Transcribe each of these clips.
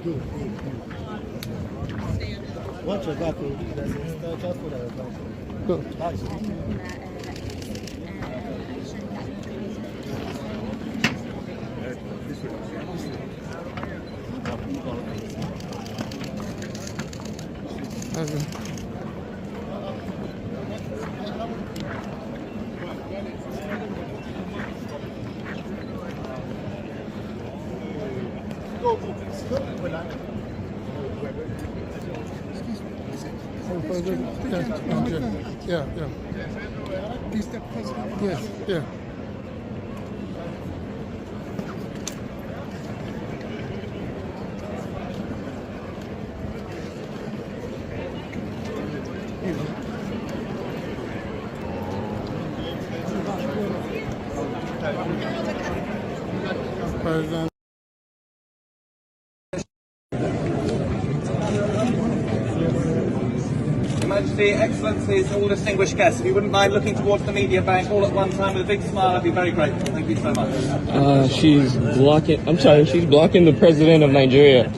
Watch your back, there's a spiritual food at your back. Go. Yeah. Mr. President. Yes, yeah. President. Majesty, Excellencies, all distinguished guests, if you wouldn't mind looking towards the media bank all at one time with a big smile, I'd be very grateful. Thank you so much. She's blocking. I'm sorry, she's blocking the president of Nigeria.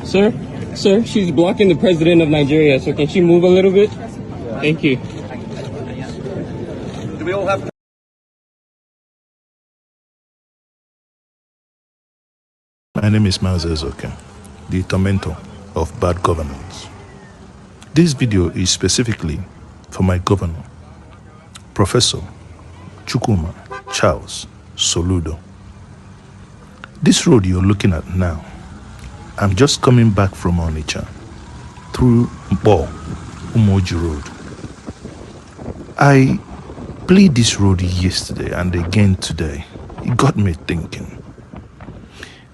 Sir, she's blocking the president of Nigeria. So can she move a little bit? Thank you. Do we all have? My name is Mazi Ezoke, the tormentor of bad governance. This video is specifically for my governor, Professor Chukwuma Charles Soludo. This road you're looking at now, I'm just coming back from Onitsha through Mpo Umoji Road. I played this road yesterday and again today. It got me thinking.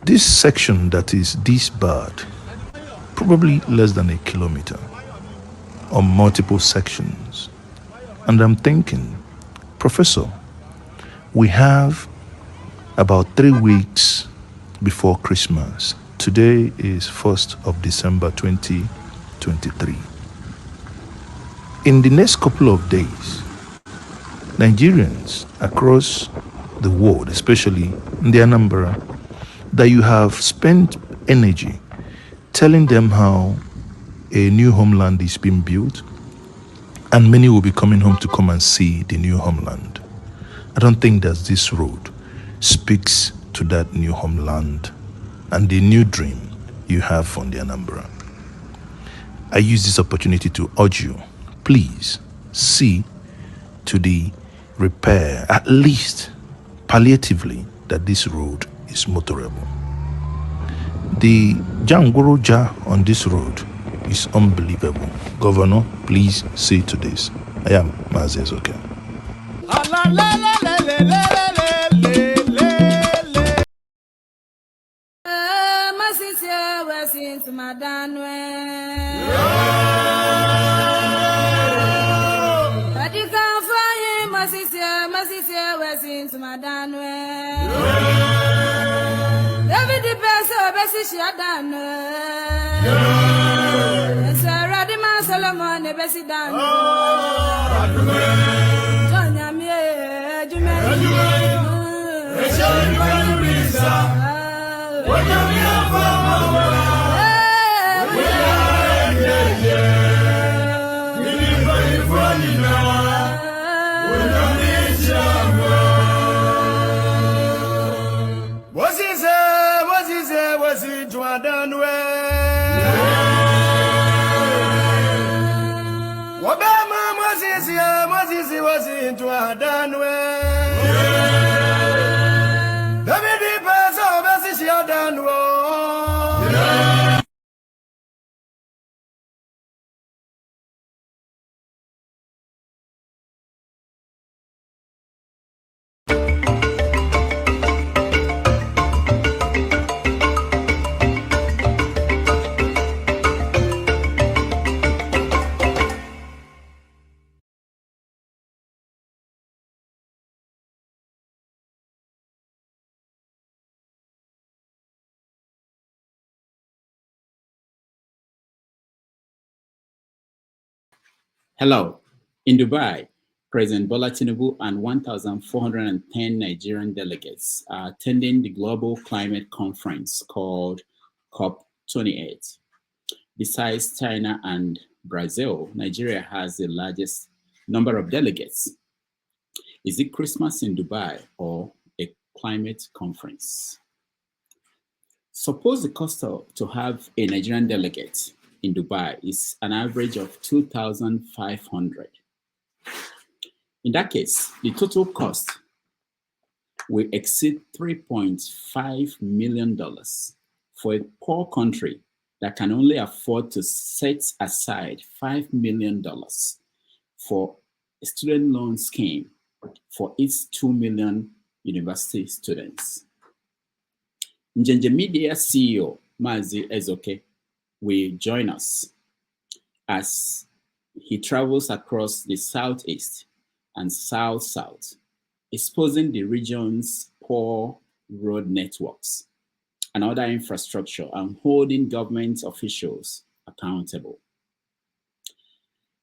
This section that is this bad, probably less than a kilometer, on multiple sections. And I'm thinking, Professor, we have about 3 weeks before Christmas. Today is 1st of December 2023. In the next couple of days, Nigerians across the world, especially in the Anambra, that you have spent energy telling them how a new homeland is being built, and many will be coming home to come and see the new homeland. I don't think that this road speaks to that new homeland and the new dream you have on the Anambra. I use this opportunity to urge you, please see to the repair, at least palliatively, that this road is motorable. The Jangoroja on this road is unbelievable. Governor, please see to this. I am Mazi Ezoke. Hello. In Dubai, President Bola Tinubu and 1,410 Nigerian delegates are attending the global climate conference called COP28. Besides China and Brazil, Nigeria has the largest number of delegates. Is it Christmas in Dubai or a climate conference? Suppose the cost to have a Nigerian delegate in Dubai is an average of 2,500. In that case, the total cost will exceed $3.5 million for a poor country that can only afford to set aside $5 million for a student loan scheme for its 2 million university students. Njenje Media CEO Mazi Ezoke will join us as he travels across the Southeast and South-South, exposing the region's poor road networks and other infrastructure and holding government officials accountable.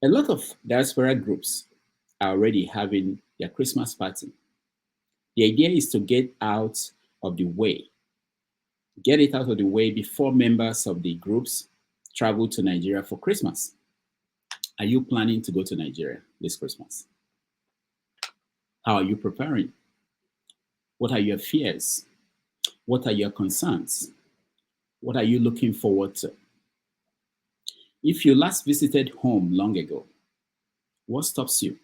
A lot of diaspora groups are already having their Christmas party. The idea is to get it out of the way before members of the groups travel to Nigeria for Christmas. Are you planning to go to Nigeria this Christmas? How are you preparing? What are your fears? What are your concerns? What are you looking forward to? If you last visited home long ago, what stops you?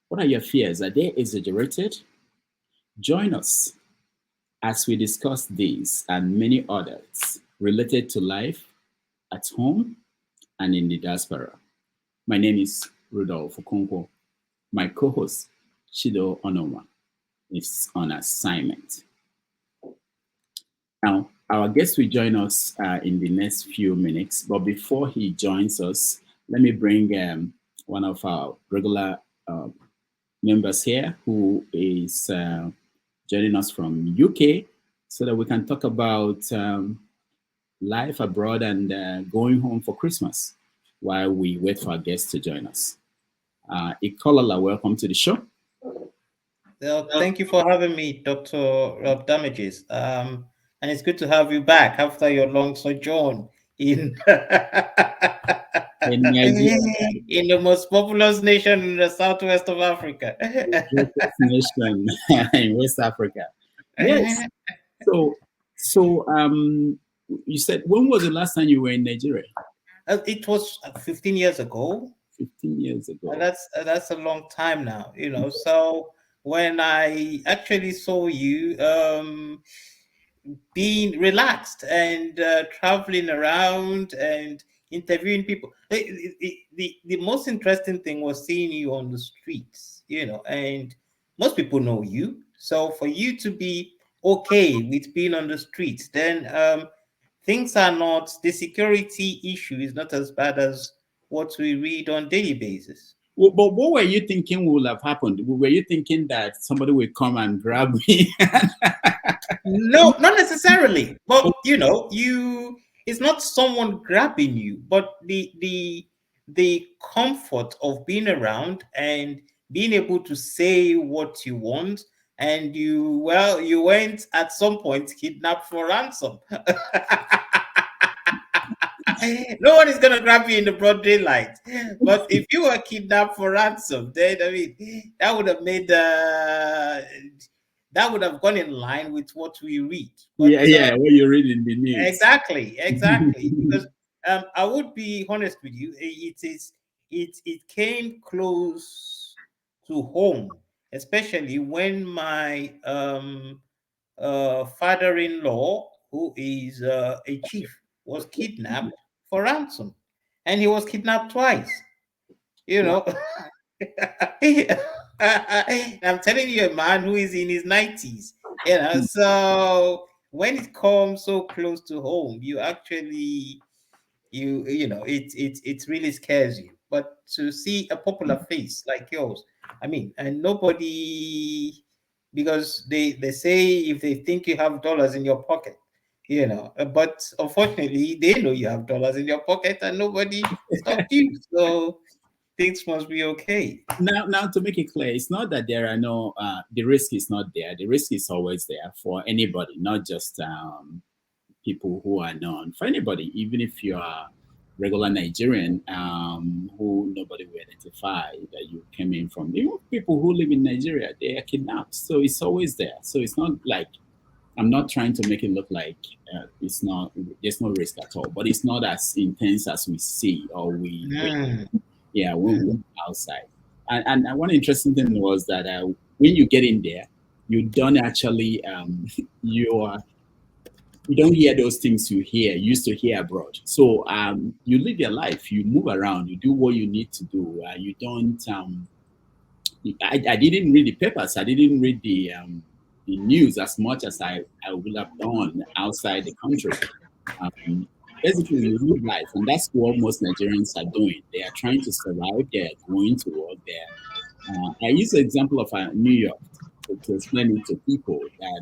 What are your fears? Are they exaggerated? Join us as we discuss these and many others related to life at home and in the diaspora. My name is Rudolph Okonkwo. My co-host, Chido Onoma, is on assignment. Now, our guest will join us in the next few minutes, but before he joins us, let me bring one of our regular members here who is joining us from UK so that we can talk about life abroad and going home for Christmas while we wait for our guests to join us. Ikolala, welcome to the show. Thank you for having me, Dr. Rob Damages. And it's good to have you back after your long sojourn in In Nigeria, in the most populous nation in the southwest of Africa. greatest nation in West Africa. Yes. So you said, when was the last time you were in Nigeria? It was 15 years ago. 15 years ago. And that's a long time now, you know. So when I actually saw you being relaxed and traveling around and interviewing people, the most interesting thing was seeing you on the streets, you know, and most people know you. So for you to be okay with being on the streets, then things are not, the security issue is not as bad as what we read on daily basis. Well, but what were you thinking would have happened? Were you thinking that somebody would come and grab me? No, not necessarily. But you know, it's not someone grabbing you, but the comfort of being around and being able to say what you want. And you went at some point kidnapped for ransom. No one is gonna grab you in the broad daylight. But if you were kidnapped for ransom, then I mean that would have made that would have gone in line with what we read. But, what you read in the news. Exactly. Because I would be honest with you, it came close to home, especially when my father-in-law, who is a chief, was kidnapped for ransom, and he was kidnapped twice. You know, I'm telling you, a man who is in his 90s. You know, so when it comes so close to home, you actually, you know, it really scares you. But to see a popular face like yours, I mean, and nobody, because they say if they think you have dollars in your pocket, you know. But unfortunately, they know you have dollars in your pocket and nobody stopped you. So things must be okay. Now, to make it clear, it's not that there are no, the risk is not there. The risk is always there for anybody, not just people who are known. For anybody, even if you are regular Nigerian who nobody will identify that you came in from. Even people who live in Nigeria, they are kidnapped. So it's always there. So it's not like, I'm not trying to make it look like it's not, there's no risk at all, but it's not as intense as we see or we yeah, when we're outside. And one interesting thing was that when you get in there, you don't actually you are you don't hear those things used to hear abroad. So you live your life, you move around, you do what you need to do. You don't. I didn't read the papers. I didn't read the news as much as I would have done outside the country. Um, Basically, you live life, and that's what most Nigerians are doing. They are trying to survive. They are going to work there. I use the example of New York to explain it to people that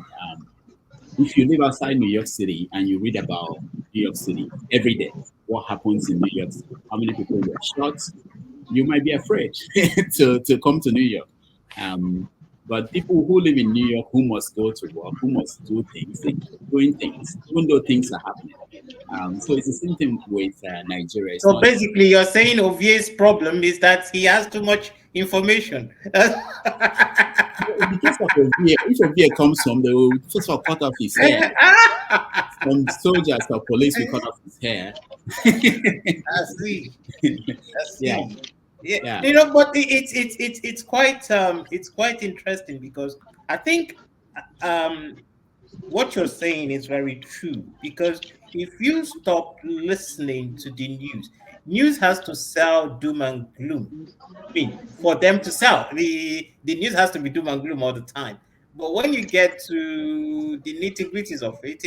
if you live outside New York City and you read about New York City every day, what happens in New York City, how many people were shot, you might be afraid to come to New York. But people who live in New York, who must go to work, who must do things, they keep doing things, even though things are happening. So it's the same thing with Nigeria. It's So not basically, you're saying Ovie's problem is that he has too much information. in the case of Ovie, if Ovie comes home, they will first of all cut off his hair. Some soldiers or police will cut off his hair. I see. I Yeah, see. Yeah, yeah. you know, but it's quite interesting because I think um what you're saying is very true because if you stop listening to the news has to sell doom and gloom. I mean, for them to sell, the news has to be doom and gloom all the time. But when you get to the nitty gritties of it,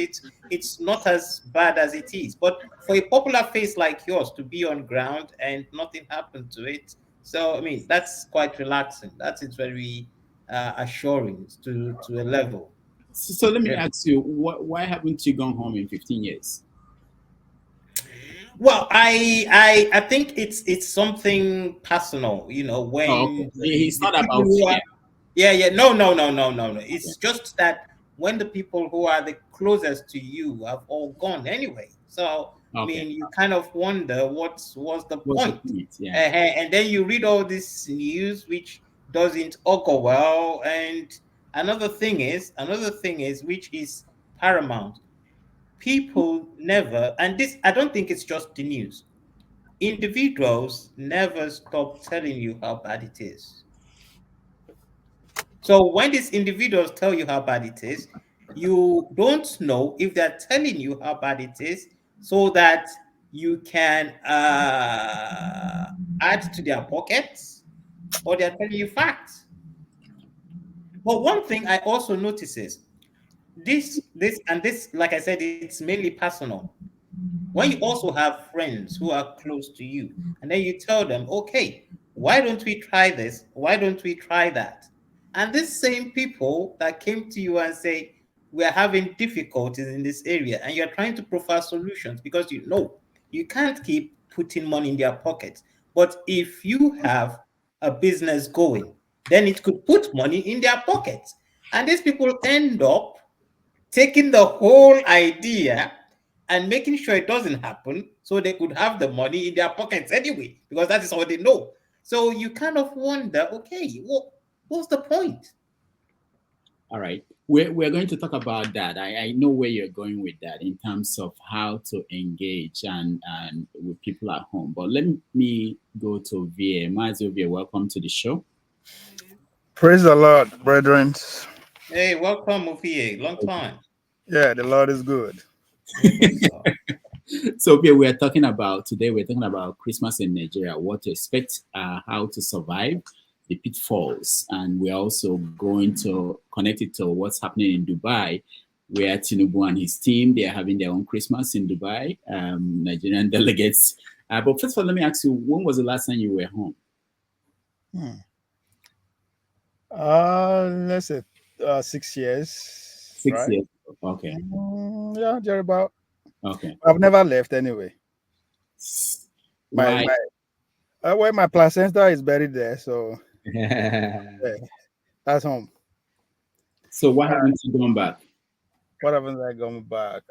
it's not as bad as it is. But for a popular face like yours to be on ground and nothing happened to it, so I mean that's quite relaxing. That is very assuring to a level. So let me Yeah. ask you, why haven't you gone home in 15 years? Well, I think it's something personal, you know, Oh, okay. when It's the not people about who fear. are yeah, no. Okay. It's just that when the people who are the closest to you have all gone anyway. So I Okay. mean, you kind of wonder what's the What's the point? point? Yeah. And then you read all this news which doesn't augur well. And another thing is which is paramount. People never, and this I don't think it's just the news. Individuals never stop telling you how bad it is. So when these individuals tell you how bad it is, you don't know if they're telling you how bad it is so that you can add to their pockets or they're telling you facts. But one thing I also notice is this, like I said, it's mainly personal. When you also have friends who are close to you, and then you tell them, okay, why don't we try this? Why don't we try that? And these same people that came to you and say, we're having difficulties in this area, and you're trying to provide solutions because you know you can't keep putting money in their pockets. But if you have a business going, then it could put money in their pockets. And these people end up taking the whole idea and making sure it doesn't happen so they could have the money in their pockets anyway, because that is all they know. So you kind of wonder, okay, what's the point? All right. We're going to talk about that. I know where you're going with that in terms of how to engage and with people at home. But let me go to VA. Mazi VA, welcome to the show. Praise the Lord, brethren. Hey, welcome, Ofie. Long time. Yeah, the Lord is good. Yeah, good stuff. So VA, we're talking about Christmas in Nigeria, what to expect, how to survive, the pitfalls, and we're also going to connect it to what's happening in Dubai, where Tinubu and his team, they are having their own Christmas in Dubai, Nigerian delegates. But first of all, let me ask you, when was the last time you were home? Let's say 6 years. 6 right? years. Okay. Yeah, they're about. Okay. I've never left anyway. My Why? where my placenta is buried there, so yeah, that's home. So what happened to going back? What happens I going back?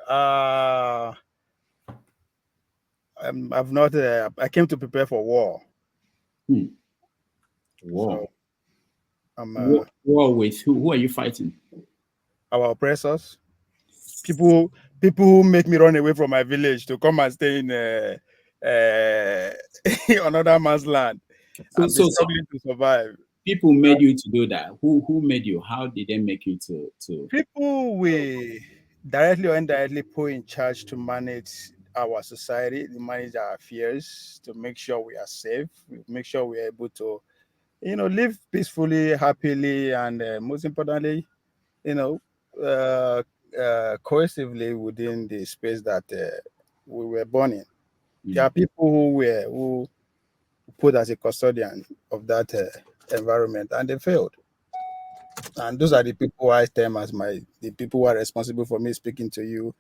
I've not. I came to prepare for war, Hmm. so War. I'm War with who? Who are you fighting? our oppressors. People, people who make me run away from my village to come and stay in another man's land So, and be so, so struggling to survive. people made you to do that. Who made you? How did they make you to? People we directly or indirectly put in charge to manage our society, to manage our affairs, to make sure we are safe, make sure we are able to, live peacefully, happily, and most importantly, you know, uh, cohesively within the space that we were born in. There Hmm. are people who put as a custodian of that environment, and they failed. And those are the people I term as the people who are responsible for me speaking to you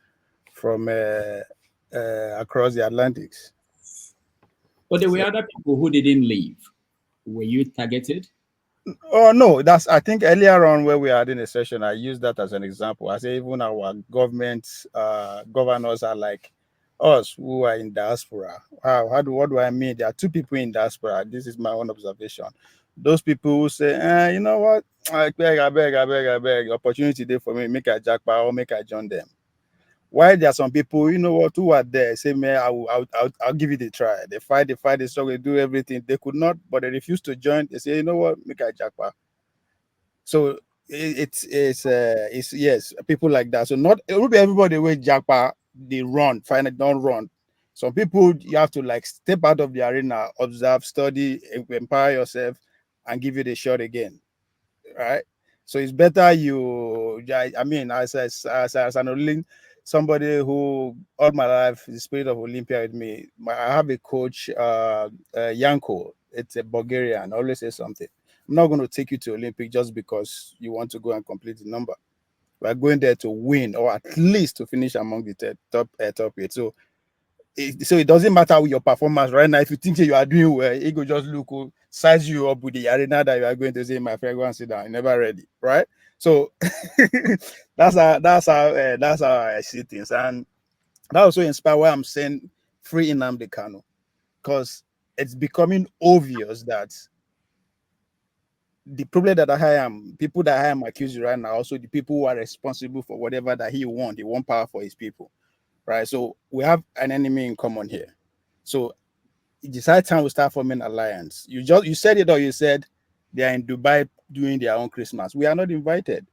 from across the Atlantics. But there were So, other people who didn't leave. Were you targeted? oh no, that's I think earlier on where we had in a session, I used that as an example. I say even our government governors are like us who are in diaspora. What do I mean? There are two people in diaspora. This is my own observation. Those people who say, you know what, I beg, opportunity there for me, make a jackpot or make I join them. Why there are some people, you know what, who are there, say, man, I'll give it a try. They fight, they struggle, they do everything. They could not, but they refuse to join. They say, you know what, make a jackpot. So it's yes, people like that. So not it will be everybody with jackpot, they run, find it, don't run. Some people you have to like step out of the arena, observe, study, empower yourself, and give it a shot again, right? So it's better I mean, as an Olympic, somebody who all my life the spirit of Olympia with me. I have a coach, Yanko. It's a Bulgarian. Always say something. I'm not going to take you to Olympic just because you want to go and complete the number. We're going there to win or at least to finish among the top 8. So it doesn't matter with your performance right now. If you think you are doing well, it will just look size you up with the arena that you are going to say, my friend, go and sit down. You're never ready, right? So that's how I see things, and that also inspire why I'm saying free Nnamdi Kanu, because it's becoming obvious that the problem that I am, people that I am accusing right now, also the people who are responsible for whatever that he want power for his people, right? So we have an enemy in common here. So it's high time we start forming alliance. You said it, or you said they are in Dubai doing their own Christmas. We are not invited,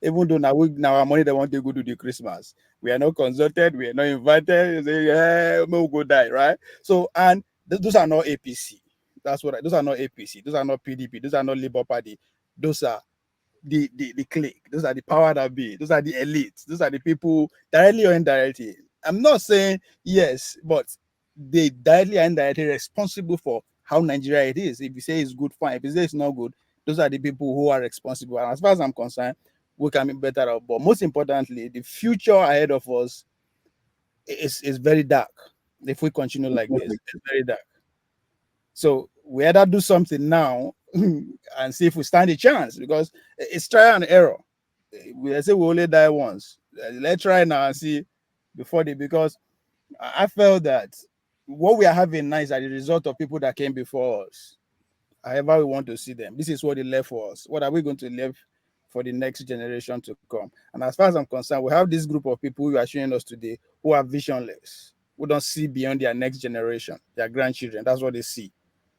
even though now our money they want to go to the Christmas. We are not consulted. We are not invited. They say, yeah, we'll go die, right? So and those are not APC. Those are not APC. Those are not PDP. Those are not Labour Party. Those are the clique. Those are the power that be. Those are the elites. Those are the people directly or indirectly. I'm not saying yes, but they directly and indirectly responsible for how Nigeria it is. If you say it's good, fine. If you say it's not good, those are the people who are responsible. And as far as I'm concerned, we can be better off. But most importantly, the future ahead of us is very dark. If we continue like this, it's very dark. So we either do something now and see if we stand a chance, because it's trial and error. We say we only die once. Let's try now and see before they, because I felt that what we are having now is as a result of people that came before us. However, we want to see them. This is what they left for us. What are we going to leave for the next generation to come? And as far as I'm concerned, we have this group of people who are showing us today who are visionless, who don't see beyond their next generation, their grandchildren. That's what they see.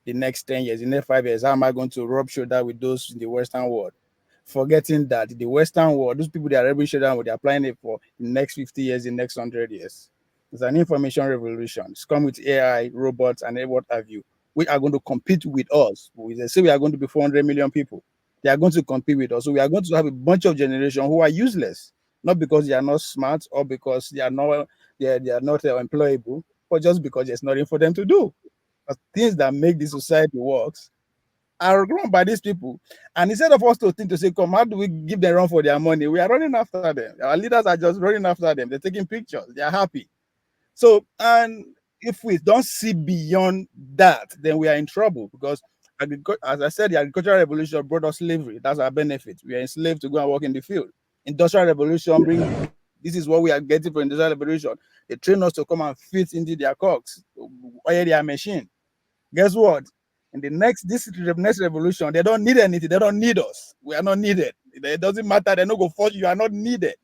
The next 10 years, the next 5 years, how am I going to rub shoulder with those in the Western world? Forgetting that the Western world, those people that are rubbing shoulder with, they're applying it for the next 50 years, the next 100 years. It's an information revolution. It's come with AI, robots, and what have you. We are going to compete with us. They say we are going to be 400 million people. They are going to compete with us. So we are going to have a bunch of generation who are useless, not because they are not smart or because they are not employable, but just because there's nothing for them to do. But things that make the society works are run by these people. And instead of us to think to say, come, how do we give them run for their money? We are running after them. Our leaders are just running after them. They're taking pictures. They are happy. So, and if we don't see beyond that, then we are in trouble, because as I said, the agricultural revolution brought us slavery. That's our benefit. We are enslaved to go and work in the field. Industrial revolution this is what we are getting for industrial revolution. They train us to come and fit into their cocks, oil their machine. Guess what? In the next revolution, they don't need anything. They don't need us. We are not needed. It doesn't matter. They're not going to force you. You are not needed.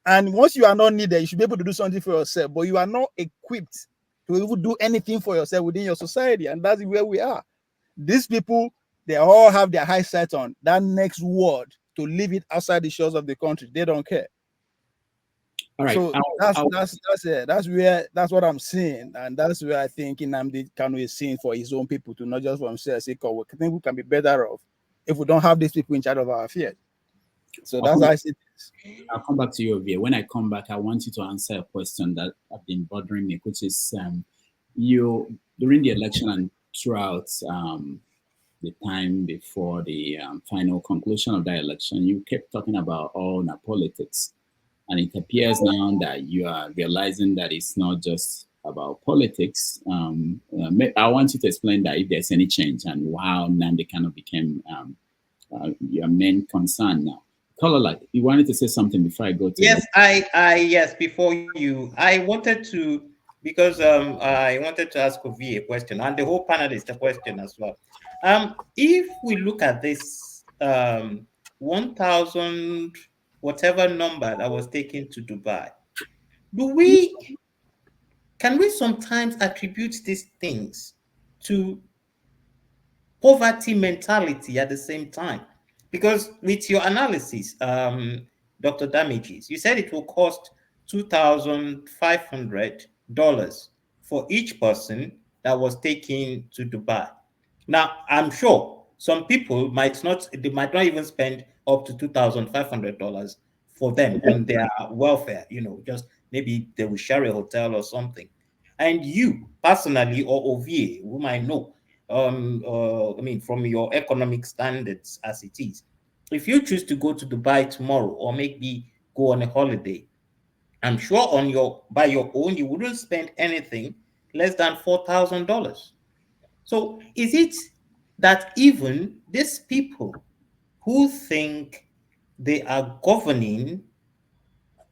And once you are not needed, you should be able to do something for yourself. But you are not equipped to even do anything for yourself within your society. And that's where we are. These people, they all have their high sight on that next word to leave it outside the shores of the country. They don't care. All right. So that's what I'm seeing, and that's where I think Nnamdi Kanu is seeing for his own people, to not just for himself. I think we can be better off if we don't have these people in charge of our affairs. So that's how I see this. I'll come back to you, Ovie. When I come back, I want you to answer a question that have been bothering me, which is you during the election and throughout the time before the final conclusion of that election, you kept talking about all the politics. And it appears now that you are realizing that it's not just about politics. I want you to explain that if there's any change and how Nnamdi Kanu became your main concern now. Color, you wanted to say something before I go to yes, yes, before you, I wanted to, because I wanted to ask Ovie a question, and the whole panelist a question as well. If we look at this 1,000 whatever number that was taken to Dubai, can we sometimes attribute these things to poverty mentality at the same time? Because with your analysis, Dr. Damages, you said it will cost $2,500 for each person that was taken to Dubai. Now, I'm sure some people might not even spend up to $2,500 for them on their welfare, just maybe they will share a hotel or something. And you personally, or Ovie, whom I know, from your economic standards as it is, if you choose to go to Dubai tomorrow or maybe go on a holiday, I'm sure by your own, you wouldn't spend anything less than $4,000. So is it that even these people who think they are governing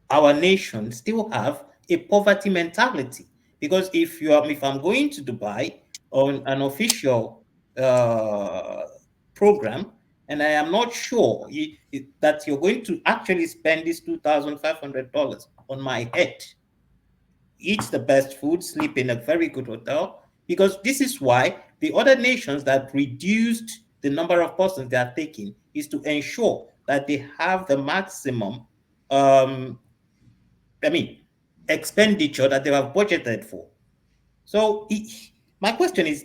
our nation still have a poverty mentality? Because if I'm going to Dubai on an official program, and I am not sure that you're going to actually spend this $2,500 on my head, eat the best food, sleep in a very good hotel, because this is why the other nations that reduced the number of persons they are taking is to ensure that they have the maximum expenditure that they have budgeted for. So my question is,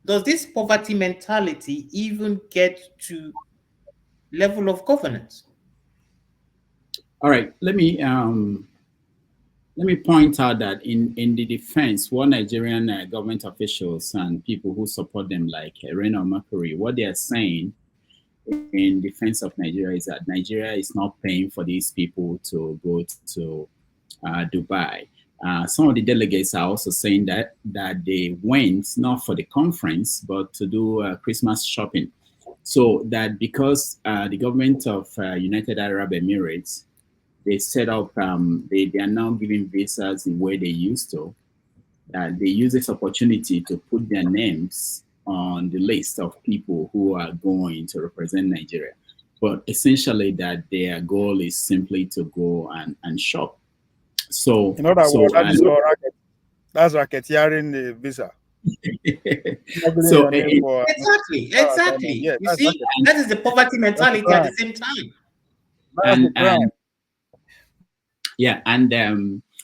does this poverty mentality even get to level of governance? All right, let me point out that in the defense, what Nigerian government officials and people who support them, like Rena Makuri, what they are saying in defense of Nigeria is that Nigeria is not paying for these people to go to Dubai. Some of the delegates are also saying that they went not for the conference, but to do Christmas shopping. So that because the government of United Arab Emirates, they set up, they are now giving visas the way they used to. They use this opportunity to put their names on the list of people who are going to represent Nigeria. But essentially that their goal is simply to go and shop. So, in other words, that's racketeering the visa. So exactly. Yeah, you see, that is the poverty mentality at the same time.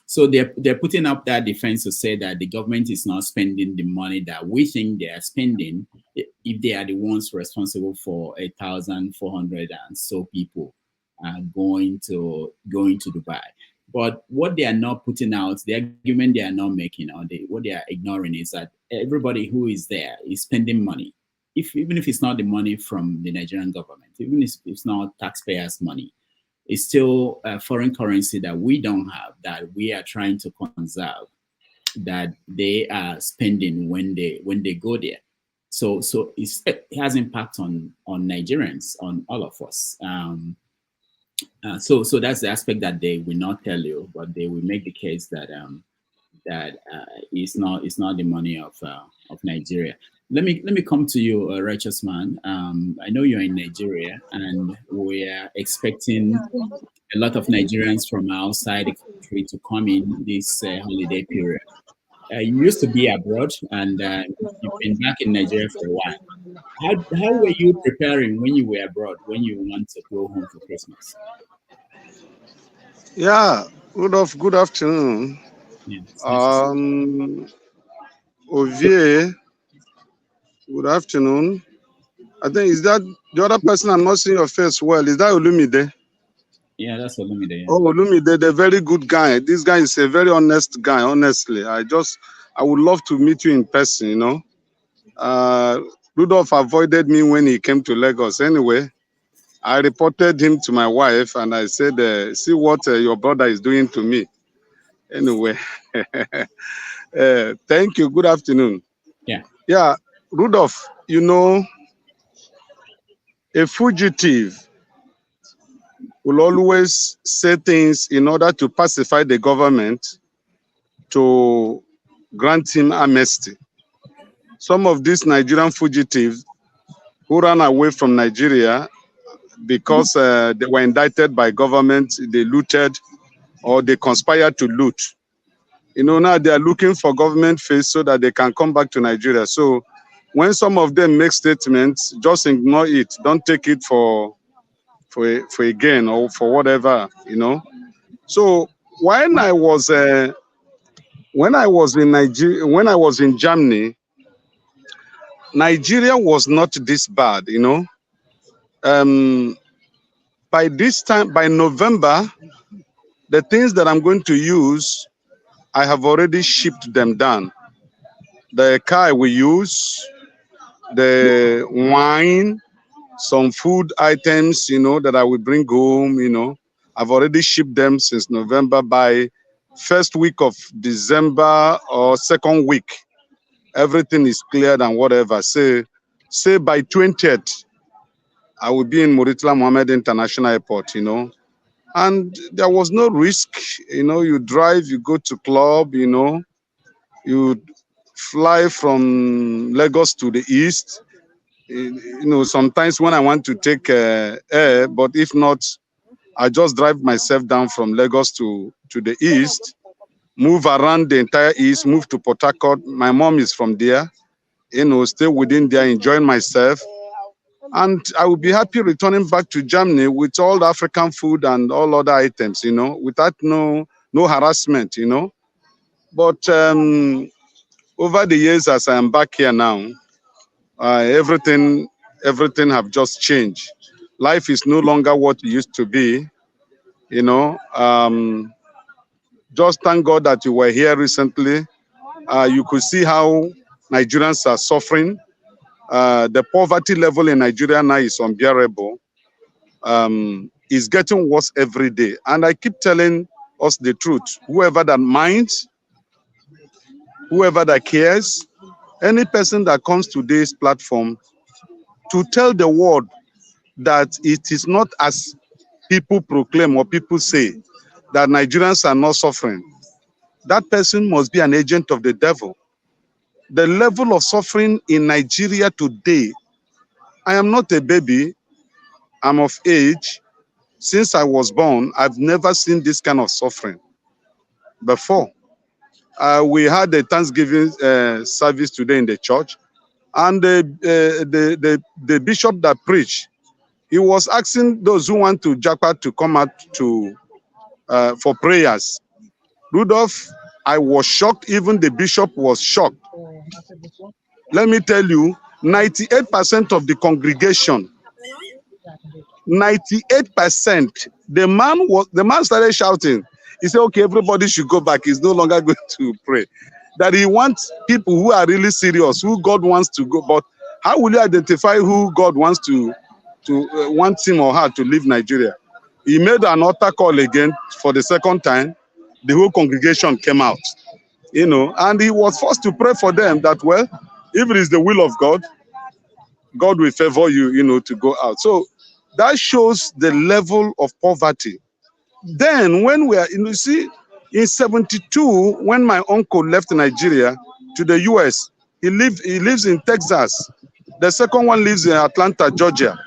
So they're putting up that defense to say that the government is not spending the money that we think they are spending if they are the ones responsible for 1,400 and so people going to Dubai. But what they are not putting out, the argument they are not making, or what they are ignoring is that everybody who is there is spending money. even if it's not the money from the Nigerian government, even if it's not taxpayers' money, it's still a foreign currency that we don't have, that we are trying to conserve, that they are spending when they go there. So it has impact on Nigerians, on all of us. So that's the aspect that they will not tell you, but they will make the case that it's not the money of Nigeria. Let me come to you, righteous man. I know you're in Nigeria, and we are expecting a lot of Nigerians from outside the country to come in this holiday period. You used to be abroad, and you've been back in Nigeria for a while. How were you preparing when you were abroad, when you want to go home for Christmas? Yeah, good afternoon. Yes. Ovie, good afternoon. I think, is that the other person? I'm not seeing your face well. Is that Olumide? Yeah, that's Olumide. Yeah. Oh, Olumide, the very good guy. This guy is a very honest guy, honestly. I would love to meet you in person, you know. Rudolph avoided me when he came to Lagos. Anyway, I reported him to my wife and I said, see what your brother is doing to me. Anyway, thank you. Good afternoon. Yeah, Rudolph, you know, a fugitive will always say things in order to pacify the government to grant him amnesty. Some of these Nigerian fugitives who ran away from Nigeria because they were indicted by government, they looted or they conspired to loot. You know, now they are looking for government face so that they can come back to Nigeria. So when some of them make statements, just ignore it. Don't take it for a gain or for whatever, you know. So when I was in Nigeria, when I was in Germany, Nigeria was not this bad, you know. By this time, by November, the things that I'm going to use, I have already shipped them down. The car I will use, the wine, some food items, you know, that I will bring home, you know. I've already shipped them since November. By first week of December or second week, everything is cleared and whatever. Say by 20th, I will be in Muritala Mohammed International Airport, you know. And there was no risk, you know, you drive, you go to club, you know, you fly from Lagos to the east. You know, sometimes when I want to take air, but if not, I just drive myself down from Lagos to the east, move around the entire east, move to Port Harcourt. My mom is from there, you know, stay within there, enjoying myself. And I will be happy returning back to Germany with all the African food and all other items, you know, without no harassment, you know. But over the years, as I am back here now, everything have just changed. Life is no longer what it used to be, you know. Just thank God that you were here recently. You could see how Nigerians are suffering. The poverty level in Nigeria now is unbearable. It's getting worse every day. And I keep telling us the truth. Whoever that minds, whoever that cares, any person that comes to this platform to tell the world that it is not as people proclaim or people say, that Nigerians are not suffering, that person must be an agent of the devil. The level of suffering in Nigeria today, I am not a baby, I'm of age. Since I was born, I've never seen this kind of suffering before. We had a Thanksgiving service today in the church, and the bishop that preached, he was asking those who want to jackpot to come out to for prayers. Rudolph, I was shocked. Even the bishop was shocked. Let me tell you, 98% of the congregation, 98%, the man started shouting. He said, okay, everybody should go back. He's no longer going to pray. That he wants people who are really serious, who God wants to go. But How will you identify who God wants to want him or her to leave Nigeria? He made an altar call again for the second time. The whole congregation came out, and he was forced to pray for them that, well, if it is the will of God, God will favor you, to go out. So that shows the level of poverty. Then when we are, see, in 72, when my uncle left Nigeria to the US, he lives in Texas. The second one lives in Atlanta, Georgia.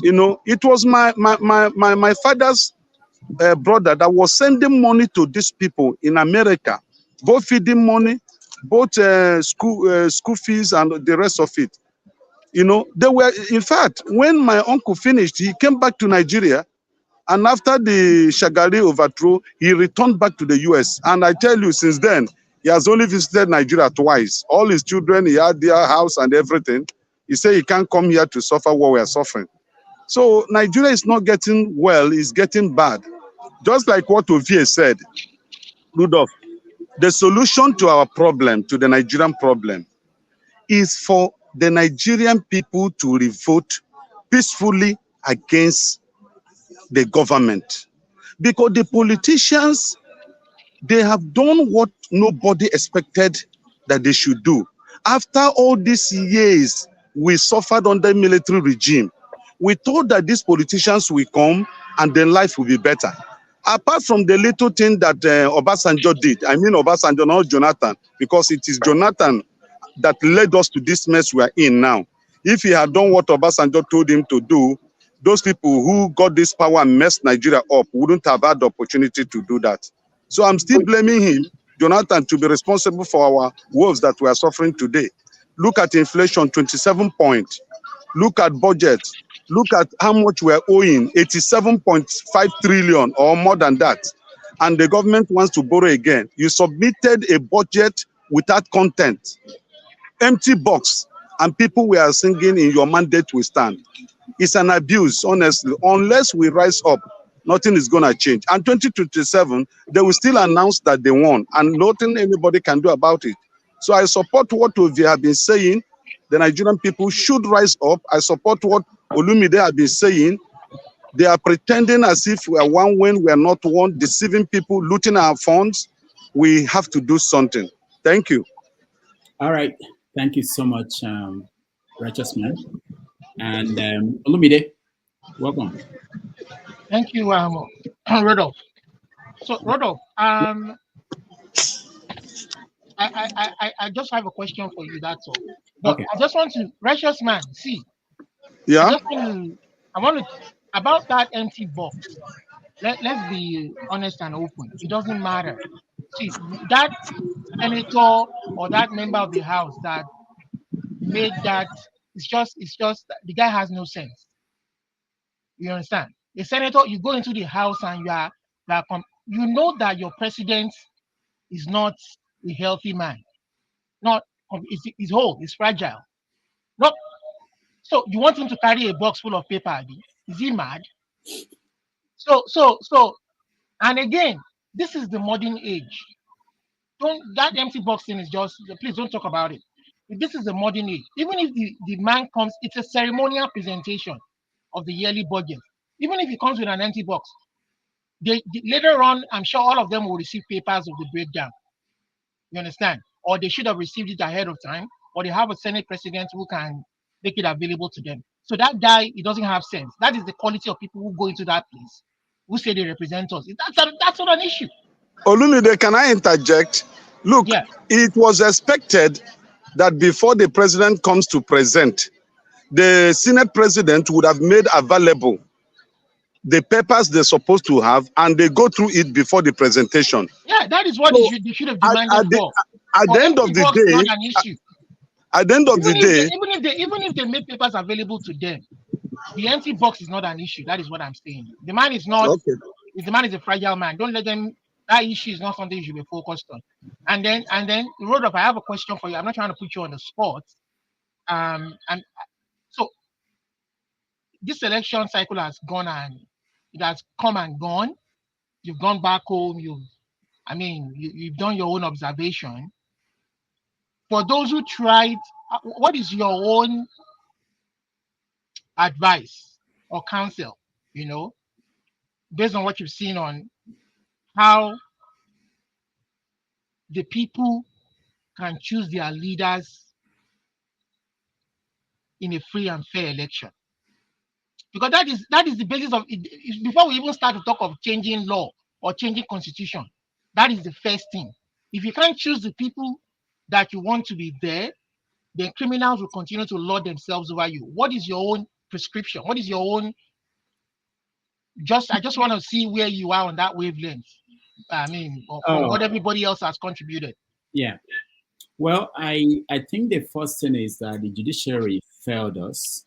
It was my father's brother that was sending money to these people in America, both feeding money, both school fees and the rest of it. They were, in fact, when my uncle finished, he came back to Nigeria, and after the Shagari overthrow, he returned back to the US. And I tell you, since then, he has only visited Nigeria twice. All his children, he had their house and everything. He said he can't come here to suffer what we are suffering. So Nigeria is not getting well, it's getting bad. Just like what Ovie said, Rudolph, the solution to our problem, to the Nigerian problem, is for the Nigerian people to revolt peacefully against the government. Because the politicians, they have done what nobody expected that they should do. After all these years, we suffered under military regime. We thought that these politicians will come and then life will be better. Apart from the little thing that Obasanjo did, I mean Obasanjo, not Jonathan, because it is Jonathan that led us to this mess we are in now. If he had done what Obasanjo told him to do, those people who got this power and messed Nigeria up wouldn't have had the opportunity to do that. So I'm still blaming him, Jonathan, to be responsible for our woes that we are suffering today. Look at inflation, 27 points. Look at budget. Look at how much we're owing, 87.5 trillion or more than that. And the government wants to borrow again. You submitted a budget without content, empty box, and people were singing in your mandate will stand. It's an abuse, honestly. Unless we rise up, nothing is going to change. And 2027, they will still announce that they won, and nothing anybody can do about it. So I support what Ovie have been saying. The Nigerian people should rise up. I support what Olumide have been saying. They are pretending as if we are one when we are not one, deceiving people, looting our funds. We have to do something. Thank you. All right. Thank you so much, Righteous Man. And Olumide, welcome. Thank you, Rodolph. So, Rodolph, I just have a question for you, that's all. But okay. I just want to, Righteous Man, see. Yeah. I want to, about that empty box, let's be honest and open. It doesn't matter. See, that senator or that member of the House that made that, it's just the guy has no sense. You understand? The senator, you go into the House and you know that your president is not a healthy man. He's old, he's fragile. Not so you want him to carry a box full of paper, is he mad? So and again, this is the modern age. That empty box thing is just, please don't talk about it. This is the modern age. Even if the man comes, it's a ceremonial presentation of the yearly budget. Even if he comes with an empty box, later on, I'm sure all of them will receive papers of the breakdown. You understand? Or they should have received it ahead of time, or they have a Senate president who can make it available to them. So that guy, he doesn't have sense. That is the quality of people who go into that place, who say they represent us. That's not an issue. Olumide, can I interject? Look, yeah. It was expected that before the president comes to present, the Senate president would have made available the papers they're supposed to have, and they go through it before the presentation. Yeah, that is what they should have demanded for. At the end of the day, not an issue. At the end of the day, even if they make papers available to them, the empty box is not an issue. That is what I'm saying. The man is not. Okay. The man is a fragile man. Don't let them. That issue is not something you should be focused on. And then, Rodolph, I have a question for you. I'm not trying to put you on the spot. And so this election cycle has gone and it has come and gone. You've gone back home. You've done your own observation. For those who tried, what is your own advice or counsel, you know, based on what you've seen on how the people can choose their leaders in a free and fair election? Because that is the basis of it. Before we even start to talk of changing law or changing constitution, that is the first thing. If you can't choose the people that you want to be there, then criminals will continue to lord themselves over you. What is your own prescription? What is your own? I just want to see where you are on that wavelength. I mean, for what everybody else has contributed. Yeah. Well, I think the first thing is that the judiciary failed us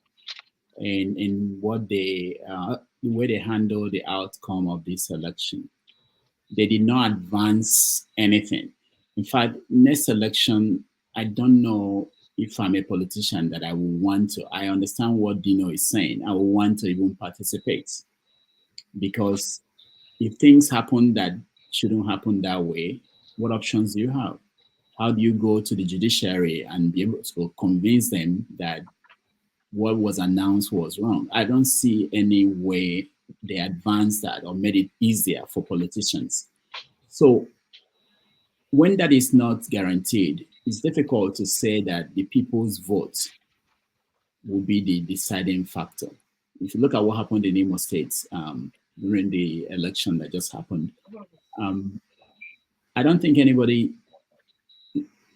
in what the way they handled the outcome of this election. They did not advance anything. In fact, next election, I don't know if I'm a politician that I will want to. I understand what Dino is saying. I will want to even participate, because if things happen that shouldn't happen that way, what options do you have? How do you go to the judiciary and be able to convince them that what was announced was wrong? I don't see any way they advanced that or made it easier for politicians. So when that is not guaranteed, it's difficult to say that the people's vote will be the deciding factor. If you look at what happened in Imo State during the election that just happened, I don't think anybody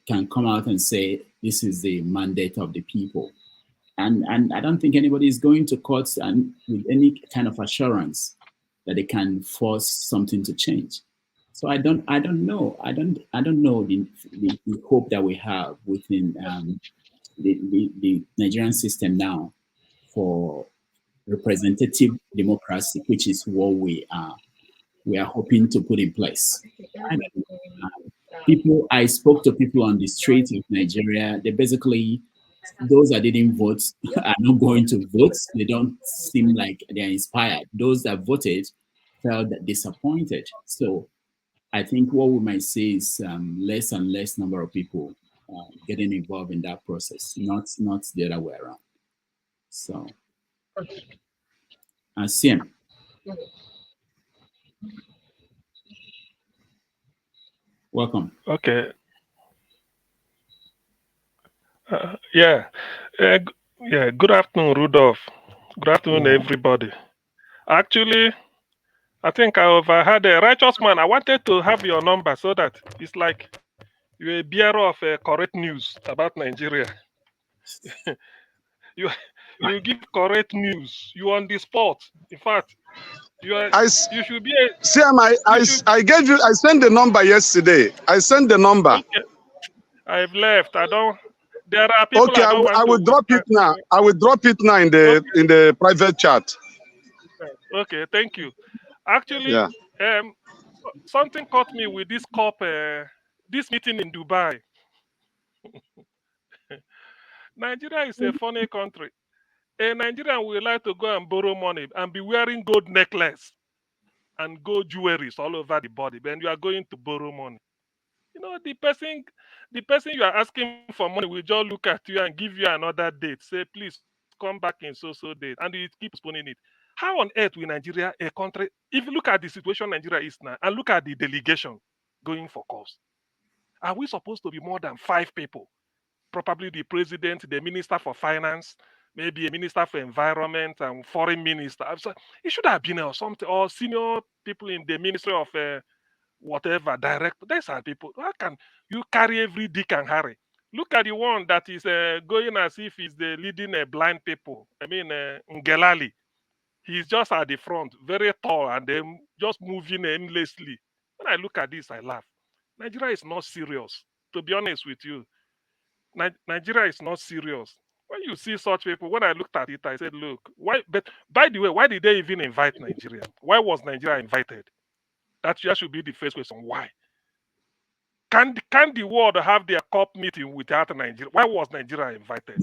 can come out and say this is the mandate of the people. And I don't think anybody is going to court and with any kind of assurance that they can force something to change. So I don't know the hope that we have within the Nigerian system now for representative democracy, which is what we are hoping to put in place. I spoke to people on the streets of Nigeria. They basically, those that didn't vote are not going to vote. They don't seem like they're inspired. Those that voted felt disappointed. So I think what we might see is less and less number of people getting involved in that process, not the other way around. So, Siam. Welcome. Okay. Yeah. Yeah. Good afternoon, Rudolph. Good afternoon, everybody. Actually, I think I overheard a righteous man. I wanted to have your number so that it's like you're a bearer of correct news about Nigeria. you give correct news. You on the spot. In fact, you should be a. Sam, I gave you. I sent the number yesterday. I sent the number. Okay. I've left. I don't. There are people. Okay, I will drop it now. I will drop it now in the private chat. Okay, thank you. Actually, something caught me with this COP, this meeting in Dubai. Nigeria is a funny country. A Nigerian will like to go and borrow money and be wearing gold necklace and gold jewelries all over the body. When you are going to borrow money, you know the person you are asking for money will just look at you and give you another date. Say, please come back in so date, and you keep postponing it. How on earth will Nigeria, a country, if you look at the situation Nigeria is now and look at the delegation going for course, are we supposed to be more than 5 people? Probably the president, the minister for finance, maybe a minister for environment and foreign minister. So it should have been something, or senior people in the ministry of whatever, director. These are people. How can you carry every Dick and Harry? Look at the one that is going as if he's the leading blind people. I mean, Ngelali. He's just at the front, very tall, and then just moving aimlessly. When I look at this, I laugh. Nigeria is not serious. To be honest with you, Nigeria is not serious. When you see such people, when I looked at it, I said, look, why? But by the way, why did they even invite Nigeria? Why was Nigeria invited? That should be the first question. Why? Can the world have their COP meeting without Nigeria? Why was Nigeria invited?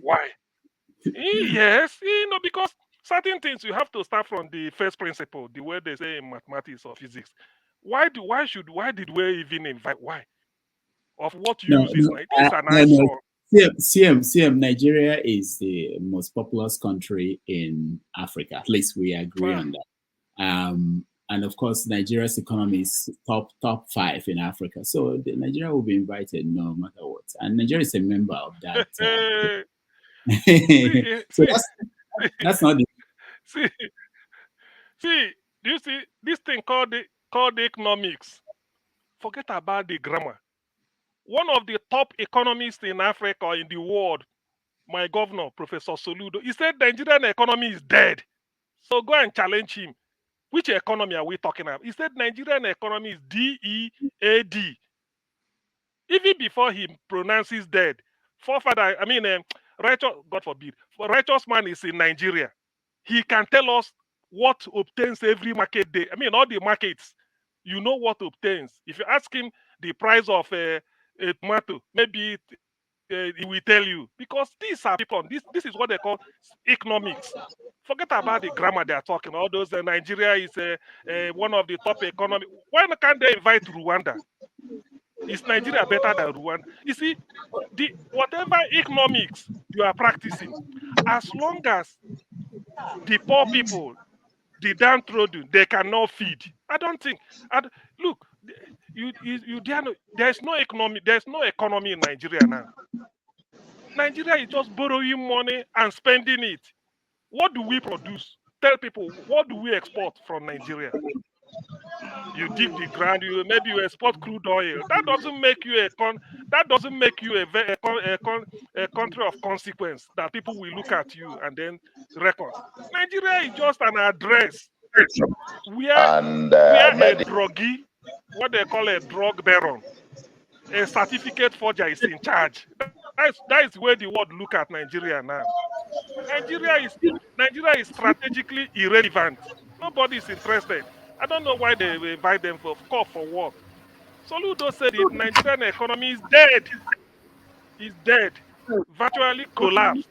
Why? Yes, because certain things you have to start from the first principle, the way they say in mathematics or physics. Why did we even invite? Why? Of what use is like? This is a nice one. CM, Nigeria is the most populous country in Africa. At least we agree on that. And of course, Nigeria's economy is top 5 in Africa. So Nigeria will be invited no matter what. And Nigeria is a member of that. So that's not the. see, see, do you see this thing called economics? Forget about the grammar. One of the top economists in Africa, in the world, my governor, Professor Soludo, he said Nigerian economy is dead. So go and challenge him. Which economy are we talking about? He said Nigerian economy is DEAD. Even before he pronounces dead, righteous, God forbid, righteous man is in Nigeria. He can tell us what obtains every market day. All the markets, you know what obtains. If you ask him the price of a tomato, maybe he will tell you, because these are people. This is what they call economics. Forget about the grammar they are talking. All those Nigeria is one of the top economy. Why can't they invite Rwanda? Is Nigeria better than Rwanda? You see, whatever economics you are practicing, as long as the poor people, the downtrodden, they cannot feed. I don't think. Look, you dare know, there's no economy in Nigeria now. Nigeria is just borrowing money and spending it. What do we produce? Tell people, what do we export from Nigeria? You dig the ground, maybe you export crude oil. That doesn't make you a country of consequence that people will look at you and then reckon. Nigeria is just an address where a druggie, what they call a drug baron, a certificate forger is in charge. That is where the world look at Nigeria now. Nigeria is strategically irrelevant. Nobody is interested. I don't know why they invite them for what. Soludo said it. Nigerian economy is dead. It's dead. Virtually collapsed.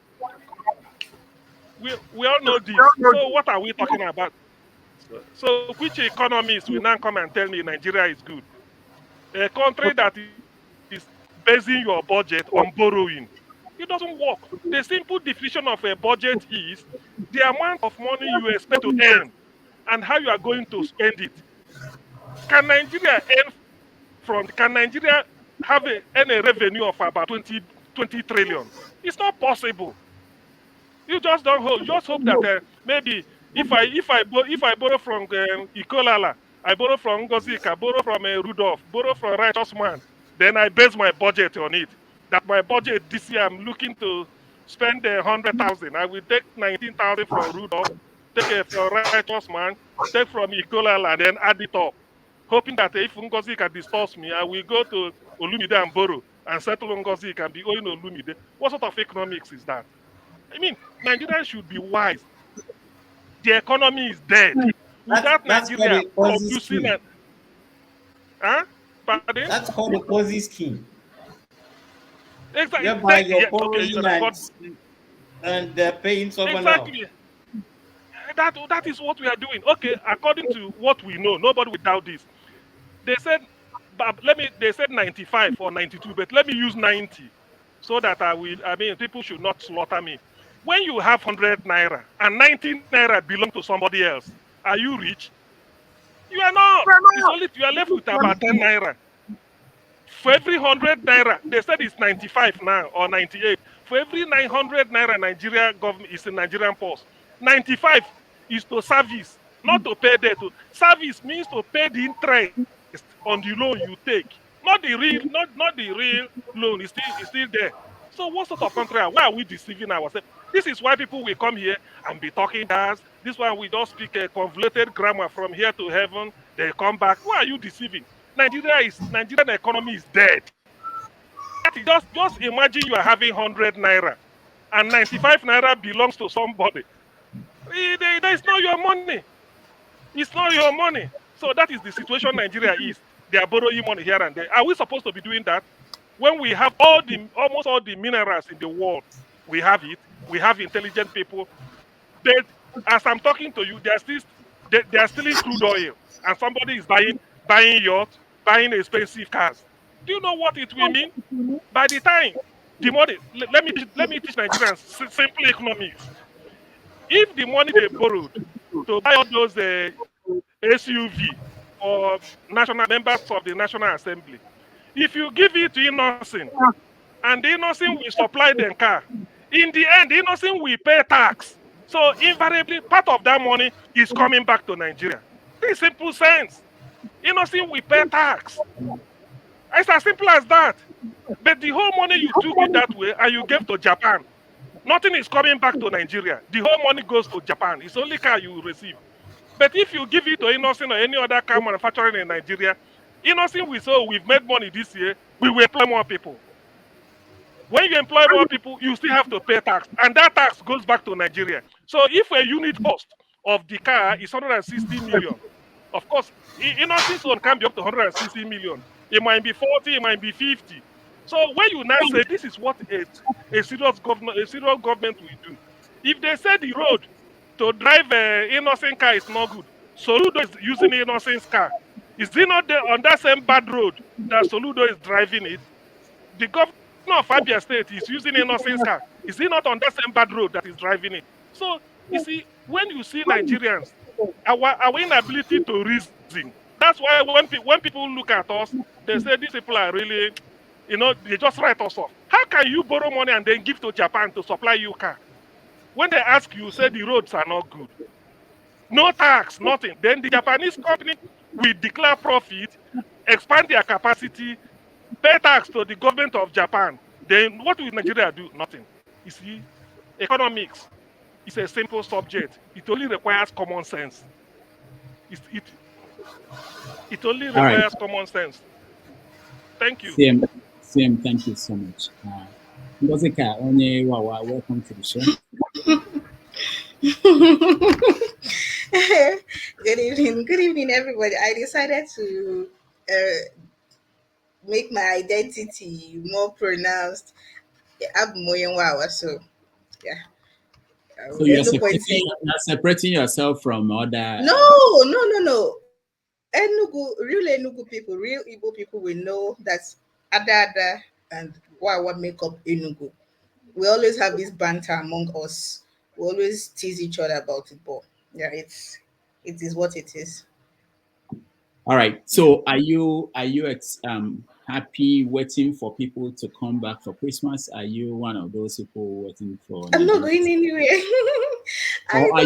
We all know this. So what are we talking about? So which economists will now come and tell me Nigeria is good? A country that is basing your budget on borrowing. It doesn't work. The simple definition of a budget is the amount of money you expect to earn and how you are going to spend it. Can Nigeria earn a revenue of about 20 trillion? It's not possible. You just don't hope. Just hope that maybe if I borrow from Ikolala, I borrow from Ngozika, borrow from Rudolph, borrow from Righteous Man, then I base my budget on it. That my budget this year I'm looking to spend 100,000. I will take 19,000 from Rudolph, take it from Righteous Man, take from Ikolala, and then add it up, hoping that if Ngozika distorts me, I will go to Olumide and borrow and settle Ngozika and be owing Olumide. What sort of economics is that? Nigerians should be wise. The economy is dead. Without Nigeria producing it. Pardon? That's called a Ponzi scheme. Exactly. Whereby you're borrowing and they're paying someone else. That is what we are doing. Okay, according to what we know, nobody will doubt this. They said, they said 95 or 92, but let me use 90 so that people should not slaughter me. When you have 100 naira and 19 naira belong to somebody else, are you rich? You are not. It's only you are left with about 10 naira. For every 100 naira, they said it's 95 now or 98. For every 900 naira, Nigeria government is in Nigerian post. 95 is to service, not to pay debt. Service means to pay the interest on the loan you take. Not the real loan. It's still there. So what sort of country why are we deceiving ourselves? This is why people will come here and be talking jazz. This one we don't speak a convoluted grammar from here to heaven. They come back. Why are you deceiving? Nigerian economy is dead. Just imagine you are having 100 naira and 95 naira belongs to somebody. That is not your money. It's not your money. So that is the situation Nigeria is. They are borrowing money here and there. Are we supposed to be doing that? When we have almost all the minerals in the world, we have it. We have intelligent people. As I'm talking to you, they are stealing crude oil, and somebody is buying yachts, buying expensive cars. Do you know what it will mean? By the time The money, let me teach Nigerians simple economics. If the money they borrowed to buy all those SUV or national members of the National Assembly, if you give it to Innocent and the Innocent will supply them car, in the end, the Innocent will pay tax. So invariably, part of that money is coming back to Nigeria. This is simple sense. Innocent will pay tax. It's as simple as that. But the whole money you took it that way and you gave to Japan, nothing is coming back to Nigeria. The whole money goes to Japan. It's only car you will receive. But if you give it to Innocent or any other car manufacturing in Nigeria, Innocent will say, oh, we've made money this year, we will employ more people. When you employ more people, you still have to pay tax. And that tax goes back to Nigeria. So if a unit cost of the car is 160 million, of course, Innocent's one can be up to 160 million. It might be 40, it might be 50. So when you now say this is what a serious government will do, if they say the road to drive an Innocent car is not good, Soludo is using Innocent's car. Is it not there on that same bad road that Soludo is driving it? The governor of Abia State is using Innocent's car. Is he not on that same bad road that is driving it? So you see, when you see Nigerians, our inability to reason. That's why when people look at us, they say these people are really, they just write us off. How can you borrow money and then give to Japan to supply you car? When they ask you, say the roads are not good. No tax, nothing. Then the Japanese company will declare profit, expand their capacity, pay tax to the government of Japan. Then what will Nigeria do? Nothing. You see, economics is a simple subject. It only requires common sense. It only requires common sense. Thank you. CM, thank you so much. Ngozika, welcome to the show. Good evening, everybody. I decided to make my identity more pronounced. So yeah. So you're separating yourself from other. No. Real Enugu people, real Igbo people will know that Ada and Wawa make up Enugu. We always have this banter among us. We always tease each other about it, but yeah, it is what it is. All right. So are you happy waiting for people to come back for Christmas? Are you one of those people waiting for? I'm not going anywhere. Are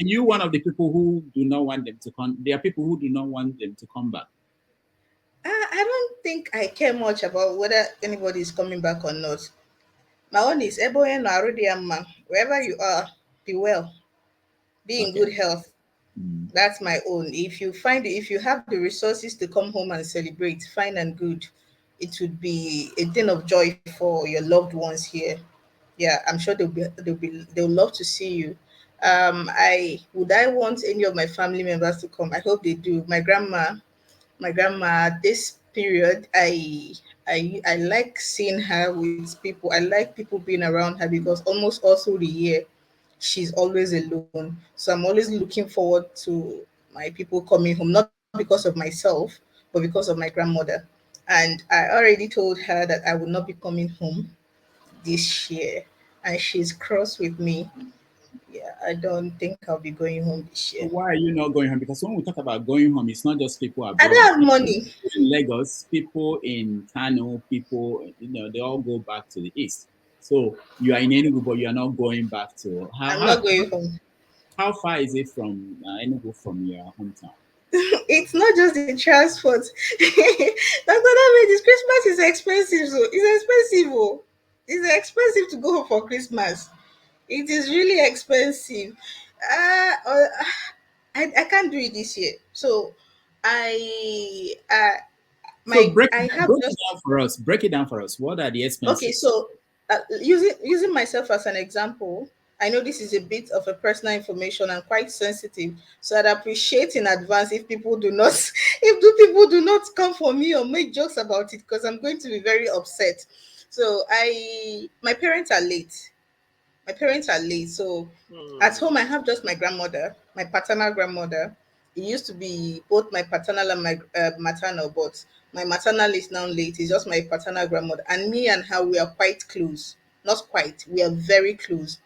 you one of the people who do not want them to come? There are people who do not want them to come back. I don't think I care much about whether anybody is coming back or not. My own is Eboyen Arodiama. Wherever you are, be well. Be in good health. That's my own. If you have the resources to come home and celebrate, fine and good. It would be a din of joy for your loved ones here. Yeah, I'm sure they'll love to see you. I want any of my family members to come. I hope they do. My grandma, this period, I like seeing her with people. I like people being around her because almost all through the year she's always alone. So I'm always looking forward to my people coming home, not because of myself, but because of my grandmother. And I already told her that I will not be coming home this year, and she's cross with me. Yeah, I don't think I'll be going home this year. So why are you not going home? Because when we talk about going home, it's not just people abroad. I don't have money. In Lagos, people in Kano, people, they all go back to the east. So you are in Enugu, but you are not going back to. I'm not going home. How far is it from Enugu from your hometown? It's not just the transport. That's another way. This Christmas is expensive. So it's expensive. Oh. It's expensive to go home for Christmas. It is really expensive. I can't do it this year. So break it down for us. Break it down for us. What are the expenses? Okay, so using myself as an example, I know this is a bit of a personal information and quite sensitive, so I'd appreciate in advance if people do not come for me or make jokes about it, because I'm going to be very upset. So my parents are late. So at home I have just my grandmother, my paternal grandmother, It used to be both my paternal and my maternal, but my maternal is now late. It's just my paternal grandmother, and me and her, we are quite close. Not quite, we are very close.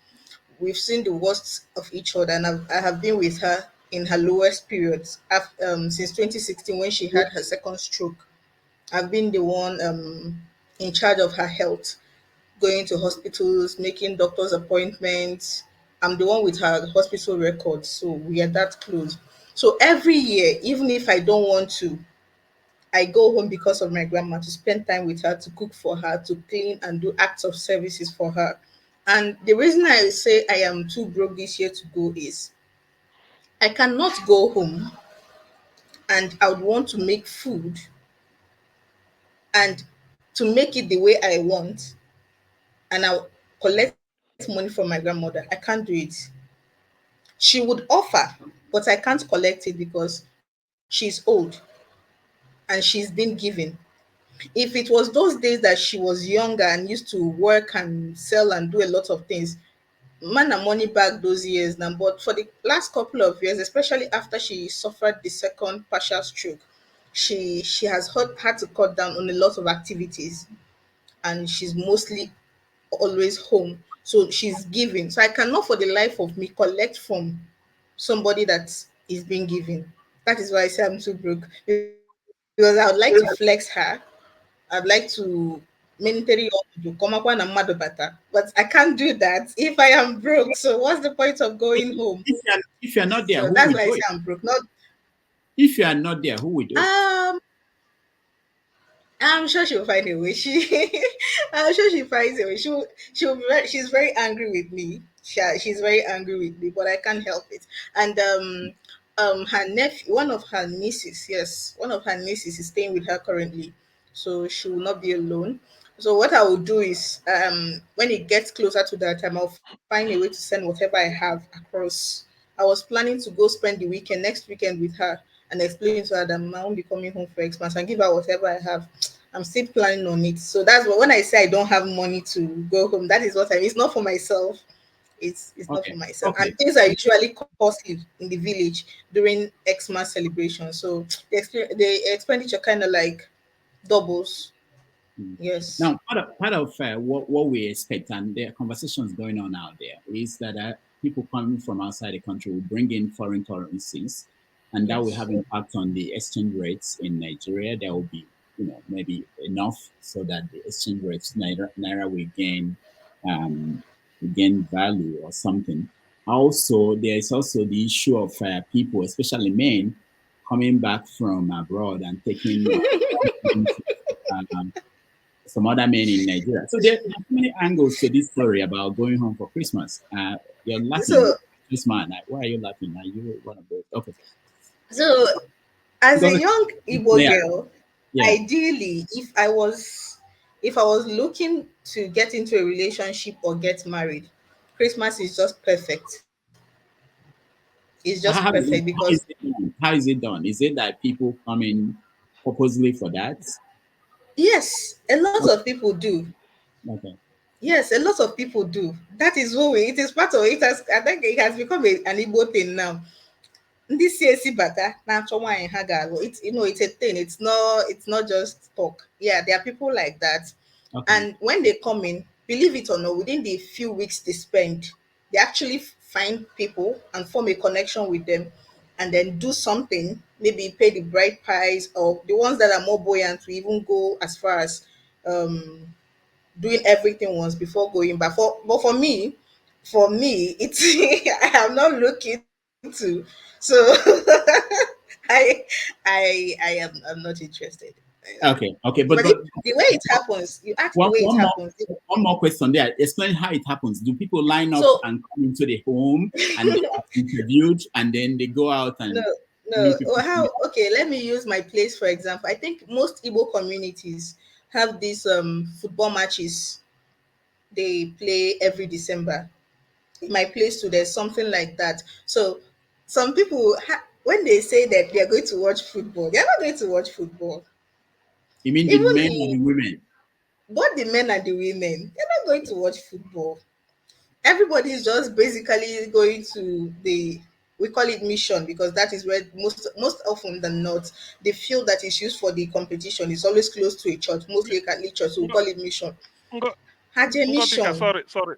We've seen the worst of each other, and I have been with her in her lowest periods since 2016 when she had her second stroke. I've been the one in charge of her health, going to hospitals, making doctor's appointments. I'm the one with her hospital records, so we are that close. So every year, even if I don't want to, I go home because of my grandma to spend time with her, to cook for her, to clean and do acts of services for her. And the reason I say I am too broke this year to go is I cannot go home and I would want to make food and to make it the way I want, and I'll collect money from my grandmother. I can't do it. She would offer, but I can't collect it because she's old and she's been given. If it was those days that she was younger and used to work and sell and do a lot of things, man and money back those years now. But for the last couple of years, especially after she suffered the second partial stroke, she has had to cut down on a lot of activities, and she's mostly always home. So she's giving. So I cannot for the life of me collect from somebody that is being given. That is why I say I'm too broke. Because I would like to flex her. I'd like to military to come up and bata, but I can't do that if I am broke. So what's the point of going home? If you're not there, So who that's will why I do say it? I'm broke. Not If you are not there, who will do it? um I'm sure she'll find a way. I'm sure she finds a way. She'll be she's very angry with me. She's very angry with me, but I can't help it. And her nephew, one of her nieces, yes, one of her nieces is staying with her currently, so she will not be alone. So what I will do is, when it gets closer to that time, I'll find a way to send whatever I have across. I was planning to go spend the weekend next weekend with her and explain to her that I won't be coming home for Xmas and give her whatever I have. I'm still planning on it. So that's what when I say I don't have money to go home, that is what I mean. It's not for myself. It's not for Okay. myself. Okay. And things are usually costly in the village during Xmas celebration. So the expenditure kind of like doubles. Mm. Yes. Now, part of what we expect, and there are conversations going on out there, is that people coming from outside the country will bring in foreign currencies, and that will Yes. have impact on the exchange rates in Nigeria. There will be, maybe enough so that the exchange rates naira will gain value or something. Also, there is also the issue of people, especially men, coming back from abroad and taking some other men in Nigeria. So there are many angles to this story about going home for Christmas. You're laughing. So This man, why are you laughing? Are you one of those? Okay. so as a Because young Igbo yeah, girl, yeah. ideally, if I was looking to get into a relationship or get married, Christmas is just perfect. It's just perfect How is because it done? How is it done? Is it that people come in purposely for that? yes, a lot Okay. of people do. Okay. Yes, a lot of people do. That is what it is part of it. I think it has become an Igbo thing now. This CSC bata na-achọ nwaanyị ha ga-alụ. It's a thing. It's not just talk. Yeah, there are people like that. Okay. And when they come in, believe it or not, within the few weeks they spend, they actually find people and form a connection with them and then do something, maybe pay the bride price, or the ones that are more buoyant to even go as far as um doing everything once before going back. For me, it's I am not looking to. So I'm not interested. Okay. Okay. But But if the way it happens, you ask the one way it one more happens. one more question there. Explain how it happens. Do people line up So and come into the home and they are interviewed and then they go out no, and no. meet people? Or how? Okay, let me use my place for example. I think most Igbo communities have these football matches they play every December. In my place too, there's something like that. So some people, when they say that they are going to watch football, they are not going to watch football. You mean the Even men or the women? both the men and the women, they're not going to watch football. Everybody is just basically going to the we call it mission because that is where most often than not the field that is used for the competition is always close to a church, mostly a Catholic church. So we Ngo, call it mission. Ngo, Haje Ngozika, mission. sorry.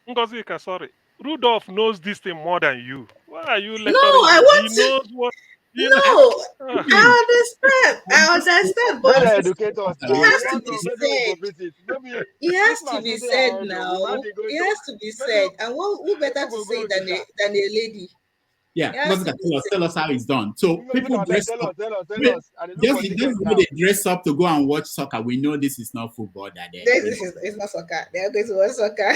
Ngozika, sorry. Rudolph knows this thing more than you. Why are you No, lecturing I him? He want to. knows what, you know. No, Ah, Again, I understand, May but they educate us it now. We has to want be to make them go said. visit. Maybe It has to Christmas be still there said ahead. We might now. be going It to has to be maybe said. And who better to we'll say go than Zika. than a lady? yeah, It has to Ngozika, be tell us how it's done. So people Zika, dress tell up. us, tell Wait, us. And look just for just tickets the way now. they dress up to go and watch soccer, we know this is not football that they, This is it's not soccer. They are going to watch soccer.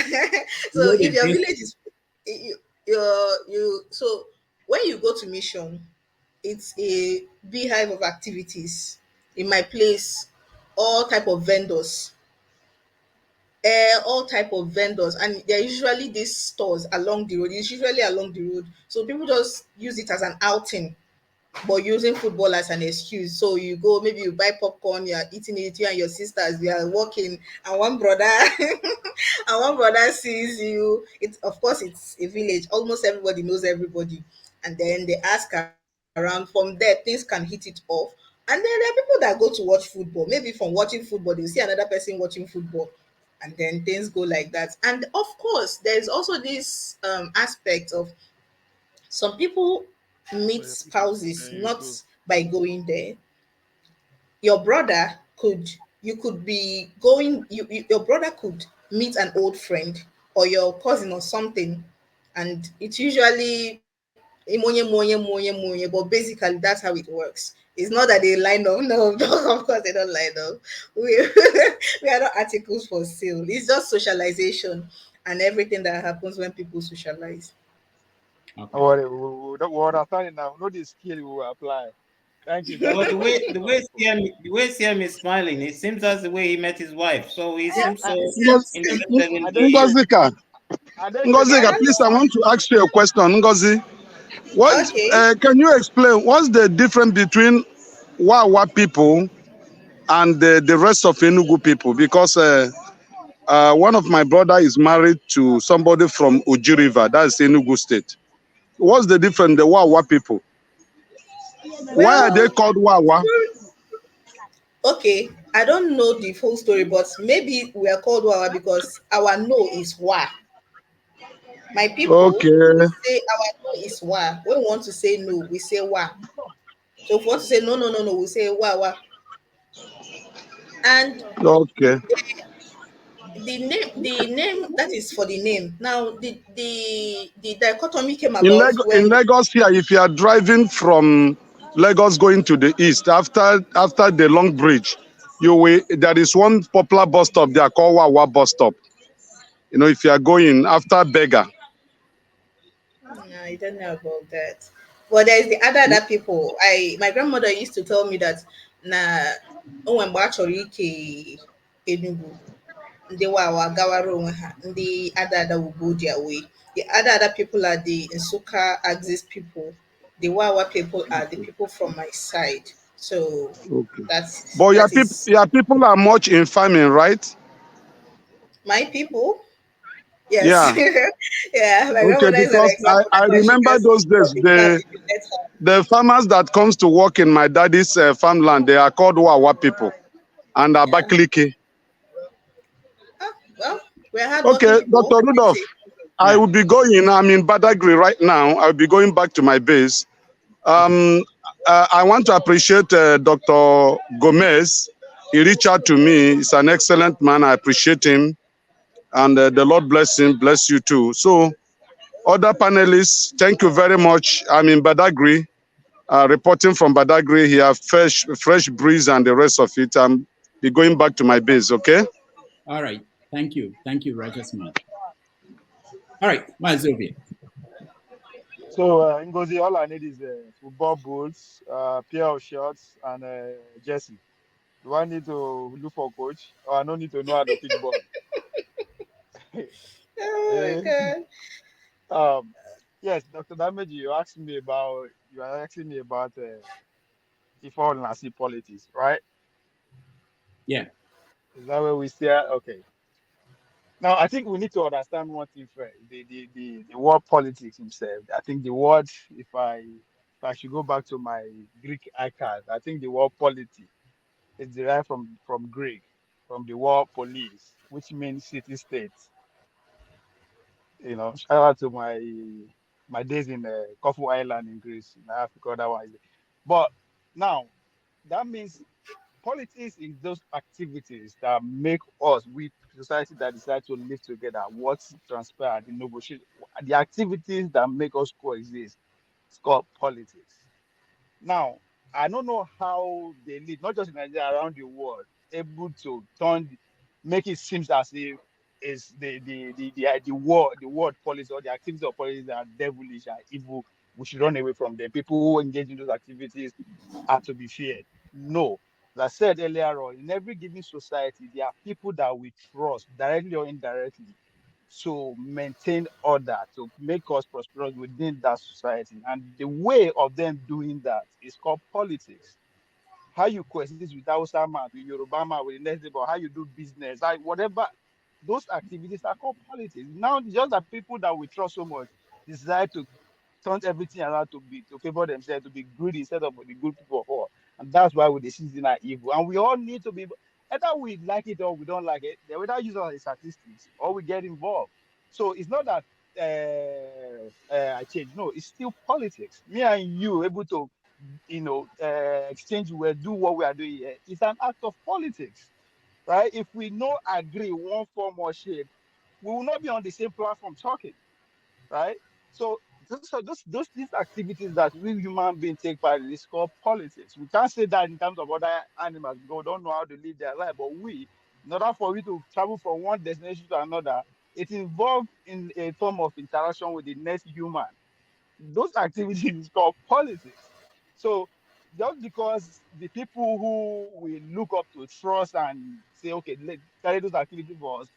the So way if they your dress. village is you so when you go to mission, it's a beehive of activities. In my place, all type of vendors, all type of vendors, and there are usually these stores along the road. It's usually along the road, so people just use it as an outing but using football as an excuse. So you go, maybe you buy popcorn, you are eating it, you and your sisters, you are walking, and one brother and one brother sees you. It's of course it's a village, almost everybody knows everybody, and then they ask around. From there, things can hit it off. And then there are people that go to watch football. Maybe from watching football, they'll see another person watching football, and then things go like that. And of course, there's also this aspect of some people meet spouses There you not go. by going there. Your brother could you could be going your brother could meet an old friend or your cousin or something, and it's usually but basically that's how it works. It's not that they line up. No, of course they don't line up. We we are not articles for sale. It's just socialization and everything that happens when people socialize. Okay. Don't worry, we understand it now. Know the skill we will apply. Thank you, thank But you. the way CM is smiling, it seems that's the way he met his wife. So he Yeah, seems so interested in Ngozi- I don't the. say, Ngozika, I don't say that Ngozika, is please, I want to ask you a question. Ngozi, what okay. can you explain? What's the difference between Wawa people and the rest of Enugu people? Because one of my brother is married to somebody from Uji River, that's Enugu State. What's the difference? The Wawa people. Why are they Well, called Wawa? okay, I don't know the full story, but maybe we are called Wawa because our no is wa. My people, we Okay, say our no is wa. When we want to say no, we say wa. So if we want to say no, we say wa wa. And okay. the name that is for the name. Now the dichotomy came In, about In when Lagos here, if you are driving from Lagos going to the east, after the long bridge, there is one popular bus stop there called Wawa bus stop. You know, if you are going after Beggar. I don't know about that. But there's the other people. My grandmother used to tell me that na when chọrọ ike Enugu, ndị wawa gawara onwe ha, ndị ada will go their way. The other people are the Nsukka Axis people. The Wawa people are the people from my side. So Okay. that's But that is your people are much in farming, right? my people. Yes. Yeah. Yeah, my Okay, grandmother is an because example. I That's why she remember gets those days, people that you met her. the farmers that comes to work in my daddy's farmland, they are called Wawa people and Yeah. Abakaliki. Ah, well, we're hardworking Okay, people. Dr. I Rudolph, say. I Yeah. will be going. I'm in Badagry right now. I'll be going back to my base. Okay. I want to appreciate Dr. Gomez. He reached out to me. He's an excellent man. I appreciate him. And the Lord bless him, bless you too. So, other panelists, thank you very much. I'm in Badagry, reporting from Badagry here, fresh breeze and the rest of it. I'm be going back to my base, okay? All right. Thank you. Thank you, Righteous Man. All right, Mazovia. So, Ngozi, all I need is football boots, pair of shorts, and jersey. Do I need to look for a coach, or I don't need to know how to kick ball? Oh my Eh, god. um, yes, Dr. Dameji, you are asking me about before Nasi politics, right? Yeah. Is that where we start? Okay. Now, I think we need to understand one thing first. The word politics himself. I think the word, if I should go back to my Greek icons, I think the word polity is derived from Greek, from the word police, which means city state. Shout out to my days in Corfu Island in Greece, in Africa. That one. But now that means politics is those activities that make us, we society that decide to live together, what's transpired, the negotiation, the activities that make us coexist. It's called politics. Now, I don't know how they live, not just in Nigeria, around the world, able to make it seem as if is the word policy or the activities of policy that are devilish and evil. We should run away from them. People who engage in those activities are to be feared. No. As I said earlier on, in every given society, there are people that we trust, directly or indirectly, to maintain order, to make us prosperous within that society. And the way of them doing that is called politics. How you coexist with Hausa man, with Yoruba man, with the next neighbor, how you do business, whatever, those activities are called politics. Now, just that people that we trust so much decide to turn everything around to favor themselves, to be good instead of the good people of all. And that's why we decision are evil. And we all need to be, either we like it or we don't like it, they either use us as statistics or we get involved. So it's not that I change. No, it's still politics. Me and you able to, exchange, we do what we are doing here. It's an act of politics, right? If we no agree one form or shape, we will not be on the same platform talking, right? So these activities that we human beings take part in is called politics. We can't say that in terms of other animals because we don't know how to live their life. But in order for we to travel from one destination to another, it involves in a form of interaction with the next human. Those activities is called politics. So just because the people who we look up to trust and say, okay, let carry those activities for us,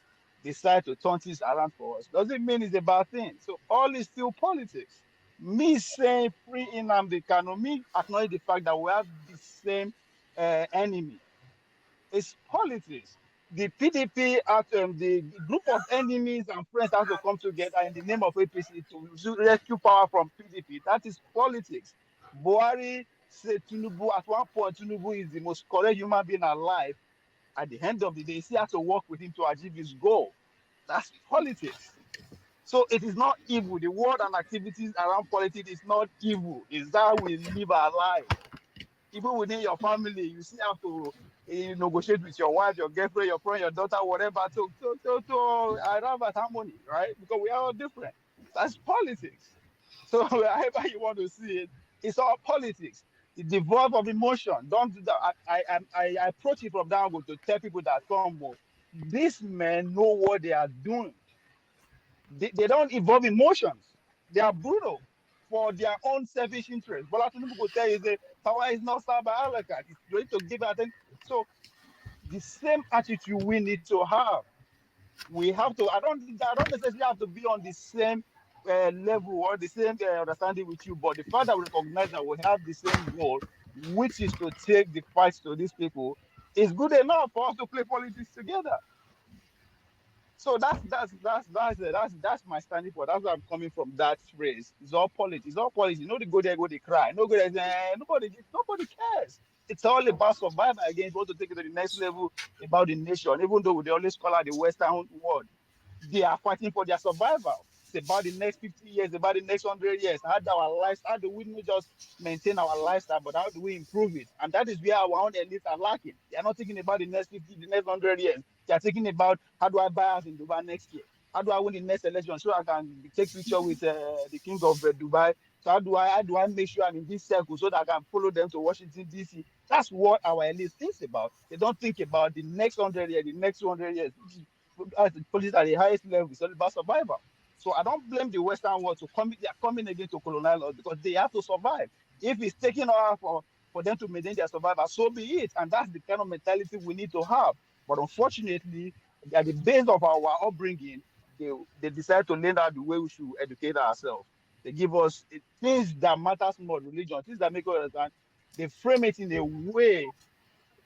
decide to turn things around for us, doesn't mean it's a bad thing. So all is still politics. Me saying free Nnamdi Kanu, me acknowledge the fact that we have the same enemy. It's politics. The PDP, the group of enemies and friends have to come together in the name of APC to rescue power from PDP. That is politics. Buhari said Tinubu, at one point, Tinubu is the most correct human being alive. At the end of the day, he has to work with him to achieve his goal. That's politics. So it is not evil. The word and activities around politics is not evil. It's how we live our life. Even within your family, you still have to negotiate with your wife, your girlfriend, your friend, your daughter, whatever, to arrive at harmony, right? Because we are all different. That's politics. So however you want to see it, it's all politics. It's devoid of emotion. Don't do that. I approach it from that angle to tell people that come, these men know what they are doing. They don't involve emotions. They are brutal for their own selfish interest. But like people tell you, the power is not served by Alakat. It's going to give attention. So the same attitude we need to have. We have to. I don't necessarily have to be on the same level or the same understanding with you. But the fact that we recognize that we have the same goal, which is to take the fight to these people, is good enough for us to play politics together. So that's my standing point. That's where I'm coming from. That phrase. It's all politics. It's all politics. You know, they go there, go they cry. No go there, nobody cares. It's all about survival again. You want to take it to the next level about the nation. Even though they always call out the Western world, they are fighting for their survival. It's about the next 50 years, about the next 100 years. How do we not just maintain our lifestyle, but how do we improve it? And that is where our own elites are lacking. They are not thinking about the next 50, the next 100 years. They are thinking about how do I buy house in Dubai next year? How do I win the next election so I can take picture with the king of Dubai? So how do I make sure I'm in this circle so that I can follow them to Washington D.C.? That's what our elite thinks about. They don't think about the next 100 years, the next 200 years. As the police at the highest level, it's all about survival. So I don't blame the Western world they are coming again to colonize us because they have to survive. If it's taking off for them to maintain their survival, so be it. And that's the kind of mentality we need to have. But unfortunately, at the base of our upbringing, they decide to learn out the way we should educate ourselves. They give us things that matters more, religion, things that make us understand. They frame it in a way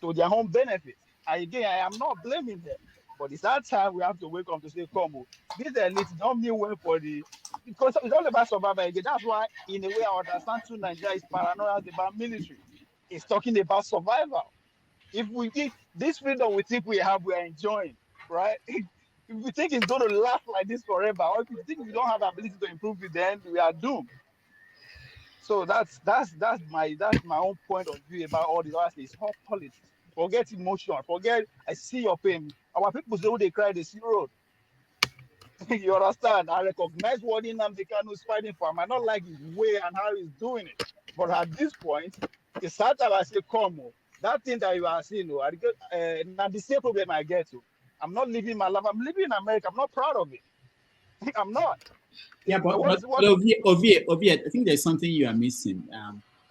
to their own benefit. And again, I am not blaming them. But it's that time we have to wake up to say, come on, this elite don't mean well for the, because it's all about survival again. That's why, in a way, I understand too, Nigeria is paranoid about military. It's talking about survival. If this freedom we think we have, we are enjoying, right? If we think it's going to last like this forever, or if we think we don't have the ability to improve it, then we are doomed. So that's my own point of view about all this. Honestly, it's all politics. Forget emotion. Forget I see your pain. Our people say when they cry, they see road. You understand? I recognize what Nnamdi Kanu is fighting for. I might not like his way and how he's doing it, but at this point, it's sad that I say, come on, that thing that you are seeing, now the same problem I get to. I'm not living my life. I'm living in America. I'm not proud of it. I'm not. Yeah, but What Ovie, I think there's something you are missing.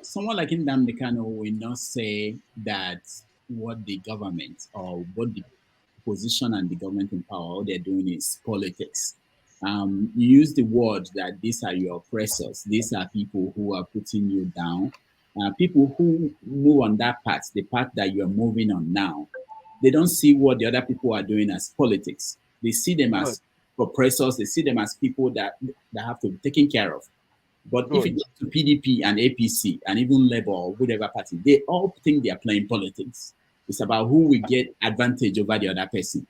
Someone like Nnamdi Kanu will not say that what the government or what the position and the government in power, all they're doing is politics. You use the word that these are your oppressors. These are people who are putting you down. People who move on that path, the path that you're moving on now, they don't see what the other people are doing as politics. They see them as oppressors. They see them as people that have to be taken care of. But if you go to PDP and APC and even Labour or whatever party, they all think they are playing politics. It's about who will get advantage over the other person.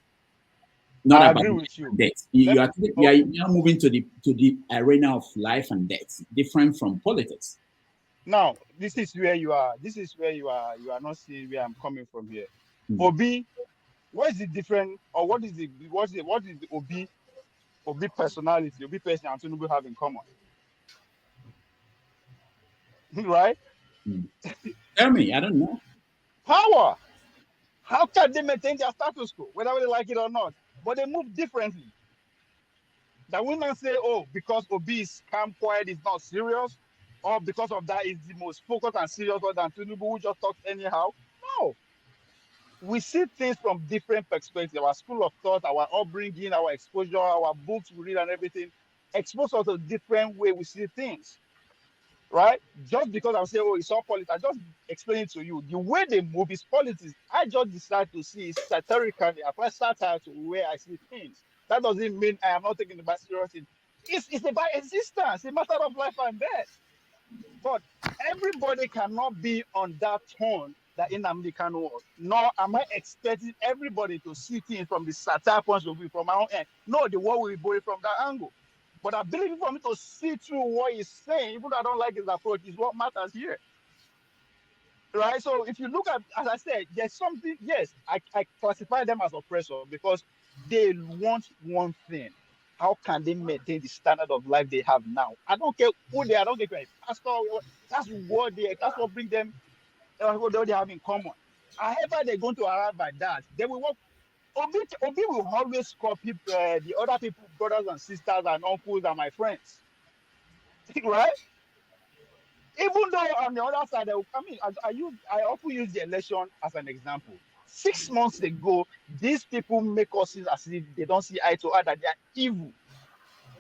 Not I about agree with you. You are now moving to the arena of life and death, different from politics. Now, this is where you are. This is where you are. You are not seeing where I'm coming from here. Obi, what is the different, or what is the Obi personality, Obi person and Tinubu have in common? Right? Tell me, I don't know. Power. How can they maintain their status quo, whether they like it or not? But they move differently. That we not say, oh, because Obi is calm, quiet, is not serious, or because of that is the most focused and serious one than Tinubu, who just talks anyhow. No. We see things from different perspectives. Our school of thought, our upbringing, our exposure, our books we read and everything expose us to a different way we see things. Right? Just because I'm saying, oh, it's all politics, I just explain it to you. The way they move is politics. I just decide to see it satirically, apply satire to where I see things. That doesn't mean I am not taking the Bible seriously. It's about existence, it's a matter of life and death. But everybody cannot be on that tone that Nnamdi Kanu was. Nor am I expecting everybody to see things from the satire point of view, from my own end. No, the world will be borrowed from that angle. But I believe for me to see through what he's saying, even though I don't like his approach, is what matters here. Right? So if you look at, as I said, there's something, yes, I classify them as oppressor because they want one thing. How can they maintain the standard of life they have now? I don't care who they are, I don't care if pastor, that's what brings them, what they have in common. However, they're going to arrive by that, they will work. Obi will always call people, the other people, brothers and sisters and uncles and my friends. Right? Even though on the other side, I often use the election as an example. 6 months ago, these people make us see as if they don't see eye to eye, that they are evil.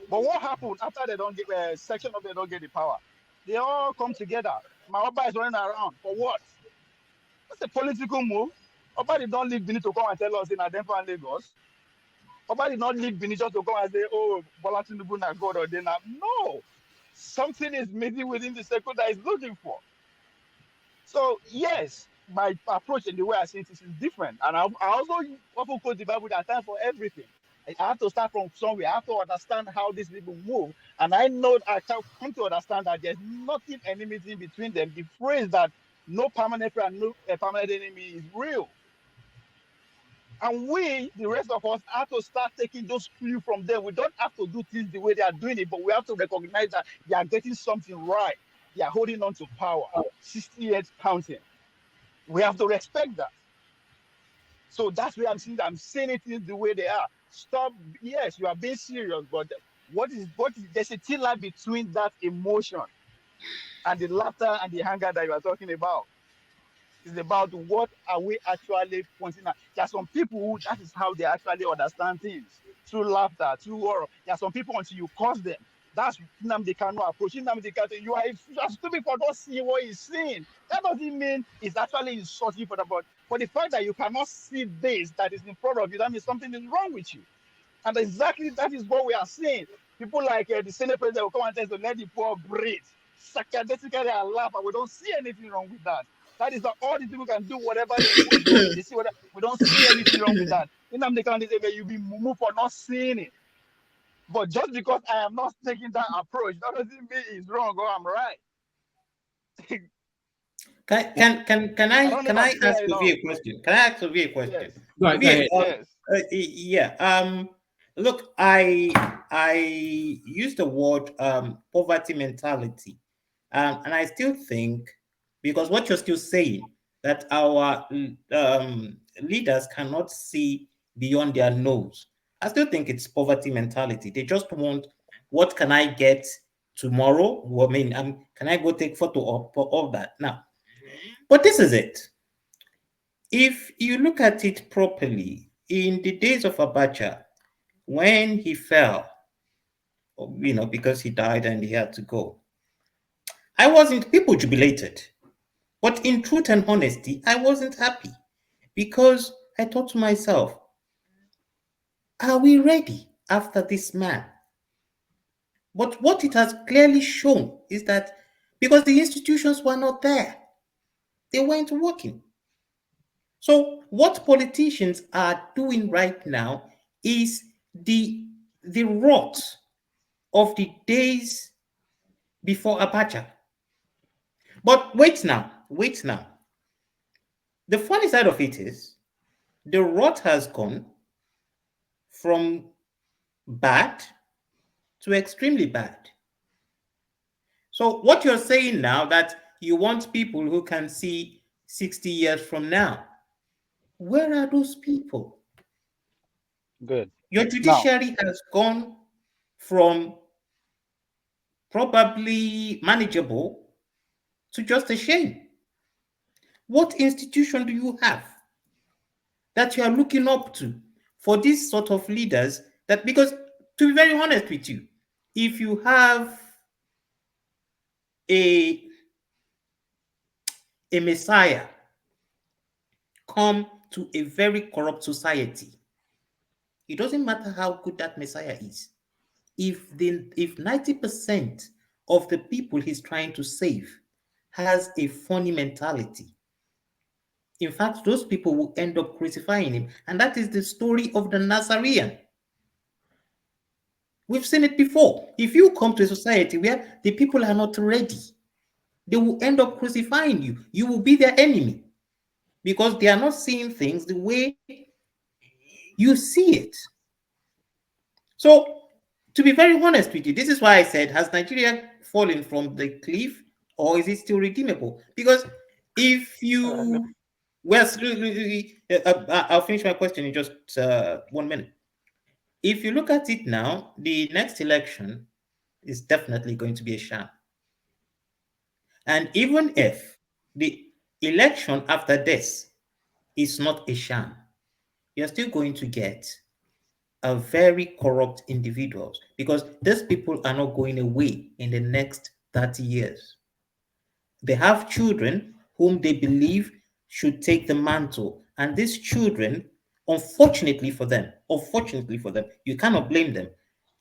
But what happened after they don't get section of them don't get the power? They all come together. My Oba is running around for what? That's a political move. Oba did not leave Benin to come and tell us in Adenfa and Lagos. Oba did not leave Benin just to come and say, oh, Bola Tinubu na God or they not. No. Something is missing within the circle that is looking for. So, yes, my approach and the way I see it is different. And I also often quote the Bible that time for everything. I have to start from somewhere. I have to understand how these people move. And I know I can come to understand that there's nothing enmity between them. The phrase that no permanent friend, no permanent enemy is real. And we, the rest of us, have to start taking those clues from them. We don't have to do things the way they are doing it, but we have to recognize that they are getting something right. They are holding on to power. 60 years counting. We have to respect that. So that's where I'm saying it is the way they are. Stop. Yes, you are being serious, but what is there's a thin line between that emotion and the laughter and the anger that you are talking about. It's about what are we actually pointing at. There are some people who that is how they actually understand things, through laughter, through horror. There are some people until you curse them. That's Nnamdi Kanu approach. Nnamdi Kanu, you are stupid for not seeing what he's seeing. That doesn't mean it's actually insulting for them, but But the fact that you cannot see this that is in front of you, that means something is wrong with you. And exactly that is what we are seeing. People like the Senate president will come and tell us to let the poor breathe. Sarcastically, I laugh, and we don't see anything wrong with that. That is that all these people can do whatever they do. They see whatever, we don't see anything wrong with that. In the country, they say, you be moved for not seeing it. But just because I am not taking that approach, that doesn't mean it's wrong or I'm right. Can I I don't know can if I'm I clear ask enough. Ovie a question? Can I ask Ovie a question? Yes. Go ahead. Yes. Yeah. Look, I use the word poverty mentality, and I still think, because what you're still saying, that our leaders cannot see beyond their nose. I still think it's poverty mentality. They just want, what can I get tomorrow? Well, I mean, can I go take photo of that now? But this is it. If you look at it properly, in the days of Abacha, when he fell, because he died and he had to go, people jubilated. But in truth and honesty, I wasn't happy, because I thought to myself, are we ready after this man? But what it has clearly shown is that because the institutions were not there, they weren't working. So what politicians are doing right now is the rot of the days before Abacha. But wait now. The funny side of it is the rot has gone from bad to extremely bad. So what you're saying now, that you want people who can see 60 years from now, where are those people? Good. Your Now, judiciary has gone from probably manageable to just a shame. What institution do you have that you are looking up to for these sort of leaders? That, because to be very honest with you, if you have a messiah come to a very corrupt society, it doesn't matter how good that messiah is. If 90% of the people he's trying to save has a funny mentality, in fact, those people will end up crucifying him. And that is the story of the Nazarene. We've seen it before. If you come to a society where the people are not ready, they will end up crucifying you. You will be their enemy, because they are not seeing things the way you see it. So, to be very honest with you, this is why I said, has Nigeria fallen from the cliff, or is it still redeemable? Because if you I'll finish my question in just 1 minute. If you look at it now, the next election is definitely going to be a sham. And even if the election after this is not a sham, you're still going to get a very corrupt individuals, because these people are not going away in the next 30 years. They have children whom they believe should take the mantle. And these children, unfortunately for them, you cannot blame them.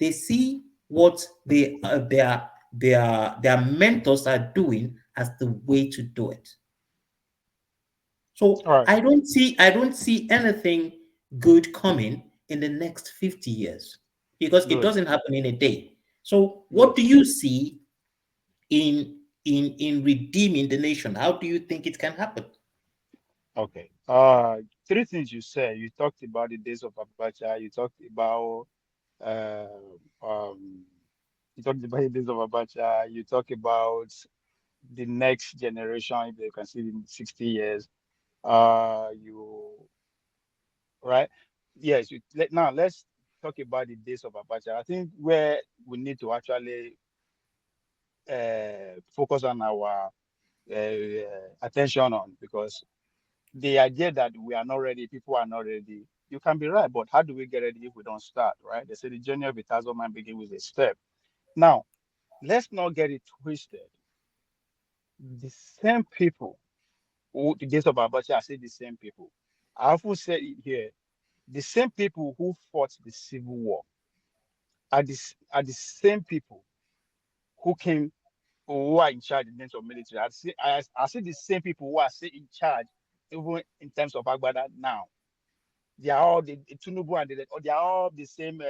They see what their mentors are doing as the way to do it. So I don't see anything good coming in the next 50 years, because it doesn't happen in a day. So what do you see in redeeming the nation? How do you think it can happen? Okay. Three things you said. You talked about the days of Abacha. You talked about uh, um, the days of Abacha. You talk about the next generation, if they can see in 60 years. You right? Yes. Now let's talk about the days of Abacha. I think where we need to actually focus on our attention on, because the idea that we are not ready, people are not ready, you can be right, but how do we get ready if we don't start, right? They say the journey of 1,000 miles begins with a step. Now, let's not get it twisted. The same people who the days of Abacha, I say the same people. I often say it here, the same people who fought the civil war are the same people who came who are in charge in terms of military. I see the same people who are still in charge even in terms of Agbada now. They are all the Tinubu and they are all the same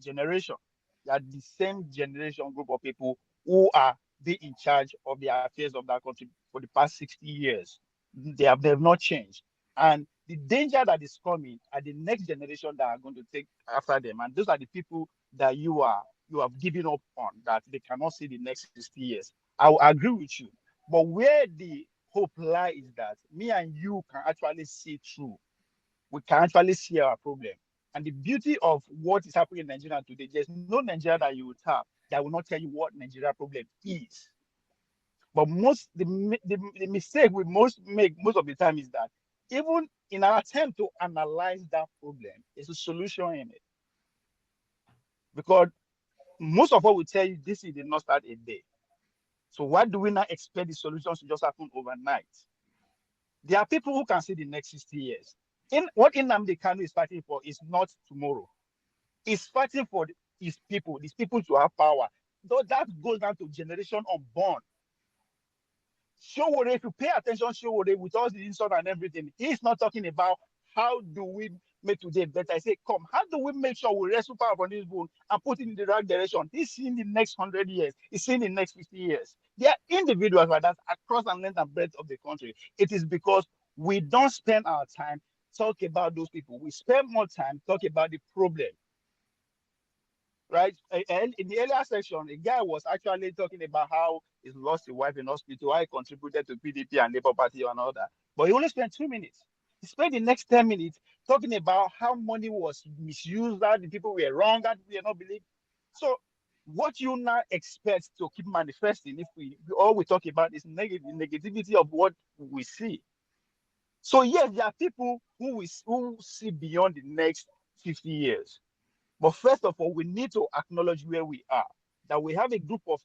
generation. They are the same generation group of people who are be in charge of the affairs of that country for the past 60 years. They have not changed. And the danger that is coming are the next generation that are going to take after them. And those are the people that you have given up on, that they cannot see the next 60 years. I will agree with you. But where the hope lies is that me and you can actually see through. We can actually see our problem. And the beauty of what is happening in Nigeria today, there's no Nigeria that you will tap that will not tell you what Nigeria problem is. But the mistake we most make most of the time is that even in our attempt to analyze that problem, there's a solution in it. Because most of what we tell you, this did not start a day. So why do we not expect the solutions to just happen overnight? There are people who can see the next 60 years. What Nnamdi Kanu is fighting for is not tomorrow. He's fighting for his people, these people to have power. Though that goes down to generation unborn. Showore, if you pay attention, Showore, with all the insult and everything, he's not talking about how do we make today better. I say, come, how do we make sure we wrestle power from this bone and put it in the right direction? He's seeing the next 100 years. He's seeing the next 50 years. There are individuals like that across the length and breadth of the country. It is because we don't spend our time talking about those people. We spend more time talking about the problem. Right? And in the earlier section, a guy was actually talking about how he's lost a wife in hospital, how he contributed to PDP and Labour Party and all that. But he only spent 2 minutes. He spent the next 10 minutes talking about how money was misused, that the people were wrong, that we are not believed. So what you now expect to keep manifesting if all we talk about is negativity of what we see. So yes, there are people who see beyond the next 50 years. But first of all, we need to acknowledge where we are, that we have a group of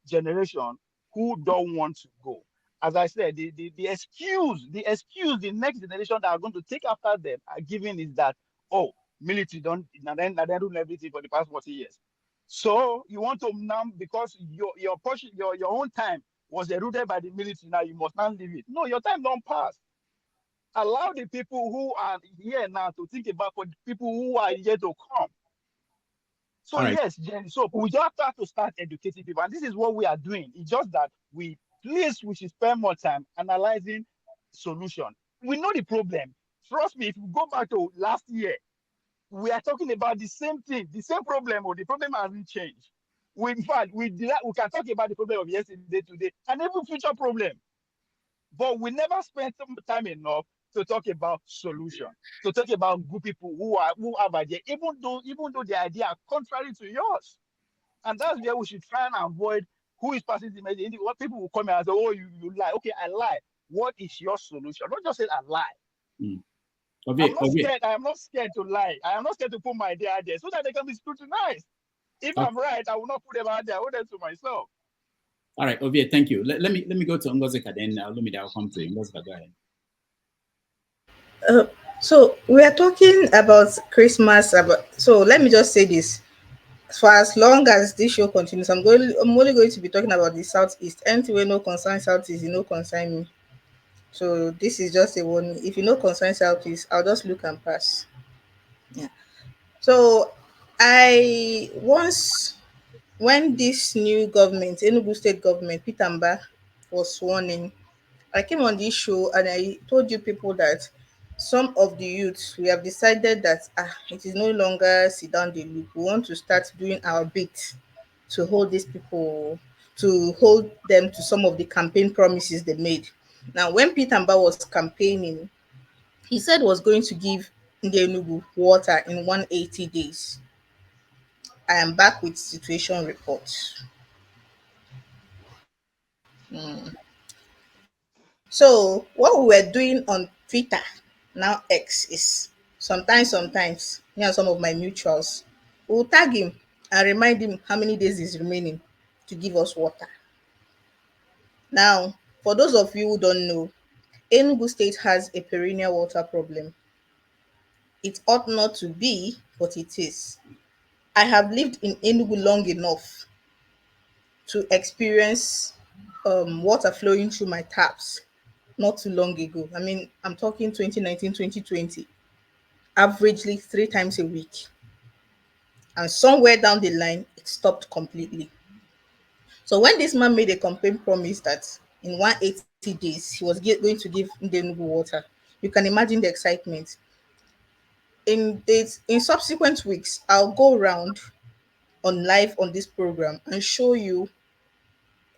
generation who don't want to go. As I said, the excuse the next generation that are going to take after them are giving is that, oh, military don't do everything for the past 40 years. So you want to now, because your own time was eroded by the military, now you must not leave it. No, your time don't pass. Allow the people who are here now to think about for the people who are yet to come. So right. Yes, Jen, so we just have to start educating people, and this is what we are doing. It's just that we should spend more time analyzing solution. We know the problem. Trust me, if you go back to last year, we are talking about the same thing, the same problem, or the problem hasn't changed. In fact, we can talk about the problem of yesterday, today, and even future problem. But we never spend time enough to talk about solution, to talk about good people who have ideas, even though the idea are contrary to yours. And that's where we should try and avoid who is passing the message. What people will come and say, oh, you lie. Okay, I lie. What is your solution? Not just say I lie. Mm. Scared. I am not scared to lie. I am not scared to put my idea out there so that they can be scrutinized. If I'm right, I will not put them out there. I will them to myself. All right, Ovie, thank you. Let me go to Ngozika, then I'll come to you. Ngozika, go ahead. So we are talking about Christmas. So let me just say this: for as long as this show continues, I'm only going to be talking about the Southeast. Anyway, no concern Southeast, you know concern me. So this is just a warning. If you know concern Southeast, I'll just look and pass. Yeah. So when this new government, Enugu state government, Pitamba, was sworn in, I came on this show and I told you people that some of the youths, we have decided that it is no longer sit down the loop. We want to start doing our bit to hold these people, to hold them to some of the campaign promises they made. Now, when Pitamba was campaigning, he said was going to give Enugu water in 180 days. I am back with situation reports. So what we were doing on Twitter, now X, is sometimes me and some of my mutuals will tag him and remind him how many days is remaining to give us water. Now, for those of you who don't know, Enugu State has a perennial water problem. It ought not to be, but it is. I have lived in Enugu long enough to experience water flowing through my taps not too long ago. I mean, I'm talking 2019, 2020, averagely 3 times a week. And somewhere down the line, it stopped completely. So when this man made a campaign promise that in 180 days he was going to give Ndenugu water, you can imagine the excitement. In subsequent weeks, I'll go around on live on this program and show you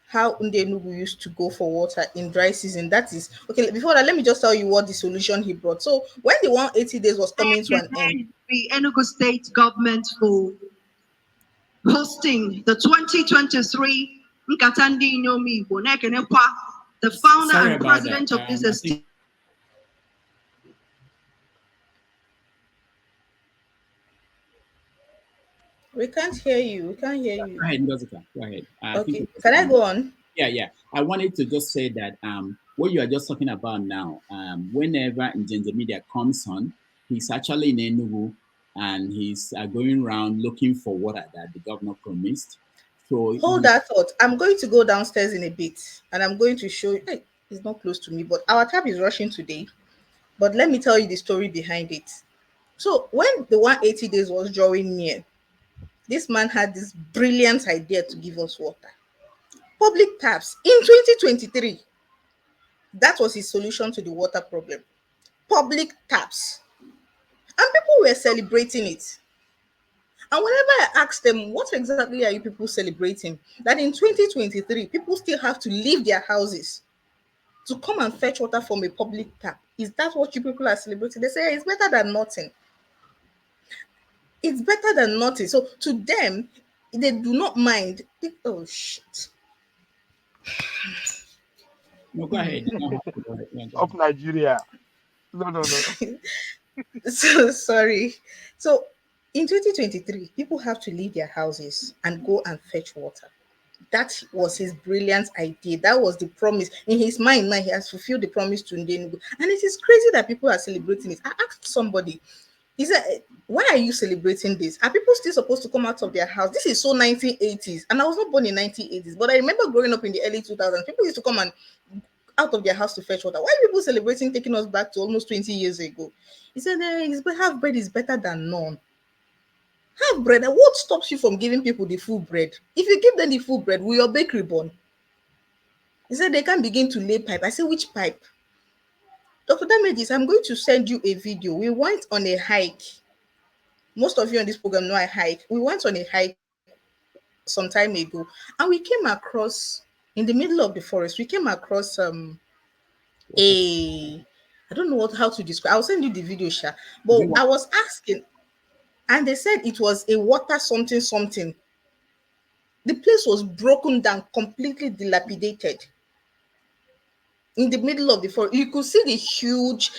how Ndenugu used to go for water in dry season. That is okay. Before that, let me just tell you what the solution he brought. So when the 180 days was coming to an end, the Enugu State government for hosting the 2023 Nkata Ndị Inyom Igbo, na-ekenekwa the founder Sorry and about president that. of this I estate. think we can't hear you. We can't hear go you. ahead, Ngozika. Go ahead. I think Okay, it was, can I go on? yeah. I wanted to just say that what you are just talking about now, whenever Njenje Media comes on, he's actually in Enugu and he's going around looking for water that the governor promised. So Hold that thought. I'm going to go downstairs in a bit and I'm going to show you. Hey, it's not close to me, but our tab is rushing today. But let me tell you the story behind it. So when the 180 days was drawing near, this man had this brilliant idea to give us water. Public taps in 2023. That was his solution to the water problem. Public taps. And people were celebrating it. And whenever I asked them, what exactly are you people celebrating? That in 2023, people still have to leave their houses to come and fetch water from a public tap. Is that what you people are celebrating? They say it's better than nothing. It's better than nothing. So to them, they do not mind. Oh shit. no, go ahead. You don't have to go ahead. Yeah, go Of ahead. Nigeria. No. So sorry. So in 2023, people have to leave their houses and go and fetch water. That was his brilliant idea. That was the promise. In his mind now, he has fulfilled the promise to Ndenugu. And it is crazy that people are celebrating it. I asked somebody, he said, why are you celebrating this? Are people still supposed to come out of their house? This is so 1980s. And I was not born in 1980s, but I remember growing up in the early 2000s. People used to come and out of their house to fetch water. Why are people celebrating taking us back to almost 20 years ago? He said, half bread is better than none. Half bread. And what stops you from giving people the full bread? If you give them the full bread, will your bakery burn? He said they can begin to lay pipe. I said, which pipe? Dr. Damages, I'm going to send you a video. We went on a hike. Most of you on this program know I hike. We went on a hike some time ago, and we came across in the middle of the forest. We came across a I don't know how to describe. I'll send you the video, Sha. Is But it one? I was asking, and they said it was a water something something. The place was broken down, completely dilapidated. In the middle of the forest, you could see the huge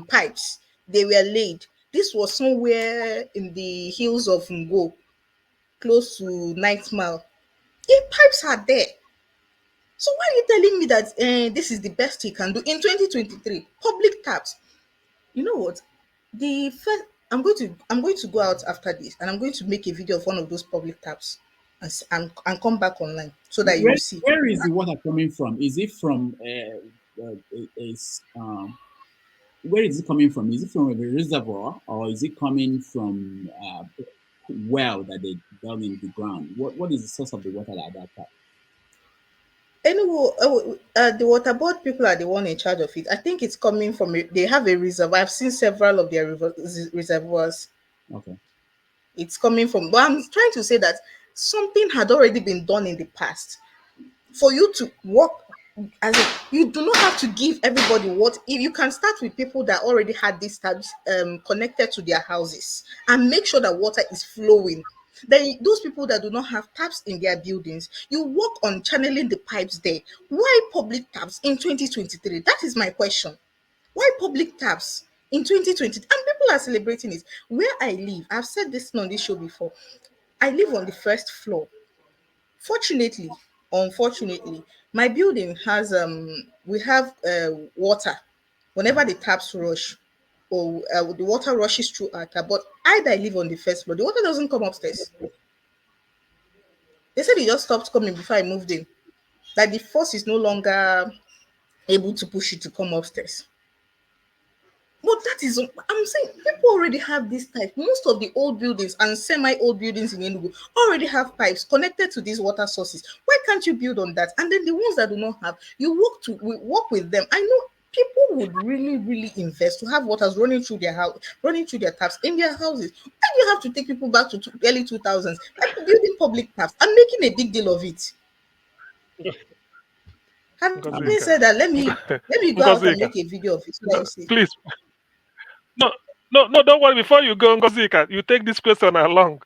pipes they were laid. This was somewhere in the hills of Ngo, close to Night Mile. The pipes are there. So why are you telling me that this is the best you can do in 2023? Public taps. You know what? The first I'm going to go out after this and I'm going to make a video of one of those public taps and come back online so that you Where, will see. where is the water coming from? Is it from is where is it coming from? Is it from a reservoir or is it coming from well that they dug in the ground? What is the source of the water at that time? Anyway, the water board people are the one in charge of it. I think it's coming from they have a reservoir. I've seen several of their reservoirs. Okay. It's coming from, but I'm trying to say that something had already been done in the past for you to work as you do not have to give everybody what if you can start with people that already had these taps connected to their houses and make sure that water is flowing. Then those people that do not have taps in their buildings, you work on channeling the pipes there. Why public taps in 2023? That is my question. Why public taps in 2020? And people are celebrating it. Where I live, I've said this on this show before. I live on the first floor. Fortunately, unfortunately, my building has we have water whenever the taps rush, or the water rushes through our tap. But I live on the first floor, the water doesn't come upstairs. They said it just stopped coming before I moved in. Like the force is no longer able to push it to come upstairs. But that is, I'm saying, people already have this type. Most of the old buildings and semi-old buildings in Enugu already have pipes connected to these water sources. Why can't you build on that? And then the ones that do not have, we work with them. I know people would really, really invest to have waters running through their house, running through their taps in their houses. Why do you have to take people back to early 2000s by building public taps and making a big deal of it? Having Ngozika. said that, let me go out and Ngozika. make a video of it so that you see. Please. No, no, don't worry. Before you go, Ngozika, you take this question along.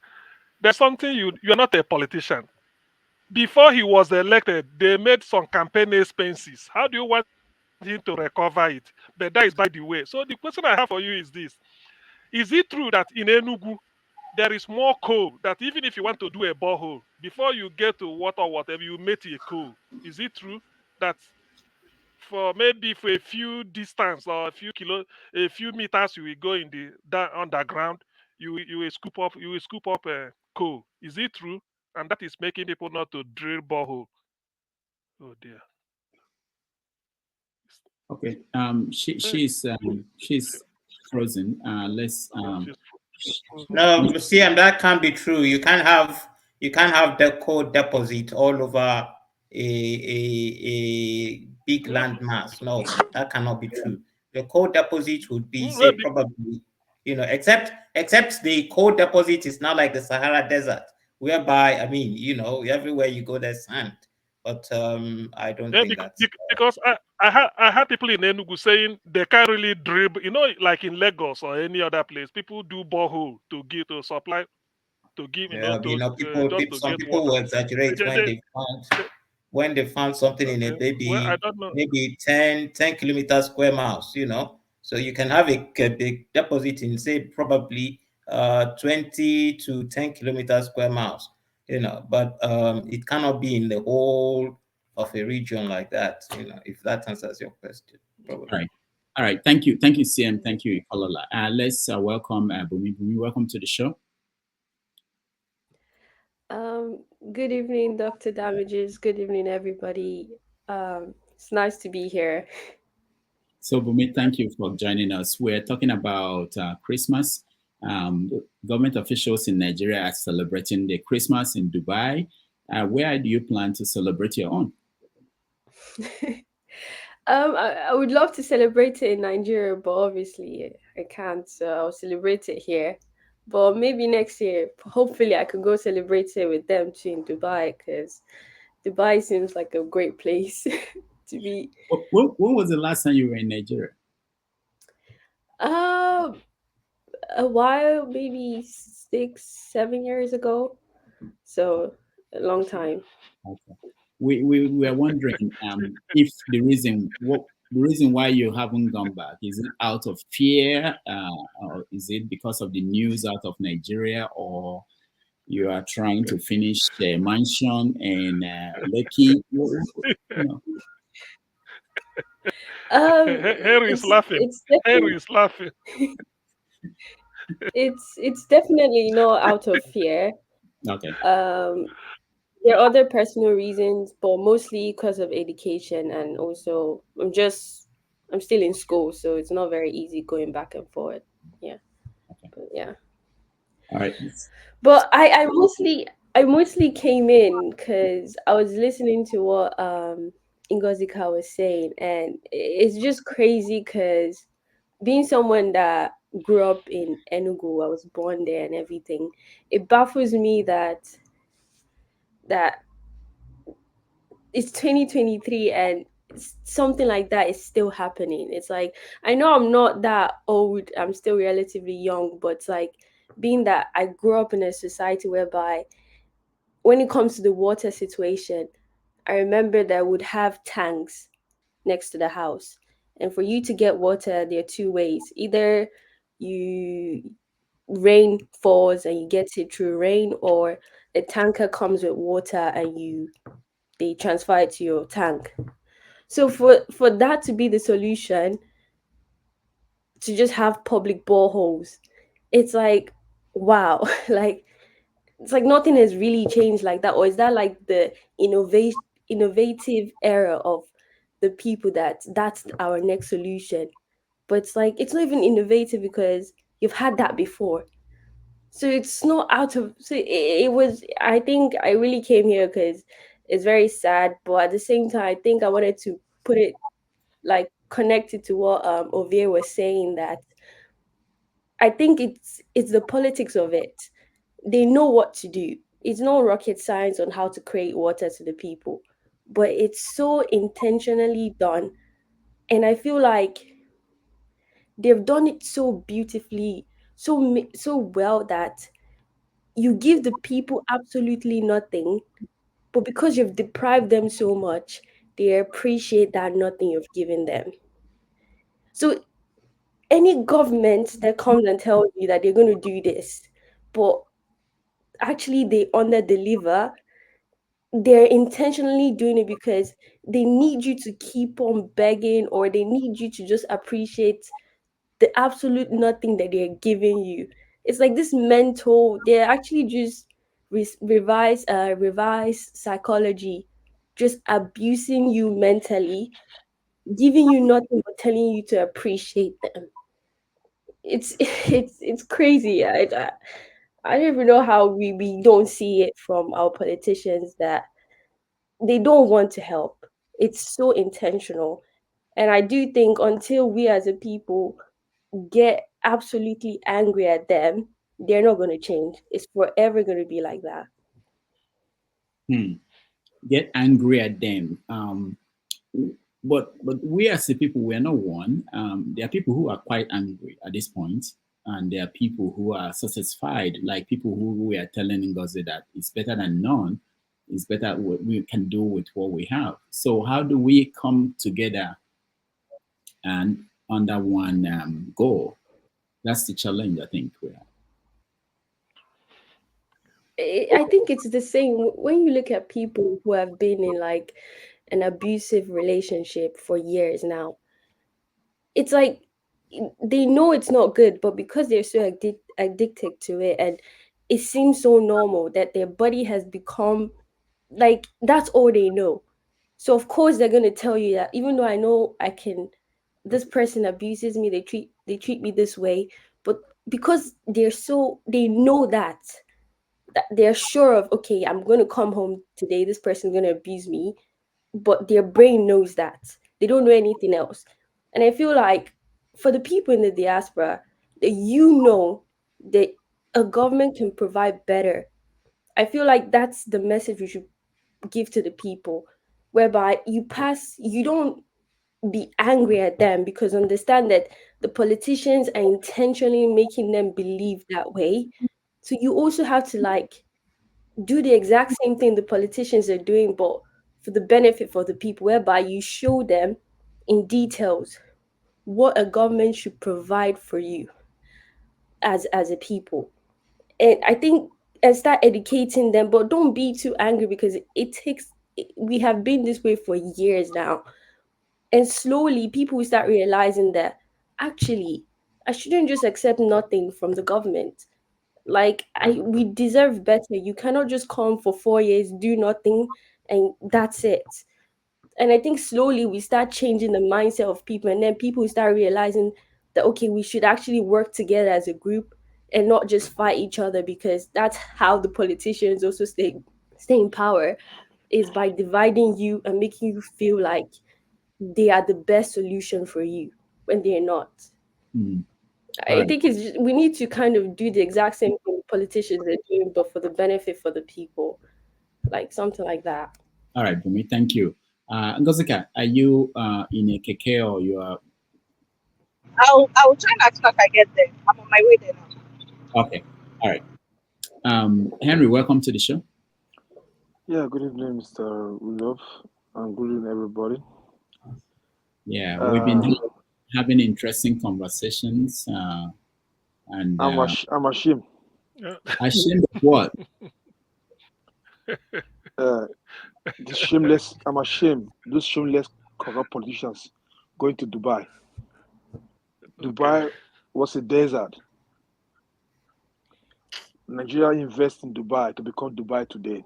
There's something you're not a politician. Before he was elected, they made some campaign expenses. How do you want him to recover it? But that is by the way. So the question I have for you is this: is it true that in Enugu there is more coal that even if you want to do a borehole, before you get to water, whatever, you make a coal? Is it true that for maybe for a few distance or a few meters, you will go in the underground, you will scoop up coal? Is it true? And that is making people not to drill borehole. Oh dear. Okay. She's frozen. Let's She's frozen. No, see, and that can't be true. You can't have the coal deposit all over a big land mass. No, that cannot be true. The coal deposit would be, say, Maybe probably, except the coal deposit is not like the Sahara Desert, whereby, I mean, everywhere you go there's sand. But I don't yeah, think that's because I had people in Enugu saying they can't really dribble, like in Lagos or any other place, people do borehole to supply, to give, just to some get people water. will exaggerate They, when they, they found they, when they found something in a okay. Well, I maybe don't know. maybe 10 kilometers square miles. So you can have a big deposit in, say, probably 20 to 10 kilometers square miles. But it cannot be in the whole of a region like that. If that answers your question, all probably. right. All right. Thank you, CM. Thank you, Kolola. Let's welcome Bumi. Bumi, welcome to the show. Good evening, Dr. Damages. Good evening, everybody. It's nice to be here. So, Bumi, thank you for joining us. We're talking about Christmas. Government officials in Nigeria are celebrating the Christmas in Dubai. Where do you plan to celebrate your own? I would love to celebrate it in Nigeria, but obviously I can't, so I'll celebrate it here. But maybe next year, hopefully I can go celebrate it with them too in Dubai, because Dubai seems like a great place to be. When was the last time you were in Nigeria? A while, maybe 6-7 years ago. So a long time. Okay. We are wondering if the reason why you haven't gone back, is it out of fear, or is it because of the news out of Nigeria, or you are trying to finish the mansion in Lekki? Harry is laughing. It's definitely, Harry is laughing. it's definitely not out of fear. Okay. There are other personal reasons, but mostly because of education, and also I'm still in school, so it's not very easy going back and forth. Yeah. Okay. But yeah. All right. But I mostly came in because I was listening to what Ngozika was saying, and it's just crazy because being someone that grew up in Enugu, I was born there and everything, it baffles me that it's 2023 and something like that is still happening. It's like, I know I'm not that old, I'm still relatively young, but it's like, being that I grew up in a society whereby when it comes to the water situation, I remember that I would have tanks next to the house. And for you to get water, there are two ways. Either you rain falls and you get it through rain, or a tanker comes with water and you they transfer it to your tank. So for that to be the solution, to just have public boreholes, it's like, wow, like it's like nothing has really changed like that. Or is that like the innovative era of the people that's our next solution? But it's like it's not even innovative because you've had that before. So it's not out of, so it was, I think I really came here because it's very sad, but at the same time I think I wanted to put it, like, connected to what Ovie was saying, that I think it's the politics of it. They know what to do. It's not rocket science on how to create water to the people, but it's so intentionally done. And I feel like they've done it so beautifully, so well, that you give the people absolutely nothing, but because you've deprived them so much, they appreciate that nothing you've given them. So any government that comes and tells you that they're going to do this, but actually they under deliver, they're intentionally doing it because they need you to keep on begging, or they need you to just appreciate the absolute nothing that they're giving you. It's like this mental, they're actually just revise psychology, just abusing you mentally, giving you nothing but telling you to appreciate them. It's it's crazy. I don't even know how we don't see it from our politicians, that they don't want to help. It's so intentional. And I do think until we as a people get absolutely angry at them, they're not going to change. It's forever going to be like that. Get angry at them. But we as a people, we are not one. There are people who are quite angry at this point, and there are people who are satisfied, like people who we are telling Ngozi that it's better than none. It's better what we can do with what we have. So how do we come together and under one goal? That's the challenge I think we have. I think it's the same when you look at people who have been in like an abusive relationship for years now. It's like they know it's not good, but because they're so addicted to it, and it seems so normal that their body has become like that's all they know. So of course they're gonna tell you that even though I know I can, this person abuses me, they treat me this way, but because they know that they're sure of, okay, I'm going to come home today, this person's going to abuse me, but their brain knows that. They don't know anything else. And I feel like for the people in the diaspora, that that a government can provide better. I feel like that's the message we should give to the people, whereby you don't be angry at them, because understand that the politicians are intentionally making them believe that way. So you also have to like do the exact same thing the politicians are doing, but for the benefit for the people, whereby you show them in details what a government should provide for you as a people. And I think, and start educating them, but don't be too angry, because we have been this way for years now. And slowly people will start realizing that actually I shouldn't just accept nothing from the government. Like we deserve better. You cannot just come for 4 years, do nothing, and that's it. And I think slowly we start changing the mindset of people, and then people start realizing that okay, we should actually work together as a group and not just fight each other, because that's how the politicians also stay in power, is by dividing you and making you feel like they are the best solution for you when they're not. I Right. think we need to kind of do the exact same thing politicians are doing, but for the benefit for the people, like something like that. All right, Bumi, thank you. Ngozika, are you in a keke, or you are? I'll try not to I get there. I'm on my way there now. Okay, all right. Henry, welcome to the show. Yeah, good evening, Mr. Ulov, and good evening, everybody. Yeah, we've been having interesting conversations, and I'm ashamed. ashamed of what? This shameless, I'm ashamed. Those shameless, corrupt politicians going to Dubai. Dubai was a desert. Nigeria invests in Dubai to become Dubai today.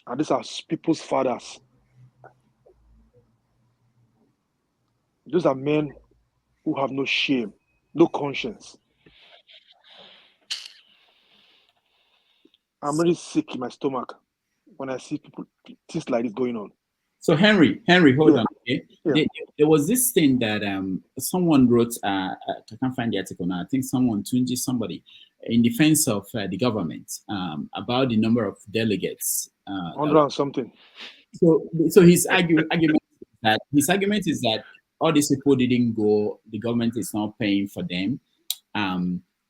And these are people's fathers. Those are men who have no shame, no conscience. I'm really sick in my stomach when I see people, things like this going on. So Henry, hold on. Okay? Yeah. There was this thing that someone wrote. I can't find the article now. I think somebody, in defense of the government about the number of delegates. 100 and something. So his argument is that all these people didn't go. The government is not paying for them.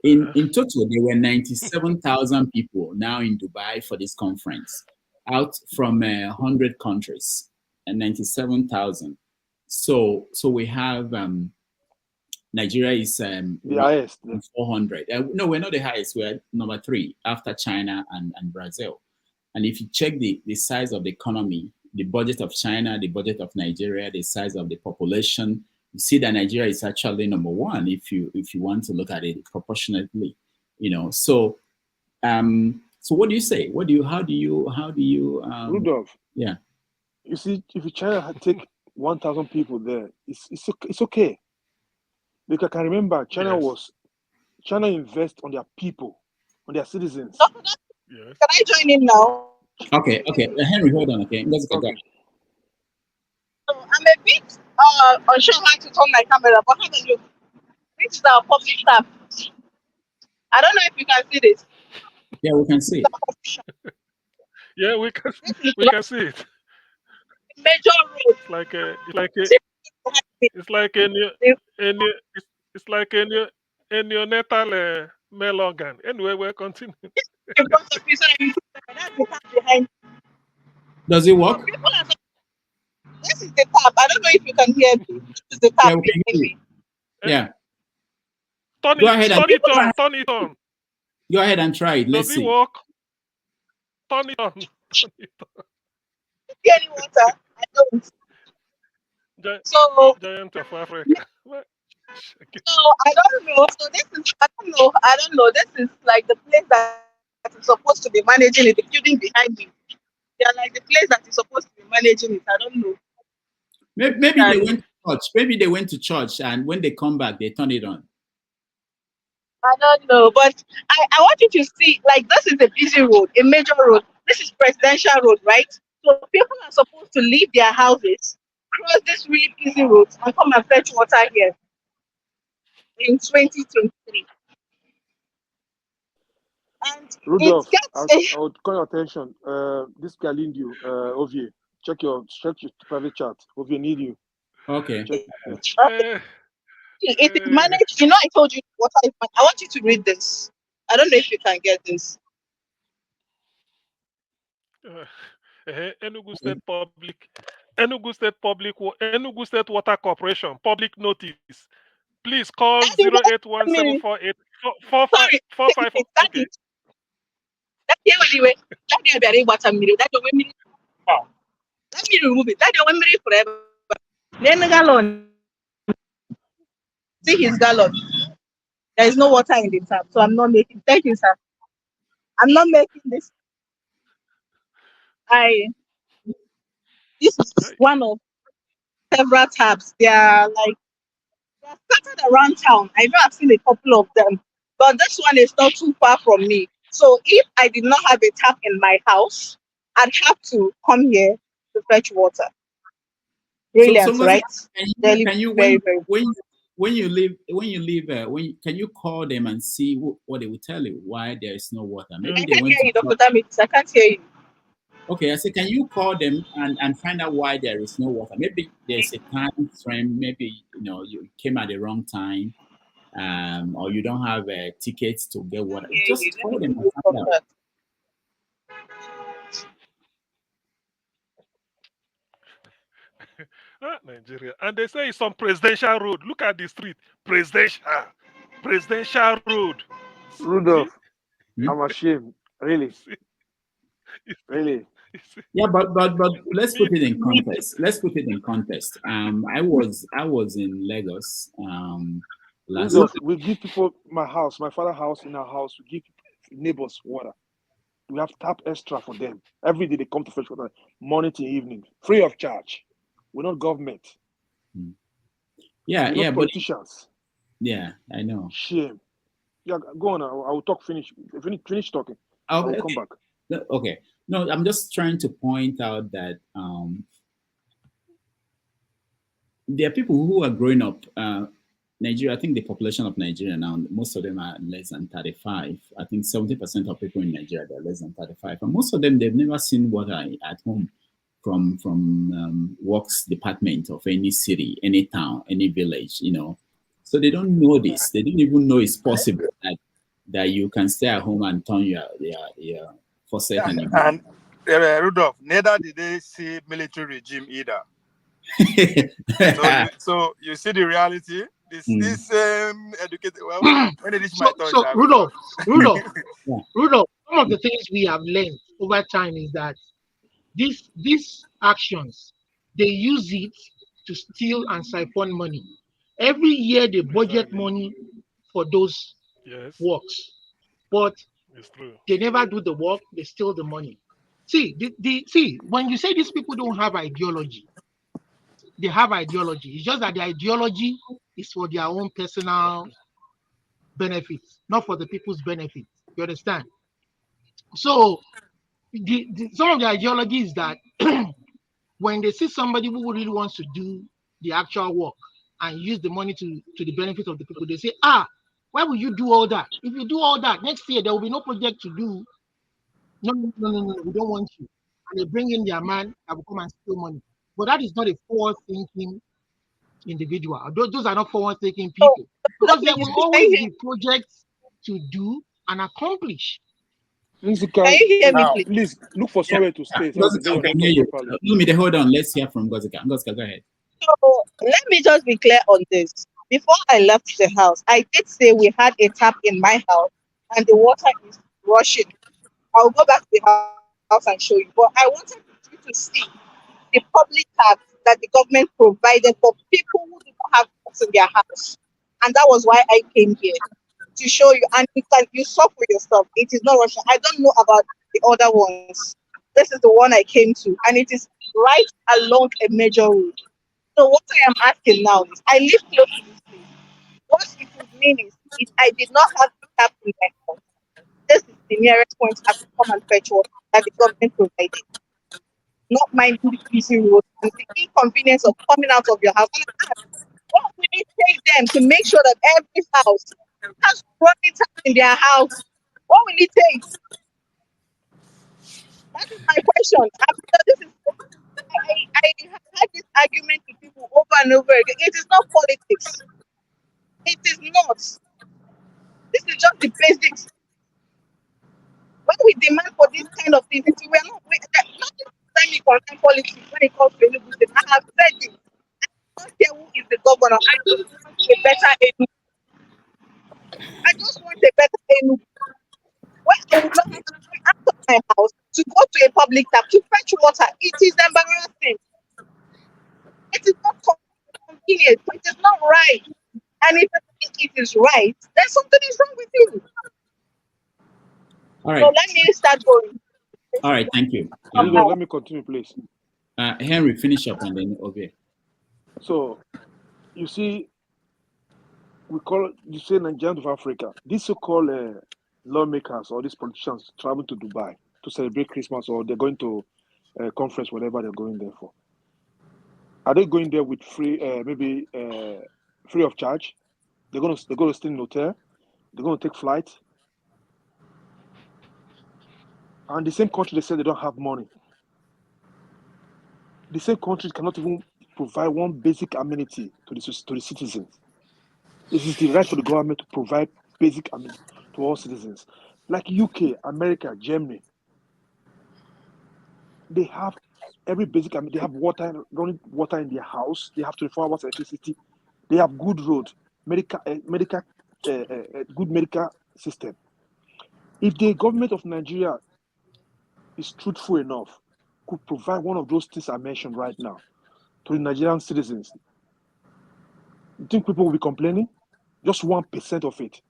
In total, there were 97,000 people now in Dubai for this conference, out from 100 countries, and 97,000. So we have Nigeria is the highest. 400. No, we're not the highest. We're number 3 after China and Brazil. And if you check the size of the economy, the budget of China, the budget of Nigeria, the size of the population, you see that Nigeria is actually number 1 if you want to look at it proportionately, So, so what do you say? How do you? Rudolph. Yeah. You see, if China take 1,000 people there, it's okay. Because I can remember China invest on their people, on their citizens. Can I join in now? Okay. Henry, hold on. Okay, let's go. So I'm a bit unsure how to turn my camera, but have a look. This is our public staff. I don't know if you can see this. Yeah, we can see it. Yeah, we can see it. Major road. It's like a neonatal male organ. Anyway, we're continuing. Does it work? This is the tap. I don't know if you can hear me. This is the tap. Yeah, we can hear you. Yeah. Turn it on. Go ahead and try it. Let's see. Does it work? Turn it on. Any water? I don't. Giant of Africa. So I don't know. So this is I don't know. This is like the place that is supposed to be managing it. The building behind me. They are like the place that is supposed to be managing it. I don't know. Maybe they went to church. Maybe they went to church, and when they come back, they turn it on. I don't know, but I want you to see, like, this is a busy road, a major road. This is presidential road, right? So people are supposed to leave their houses, cross this really busy road, and come and fetch water here in 2023. And Rudolph, I would call your attention. This Galindio, Ovie, check your private chat. Ovie need you. Okay. It is managed. I told you what I want you to read this. I don't know if you can get this. Enugu State Water Corporation public notice. Please call 08174845454. Okay. Let me remove it. That one minute forever. Then the gallon. See his gallon. There is no water in the tap, so I'm not making. Thank you, sir. I'm not making this. This is one of several taps. They are scattered around town. I know I've seen a couple of them, but this one is not too far from me. So if I did not have a tap in my house, I'd have to come here to fetch water. Brilliant, right? Can you when you leave, can you call them and see what they will tell you why there is no water? Maybe I can't hear you, Dr. Damitz. I can't hear you. Okay, I said, can you call them and find out why there is no water? Maybe there's a time frame. Maybe you came at the wrong time, or you don't have tickets to get water. Just call them and find out. Nigeria, and they say it's on Presidential Road. Look at the street, Presidential Road. Rudolph, I'm ashamed, really. Really? Yeah, but let's put it in context. Let's put it in context. I was in Lagos last. Rudolph, we give people my father's house, in our house, we give neighbors water. We have tap extra for them. Every day they come to fetch water, morning to evening, free of charge. We're not government. Yeah, We're yeah, not politicians. Yeah, I know. Shame. Yeah, go on. I will talk. Finish talking. I will come back. Okay. No, I'm just trying to point out that there are people who are growing up. Nigeria, I think the population of Nigeria now, most of them are less than 35. I think 70% of people in Nigeria are less than 35. And most of them, they've never seen water at home from works department of any city, any town, any village, So they don't know this. They don't even know it's possible that you can stay at home and turn your faucet and Rudolph, neither did they see military regime either. so you see the reality. This educated. Well, when they reach my thoughts, so Rudolph, some of the things we have learned over time is that these actions, they use it to steal and siphon money. Every year they budget money for those works, but they never do the work. They steal the money. See, when you say these people don't have ideology, they have ideology. It's just that the ideology is for their own personal benefits, not for the people's benefits. You understand? So some of the ideology is that when they see somebody who really wants to do the actual work and use the money to the benefit of the people, they say, why will you do all that? If you do all that, next year there will be no project to do. No, we don't want you. And they bring in their man that will come and steal money. But that is not a forward-thinking individual. Those are not forward-thinking people. Because there will always be projects to do and accomplish. Can you hear me, please look for somewhere to stay. Hold on. Let's hear from Gozika. Gozika, go ahead. So let me just be clear on this. Before I left the house, I did say we had a tap in my house and the water is rushing. I'll go back to the house and show you. But I wanted you to see the public taps that the government provided for people who do not have taps in their house. And that was why I came here, to show you. And you saw for yourself. It is not rushing. I don't know about the other ones. This is the one I came to. And it is right along a major road. So what I am asking now is, I live close to this place. What it would mean is, if I did not have the tap in my house, this is the nearest point I could come and fetch water that the government provided. Not minding the busy road and the inconvenience of coming out of your house. What will it take them to make sure that every house has running tap in their house? What will it take? That is my question. I have had this argument with people over and over again. It is not politics. It is not. This is just the basics. When we demand for this kind of things, we are not. Nothing time you concern politics when it comes to Enugu State. I have said it. I don't care who is the governor. I just want a better Enugu. I just want a better Enugu. Where I would not have to go out of my house to go to a public tap to fetch water. It is embarrassing. It is not convenient. It is not right. And if you think it is right, then something is wrong with you. All right. So let me start going. All right, thank you. Let me continue, please. Henry, finish up and then okay. So, you see, you say Nigerians of Africa. These so-called lawmakers or these politicians travel to Dubai to celebrate Christmas, or they're going to a conference, whatever they're going there for. Are they going there with free, free of charge? They're going to stay in a hotel. They're going to take flight. And the same country, they say they don't have money. The same countries cannot even provide one basic amenity to the citizens. It is the right for the government to provide basic amenity to all citizens. Like UK, America, Germany, they have every basic amenity. They have water, running water in their house. They have 24 hours electricity. They have good road, good medical system. If the government of Nigeria is truthful enough, could provide one of those things I mentioned right now to the Nigerian citizens, you think people will be complaining? Just 1% of it.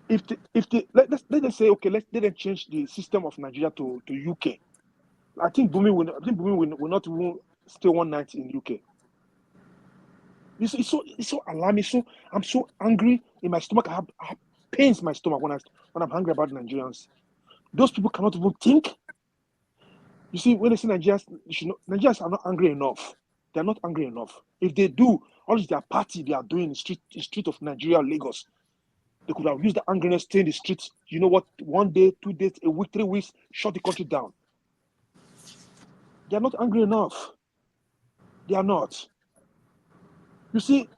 If they let them say, okay, let them change the system of Nigeria to UK. I think Bumi will not even stay one night in UK. It's so alarming. I'm so angry in my stomach. I have pains in my stomach when I'm angry about Nigerians. Those people cannot even think. You see, when they say Nigerians are not angry enough. They're not angry enough. If they do, all their party they are doing in the street of Nigeria, Lagos, they could have used the angriness, stay in the streets. You know what? 1 day, 2 days, a week, 3 weeks, shut the country down. They are not angry enough. They are not. You see,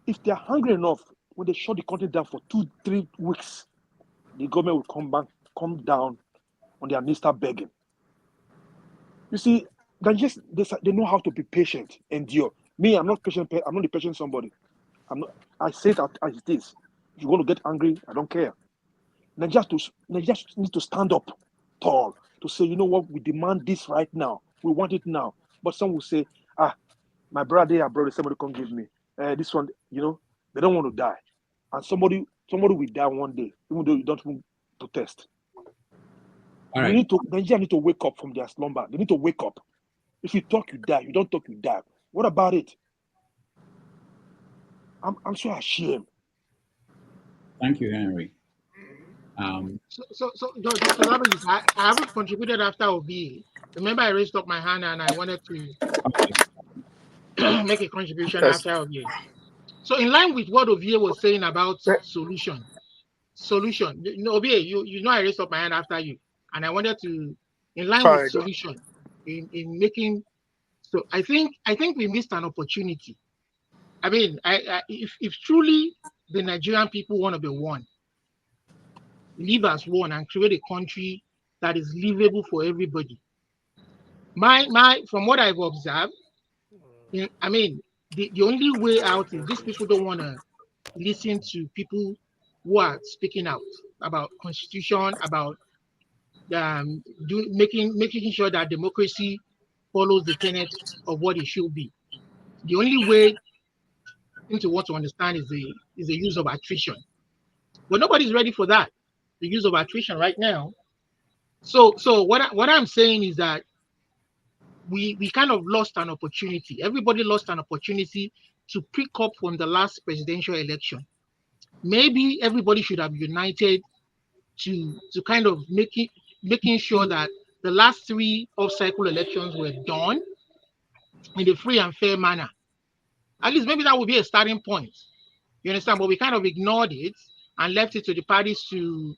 if they are hungry enough, when they shut the country down for 2-3 weeks, the government will come down on their knees, start begging. You see, they know how to be patient, endure. Me, I'm not patient. I'm not the patient somebody. I say it as it is. If you want to get angry, I don't care. Nigerians need to stand up tall to say, you know what, we demand this right now. We want it now. But some will say, my brother, somebody come give me. This one, they don't want to die. And somebody will die one day, even though you don't even protest. All right. Nigeria need to wake up from their slumber. They need to wake up. If you talk, you die. You don't talk, you die. What about it? I'm so ashamed. Thank you, Henry. So Dr. Labi, I haven't contributed after Obi. Remember, I raised up my hand and I wanted to make a contribution after Obi. So, in line with what Obi was saying about solution, Obi, you know I raised up my hand after you, and I wanted to, in line with solution, in making. So I think we missed an opportunity. I mean, if truly the Nigerian people want to be one, live as one, and create a country that is livable for everybody. From what I've observed, I mean, the only way out is these people don't want to listen to people who are speaking out about constitution, about making sure that democracy follows the tenets of what it should be. The only way to want to understand is the use of attrition. But nobody's ready for that. The use of attrition right now. So what I'm saying is that we kind of lost an opportunity. Everybody lost an opportunity to pick up from the last presidential election. Maybe everybody should have united to kind of making sure that the last 3 off-cycle elections were done in a free and fair manner. At least maybe that would be a starting point. You understand? But we kind of ignored it and left it to the parties to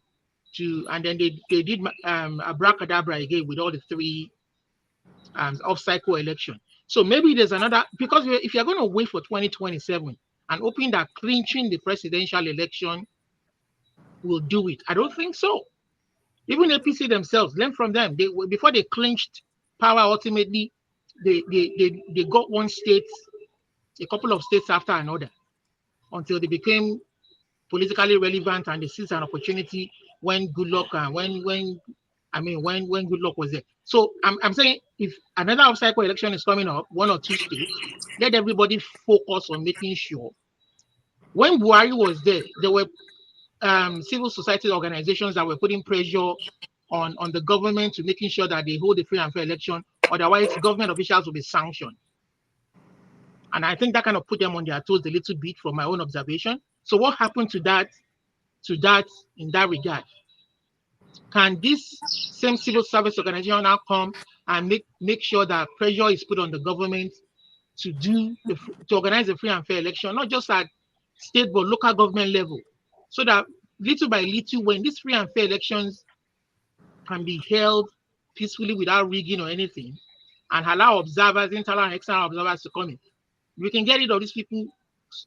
and then they did abracadabra again with all the 3 off-cycle election. So maybe there's another, because if you're going to wait for 2027 and hoping that clinching the presidential election will do it, I don't think so. Even APC themselves, learn from them. Before they clinched power, ultimately, they got one state, a couple of states after another, until they became politically relevant and they seized an opportunity when Goodluck when Goodluck was there. So I'm saying if another off-cycle election is coming up, 1 or 2 states, let everybody focus on making sure. When Buhari was there were civil society organizations that were putting pressure on the government to making sure that they hold a free and fair election. Otherwise, government officials will be sanctioned. And I think that kind of put them on their toes a little bit from my own observation. So what happened to that in that regard? Can this same civil service organization now come and make sure that pressure is put on the government to organize a free and fair election, not just at state but local government level, so that little by little, when these free and fair elections can be held peacefully without rigging or anything, and allow observers, internal and external observers to come in, we can get rid of these people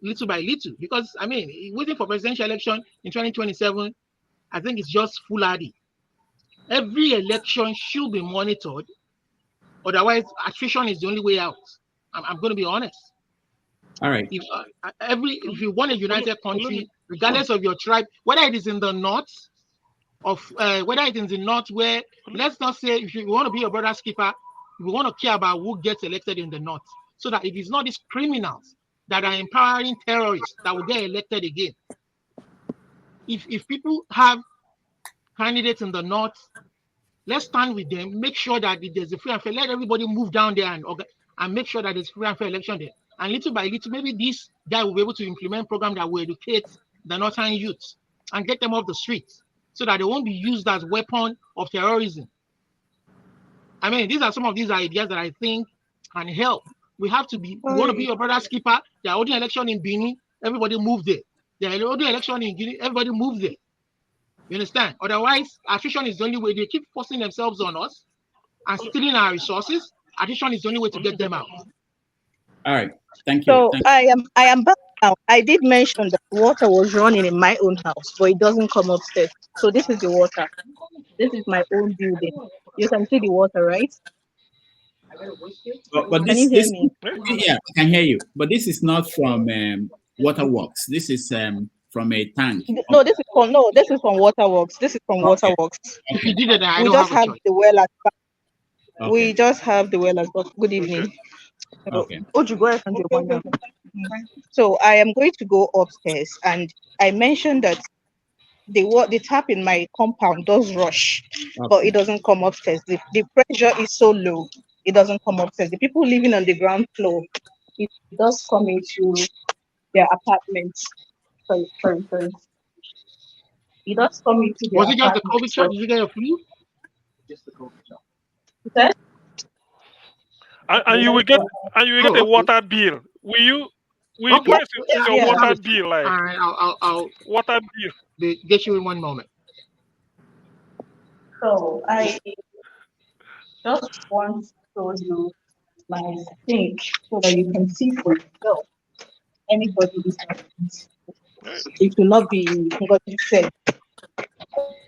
little by little. Because I mean, waiting for presidential election in 2027, I think it's just foolhardy. Every election should be monitored. Otherwise, attrition is the only way out. I'm going to be honest. All right. If you want a united country, regardless of your tribe, whether it is in the north of whether it is in North, where, let's not say, if you want to be your brother's keeper, we want to care about who gets elected in the North, so that it is not these criminals that are empowering terrorists that will get elected again. If people have candidates in the North, let's stand with them, make sure that there's a free and fair, let everybody move down there and make sure that there's free and fair election there. And little by little, maybe this guy will be able to implement programs that will educate the Northern youths and get them off the streets so that they won't be used as weapon of terrorism. I mean, these are some of these ideas that I think can help. We have to be, we want to be your brother's keeper. They're holding election in Benin, everybody move there. They're holding election in Guinea, everybody move there. You understand? Otherwise, attrition is the only way. They keep forcing themselves on us and stealing our resources. Attrition is the only way to get them out. All right. Thank you. So I am back now. I did mention that water was running in my own house, but it doesn't come upstairs. So this is the water. This is my own building. You can see the water, right? But Can you hear me? Yeah, I can hear you. But this is not from waterworks. This is from a tank. No, this is from waterworks. This is from waterworks. If you did it, I We don't just have a have choice. the well at back. Okay. We just have the well at back. Good evening. Okay. Oju, go ahead and do one now. So I am going to go upstairs, and I mentioned that the tap in my compound does rush, but it doesn't come upstairs. The pressure is so low, it doesn't come upstairs. The people living on the ground floor, it does come into their apartments. Sorry. It does come into their Was it just the COVID apartments. shot? Did you get a flu? Just the COVID shot. Okay? And you will get a water bill. Will price in your water bill, like I'll water bill? Get you in one moment. So I just want to show you my sink so that you can see for yourself. Anybody is it will not be what you said,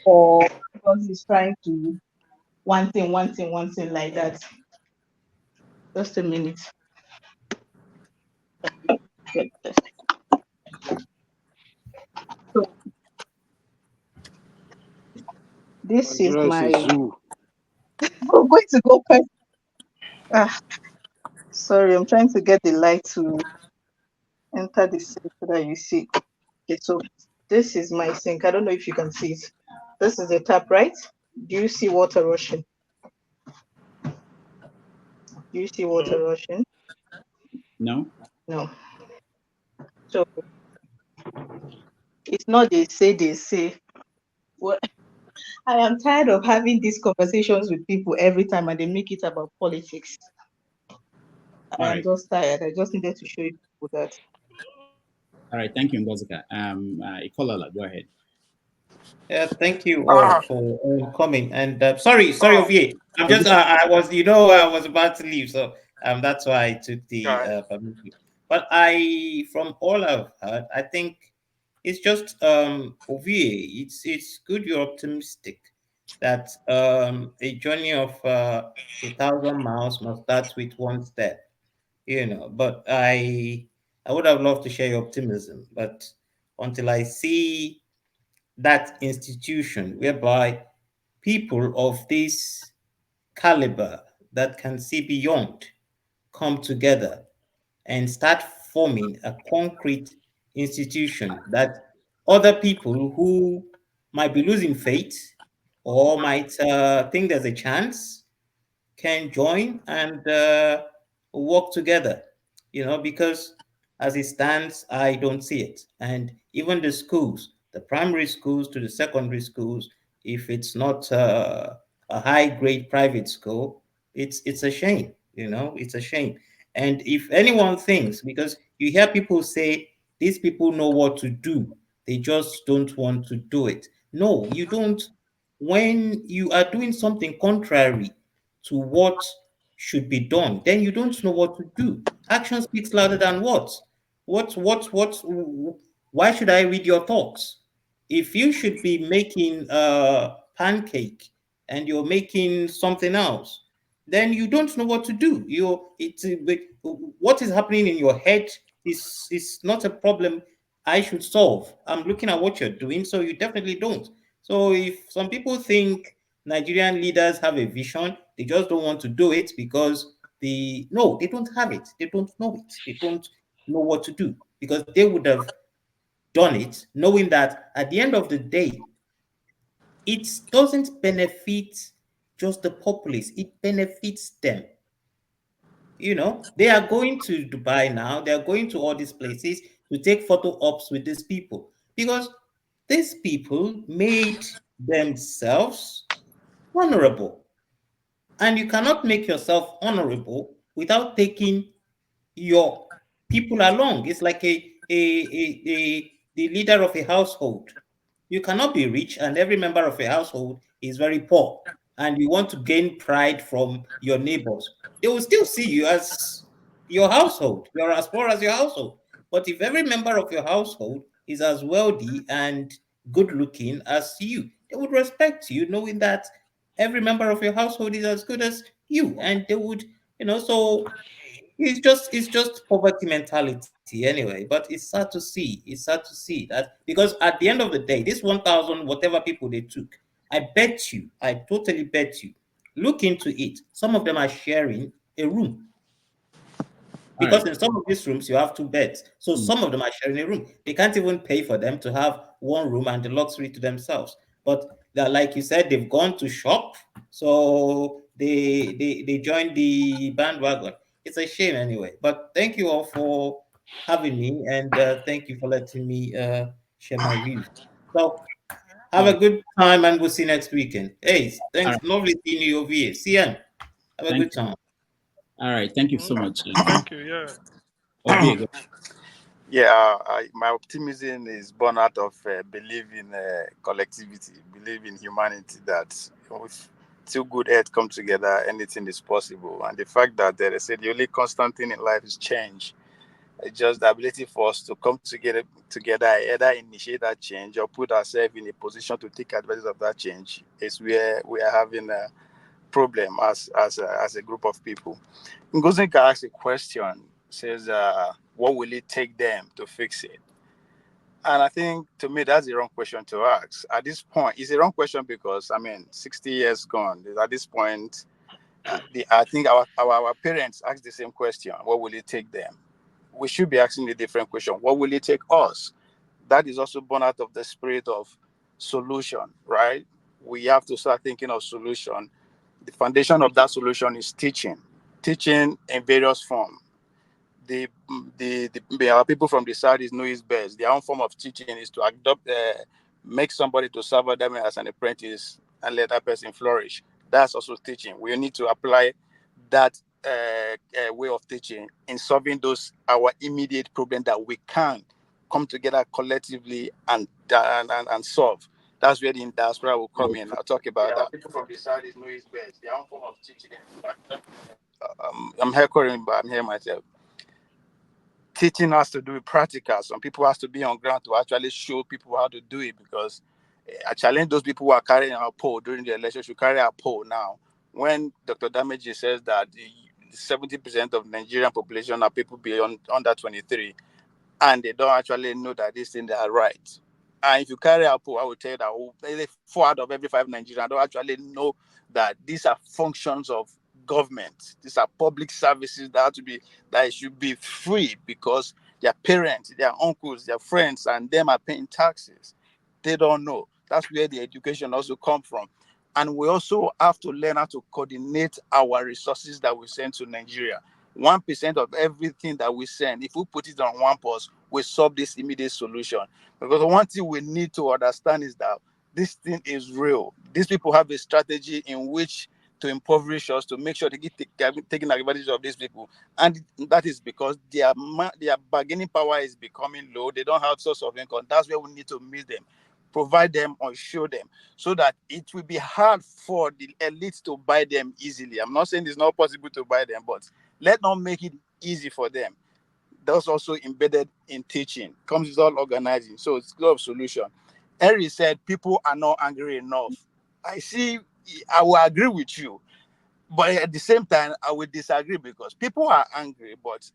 or because he's trying to one thing like that. Just a minute. So this is my zoo. I'm going to go first. Sorry, I'm trying to get the light to enter the sink so that you see. Okay, so this is my sink. I don't know if you can see it. This is the tap, right? Do you see water rushing? Do you see water rushing? No. No. So it's not they say. Well, I am tired of having these conversations with people every time and they make it about politics. I'm just tired. I just needed to show you people that. All right, thank you, Ngozika. Ikolala, go ahead. Yeah, thank you all for coming. And sorry, Ovie. I'm just I was about to leave, so that's why I took the permission. But from all I've heard, I think it's just Ovie. It's good you're optimistic that a journey of 1,000 miles must start with one step. But I would have loved to share your optimism, but until I see that institution whereby people of this caliber that can see beyond come together and start forming a concrete institution that other people who might be losing faith or might think there's a chance can join and work together, because as it stands, I don't see it. And even the schools, the primary schools to the secondary schools, if it's not a high-grade private school, it's a shame, it's a shame. And if anyone thinks, because you hear people say, these people know what to do, they just don't want to do it. No, you don't. When you are doing something contrary to what should be done, then you don't know what to do. Action speaks louder than words. Why should I read your thoughts? If you should be making a pancake and you're making something else, then you don't know what to do. What is happening in your head is not a problem I should solve. I'm looking at what you're doing, so you definitely don't. So if some people think Nigerian leaders have a vision, they just don't want to do it because they don't have it. They don't know it. They don't know what to do, because they would have done it knowing that at the end of the day, it doesn't benefit just the populace, it benefits them. They are going to Dubai now, they are going to all these places to take photo ops with these people, because these people made themselves honorable. And you cannot make yourself honorable without taking your people along. It's like the leader of a household. You cannot be rich and every member of a household is very poor, and you want to gain pride from your neighbors. They will still see you as your household. You're as poor as your household. But if every member of your household is as wealthy and good looking as you, they would respect you, knowing that every member of your household is as good as you, and they would, so it's just poverty mentality anyway. But it's sad to see. It's sad to see that, because at the end of the day, this 1,000 whatever people they took, I totally bet you, look into it. Some of them are sharing a room, All because right. in some of these rooms you have two beds. So Mm. some of them are sharing a room. They can't even pay for them to have one room and the luxury to themselves. But they're, like you said, they've gone to shop, so they joined the bandwagon. It's a shame anyway. But thank you all for having me, and thank you for letting me share my views. So have a Okay. good time, and we'll see you next weekend. Hey, All thanks. right. Lovely seeing you over here. CM. Have a Thank good you. time. All right. Thank you so Okay. much. Thank you. Yeah. Obie, Yeah, my optimism is born out of belief in collectivity, believe in humanity, that if two good heads come together, anything is possible. And the fact that they say the only constant thing in life is change. It's just the ability for us to come together, either initiate that change or put ourselves in a position to take advantage of that change, is where we are having a problem as a group of people. Ngozinka asked a question, says, what will it take them to fix it? And I think, to me, that's the wrong question to ask. At this point, it's a wrong question because, 60 years gone. At this point, I think our parents asked the same question: what will it take them? We should be asking a different question: what will it take us? That is also born out of the spirit of solution, right? We have to start thinking of solution. The foundation of that solution is teaching in various forms. Our people from the south is know it best. Their own form of teaching is to adopt, make somebody to serve them as an apprentice and let that person flourish. That's also teaching. We need to apply that way of teaching in solving those our immediate problem that we can come together collectively and solve. That's where the diaspora will come in. I'll talk about that. People from the south is know it best. Their own form of teaching. I'm hearing, but I'm hearing myself. Teaching has to do with practical. Some people has to be on ground to actually show people how to do it, because I challenge those people who are carrying our poll during the election should carry our poll now. When Dr. Damaji says that 70% of Nigerian population are people beyond under 23, and they don't actually know that these things are right. And if you carry a poll, I will tell you that 4 out of every 5 Nigerians don't actually know that these are functions of government. These are public services that should be free, because their parents, their uncles, their friends, and them are paying taxes. They don't know. That's where the education also come from. And we also have to learn how to coordinate our resources that we send to Nigeria. 1% of everything that we send, if we put it on one pause, we solve this immediate solution. Because one thing we need to understand is that this thing is real. These people have a strategy in which to impoverish us, to make sure they get taking advantage of these people. And that is because their bargaining power is becoming low. They don't have source of income. That's where we need to meet them, provide them or show them, so that it will be hard for the elites to buy them easily. I'm not saying it's not possible to buy them, but let's not make it easy for them. That's also embedded in teaching. Comes with all organizing. So it's a lot of solution. Henry said people are not angry enough. I will agree with you. But at the same time, I will disagree, because people are angry, but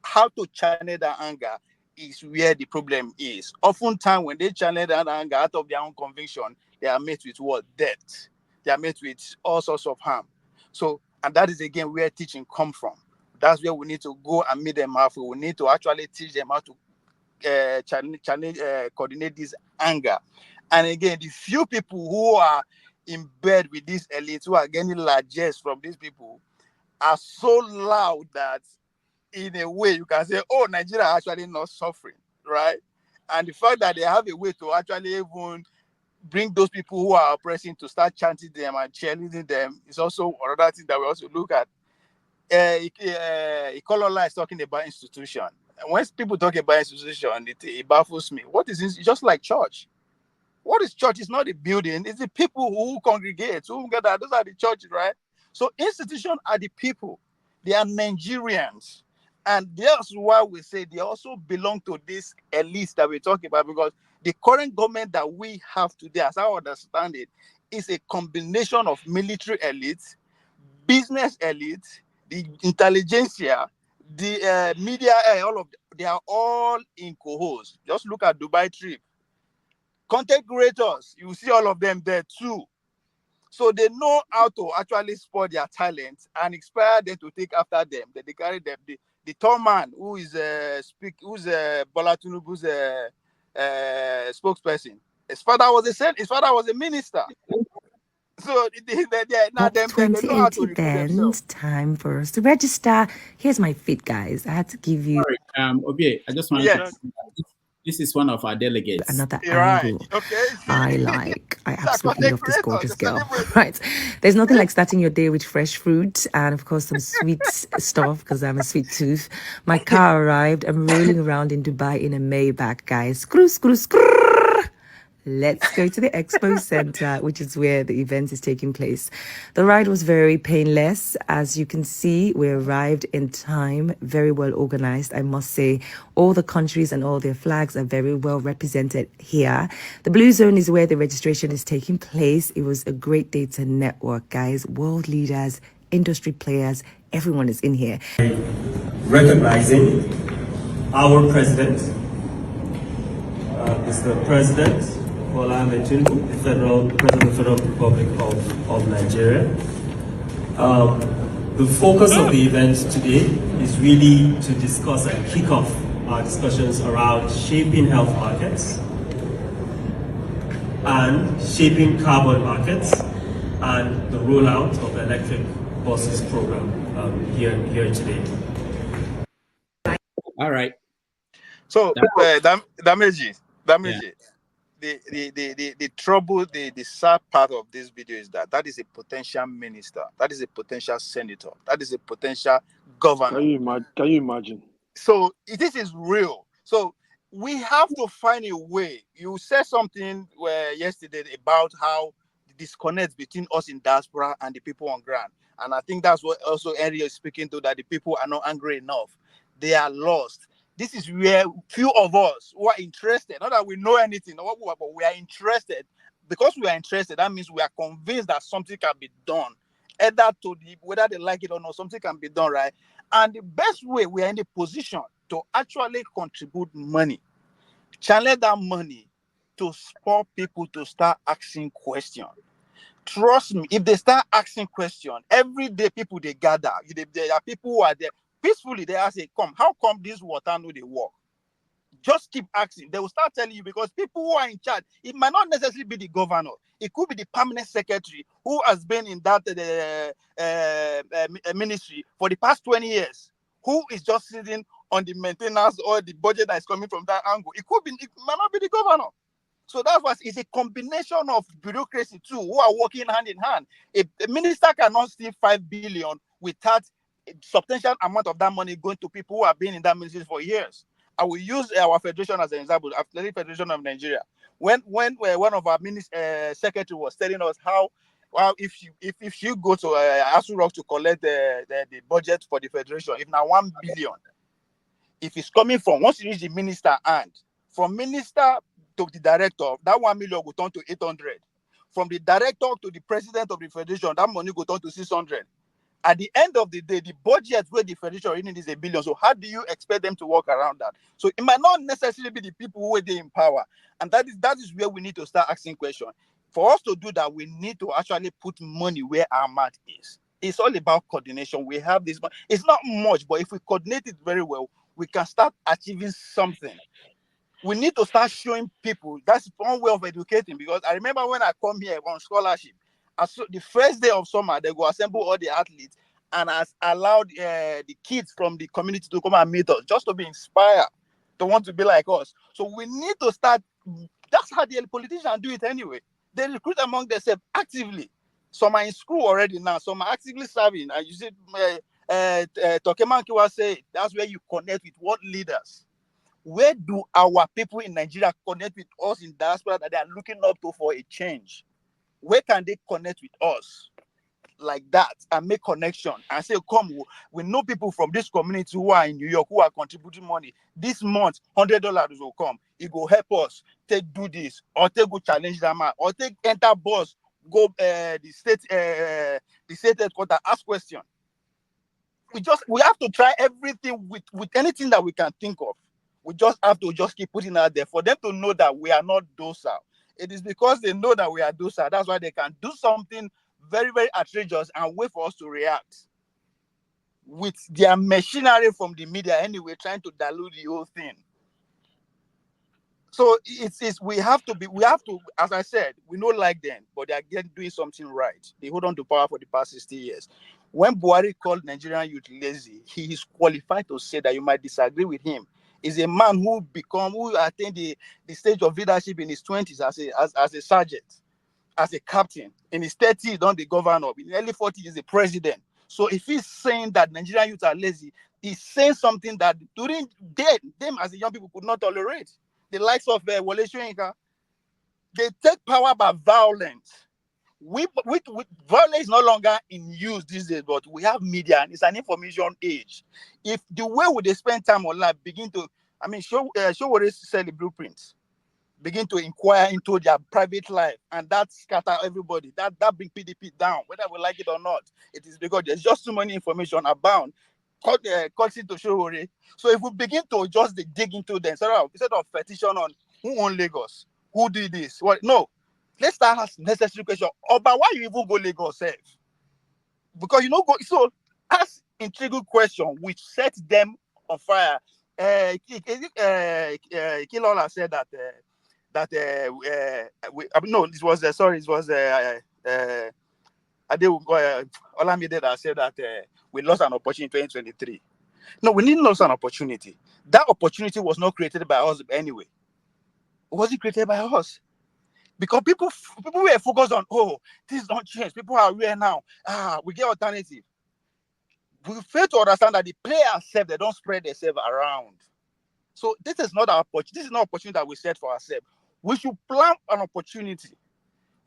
how to channel that anger is where the problem is. Oftentimes, when they channel that anger out of their own conviction, they are met with what? Death. They are met with all sorts of harm. So, and that is again where teaching come from. That's where we need to go and meet them halfway. We need to actually teach them how to coordinate this anger. And again, the few people who are in bed with these elites, who are getting largesse from these people, are so loud that in a way you can say, oh, Nigeria are actually not suffering, right? And the fact that they have a way to actually even bring those people who are oppressing to start chanting them and cheerleading them is also another thing that we also look at. Ecolola is talking about institution. When people talk about institution, it baffles me. What is this? It's just like church. What is church? It's not a building. It's the people who congregate, who gather. Those are the churches, right? So institutions are the people. They are Nigerians. And that's why we say they also belong to this elite that we're talking about, because the current government that we have today, as I understand it, is a combination of military elites, business elites, the intelligentsia, the media, all of them, they are all in cohorts. Just look at Dubai trip. Content creators, you see all of them there too. So they know how to actually spot their talent and inspire them to take after them. They carry them. The tall man who is Bola Tinubu's spokesperson. His father was a minister. So now them they know how to 2080 recruit then. themselves. Time for us to register. Here's my feed, guys. I had to give you Obie, I just wanted to. This is one of our delegates. another Right. angle. Okay. I absolutely love this gorgeous girl. Celebrate. Right. There's nothing like starting your day with fresh fruit and, of course, some sweet stuff because I'm a sweet tooth. My car arrived. I'm rolling around in Dubai in a Maybach, guys. Screw, screw, screw. Let's go to the Expo Center, which is where the event is taking place. The ride was very painless. As you can see, we arrived in time, very well organized. I must say, all the countries and all their flags are very well represented here. The blue zone is where the registration is taking place. It was a great day to network, guys. World leaders, industry players, everyone is in here. Recognizing our president, Mr. President Bola Tinubu, the President of the Federal Republic of Nigeria. The focus of the event today is really to discuss and kick off our discussions around shaping health markets and shaping carbon markets and the rollout of the electric buses program here today. All right. So Dameji. The trouble, the sad part of this video is that is a potential minister, that is a potential senator, that is a potential governor. Can you imagine? So this is real. So we have to find a way. You said something yesterday about how the disconnect between us in diaspora and the people on ground, and I think that's what also Henry is speaking to, that the people are not angry enough. They are lost. This is where few of us who are interested, not that we know anything, but we are interested. Because we are interested, that means we are convinced that something can be done. Whether they like it or not, something can be done, right? And the best way, we are in the position to actually contribute money, channel that money to spur people to start asking questions. Trust me, if they start asking questions, every day people they gather, there are people who are there. Peacefully, they ask, come, how come this water no they work? Just keep asking. They will start telling you, because people who are in charge, it might not necessarily be the governor. It could be the permanent secretary who has been in that ministry for the past 20 years, who is just sitting on the maintenance or the budget that is coming from that angle. It might not be the governor. So that's why it's a combination of bureaucracy too, who are working hand in hand. A minister cannot steal 5 billion without a substantial amount of that money going to people who have been in that ministry for years. I will use our federation as an example, Athletic Federation of Nigeria. When one of our secretary was telling us how, well, if you go to Asu Rock to collect the budget for the federation, if now 1 billion, if it's coming from, once you reach the minister hand, from minister to the director, that 1 million will turn to 800. From the director to the president of the federation, that money will turn to 600. At the end of the day, the budget where the federation already is $1 billion. So how do you expect them to work around that? So it might not necessarily be the people who are in power. And that is where we need to start asking questions. For us to do that, we need to actually put money where our mouth is. It's all about coordination. We have this, it's not much, but if we coordinate it very well, we can start achieving something. We need to start showing people. That's one way of educating, because I remember when I come here on scholarship, the first day of summer, they go assemble all the athletes and has allowed the kids from the community to come and meet us, just to be inspired, to want to be like us. So we need to start. That's how the politicians do it anyway. They recruit among themselves actively. Some are in school already now. Some are actively serving. And you see, Tokeman Kiwa say that's where you connect with what leaders. Where do our people in Nigeria connect with us in diaspora that they are looking up to for a change? Where can they connect with us like that and make connection and say, come, we know people from this community who are in New York who are contributing money. This month, $100 will come. It will help us take do this, or take go challenge them, or take enter bus, go the state headquarters, ask question. We have to try everything with anything that we can think of. We just have to just keep putting out there for them to know that we are not docile. It is because they know that we are docile. That's why they can do something very, very outrageous and wait for us to react with their machinery from the media anyway, trying to dilute the whole thing. So we have to, as I said, we don't like them, but they are doing something right. They hold on to power for the past 60 years. When Buhari called Nigerian youth lazy, he is qualified to say that. You might disagree with him. He's a man who attained the stage of leadership in his 20s as a sergeant, as a captain. In his 30s, he's done the governor. In the early 40s, he's a president. So if he's saying that Nigerian youth are lazy, he's saying something that during them as a young people could not tolerate. The likes of Wole Soyinka, they take power by violence. Violence is no longer in use these days, but we have media and it's an information age. If the way they spend time online begin to, show what they sell the blueprints, begin to inquire into their private life, and that scatter everybody. That bring PDP down, whether we like it or not. It is because there's just too many information abound. Causing to show. So if we begin to just dig into them, instead of petition on who own Lagos, who did this, what? No, let's start asking necessary question about why you even go Lagos self. Because so ask intriguing question which set them on fire. Kilola said Olamide that said that we lost an opportunity in 2023. No, we didn't lose an opportunity. That opportunity was not created by us anyway. It wasn't created by us. Because people were focused on, things don't change. People are aware now. We get alternative. We fail to understand that the players self, they don't spread themselves around. So this is not our opportunity. This is not an opportunity that we set for ourselves. We should plan an opportunity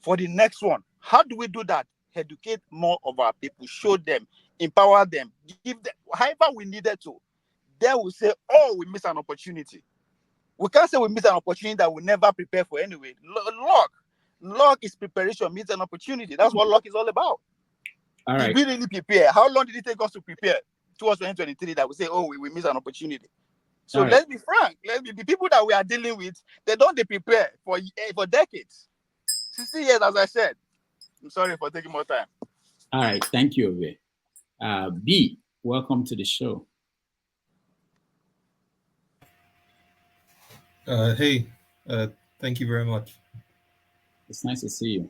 for the next one. How do we do that? Educate more of our people, show them, empower them, give them however we needed to. Then we say, we missed an opportunity. We can't say we missed an opportunity that we never prepare for anyway. Luck is preparation, means an opportunity. That's what luck is all about. All right. Did we really prepare? How long did it take us to prepare towards 2023 that we say, we missed an opportunity? So let's be frank. The people that we are dealing with, they prepare for decades. 60 years, as I said. I'm sorry for taking more time. All right. Thank you, Ove. B, welcome to the show. Hey, thank you very much. It's nice to see you.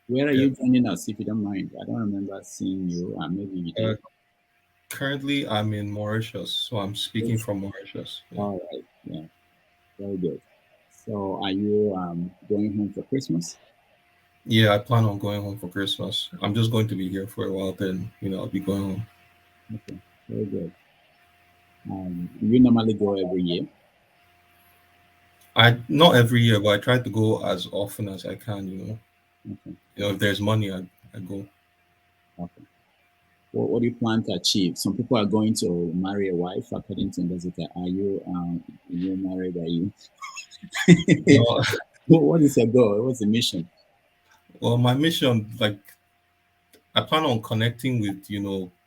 Where are you joining us, if you don't mind? I don't remember seeing you. Maybe you did. Currently, I'm in Mauritius, so I'm speaking from Mauritius. Yeah. All right. Yeah. Very good. So, are you going home for Christmas? Yeah, I plan on going home for Christmas. I'm just going to be here for a while, then I'll be going home. Okay. Very good. Do you normally go every year? Not every year, but I try to go as often as I can. Okay. If there's money, I go. Okay. What do you plan to achieve? Some people are going to marry a wife, according to Jessica. Are you married? Are you? No. What is your goal? What's the mission? Well, my mission, I plan on connecting with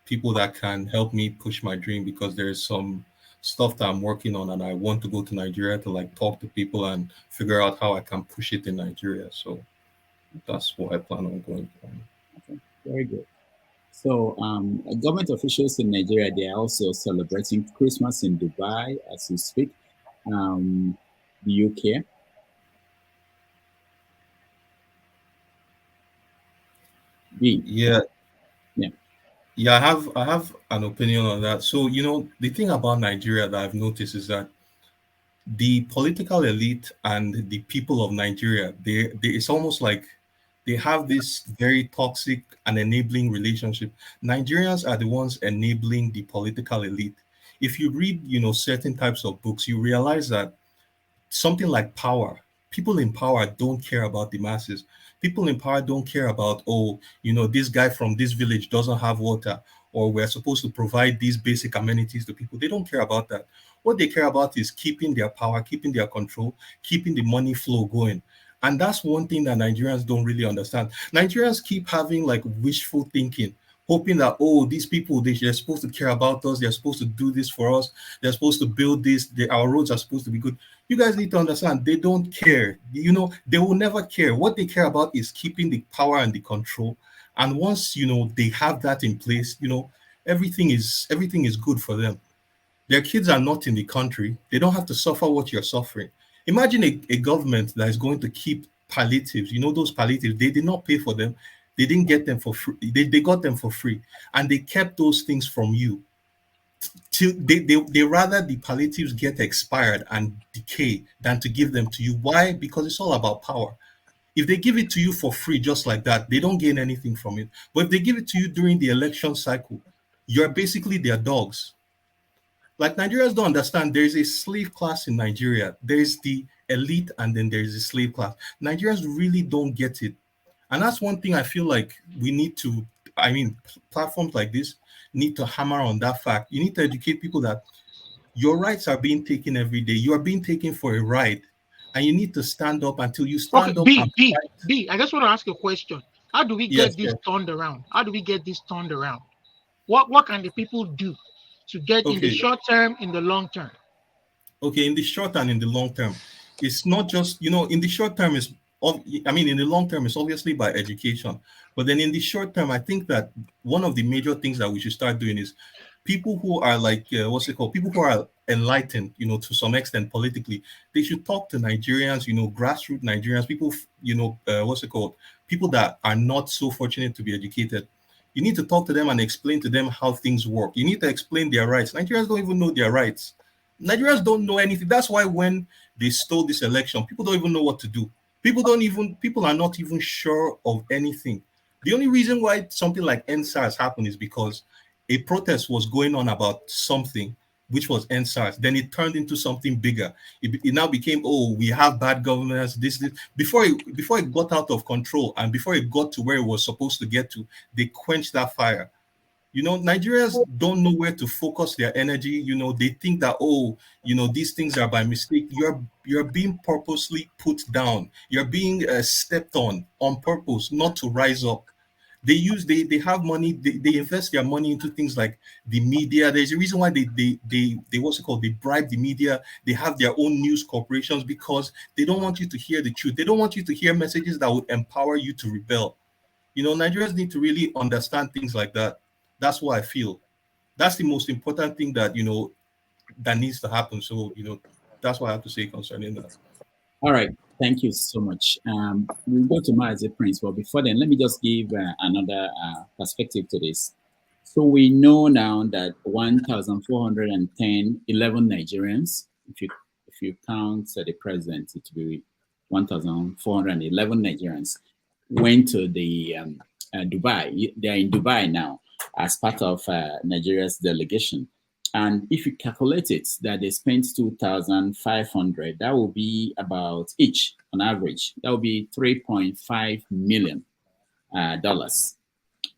people that can help me push my dream, because there's some stuff that I'm working on, and I want to go to Nigeria to talk to people and figure out how I can push it in Nigeria. So that's what I plan on going for. Okay, very good. So, government officials in Nigeria, they are also celebrating Christmas in Dubai as we speak. The UK. Yeah. Yeah. Yeah, I have an opinion on that. So, the thing about Nigeria that I've noticed is that the political elite and the people of Nigeria, it's almost like they have this very toxic and enabling relationship. Nigerians are the ones enabling the political elite. If you read, certain types of books, you realize that something like power, people in power don't care about the masses. People in power don't care about, oh, this guy from this village doesn't have water, or we're supposed to provide these basic amenities to people. They don't care about that. What they care about is keeping their power, keeping their control, keeping the money flow going. And that's one thing that Nigerians don't really understand. Nigerians keep having like wishful thinking, hoping that, oh, these people, they're supposed to care about us, they're supposed to do this for us, they're supposed to build this, our roads are supposed to be good. You guys need to understand, they don't care. They will never care. What they care about is keeping the power and the control. And once they have that in place, everything is good for them. Their kids are not in the country. They don't have to suffer what you're suffering. Imagine a government that is going to keep palliatives. Those palliatives, they did not pay for them. They didn't get them for free. They got them for free. And they kept those things from you. They rather the palliatives get expired and decay than to give them to you. Why? Because it's all about power. If they give it to you for free just like that, they don't gain anything from it. But if they give it to you during the election cycle, you're basically their dogs. Like, Nigerians don't understand, there's a slave class in Nigeria. There's the elite and then there's the slave class. Nigerians really don't get it. And that's one thing I feel like we need to, platforms like this need to hammer on that fact. You need to educate people that your rights are being taken every day. You are being taken for a ride. And you need to stand up until you Okay, stand up and B, I just want to ask you a question. How do we yes, get this yes. turned around? How do we get this turned around? What can the people do to get in the Okay. short term, in the long term? Okay, in the short and in the long term, it's not just, in the short term is, in the long term, it's obviously by education. But then in the short term, I think that one of the major things that we should start doing is people who are like, what's it called? People who are enlightened, to some extent politically, they should talk to Nigerians, grassroots Nigerians, people, what's it called? People that are not so fortunate to be educated. You need to talk to them and explain to them how things work. You need to explain their rights. Nigerians don't even know their rights. Nigerians don't know anything. That's why when they stole this election, people don't even know what to do. People are not even sure of anything. The only reason why something like NSARS happened is because a protest was going on about something, which was NSARS. Then it turned into something bigger. It now became, oh, we have bad governance, this. Before it got out of control and before it got to where it was supposed to get to, they quenched that fire. Nigerians don't know where to focus their energy. They think that, oh, these things are by mistake. You're being purposely put down. You're being stepped on purpose, not to rise up. They have money. They invest their money into things like the media. There's a reason why they what's it called? They bribe the media. They have their own news corporations because they don't want you to hear the truth. They don't want you to hear messages that would empower you to rebel. Nigerians need to really understand things like that. That's what I feel. That's the most important thing that that needs to happen. So that's what I have to say concerning that. All right. Thank you so much. We'll go to Mazi Prince, but before then, let me just give another perspective to this. So we know now that 11 Nigerians, if you count the president, it will be 1,411 Nigerians went to the Dubai. They are in Dubai now as part of Nigeria's delegation. And if you calculate it, that they spent 2,500, that will be about each on average. That will be $3.5 million dollars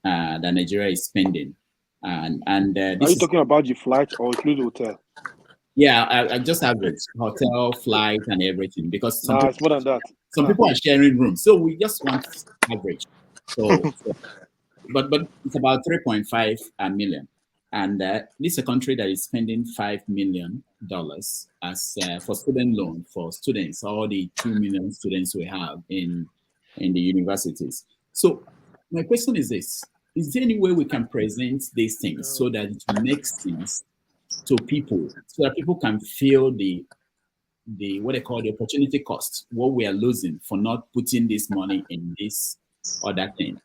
that Nigeria is spending. And Are you talking about the flight or include hotel? Yeah, I just average hotel, flight, and everything because It's more than that. Some people are sharing rooms, so we just want average. So but it's about 3.5 million. And this is a country that is spending $5 million as for student loan for students, all the 2 million students we have in in the universities. So my question is this: is there any way we can present these things so that it makes sense to people, so that people can feel the what they call the opportunity cost, what we are losing for not putting this money in this or that thing?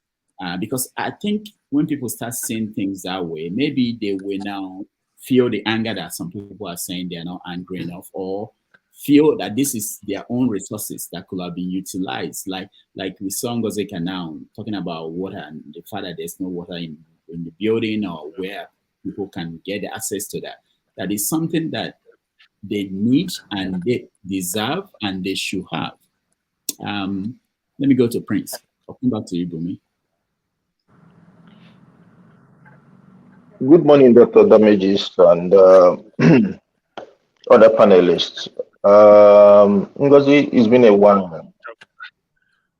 Because I think when people start seeing things that way, maybe they will now feel the anger that some people are saying they are not angry enough, or feel that this is their own resources that could have been utilized. Like we saw Ngozeka now talking about water and the fact that there's no water in the building or where people can get access to that. That is something that they need and they deserve and they should have. Let me go to Prince. I'll come back to you, Bumi. Good morning, Dr. Damages and other panelists. Ngozi, it's been a while.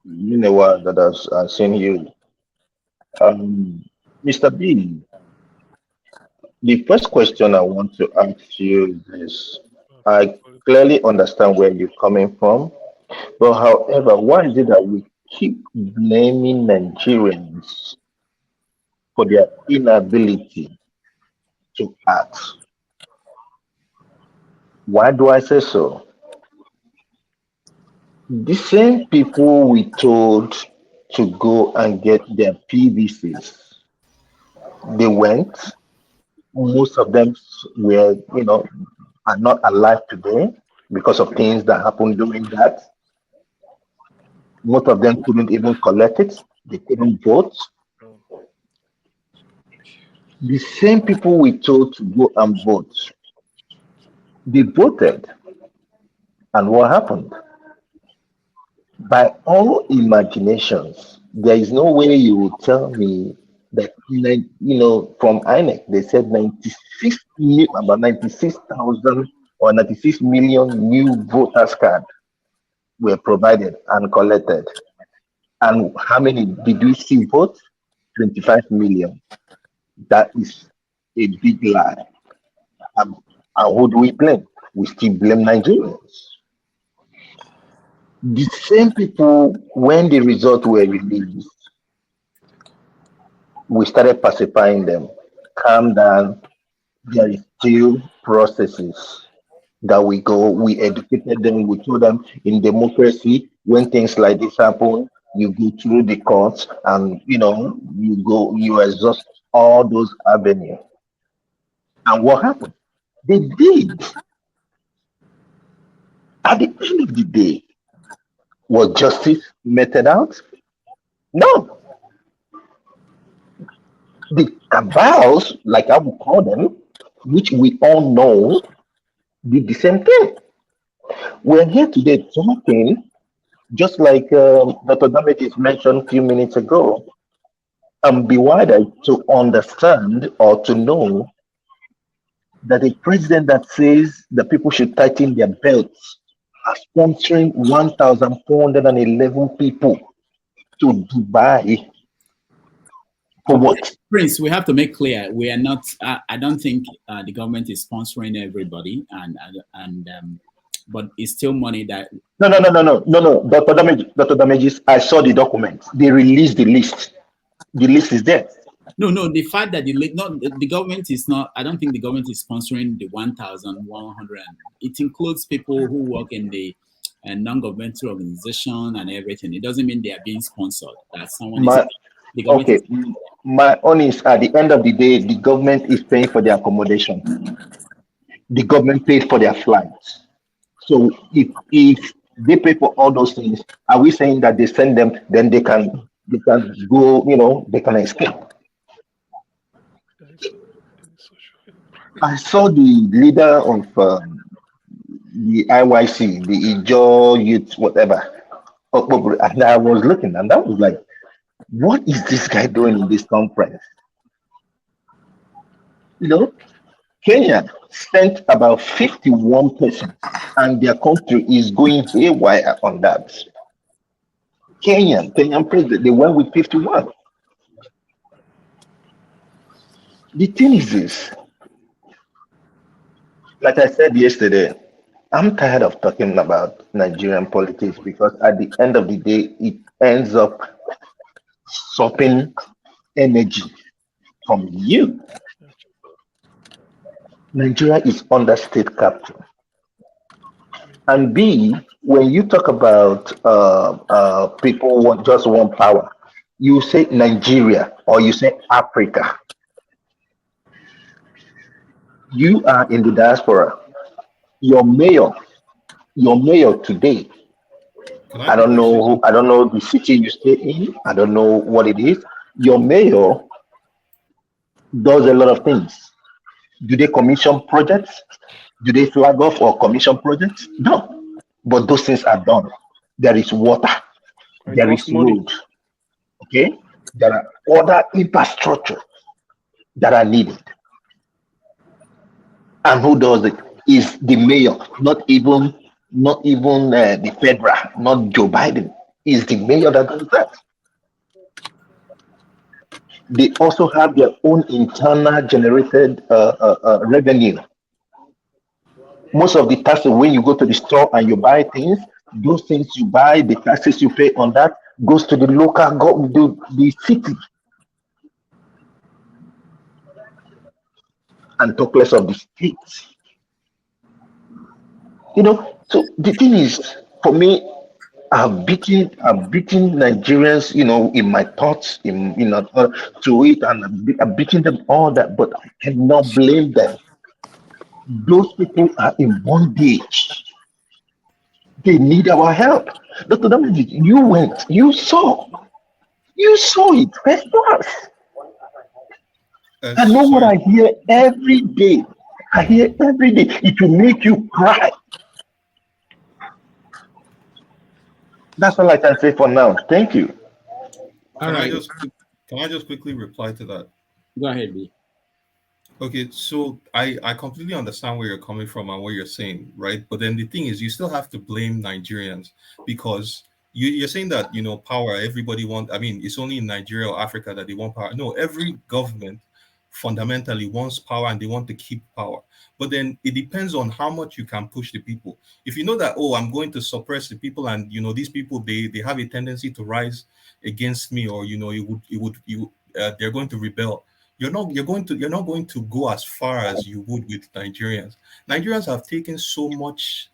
It's been a while that I've seen you. Mr. B, the first question I want to ask you is, I clearly understand where you're coming from, but however, why is it that we keep blaming Nigerians for their inability to act? Why do I say so? The same people we told to go and get their PVCs, they went. Most of them were, are not alive today because of things that happened during that. Most of them couldn't even collect it. They couldn't vote. The same people we told to go and vote, they voted. And what happened? By all imaginations, there is no way you will tell me that, from INEC, they said about 96,000 or 96 million new voters cards were provided and collected. And how many did we see vote? 25 million. That is a big lie. And who do we blame? We still blame Nigerians. The same people, when the results were released, we started pacifying them. Calm down. There is still processes that we educated them, we told them in democracy, when things like this happen, you go through the courts and you exhaust all those avenues. And what happened? They did. At the end of the day, was justice meted out? No. The cabals, like I would call them, which we all know, did the same thing. We're here today talking, just like Dr. Damages mentioned a few minutes ago, and be wider to understand or to know that a president that says that people should tighten their belts are sponsoring 1,411 people to Dubai. For what? Prince, we have to make clear we are not. I don't think the government is sponsoring everybody, but it's still money that. No. Dr. Damages, I saw the document. They released the list. The list is there. No. The fact that the government is not. I don't think the government is sponsoring the 1,100. It includes people who work in the non-governmental organization and everything. It doesn't mean they are being sponsored. That someone is. Okay, my own is at the end of the day, the government is paying for their accommodation. The government paid for their flights. So if they pay for all those things, are we saying that they send them, then they can go, they can escape? I saw the leader of the IYC, the Ijo Youth, whatever, and I was looking, and that was like, what is this guy doing in this conference? Kenya sent about 51 persons, and their country is going haywire on that. Kenyan president, they went with 51. The thing is this, like I said yesterday, I'm tired of talking about Nigerian politics because at the end of the day, it ends up sucking energy from you. Nigeria is under state capture. And B, when you talk about people just want power, you say Nigeria or you say Africa. You are in the diaspora. Your mayor, your mayor today. Can I quickly say something? I don't know the city you stay in. I don't know what it is. Your mayor does a lot of things. Do they commission projects? Do they flag off or commission projects? No. But those things are done. There is water. It There costs is money. road. Okay? There are other infrastructure that are needed. And who does it? Is the mayor, not even the federal, not Joe Biden. Is the mayor that does that. They also have their own internal generated revenue. Most of the taxes when you go to the store and you buy things, those things you buy, the taxes you pay on that goes to the local the city, and talk less of the states. So the thing is, for me, I've beaten Nigerians, in my thoughts, to it, and I've beaten them all that, but I cannot blame them. Those people are in bondage. They need our help. Dr. Damage, you went, you saw it first class. I know what Sorry. I hear every day. I hear every day. It will make you cry. That's all I can say for now. Thank you. All right. Can I just quickly reply to that? Go ahead, B. Okay, so I completely understand where you're coming from and what you're saying, right? But then the thing is, you still have to blame Nigerians because you're saying that, power, everybody wants, I mean, it's only in Nigeria or Africa that they want power. No, every government fundamentally wants power and they want to keep power. But then it depends on how much you can push the people. If you know that, oh, I'm going to suppress the people and, these people, they have a tendency to rise against me, or, they're going to rebel. You're not going to go as far as you would with Nigerians. Nigerians have taken so much,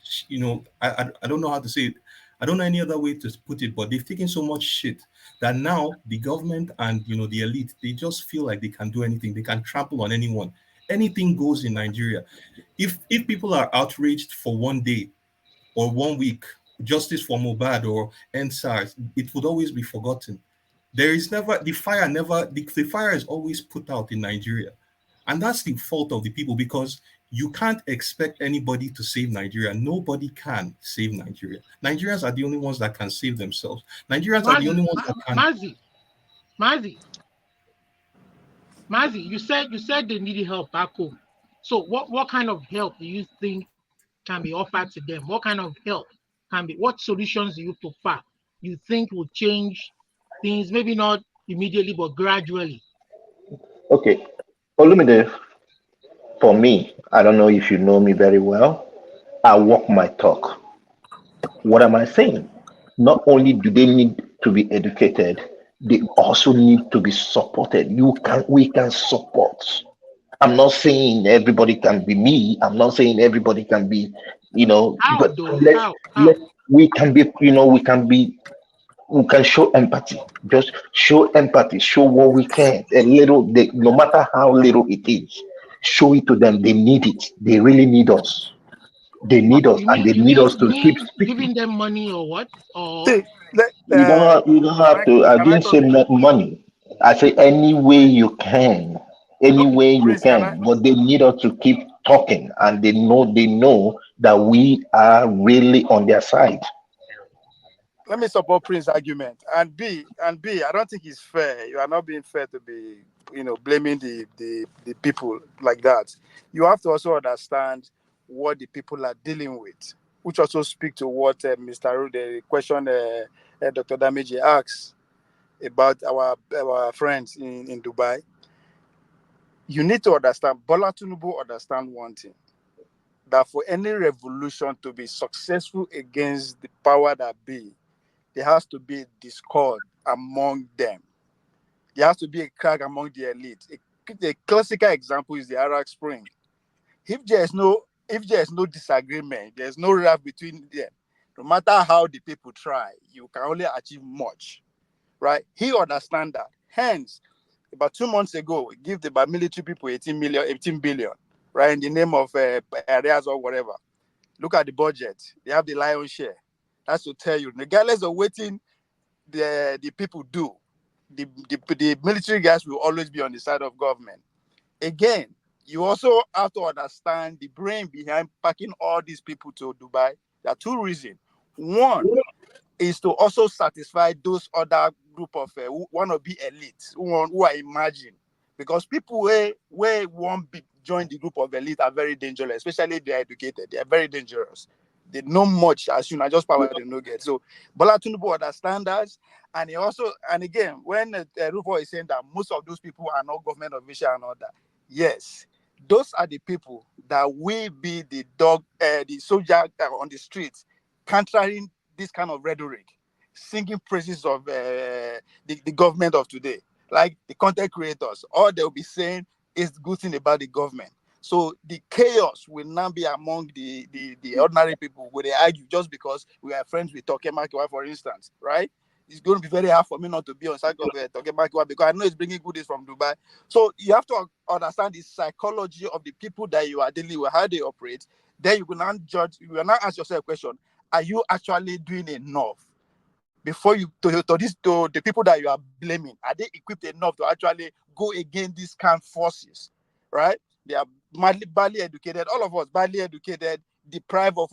I don't know how to say it. I don't know any other way to put it, but they've taken so much shit that now the government and the elite, they just feel like they can do anything. They can trample on anyone. Anything goes in Nigeria. If people are outraged for one day or 1 week, justice for Mohbad or NSARS, it would always be forgotten. There is never the fire is always put out in Nigeria. And that's the fault of the people, because you can't expect anybody to save Nigeria. Nobody can save Nigeria. Nigerians are the only ones that can save themselves. Nigerians are the only ones that can. Mazi, you said they needed help back home. So what kind of help do you think can be offered to them? What kind of help what solutions do you prefer? You think will change things, maybe not immediately, but gradually? Okay. Olumide, for me, I don't know if you know me very well. I walk my talk. What am I saying? Not only do they need to be educated, they also need to be supported. We can support. I'm not saying everybody can be me. I'm not saying everybody can be, How but though? let we can be, we can show empathy. Just show empathy. Show what we can. A little, no matter how little it is, show it to them. They need it. They really need us. They need us, and they need us to keep speaking. Giving them money or what? Or You don't have to. I didn't say money. I say any way you can, any way you can. But they need us to keep talking, and they know that we are really on their side. Let me support Prince's argument. And B, I don't think it's fair. You are not being fair to be, blaming the people like that. You have to also understand what the people are dealing with, which also speak to what Mr. Rude, the question Dr. Damiji asked about our friends in Dubai. You need to understand, Bola Tinubu understand one thing, that for any revolution to be successful against the power that be, there has to be discord among them. There has to be a crack among the elite. A classical example is the Arab Spring. If there is no disagreement, there's no rift between them. No matter how the people try, you can only achieve much, right? He understands that. Hence, about 2 months ago, we give the military people 18 billion, right, in the name of areas or whatever. Look at the budget. They have the lion's share. That's to tell you, regardless of waiting the people do, the military guys will always be on the side of government. Again, you also have to understand the brain behind packing all these people to Dubai. There are two reasons. One is to also satisfy those other group of who want to be elite, who are emerging. Because people where won't join the group of elite are very dangerous, especially if they are educated. They are very dangerous. They know much as soon as just power they no get. So Bola Tinubu understands that, and he also, and again, when Rufo is saying that most of those people are not government official and all that, yes, those are the people that will be the soldier on the streets, countering this kind of rhetoric, singing praises of the government of today, like the content creators. All they'll be saying is good thing about the government. So the chaos will now be among the ordinary people where they argue just because we are friends with Tokemakiwa, for instance, right? It's going to be very hard for me not to be on side of Tokemakiwa because I know it's bringing goodies from Dubai. So you have to understand the psychology of the people that you are dealing with, how they operate. Then you will now judge, you will now ask yourself a question: are you actually doing enough? Before you to the people that you are blaming, are they equipped enough to actually go against these kind of forces, right? They are badly educated. All of us badly educated, deprived of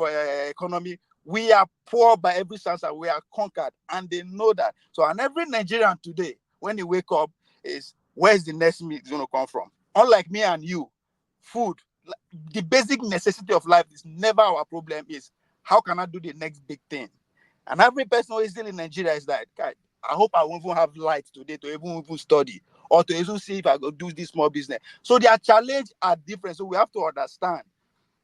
economy. We are poor by every sense and we are conquered, and they know that. So, and every Nigerian today, when they wake up, is where's the next meal going to come from? Unlike me and you, food, the basic necessity of life is never our problem. Is how can I do the next big thing? And every person who is still in Nigeria is like, God, I hope I won't even have light today to even study or to even see if I go do this small business. So their challenge are different. So we have to understand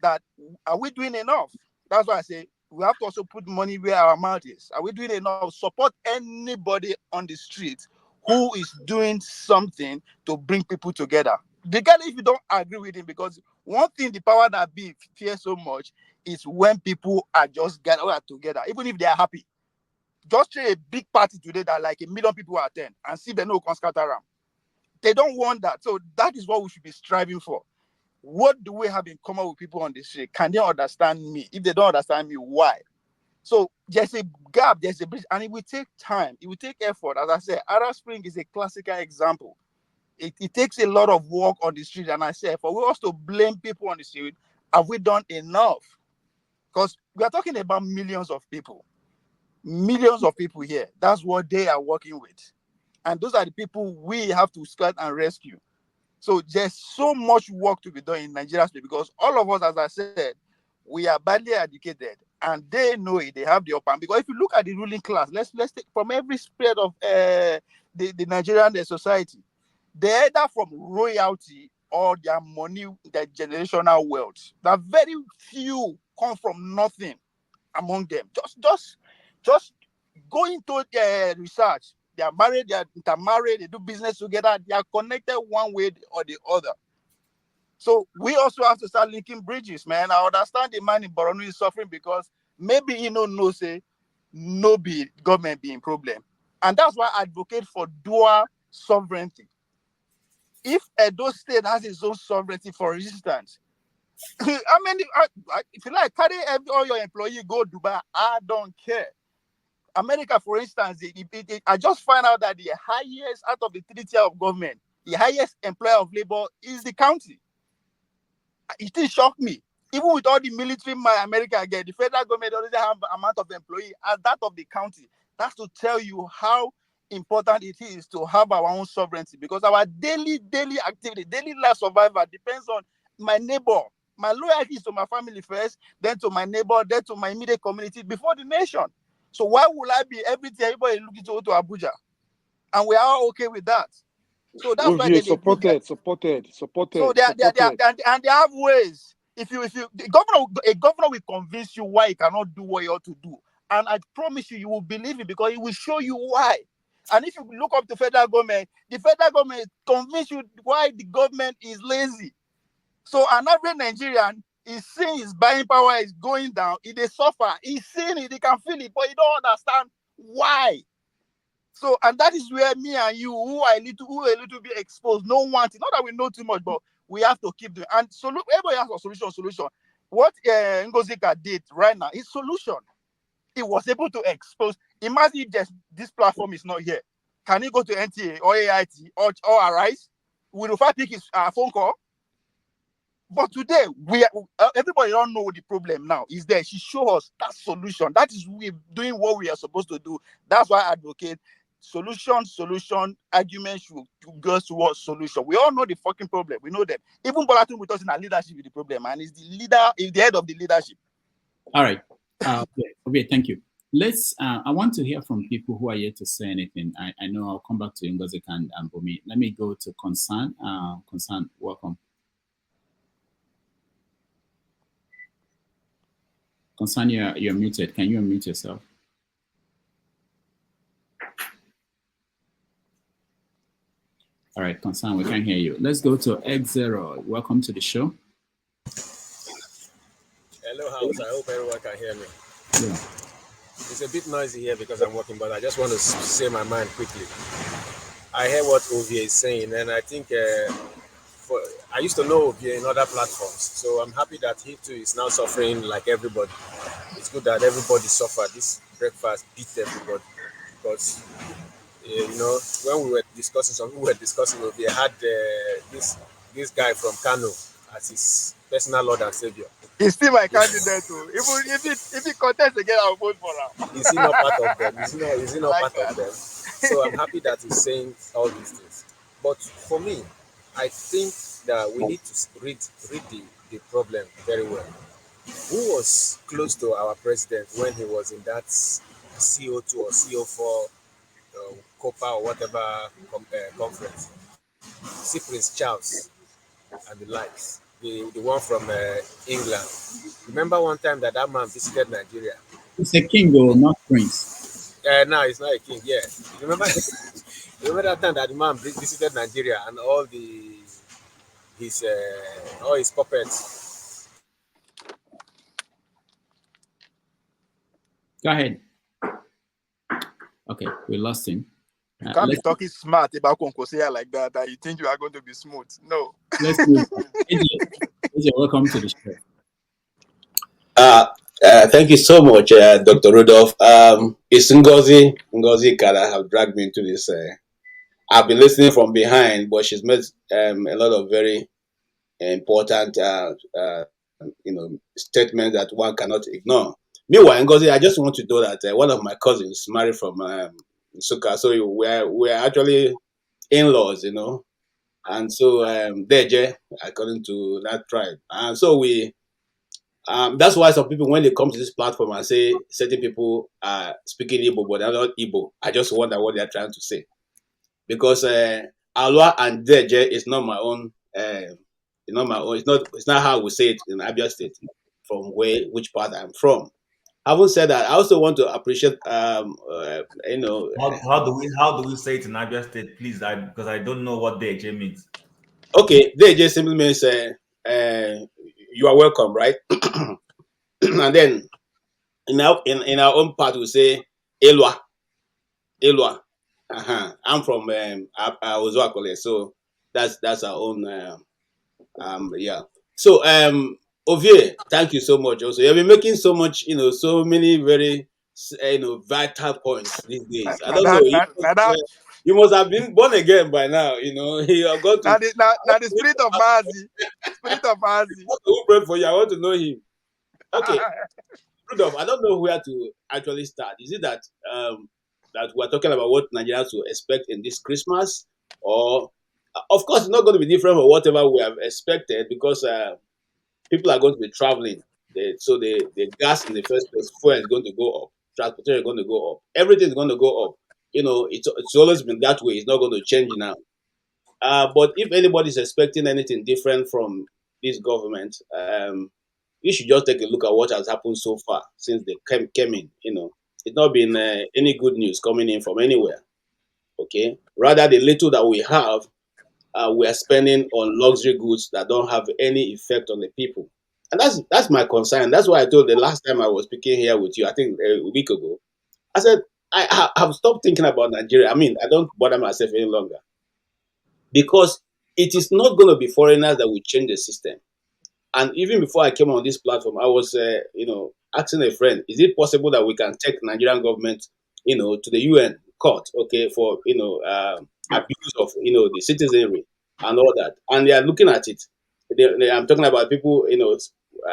that, are we doing enough? That's why I say we have to also put money where our mouth is. Are we doing enough? Support anybody on the street who is doing something to bring people together. Regardless if you don't agree with him, because one thing the power that be fears so much is when people are just gathered together, even if they are happy. Just say a big party today that like 1 million people attend and see they no can scatter around. They don't want that. So that is what we should be striving for. What do we have in common with people on the street? Can they understand me? If they don't understand me, why? So there's a gap, there's a bridge, and it will take time. It will take effort. As I said, Arab Spring is a classical example. It takes a lot of work on the street. And I say, for we also blame people on the street, have we done enough? Because we are talking about millions of people here. That's what they are working with. And those are the people we have to scout and rescue. So there's so much work to be done in Nigeria because all of us, as I said, we are badly educated and they know it. They have the upper hand. Because if you look at the ruling class, let's take from every spread of the Nigerian society, they're either from royalty or their money, their generational wealth. There are very few come from nothing among them. Just go into their research. They are married, they are intermarried, they do business together, they are connected one way or the other. So we also have to start linking bridges, man. I understand the man in Borno is suffering because maybe he no say no be government being problem. And that's why I advocate for dual sovereignty. If Edo State has its own sovereignty, for instance, I mean, if you like, carry all your employees, go Dubai, I don't care. America, for instance, I just find out that the highest out of the 3 tiers of government, the highest employer of labor is the county. It still shocked me. Even with all the military America get, the federal government doesn't have amount of employee as that of the county. That's to tell you how important it is to have our own sovereignty, because our daily activity, daily life survival depends on my neighbor. My loyalty is to my family first, then to my neighbor, then to my immediate community before the nation. So why would I be everybody looking to go to Abuja? And we are all okay with that. So that's why they supported. So they have ways. if you a governor will convince you why he cannot do what he ought to do, and I promise you, you will believe it because he will show you why. And if you look up the federal government, convince you why the government is lazy. So an average Nigerian is seeing his buying power is going down. He they suffer. He's seeing it. He can feel it, but he don't understand why. So, and that is where me and you, who are a little bit exposed, no want it. Not that we know too much, but we have to keep doing. And so, look, everybody has a solution. What Ngozika did right now is solution. He was able to expose. Imagine if this platform is not here. Can he go to NTA or AIT or Arise? Will the pick his phone call? But today, everybody don't know the problem now. Is there? She show us that solution. That is we doing what we are supposed to do. That's why I advocate solution, argument should go towards solution. We all know the fucking problem. We know them. Even Bolatun with us in our leadership is the problem, and is the head of the leadership. All right. Okay, thank you. Let's. I want to hear from people who are yet to say anything. I know I'll come back to Ngozi and Bomi. Let me go to Concern. Concern, welcome. Concern, you're muted. Can you unmute yourself? All right, Concern, we can't hear you. Let's go to X0. Welcome to the show. Hello, House. I hope everyone can hear me. Yeah. It's a bit noisy here because I'm working, but I just want to say my mind quickly. I hear what Ovie is saying, and I think I used to know Ovie in other platforms, so I'm happy that he too is now suffering like everybody. It's good that everybody suffered. This breakfast beat everybody because, when we were discussing, Ovie had this guy from Kano as his personal Lord and Savior. He's still my candidate too. Even if he contests again, I'll vote for him. Is he not part of them? Is he not part of them? So I'm happy that he's saying all these things. But for me, I think that we need to read the problem very well. Who was close to our president when he was in that CO2 or CO4 COPA or whatever conference? See Prince Charles and the likes. The one from England. Remember one time that man visited Nigeria? He's a king, or not prince. No, he's not a king. Yeah, remember that time that the man visited Nigeria and all his puppets. Go ahead. Okay, we lost him. You can't be talking smart about Konkoseya like that, and you think you are going to be smooth. No. Let's move on. AJ, welcome to the show. Thank you so much, Dr. Rudolph. It's Ngozi Kara have dragged me into this. I've been listening from behind, but she's made a lot of very important, statements that one cannot ignore. Meanwhile, Ngozi, I just want to know that one of my cousins married from Suka, so we're actually in-laws, and so Deje, according to that tribe, and so we. That's why some people, when they come to this platform and say certain people are speaking Igbo, but they're not Igbo, I just wonder what they're trying to say. Because Alwa and Deje is not my own. It's not how we say it in Abia State, from which part I'm from. Having said that, I also want to appreciate, How do we say it in Abia State, please? Because I don't know what Deje means. Okay, Deje simply means you are welcome, right? And then in our own part we say Elwa. I'm from Ozuakole, so that's our own. Yeah. So Ovie, thank you so much. Also, you've been making so much, so many very vital points these days. I don't know. You must have been born again by now. You have got to. Now the spirit of Mazi. Who prayed for you? I want to know him. Okay, Rudolph, I don't know where to actually start. Is it that that we're talking about what Nigerians will expect in this Christmas, or of course it's not going to be different from whatever we have expected because people are going to be traveling. So the gas in the first place, fuel is going to go up, transportation is going to go up, everything is going to go up. It's always been that way. It's not going to change now. But if anybody is expecting anything different from this government, you should just take a look at what has happened so far since they came in. It's not been any good news coming in from anywhere. Okay, rather the little that we have, we are spending on luxury goods that don't have any effect on the people, and that's my concern. That's why I told the last time I was speaking here with you, I think a week ago. I said have stopped thinking about Nigeria. I mean, I don't bother myself any longer because it is not going to be foreigners that will change the system. And even before I came on this platform, I was, asking a friend, is it possible that we can take Nigerian government, to the UN court, okay, for, abuse of, the citizenry and all that. And they are looking at it. I'm talking about people,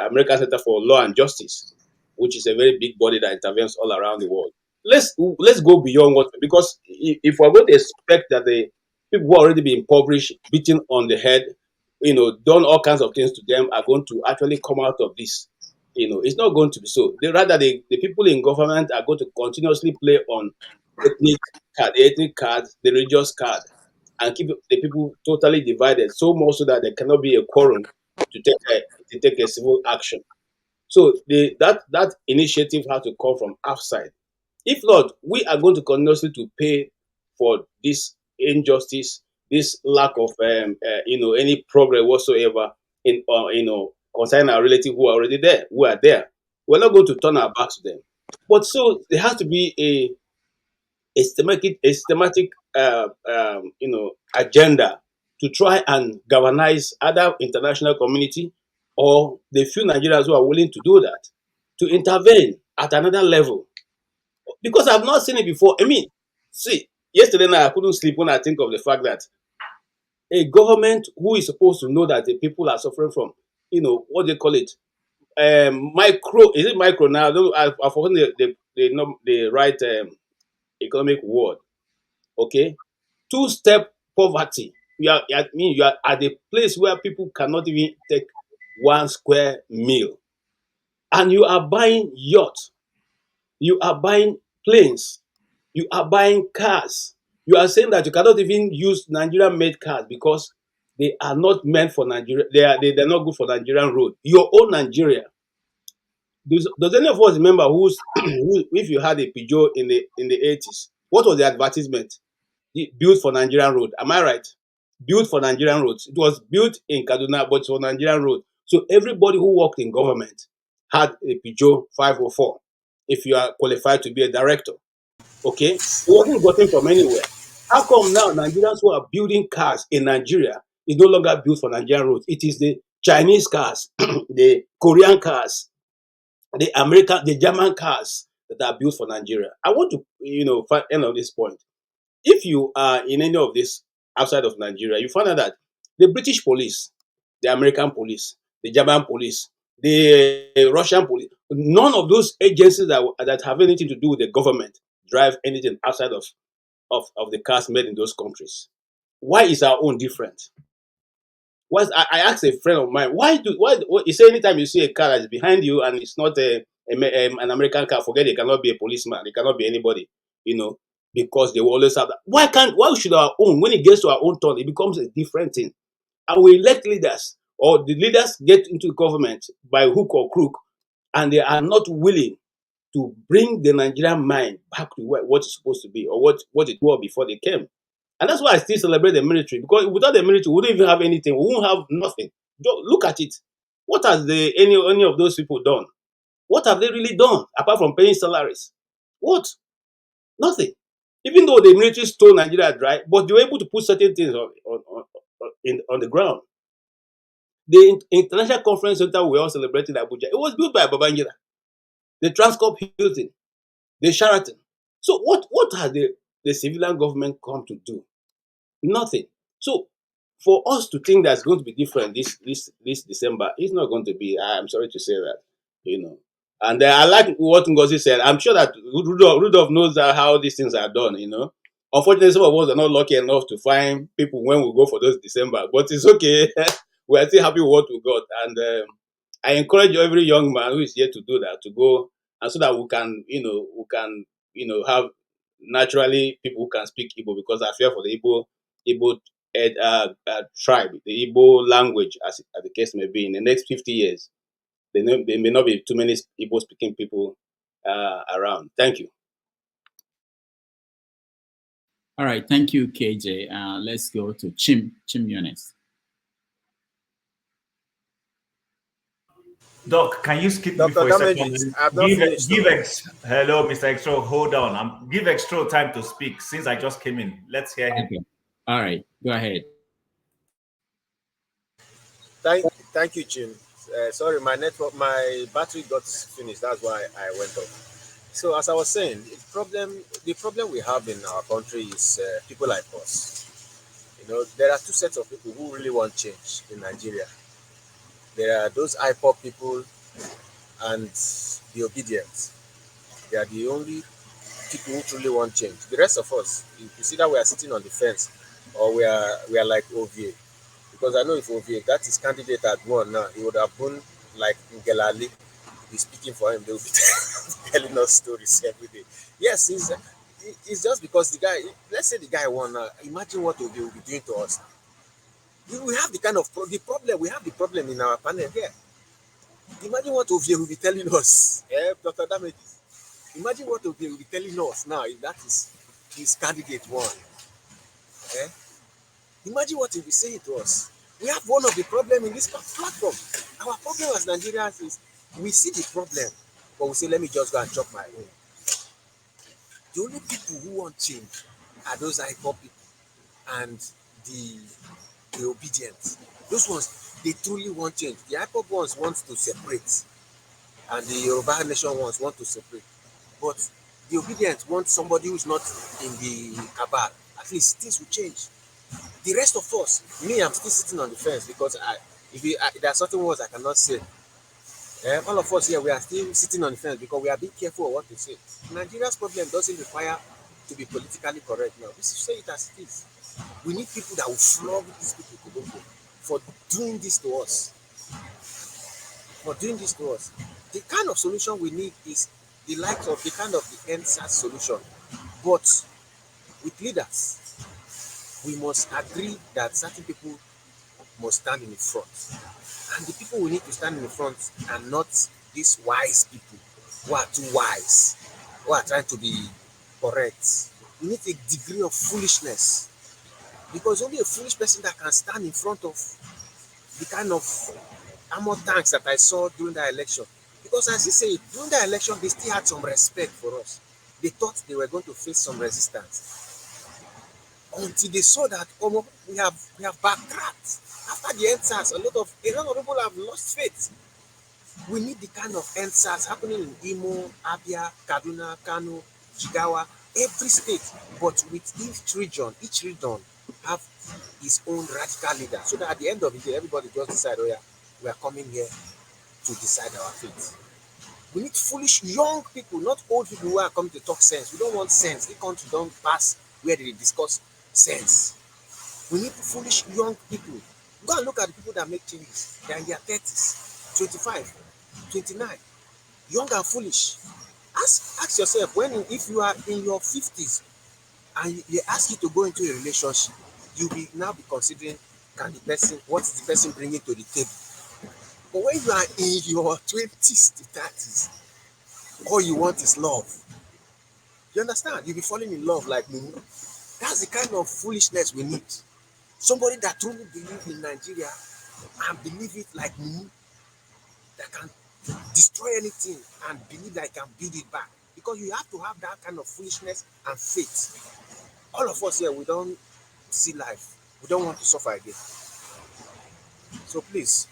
American Center for Law and Justice, which is a very big body that intervenes all around the world. Let's go beyond what, because if we're going to expect that the people who are already being impoverished, beaten on the head, done all kinds of things to them, are going to actually come out of this. It's not going to be so. Rather, the people in government are going to continuously play on the ethnic card, the religious card, and keep the people totally divided, so much so that there cannot be a quorum to take a civil action. So that initiative has to come from outside. If not, we are going to continuously to pay for this injustice, this lack of any progress whatsoever in concerning our relatives who are already there, who are there. We're not going to turn our backs to them. But so there has to be a systematic agenda to try and galvanize other international community or the few Nigerians who are willing to do that, to intervene at another level, because I've not seen it before. I mean, see, yesterday night I couldn't sleep when I think of the fact that a government who is supposed to know that the people are suffering from, what they call it, micro. Is it micro now? I've forgotten the right economic word. Okay, two-step poverty. You are at a place where people cannot even take one square meal, and you are buying yacht, you are buying planes, you are buying cars. You are saying that you cannot even use Nigerian made cars because they are not meant for Nigeria. They're not good for Nigerian road. Your own Nigeria. Does any of us remember if you had a Peugeot in the 80s, what was the advertisement? Built for Nigerian road. Am I right? Built for Nigerian roads. It was built in Kaduna, but for Nigerian road. So everybody who worked in government had a Peugeot 504 if you are qualified to be a director. Okay? It wasn't gotten from anywhere. How come now Nigerians who are building cars in Nigeria is no longer built for Nigerian roads? It is the Chinese cars, the Korean cars, the German cars that are built for Nigeria. I want to, end on this point. If you are in any of this outside of Nigeria, you find out that the British police, the American police, the German police, the Russian police, none of those agencies that have anything to do with the government drive anything outside of the cars made in those countries. Why is our own different? I asked a friend of mine, you say anytime you see a car that's behind you and it's not an American car, forget it cannot be a policeman, it cannot be anybody, because they will always have that. Why should our own, when it gets to our own turn, it becomes a different thing? And we elect leaders, or the leaders get into government by hook or crook, and they are not willing to bring the Nigerian mind back to what it's supposed to be, or what it was before they came. And that's why I still celebrate the military, because without the military, we wouldn't even have anything. We won't have nothing. Look at it. What has any of those people done? What have they really done apart from paying salaries? What? Nothing. Even though the military stole Nigeria dry, but they were able to put certain things on the ground. The International Conference Center we all celebrating in Abuja, it was built by Babangida. The Transcorp Hilton, the Sheraton. So what has the civilian government come to do? Nothing. So for us to think that's going to be different this December, it's not going to be. I'm sorry to say that. And I like what Ngozi said. I'm sure that Rudolph knows how these things are done. Unfortunately, some of us are not lucky enough to find people when we go for those December, but it's okay. We are still happy with what we got, and I encourage every young man who is here to do that, to go, and so that we can have naturally people who can speak Igbo, because I fear for the Igbo tribe, the Igbo language, as the case may be, in the next 50 years, there may not be too many Igbo speaking people around. Thank you. All right, thank you, KJ. Let's go to Chim Yunis. Doc, can you skip me Dr. for a Damages, second? I've not finished. Hello, Mr. Extra. Hold on. Give Extra time to speak since I just came in. Let's hear him. Okay. All right, go ahead. Thank you, Jim. Sorry, my battery got finished. That's why I went off. So as I was saying, the problem we have in our country is people like us. You know, there are two sets of people who really want change in Nigeria. There are those IPOP people and the obedient. They are the only people who truly want change. The rest of us, if you see that we are sitting on the fence, or we are like OVA. Because I know if OVA got his candidate had won now, he would have been like Ngelali, be speaking for him. They will be telling us stories every day. Yes, it's just because the guy, let's say the guy won now, imagine what OVA will be doing to us. We have the kind of we have the problem in our panel here. Imagine what OVA will be telling us. Dr. Damages. Imagine what OVA will be telling us now if that is his candidate won. Imagine what he'll be saying to us. We have one of the problem in this platform. Our problem as Nigerians is we see the problem, but we say, let me just go and chop my own. The only people who want change are those IPOP people and the obedient. Those ones, they truly want change. The IPOP ones want to separate, and the Yoruba nation ones want to separate. But the obedient want somebody who's not in the cabal. At least things will change. The rest of us, me, I'm still sitting on the fence because there are certain words I cannot say. All of us here, we are still sitting on the fence because we are being careful of what we say. Nigeria's problem doesn't require to be politically correct now. We should say it as it is. We need people that will flog these people for doing this to us. For doing this to us. The kind of solution we need is the likes of the kind of the NSAS solution. But with leaders, we must agree that certain people must stand in the front. And the people we need to stand in the front are not these wise people who are too wise, who are trying to be correct. We need a degree of foolishness. Because only a foolish person that can stand in front of the kind of armored tanks that I saw during the election. Because as you say, during the election, they still had some respect for us. They thought they were going to face some resistance. Until they saw that we have backtracked. After the NSAS, a lot of people have lost faith. We need the kind of NSAS happening in Imo, Abia, Kaduna, Kano, Jigawa, every state. But with each region have its own radical leader. So that at the end of the day, everybody just decide, oh yeah, we are coming here to decide our fate. We need foolish young people, not old people who are coming to talk sense. We don't want sense. The country don't pass where they discuss sense. We need foolish young people. Go and look at the people that make changes. They are in their 30s, 25, 29, young and foolish. Ask yourself, if you are in your 50s and they ask you to go into a relationship, you will now be considering what is the person bringing to the table. But when you are in your 20s to 30s, all you want is love. You understand? You'll be falling in love like me. That's the kind of foolishness we need. Somebody that truly believes in Nigeria and believe it like me, that can destroy anything and believe that I can build it back. Because you have to have that kind of foolishness and faith. All of us here, we don't see life. We don't want to suffer again. So please,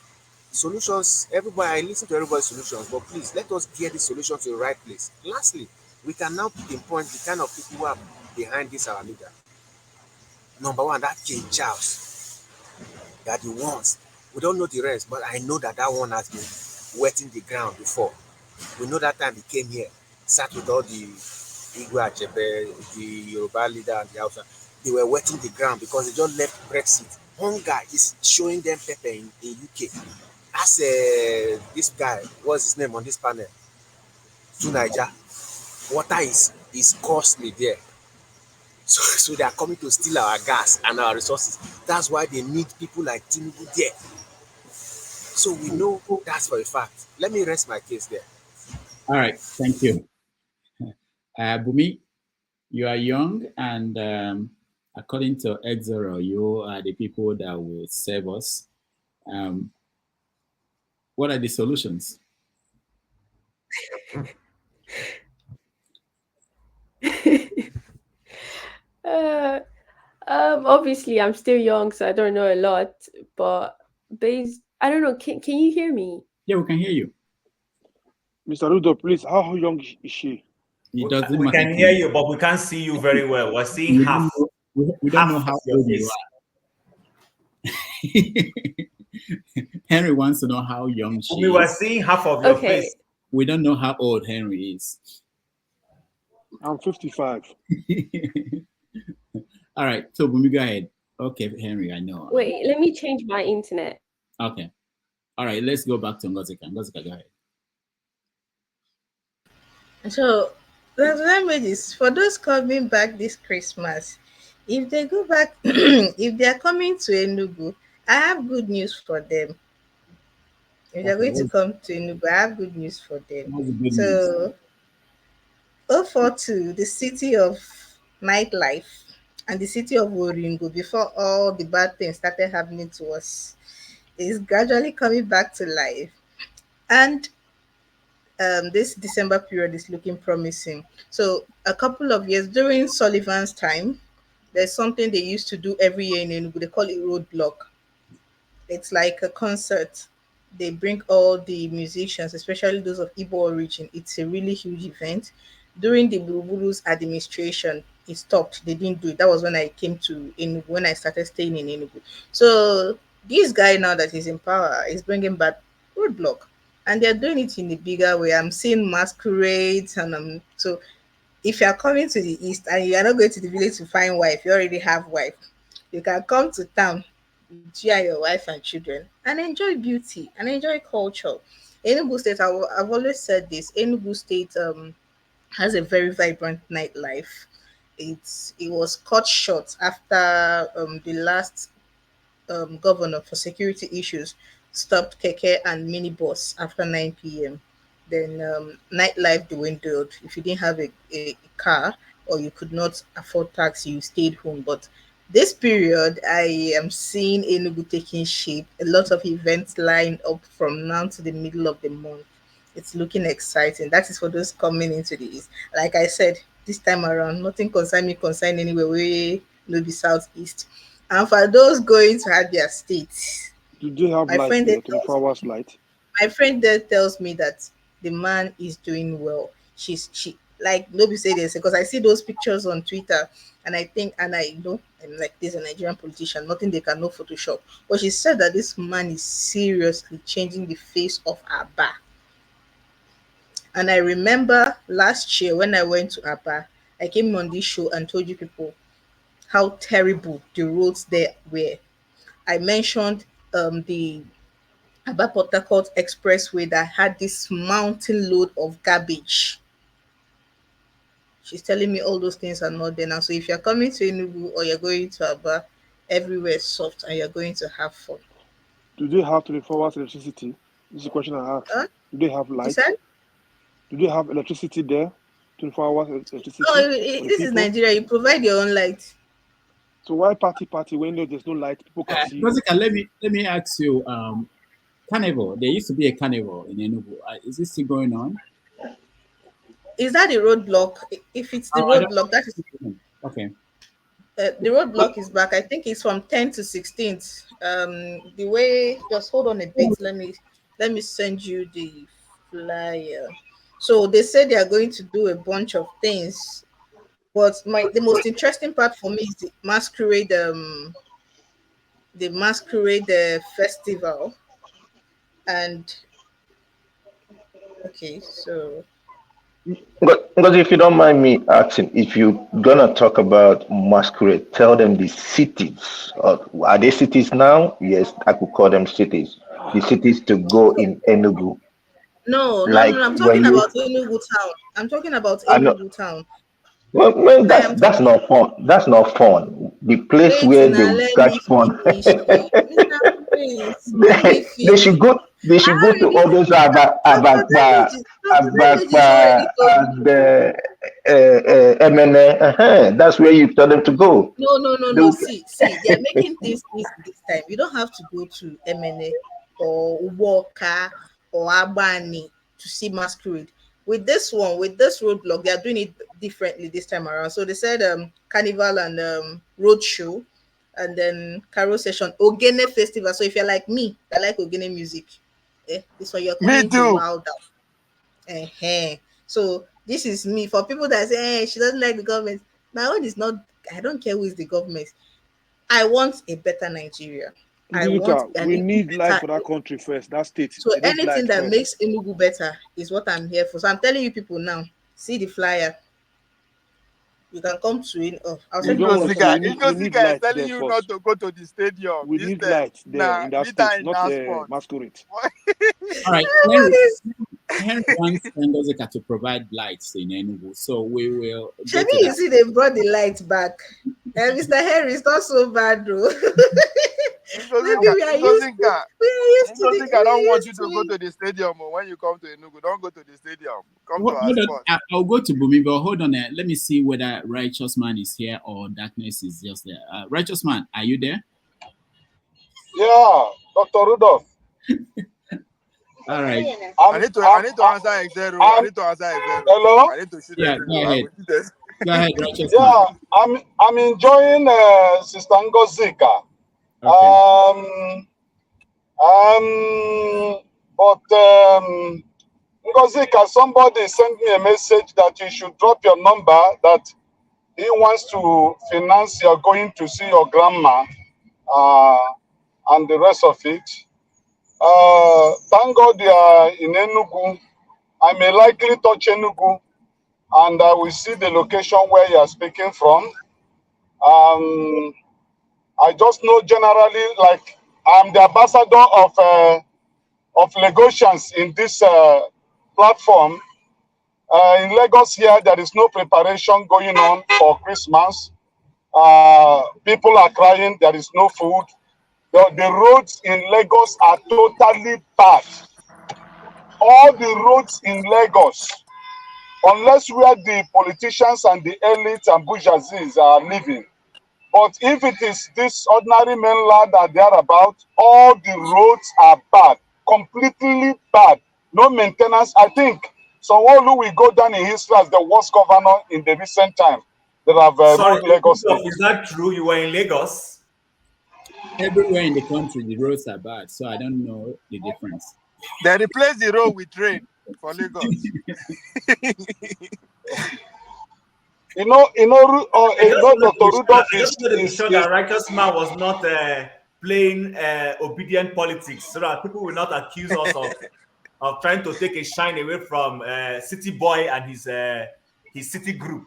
solutions, everybody, I listen to everybody's solutions, but please let us get the solution to the right place. Lastly, we can now pinpoint the kind of people who are behind this, our leader. Number one, that King Charles, that the ones, we don't know the rest, but I know that one has been wetting the ground before. We know that time he came here, sat with all the Igwe Achebe, the Yoruba leader and the Hausa. They were wetting the ground because they just left Brexit. Hunger is showing them pepper in UK. As this guy, what's his name on this panel? To Niger. Water is costly there. So they are coming to steal our gas and our resources. That's why they need people like Tinubu there. So we know that's for a fact. Let me rest my case there. All right, thank you. Bumi, you are young, and according to Exoro, you are the people that will save us. What are the solutions? Obviously, I'm still young, so I don't know a lot. But I don't know. Can you hear me? Yeah, we can hear you. Mr. Rudo, please, how young is she? It doesn't We matter. can hear you, but we can't see you very well. We're seeing half. We don't know half how of your old face. you are. Henry wants to know how young she We were is. seeing half of your face. We don't know how old Henry is. I'm 55. All right, so Bumi, go ahead. Okay, Henry, I know. Wait, let me change my internet. Okay. All right, let's go back to Ngozika. Ngozika, go ahead. So the language is for those coming back this Christmas. If they go back, if they are coming to Enugu, I have good news for them. If they're going to come to Enugu, I have good news for them. What's the good news? So 042, the city of nightlife and the city of Oringo, before all the bad things started happening to us, is gradually coming back to life. And this December period is looking promising. So a couple of years during Sullivan's time, there's something they used to do every year in Enugu. They call it roadblock. It's like a concert. They bring all the musicians, especially those of Igbo origin. It's a really huge event. During the Buruburu's administration, it stopped. They didn't do it. That was when I came to Enugu, when I started staying in Enugu. So this guy now that is in power is bringing back roadblock, and they're doing it in a bigger way. I'm seeing masquerades, and so if you are coming to the east and you are not going to the village to find wife, you already have wife. You can come to town with you and your wife and children and enjoy beauty and enjoy culture. Enugu State, I've always said this. Enugu State has a very vibrant nightlife. It was cut short after the last governor for security issues stopped keke and minibus after 9 p.m. Then nightlife dwindled. If you didn't have a car or you could not afford taxi, you stayed home. But this period, I am seeing Enugu taking shape. A lot of events lined up from now to the middle of the month. It's looking exciting. That is for those coming into the east. Like I said, this time around, nothing concern anywhere. We no be southeast. And for those going to Abia State, Do they have my light friend there, there tells 24 hours light? my friend there tells me that the man is doing well. She like nobody say this because I see those pictures on Twitter and I think and I know I'm like this a Nigerian politician, nothing they can know Photoshop. But she said that this man is seriously changing the face of Aba. And I remember last year when I went to Aba, I came on this show and told you people how terrible the roads there were. I mentioned the Aba Port Harcourt Expressway that had this mountain load of garbage. She's telling me all those things are not there now. So if you're coming to Enugu or you're going to Aba, everywhere is soft and you're going to have fun. Do they have 24 hours electricity? This is a question I asked. Huh? Do they have You light? said? Do they have electricity there? 24 hours electricity Oh, for the this is people? Nigeria. You provide your own light. So why party when there's no light? People can see. Ngozika, let me ask you. Carnival. There used to be a carnival in Enugu. Is this still going on? Is that the roadblock? If it's the Oh, I don't roadblock, that is know. Okay. the roadblock is back. I think it's from 10 to 16th. The way just hold on a bit. Let me send you the flyer. So they said they are going to do a bunch of things, but the most interesting part for me is the masquerade festival. And okay, so Because if you don't mind me asking, if you're gonna talk about masquerade, tell them the cities. Are they cities now? Yes, I could call them cities. The cities to go in Enugu. no, Like I'm talking when you, about Enugu town. I'm talking about I know, Enugu town. Well, man, that's not fun. That's not fun. The place Wait where they now, let catch me fun. finish. Mr. Prince, let me They should finish. go. They I should go to already, all those Dr. Demeji already told you. and MNA. That's where you tell them to go. No, no, no, They no. will- See, they are making things easy this time. You don't have to go to MNA or Walker or Abani to see masquerade. With this one, with this roadblock, they are doing it differently this time around. So they said carnival and road show, and then carol session, Ogene festival. So if you're like me, I like Ogene music. This one you're Me coming to too. wild out. So this is me. For people that say she doesn't like the government, my own is not. I don't care who is the government. I want a better Nigeria. I want Nduluka, an we even need light better. for that country first. That state, So they need anything light that first. makes Enugu better is what I'm here for. So I'm telling you people now. See the flyer. You can come to it. Oh, I'll We send don't you want to the see. photo. We need Ingosika is light telling there you not first. to go to the stadium. We need Instead, light there in that meet her state, in not that spot. masquerade. All right, What is Henry wants Ngozika to provide lights in Enugu, so we will go Shebi, to you that. see, they brought the light back. Mr. Henry, it's not so bad, though. Maybe we are used to. Ingosika, We are used to the. Ingosika We don't are want you used to to go it. to the stadium when you come to Enugu. Don't go to the stadium. Come to our Hold on, spot. I'll go to Bumi, but hold on. Let me see whether Righteous Man is here or Darkness is just there. Righteous Man, are you there? Yeah, Dr. Rudolph. All right. I need to answer X0. I need to answer X0. Hello? I need to shoot Yeah, X0. go ahead. Go ahead, Righteous Man. Yeah, I'm enjoying Sister Ngozika. Okay. But Ngozika, somebody sent me a message that you should drop your number, that he wants to finance your going to see your grandma and the rest of it. Thank God you are in Enugu. I may likely touch Enugu and I will see the location where you are speaking from. I just know generally, like, I'm the ambassador of Lagosians in this platform. In Lagos here, there is no preparation going on for Christmas. People are crying, there is no food. The roads in Lagos are totally bad. All the roads in Lagos, unless where the politicians and the elites and bourgeoisies are living. But if it is this ordinary mainland that they are about, all the roads are bad, completely bad. No maintenance. I think Sanwo-Olu will go down in history as the worst governor in the recent time that have Sorry, ruled Lagos State. is that true? You were in Lagos? Everywhere in the country, the roads are bad, so I don't know the difference. They replace the road with train for Lagos. Dr. Rudolph I just want to be sure that Righteous Man was not playing obedient politics, so that people will not accuse us of trying to take a shine away from City Boy and his city group.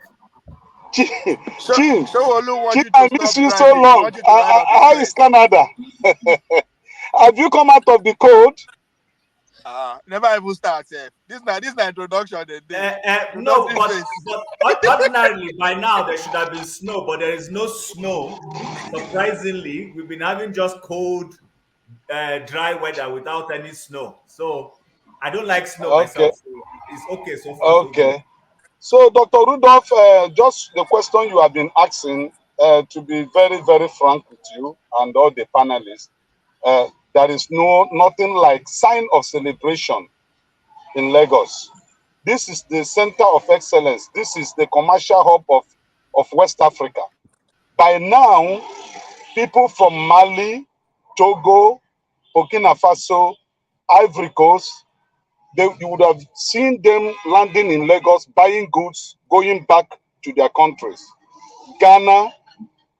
I miss you so long. How is Canada? Have you come out of the cold? Never even start. This is the introduction. No, but ordinarily by now there should have been snow, but there is no snow. Surprisingly, we've been having just cold, dry weather without any snow. So I don't like snow myself. So it's okay so far. Okay. So, Dr. Rudolph, just the question you have been asking, to be very, very frank with you and all the panelists, there is nothing like sign of celebration in Lagos. This is the center of excellence. This is the commercial hub of West Africa. By now, people from Mali, Togo, Burkina Faso, Ivory Coast, you would have seen them landing in Lagos, buying goods, going back to their countries. Ghana,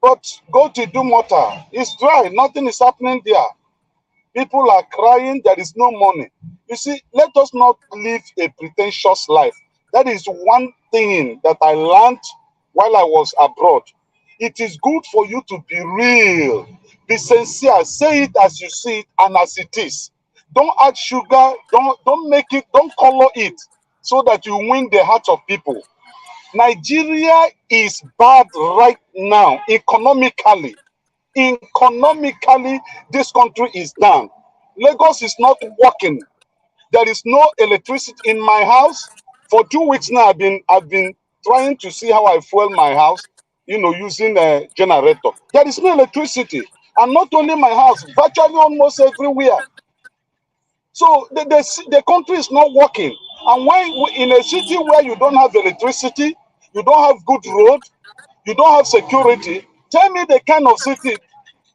but go to Dumota, it's dry, nothing is happening there. People are crying, there is no money. You see, let us not live a pretentious life. That is one thing that I learned while I was abroad. It is good for you to be real, be sincere, say it as you see it and as it is. Don't add sugar, don't make it, don't color it so that you win the hearts of people. Nigeria is bad right now economically. Economically, this country is down. Lagos is not working. There is no electricity in my house. For 2 weeks now, I've been trying to see how I fuel my house, using a generator. There is no electricity. And not only my house, virtually almost everywhere. So the country is not working. And when in a city where you don't have electricity, you don't have good road, you don't have security, tell me the kind of city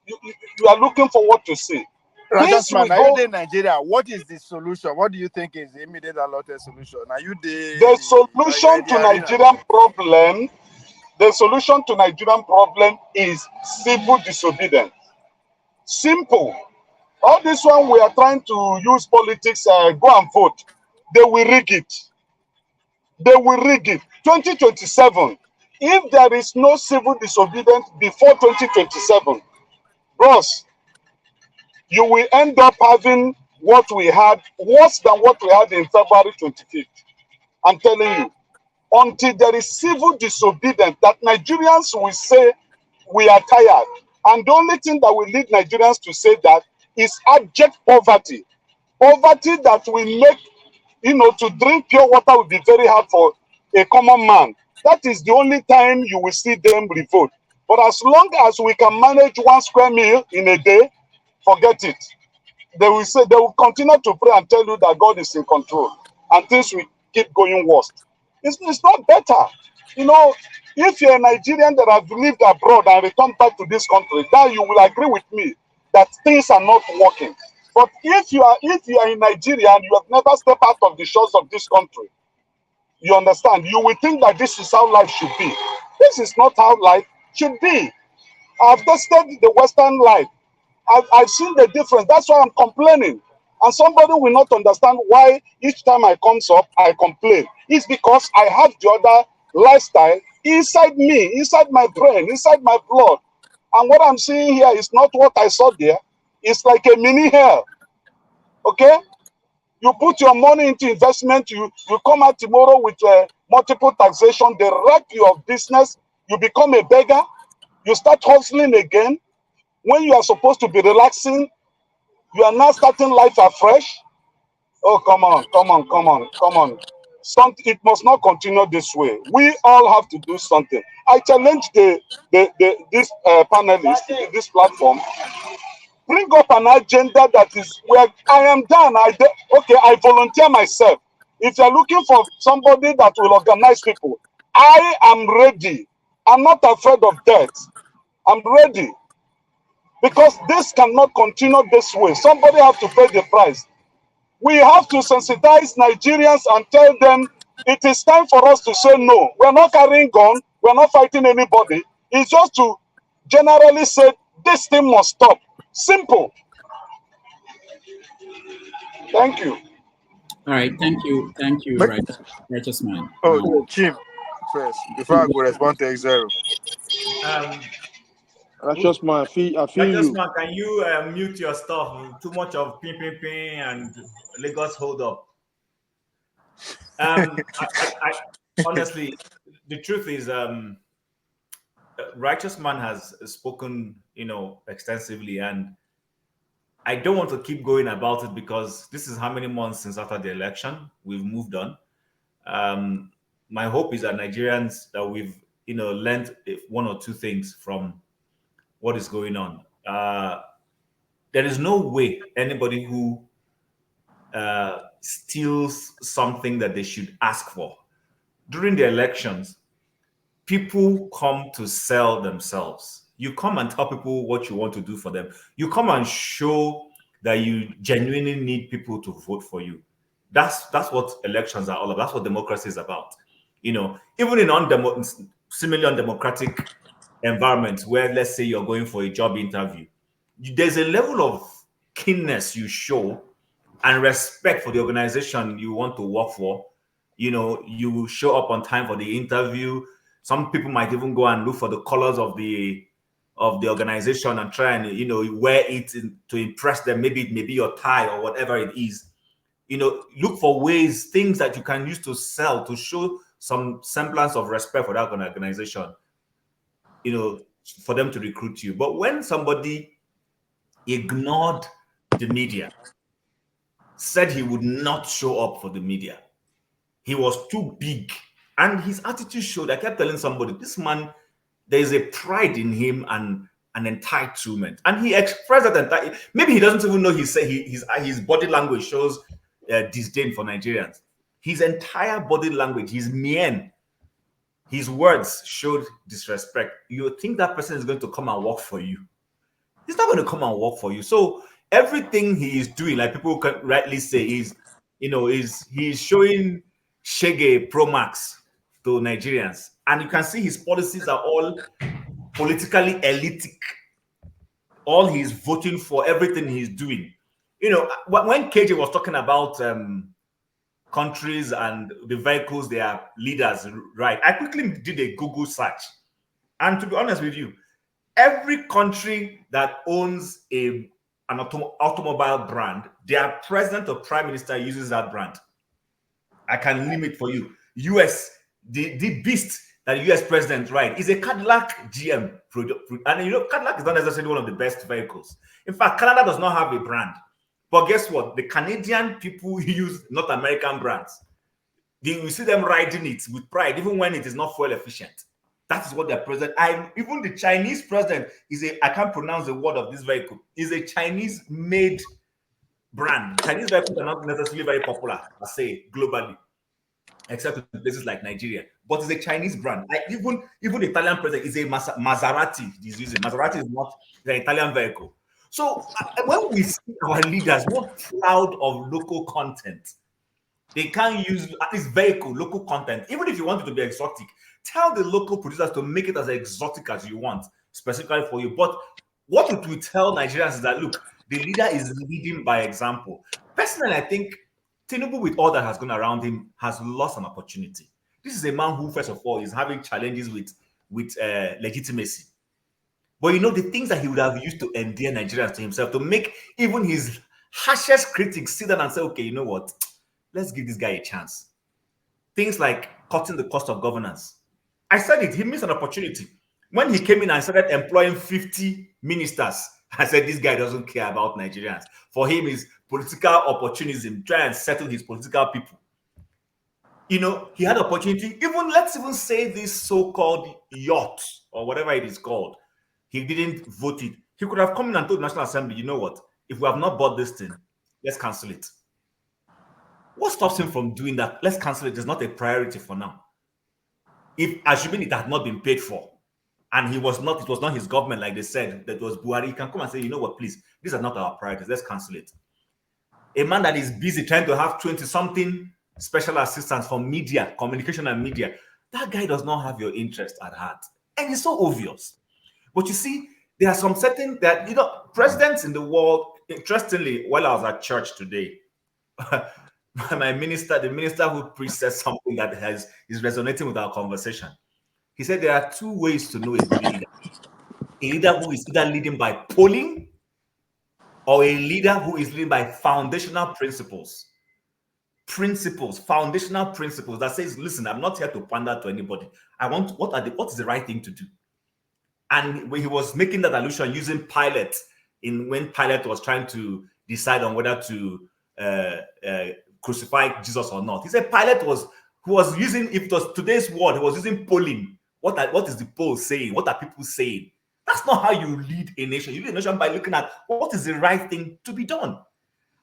you are looking forward to see. Just This man, will are you go. there in Nigeria? What is the solution? What do you think is the immediate allotted solution? Are you The solution to Nigerian problem, the solution to Nigerian problem is civil disobedience. Simple. All this one we are trying to use politics, go and vote. They will rig it. They will rig it. 2027. If there is no civil disobedience before 2027, bros, you will end up having what we had, worse than what we had in February 25th. I'm telling you. Until there is civil disobedience, that Nigerians will say we are tired. And the only thing that will lead Nigerians to say that is abject poverty. Poverty that will make, to drink pure water will be very hard for a common man. That is the only time you will see them revolt. But as long as we can manage 1 square meal in a day, forget it. They will continue to pray and tell you that God is in control, and things will keep going worse. It's not better. If you're a Nigerian that have lived abroad and returned back to this country, then you will agree with me that things are not working. But if you are in Nigeria and you have never stepped out of the shores of this country, you understand, you will think that this is how life should be. This is not how life should be. I've tested the Western life. I've seen the difference. That's why I'm complaining. And somebody will not understand why each time I comes up, I complain. It's because I have the other lifestyle inside me, inside my brain, inside my blood. And what I'm seeing here is not what I saw there. It's like a mini hell. Okay? You put your money into investment, you come out tomorrow with multiple taxation, they wreck your business, you become a beggar, you start hustling again. When you are supposed to be relaxing, you are now starting life afresh. Oh, come on. It must not continue this way. We all have to do something. I challenge this panelist, this platform, bring up an agenda that is where I am done. I volunteer myself. If you're looking for somebody that will organize people, I am ready. I'm not afraid of death. I'm ready. Because this cannot continue this way. Somebody have to pay the price. We have to sensitize Nigerians and tell them it is time for us to say no. We're not carrying gun. We're not fighting anybody. It's just to generally say this thing must stop. Simple. Thank you. All right, thank you, righteous man. Oh, Chim, first, before I go respond to X0. Righteous man, I feel Righteous you. man, can you mute your stuff? Too much of ping and Lagos hold up. I honestly, the truth is, righteous man has spoken, extensively, and I don't want to keep going about it because this is how many months since after the election. We've moved on. My hope is that Nigerians, that we've learned 1 or 2 things from what is going on. There is no way anybody who steals something that they should ask for. During the elections, people come to sell themselves. You come and tell people what you want to do for them. You come and show that you genuinely need people to vote for you. That's what elections are all about. That's what democracy is about. Even in similarly undemocratic environments where, let's say, you're going for a job interview, there's a level of keenness you show and respect for the organization you want to work for. You show up on time for the interview. Some people might even go and look for the colors of the organization and try and wear it to impress them. Maybe it may be your tie or whatever it is. Look for things that you can use to sell, to show some semblance of respect for that organization, you know, for them to recruit you. But when somebody ignored the media, said he would not show up for the media, he was too big, and his attitude showed. I kept telling somebody, this man, there is a pride in him and an entitlement, and he expressed that. Maybe he doesn't even know. His body language shows disdain for Nigerians. His entire body language, his mien, his words showed disrespect. You think that person is going to come and work for you? He's not going to come and work for you. So everything he is doing, like people can rightly say, he's showing Shege Pro Max to Nigerians, and you can see his policies are all politically elitic. All he's voting for, everything he's doing. You know, when KJ was talking about countries and the vehicles their leaders ride, I quickly did a Google search, and to be honest with you, every country that owns an automobile brand, their president or prime minister uses that brand. I can name it for you. US, the beast that the US president rides is a Cadillac GM product. And you know, Cadillac is not necessarily one of the best vehicles. In fact, Canada does not have a brand. But guess what? The Canadian people use North American brands. We see them riding it with pride, even when it is not fuel efficient. That is what their president. Even the Chinese president I can't pronounce the word of this vehicle. Is a Chinese-made brand. Chinese vehicles are not necessarily very popular, I say, globally, except in places like Nigeria. But it's a Chinese brand. Even the Italian president is a Maserati. He's using Maserati is not the Italian vehicle. So when we see our leaders more proud of local content, they can't use at least vehicle local content. Even if you want it to be exotic, tell the local producers to make it as exotic as you want, specifically for you. But what it will tell Nigerians is that, look, the leader is leading by example. Personally, I think Tinubu, with all that has gone around him, has lost an opportunity. This is a man who, first of all, is having challenges with legitimacy. But you know, the things that he would have used to endear Nigerians to himself, to make even his harshest critics sit down and say, okay, you know what? Let's give this guy a chance. Things like cutting the cost of governance. I said it, he missed an opportunity. When he came in and started employing 50 ministers, I said, this guy doesn't care about Nigerians. For him, is political opportunism, try and settle his political people. You know, he had opportunity. Let's even say this so-called yacht or whatever it is called. He didn't vote it. He could have come in and told the National Assembly, you know what? If we have not bought this thing, let's cancel it. What stops him from doing that? Let's cancel it. It's not a priority for now. If, assuming it had not been paid for, and it was not his government, like they said, that was Buhari, he can come and say, you know what, please, these are not our priorities. Let's cancel it. A man that is busy trying to have 20-something special assistants for media, communication and media, that guy does not have your interest at heart. And it's so obvious. But you see, there are some certain that, you know, presidents in the world, interestingly, while I was at church today, the minister who preached said something that is resonating with our conversation. He said there are two ways to know a good leader. A leader who is either leading by polling or a leader who is leading by foundational principles. Foundational principles that says, listen, I'm not here to pander to anybody. What is the right thing to do? And when he was making that allusion using Pilate, when Pilate was trying to decide on whether to crucify Jesus or not, he said Pilate was using, if it was today's word, he was using polling. What is the poll saying? What are people saying? That's not how you lead a nation. You lead a nation by looking at what is the right thing to be done.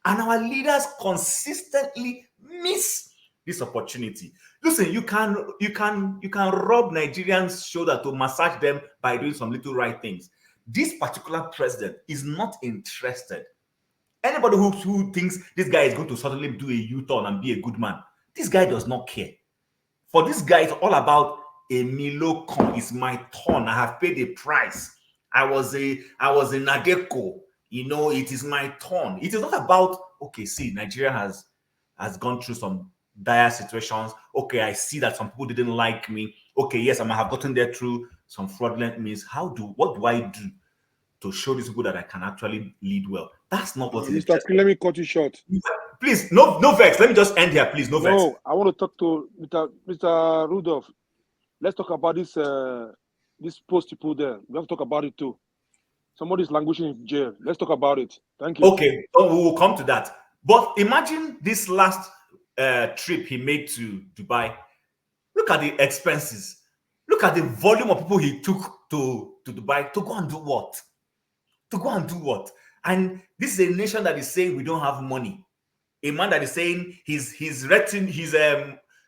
And our leaders consistently miss this opportunity. Listen, you can rub Nigerians' shoulder to massage them by doing some little right things. This particular president is not interested. Anybody who thinks this guy is going to suddenly do a U-turn and be a good man, this guy does not care. For this guy, it's all about a Milo con. It's my turn. I have paid a price. I was a Nadeko. You know, it is my turn. It is not about, okay, see, Nigeria has gone through some dire situations. Okay, I see that some people didn't like me. Okay, yes, I might have gotten there through some fraudulent means. What do I do to show these people that I can actually lead well? That's not what Mr. Let me cut you short. please, no vex. Let me just end here, please. No vex. No, I want to talk to Mr. Rudolph. Let's talk about this this post you put there. We have to talk about it too. Somebody's languishing in jail. Let's talk about it. Thank you. Okay, so we will come to that. But imagine this last trip he made to Dubai. Look at the expenses. Look at the volume of people he took to Dubai to go and do what? To go and do what? And this is a nation that is saying we don't have money. A man that is saying he's written his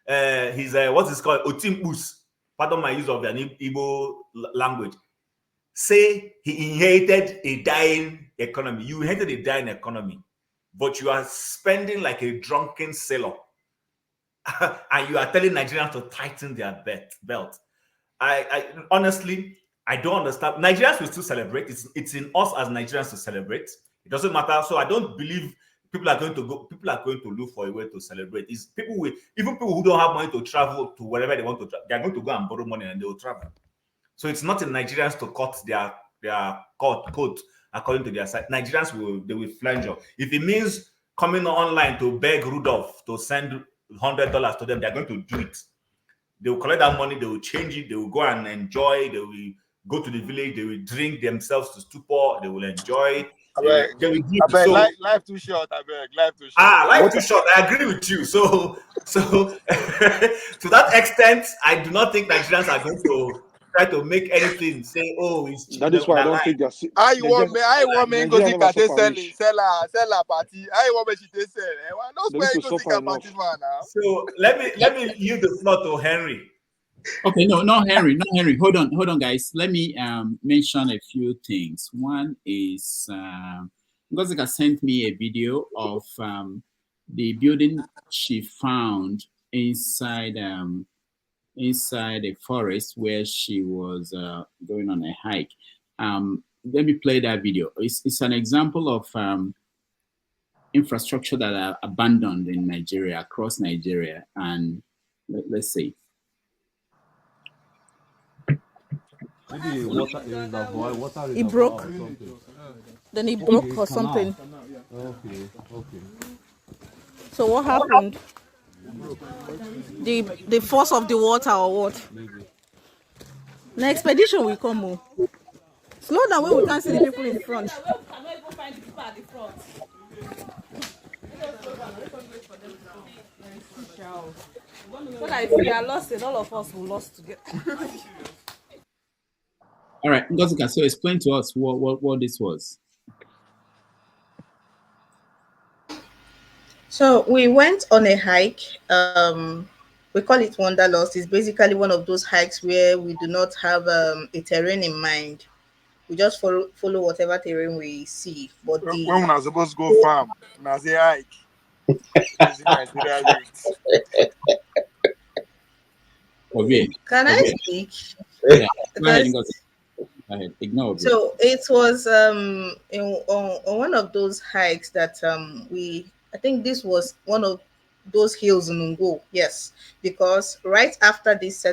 what's this called? Otimpus. Pardon my use of an Igbo language. Say he inherited a dying economy. You inherited a dying economy, but you are spending like a drunken sailor. And you are telling Nigerians to tighten their belt. I honestly, I don't understand. Nigerians will still celebrate. It's in us as Nigerians to celebrate. It doesn't matter. So I don't believe people are going to look for a way to celebrate. It's people who don't have money to travel to wherever they want to travel, they're going to go and borrow money and they will travel. So it's not in Nigerians to cut their coat according to their side. Nigerians will flange up. If it means coming online to beg Rudolph to send $100 to them, they're going to do it. They will collect that money, they will change it, they will go and enjoy, they will go to the village, they will drink themselves to stupor, they will enjoy. They will give. So, life too short, life too short. Life too short. I agree with you. So to that extent, I do not think Nigerians are going to try to make anything say, oh, it's that is why I don't think they're. I want me go see Kate sell a party. I want me she sell. No spare go see a party man now. So let me yield the floor to Henry. Okay, not Henry. Hold on, guys. Let me mention a few things. One is Ngozika sent me a video of the building she found inside a forest where she was going on a hike. Let me play that video. It's an example of infrastructure that are abandoned in Nigeria, across Nigeria, and let's see. Maybe water it broke. Then it broke or something. Okay. So what happened? The force of the water or what? Maybe. The expedition will come. Oh. Slow down when we can't see the people in front. So that if we are lost, then all of us will lost together. All right, Ngozika, so explain to us what this was. So we went on a hike. We call it Wanderlust. It's basically one of those hikes where we do not have a terrain in mind. We just follow whatever terrain we see. But when we're not supposed to go farm, now say hike. Can I speak? Yeah. Go ahead, ignore. So it was on one of those hikes that I think this was one of those hills in Enugu. Yes, because right after this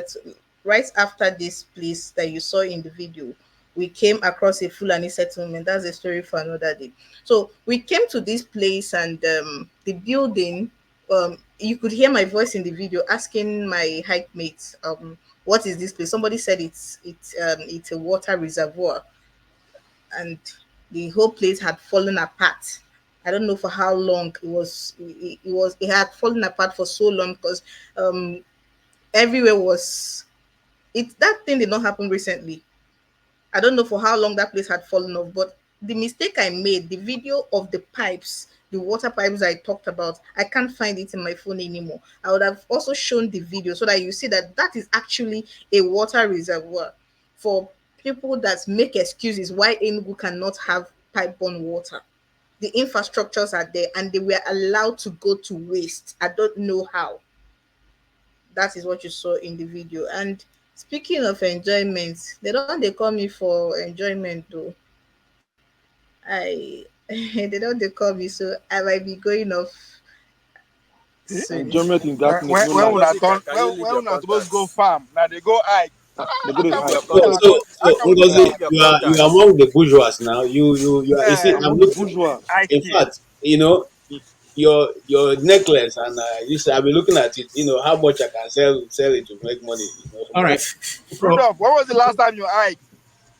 place that you saw in the video, we came across a Fulani settlement. That's a story for another day. So we came to this place and the building. You could hear my voice in the video asking my hike mates, what is this place? Somebody said it's a water reservoir, and the whole place had fallen apart. I don't know for how long it had fallen apart for so long because everywhere was that thing did not happen recently. I don't know for how long that place had fallen off, but the mistake I made, the video of the pipes, the water pipes I talked about, I can't find it in my phone anymore. I would have also shown the video so that you see that is actually a water reservoir. For people that make excuses why Enugu cannot have pipe-borne water, the infrastructures are there and they were allowed to go to waste. I don't know how. That is what you saw in the video. And speaking of enjoyment, they call me for enjoyment though. They call me, so I might be going off soon. Enjoyment in that when we're not supposed to go farm, now they go hike. So Ngozi, you are among the bourgeois now. You are. You see, I'm looking. bourgeois. In fact, you know, your necklace, and you say I'll be looking at it. You know how much I can sell it to make money. You know. All right. Rudolph, when was the last time you hiked?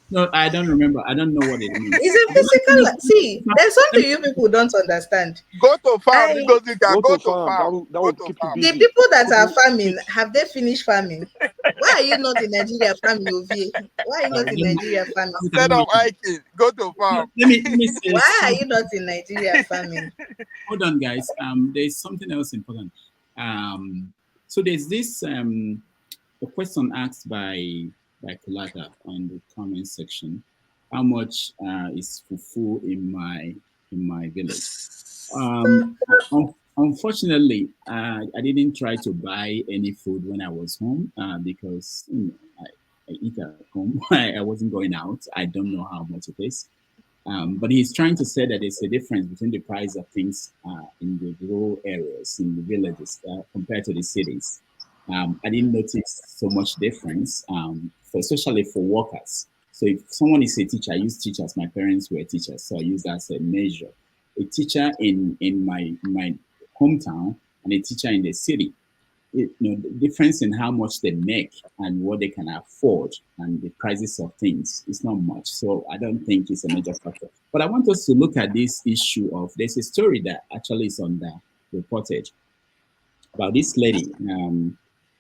No, I don't remember. I don't know what it means. It's a physical. See, there's something you people don't understand. Go to farm. I, Go to farm. Go to Go farm. That to would keep you farm. the busy. people that are farming, have they finished farming? Why are you not in Nigeria farming, Ovie? Why are you not in Nigeria farming? Instead of hiking, go to farm. Let me say Why are something. you not in Nigeria farming? Hold on, guys. There's something else important. So there's this a question asked by Kulata on the comment section. How much is fufu in my village? Unfortunately, I didn't try to buy any food when I was home because I eat at home. I wasn't going out. I don't know how much it is. But he's trying to say that there's a difference between the price of things in the rural areas, in the villages, compared to the cities. I didn't notice so much difference, especially for workers. So if someone is a teacher, I use teachers. My parents were teachers, so I use that as a measure. A teacher in my hometown and a teacher in the city, the difference in how much they make and what they can afford and the prices of things is not much. So I don't think it's a major factor. But I want us to look at this issue of there's a story that actually is on the reportage about this lady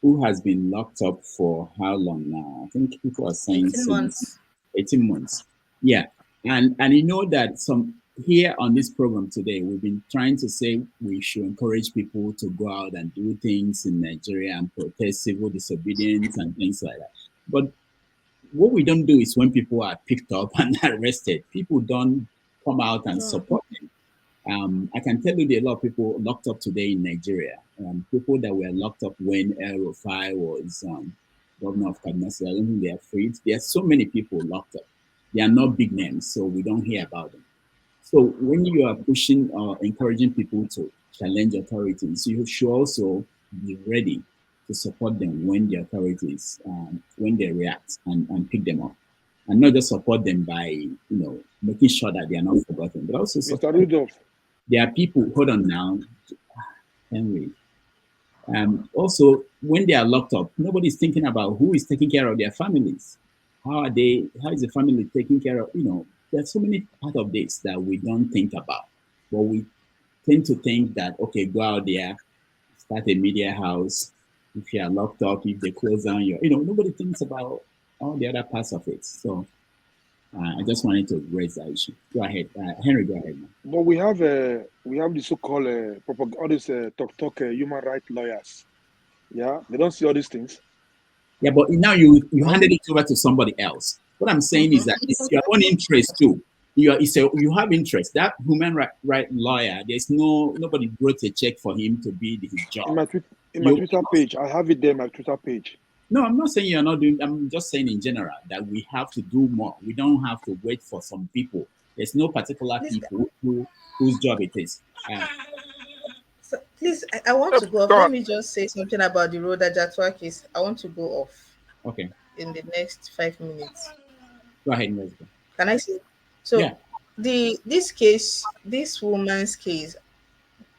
who has been locked up for how long now? I think people are saying 18 months. 18 months. Yeah. And you know that here on this program today, we've been trying to say we should encourage people to go out and do things in Nigeria and protest civil disobedience and things like that. But what we don't do is when people are picked up and arrested, people don't come out and support them. I can tell you there are a lot of people locked up today in Nigeria. People that were locked up when El Rufai was governor of Kaduna State. I don't think they are freed. There are so many people locked up. They are not big names, so we don't hear about them. So when you are pushing or encouraging people to challenge authorities, you should also be ready to support them when the authorities, when they react and pick them up. And not just support them by, making sure that they are not forgotten, but also Mr. Rudolph. There are people, hold on now, Henry. Also, when they are locked up, nobody's thinking about who is taking care of their families. How is the family taking care of, there's so many part of this that we don't think about. But we tend to think that, okay, go out there, start a media house. If you are locked up, if they close down nobody thinks about all the other parts of it. So I just wanted to raise that issue. Go ahead. Henry, go ahead. Man. But we have the so-called all these talk human rights lawyers. Yeah, they don't see all these things. Yeah, but now you handed it over to somebody else. What I'm saying is that it's your own interest too. You have interest. That human right lawyer, there's nobody wrote a check for him to be his job. In my Twitter page, I have it there. My Twitter page. No, I'm not saying you're not doing. I'm just saying in general that we have to do more. We don't have to wait for some people. There's no particular people whose job it is. So please, I want to go off. Let me just say something about the road that Jatwa case. I want to go off. Okay. In the next 5 minutes. Go ahead, let's go. Can I say? So yeah. This woman's case,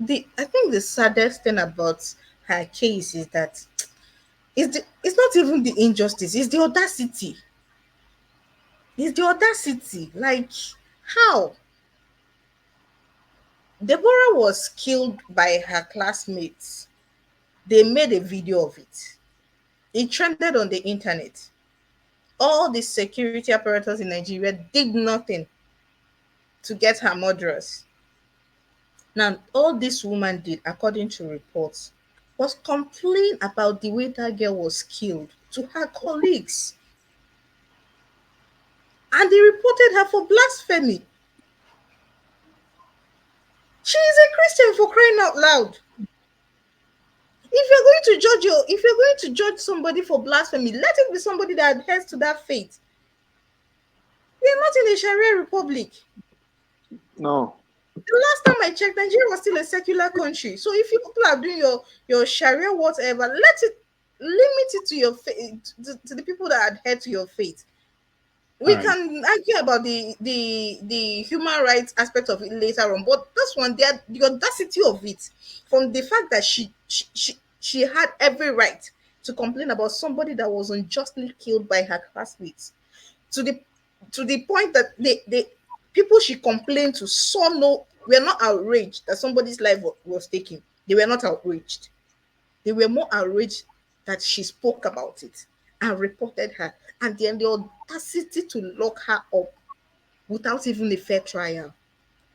I think the saddest thing about her case is that it's not even the injustice, it's the audacity. It's the audacity. Like, how? Deborah was killed by her classmates. They made a video of it. It trended on the internet. All the security apparatus in Nigeria did nothing to get her murderers. Now, all this woman did, according to reports, was complain about the way that girl was killed to her colleagues. And they reported her for blasphemy. She is a Christian, for crying out loud. If you're going to judge somebody for blasphemy, let it be somebody that adheres to that faith. We are not in a Sharia republic. No. The last time I checked, Nigeria was still a secular country. So if you people are doing your Sharia whatever, limit it to your faith, to the people that adhere to your faith. We right. can argue about the human rights aspect of it later on, but this one, the audacity of it, from the fact that she had every right to complain about somebody that was unjustly killed by her classmates, to the point that the people she complained to saw no were not outraged that somebody's life was taken. They were not outraged. They were more outraged that she spoke about it and reported her, and then the audacity to lock her up without even a fair trial.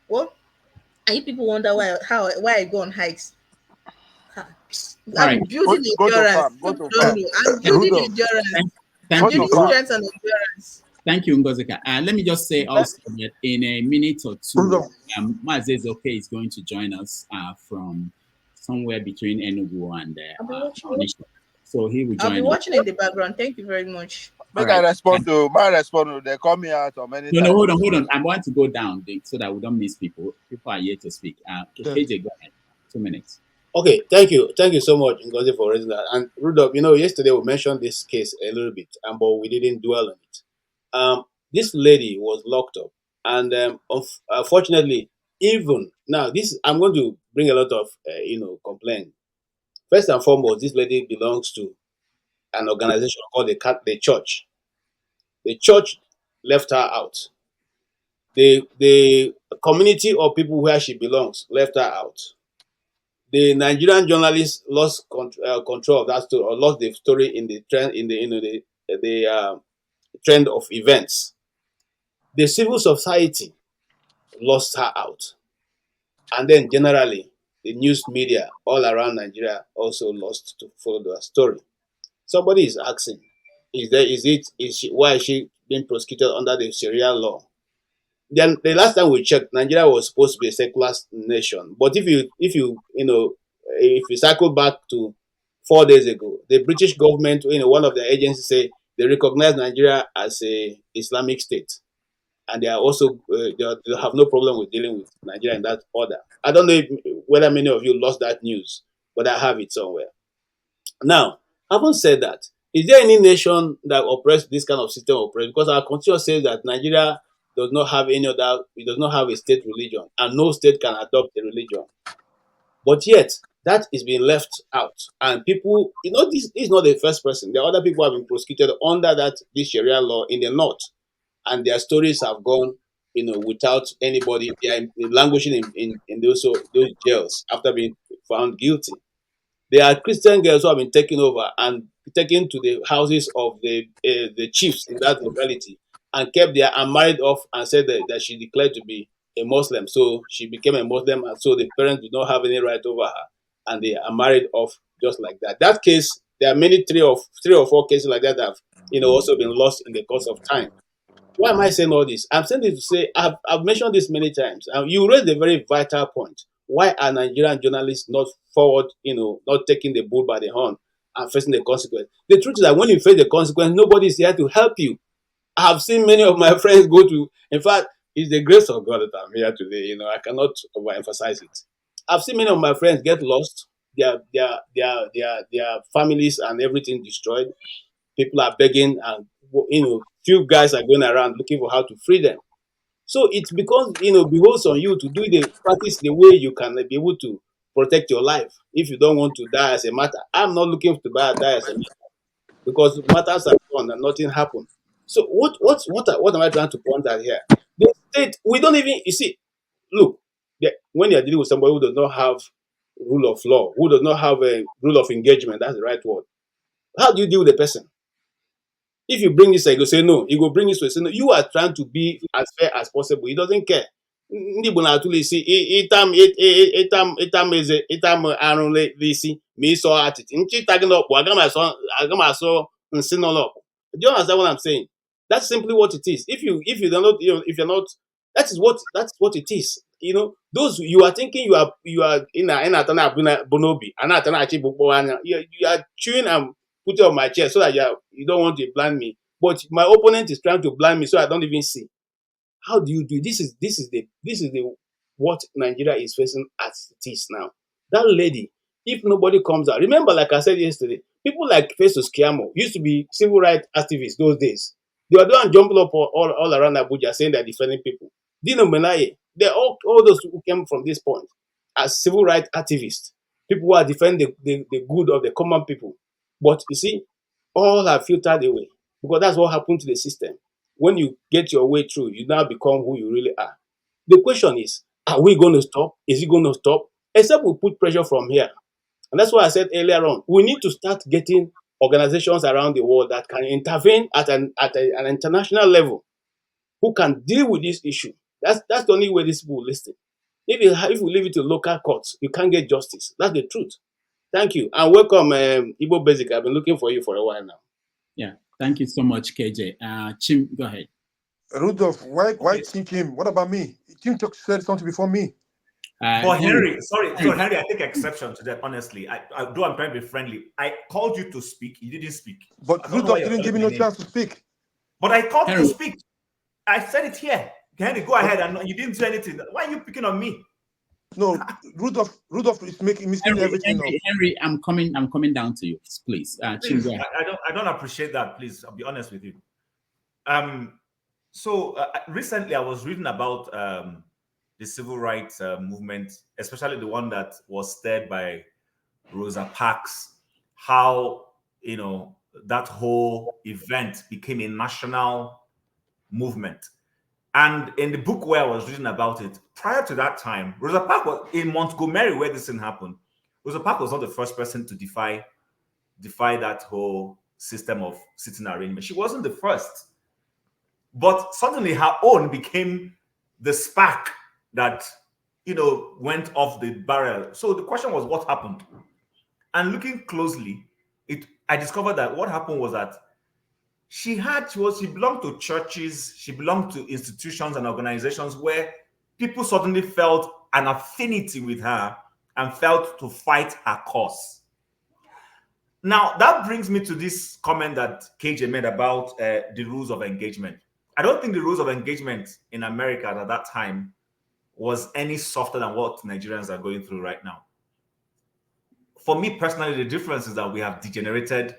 Well, and you people wonder why I go on hikes. Ha. All right. I'm building Go to endurance. farm. Go to Don't farm. know. I'm building Rudolph, endurance. Thank, I'm thank go you. to building farm. strength and endurance. Thank you, Ngozika. Let me just say also that in a minute or two, Rudolph. Mazes Okay is going to join us from somewhere between Enugu and I'll be watching. Onitsha. So he will I'll be join us. watching in the background. Thank you very much. All Make I right. respond to my respond. They call me out on many No, times. hold on. I'm going to go down so that we don't miss people. People are here to speak. KJ, go ahead. 2 minutes. Okay, thank you so much, Ngozi, for raising that. And Rudolph, yesterday we mentioned this case a little bit, but we didn't dwell on it. This lady was locked up, and unfortunately, even now, this I'm going to bring a lot of complaint. First and foremost, this lady belongs to an organization called the church. The church left her out. The community of people where she belongs left her out. The Nigerian journalists lost control of that story, or lost the story in the trend in the trend of events. The civil society lost her out, and then generally the news media all around Nigeria also lost to follow the story. Somebody is asking, why is she being prosecuted under the Sharia law? Then the last time we checked, Nigeria was supposed to be a secular nation. But if you cycle back to 4 days ago, the British government, one of the agencies say they recognize Nigeria as a Islamic state, and they are also they have no problem with dealing with Nigeria in that order. I don't know whether many of you lost that news, but I have it somewhere. Now, having said that, is there any nation that oppress this kind of system oppress? Because our constitution says that Nigeria does not have it does not have a state religion, and no state can adopt a religion. But yet, that is being left out. And people, this is not the first person. There are other people who have been prosecuted under this Sharia law in the north, and their stories have gone, without anybody. They are languishing in those jails after being found guilty. There are Christian girls who have been taken over and taken to the houses of the chiefs in that locality and kept there and married off and said that she declared to be a Muslim. So she became a Muslim, and so the parents did not have any right over her, and they are married off just like that. That case, there are many three or four cases like that have also been lost in the course of time. Why am I saying all this? I'm saying this to say I've mentioned this many times. You raised a very vital point. Why are Nigerian journalists not forward, not taking the bull by the horn and facing the consequence? The truth is that when you face the consequence, nobody is here to help you. I have seen many of my friends go to, in fact, it's the grace of God that I'm here today. I cannot overemphasize it. I've seen many of my friends get lost, their families and everything destroyed. People are begging, and few guys are going around looking for how to free them. So it's because behoves on you to do the practice the way you can be able to protect your life if you don't want to die as a matter. I'm not looking to die as a matter, because matters are gone and nothing happened. So what am I trying to point out here? The state, we don't even, you see, look, when you're dealing with somebody who does not have rule of law, who does not have a rule of engagement, that's the right word. How do you deal with the person? If you bring this, I go say no. He go bring this to say no. You are trying to be as fair as possible. He doesn't care. Ndị Igbo na-atụle isi ịtam arụle isi ma ịsọ atịtị nchịta gị n'ọkpụ aga m asọ nsị nọ n'ọkpụ. Do you understand what I'm saying? That's simply what it is. If you don't know, if you're not, that's what it is. Those you are thinking you are in atana bonobi and atana achi bukbo. You are chewing and putting on my chest so that you don't want to blind me. But my opponent is trying to blind me so I don't even see. How do you do this? This is the what Nigeria is facing as it is now. That lady, if nobody comes out, remember, like I said yesterday, people like Festus Kiamo used to be civil rights activists those days. They were the one jumping up all around Abuja saying they're defending people. Dino Menaye, all those people came from this point as civil rights activists, people who are defending the good of the common people. But you see, all are filtered away because that's what happened to the system. When you get your way through, you now become who you really are. The question is, are we going to stop? Is it going to stop? Except we put pressure from here. And that's why I said earlier on, we need to start getting organizations around the world that can intervene at an international level, who can deal with this issue. That's the only way these people will listen. If we leave it to local courts, you can't get justice. That's the truth. Thank you. And welcome, Igbo Basic. I've been looking for you for a while now. Yeah, thank you so much, KJ. Chim, go ahead. Rudolph, why Team Kim? What about me? Team said something before me. But Henry, sorry, Henry, I take exception to that, honestly. Though I'm trying to be friendly, I called you to speak, you didn't speak. But Rudolph didn't give me no chance to speak. But I called you to speak. I said it here. Henry, go ahead. And you didn't do anything. Why are you picking on me? No, Rudolph is missing everything. Henry, I'm coming down to you, please. Please, I don't appreciate that. Please, I'll be honest with you. So recently, I was reading about the civil rights movement, especially the one that was stirred by Rosa Parks. How that whole event became a national movement. And in the book where I was reading about it, prior to that time, Rosa Parks was in Montgomery, where this thing happened. Rosa Parks was not the first person to defy that whole system of sitting arrangement. She wasn't the first. But suddenly her own became the spark that, went off the barrel. So the question was, what happened? And looking closely, I discovered that what happened was that she belonged to churches, she belonged to institutions and organizations where people suddenly felt an affinity with her and felt to fight her cause. Now, that brings me to this comment that KJ made about the rules of engagement. I don't think the rules of engagement in America at that time was any softer than what Nigerians are going through right now. For me personally, the difference is that we have degenerated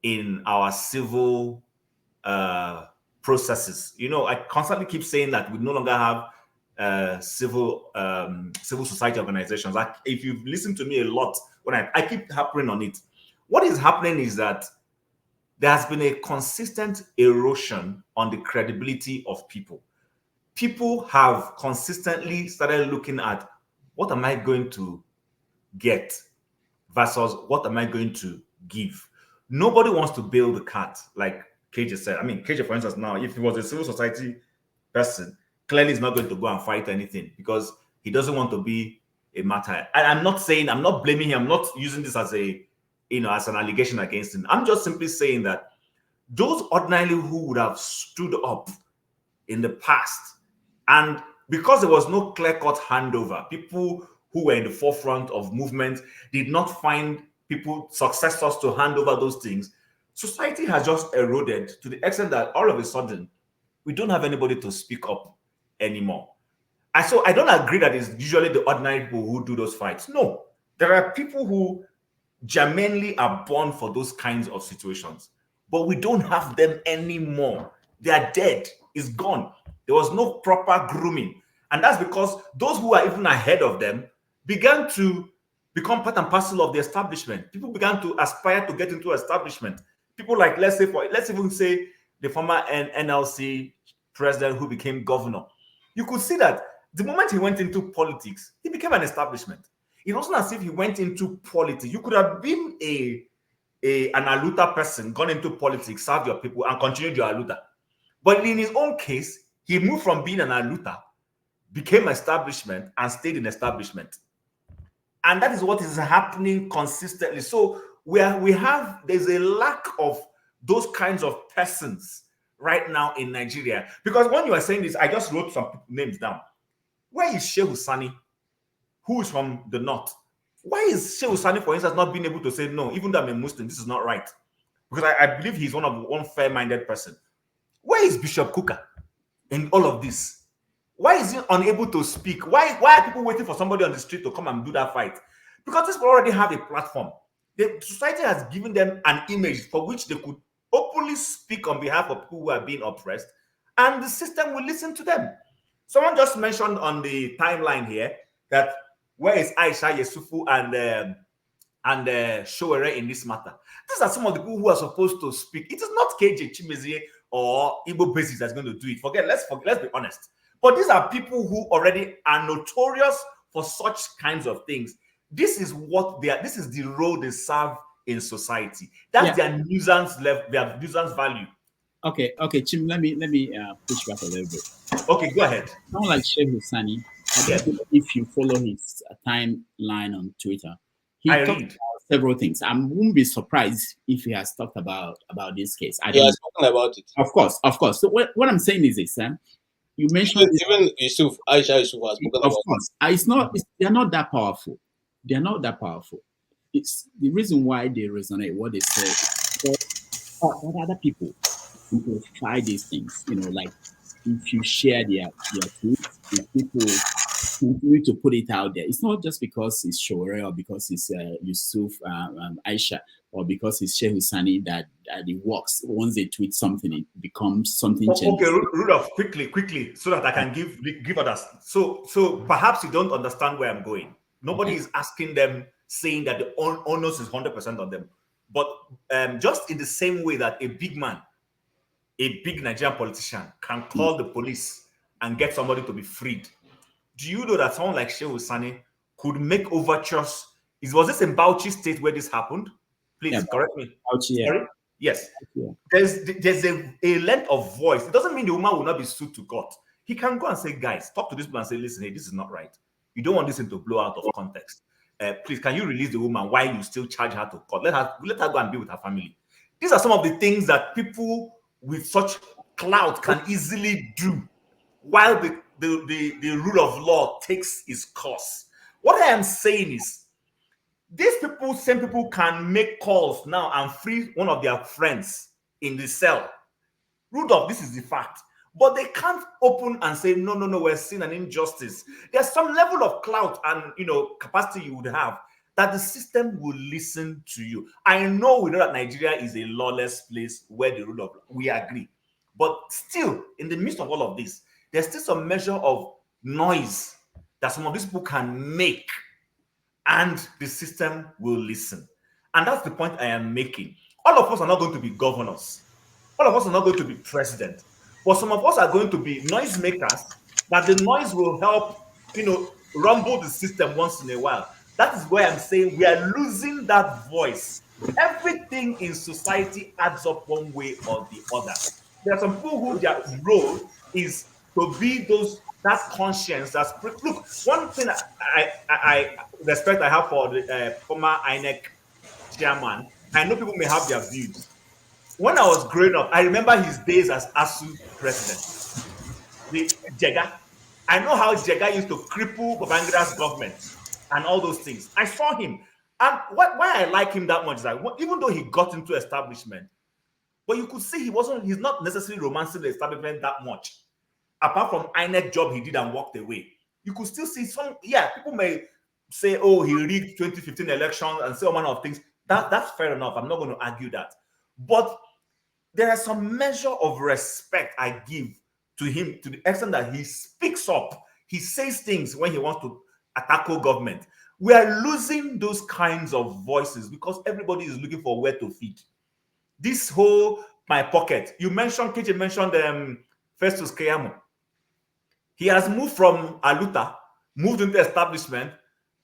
in our civil processes. I constantly keep saying that we no longer have civil society organizations. If you've listened to me a lot, when I keep harping on it, what is happening is that there has been a consistent erosion on the credibility of people. People have consistently started looking at what am I going to get versus what am I going to give. Nobody wants to bail the cat, like KJ said. I mean, KJ, for instance, now, if he was a civil society person, clearly he's not going to go and fight anything because he doesn't want to be a martyr. I'm not blaming him. I'm not using this as as an allegation against him. I'm just simply saying that those ordinarily who would have stood up in the past, and because there was no clear-cut handover, people who were in the forefront of movement did not find successors to hand over those things. Society has just eroded to the extent that all of a sudden, we don't have anybody to speak up anymore. And so I don't agree that it's usually the ordinary people who do those fights. No, there are people who genuinely are born for those kinds of situations, but we don't have them anymore. They are dead. It's gone. There was no proper grooming. And that's because those who are even ahead of them began to become part and parcel of the establishment. People began to aspire to get into establishment. People like, let's even say the former NLC president who became governor. You could see that the moment he went into politics, he became an establishment. It wasn't as if he went into politics. You could have been an Aluta person, gone into politics, served your people, and continued your Aluta. But in his own case, he moved from being an Aluta, became establishment, and stayed in establishment. And that is what is happening consistently. So there's a lack of those kinds of persons right now in Nigeria. Because when you are saying this, I just wrote some names down. Where is Shehu Sani, who is from the north? Why is Shehu Sani, for instance, not being able to say, no, even though I'm a Muslim, this is not right? Because I believe he's one fair-minded person. Where is Bishop Kuka in all of this? Why is he unable to speak? Why are people waiting for somebody on the street to come and do that fight? Because these people already have a platform. The society has given them an image for which they could openly peacefully speak on behalf of people who are being oppressed, and the system will listen to them. Someone just mentioned on the timeline here that where is Aisha Yesufu and Showere in this matter? These are some of the people who are supposed to speak. It is not KJ Chimezie or Igbo Basis that's going to do it. Let's be honest. But these are people who already are notorious for such kinds of things. This is this is the role they serve in society. That's their nuisance level, their nuisance value. Okay, Chim, let me push back a little bit. Okay, go ahead. Someone like Sheikh Husani, I don't know if you follow his timeline on Twitter. He talked about several things. I wouldn't be surprised if he has talked about this case. He has spoken about it. Of course. So what I'm saying is this, you mentioned even Yusuf, Aisha Yusuf has spoken about it. They're not that powerful. They're not that powerful. It's the reason why they resonate what they say. What other people amplify these things, like if you share their tweets, if people continue to put it out there, it's not just because it's Shore or because it's Yusuf Aisha or because it's Sheikh Husani that it works. Once they tweet something, it becomes something. Okay, Rudolph, quickly, so that I can give others. So perhaps you don't understand where I'm going. Nobody is asking them saying that the onus is 100% on them, but just in the same way that a big Nigerian politician can call the police and get somebody to be freed. Do you know that someone like Sheikh Husani could make overtures? Was this in Bauchi State where this happened? Please correct me. Bauchi, Sorry? Yes. Yeah. There's a length of voice. It doesn't mean the woman will not be sued to court. He can go and say, guys, talk to this people and say, listen, hey, this is not right. You don't want this to blow out of context. Please, can you release the woman while you still charge her to court? Let her go and be with her family. These are some of the things that people with such clout can easily do while the rule of law takes its course. What I am saying is, same people can make calls now and free one of their friends in the cell. Rudolph, this is the fact. But they can't open and say, no, we're seeing an injustice. There's some level of clout and capacity you would have that the system will listen to you. I know we know that Nigeria is a lawless place where the rule of law, we agree. But still, in the midst of all of this, there's still some measure of noise that some of these people can make, and the system will listen. And that's the point I am making. All of us are not going to be governors. All of us are not going to be president. But some of us are going to be noisemakers, that the noise will help, rumble the system once in a while. That is where I'm saying we are losing that voice. Everything in society adds up one way or the other. There are some people who their role is to be that conscience. Look, one thing I respect I have for the former INEC chairman, I know people may have their views. When I was growing up, I remember his days as ASU president. The Jega. I know how Jega used to cripple Babangida's government and all those things. I saw him. And why I like him that much is that even though he got into establishment, but you could see he's not necessarily romancing the establishment that much. Apart from INEC job he did and walked away. You could still see people may say, oh, he rigged 2015 election and say all manner of things. That's fair enough. I'm not going to argue that. But there is some measure of respect I give to him to the extent that he speaks up. He says things when he wants to tackle government. We are losing those kinds of voices because everybody is looking for where to feed. This whole my pocket. KJ mentioned Festus Keyamo. He has moved from Aluta, moved into establishment,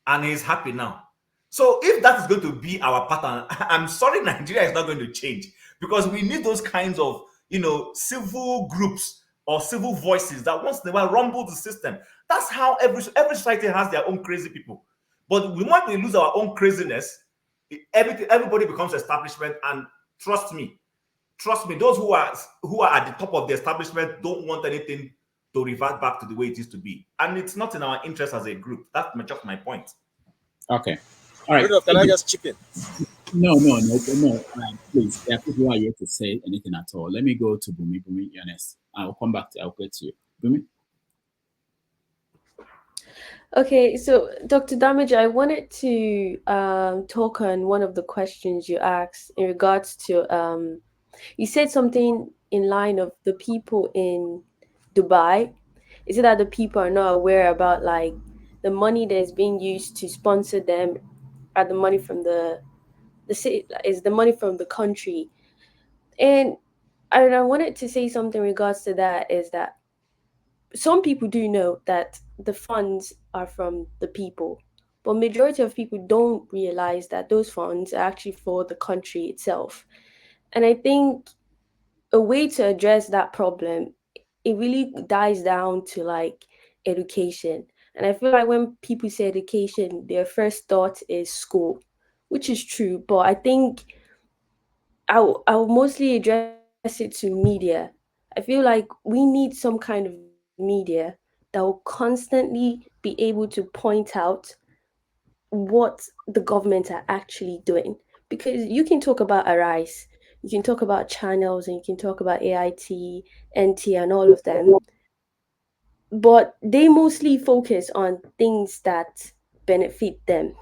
and he's happy now. So if that is going to be our pattern, I'm sorry, Nigeria is not going to change, because we need those kinds of, civil groups or civil voices that once in a while rumble the system. That's how every society has their own crazy people. But the moment we lose our own craziness, everybody becomes establishment. And trust me, those who are at the top of the establishment don't want anything to revert back to the way it used to be. And it's not in our interest as a group. That's just my point. Okay. All right. Can I just chip in? No. Please, there are people who are here to say anything at all. Let me go to Bumi. Bumi, Ernest. I'll come back. I'll get to you. Bumi? Okay, so Dr. Damage, I wanted to talk on one of the questions you asked in regards to You said something in line of the people in Dubai. Is it that the people are not aware about like the money that is being used to sponsor them, are the money from the city, is the money from the country? And I wanted to say something in regards to that, is that some people do know that the funds are from the people, but majority of people don't realize that those funds are actually for the country itself. And I think a way to address that problem, it really dies down to like education. And I feel like when people say education, their first thought is school, which is true. But I think I will mostly address it to media. I feel like we need some kind of media that will constantly be able to point out what the government are actually doing. Because you can talk about Arise, you can talk about channels, and you can talk about AIT, NT, and all of them, but they mostly focus on things that benefit them.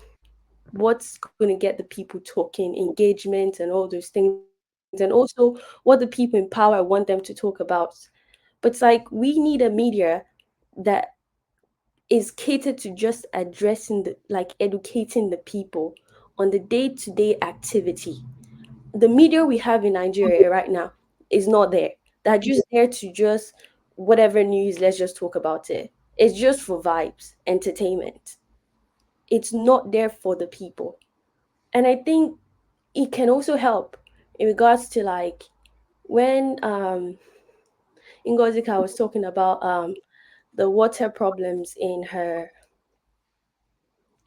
What's going to get the people talking, engagement, and all those things, and also what the people in power want them to talk about. But it's like we need a media that is catered to just addressing the, like educating the people on the day-to-day activity. The media we have in Nigeria right now is not there. They're just there to just whatever news, let's just talk about it. It's just for vibes, entertainment. It's not there for the people. And I think it can also help in regards to like when Ngozika was talking about the water problems in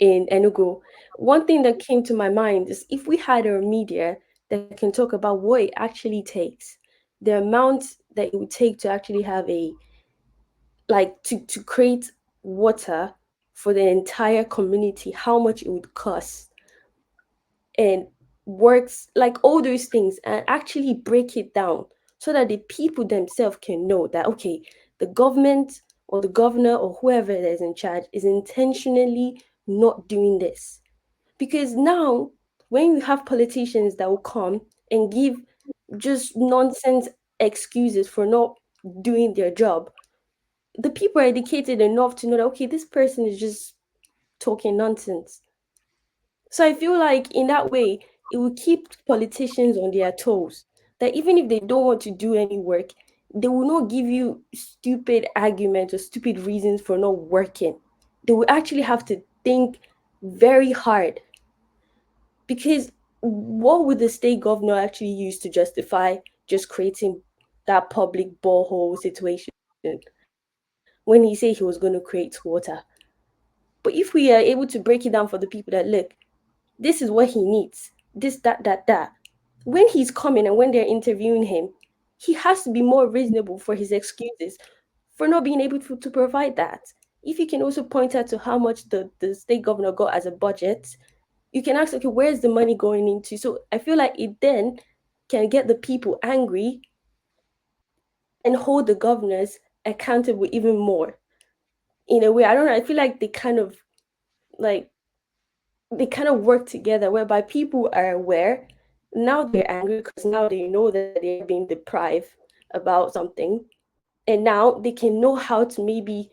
Enugu. One thing that came to my mind is if we had a media that can talk about what it actually takes, the amount that it would take to actually have a like to create water for the entire community, how much it would cost, and works like all those things, and actually break it down so that the people themselves can know that okay, the government or the governor or whoever that is in charge is intentionally not doing this. Because now, when you have politicians that will come and give just nonsense excuses for not doing their job, the people are educated enough to know that, okay, this person is just talking nonsense. So I feel like in that way, it will keep politicians on their toes. That even if they don't want to do any work, they will not give you stupid arguments or stupid reasons for not working. They will actually have to think very hard, because what would the state governor actually use to justify just creating that public borehole situation when he said he was going to create water? But if we are able to break it down for the people that look, this is what he needs, this, that. When he's coming and when they're interviewing him, he has to be more reasonable for his excuses for not being able to provide that. If you can also point out to how much the state governor got as a budget, you can ask, okay, where's the money going into? So I feel like it then can get the people angry and hold the governors accountable even more. In a way, I don't know, I feel like like they kind of work together whereby people are aware. Now they're angry because now they know that they're being deprived about something, and now they can know how to maybe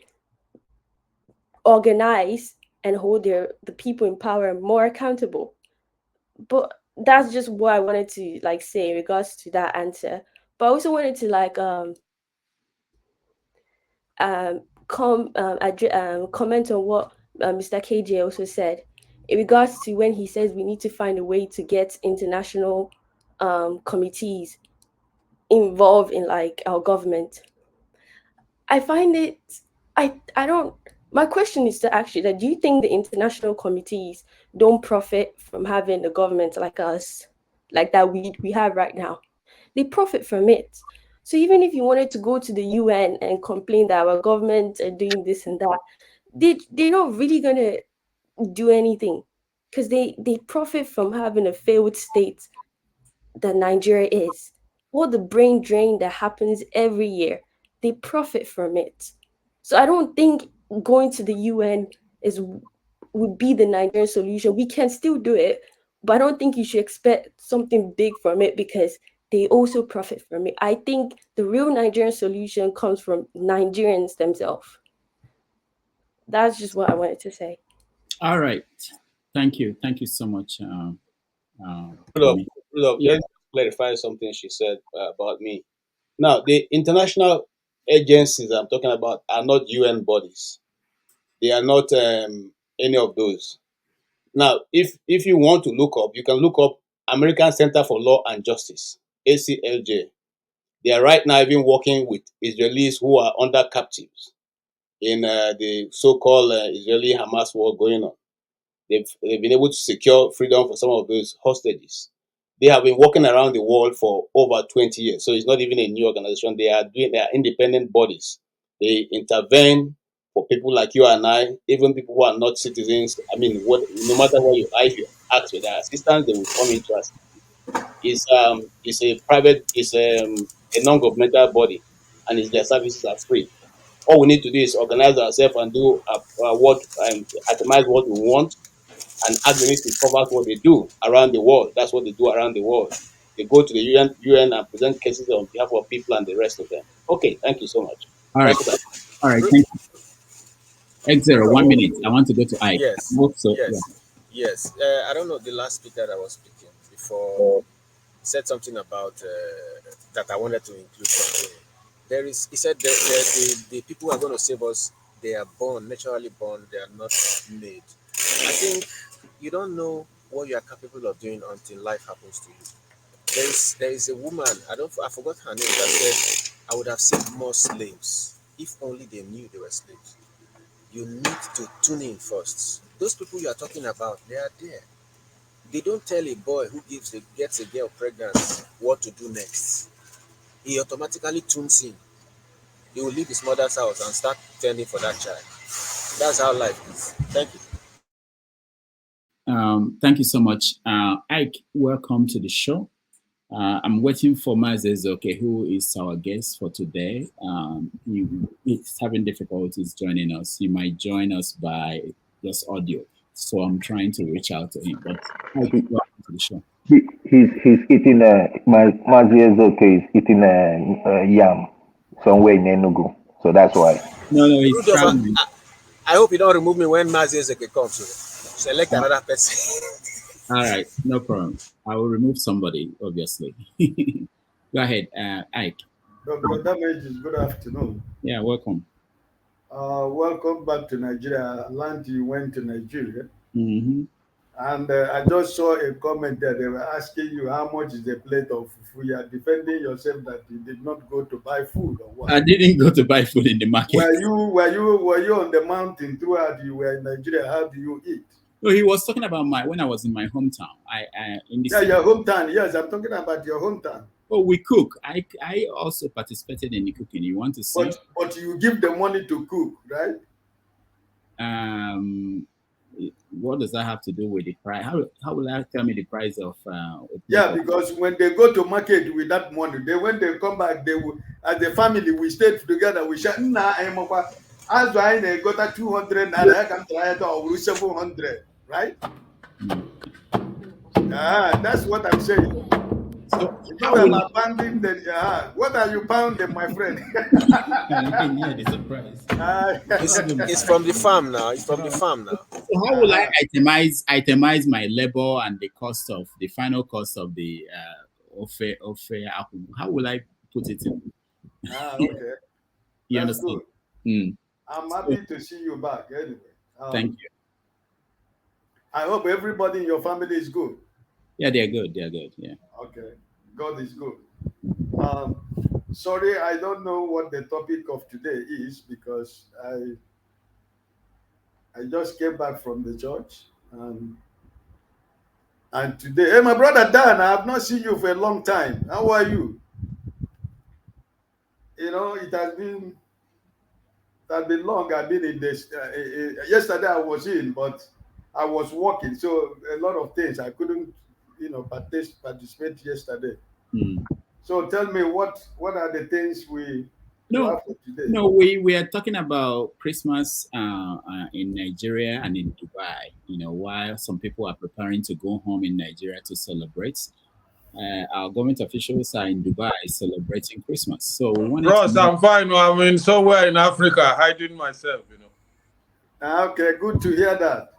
organize and hold the people in power more accountable. But that's just what I wanted to like say in regards to that answer. But I also wanted to like comment on what Mr. KJ also said in regards to when he says we need to find a way to get international committees involved in like our government. I find it I don't my question is to actually that do you think the international committees don't profit from having a government like us, like that we have right now? They profit from it. So even if you wanted to go to the UN and complain that our government are doing this and that, they're not really gonna do anything, because they profit from having a failed state that Nigeria is. All the brain drain that happens every year, they profit from it. So I don't think going to the UN is would be the Nigerian solution. We can still do it, but I don't think you should expect something big from it, because they also profit from it. I think the real Nigerian solution comes from Nigerians themselves. That's just what I wanted to say. All right. Thank you. Thank you so much. Rudolph, Yeah. let's clarify something she said about me. Now, the international agencies I'm talking about are not UN bodies. They are not any of those. Now, if you want to look up, you can look up American Center for Law and Justice, ACLJ. They are right now even working with Israelis who are under captives in the so-called Israeli-Hamas war going on. They've been able to secure freedom for some of those hostages. They have been working around the world for over 20 years. So it's not even a new organization. They are independent bodies. They intervene for people like you and I, even people who are not citizens. I mean, no matter what you ask for their assistance, they will come into us. It's a private, it's a non-governmental body, and their services are free. All we need to do is organize ourselves and do itemize what we want and ask them to cover what they do around the world. That's what they do around the world. They go to the UN and present cases on behalf of people and the rest of them. Okay, thank you so much. All right. Thank you, sir. All right. Thank you. X0, 1 minute. I want to go to Ike. Yes. Also, Yes. yeah. Yes. I don't know the last speaker that was speaking before said something about that I wanted to include something. He said the people who are going to save us, they are born, naturally born, they are not made. I think you don't know what you are capable of doing until life happens to you. There is a woman, I forgot her name, that said, I would have saved more slaves if only they knew they were slaves. You need to tune in first. Those people you are talking about, they are there. They don't tell a boy who gets a girl pregnant what to do next. He automatically tunes in. He will leave his mother's house and start tending for that child. That's how life is. Thank you. Thank you so much. Ike, welcome to the show. I'm waiting for Mazezoke, who is our guest for today. He's having difficulties joining us. He might join us by just audio. So I'm trying to reach out to him. But Ike, welcome to the show. He's eating Maziezoke is eating yam somewhere in Enugu, so that's why. No, he's Rudolph, traveling. I hope you don't remove me when Maziezeke comes. Select another person. All right, no problem. I will remove somebody, obviously. Go ahead, Ike. Dr. Damages, good afternoon. Yeah, welcome. Welcome back to Nigeria. I learned you went to Nigeria. Mm-hmm. And I just saw a comment that they were asking you how much is a plate of fufu. You are defending yourself that you did not go to buy food or what? I didn't go to buy food in the market. Were you on the mountain throughout you were in Nigeria? How do you eat? No, he was talking about when I was in my hometown. Your hometown. Yes, I'm talking about your hometown. Oh, we cook. I also participated in the cooking. You want to see? But you give the money to cook, right? What does that have to do with the price? How will I tell me the price of? Because when they go to market with that money, when they come back, they will, as a family, we stayed together. We share. As I got 200 and I can try it over 700, right? That's what I'm saying. So I'm abandoning what are you pounding, my friend? The surprise. It's from the farm now. It's from the farm now. So how will I itemize my labor and the final cost of the ofe? How will I put it in? Okay. You That's understand? Good. I'm happy to see you back anyway. Thank you. I hope everybody in your family is good. Yeah, they're good. They're good. Yeah. Okay. God is good. Sorry, I don't know what the topic of today is because I just came back from the church and today, hey, my brother Dan, I have not seen you for a long time. How are you? You know, it has been long. I've been in this. Yesterday I was in, but I was working, so a lot of things I couldn't, participate yesterday. So tell me, what are the things we have for today? No, we are talking about Christmas in Nigeria and in Dubai. While some people are preparing to go home in Nigeria to celebrate. our government officials are in Dubai celebrating Christmas. So we wanted Bros, to know. I'm fine. I'm in somewhere in Africa, hiding myself. Okay, good to hear that.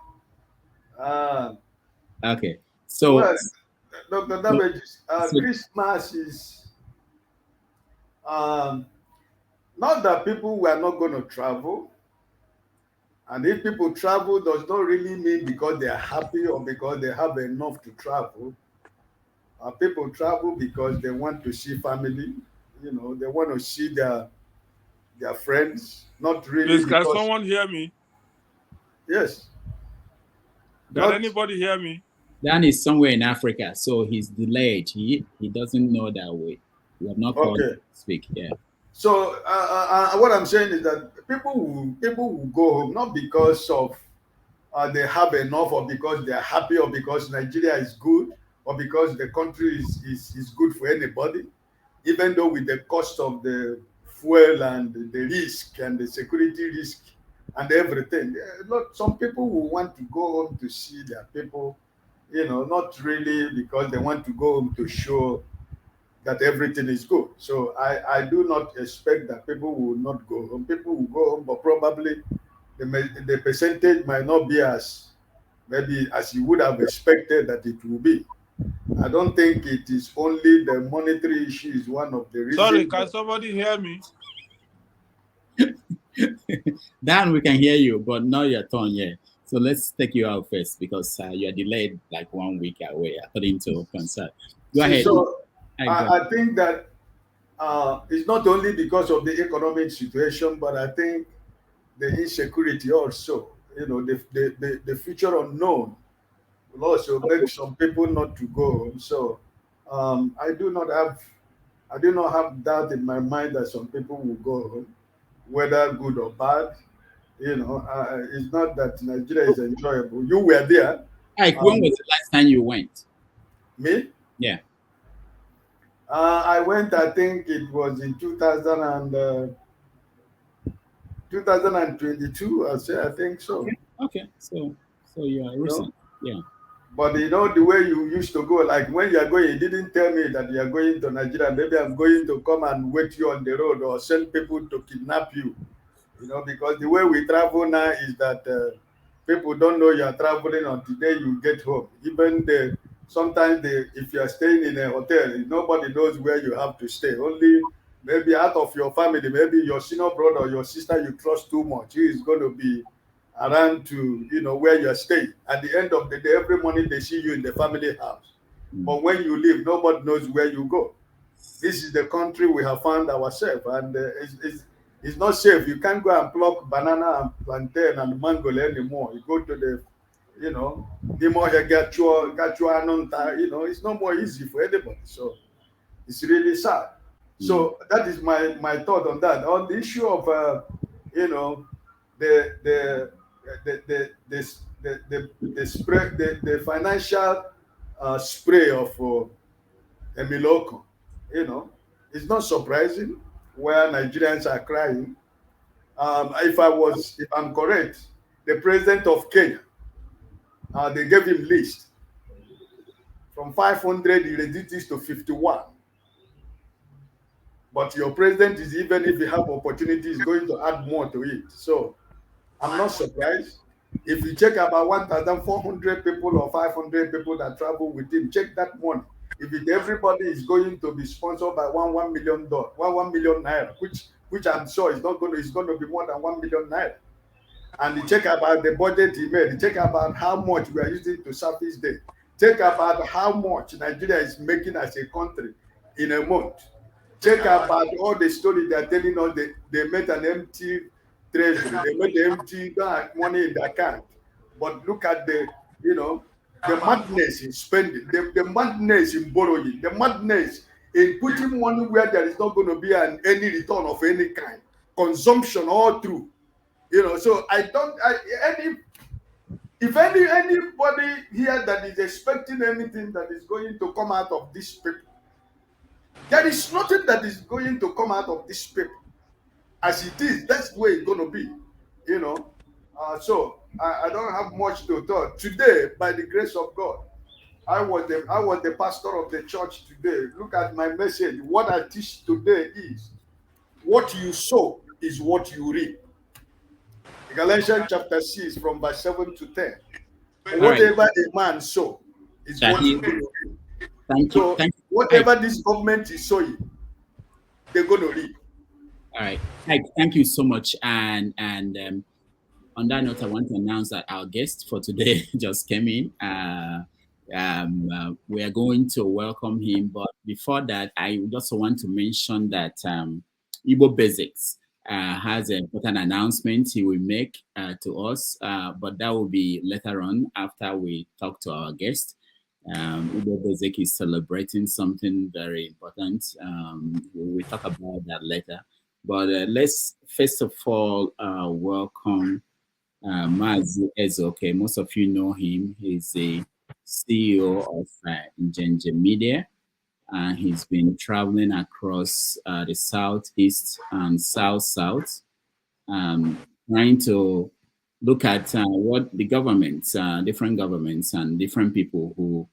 Okay, so Well, Dr. Damage, so Christmas is not that people were not going to travel. And if people travel, does not really mean because they are happy or because they have enough to travel. People travel because they want to see family. They want to see their friends. Not really Please, can because someone hear me? yes. Can Not anybody hear me? Dan is somewhere in Africa, so he's delayed. He doesn't know that we have not called him okay. to speak. Yeah. So what I'm saying is that people will go home not because of they have enough or because they are happy or because Nigeria is good or because the country is good for anybody, even though with the cost of the fuel and the risk and the security risk and everything. Some people will want to go home to see their people, not really because they want to go home to show that everything is good. So I do not expect that people will not go home. People will go home, but probably the percentage might not be as maybe as you would have expected that it will be. I don't think it is only the monetary issue is one of the Sorry, reasons. can somebody hear me? Dan, we can hear you, but not your turn yet. So let's take you out first because you are delayed like 1 week away, according to concern. Go ahead. So I think that it's not only because of the economic situation, but I think the insecurity also. The future unknown will also make some people not to go home. So I do not have doubt in my mind that some people will go home, whether good or bad. It's not that Nigeria is enjoyable. You were there. Ike, when was the last time you went? Me? Yeah. I went, I think it was in 2022, I think so. Okay. So you are recent. Yeah. But the way you used to go, like when you are going, you didn't tell me that you are going to Nigeria. Maybe I'm going to come and wait you on the road or send people to kidnap you. Because the way we travel now is that people don't know you are traveling until the day you get home. Even sometimes if you are staying in a hotel, nobody knows where you have to stay. Only maybe out of your family, maybe your senior brother or your sister you trust too much. He is going to be around to where you are staying. At the end of the day, every morning they see you in the family house. But when you leave, nobody knows where you go. This is the country we have found ourselves, and it's not safe. You can't go and pluck banana and plantain and mango anymore. You go to the it's not more easy for anybody. So it's really sad. So that is my thought on that. On the issue of the spray, the financial spray of Emiloko, it's not surprising where Nigerians are crying. If I'm correct, the president of Kenya, they gave him list from 500 he reduced it to 51. But your president is, even if he have opportunity, is going to add more to it. So I'm not surprised. If you check about 1,400 people or 500 people that travel with him, check that money. If everybody is going to be sponsored by $1 million, $1 million naira, which I'm sure is going to be more than 1 million naira. And you check about the budget he made. You check about how much we are using to service day. Check about how much Nigeria is making as a country in a month. Check about all the stories they are telling us. They made an empty treasury. They made empty money in the account. But look at the madness in spending, the madness in borrowing, the madness in putting money where there is not going to be any return of any kind. Consumption all through. So if anybody here that is expecting anything that is going to come out of this paper, there is nothing that is going to come out of this paper. As it is, that's the way it's going to be. So I don't have much to talk. Today, by the grace of God, I was the pastor of the church today. Look at my message. What I teach today is what you sow is what you reap. Galatians chapter 6 from verse 7 to 10. Whatever a man sow is what he's going to reap. Thank you. So whatever this government is sowing, they're going to reap. All right. Thank you so much. And on that note, I want to announce that our guest for today just came in. We are going to welcome him. But before that, I just want to mention that Igbo Basics has an important announcement he will make to us. But that will be later on after we talk to our guest. Igbo Basic is celebrating something very important. We will talk about that later. But let's first of all welcome Mazi Ezoke. Most of you know him. He's the CEO of Njenje Media. He's been traveling across the Southeast and South, trying to look at what the governments, different governments and different people who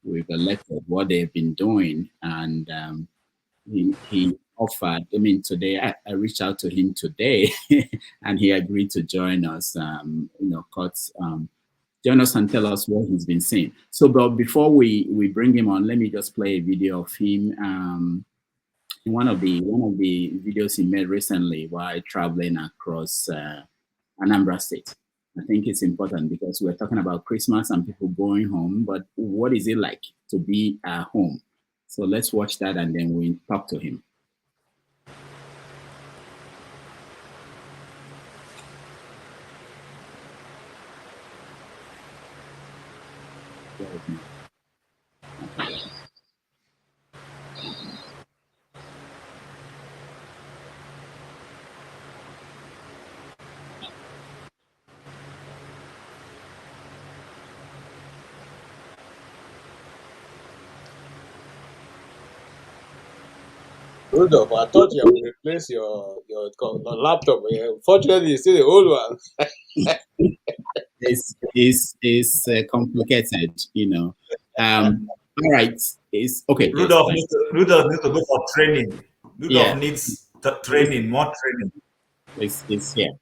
we've elected, what they've been doing. And he offered, today, I reached out to him today and he agreed to join us, join us and tell us what he's been saying. So, but before we bring him on, let me just play a video of him. In one of the videos he made recently while traveling across Anambra State. I think it's important because we're talking about Christmas and people going home, but what is it like to be at home? So let's watch that and then we talk to him. Rudolph, I thought you would replace your laptop. Fortunately, it's still the old one. It's complicated, All right, it's okay. Rudolph needs to go for training. Rudolph needs training, more training. It's here.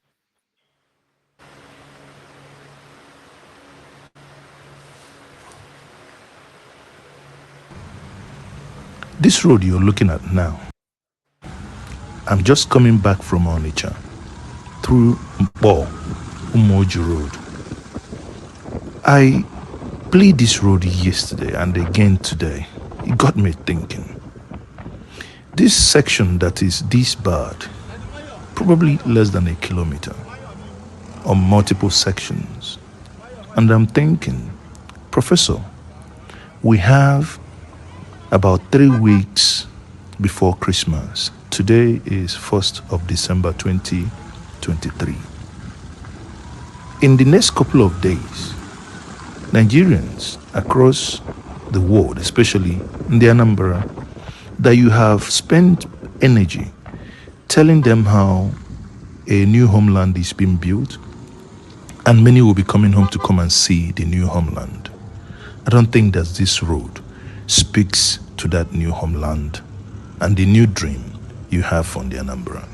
This road you're looking at now, I'm just coming back from Onitsha through Mpo Umoju Road. I played this road yesterday and again today. It got me thinking. This section that is this bad, probably less than a kilometer, or multiple sections. And I'm thinking, Professor, we have about 3 weeks before Christmas. Today is 1st of December 2023. In the next couple of days, Nigerians across the world, especially in the Anambra, that you have spent energy telling them how a new homeland is being built, and many will be coming home to come and see the new homeland. I don't think that this road speaks to that new homeland and the new dream you have from the Anambra.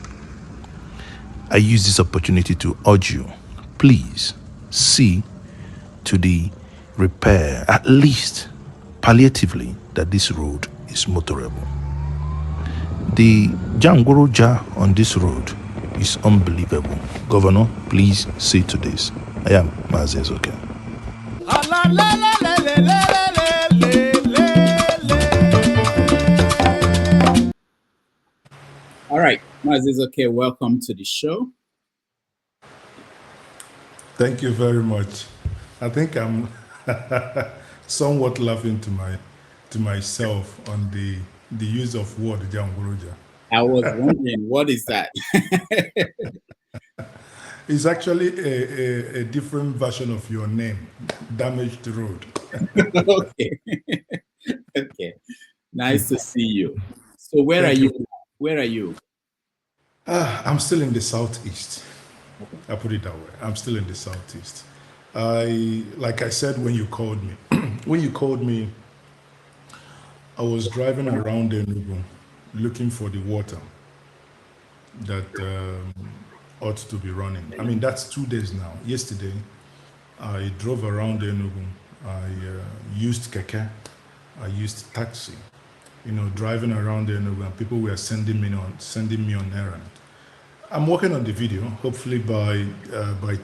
I use this opportunity to urge you, please see to the repair, at least palliatively, that this road is motorable. The Jangoro on this road is unbelievable. Governor, please see to this. I am Mazi Ezoke. All right, Mazi Ezoke, welcome to the show. Thank you very much. I think I'm somewhat laughing to myself on the use of word Jangoroja. I was wondering, what is that? It's actually a different version of your name, Damaged Road. Okay. Okay. Nice to see you. So where are you? Where are you? I'm still in the Southeast. I put it that way. I'm still in the Southeast. Like I said when you called me, when you called me, I was driving around Enugu looking for the water that ought to be running. I mean, that's 2 days now. Yesterday, I drove around Enugu. I used keke. I used taxi. Driving around Enugu, and people were sending me on errand. I'm working on the video. Hopefully by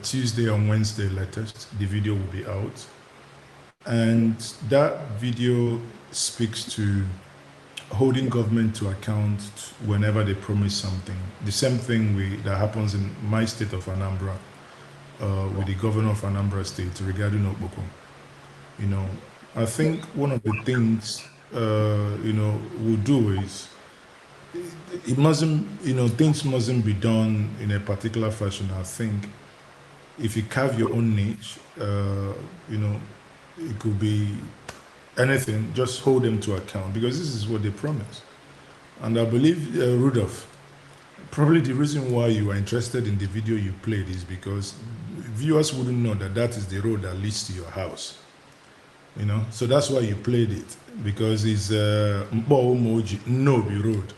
Tuesday or Wednesday latest, the video will be out. And that video speaks to holding government to account whenever they promise something. The same thing that happens in my state of Anambra with the governor of Anambra State regarding Okpoko. I think one of the things we'll do is it mustn't, things mustn't be done in a particular fashion. I think if you carve your own niche, it could be anything, just hold them to account, because this is what they promise. And I believe, Rudolph, probably the reason why you are interested in the video you played is because viewers wouldn't know that is the road that leads to your house. So that's why you played it, because it's Nobi Road.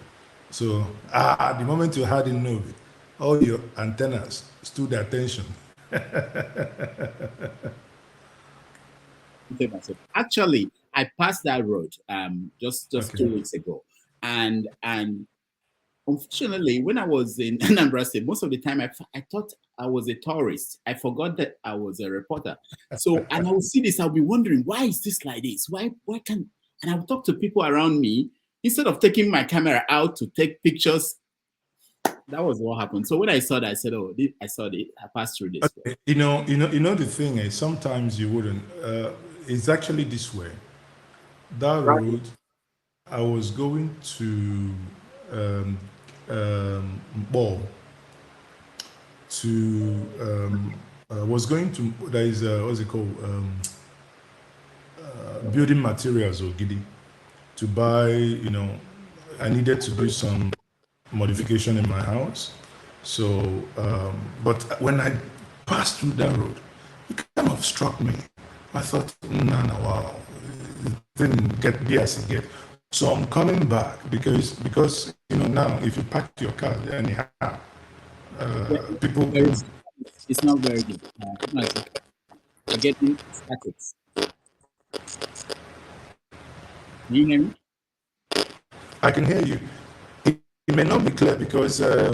So at the moment you had in Nobi, all your antennas stood attention. Actually, I passed that road just 2 weeks ago, and unfortunately, when I was in Anambra State, most of the time I thought I was a tourist. I forgot that I was a reporter. So, and I would see this, I'll be wondering, why is this like this? Why can't? And I would talk to people around me instead of taking my camera out to take pictures. That was what happened. So when I saw that, I said, "Oh, I saw it. I passed through this." Okay. The thing is, sometimes you wouldn't. It's actually this way. That road, I was going to Ball. Was going to, there is what's it called, building materials or Gidi, to buy. I needed to do some modification in my house. So, but when I passed through that road, it kind of struck me. I thought, wow, it didn't get as it get. So I'm coming back because now if you park your car anyhow, people. It's not very good. We're getting statics. Can you hear me? I can hear you. It may not be clear because I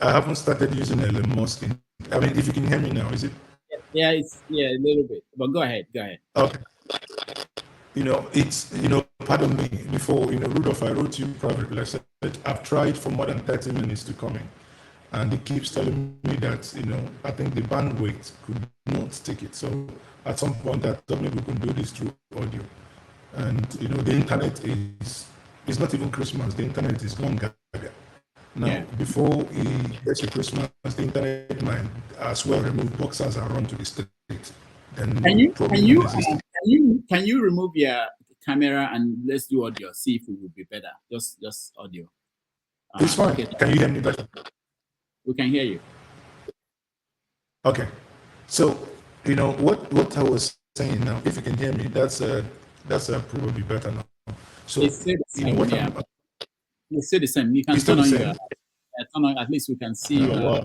haven't started using Elon Musk. I mean, if you can hear me now, is it? Yeah, a little bit. But go ahead. Okay. It's pardon me. Before Rudolph, I wrote you privately. I said I've tried for more than 30 minutes to come in, and it keeps telling me that I think the bandwidth could not take it. So at some point, I thought maybe we can do this through audio. And the internet is not even Christmas. The internet is gone gaga. Now, before it gets to Christmas, the internet might as well remove boxers and run to the street. Can you remove your camera and let's do audio? See if it will be better. Just audio. It's fine. Okay. Can you hear me better? We can hear you. Okay. So what I was saying now. If you can hear me, that's probably better now. So it's still the same. It's still the same. You can turn on your. Turn on. At least we can see. Wow.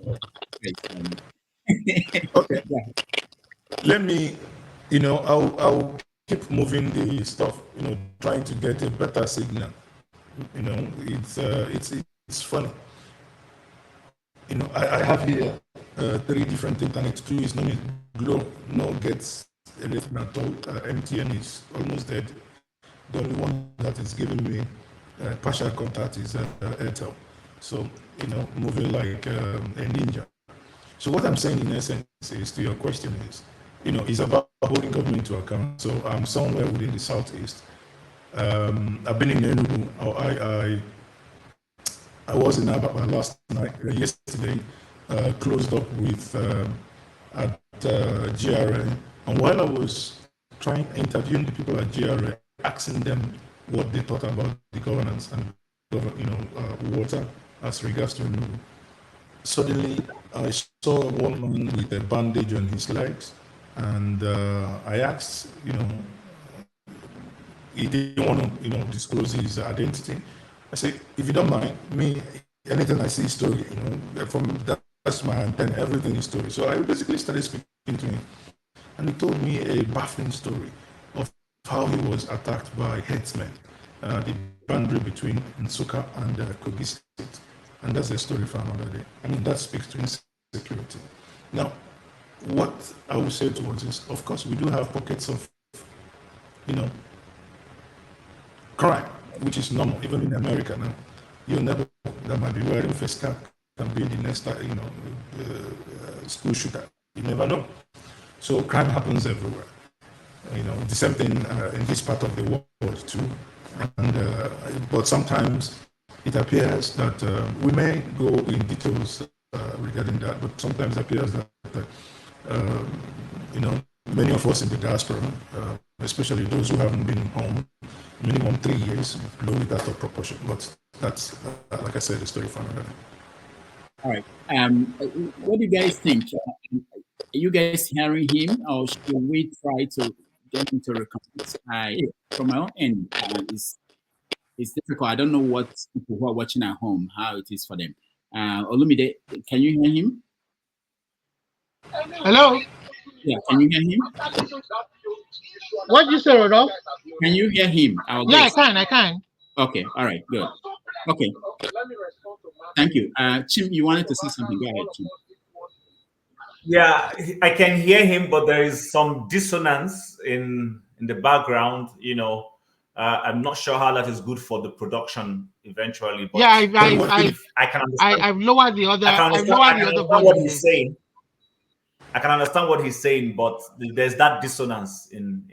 Okay. Let me. I'll keep moving the stuff. Trying to get a better signal. It's funny. I have here 3 different internet. 2 is not Glo, no gets anything at all. MTN is almost dead. The only one that is giving me partial contact is Airtel. So, moving like a ninja. So what I'm saying in essence is, to your question is, it's about holding government to account. So I'm somewhere within the southeast. I've been in Enugu. I was in Aba last night. Yesterday, closed up with at GRA. And while I was interviewing the people at GRA, asking them what they thought about the governance and water as regards to Enugu, suddenly I saw one man with a bandage on his legs, and I asked, he didn't want to, disclose his identity. I said, if you don't mind, me, anything I see is story, from that's my antenna, everything is story. So I basically started speaking to him, and he told me a baffling story of how he was attacked by headsmen, the boundary between Nsukka and Kogi State. And that's a story for another day. I mean, that speaks to insecurity. Now, what I will say towards this, of course, we do have pockets of, crime, which is normal, even in America now. You never, that might be wearing face cap, can be the next, school shooter. You never know. So crime happens everywhere. The same thing in this part of the world too. And but sometimes it appears that we may go in details regarding that, but sometimes it appears that many of us in the diaspora, especially those who haven't been home minimum 3 years, blow it out of proportion. But that's, like I said, a story for another day. All right. What do you guys think? Are you guys hearing him, or should we try to get into reconciliation? From my own end, it's difficult. I don't know what people who are watching at home, how it is for them. Olumide, can you hear him? Hello? Yeah, can you hear him? What did you say, Rodolphe? Can you hear him? Yeah, I can. Okay, all right, good. Okay. Thank you. Chim, you wanted to say something. Go ahead, Chim. Yeah, I can hear him, but there is some dissonance in the background. I'm not sure how that is good for the production eventually. But yeah, I can understand. I've lowered the other. I can understand what he's saying. I can understand what he's saying, but there's that dissonance in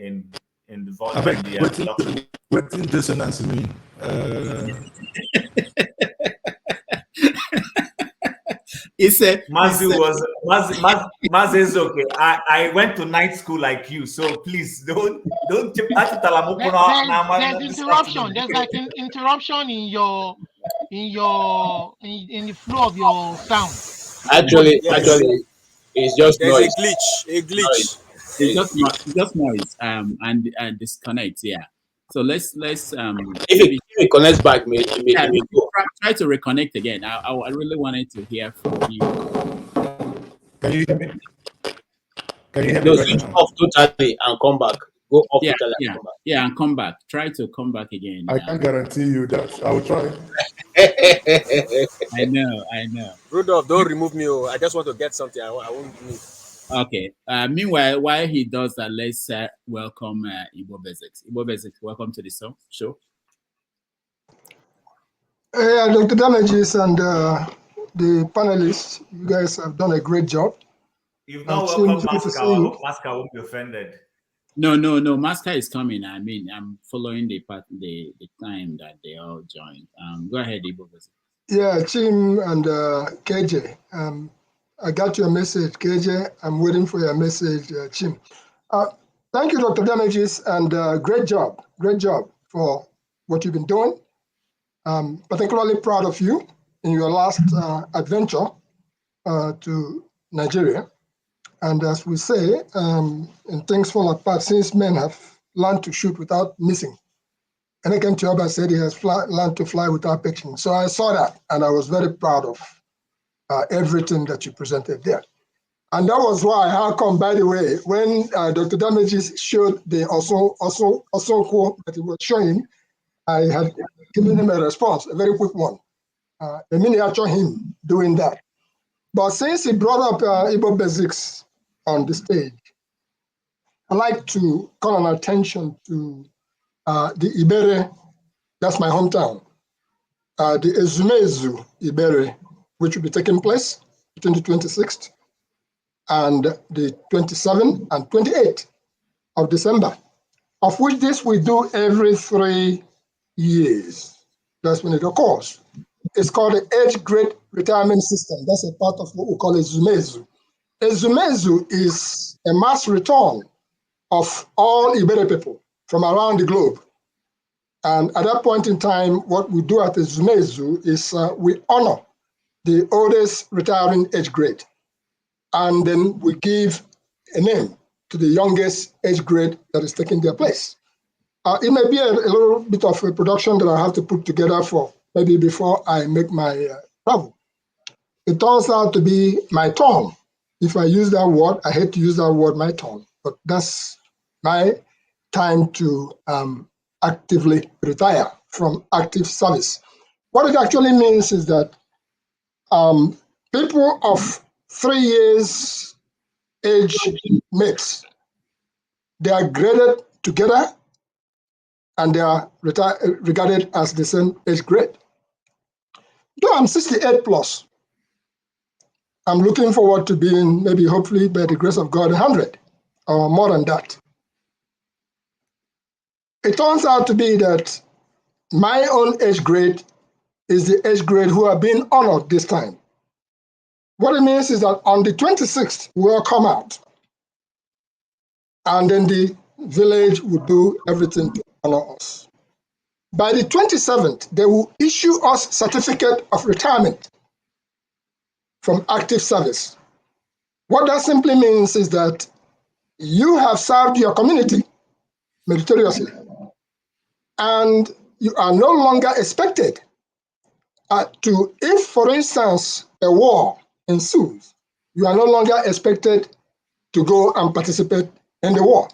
the voice. What does dissonance mean? He said Mazi is okay. I went to night school like you, so please don't. There's interruption. There's like an interruption in the flow of your sound. Actually, it's just There's noise. a glitch. It's just noise. And disconnect. Yeah. So let's if it connects back, maybe try to reconnect again. I really wanted to hear from you. Can you hear me? No, switch off totally and come back. Go off totally and come back. Yeah, and come back. Try to come back again. I can guarantee you that. I will try. I know. Rudolph, don't remove me. I just want to get something. I won't move. Okay. Meanwhile, while he does that, let's welcome Igbo Basics. Igbo Basics, welcome to the show. Dr. Damages and the panelists, you guys have done a great job. You've not welcomed Masca. I hope Masca won't be offended. No. Masca is coming. I mean, I'm following the time that they all joined. Go ahead, Igbo Basics. Yeah, Chim and KJ. I got your message, KJ. I'm waiting for your message, Chim. Thank you, Dr. Damages, and great job for what you've been doing. Particularly proud of you in your last adventure to Nigeria. And as we say, and things fall apart since men have learned to shoot without missing. And again, Tioba said he has learned to fly without pitching. So I saw that, and I was very proud of everything that you presented there. And that was why, how come, by the way, when Dr. Damages showed the Osonko that he was showing, I had given him a response, a very quick one, a miniature him doing that. But since he brought up Igbo Basics on the stage, I'd like to call an attention to the Ibere, that's my hometown, the Ezumezu Ibere, which will be taking place between the 26th and the 27th and 28th of December, of which this we do every 3 years. That's when it occurs. It's called the age grade retirement system. That's a part of what we call Ezumezu. Ezumezu is a mass return of all Ibere people from around the globe. And at that point in time, what we do at Ezumezu is we honor the oldest retiring age grade. And then we give a name to the youngest age grade that is taking their place. It may be a little bit of a production that I have to put together for maybe before I make my travel. It turns out to be my turn. If I use that word, I hate to use that word, my turn, but that's my time to actively retire from active service. What it actually means is that people of 3 years age mates, they are graded together and they are regarded as the same age grade. Though I'm 68 plus, I'm looking forward to being maybe hopefully by the grace of God 100 or more than that. It turns out to be that my own age grade is the age grade who are being honored this time. What it means is that on the 26th, we'll come out and then the village will do everything to honor us. By the 27th, they will issue us certificate of retirement from active service. What that simply means is that you have served your community meritoriously, and you are no longer expected if, for instance, a war ensues, you are no longer expected to go and participate in the war.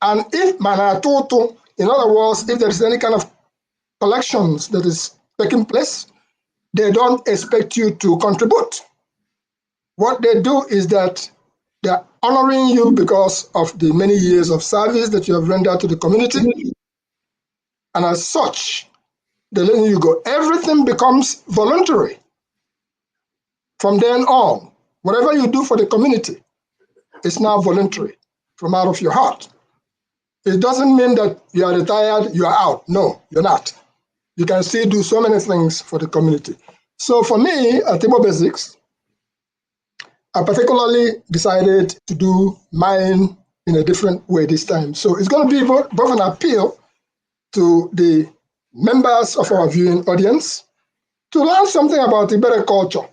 And if manatutu, in other words, if there is any kind of collections that is taking place, they don't expect you to contribute. What they do is that they're honoring you because of the many years of service that you have rendered to the community. And as such, they're letting you go. Everything becomes voluntary from then on. Whatever you do for the community is now voluntary from out of your heart. It doesn't mean that you are retired, you are out. No, you're not. You can still do so many things for the community. So for me, at Igbo Basics, I particularly decided to do mine in a different way this time. So it's going to be both an appeal to the members of our viewing audience to learn something about Ibere culture.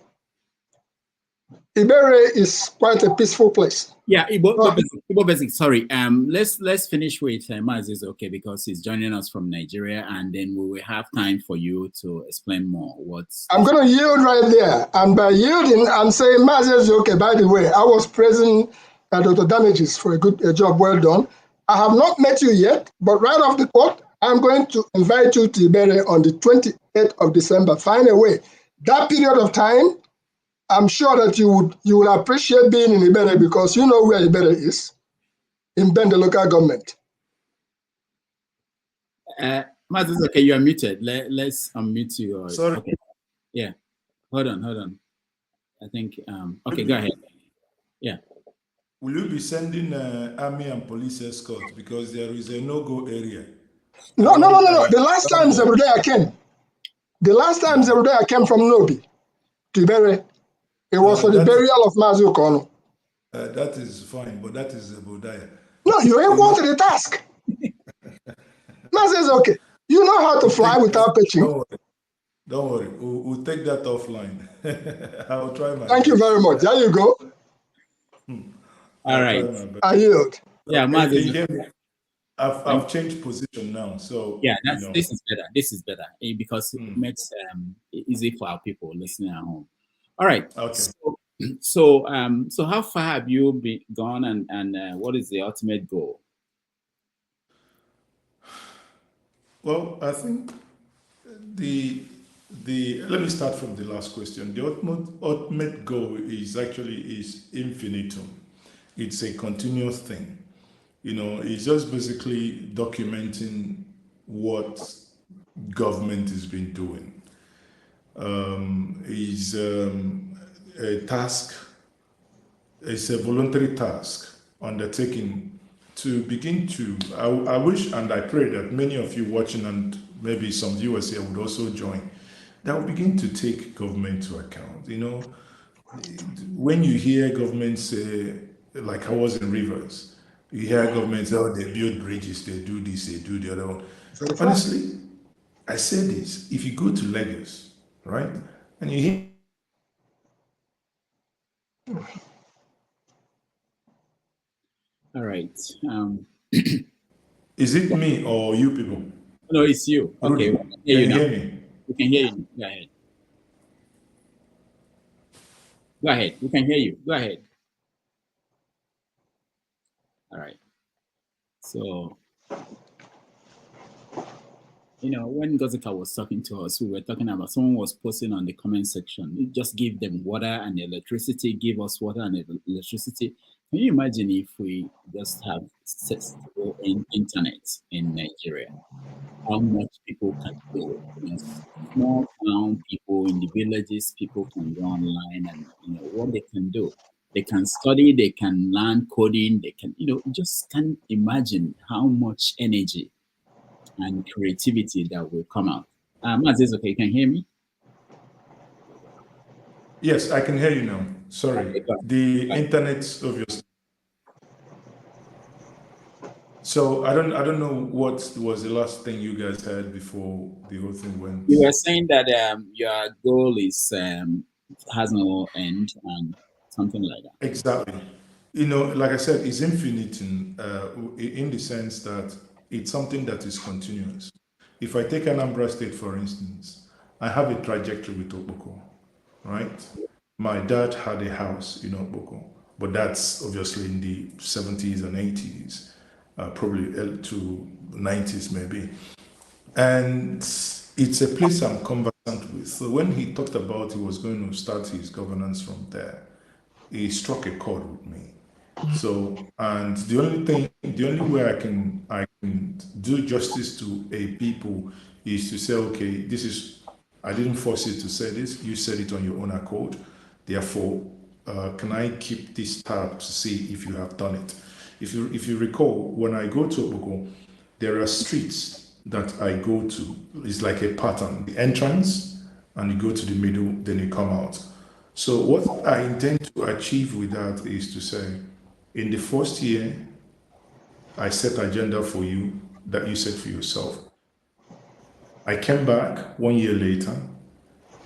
Ibere is quite a peaceful place. Yeah, Igbo Basic, sorry. Let's finish with Mazi's, okay, because he's joining us from Nigeria, and then we will have time for you to explain more. I'm going to yield right there, and by yielding, I'm saying Mazi's, okay. By the way, I was praising Dr. Damages for a job well done. I have not met you yet, but right off the court, I'm going to invite you to Ibere on the 28th of December. Find a way. That period of time, I'm sure that you will appreciate being in Ibere because you know where Ibere is, in Bende local government. Mazi's, okay, you are muted. Let's unmute you. Sorry. Okay. Yeah. Hold on. I think, okay, go ahead. Yeah. Will you be sending army and police escorts because there is a no-go area? No. The last time Zebudaya came, I came from Nobi to Ibere, it was for the burial of Mazi Okono. That is fine, but that is Zebudaya. No, you're equal to the task. Mazi is okay. You know how to fly without pitching. Don't worry. We'll take that offline. I'll try my Thank best. you very much. There you go. All right. I yield. Yeah, Mazi. I've changed position now, so yeah, this is better. This is better because it makes it easy for our people listening at home. All right. Okay. So how far have you been gone, and what is the ultimate goal? Well, I think the let me start from the last question. The ultimate goal is infinitum. It's a continuous thing. It's just basically documenting what government has been doing. It's a task, it's a voluntary task undertaken to begin to, I wish and I pray that many of you watching and maybe some viewers here would also join, that will begin to take government to account. When you hear government say, like I was in Rivers, you hear government say, oh, they build bridges, they do this, they do the other one. Honestly, I say this, if you go to Lagos, right, and you hear all right. Is it me or you people? No, it's you. Okay, we Rudy, can hear you can you now. hear me? We can hear you. Go ahead. Go ahead. We can hear you. Go ahead. All right. So, when Gozika was talking to us, we were talking about someone was posting on the comment section. You just give them water and electricity, give us water and electricity. Can you imagine if we just have accessible internet in Nigeria? How much people can do? Small town people in the villages, people can go online and what they can do. They can study, they can learn coding, they can, just can't imagine how much energy and creativity that will come out. Maziz, okay, you can hear me? Yes, I can hear you now. Sorry. Okay, The internet's obviously. So I don't know what was the last thing you guys heard before the whole thing went. You were saying that your goal is has no end and something like that. Exactly. Like I said, it's infinite in the sense that it's something that is continuous. If I take Anambra State, for instance, I have a trajectory with Okpoko, right? My dad had a house in Okpoko, but that's obviously in the 70s and 80s, probably to 90s maybe. And it's a place I'm conversant with. So when he talked about he was going to start his governance from there, he struck a chord with me. So, and the only way I can do justice to a people is to say, okay, I didn't force you to say this, you said it on your own accord. Therefore, can I keep this tab to see if you have done it? If you recall, when I go to Okpoko, there are streets that I go to. It's like a pattern, the entrance, and you go to the middle, then you come out. So what I intend to achieve with that is to say, in the first year, I set agenda for you that you set for yourself. I came back 1 year later,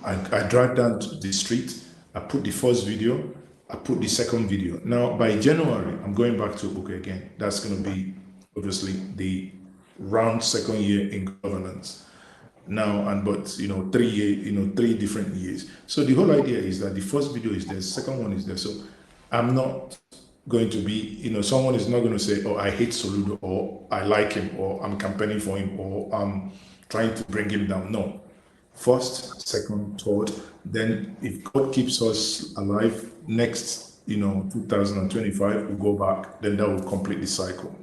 I dragged down to the street, I put the first video, I put the second video. Now, by January, I'm going back to Okpoko again. That's going to be, obviously, the round second year in governance. Now, but 3 different years. So the whole idea is that the first video is there, the second one is there. So I'm not going to be, someone is not going to say, oh, I hate Soludo, or I like him, or I'm campaigning for him, or I'm trying to bring him down. No. First, second, third. Then if God keeps us alive next, 2025, we'll go back, then that will complete the cycle.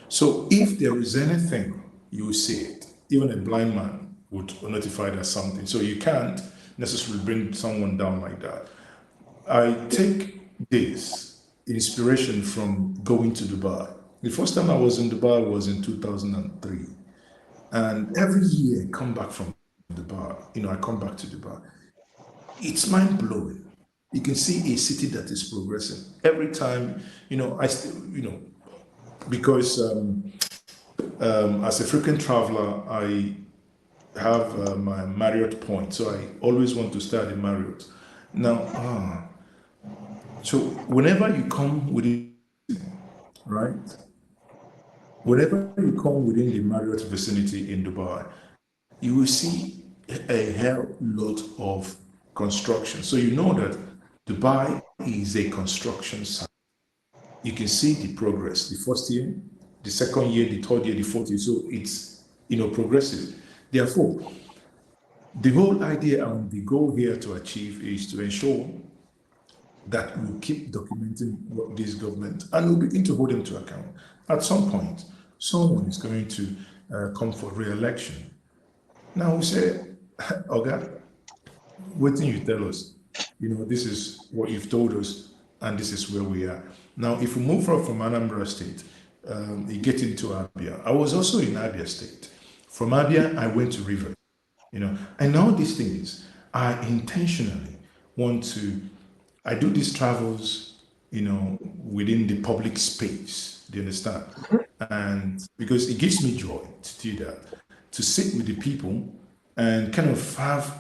So if there is anything, you will see it. Even a blind man would notify that something. So you can't necessarily bring someone down like that. I take this inspiration from going to Dubai. The first time I was in Dubai was in 2003. And every year I come back from Dubai, I come back to Dubai. It's mind-blowing. You can see a city that is progressing. Every time, I still, because as a frequent traveler, I have my Marriott point, so I always want to stay at the Marriott. Now, so whenever you come within, right? Whenever you come within the Marriott vicinity in Dubai, you will see a hell lot of construction. So you know that Dubai is a construction site. You can see the progress. The first year, the second year, the third year, the fourth year. So it's progressive. Therefore, the whole idea and the goal here to achieve is to ensure that we keep documenting what this government, and we'll begin to hold them to account. At some point, someone is going to come for re-election. Now we say, okay, what do you tell us? This is what you've told us, and this is where we are. Now, if we move from Anambra State, you get into Abia. I was also in Abia State. From Abia, I went to River. And all these things, I intentionally want to, I do these travels, within the public space. Do you understand? And because it gives me joy to do that, to sit with the people and kind of have,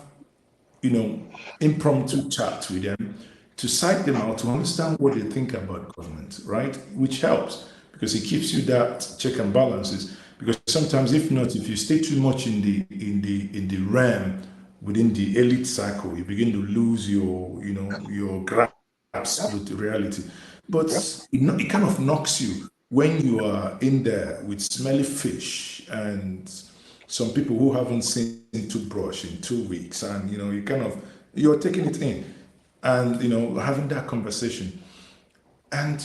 impromptu chat with them, to psych them out, to understand what they think about government, right? Which helps because it keeps you that check and balances. because sometimes, if not, if you stay too much in the realm within the elite cycle, you begin to lose your grasp with reality. But it kind of knocks you when you are in there with smelly fish and some people who haven't seen toothbrush in 2 weeks, and you're taking it in, and having that conversation. And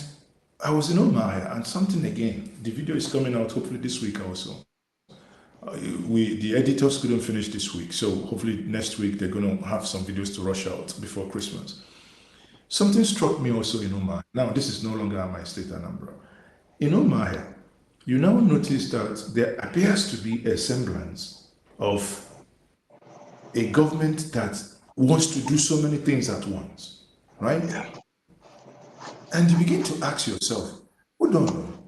I was in Omaya, and something again. The video is coming out hopefully this week also. The editors couldn't finish this week, so hopefully next week they're going to have some videos to rush out before Christmas. Something struck me also in Omaya. Now, this is no longer my state Anambra. In Omaya, you now notice that there appears to be a semblance of a government that wants to do so many things at once, right? And you begin to ask yourself, hold on,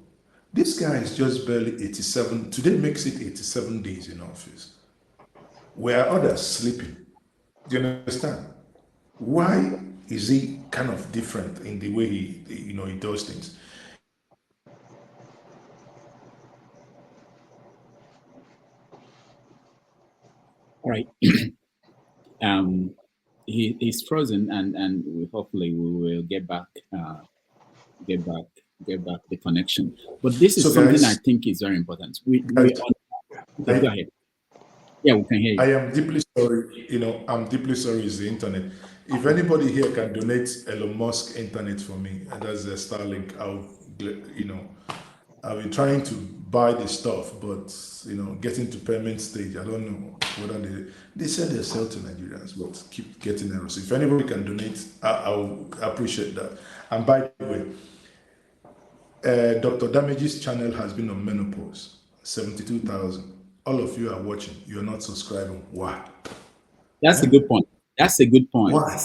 this guy is just barely 87, today makes it 87 days in office, where others sleeping. Do you understand? Why is he kind of different in the way he does things? All right. He's frozen, and hopefully we will get back the connection. But this is So something guys, I think is very important. guys, Go ahead. Yeah, we can hear you. I am deeply sorry. I'm deeply sorry. It's the internet. If anybody here can donate Elon Musk internet for me, and that's the Starlink, I'll be trying to buy the stuff, but getting to payment stage, I don't know whether they say they sell to Nigerians, but keep getting errors. If anybody can donate, I'll appreciate that. And by the way, Dr. Damage's channel has been on menopause, 72,000. All of you are watching. You're not subscribing. Why? That's a good point. That's a good point. Why?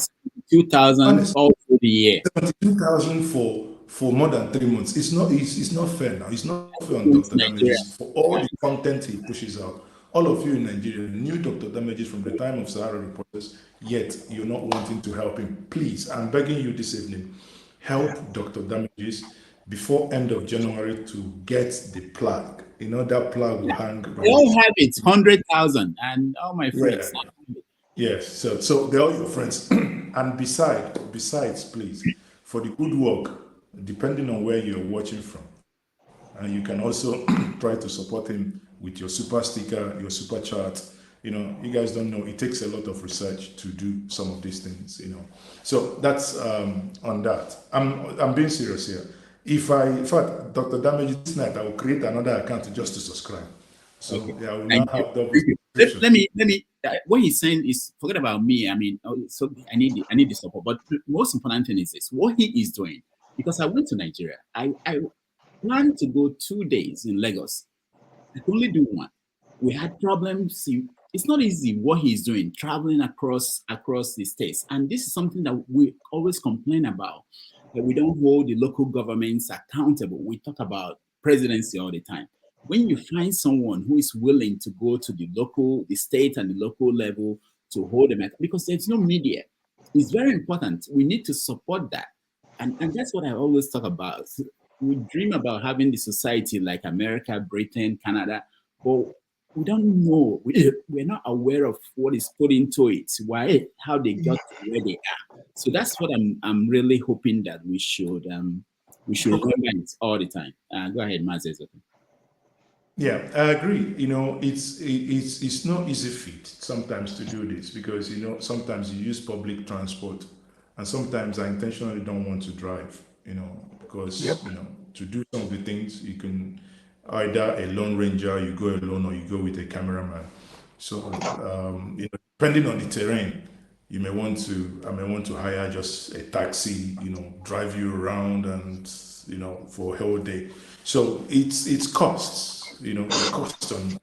2,000 all through the year. 72,000 for more than 3 months. It's not fair now. It's not fair on Dr. Damages for all the content he pushes out. All of you in Nigeria knew Dr. Damages from the time of Sahara Reporters, yet you're not wanting to help him. Please, I'm begging you this evening, help Dr. Damages before end of January to get the plug. That plug will hang. They all have it, 100,000, and all my friends. Yeah. Yes, so they're all your friends. And besides, please, for the good work, depending on where you're watching from, and you can also try to support him with your super sticker, your super chat. You guys don't know, it takes a lot of research to do some of these things. So that's on that. I'm being serious here. In fact, Dr. Damage, this night I will create another account just to subscribe. So okay. I will not have double. Let me. What he's saying is, forget about me. I mean, so I need the support. But the most important thing is this: what he is doing. Because I went to Nigeria, I planned to go 2 days in Lagos. I could only do one. We had problems. It's not easy what he's doing, traveling across the states, and this is something that we always complain about. That we don't hold the local governments accountable. We talk about presidency all the time. When you find someone who is willing to go to the state and the local level to hold them, because there's no media, it's very important. We need to support that. And that's what I always talk about. We dream about having the society like America, Britain, Canada, but we don't know. We're not aware of what is put into it, how they got to where they are. So that's what I'm really hoping that we should remember it all the time. Go ahead, Mazes. Yeah, I agree. It's not easy feat sometimes to do this because sometimes you use public transport, and sometimes I intentionally don't want to drive. Because to do some of the things you can either a lone ranger, you go alone, or you go with a cameraman. So depending on the terrain, I may want to hire just a taxi, drive you around and for a whole day. So it's costs. It costs on.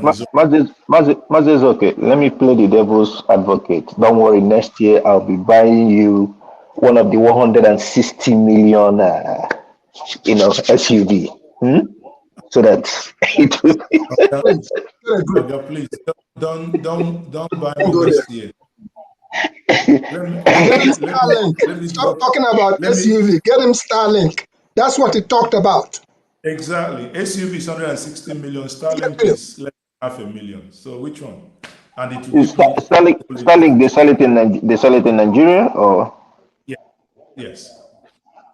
Mazes, okay. Let me play the devil's advocate. Don't worry. Next year I'll be buying you one of the 160 million, SUV. So that it will be. Please don't buy me next year. Get him Starlink. Stop talking about SUV. Get him Starlink. That's what he talked about. Exactly. SUV is 160 million. Starlink is less than 500,000. So which one? And it will Is give me Starlink, they sell it in Nigeria or? yeah, yes.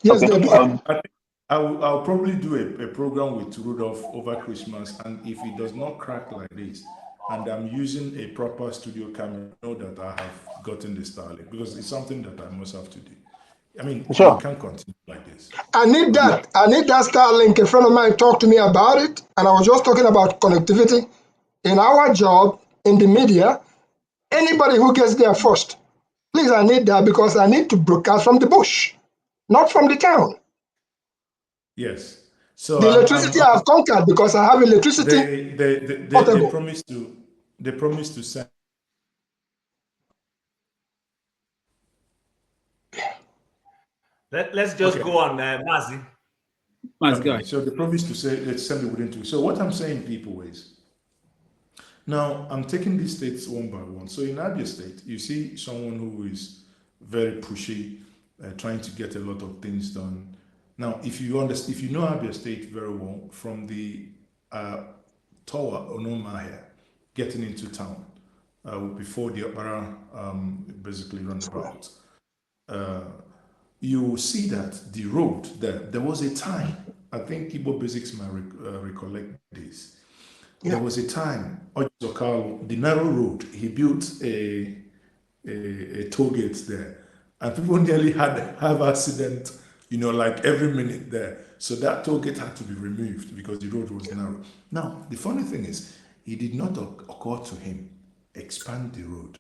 Yes, Okay. they do. I think I'll probably do a program with Rudolph over Christmas, and if it does not crack like this, and I'm using a proper studio camera, I know that I have gotten the Starlink because it's something that I must have to do. I mean, we Sure. can't continue like this. I need that. I need that Starlink. A friend of mine talked to me about it, and I was just talking about connectivity. In our job, in the media, anybody who gets there first, please, I need that because I need to broadcast from the bush, not from the town. Yes. So The electricity I've conquered because I have electricity they portable. promised to send. Let's just go on, Mazi. Okay, so they promised to say let's send it within 2 weeks. So what I'm saying, people, is now I'm taking these states one by one. So in Abia State, you see someone who is very pushy, trying to get a lot of things done. Now, if you know Abia State very well, from the Tower Onoma here, getting into town, before the Opera basically roundabout, you will see that the road there was a time, I think Igbo Basics might recollect this. Yeah. There was a time, the narrow road, he built a toll gate there, and people nearly have accident, like every minute there. So that toll gate had to be removed because the road was narrow. Now, the funny thing is, it did not occur to him, expand the road.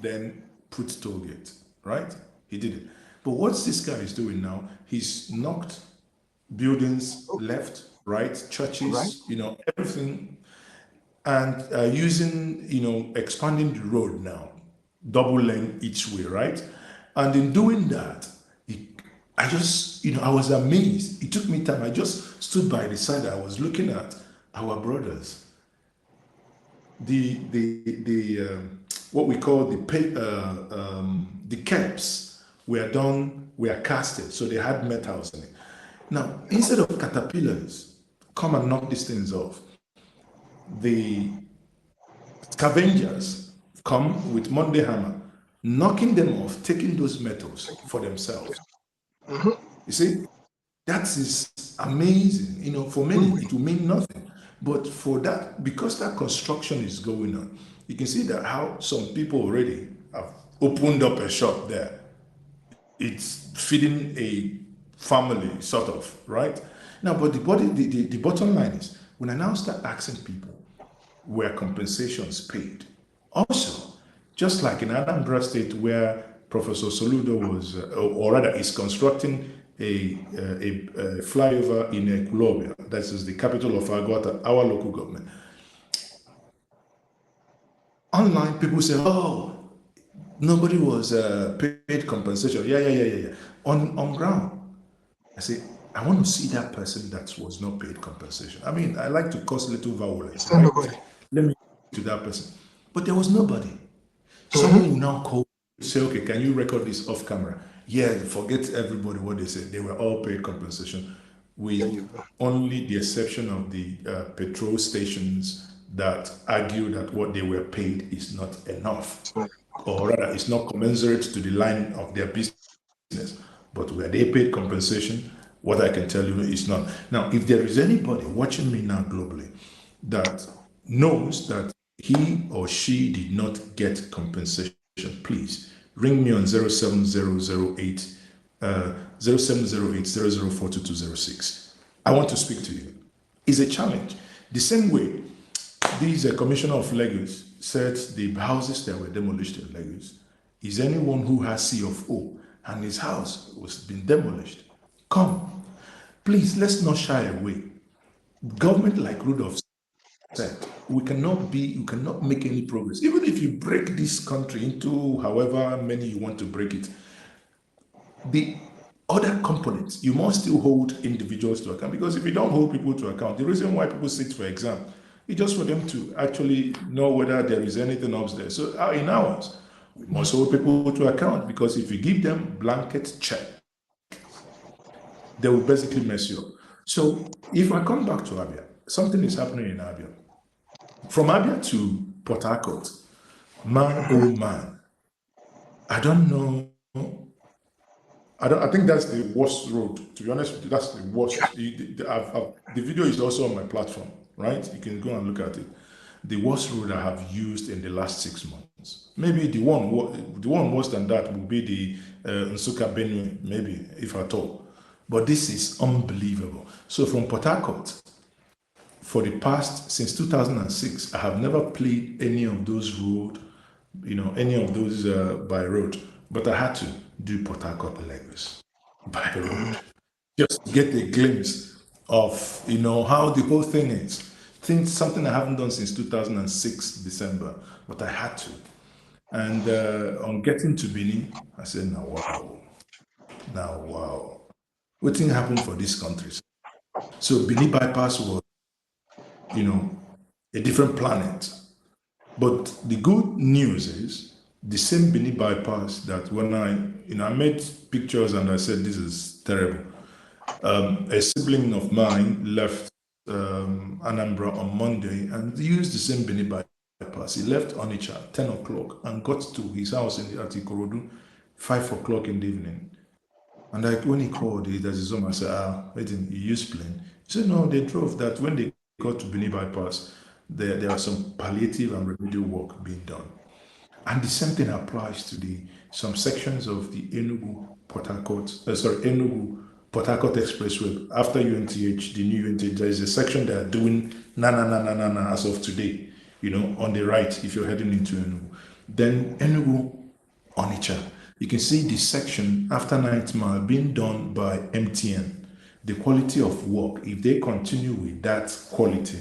Then put toll gate, right? He did it. But what this guy is doing now, he's knocked buildings left, right, churches, everything, and using, expanding the road now, double lane each way, right? And in doing that, I just, I was amazed. It took me time. I just stood by the side. I was looking at our brothers. The what we call the caps were casted, so they had metals in it. Now, instead of caterpillars come and knock these things off, the scavengers come with Monday hammer, knocking them off, taking those metals for themselves. You see, that is amazing. For many, it will mean nothing. But for that, because that construction is going on, you can see that how some people already have opened up a shop there. It's feeding a family, sort of, right? Now, but the bottom line is, when I now start asking people, were compensations paid? Also, just like in Anambra State, where Professor Soludo was, or rather is constructing a flyover in Ekulobia, that is the capital of Agwata, our local government. Online, people say, oh, nobody was paid compensation. Yeah. On ground, I say, I want to see that person that was not paid compensation. I mean, I like to cause little violence, right? Let me to that person. But there was nobody. Someone will now call, say, okay, can you record this off camera? Yeah, forget everybody what they said. They were all paid compensation, with only the exception of the petrol stations that argue that what they were paid is not enough, or rather, it's not commensurate to the line of their business. But were they paid compensation? What I can tell you is not. Now, if there is anybody watching me now globally that knows that he or she did not get compensation, please ring me on 07008 00422206. I want to speak to you. It's a challenge. The same way, this commissioner of Lagos said the houses that were demolished in Lagos, is anyone who has C of O and his house was been demolished, come. Please, let's not shy away. Government like Rudolph said, we cannot make any progress. Even if you break this country into however many you want to break it, the other components, you must still hold individuals to account, because if you don't hold people to account, the reason why people sit for exam is just for them to actually know whether there is anything else there. So in ours, we must hold people to account, because if you give them blanket check, they will basically mess you up. So if I come back to Abia, something is happening in Abia. From Abia to Port Harcourt, man, oh man, I don't know. I think that's the worst road. To be honest with you, that's the worst. The video is also on my platform, right? You can go and look at it. The worst road I have used in the last 6 months. Maybe the one worse than that will be the Nsukka Benue, maybe, if at all. But this is unbelievable. So from Port Harcourt, since 2006, I have never played any of those road, any of those by road, but I had to do Port Harcourt Lagos by road, just to get a glimpse of, how the whole thing is. Something I haven't done since 2006 December, but I had to. And on getting to Benin, I said, now wow. What thing happened for these countries? So Benin bypass was, a different planet. But the good news is the same Benin bypass that when I made pictures and I said, this is terrible. A sibling of mine left Anambra on Monday and used the same Benin bypass. He left Onitsha at 10 o'clock and got to his house at Ikorodu 5 o'clock in the evening. And when he called, there's his home, I said, wait, you used plane? He said, no, they drove that. When they got to Benin bypass, there was some palliative and remedial work being done. And the same thing applies to some sections of the Enugu Port Harcourt Expressway. After UNTH, the new UNTH, there is a section they are doing na as of today, on the right, if you're heading into Enugu. Then Enugu, Onitsha, you can see the section after 9th Mile being done by MTN. The quality of work, if they continue with that quality,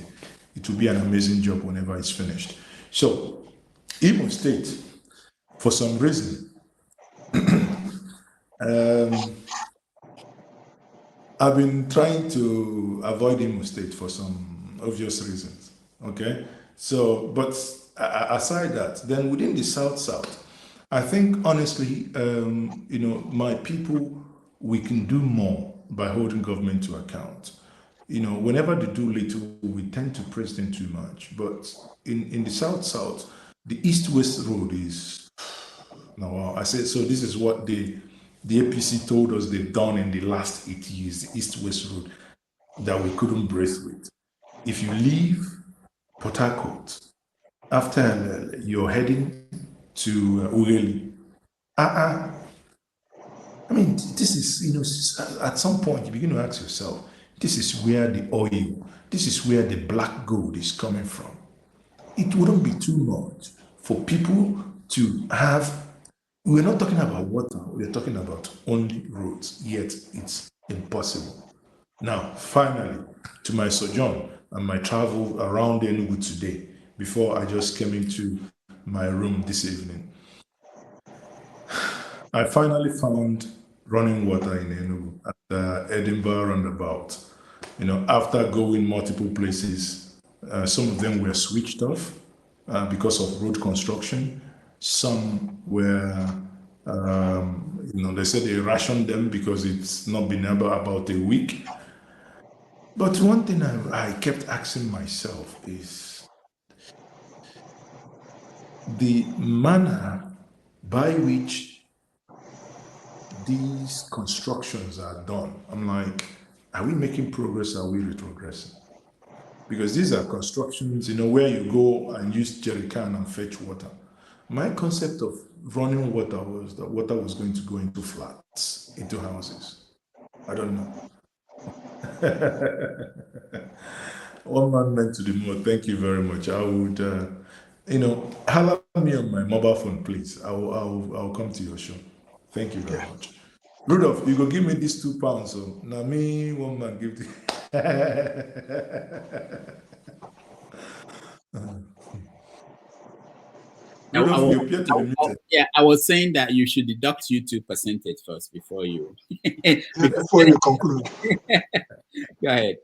it will be an amazing job whenever it's finished. So, Imo State, for some reason, I've been trying to avoid Imo State for some obvious reasons. Okay, so but aside that, then within the South, I think honestly, my people, we can do more by holding government to account. Whenever they do little, we tend to praise them too much. But in the South, the East-West road is now. I said so. This is what the APC told us they've done in the last 8 years. The East-West road that we couldn't brace with. If you leave Port Harcourt after you're heading to Ughelli, I mean, this is at some point you begin to ask yourself, this is where the oil, this is where the black gold is coming from. It wouldn't be too much for people to have. We're not talking about water, we're talking about only roads, yet it's impossible. Now, finally, to my sojourn and my travel around Enugu today, before I just came into my room this evening, I finally found running water in Enugu at the Edinburgh roundabout. After going multiple places, some of them were switched off because of road construction. Some were, they said they rationed them because it's not been about a week. But one thing I kept asking myself is the manner by which these constructions are done. I'm like, are we making progress? Or are we retrogressing? Because these are constructions, where you go and use jerry can and fetch water. My concept of running water was that water was going to go into flats, into houses. I don't know. One man meant to do more. Thank you very much. I would, holler me on my mobile phone, please. I'll come to your show. Thank you very much. Rudolph, you go give me these £2. So now me, one man give the. Rudolph, you appear to be muted. Yeah, I was saying that you should deduct YouTube percentage first before you. Before you conclude. Go ahead.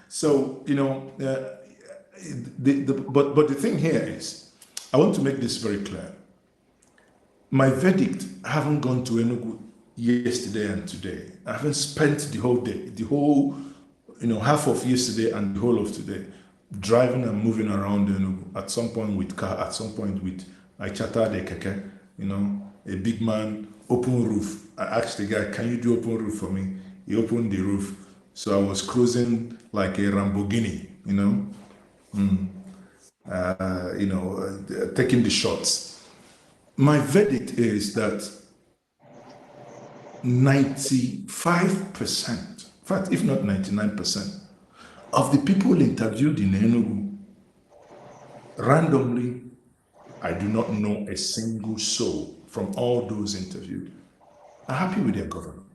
So but the thing here is, I want to make this very clear. My verdict, I haven't gone to Enugu yesterday and today. I haven't spent the whole day, the whole, half of yesterday and the whole of today, driving and moving around Enugu. At some point with car, at some point with I chartered a keke, a big man, open roof. I asked the guy, "Can you do open roof for me?" He opened the roof, so I was cruising like a Lamborghini, taking the shots. My verdict is that 95%, in fact, if not 99%, of the people interviewed in Enugu, randomly, I do not know a single soul from all those interviewed, are happy with their government.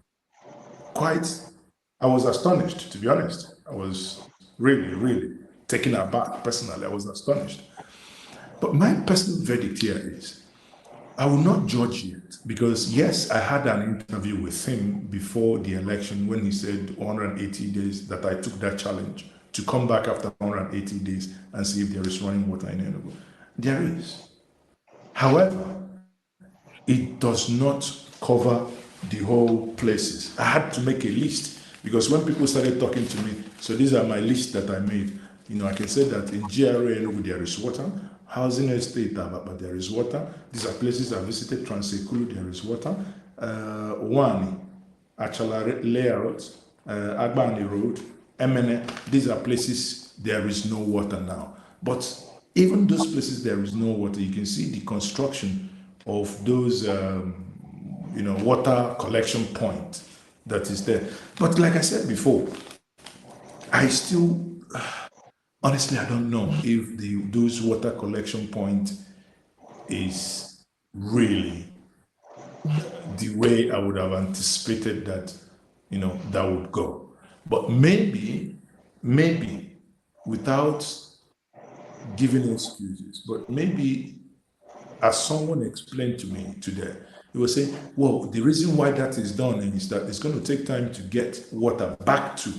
I was astonished, to be honest. I was really, really taken aback personally. I was astonished. But my personal verdict here is, I will not judge yet, because yes, I had an interview with him before the election when he said 180 days, that I took that challenge to come back after 180 days and see if there is running water in Enugu. There is. However, it does not cover the whole places. I had to make a list, because when people started talking to me, so these are my lists that I made. I can say that in GRA Enugu there is water, Housing Estate but there is water. These are places I visited. Transekulu, there is water. Wani, Achala Layout, Agbani Road, Emene, these are places there is no water now. But even those places there is no water, you can see the construction of those water collection point that is there. But like I said before, I still, honestly, I don't know if those water collection point is really the way I would have anticipated that, that would go. But maybe, without giving excuses, but maybe as someone explained to me today, he was saying, well, the reason why that is done is that it's going to take time to get water back to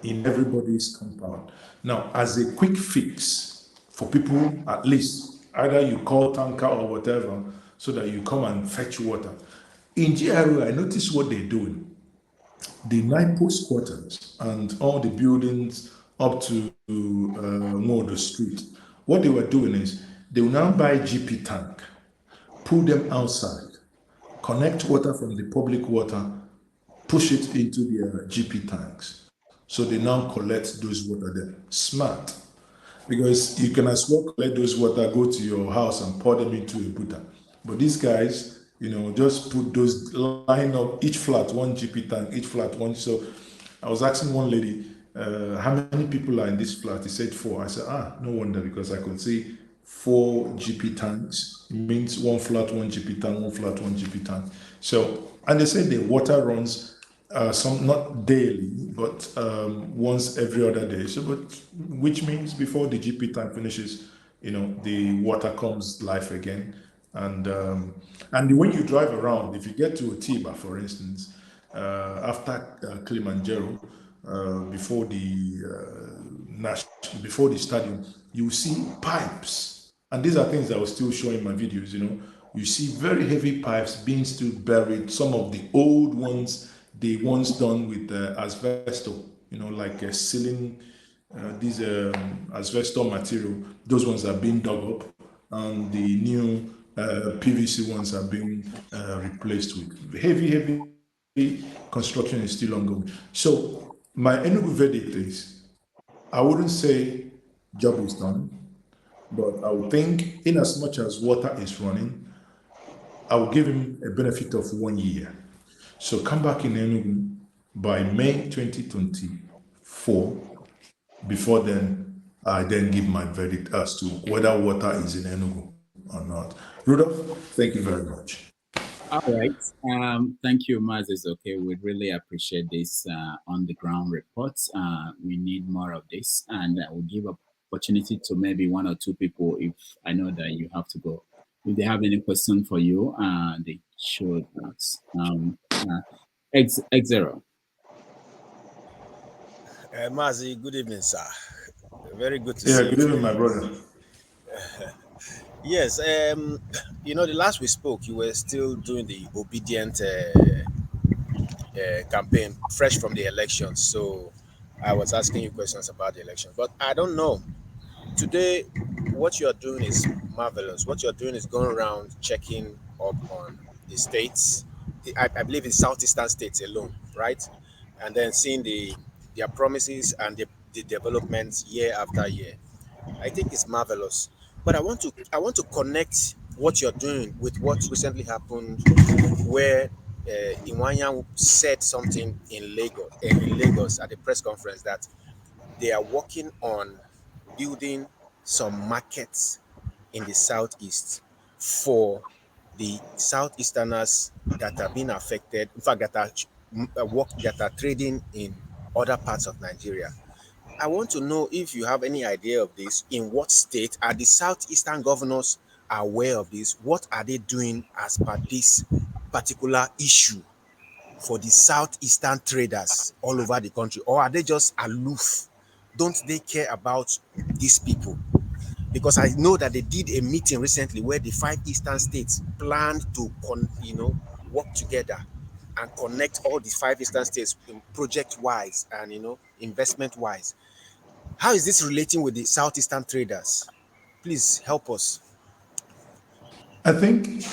in everybody's compound. Now, as a quick fix for people, at least, either you call tanker or whatever, so that you come and fetch water. In GRA, I noticed what they're doing. The 9 post quarters and all the buildings up to Modo Street, what they were doing is, they will now buy GP tank, pull them outside, connect water from the public water, push it into their GP tanks. So they now collect those water there. Smart. Because you can as well collect those water, go to your house and pour them into a buta. But these guys, just put those, line up each flat, one GP tank, each flat one. So I was asking one lady, how many people are in this flat? He said 4. I said, no wonder, because I could see 4 GP tanks. It means one flat, one GP tank, one flat, one GP tank. So, and they said the water runs some not daily, but once every other day. So, but which means before the GP tank finishes, the water comes live again. And when you drive around, if you get to Otiba, for instance, after Kilimanjaro, before the stadium, you see pipes, and these are things I was still showing my videos. You see very heavy pipes being still buried. Some of the old ones, they once done with asbesto, like a ceiling, these asbesto material. Those ones are being dug up, and the new PVC ones are being replaced with heavy construction is still ongoing. So my Enugu verdict is, I wouldn't say job is done, but I would think in as much as water is running, I will give him a benefit of 1 year. So come back in Enugu by May 2024. Before then, I then give my verdict as to whether water is in Enugu or not. Rudolph, thank you very much. All right. Thank you, Moses. Okay, we really appreciate this on-the-ground reports. We need more of this, and I will give opportunity to maybe 1 or 2 people if I know that you have to go. If they have any question for you, they should ask. X0. Mazi, good evening, sir. Very good to see you. Good evening, my brother. Yes, the last we spoke, you were still doing the obedient campaign, fresh from the elections. So I was asking you questions about the election. But I don't know. Today, what you're doing is marvelous. What you're doing is going around checking up on the states. I believe the southeastern states alone, right? And then seeing their promises and the developments year after year. I think it's marvelous. But I want to connect what you're doing with what recently happened, where Iwanya said something in Lagos at the press conference that they are working on building some markets in the southeast for the southeasterners that are being affected, in fact, that are trading in other parts of Nigeria. I want to know if you have any idea of this. In what state are the southeastern governors aware of this? What are they doing as per this particular issue for the southeastern traders all over the country? Or are they just aloof? Don't they care about these people? Because I know that they did a meeting recently where the five eastern states planned to work together and connect all the five eastern states project wise and investment wise. How is this relating with the southeastern traders? Please help us. I think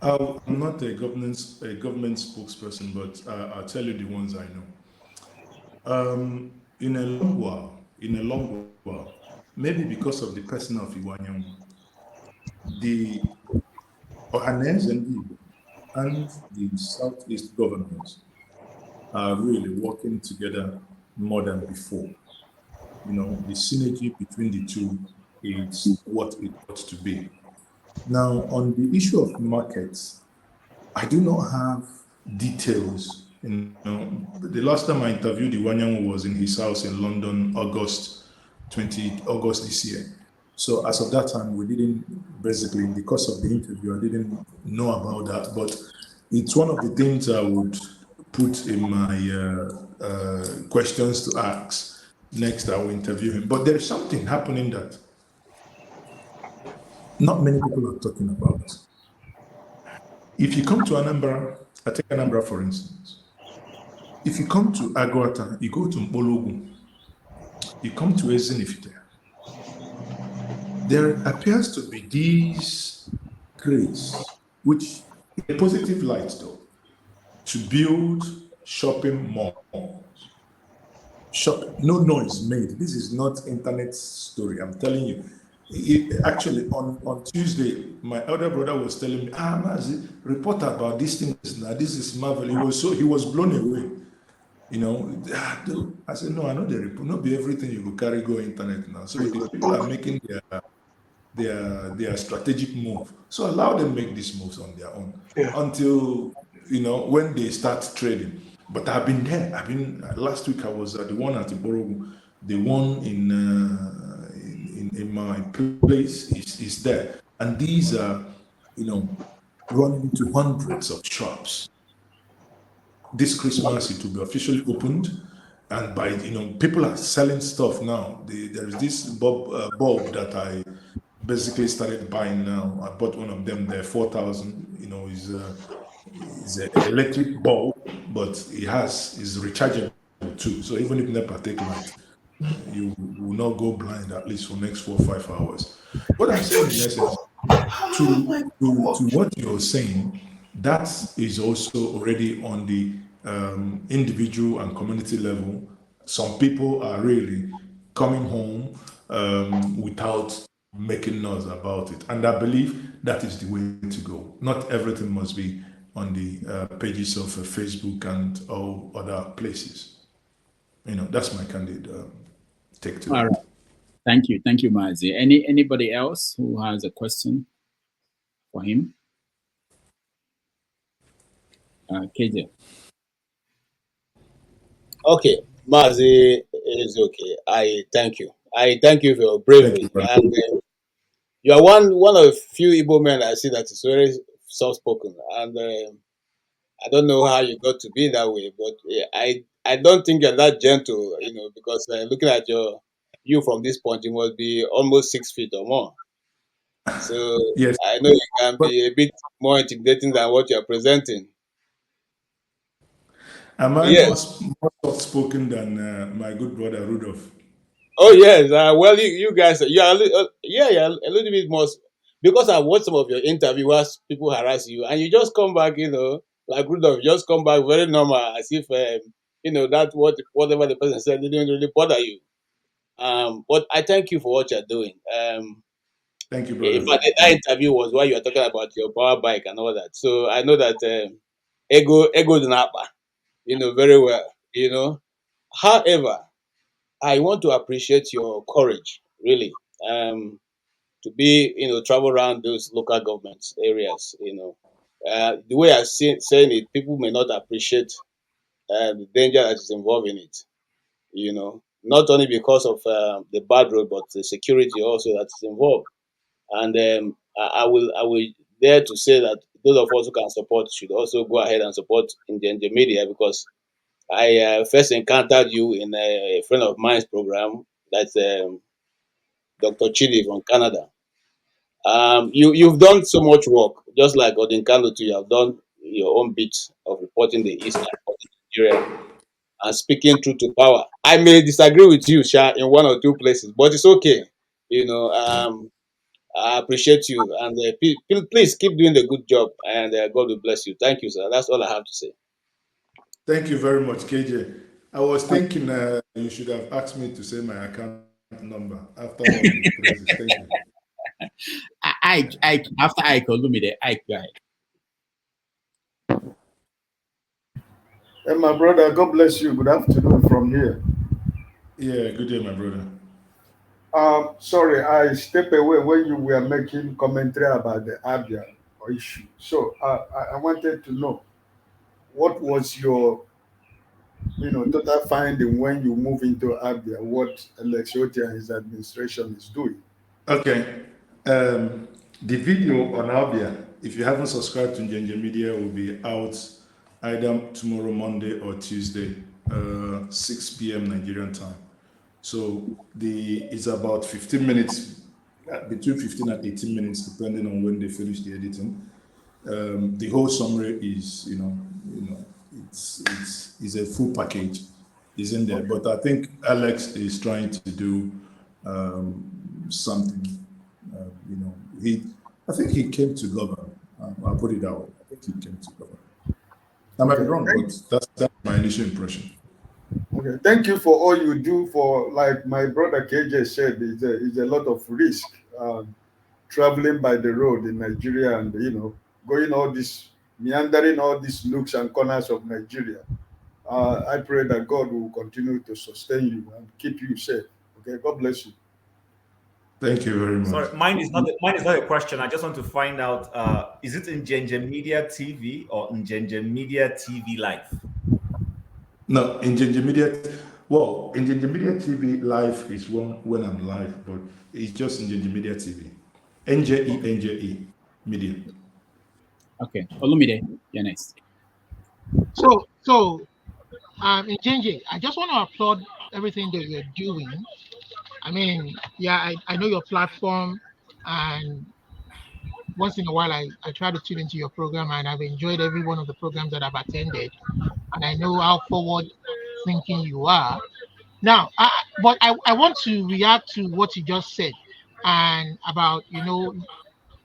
I'm not a government spokesperson, but I'll tell you the ones I know. In a long while, maybe because of the person of Iwanyang, the Ohanes and the Southeast governments are really working together more than before. The synergy between the two is what it ought to be. Now, on the issue of markets, I do not have details. The last time I interviewed Iwanyang was in his house in London, August this year. So as of that time, we didn't basically, in the course of the interview, I didn't know about that. But it's one of the things I would put in my questions to ask next. I will interview him. But there's something happening that not many people are talking about. If you come to Anambra, I take Anambra for instance. If you come to Agwata, you go to Mbologu, you come to Ezinifite, there appears to be these grace, which in a positive light though, to build shopping malls. No noise made. This is not internet story. I'm telling you. Actually, on Tuesday, my elder brother was telling me, Mazi, report about these things now. This is marvel. He was blown away. I said, no, I know the report. Not be everything you will carry go internet now. So the people are making their strategic move. So allow them make these moves on their own until when they start trading. But I've been there. Last week I was at the one at Iborogu. The one in my place is there. And these are, running into hundreds of shops. This Christmas it will be officially opened. And by people are selling stuff now. There is this bulb that I basically started buying now. I bought one of them there, 4,000. Is an electric bulb, but is rechargeable too. So even if NEPA take light, you will not go blind at least for next 4 or 5 hours. What I'm saying in essence, to what you're saying, that is also already on the individual and community level. Some people are really coming home without making noise about it. And I believe that is the way to go. Not everything must be on the pages of Facebook and all other places. That's my candid take to All it. right. Thank you, Mazi. Anybody else who has a question for him? KJ. Okay, Mazi is okay. I thank you. I thank you for your bravery. And you are one of few Igbo men I see that is very soft spoken. And I don't know how you got to be that way, but I don't think you're that gentle, because looking at you from this point, you must be almost 6 feet or more. So Yes, I know it can but be a bit more intimidating than what you're presenting. am I more, Yes. more soft spoken than my good brother Rudolph? Oh yes. Well, you guys, you are yeah, yeah, a little bit more because I watched some of your interviewers. People harass you, and you just come back, like Rudolph, you just come back very normal, as if that whatever the person said didn't really bother you. But I thank you for what you're doing. Thank you, In brother. fact, that interview was while you were talking about your power bike and all that. So I know that ego dinapa, very well. However, I want to appreciate your courage, really, to be, travel around those local government areas. The way saying it, people may not appreciate the danger that is involved in it. Not only because of the bad road, but the security also that is involved. And I will dare to say that those of us who can support should also go ahead and support in the media, because I first encountered you in a friend of mine's program. That's Dr. Chidi from Canada. You've done so much work, just like Odinkano too. You have done your own bit of reporting the eastern part of Nigeria and speaking truth to power. I may disagree with you, Sha, in one or two places, but it's okay. I appreciate you, and please keep doing the good job, and God will bless you. Thank you, sir. That's all I have to say. Thank you very much, KJ. I was thinking you should have asked me to say my account number after all the praises. Thank you. After Ike, Olumide, Ike, guy. And my brother, God bless you. Good afternoon from here. Yeah, good day, my brother. Sorry, I stepped away when you were making commentary about the Abia issue. So I wanted to know what was your total finding when you move into Abia, what Alex Otti and his administration is doing. Okay. The video on Albia, if you haven't subscribed to Njenje Media, will be out either tomorrow, Monday, or Tuesday, 6 p.m. Nigerian time. So it's about 15 minutes, between 15 and 18 minutes, depending on when they finish the editing. The whole summary is, it's a full package, is in there. But I think Alex is trying to do something. I think he came to govern. I'll put it that way. I think he came to govern. I might be wrong, but that's my initial impression. Okay, thank you for all you do for, like my brother KJ said, it's a lot of risk traveling by the road in Nigeria and, going all this, meandering all these nooks and corners of Nigeria. I pray that God will continue to sustain you and keep you safe. Okay, God bless you. Thank you very much. Sorry, mine is not a question. I just want to find out: is it in Njenje Media TV or in Njenje Media TV Live? No, in Njenje Media. Well, in Njenje Media TV Live is when I'm live, but it's just in Njenje Media TV. NJE Media. Okay, Olumide, you're next. So, in JJ, I just want to applaud everything that you're doing. I mean, yeah, I know your platform, and once in a while I try to tune into your program, and I've enjoyed every one of the programs that I've attended, and I know how forward thinking you are. Now, but I want to react to what you just said, and about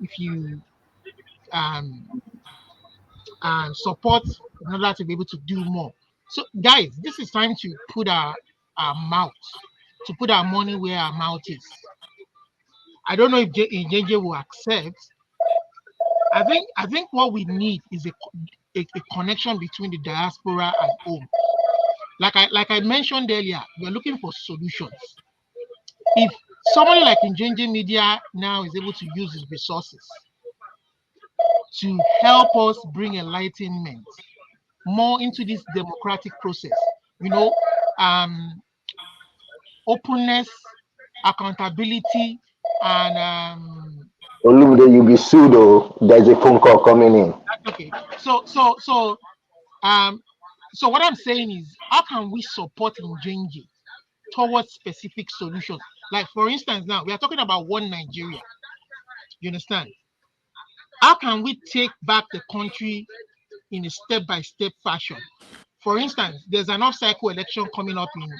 if you um support in order to be able to do more. So, guys, this is time to put our mouth, to put our money where our mouth is. I don't know if JJ will accept. I think what we need is a connection between the diaspora and home. Like I mentioned earlier, we're looking for solutions. If somebody like Njenje Media now is able to use his resources to help us bring enlightenment more into this democratic process, openness, accountability, and Olumide, you be sued, oh, there's a phone call coming in. okay. So what I'm saying is, how can we support Njenje towards specific solutions? Like, for instance, now we are talking about one Nigeria. You understand? How can we take back the country in a step-by-step fashion? For instance, there's an off-cycle election coming up in,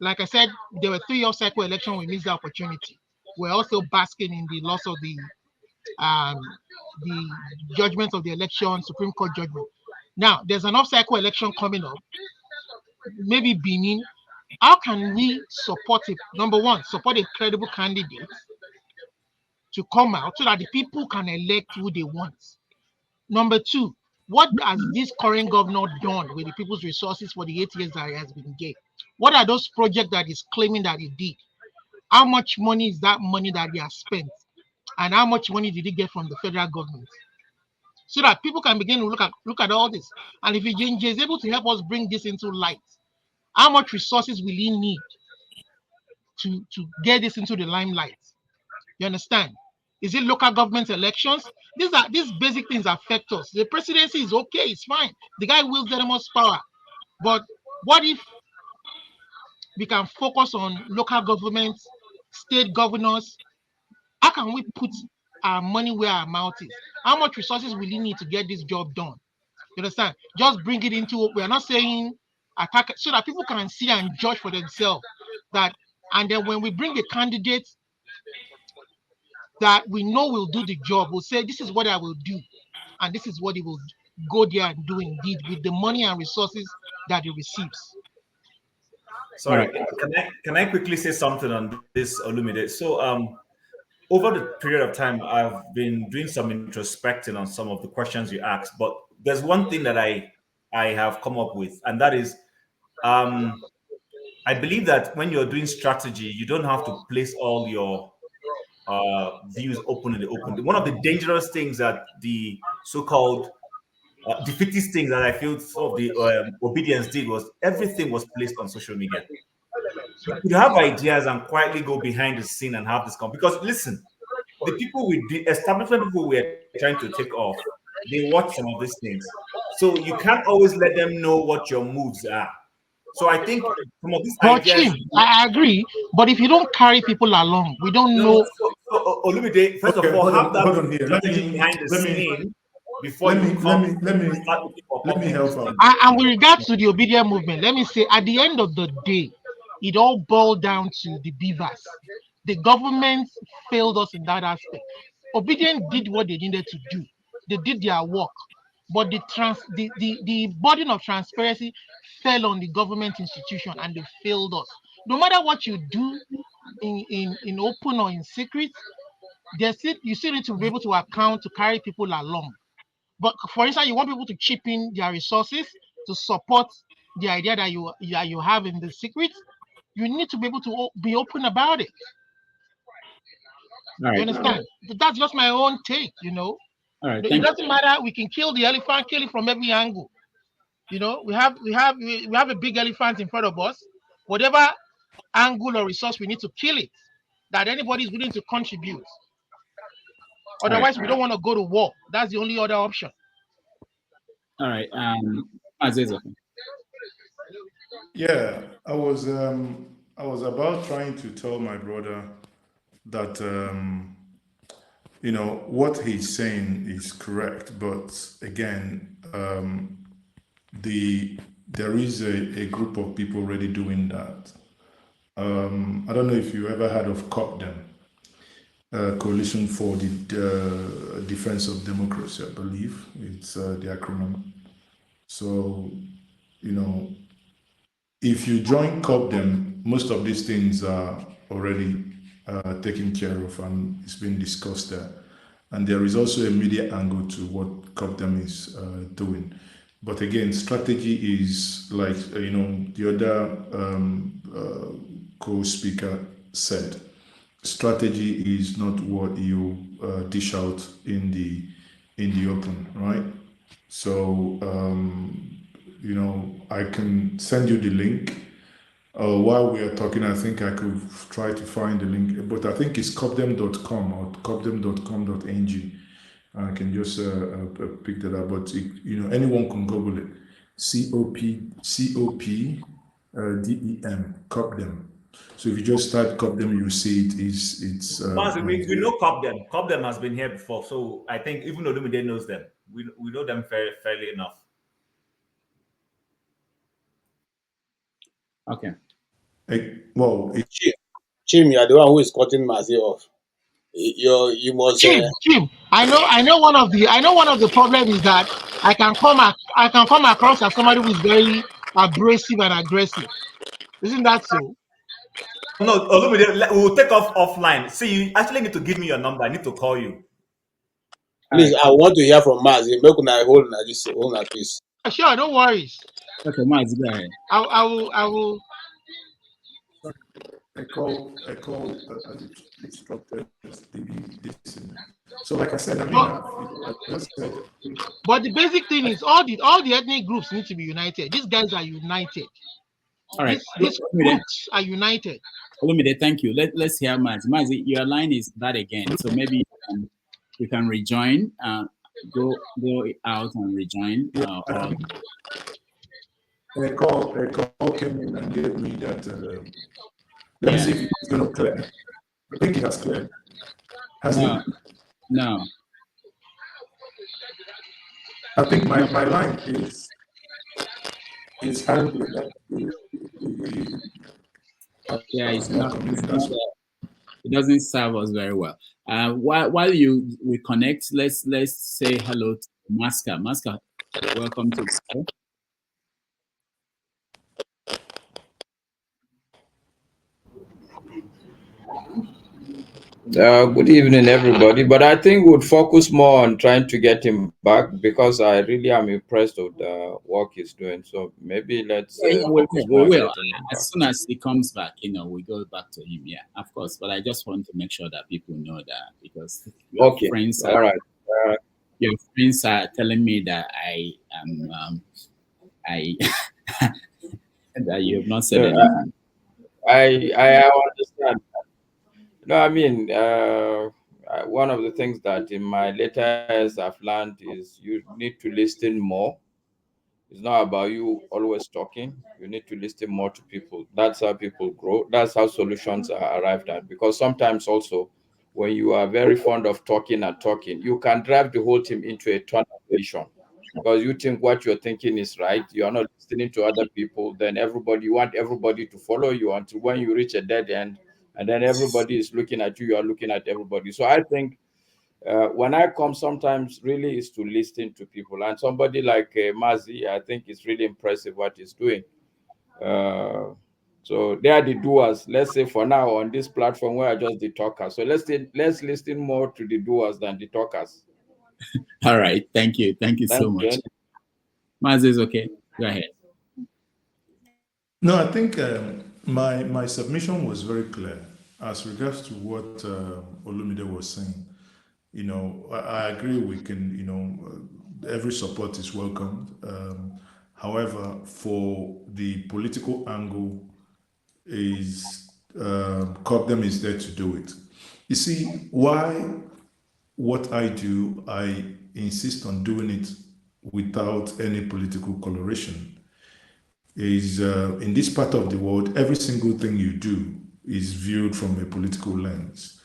like I said, there were 3 off-cycle elections. We missed the opportunity. We're also basking in the loss of the judgment of the election, Supreme Court judgment. Now, there's an off-cycle election coming up, maybe Benin. How can we support it? Number one, support a credible candidate to come out so that the people can elect who they want. Number two, what has this current governor done with the people's resources for the 8 years that he has been gave? What are those projects that he's claiming that he did? How much money is that money that he has spent? And how much money did he get from the federal government? So that people can begin to look at all this. And if he is able to help us bring this into light, how much resources will he need to get this into the limelight? You understand? Is it local government elections? These basic things affect us. The presidency is okay, it's fine. The guy wields the most power. But what if we can focus on local governments, state governors? How can we put our money where our mouth is? How much resources will you need to get this job done? You understand? Just bring it into, we are not saying attack, so that people can see and judge for themselves. And then when we bring a candidate that we know will do the job, we'll say, this is what I will do. And this is what he will go there and do indeed with the money and resources that he receives. Sorry, can I quickly say something on this, Olumide? So over the period of time, I've been doing some introspecting on some of the questions you asked, but there's one thing that I have come up with, and that is I believe that when you're doing strategy, you don't have to place all your views open in the open. One of the dangerous things that the so-called defeatist things that I feel some of the obedience did was everything was placed on social media. You have ideas and quietly go behind the scene and have this because listen, the people with the establishment people we are trying to take off, they watch some of these things. So you can't always let them know what your moves are. So I think some of these ideas. I agree, but if you don't carry people along, we don't know. So Olumide, first of all, have that strategy behind the scene before you come. Let me help out. And with regards to the obedient movement, let me say, at the end of the day, it all boiled down to the beavers. The government failed us in that aspect. Obedient did what they needed to do. They did their work. But the burden of transparency fell on the government institution and they failed us. No matter what you do in open or in secret, you still need to be able to account to carry people along. But for instance, you want people to chip in their resources to support the idea that you have in the secret. You need to be able to be open about it. All right. You understand? That's just my own take, All right. It doesn't matter. We can kill the elephant, kill it from every angle. We have a big elephant in front of us. Whatever angle or resource we need to kill it, that anybody is willing to contribute. Otherwise, we don't want to go to war. That's the only other option. All right. Aziza. Yeah, I was about trying to tell my brother that what he's saying is correct, but again, there is a group of people already doing that. I don't know if you ever heard of COPDEM, Coalition for the Defense of Democracy, I believe it's the acronym. So, if you join COPDEM, most of these things are already taken care of and it's been discussed there. And there is also a media angle to what COPDEM is doing. But again, strategy is like, the other co-speaker said, strategy is not what you dish out in the open, right? So, I can send you the link. While we are talking, I think I could try to find the link, but I think it's copdem.com or copdem.com.ng. I can just pick that up, but anyone can Google it. COPDEM, COPDEM. So if you just type cop them, you see it's Once we Nigeria. know Cop them. Cop them has been here before, so I think even Olumide knows them. We know them fairly enough. Okay. Well, Chim, you are the one who is cutting Mazi off. You must. Chief, I know one of the problems is that I can come across as somebody who is very abrasive and aggressive. Isn't that so? No, Olumide, we'll take off offline. See, you actually need to give me your number. I need to call you. Please, I want to hear from Mazi. Make una hold na peace. Sure, no worries. Okay, Mazi, go ahead. I will. I call instructors this. So like I said, I mean, I just said. But the basic thing is all the ethnic groups need to be united. These guys are united. All right. These groups are united. Olumide, thank you. Let's hear Mazi. Mazi, your line is that again. So maybe you can rejoin. Go out and rejoin. A call came in and gave me that. Let me see if it's going to clear. I think it has cleared. No. I think my line is handling that. Yeah, it's not. It doesn't serve us very well. While we connect, let's say hello to Maska. Maska, welcome to the show. Good evening, everybody. But I think we'll focus more on trying to get him back because I really am impressed with the work he's doing. So maybe let's focus more on we will. getting him As soon as he comes back, we go back to him. Yeah, of course. But I just want to make sure that people know that because your friends all right. Your friends are telling me that I am that you have not said anything. I understand. No, I mean, one of the things that in my later years I've learned is you need to listen more. It's not about you always talking. You need to listen more to people. That's how people grow. That's how solutions are arrived at. Because sometimes also, when you are very fond of talking and talking, you can drive the whole team into a tunnel vision. Because you think what you're thinking is right, you are not listening to other people. Then you want everybody to follow you until when you reach a dead end, and then everybody is looking at you. You are looking at everybody. So I think when I come, sometimes really is to listen to people. And somebody like Mazi, I think it's really impressive what he's doing. So they are the doers. Let's say for now on this platform, we are just the talkers. So let's listen more to the doers than the talkers. All right. Thank you so much. Mazi is okay. Go ahead. No, I think my submission was very clear as regards to what Olumide was saying. I agree. We can, every support is welcomed. However, for the political angle, COPDEM is there to do it. You see, what I do, I insist on doing it without any political coloration. Is in this part of the world, every single thing you do is viewed from a political lens.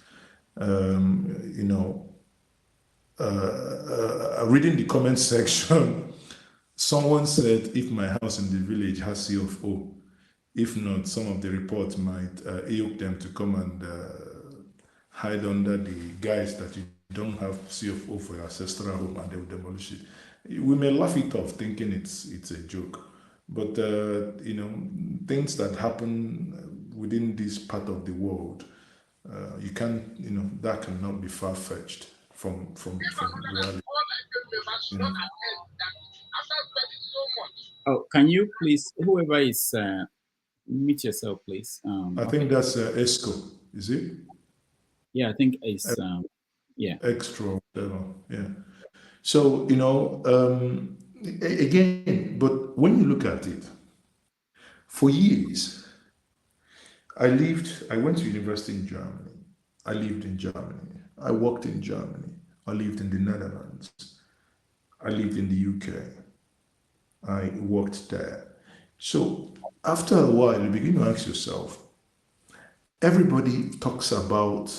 Reading the comment section, someone said, if my house in the village has CFO, if not, some of the reports might yoke them to come and hide under the guise that you don't have CFO for your ancestral home and they will demolish it. We may laugh it off thinking it's a joke, but things that happen within this part of the world, you can't, that cannot be far-fetched from reality. Oh, can you please, whoever is, mute yourself, please. I think that's ESCO, is it? Yeah, I think it's, yeah. Extra, whatever, yeah. So, again, but when you look at it, for years, I went to university in Germany. I lived in Germany. I worked in Germany. I lived in the Netherlands. I lived in the UK. I worked there. So after a while, you begin to ask yourself, Everybody talks about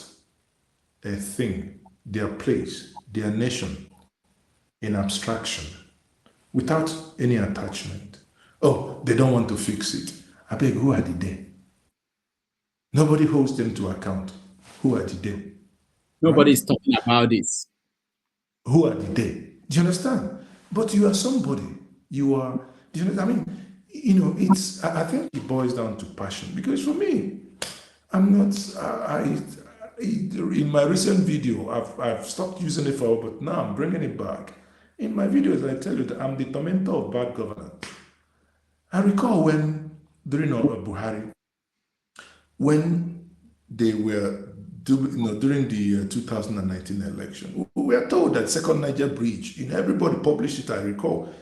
a thing, their place, their nation in abstraction without any attachment. Oh, they don't want to fix it. I beg, who are they? Nobody holds them to account. Who are they? Nobody is talking about this. Who are they? Do you understand? But you are somebody. You are, do you know, I mean, it's, I think it boils down to passion. Because for me, I'm not, in my recent video, I've stopped using it for, but now I'm bringing it back. In my videos, I tell you that I'm the tormentor of bad governance. I recall when, during Buhari, when they were, during the 2019 election, we were told that Second Niger Bridge, everybody published it, I recall.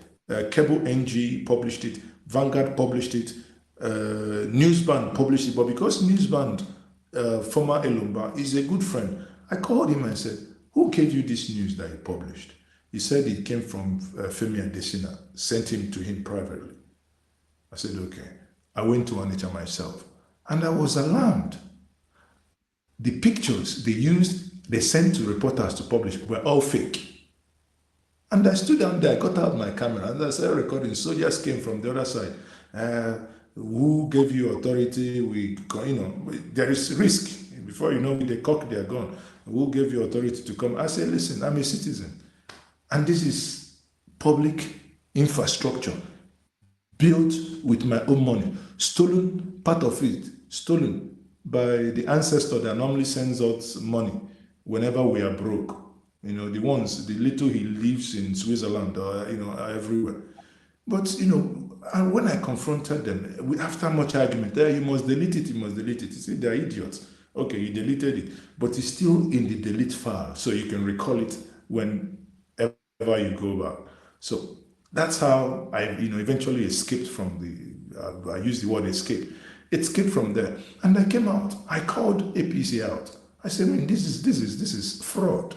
Cable NG published it, Vanguard published it, Newsband published it, but because Newsband, former Elumba, is a good friend, I called him and said, who gave you this news that you published? He said it came from Femi Adesina, sent him to him privately. I said, okay. I went to Onitsha myself, and I was alarmed. The pictures they sent to reporters to publish were all fake. And I stood down there, I got out my camera, and I started recording. Soldiers came from the other side. Who gave you authority? There is risk. Before you know it, they cock their gun. Who gave you authority to come? I said, listen, I'm a citizen. And this is public infrastructure built with my own money. Stolen, part of it, stolen by the ancestor that normally sends us money whenever we are broke. The little he lives in Switzerland or, everywhere. But, and when I confronted them, after much argument, you must delete it, You see, they're idiots. Okay, you deleted it, but it's still in the delete file, so you can recall it whenever you go back. So that's how I, eventually escaped from I use the word escape. Escaped from there, and I came out. I called APC out. I said, this is fraud.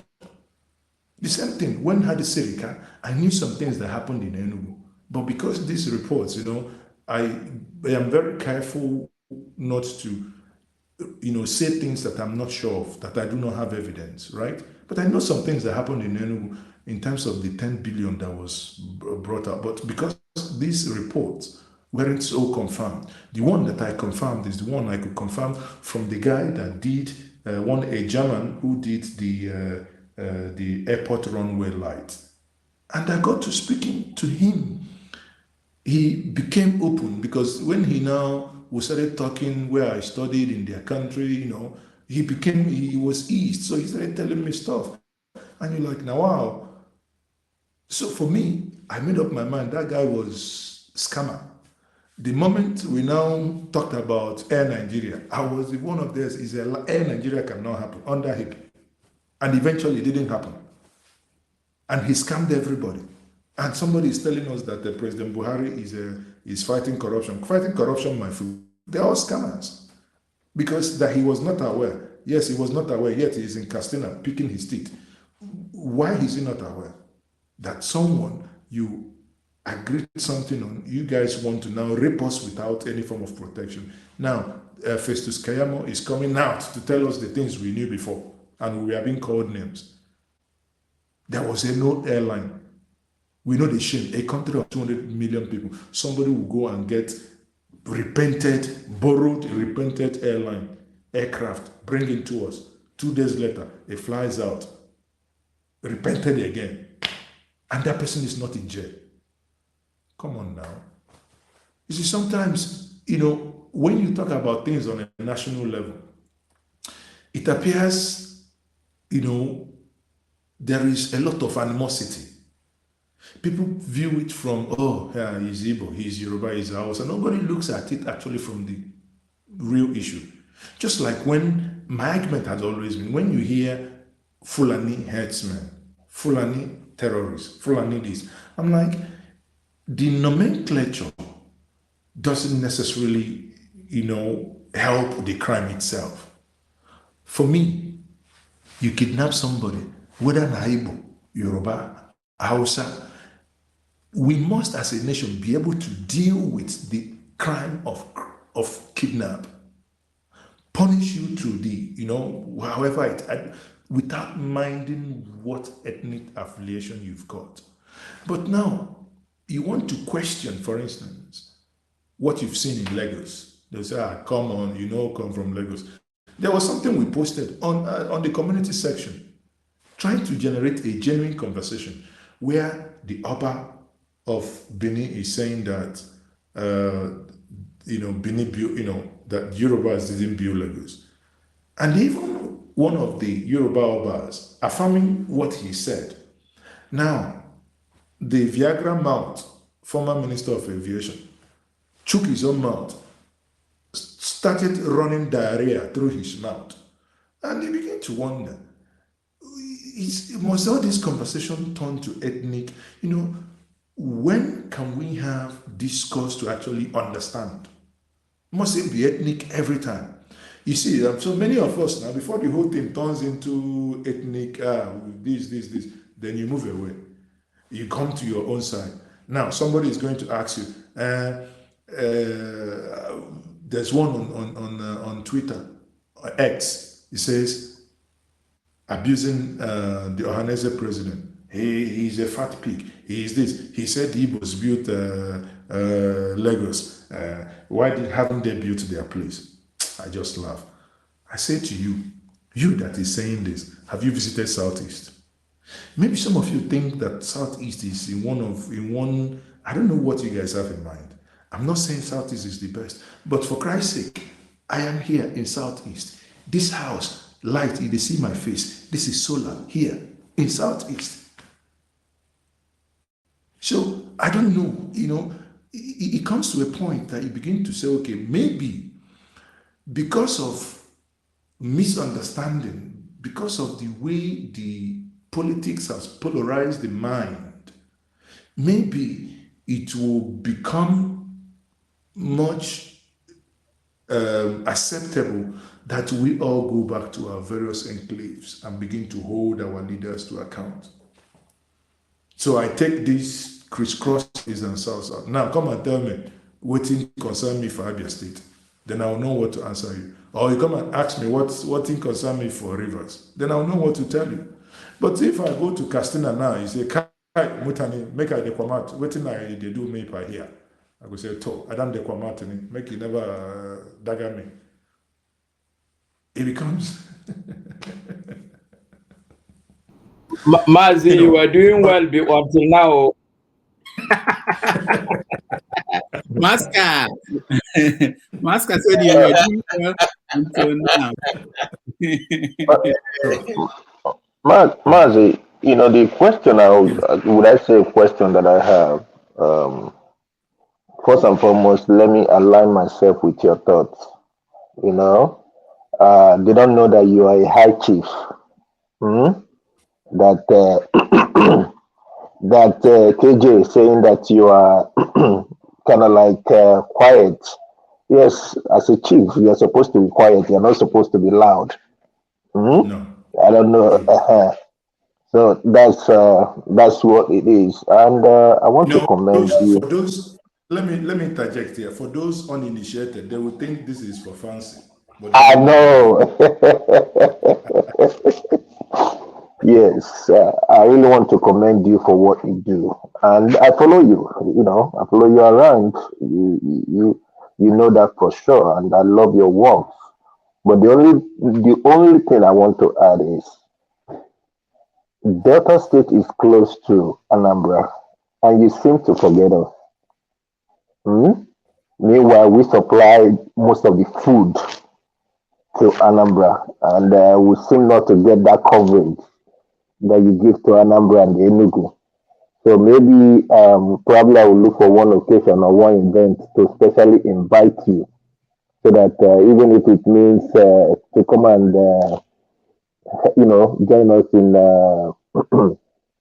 The same thing when Hadi Serika, I knew some things that happened in Enugu, but because these reports, I am very careful not to, say things that I'm not sure of, that I do not have evidence, right? But I know some things that happened in Enugu in terms of the 10 billion that was brought up. But because these reports weren't so confirmed, the one that I confirmed is the one I could confirm from the guy that did, a German who did the airport runway light. And I got to speaking to him. He became open because when we started talking where I studied in their country, he was East. So he started telling me stuff. And you're like, now, wow. So for me, I made up my mind, that guy was scammer. The moment we now talked about Air Nigeria, I was one of theirs, Air Nigeria cannot happen, under him. And eventually it didn't happen. And he scammed everybody. And somebody is telling us that President Buhari is fighting corruption. Fighting corruption, my food. They're all scammers. Because that he was not aware. Yes, he was not aware, yet he is in Castina picking his teeth. Why is he not aware? That someone you agreed something on, you guys want to now rape us without any form of protection. Now, Festus Kayamo is coming out to tell us the things we knew before, and we are being called names. There was no airline. We know the shame. A country of 200 million people, somebody will go and get borrowed repented aircraft, bring it to us. 2 days later, it flies out, repented again. And that person is not in jail. Come on now. You see, sometimes, when you talk about things on a national level, it appears, there is a lot of animosity. People view it from, he's Igbo, he's Yoruba, he's Hausa. Nobody looks at it actually from the real issue. Just like when my argument has always been, when you hear Fulani herdsmen, Fulani terrorists, Fulani this, I'm like, the nomenclature doesn't necessarily, help the crime itself. For me, you kidnap somebody, whether Igbo, Yoruba, Hausa, we must as a nation be able to deal with the crime of kidnap. punish you to the, however without minding what ethnic affiliation you've got. But now, you want to question, for instance, what you've seen in Lagos. They say, come on, come from Lagos. There was something we posted on the community section, trying to generate a genuine conversation where the Oba of Benin is saying that, Benin built, that Yorubas didn't build Lagos. And even one of the Yoruba Obas affirming what he said. Now, the Viagra mouth, former Minister of Aviation, took his own mouth, started running diarrhea through his mouth. And he began to wonder, must all this conversation turn to ethnic? When can we have discourse to actually understand? Must it be ethnic every time? You see, so many of us now, before the whole thing turns into ethnic, this, then you move away. You come to your own side. Now, somebody is going to ask you, there's one on Twitter, X. It says, abusing the Ohanese president. He's a fat pig. He is this. He said the Igbos built Lagos. Why haven't they built their place? I just laugh. I say to you that is saying this, have you visited Southeast? Maybe some of you think that Southeast is in one, I don't know what you guys have in mind. I'm not saying Southeast is the best, but for Christ's sake, I am here in Southeast. This house, light, they see my face. This is solar here in Southeast. So I don't know, it comes to a point that you begin to say, okay, maybe because of misunderstanding, because of the way the politics has polarized the mind, maybe it will become much acceptable that we all go back to our various enclaves and begin to hold our leaders to account. So I take this crisscrosses and south. Now come and tell me what thing concern me for Abia State. Then I'll know what to answer you. Or you come and ask me what thing concern me for Rivers. Then I'll know what to tell you. But if I go to Castina now, you say, Kai Mutani, make I dequamat, waiting I they do me per here. I go say, to, I don't dequamat, make you never dagger me. It becomes Mazi, you were doing well until now. Masker. Masker said you were doing well until now. Mazi, the question would I say a question that I have, first and foremost, let me align myself with your thoughts. They don't know that you are a high chief. That that KJ is saying that you are kind of like quiet. Yes, as a chief, you're supposed to be quiet. You're not supposed to be loud. No. I don't know. So that's what it is, and I want to commend you. For those, let me interject here. For those uninitiated, they will think this is for fancy. But I know. Yes, I really want to commend you for what you do, and I follow you. I follow you around. You know that for sure, and I love your work. But the only thing I want to add is Delta State is close to Anambra, and you seem to forget us. Meanwhile, we supply most of the food to Anambra, and we seem not to get that coverage that you give to Anambra and Enugu. So maybe probably I will look for one occasion or one event to specially invite you, so that even if it means to come and join us in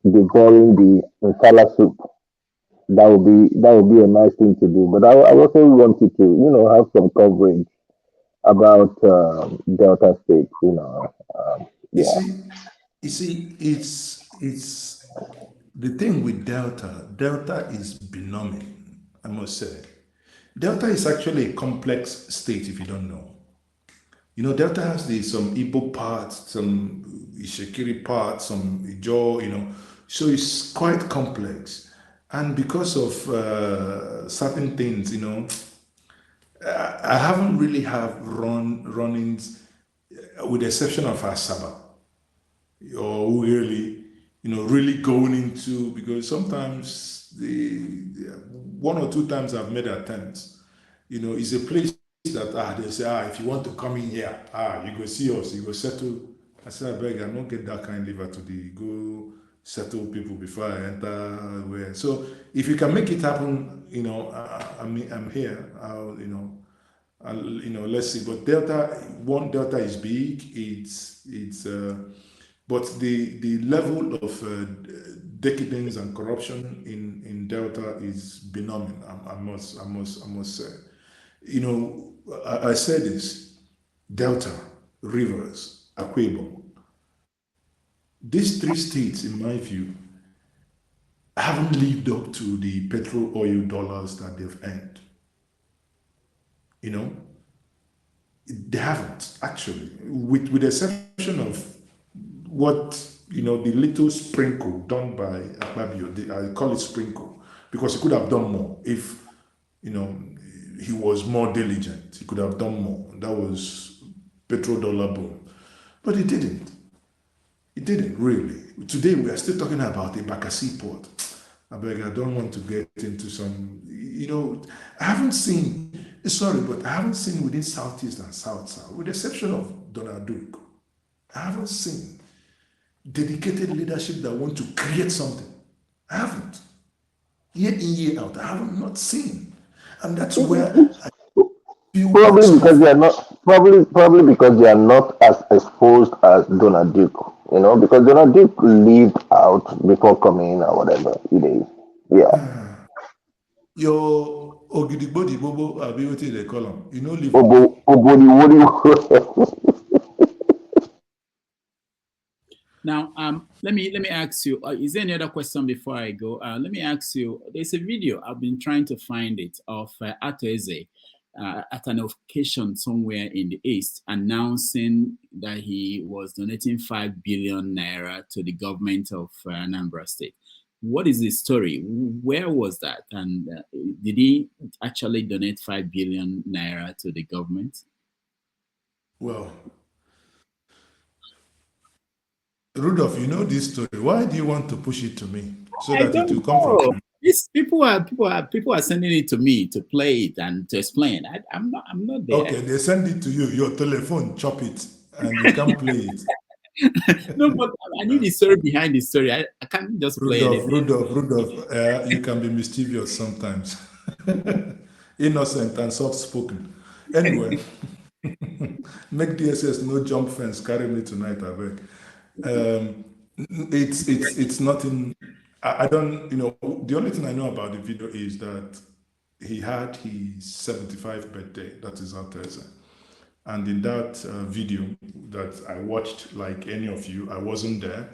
devouring the Nkala soup, that would be a nice thing to do. But I also wanted to have some coverage about Delta State. Yeah. You see, it's the thing with Delta. Delta is benumbing, I must say. Delta is actually a complex state, if you don't know. Delta has some Igbo parts, some Ishekiri parts, some Ijo, so it's quite complex. And because of certain things, I haven't really have run-ins, with the exception of Asaba, or really going into, because sometimes one or two times I've made attempts. It's a place that they say, if you want to come in here, you go see us, you go settle. I said, I beg, I don't get that kind liver today. Go settle people before I enter where. So if you can make it happen, I'm here. Let's see. But Delta is big. But the level of decadence and corruption in Delta is benign. I must say. I said this: Delta, Rivers, Akwa Ibom. These three states, in my view, haven't lived up to the petrol oil dollars that they've earned. They haven't, actually, with the exception of what, the little sprinkle done by Akpabio. I call it sprinkle because he could have done more if, he was more diligent. He could have done more. That was petrodollar boom. But he didn't. He didn't, really. Today, we are still talking about the Bakassi port. I don't want to get into some, I haven't seen, sorry, but I haven't seen within Southeast and South, with the exception of Donald Duke, I haven't seen dedicated leadership that want to create something. I haven't. Year in, year out, I have not seen. And that's where I feel Probably because they are not probably because they are not as exposed as Donald Duke, because Donald Duke lived out before coming in or whatever it is. Yeah. your Ogidigbodi Bobo, what they call them, live Now, let me ask you, is there any other question before I go? Let me ask you, there's a video, I've been trying to find it, of Atoeze at an occasion somewhere in the East, announcing that he was donating 5 billion naira to the government of Anambra State. What is the story? Where was that? And did he actually donate 5 billion naira to the government? Well, Rudolph, you know this story. Why do you want to push it to me so that it will come from? These people are sending it to me to play it and to explain. I'm not there. Okay, they send it to you. Your telephone, chop it, and you can play it. No, but I need the story behind the story. I can't just play it. Rudolph, you can be mischievous sometimes. Innocent and soft-spoken. Anyway, make DSS no jump fence. Carry me tonight, I beg. It's nothing. I don't. The only thing I know about the video is that he had his 75th birthday. That is our Thursday. And in that video that I watched, like any of you, I wasn't there.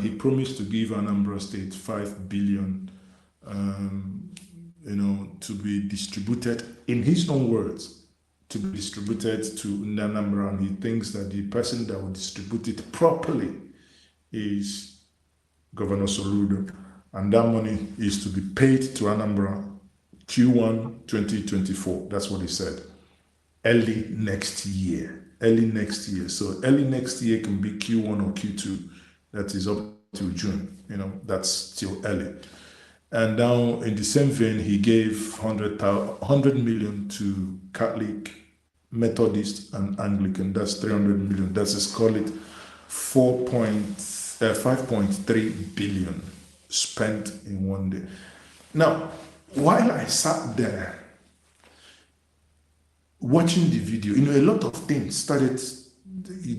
He promised to give Anambra State 5 billion, to be distributed, in his own words, to be distributed to Anambra. And he thinks that the person that will distribute it properly is Governor Soludo. And that money is to be paid to Anambra Q1 2024. That's what he said. Early next year. So early next year can be Q1 or Q2. That is up to June. That's still early. And now in the same vein, he gave 100 million to Catholic, Methodist, and Anglican. That's 300 million. That's, let's call it 5.3 billion spent in one day. Now, while I sat there watching the video, a lot of things started, the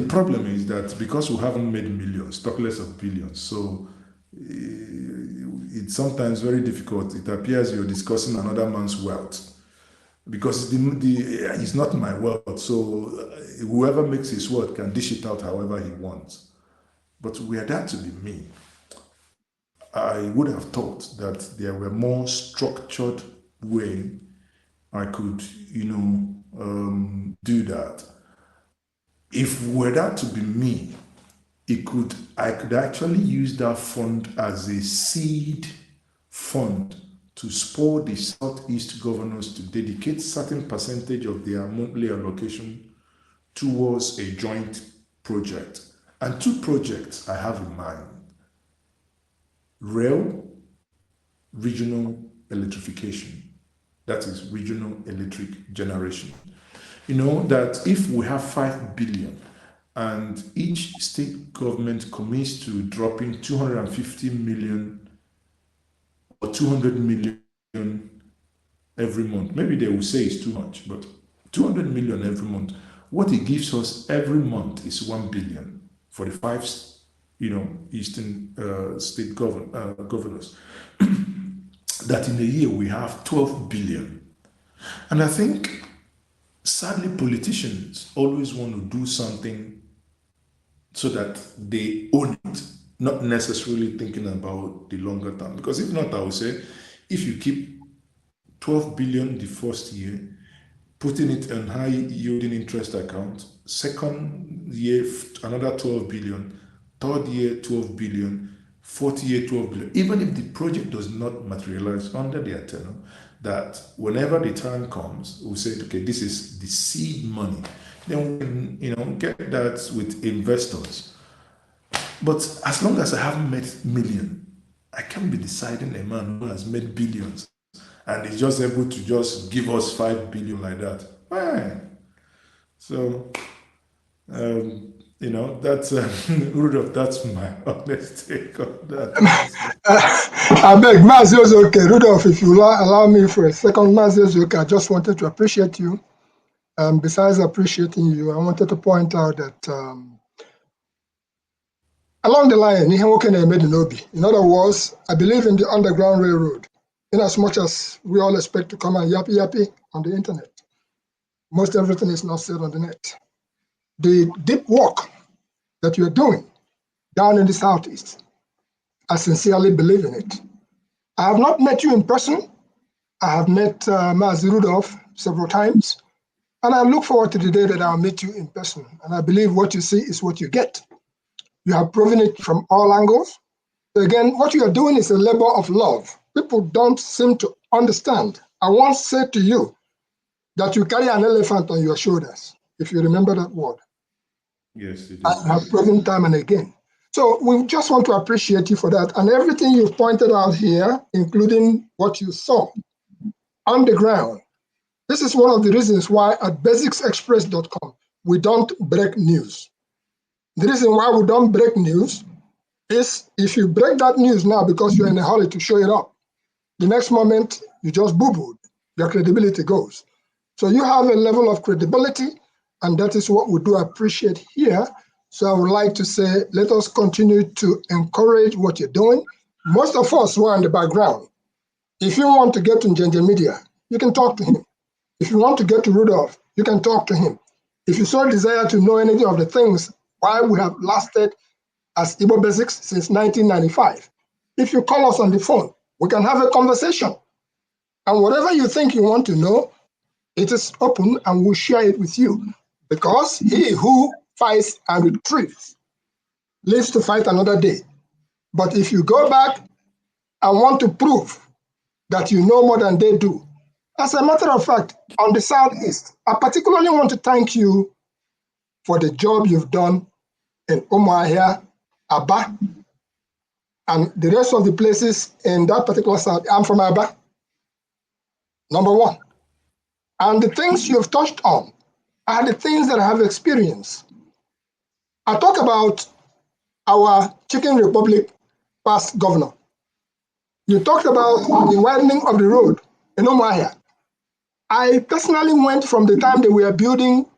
problem is that because we haven't made millions, talk less of billions, so it's sometimes very difficult. It appears you're discussing another man's wealth because it's not my wealth. So whoever makes his wealth can dish it out however he wants. But were that to be me, I would have thought that there were more structured way I could, do that. If were that to be me, I could actually use that fund as a seed fund to spur the Southeast governors to dedicate certain percentage of their monthly allocation towards a joint project. And 2 projects I have in mind: rail, regional electrification, that is regional electric generation. That if we have 5 billion and each state government commits to dropping 250 million or 200 million every month, maybe they will say it's too much, but 200 million every month, what it gives us every month is 1 billion for the 5 eastern state governors. That in a year we have 12 billion. And I think sadly politicians always want to do something so that they own it, not necessarily thinking about the longer term. Because if not, I would say, if you keep 12 billion the first year, putting it on high yielding interest account, second year another 12 billion, third year 12 billion, fourth year 12 billion, even if the project does not materialize under their tenure, that whenever the time comes, we'll say, okay, this is the seed money. Then we can, get that with investors. But as long as I haven't made million, I can't be deciding a man who has made billions and is just able to just give us 5 billion like that. Fine. So, that's Rudolph, that's my honest take on that. I beg, okay, Rudolph, if you allow me for a second, okay, I just wanted to appreciate you. Besides appreciating you, I wanted to point out that along the line, in other words, I believe in the Underground Railroad, in as much as we all expect to come and yappy on the internet. Most everything is not said on the net. The deep work that you're doing down in the Southeast, I sincerely believe in it. I have not met you in person. I have met Mazi Rudolph several times, and I look forward to the day that I'll meet you in person. And I believe what you see is what you get. You have proven it from all angles. So again, what you are doing is a labor of love. People don't seem to understand. I once said to you that you carry an elephant on your shoulders, if you remember that word. Yes, it I have proven time and again. So we just want to appreciate you for that. And everything you've pointed out here, including what you saw on the ground. This is one of the reasons why at basicsexpress.com, we don't break news. The reason why we don't break news is if you break that news now because you're in a hurry to show it up, the next moment you just boo-booed, your credibility goes. So you have a level of credibility, and that is what we do appreciate here. So I would like to say, let us continue to encourage what you're doing. Most of us who are in the background, if you want to get to Njenje Media, you can talk to him. If you want to get to Rudolph, you can talk to him. If you so desire to know any of the things why we have lasted as Igbo Basics since 1995, if you call us on the phone, we can have a conversation. And whatever you think you want to know, it is open and we'll share it with you. Because he who fights and retreats lives to fight another day. But if you go back and want to prove that you know more than they do, as a matter of fact, on the Southeast, I particularly want to thank you for the job you've done in Umuahia, Aba, and the rest of the places in that particular South. I'm from Aba, number one. And the things you've touched on are the things that I have experienced. I talk about our Chicken Republic past governor. You talked about the widening of the road in Umuahia. I personally went from the time they were building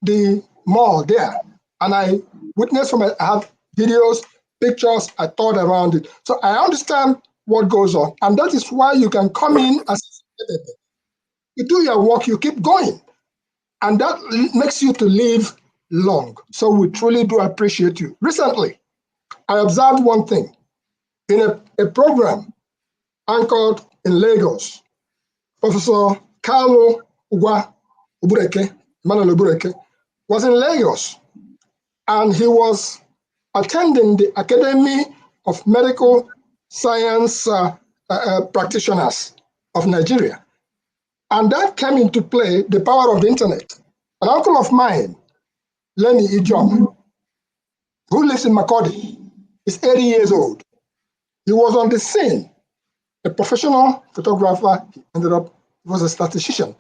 the mall there, and I witnessed I have videos, pictures, I thought around it. So I understand what goes on, and that is why you can come in as you do your work, you keep going, and that makes you to live long. So we truly do appreciate you. Recently, I observed one thing in a program anchored in Lagos. Professor Carlo Ubureke, Emmanuel Ubureke, was in Lagos, and he was attending the Academy of Medical Science Practitioners of Nigeria. And that came into play, the power of the internet. An uncle of mine, Lenny Ijom, who lives in Makodi, is 80 years old. He was on the scene, a professional photographer. He ended up, he was a statistician.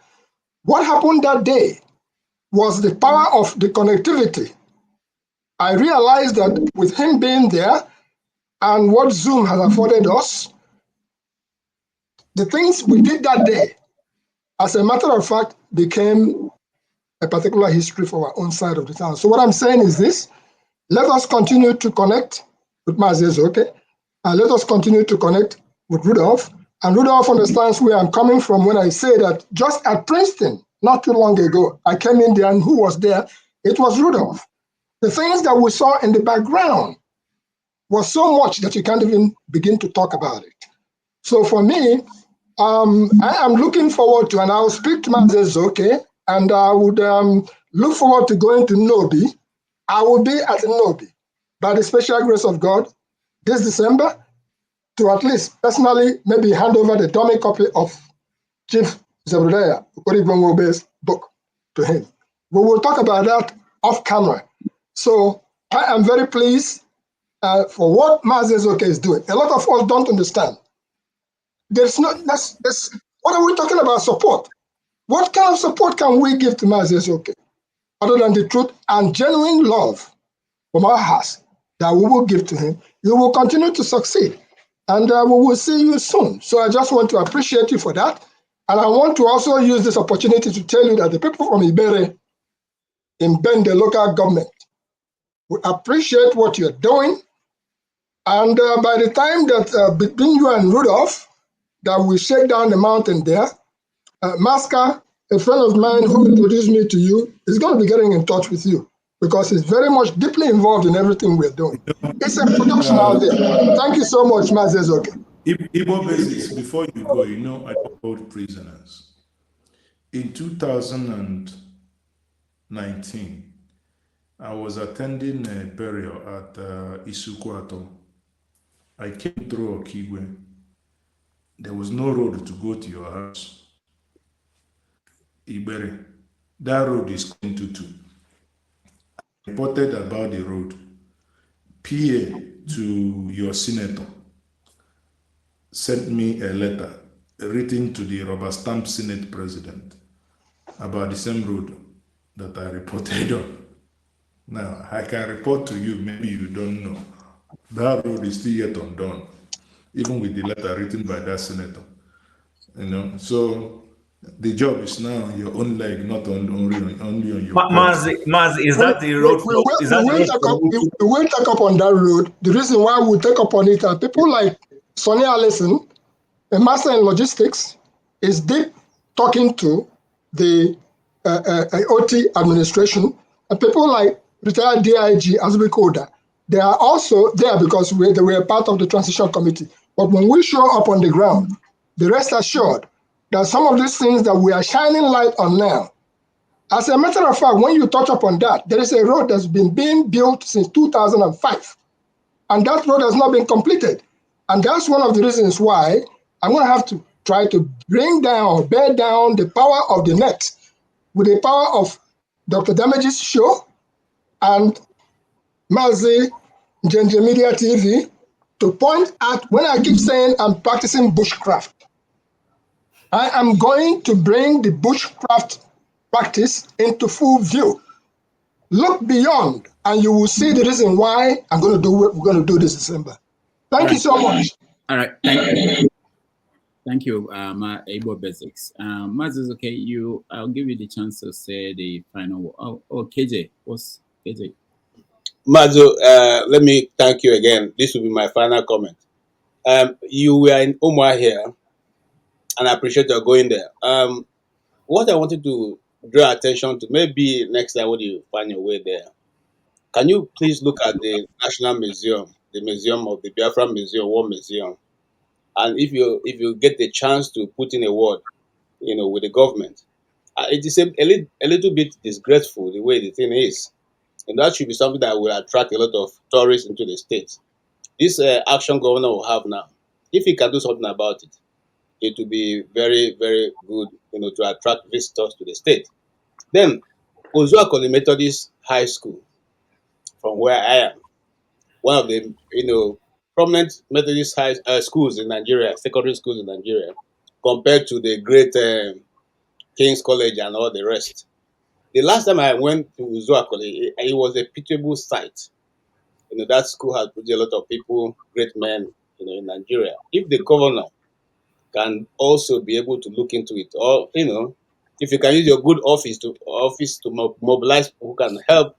What happened that day was the power of the connectivity. I realized that with him being there and what Zoom has afforded us, the things we did that day, as a matter of fact, became a particular history for our own side of the town. So what I'm saying is this: let us continue to connect with Mazezoke, and let us continue to connect with Rudolph. And Rudolph understands where I'm coming from when I say that just at Princeton, not too long ago, I came in there, and who was there? It was Rudolph. The things that we saw in the background was so much that you can't even begin to talk about it. So for me, I am looking forward to, and I'll speak to Mazezoke, and I would look forward to going to Nobi. I will be at Nobi by the special grace of God this December to at least personally maybe hand over the dummy copy of Chief Zebediah Okorigwenwobe's book to him. We will talk about that off camera. So I am very pleased for what Mazezoke is doing. A lot of us don't understand. There's not, what are we talking about support? What kind of support can we give to Mazezoke other than the truth and genuine love from our hearts that we will give to him? You will continue to succeed, and we will see you soon. So I just want to appreciate you for that. And I want to also use this opportunity to tell you that the people from Ibere in Bende local government we appreciate what you're doing. And by the time that between you and Rudolph, that we shake down the mountain there, Masca, a friend of mine who introduced me to you, is going to be getting in touch with you because he's very much deeply involved in everything we're doing. It's a production out there. Thank you so much, Mazezoke. Igbo basics, before you go, you know, I hold prisoners. In 2019, I was attending a burial at Isukwato. I came through Okigwe. There was no road to go to your house. Ibere, that road is into two. I reported about the road. PA to your senator sent me a letter written to the rubber stamp Senate president about the same road that I reported on. Now, I can report to you, maybe you don't know. That road is still yet undone, even with the letter written by that senator. You know, so the job is now on your own leg, not only on your Mazi, is that the road? We will take up on that road. The reason why we take up on it are people like Sonny Allison, a master in logistics, is deep talking to the OT administration, and people like retired DIG Azubike Koda. They are also there because they were part of the transition committee. But when we show up on the ground, the rest assured that some of these things that we are shining light on now, as a matter of fact, when you touch upon that, there is a road that's been being built since 2005, and that road has not been completed. And that's one of the reasons why I'm going to have to try to bring down or bear down the power of the net with the power of Dr. Damage's show and Mazi Njenje Media TV to point out when I keep saying I'm practicing bushcraft. I am going to bring the bushcraft practice into full view. Look beyond, and you will see the reason why I'm going to do what we're going to do this December. Thank you so much. All right, thank you. Thank you, Igbo Basics. Mazezoke, I'll give you the chance to say the final word. Oh, KJ, what's KJ? Mazo, let me thank you again. This will be my final comment. You were in Omar here, and I appreciate your going there. What I wanted to draw attention to, maybe next time when you find your way there, can you please look at the National Museum, the Museum of the Biafra Museum, War Museum, and if you get the chance to put in a word with the government. It is a little bit disgraceful the way the thing is. And that should be something that will attract a lot of tourists into the state. This action governor will have now, if he can do something about it, it will be very, very good, to attract visitors to the state. Then, Ozuakoli Methodist High School, from where I am, one of the, prominent Methodist high schools in Nigeria, secondary schools in Nigeria, compared to the great King's College and all the rest. The last time I went to Uzuakoli, it was a pitiable sight. That school has produced a lot of people, great men, in Nigeria. If the governor can also be able to look into it, or if you can use your good office to mobilize people who can help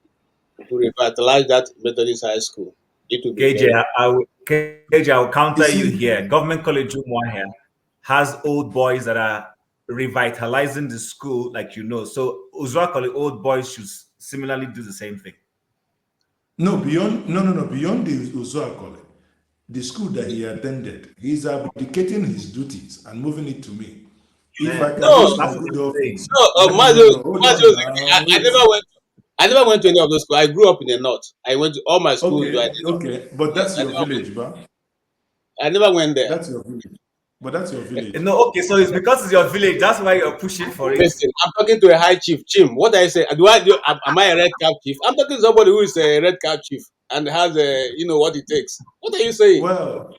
to revitalize that Methodist high school, it will be KJ, very. I will counter You you see, here. Government College Umwa here has old boys that are revitalizing the school, like So Uzuakoli old boys should similarly do the same thing. beyond the Uzuakole, the school that he attended, he's abdicating his duties and moving it to me. If I can No, use my good office, hold Mazo, on now, I wait. never went. I never went to any of those schools. I grew up in the north. I went to all my schools. Okay, but Yes, that's your village, ba? I never went there. That's your village. But that's your village. No, okay, so it's because it's your village. That's why you're pushing for it. Listen, I'm talking to a high chief. Chim, what I say? Am I a red cap chief? I'm talking to somebody who is a red cap chief and has what it takes. What are you saying? Well,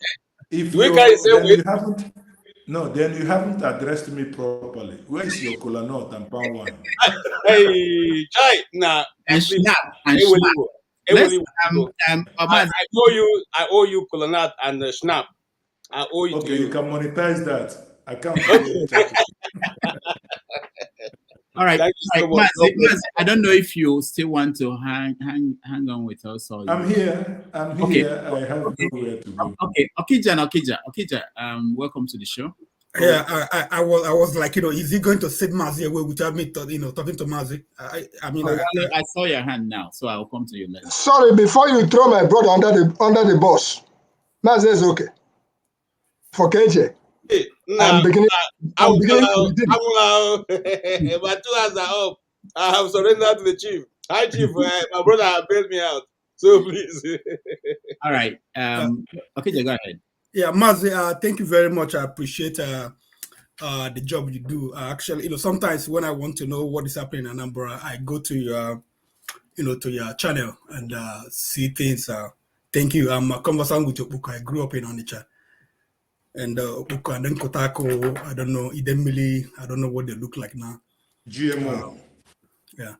if Do we carry the same then weight? you haven't addressed me properly. Where is your kola nut and palm wine? Hey, Chai, nah, And please. snap and Eweliwo, snap. Let's Eweliwo. I Omaz, owe you Colonat and Schnapp. I owe it to Okay, you. you can monetize that account. all right. Thank you so All much. right, God bless Mazi, I don't know if you still want to hang on with us or I'm here. Okay. I have nowhere to go. Okay, Okija, welcome to the show. Yeah, I was like, is he going to sit Mazi away without me, talking to Mazi? I mean, I saw your hand now, so I'll come to you later. Sorry, before you throw my brother under the bus, Mazi is okay. For KJ, Hey, I'm beginning to redeem. my 2 hands are up. I have surrendered to the chief. Hi, chief. My brother has bailed me out. So please. All right. Okija, go ahead. Yeah, Mazi, thank you very much. I appreciate the job you do. Actually, sometimes when I want to know what is happening in Anambra, I go to your, to your channel and see things. Thank you. I'm conversing with your book. I grew up in Onitsha. And Obuko and then Kotako, I don't know, Idemili, I don't know what they look like now. GMO. Yeah.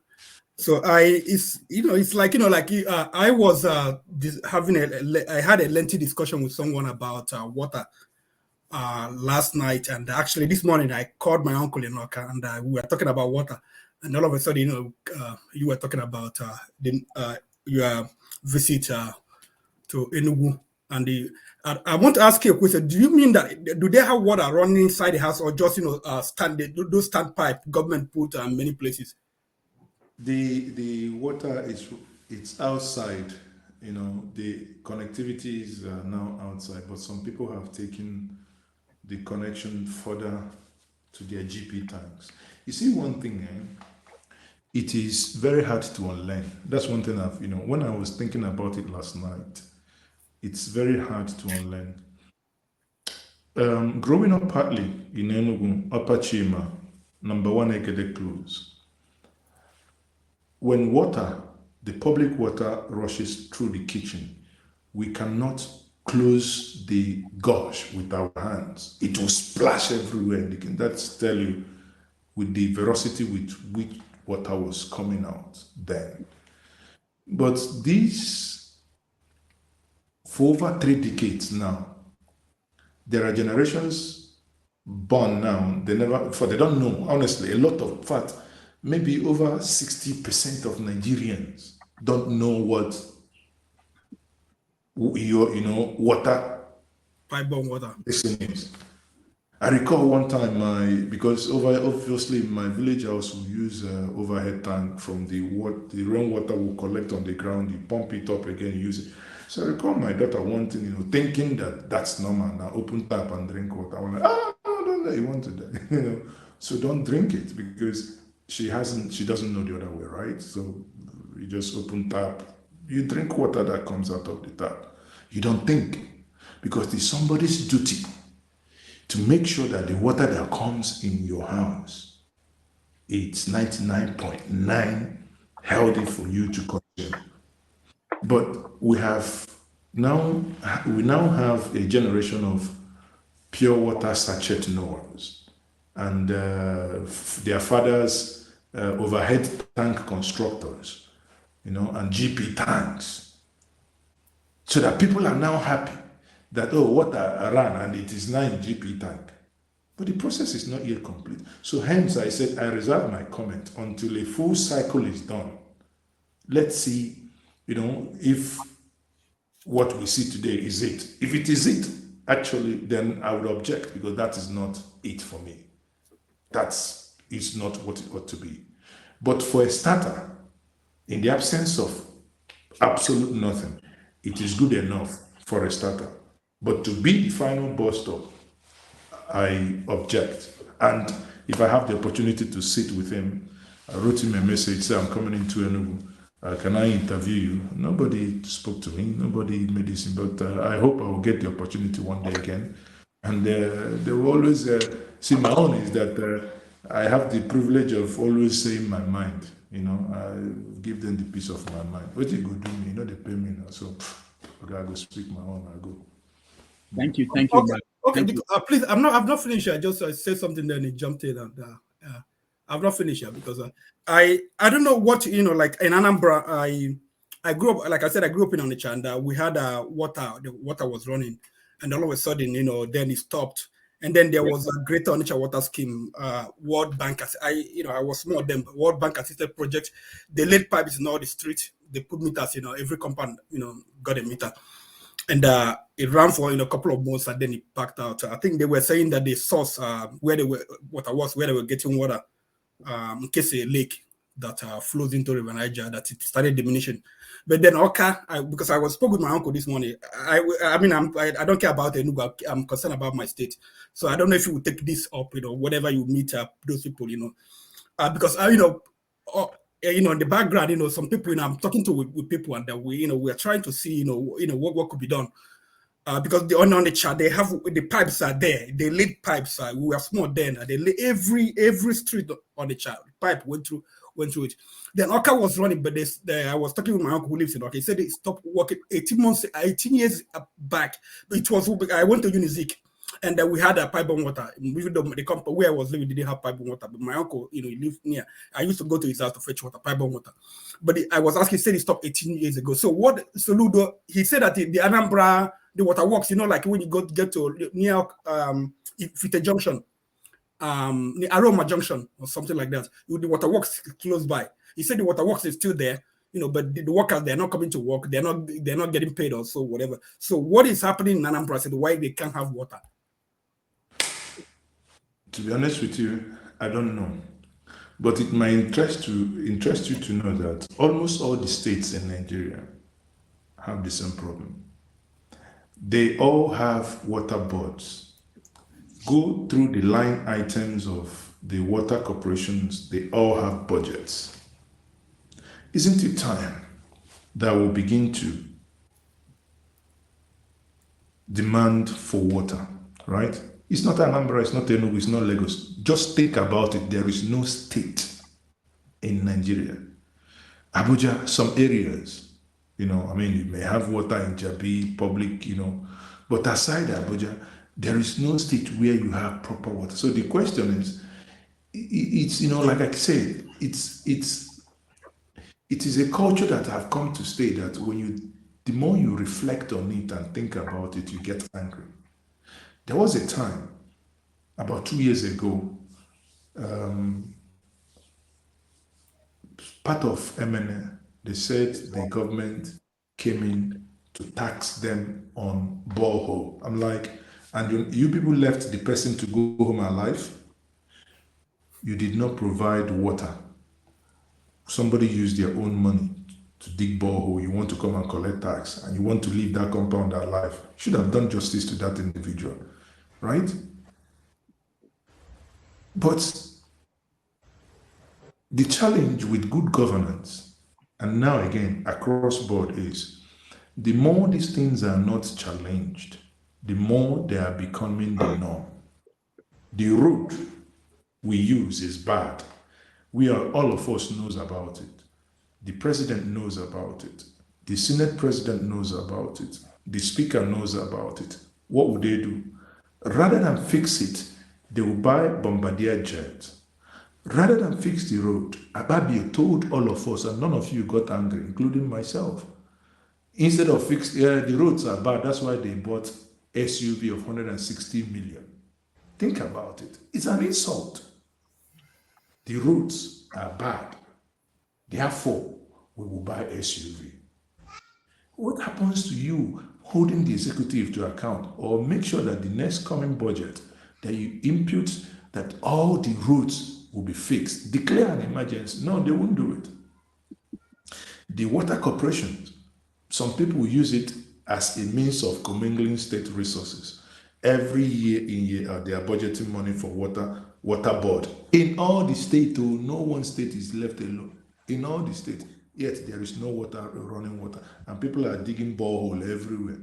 So it's like, I was I had a lengthy discussion with someone about water last night. And actually this morning I called my uncle in Oka and we were talking about water. And all of a sudden, you were talking about your visit to Enugu. And I want to ask you a question. Do you mean that do they have water running inside the house or just those standpipe government put many places? The water it's outside. The connectivity is now outside, but some people have taken the connection further to their GP tanks. You see one thing, it is very hard to unlearn. That's one thing when I was thinking about it last night, it's very hard to unlearn. Growing up partly in Enugu, Upper Chima, number 1 Ekede Close, when the public water rushes through the kitchen, we cannot close the gush with our hands. It will splash everywhere. That's tell you with the velocity with which water was coming out then. But for over 3 decades now, there are generations born now. They don't know. Honestly, a lot of fact, maybe over 60% of Nigerians don't know what water. Pipe-borne water. Is. I recall one time because obviously in my village house we use overhead tank from the rainwater we collect on the ground, you pump it up again, you use it. So I recall my daughter wanting, thinking that that's normal now, open tap and drink water. I was like, no, you want to die, So don't drink it because she doesn't know the other way, right? So you just open tap, you drink water that comes out of the tap. You don't think because it's somebody's duty to make sure that the water that comes in your house, it's 99.9 healthy for you to consume. But we now have a generation of pure water sachet knowers and their fathers overhead tank constructors, and GP tanks, so that people are now happy that water ran and it is now in GP tank. But the process is not yet complete. So hence I said I reserve my comment until a full cycle is done. Let's see, if what we see today is it. If it is it, actually, then I would object because that is not it for me. It's not what it ought to be. But for a starter, in the absence of absolute nothing, it is good enough for a starter. But to be the final bus stop, I object. And if I have the opportunity to sit with him, I wrote him a message, say I'm coming into Enugu. Can I interview you? Nobody spoke to me. Nobody made this, but I hope I will get the opportunity one day again. And they will always see my own is that I have the privilege of always saying my mind. I give them the peace of my mind. What you go do me? They pay me now. So I go speak my own. I go. Thank you. Okay, please. I've not finished. I just said something, then he jumped in, and I've not finished yet because I don't know what like in Anambra. I grew up, like I said, I grew up in Onitsha, and we had water. The water was running, and all of a sudden, then it stopped. And then there was a Greater Onitsha Water Scheme, World Bank. I was small then. World Bank assisted project. They laid pipes in all the streets. They put meters. Every compound, got a meter. And it ran for a couple of months, and then it packed out. I think they were saying that the source where they were getting water, in case a lake that flows into River Niger, that it started diminishing. But then because I spoke with my uncle this morning. I don't care about Enugu. I'm concerned about my state. So I don't know if you will take this up. Whatever you meet those people. Because in the background, some people, I'm talking to with people, and we are trying to see, what could be done. Because on the chart, they have the pipes are there. They laid pipes. We were small then. They laid every street on the chart. Pipe went through it. Then Oka was running, but I was talking with my uncle who lives in Oka. He said they stopped working 18 years back. I went to Unizik. And we had a pipe on water. Even though the company where I was living didn't have pipe on water, but my uncle, he lived near. I used to go to his house to fetch water, pipe on water. But I was asking, he said he stopped 18 years ago. So what Soludo, he said that the Anambra, the water works, like when you get to near Fite Junction, the Aroma Junction or something like that, the water works close by. He said the water works is still there, but the workers, they're not coming to work, they're not getting paid or so whatever. So what is happening in Anambra? Said why they can't have water? To be honest with you, I don't know. But it might interest you to know that almost all the states in Nigeria have the same problem. They all have water boards. Go through the line items of the water corporations, they all have budgets. Isn't it time that we begin to demand for water, right? It's not Anambra, it's not Enugu, it's not Lagos. Just think about it. There is no state in Nigeria. Abuja, some areas, you may have water in Jabi, public, but aside Abuja, there is no state where you have proper water. So the question is, it's like I said, it is a culture that I've come to stay that the more you reflect on it and think about it, you get angry. There was a time, about 2 years ago, part of MNA, they said the government came in to tax them on borehole. I'm like, and you people left the person to go home alive? You did not provide water. Somebody used their own money to dig borehole. You want to come and collect tax, and you want to leave that compound alive. You should have done justice to that individual. Right? But the challenge with good governance, and now again across board, is the more these things are not challenged, the more they are becoming the norm. The route we use is bad. All of us knows about it. The president knows about it. The Senate president knows about it. The speaker knows about it. What would they do? Rather than fix it, they will buy bombardier jets. Rather than fix the road, Ababio told all of us, and none of you got angry, including myself. Instead of fix, the roads are bad, that's why they bought SUV of 160 million. Think about it. It's an insult. The roads are bad. Therefore, we will buy SUV. What happens to you holding the executive to account, or make sure that the next coming budget that you impute that all the roads will be fixed? Declare an emergency. No, they won't do it. The water corporations, some people use it as a means of commingling state resources. Every year in year, they are budgeting money for water board. In all the states, no one state is left alone. In all the states, yet there is no running water, and people are digging borehole everywhere.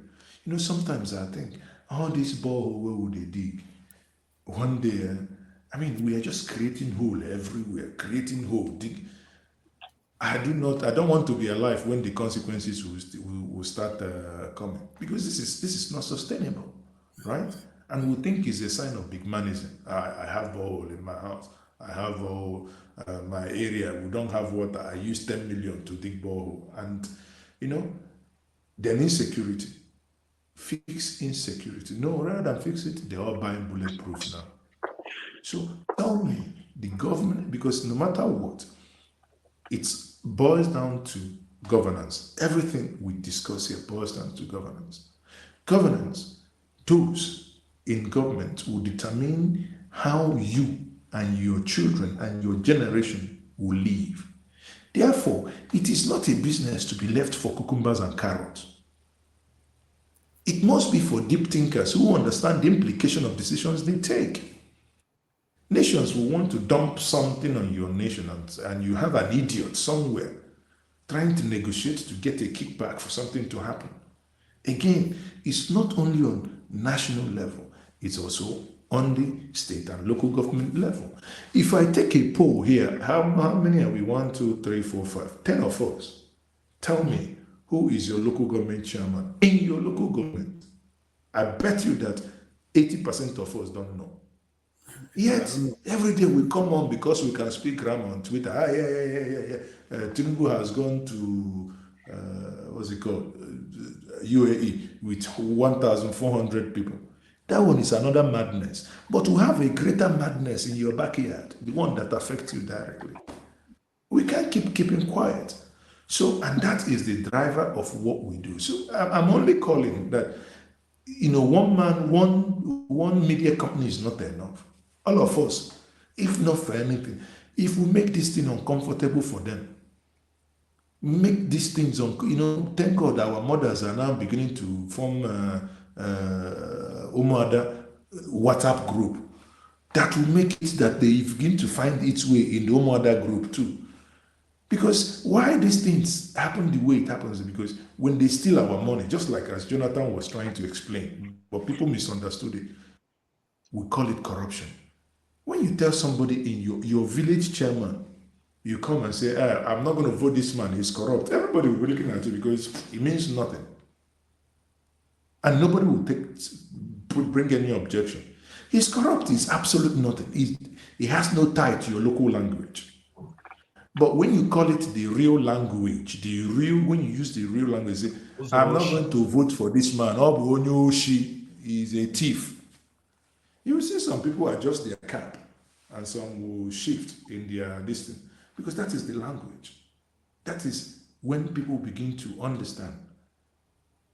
You know, sometimes I think, all these borehole, where would they dig? One day, we are just creating hole everywhere, dig. I don't want to be alive when the consequences will start coming, because this is not sustainable, right? And we think it's a sign of big manism. I have borehole in my house. I have my area. We don't have water. I use 10 million to dig borehole, and then insecurity. Fix insecurity. No, rather than fix it, they're all buying bulletproof now. So tell me, the government, because no matter what, it boils down to governance. Everything we discuss here boils down to governance. Governance, those in government will determine how you and your children and your generation will live. Therefore, it is not a business to be left for cucumbers and carrots. It must be for deep thinkers who understand the implication of decisions they take. Nations will want to dump something on your nation, and you have an idiot somewhere trying to negotiate to get a kickback for something to happen. Again, it's not only on national level, it's also on the state and local government level. If I take a poll here, how many are we? 1, 2, 3, 4, 5, 10 of us. Tell me, who is your local government chairman in your local government? I bet you that 80% of us don't know. Yet, every day we come on because we can speak grammar on Twitter. Tinubu has gone to, UAE with 1,400 people. That one is another madness. But we have a greater madness in your backyard, the one that affects you directly. We can't keeping quiet. So, and that is the driver of what we do. So I'm only calling that, one man, one media company is not enough. All of us, if not for anything, if we make this thing uncomfortable for them, make these things, thank God our mothers are now beginning to form Umada WhatsApp group that will make it that they begin to find its way in the Umada group too. Because why these things happen the way it happens is because when they steal our money, just like as Jonathan was trying to explain, but people misunderstood it, we call it corruption. When you tell somebody in your village chairman, you come and say, I'm not going to vote this man, he's corrupt. Everybody will be looking at you because it means nothing. And nobody will bring any objection. He's corrupt, he's absolute nothing. He has no tie to your local language. But when you call it the real language, when you use the real language, say, I'm not going to vote for this man. He's a thief. You will see some people adjust their cap and some will shift in their distance because that is the language. That is when people begin to understand.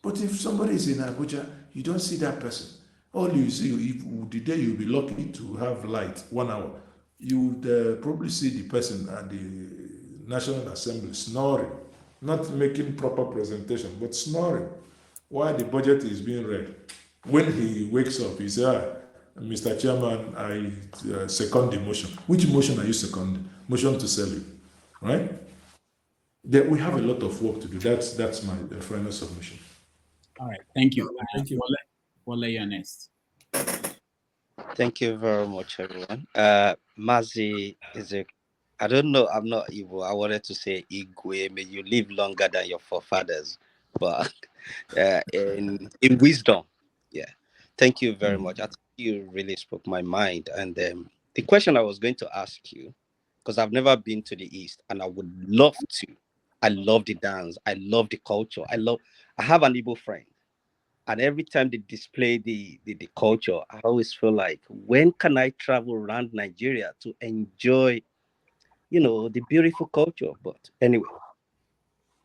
But if somebody is in Abuja, you don't see that person. All you see, if the day you'll be lucky to have light, 1 hour, you would probably see the person at the National Assembly snoring, not making proper presentation, but snoring while the budget is being read. When he wakes up, he says, Mr. Chairman, I second the motion. Which motion are you seconding? Motion to sell it, right? We have a lot of work to do. That's my final submission. All right, thank you. Thank you. Wale, you're next. Thank you very much, everyone. Mazi is a, I don't know, I'm not Igbo. I wanted to say Igwe, may you live longer than your forefathers, but in wisdom, yeah. Thank you very much. I think you really spoke my mind. And the question I was going to ask you, because I've never been to the East, and I would love to. I love the dance. I love the culture. I have an Igbo friend. And every time they display the culture, I always feel like, when can I travel around Nigeria to enjoy, the beautiful culture? But anyway,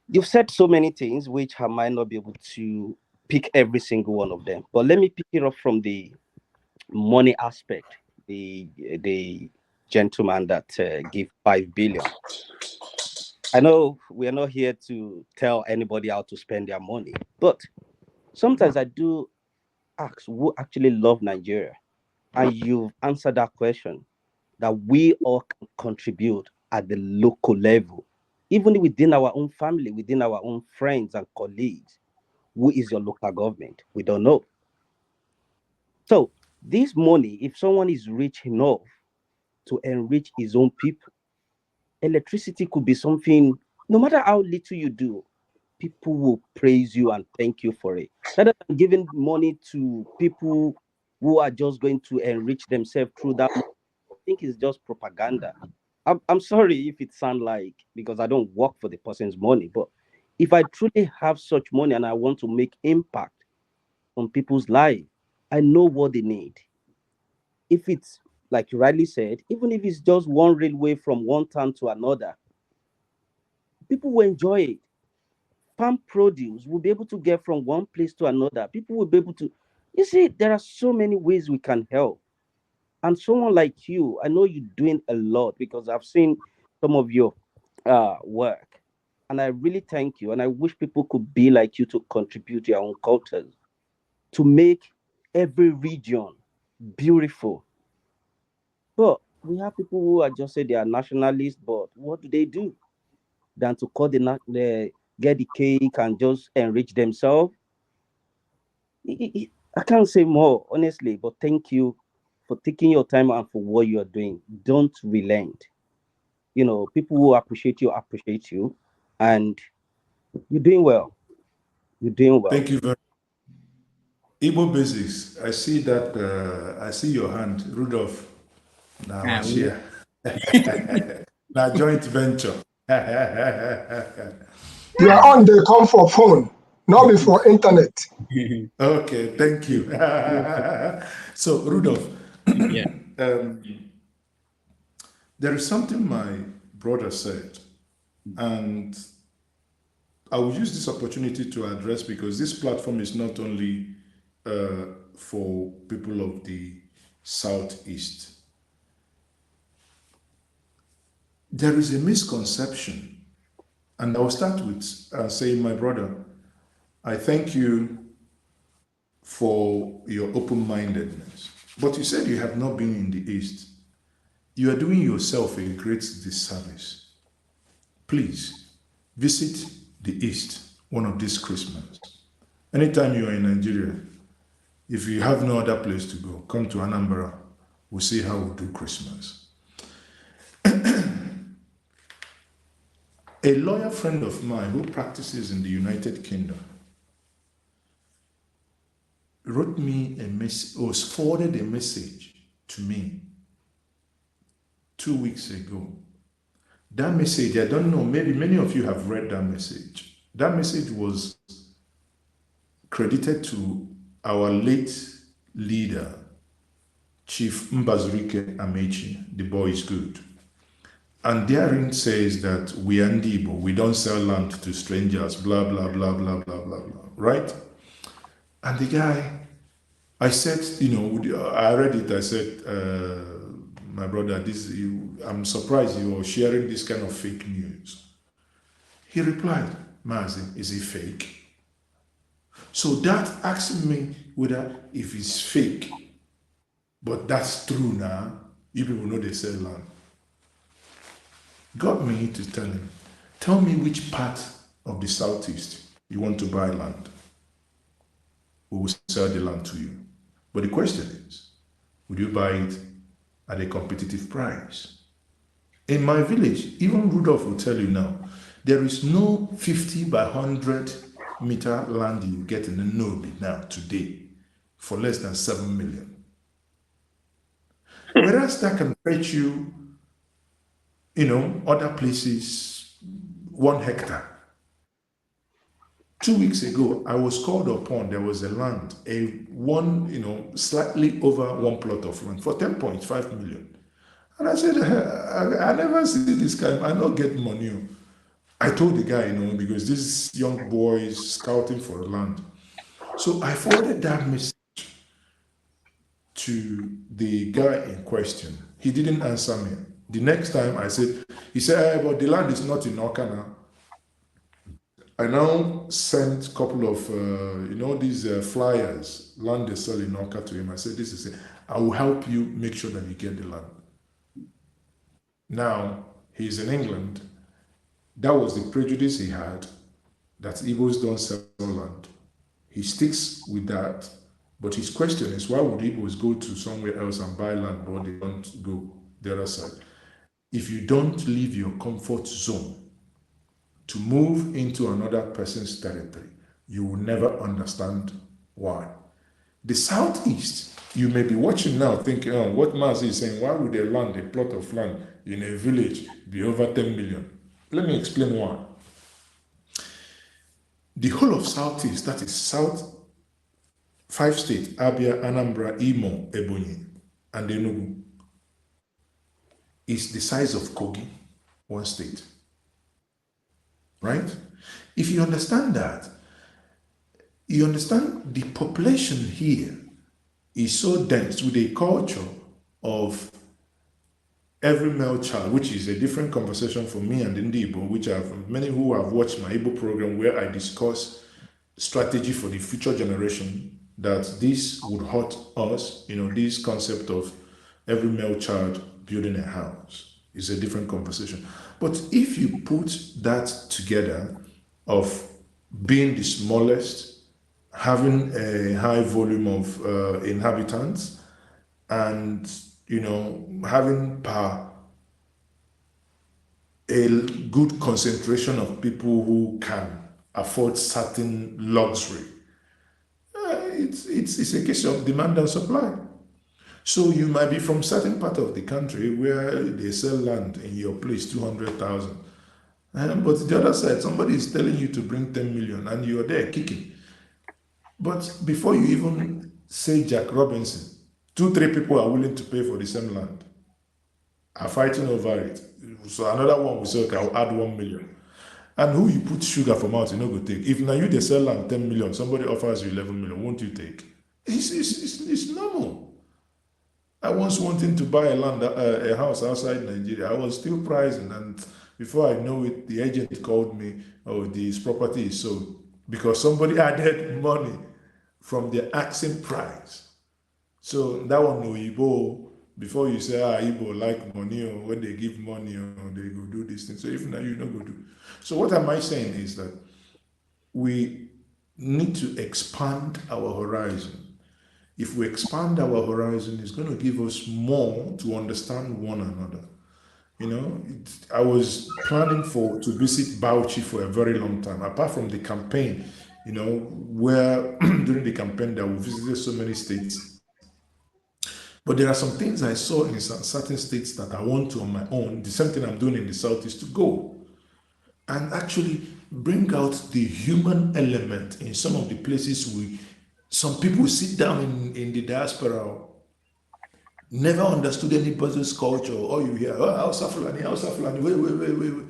you've said so many things which I might not be able to pick every single one of them. But let me pick it up from the money aspect. The gentleman that gave 5 billion. I know we are not here to tell anybody how to spend their money, but sometimes I do ask who actually love Nigeria. And you've answered that question, that we all can contribute at the local level, even within our own family, within our own friends and colleagues. Who is your local government? We don't know. So this money, if someone is rich enough to enrich his own people, electricity could be something, no matter how little you do, people will praise you and thank you for it. Rather than giving money to people who are just going to enrich themselves through that money, I think it's just propaganda. I'm sorry if it sounds like, because I don't work for the person's money, but if I truly have such money and I want to make impact on people's lives, I know what they need. If it's, like you rightly said, even if it's just one railway from one town to another, people will enjoy it. Farm produce will be able to get from one place to another. People will be able to, you see, there are so many ways we can help. And someone like you, I know you're doing a lot, because I've seen some of your work. And I really thank you. And I wish people could be like you to contribute to your own cultures, to make every region beautiful. But we have people who are just say they are nationalists, but what do? Than to cut the get the cake and just enrich themselves. I can't say more, honestly, but thank you for taking your time and for what you are doing. Don't relent. People who appreciate you, and you're doing well. You're doing well. Thank you very much. Igbo Basics, I see that, I see your hand, Rudolph. Now, here. Now, joint venture. You are on the come for phone, not before internet. Okay, thank you. So, Rudolph, yeah. There is something my brother said, and I will use this opportunity to address, because this platform is not only for people of the Southeast. There is a misconception, and I will start with saying, my brother, I thank you for your open-mindedness. But you said you have not been in the East. You are doing yourself a great disservice. Please visit the East one of these Christmas. Anytime you are in Nigeria, if you have no other place to go, come to Anambra. We'll see how we do Christmas. A lawyer friend of mine who practices in the United Kingdom wrote me a message, or forwarded a message to me 2 weeks ago. That message, I don't know, maybe many of you have read that message. That message was credited to our late leader, Chief Mbazurike Amechi. The boy is good. And therein says that we are Ndibo, we don't sell land to strangers, blah, blah, blah, blah, blah, blah, blah, right? And the guy, I said, I read it, I said, my brother, I'm surprised you are sharing this kind of fake news. He replied, Mazi, is it fake? So that asked me whether if it's fake, But that's true now. You people know they sell land. Got me to tell him, tell me which part of the southeast you want to buy land. We will sell the land to you. But the question is, would you buy it at a competitive price? In my village, even Rudolph will tell you now, there is no 50 by 100 meter land you get in the node now today for less than 7 million. Whereas that can fetch you, other places, 1 hectare. 2 weeks ago, I was called upon, there was a land, slightly over 1 plot of land for 10.5 million. And I said, I never see this kind, I don't get money. I told the guy, because this young boy is scouting for land. So I forwarded that message to the guy in question. He didn't answer me. The next time he said, but the land is not in Okana. I now sent a couple of, these flyers, land they sell in Oka to him. I said, this is it. I will help you make sure that you get the land. Now, he's in England. That was the prejudice he had, that Igbos don't sell land. He sticks with that. But his question is, why would Igbos go to somewhere else and buy land, but they don't go the other side? If you don't leave your comfort zone to move into another person's territory, you will never understand why. The Southeast, you may be watching now thinking, oh, what Mazi is saying, why would a plot of land in a village be over 10 million? Let me explain why. The whole of Southeast, that is South, 5 states, Abia, Anambra, Imo, Ebonyi, and Enugu, is the size of Kogi, 1 state. Right? If you understand that, you understand the population here is so dense with a culture of every male child, which is a different conversation for me and the Igbo, which many who have watched my Igbo program where I discuss strategy for the future generation, that this would hurt us, this concept of every male child building a house is a different conversation. But if you put that together of being the smallest, having a high volume of inhabitants, and having a good concentration of people who can afford certain luxury, it's a case of demand and supply. So you might be from certain part of the country where they sell land in your place 200,000, but the other side somebody is telling you to bring 10 million and you're there kicking. But before you even say Jack Robinson, 2-3 people are willing to pay for the same land, are fighting over it. So another one will say, okay, I'll add 1 million. And who you put sugar for mouth, you know go take. If now you they sell land 10 million, somebody offers you 11 million, won't you take? It's normal. I once wanting to buy a house outside Nigeria. I was still pricing, and before I know it, the agent called me, oh, this property is sold, because somebody added money from the asking price. So that one, no, Igbo, before you say, Igbo like money, or when they give money, or they go do this thing. So if now you know go do. So what am I saying is that we need to expand our horizon. If we expand our horizon, it's going to give us more to understand one another. I was planning to visit Bauchi for a very long time, apart from the campaign, where during the campaign that we visited so many states. But there are some things I saw in certain states that I want to on my own, the same thing I'm doing in the Southeast, to go and actually bring out the human element in some of the places some people sit down in the diaspora, never understood anybody's culture. All you hear, oh, Hausa Fulani, wait.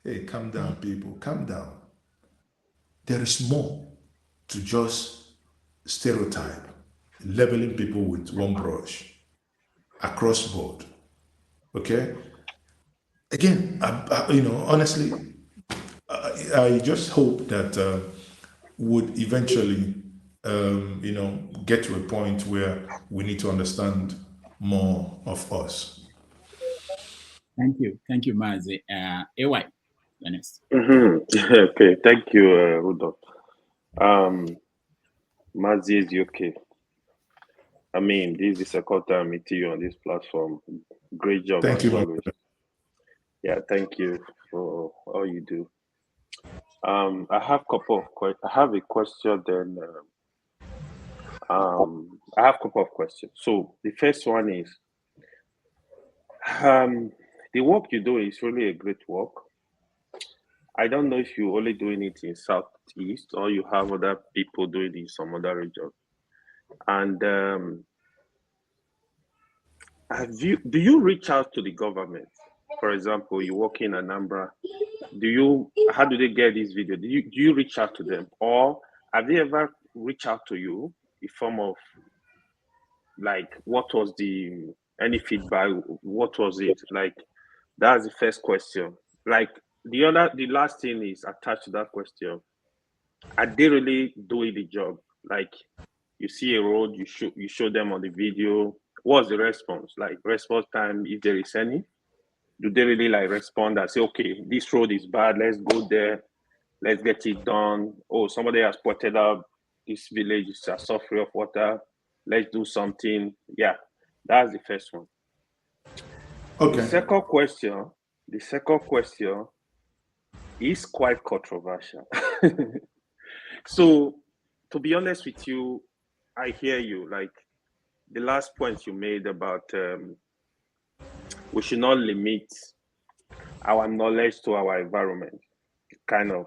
Hey, calm down, people, calm down. There is more to just stereotype, labeling people with one brush, across board. Okay? Again, honestly, I just hope that would eventually get to a point where we need to understand more of us. Thank you, Mazi. AY, next. Okay, thank you, Rudolph. Mazi is UK. I mean, this is the second time meeting you on this platform. Great job Thank as you, always. Yeah, thank you for all you do. I have a question. Then I have a couple of questions. So the first one is, the work you do is really a great work. I don't know if you're only doing it in Southeast or you have other people doing it in some other region. And do you reach out to the government? For example, you work in Anambra. How do they get this video? Do you reach out to them, or have they ever reached out to you in form of like any feedback? What was it like? That's the first question. Like the last thing is attached to that question. Are they really doing the job? Like you see a road, you show them on the video. What's the response? Like response time, if there is any? Do they really like respond and say, okay, this road is bad, let's go there, let's get it done? Oh, somebody has pointed out this village is suffering of water, let's do something. Yeah, that's the first one. Okay. The second question is quite controversial. So, to be honest with you, I hear you. Like the last point you made about we should not limit our knowledge to our environment. Kind of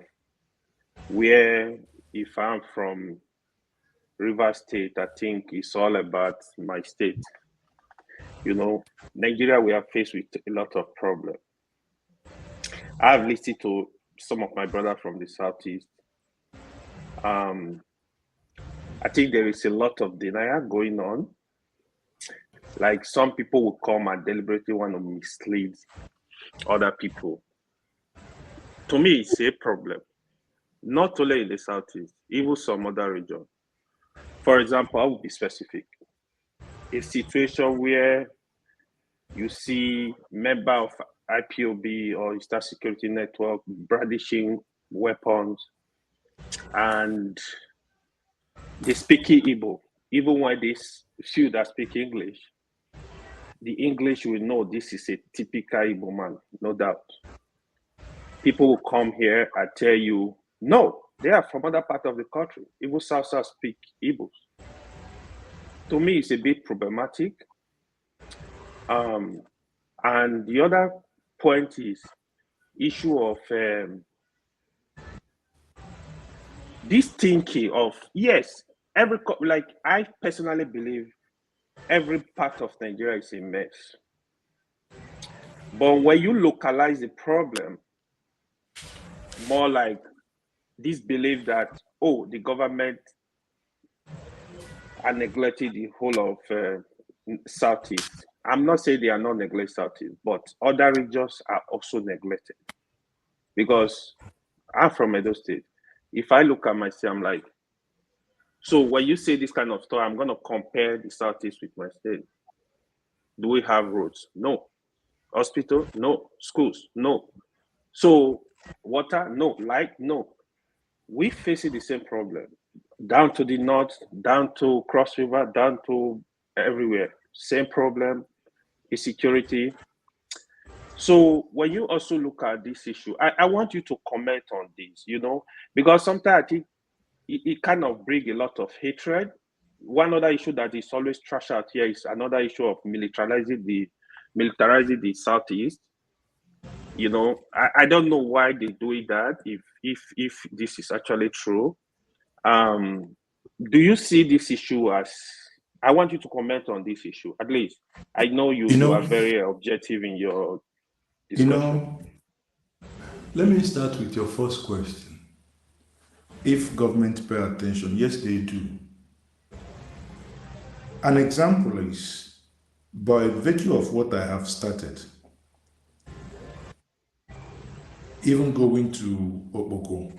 where, if I'm from River State, I think it's all about my state. Nigeria, we are faced with a lot of problems. I've listened to some of my brothers from the Southeast. I think there is a lot of denial going on. Like some people will come and deliberately want to mislead other people. To me, it's a problem. Not only in the Southeast, even some other region. For example, I will be specific. A situation where you see member of IPOB or Eastern Security Network brandishing weapons, and they speak Igbo. Even when they few that speak English, the English will know this is a typical Igbo man, no doubt. People will come here and tell you, no, they are from other part of the country. Even South speak Igbo. To me, it's a bit problematic. And the other point is issue of this thinking of, yes, I personally believe every part of Nigeria is a mess. But when you localize the problem, more like this belief that, oh, the government are neglecting the whole of Southeast. I'm not saying they are not neglecting Southeast, but other regions are also neglected. Because I'm from Edo State. If I look at myself, I'm like, so when you say this kind of stuff, I'm going to compare the Southeast with my state. Do we have roads? No. Hospital? No. Schools? No. So water? No. Light? No. We face the same problem. Down to the north, down to Cross River, down to everywhere. Same problem, insecurity. So when you also look at this issue, I want you to comment on this, because sometimes I think it kind of brings a lot of hatred. One other issue that is always trashed out here is another issue of militarizing the Southeast. I don't know why they do that, if this is actually true. Do you see this issue as, I want you to comment on this issue, at least. I know you are very objective in your discussion. Let me start with your first question. If government pay attention, yes, they do. An example is, by virtue of what I have started, even going to Oboko,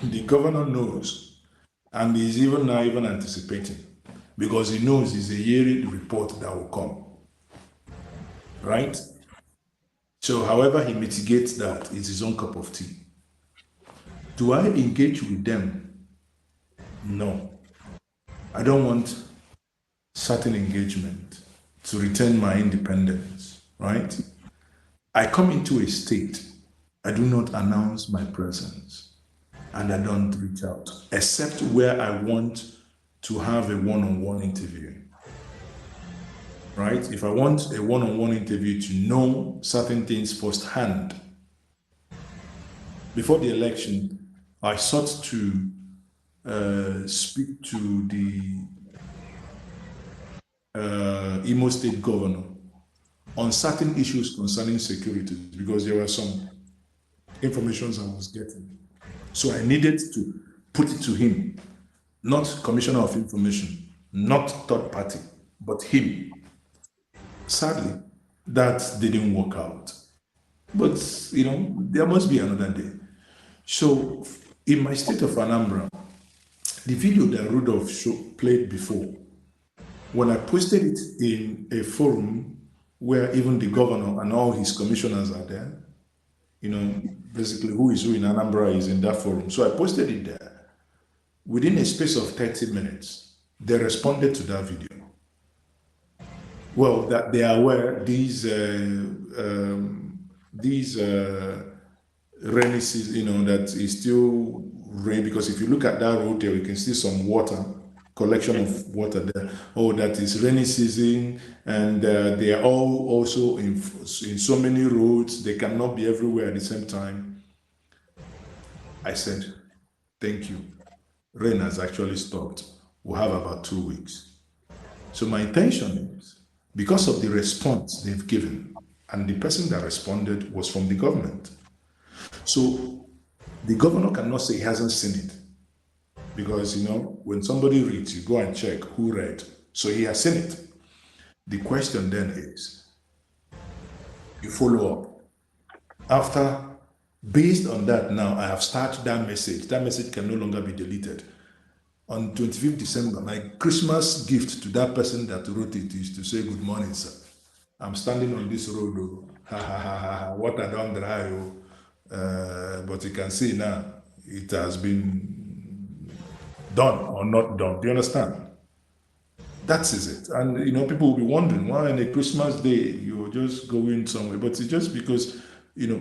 the governor knows And he's even now even anticipating because he knows it's a yearly report that will come. Right? So however he mitigates that, it's his own cup of tea. Do I engage with them? No. I don't want certain engagement to retain my independence, right? I come into a state, I do not announce my presence, and I don't reach out, except where I want to have a one-on-one interview, right? If I want a one-on-one interview to know certain things firsthand, before the election, I sought to speak to the Imo State governor on certain issues concerning security because there were some informations I was getting. So I needed to put it to him, not Commissioner of Information, not third party, but him. Sadly, that didn't work out. But, there must be another day. So in my state of Anambra, the video that Rudolph played before, when I posted it in a forum where even the governor and all his commissioners are there, basically who is who in Anambra is in that forum. So I posted it there. Within a space of 30 minutes, they responded to that video. Well, that they are aware these rainy season, that is still rain, because if you look at that road there, you can see some water, collection of water there. Oh, that is rainy season, and they are all also in so many roads, they cannot be everywhere at the same time. I said, thank you. Rain has actually stopped. We'll have about 2 weeks. So my intention is, because of the response they've given, and the person that responded was from the government. So the governor cannot say he hasn't seen it. Because, when somebody reads, you go and check who read. So he has seen it. The question then is, you follow up. Based on that now, I have started that message. That message can no longer be deleted. On 25th December, my Christmas gift to that person that wrote it is to say, good morning, sir. I'm standing on this road, oh. Ha ha ha ha ha, what I don't dry, oh. But you can see now, it has been done or not done. Do you understand? That is it. And people will be wondering why on a Christmas day you're just going somewhere. But it's just because,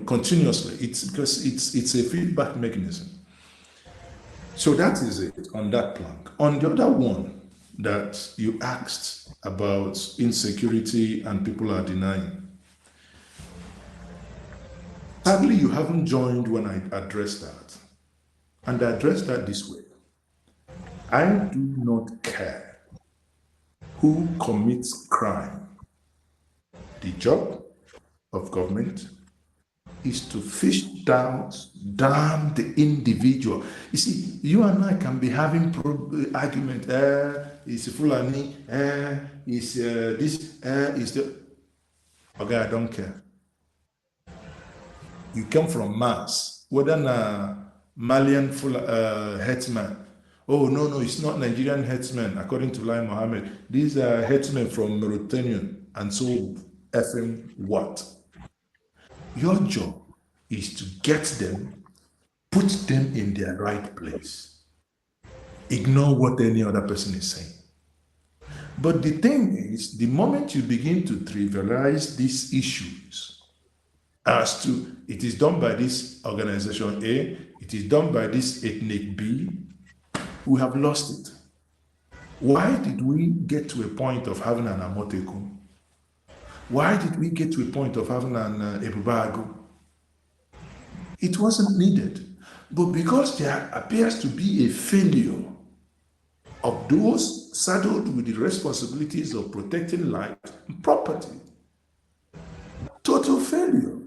continuously, it's because it's a feedback mechanism. So that is it on that plank. On the other one that you asked about insecurity and people are denying, sadly, you haven't joined when I addressed that. And I addressed that this way. I do not care who commits crime. The job of government is to fish down the individual. You see, you and I can be having argument. It's Fulani. It's this. It's the. Okay, I don't care. You come from Mars. Whether na Malian headsman. Oh no, it's not Nigerian headsman according to Lai Mohammed. These are headsmen from Mauritania, and so effing what? Your job is to get them, put them in their right place. Ignore what any other person is saying. But the thing is, the moment you begin to trivialize these issues as to it is done by this organization A, it is done by this ethnic B, we have lost it. Why did we get to a point of having an Amoteku? Why did we get to a point of having an Ebubago? It wasn't needed. But because there appears to be a failure of those saddled with the responsibilities of protecting life and property, total failure.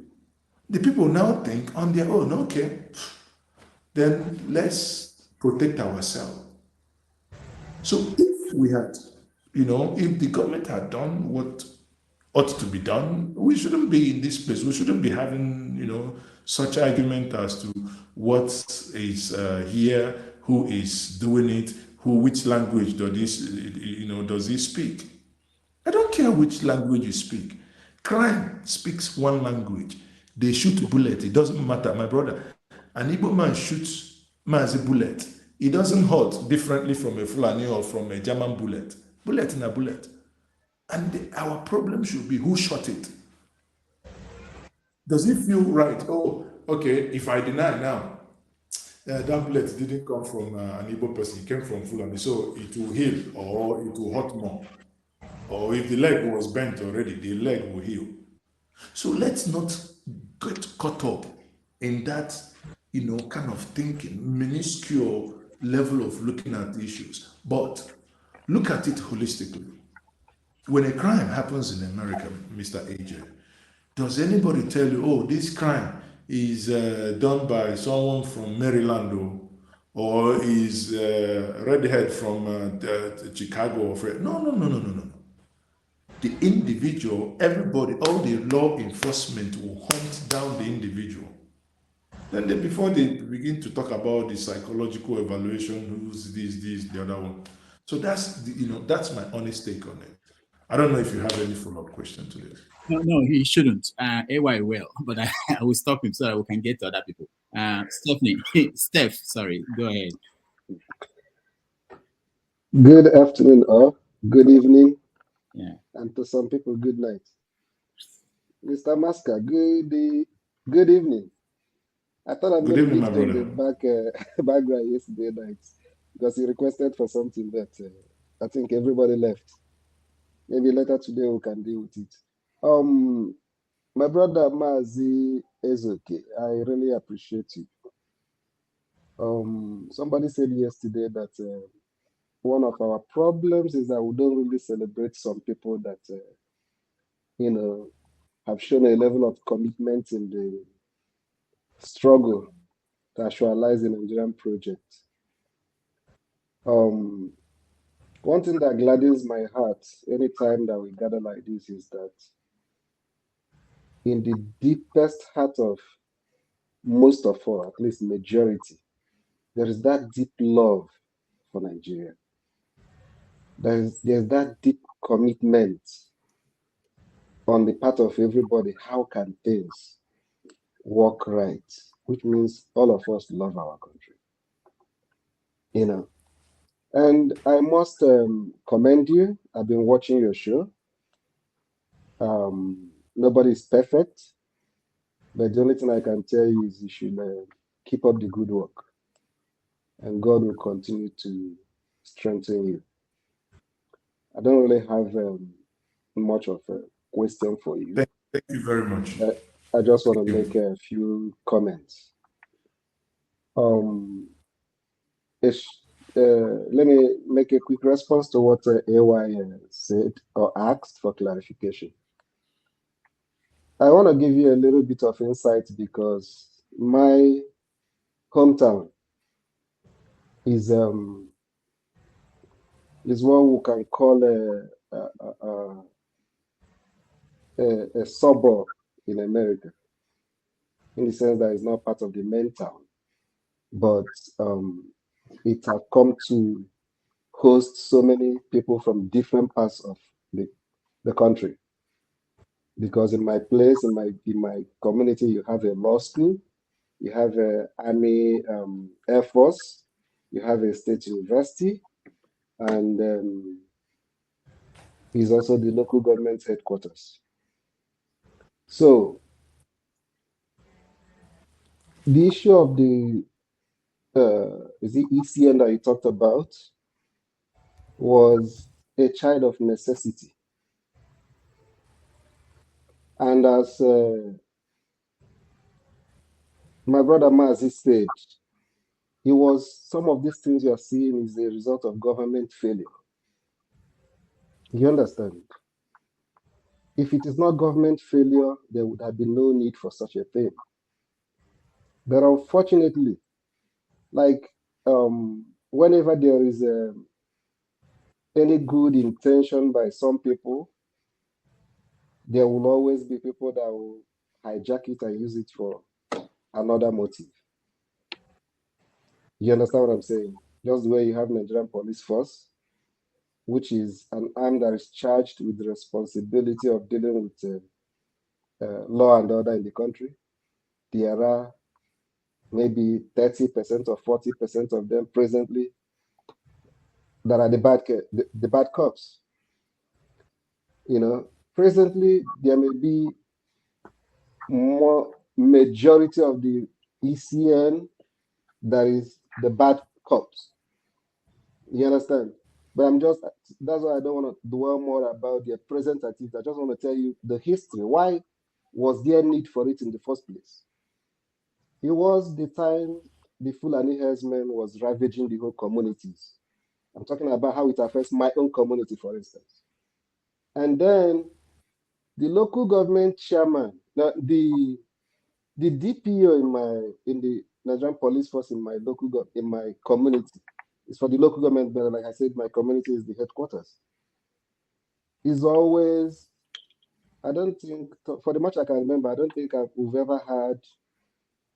The people now think on their own, okay, then let's protect ourselves. So if we had, if the government had done what ought to be done, we shouldn't be in this place. We shouldn't be having, such argument as to what is here, who is doing it, which language does he speak. I don't care which language you speak. Crime speaks one language. They shoot bullet. It doesn't matter, my brother. An Igbo man shoots Mazi bullet. It doesn't hurt differently from a Fulani or from a German bullet. Bullet in a bullet. And our problem should be who shot it. Does it feel right? Oh, okay, if I deny now, that bullet didn't come from an Igbo person, it came from Fulani, so it will heal or it will hurt more. Or if the leg was bent already, the leg will heal. So let's not get caught up in that, kind of thinking, minuscule level of looking at issues. But look at it holistically. When a crime happens in America, Mr. AJ, does anybody tell you, oh, this crime is done by someone from Maryland or is redhead from Chicago? Or no. The individual, everybody, all the law enforcement will hunt down the individual. Then before they begin to talk about the psychological evaluation, who's this, the other one. So that's my honest take on it. I don't know if you have any follow-up question to this. No, he shouldn't. AY will, but I will stop him so that we can get to other people. Steph, sorry, go ahead. Good afternoon, or good evening. Yeah. And to some people, good night. Mr. Maska, good evening. I thought I'm going to give Tom the background yesterday night because he requested for something that I think everybody left. Maybe later today we can deal with it. My brother Mazi Ezoke, I really appreciate you. Somebody said yesterday that one of our problems is that we don't really celebrate some people that have shown a level of commitment in the struggle to actualize the Nigerian project. One thing that gladdens my heart anytime that we gather like this is that in the deepest heart of most of us, at least majority, there is that deep love for Nigeria. There's that deep commitment on the part of everybody. How can things work right? Which means all of us love our country. And I must commend you. I've been watching your show. Nobody's perfect, but the only thing I can tell you is you should keep up the good work, and God will continue to strengthen you. I don't really have much of a question for you. Thank you very much. I just want to make a few comments. Let me make a quick response to what AY said or asked for clarification. I want to give you a little bit of insight because my hometown is what we can call a suburb in America, in the sense that it's not part of the main town, but it has come to host so many people from different parts of the country. Because in my place, in my community, you have a law school, you have an Army Air Force, you have a state university, and is also the local government headquarters. So the issue of the is the ECN that you talked about was a child of necessity. And as my brother Mazi said, some of these things you are seeing is a result of government failure. You understand? If it is not government failure, there would have been no need for such a thing. But unfortunately, like whenever there is any good intention by some people, there will always be people that will hijack it and use it for another motive. You understand what I'm saying? Just the way you have Nigerian police force, which is an arm that is charged with the responsibility of dealing with law and order in the country. There are maybe 30% or 40% of them presently that are the bad cops. You know, presently there may be more majority of the ECN that is the bad cops. You understand? But that's why I don't want to dwell more about their present activity. I just want to tell you the history. Why was there need for it in the first place? It was the time the Fulani herdsmen was ravaging the whole communities. I'm talking about how it affects my own community, for instance. And then the local government chairman, the DPO in the Nigerian police force in my in my community, it's for the local government, but like I said, my community is the headquarters. Is always, I don't think, for the much I can remember, I don't think we've ever had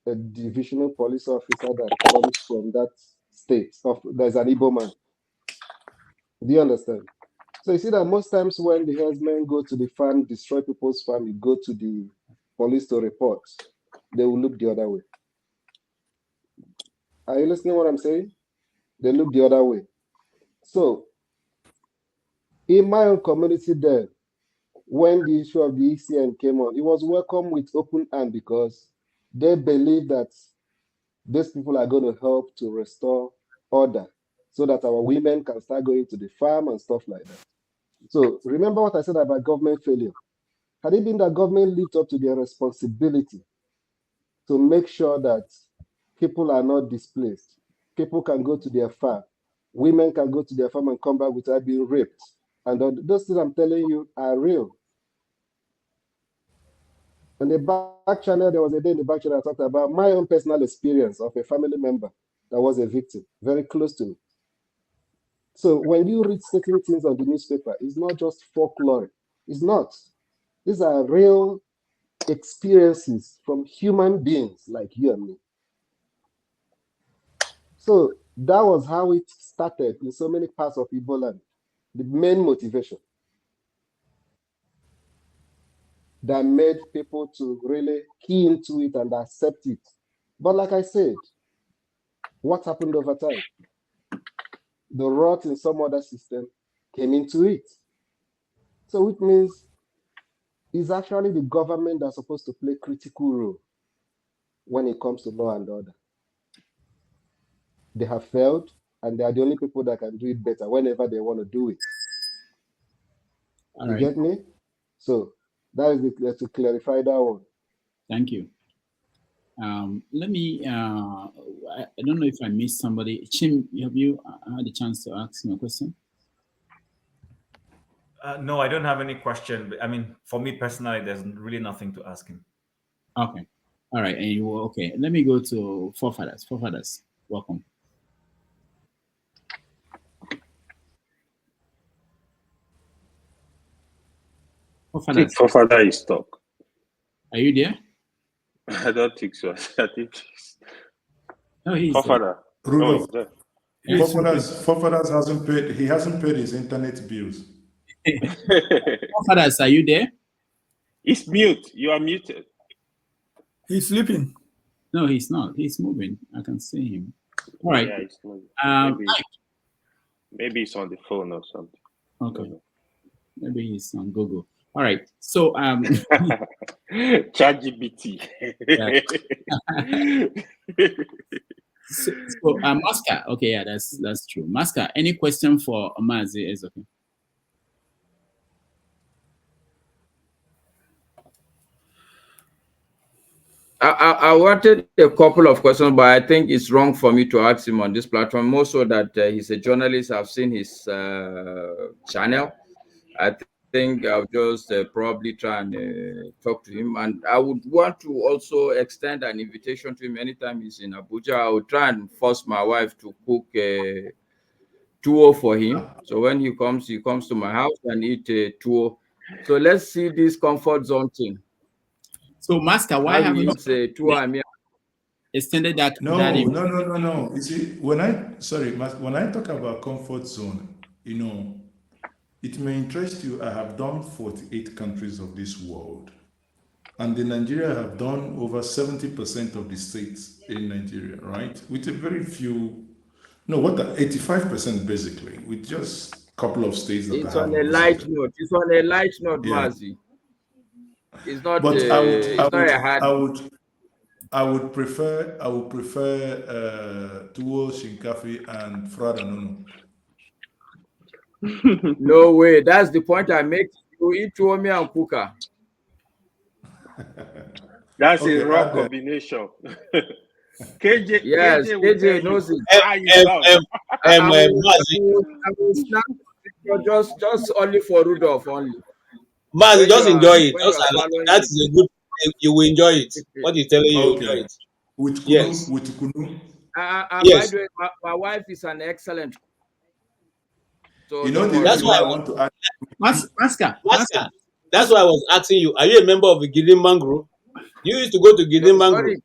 a divisional police officer that comes from that state. There's an Igbo man. Do you understand? So you see that most times when the herdsmen go to the farm, destroy people's farm, you go to the police to report, they will look the other way. Are you listening to what I'm saying? They look the other way. So in my own community there, when the issue of the ECN came on, it was welcomed with open hand because they believe that these people are going to help to restore order so that our women can start going to the farm and stuff like that. So remember what I said about government failure. Had it been that government lived up to their responsibility to make sure that people are not displaced, people can go to their farm, women can go to their farm and come back without being raped, and those things I'm telling you are real. On the back channel, there was a day in the back channel I talked about my own personal experience of a family member that was a victim, very close to me. So when you read certain things on the newspaper, it's not just folklore. It's not. These are real experiences from human beings like you and me. So that was how it started in so many parts of Igbo land. The main motivation that made people to really key into it and accept it. But like I said, what happened over time? The rot in some other system came into it. So it means it's actually the government that's supposed to play a critical role when it comes to law and order. They have failed, and they are the only people that can do it better whenever they want to do it. All you right. get me? So that is to clarify that one. Thank you. Let me, I don't know if I missed somebody. Chim, have you had a chance to ask me a question? No, I don't have any question. But I mean, for me personally, there's really nothing to ask him. Okay. All right. And you were okay. Let me go to forefathers. Forefathers, welcome. Forefathers. Forefather is stuck. Are you there? I don't think so. I think he's... No, he's Forefather. Rudolph. Oh, he's Forefathers hasn't paid. He hasn't paid his internet bills. Forefathers, are you there? He's mute. You are muted. He's sleeping. No, he's not. He's moving. I can see him. All right. Yeah, he's moving. Maybe he's on the phone or something. Okay. Maybe he's on Google. All right. So ChatGPT. so Maska. Okay, yeah, that's true. Maska, any question for Mazi is okay. I wanted a couple of questions, but I think it's wrong for me to ask him on this platform, more so that he's a journalist. I've seen his channel. I think I'll just probably try and talk to him. And I would want to also extend an invitation to him anytime he's in Abuja. I would try and force my wife to cook a tuwo for him. So when he comes to my house and eat a tuwo. So let's see this comfort zone thing. So, Master, why haven't you... extended that. No, that no, no, no, no. You see, when I talk about comfort zone, it may interest you. I have done 48 countries of this world, and in Nigeria, I have done over 70% of the states in Nigeria, right? With a very few, no, 85% basically, with just a couple of states that I It's on a haven't light visited. note. It's on a light note, Yeah, Mazi. It's not. but It's not a hard. I would prefer Tuwo Shinkafi and Frada Nono. No way. That's the point I make. You eat Tuomi and Kuka. That's Okay, a raw combination. Yes, KJ will tell KJ you. knows it. Try it out. I will snap just only for Rudolph only. Mazi, just enjoy it. When you Just are allow, following that it. is a good. You will enjoy it. What he's telling you, enjoy Okay, it. with Yes. kunu. By Yes. the way, my wife is an excellent. So That's why I want to add. Masker. That's why I was asking you. Are you a member of the Gideon group? You used to go to Gideon group. Sorry,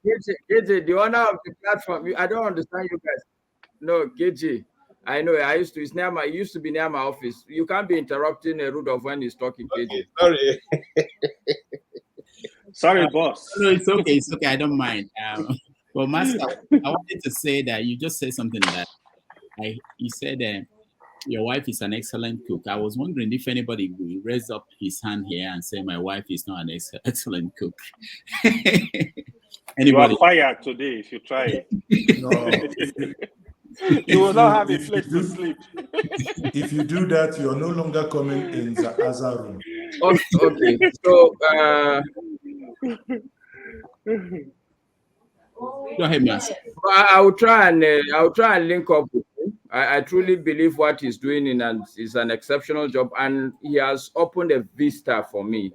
KJ, the owner of the platform. I don't understand you guys. No, KJ. I know. I used to. It's near my. It used to be near my office. You can't be interrupting a Rudolph when he's talking, KJ. Okay, sorry. Sorry, boss. No, it's okay. It's okay. I don't mind. Well, Master, I wanted to say that you just said something that you said your wife is an excellent cook. I was wondering if anybody will raise up his hand here and say my wife is not an excellent cook. You are Anybody? fired today if you try it. No. You will not have a If place to sleep. If you do that, you're no longer coming in the Azar room. Okay. So Go ahead, Master. I will try and link up with him. I truly believe what he's doing is an exceptional job, and he has opened a vista for me.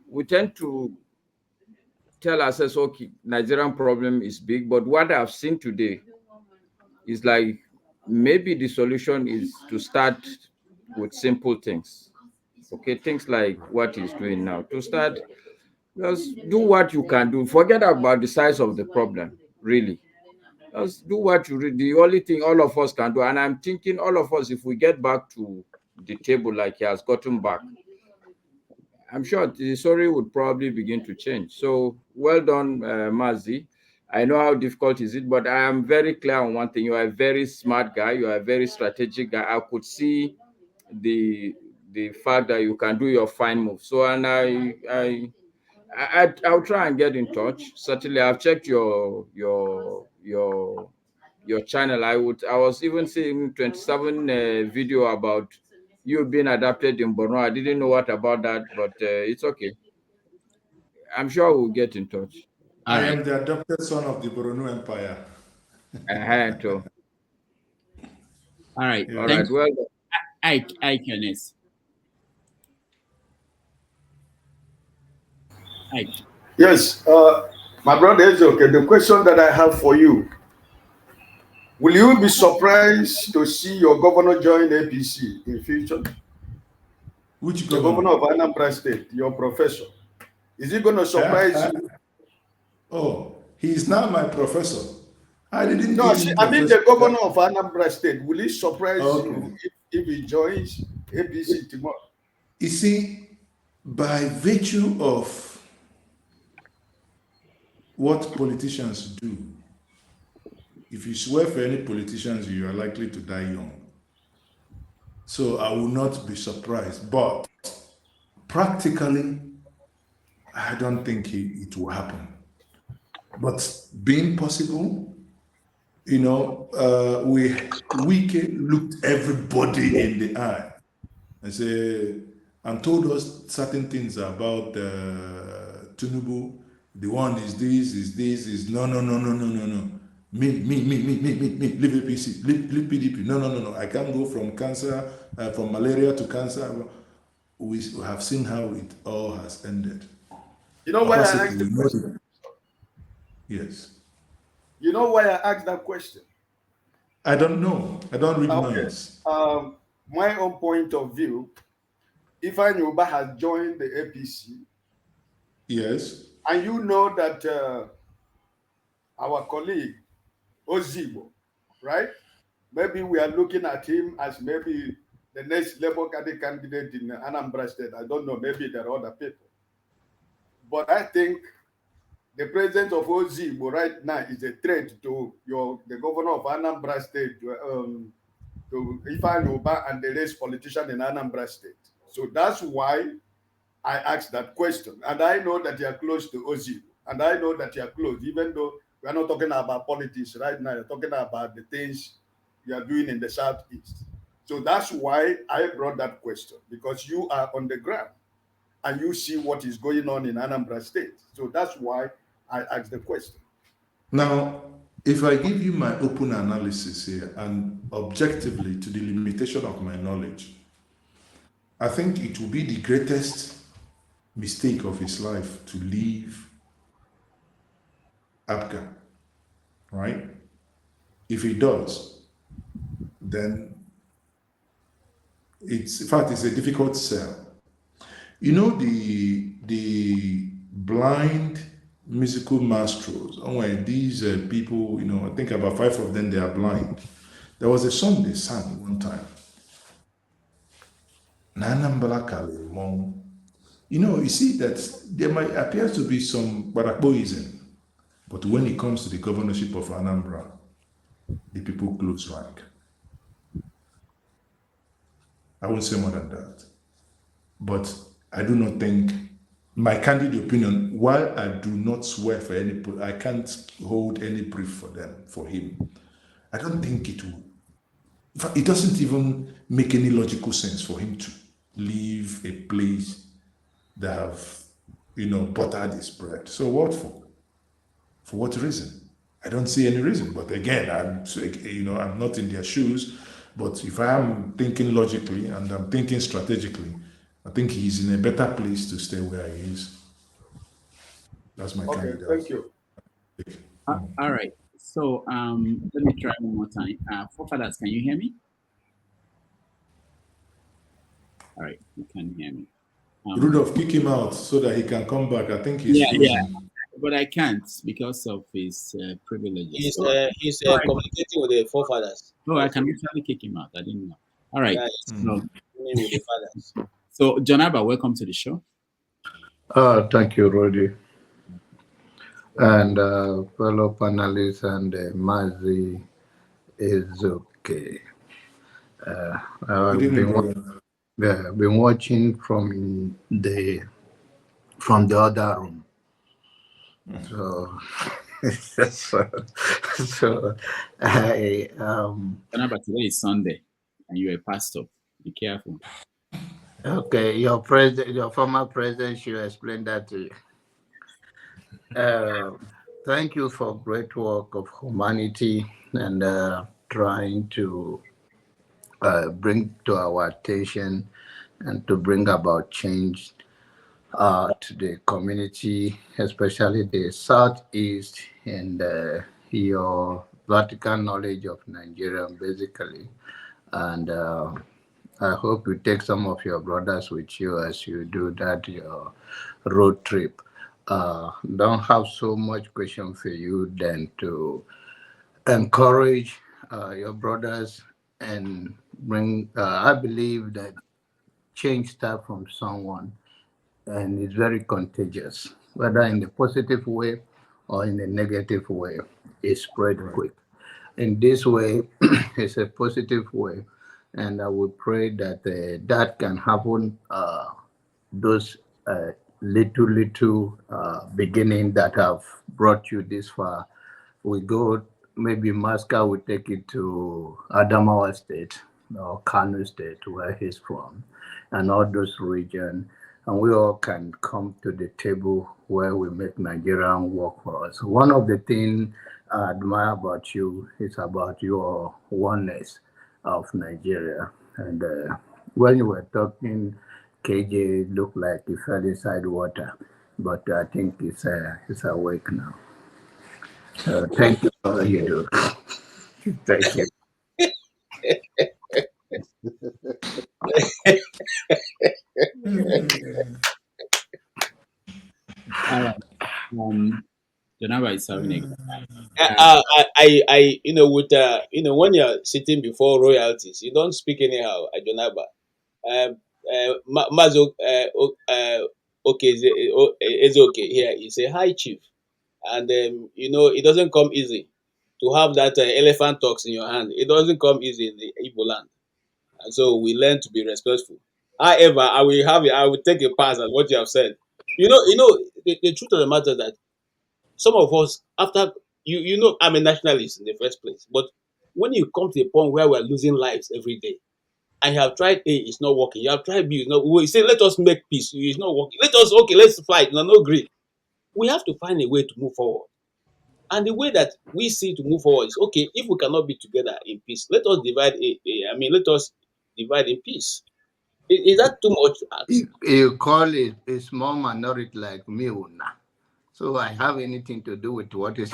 We tend to tell ourselves, okay, Nigerian problem is big, but what I've seen today is like maybe the solution is to start with simple things. Okay, things like what he's doing now. To start, just do what you can do. Forget about the size of the problem, really. Just do what you read. The only thing all of us can do, and I'm thinking all of us, if we get back to the table like he has gotten back, I'm sure the story would probably begin to change. So well done, Mazi. I know how difficult is it, but I am very clear on one thing. You are a very smart guy. You are a very strategic guy. I could see the fact that you can do your fine move. So, and I'll try and get in touch. Certainly, I've checked your channel. I was even seeing 27 video about you being adapted in Borno. I didn't know what about that, but it's okay. I'm sure we'll get in touch. I am the adopted son of the Boronu Empire. All right. All right. Well, Kenneth. Yes, my brother is okay. The question that I have for you: will you be surprised to see your governor join APC in future? Which governor? The governor of Anambra State, your professor. Is he going to surprise you? Oh, he is now my professor. I didn't. No, I mean the governor of Anambra State. Will he surprise you if he joins APC tomorrow? You see, by virtue of what politicians do, if you swear for any politicians, you are likely to die young. So I will not be surprised. But practically, I don't think it will happen. But being possible, we looked everybody in the eye and told us certain things about Tinubu. The one is this, is no. Me, leave APC, leave PDP. No. I can't go from cancer, from malaria to cancer. We have seen how it all has ended. You know why I asked the question? Yes. You know why I asked that question? I don't know. I don't read minds. My own point of view, Ifeanyi Uba has joined the APC. Yes. And you know that our colleague Ozigbo, right? Maybe we are looking at him as maybe the next Labour Party candidate in Anambra State. I don't know. Maybe there are other people. But I think the presence of Ozigbo right now is a threat to the governor of Anambra State, to Ifeanyi Uba and the rest politicians in Anambra State. So that's why I asked that question. And I know that you are close to Ozigbo. And I know that you are close, even though we are not talking about politics right now. You're talking about the things you are doing in the Southeast. So that's why I brought that question, because you are on the ground and you see what is going on in Anambra State. So that's why I asked the question. Now, if I give you my open analysis here and objectively to the limitation of my knowledge, I think it will be the greatest mistake of his life to leave APGA, right? If he does, then it's, in fact, it's a difficult sell. You know, the blind musical maestros, these people, you know, I think about 5 of them, they are blind. There was a song they sang one time. Nanambala Kalimong. You know, you see that there might appear to be some Barakboism, but when it comes to the governorship of Anambra, the people close rank. I won't say more than that. But I do not think, my candid opinion, while I do not swear for any, I can't hold any brief for him. I don't think it will. In fact, it doesn't even make any logical sense for him to leave a place that have, you know, buttered his bread. So what for? For what reason? I don't see any reason. But again, I'm not in their shoes. But if I am thinking logically and I'm thinking strategically, I think he's in a better place to stay where he is. That's my candidate. Thank you. All right. So let me try one more time. Forefathers, can you hear me? All right, you can hear me. Rudolph, kick him out so that he can come back. I think he's frozen. Yeah, but I can't because of his privileges. He's communicating with the forefathers. No, I can actually kick him out. I didn't know. All right. Yeah, with the fathers. So, Jonaba, welcome to the show. Thank you, Rudy. And fellow panelists and Mazi is okay. I've been watching from the other room. So, Jonaba, today is Sunday, and you're a pastor. Be careful. Okay, your former president should explain that to you. Thank you for great work of humanity and trying to bring to our attention and to bring about change to the community, especially the Southeast, and your vertical knowledge of Nigerian, basically. And I hope you take some of your brothers with you as you do that, your road trip. Don't have so much question for you than to encourage your brothers and bring, I believe that change starts from someone and it's very contagious, whether in a positive way or in a negative way, it spread quick. In this way, it's a positive way, and I would pray that that can happen, those little beginning that have brought you this far. We go, maybe Masca will take it to Adamawa State or Kano State, where he's from, and all those regions, and we all can come to the table where we make Nigerian work for us. One of the things I admire about you is about your oneness of Nigeria. And when you were talking, KJ looked like he fell inside water, but I think it's awake now. Thank you for what you do. Thank you. All right. Janaba is having a good With when you're sitting before royalties, you don't speak anyhow. Ajonaba, Mazo, okay, is okay here. He's a high chief, and it doesn't come easy to have that elephant talks in your hand. It doesn't come easy in the Igbo land, and so we learn to be respectful. However, I will take a pass at what you have said. The truth of the matter is that some of us, after I'm a nationalist in the first place, but when you come to a point where we're losing lives every day, and you have tried A, it's not working. You have tried B, it's not. We say, let us make peace. It's not working. Let's fight. No agree. We have to find a way to move forward. And the way that we see to move forward is okay. If we cannot be together in peace, let us let us divide in peace. Is that too much to ask? You call it a small minority like me, Una. So I have anything to do with what is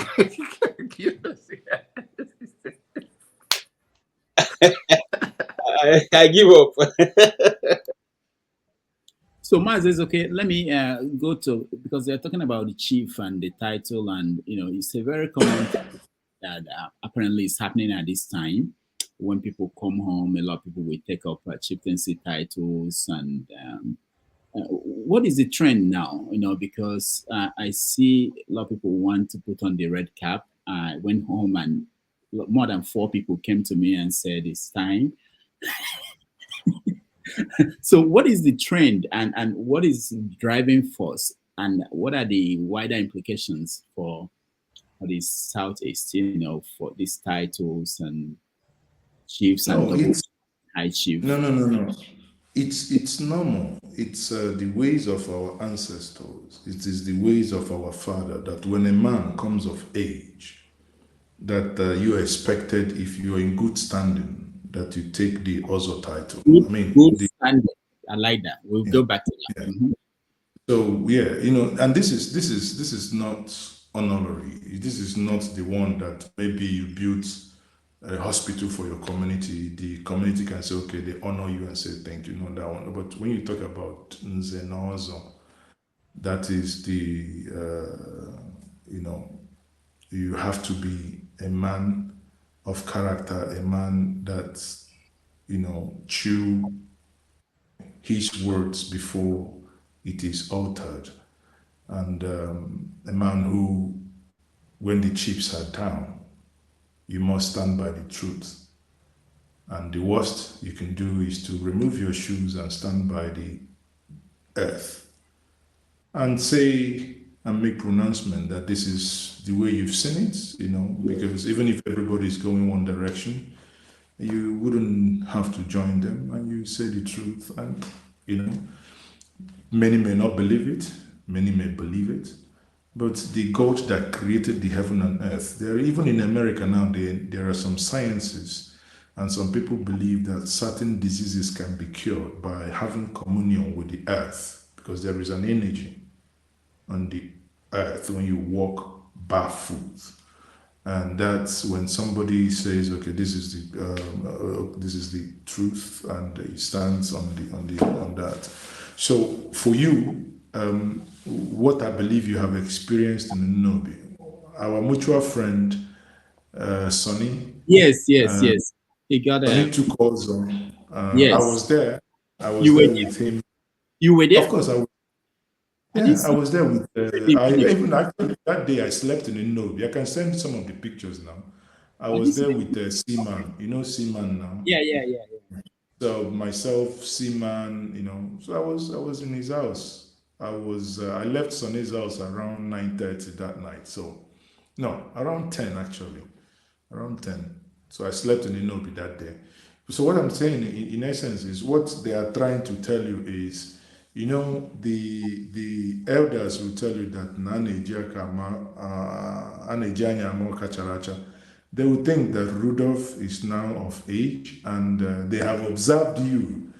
I give up. So Maz is okay. Let me go to, because they're talking about the chief and the title, and it's a very common thing that apparently is happening at this time. When people come home, a lot of people will take up chieftaincy titles, and what is the trend now? Because I see a lot of people want to put on the red cap. I went home and more than 4 people came to me and said it's time. So what is the trend, and what is the driving force, and what are the wider implications for the Southeast, for these titles and chiefs and double high chief? No. It's normal. It's the ways of our ancestors. It is the ways of our father that when a man comes of age, that you are expected, if you are in good standing, that you take the Ozo title. Good standing. I like that. We'll go back to that. Yeah. Mm-hmm. So and this is not honorary. This is not the one that maybe you built a hospital for your community. The community can say, okay, they honor you and say thank you. Not that one. But when you talk about Nze na Ozo, that is you have to be a man of character, a man that chew his words before it is altered, and a man who, when the chips are down, you must stand by the truth. And the worst you can do is to remove your shoes and stand by the earth and say and make pronouncement that this is the way you've seen it, because even if everybody is going one direction, you wouldn't have to join them, and you say the truth. And many may not believe it, many may believe it, but the God that created the heaven and earth, even in America now, there are some sciences, and some people believe that certain diseases can be cured by having communion with the earth, because there is an energy on the earth when you walk barefoot. And that's when somebody says, okay, this is the truth, and he stands on that. So for you, what I believe you have experienced in Enugu, our mutual friend Sonny. Yes. He got Sonny took us on. Yes. I was there. With him. You were there? Of course, I was. Yeah, I was there with. Even actually that day I slept in Enugu. I can send some of the pictures now. I was there with Seaman. You know Seaman now. Yeah. So myself, Seaman, so I was in his house. I left Sonny's house around 9:30 that night. So no, around 10 actually. Around 10. So I slept in Enugu that day. So what I'm saying in essence is what they are trying to tell you is, the elders will tell you that they will think that Rudolph is now of age, and they have observed you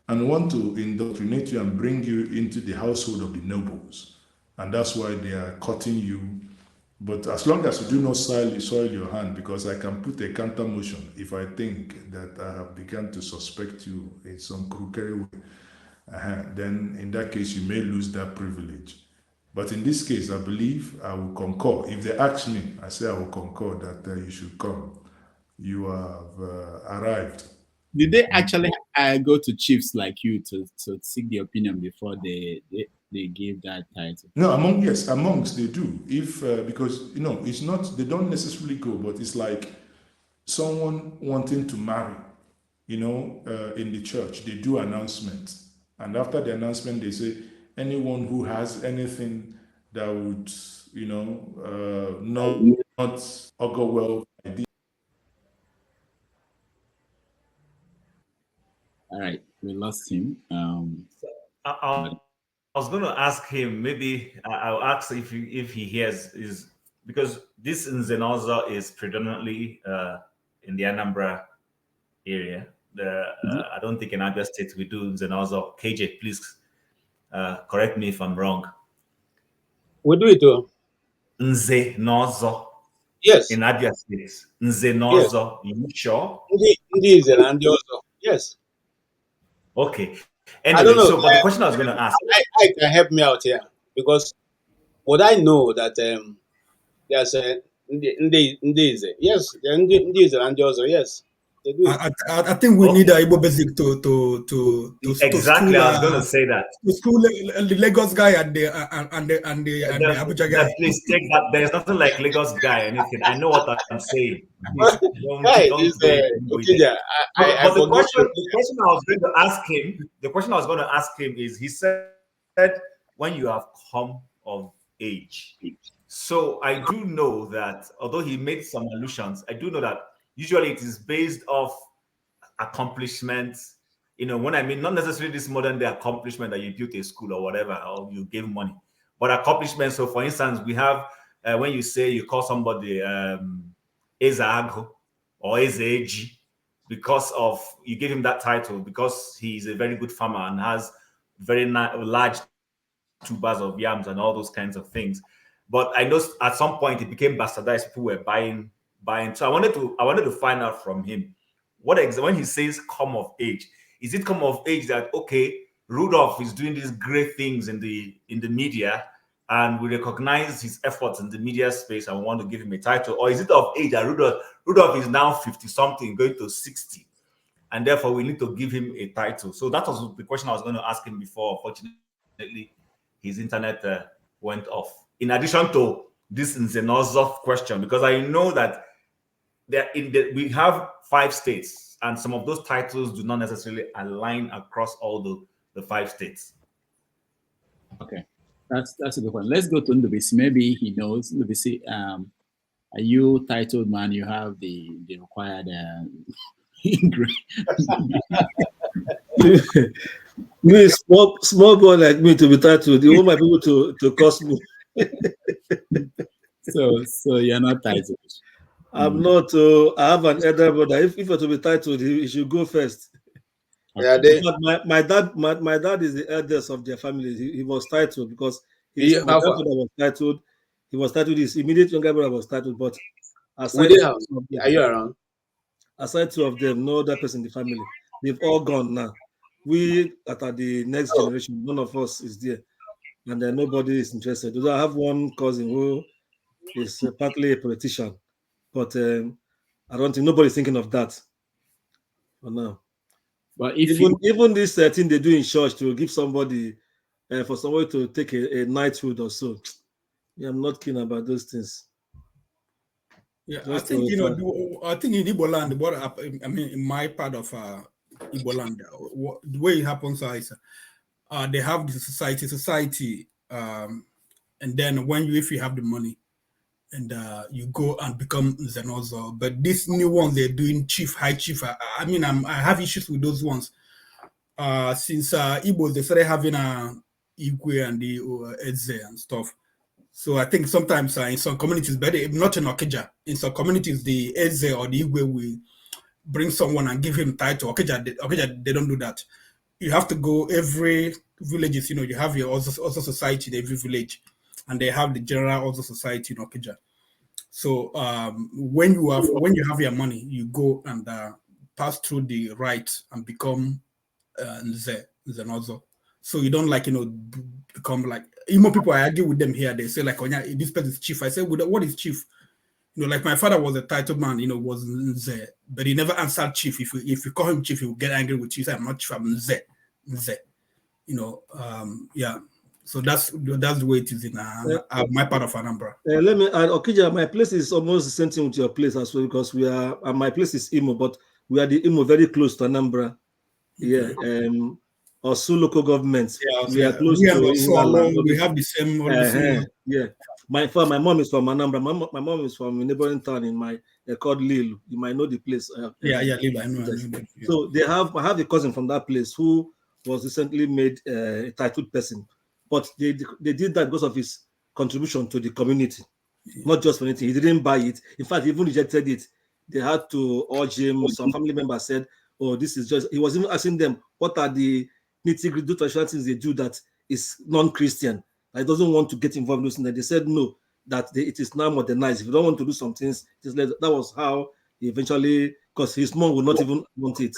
and want to indoctrinate you and bring you into the household of the nobles. And that's why they are cutting you. But as long as you do not soil your hand, because I can put a counter motion if I think that I have begun to suspect you in some crookery way, then in that case you may lose that privilege. But in this case, I believe I will concur. If they ask me, I say I will concur that you should come. You have arrived. Did they actually go to chiefs like you to seek the opinion before they give that title? No, amongst they do. If because it's not, they don't necessarily go, but it's like someone wanting to marry, in the church, they do announcements, and after the announcement, they say anyone who has anything that would, not augur well. All right, we lost him. I was going to ask him. Maybe I'll ask if he hears is because this in Zenoza is predominantly in the Anambra area. I don't think in Abia State we do Zenoza. KJ, please correct me if I'm wrong. We do it too. Nze Nozo. Yes. In Abia State. Nze Nozo. You sure? Yes. Okay. I don't Anyway, know. so but the question I was going to ask. I can help me out here because what I know that there's Ndize. Yes, the Ndize and also yes. They do it. I think we need a Igbo basic to exactly. school, I was going to say that to school the Lagos guy and the Abuja guy. Please take that. There's nothing like Lagos guy or anything. I know what I'm saying. Please, don't Right, go okay, there. But the forgot question I was going to ask him, is he said when you have come of age. So I do know that although he made some allusions, I do know that usually it is based off accomplishments. When I mean not necessarily this modern day accomplishment that you built a school or whatever, or you gave money, but accomplishments. So for instance, we have when you say you call somebody Ezeago or Ezeji because of you give him that title because he's a very good farmer and has very large tubers of yams and all those kinds of things. But I know at some point it became bastardized. People were buying. So I wanted to find out from him when he says come of age, is it come of age that okay, Rudolph is doing these great things in the media and we recognize his efforts in the media space and we want to give him a title, or is it of age that Rudolph is now 50 something going to 60 and therefore we need to give him a title? So that was the question I was going to ask him before. Unfortunately, his internet went off. In addition to this Nzenozov question, because I know that we have 5 states, and some of those titles do not necessarily align across all the 5 states. Okay, that's a good one. Let's go to Ndubisi. Maybe he knows. Ndubisi, are you titled man? You have the required. Me, small boy like me to be titled. You want my people to cost me. So you're not titled. I'm not. I have an elder brother. If you're to be titled, he should go first. Okay. My dad is the eldest of their family. He was titled because my grandfather was titled. He was titled. His immediate younger brother was titled. But aside are you around? Aside 2 of them, no other person in the family. They've all gone now. We that are the next generation, none of us is there, and then nobody is interested. I have one cousin who is partly a politician, but I don't think nobody's thinking of that for now. But even this thing they do in church to give somebody for somebody to take a knighthood or so, yeah, I'm not keen about those things. Yeah, I think I think in Igbo land, in my part of Igbo land, the way it happens is they have the society, and then if you have the money, and you go and become Zenozo. But this new one they're doing high chief. I have issues with those ones. Since Igbo they started having Igwe and the Eze and stuff. So I think sometimes in some communities, but not in Okija, in some communities the Eze or the Igwe will bring someone and give him title. Okija, they don't do that. You have to go every villages. You have your also society in every village, and they have the general also society in Okija. So when you have your money, you go and pass through the rites and become Nze Nozo. so you don't like become like Imo people. I argue with them here. They say like, oh yeah, this person is chief. I say, what is chief? Like my father was a title man, was Nze, but he never answered chief. If you call him chief, he will get angry with you. Say, I'm not chief, I'm Nze. Yeah. So that's the way it is in my part of Anambra. Let me add, Okija, my place is almost the same thing with your place as well, because we are, my place is Imo, but we are the Imo very close to Anambra. Yeah. Osu local government. Yeah, we are close to Ingala. We have the same. Yeah. My mom is from Anambra. My mom is from a neighboring town called Lille. You might know the place. Lille. I know. Yeah. So I have a cousin from that place who was recently made a titled person, but they did that because of his contribution to the community, not just for anything. He didn't buy it. In fact, he even rejected it. They had to urge him. Some family members said, "Oh, this is just." He was even asking them, "What are the nitty-gritty traditional things they do that is non-Christian? I doesn't want to get involved in those things." They said no, that it is now modernized. If you don't want to do some things, that was how he eventually, because his mom would not even want it.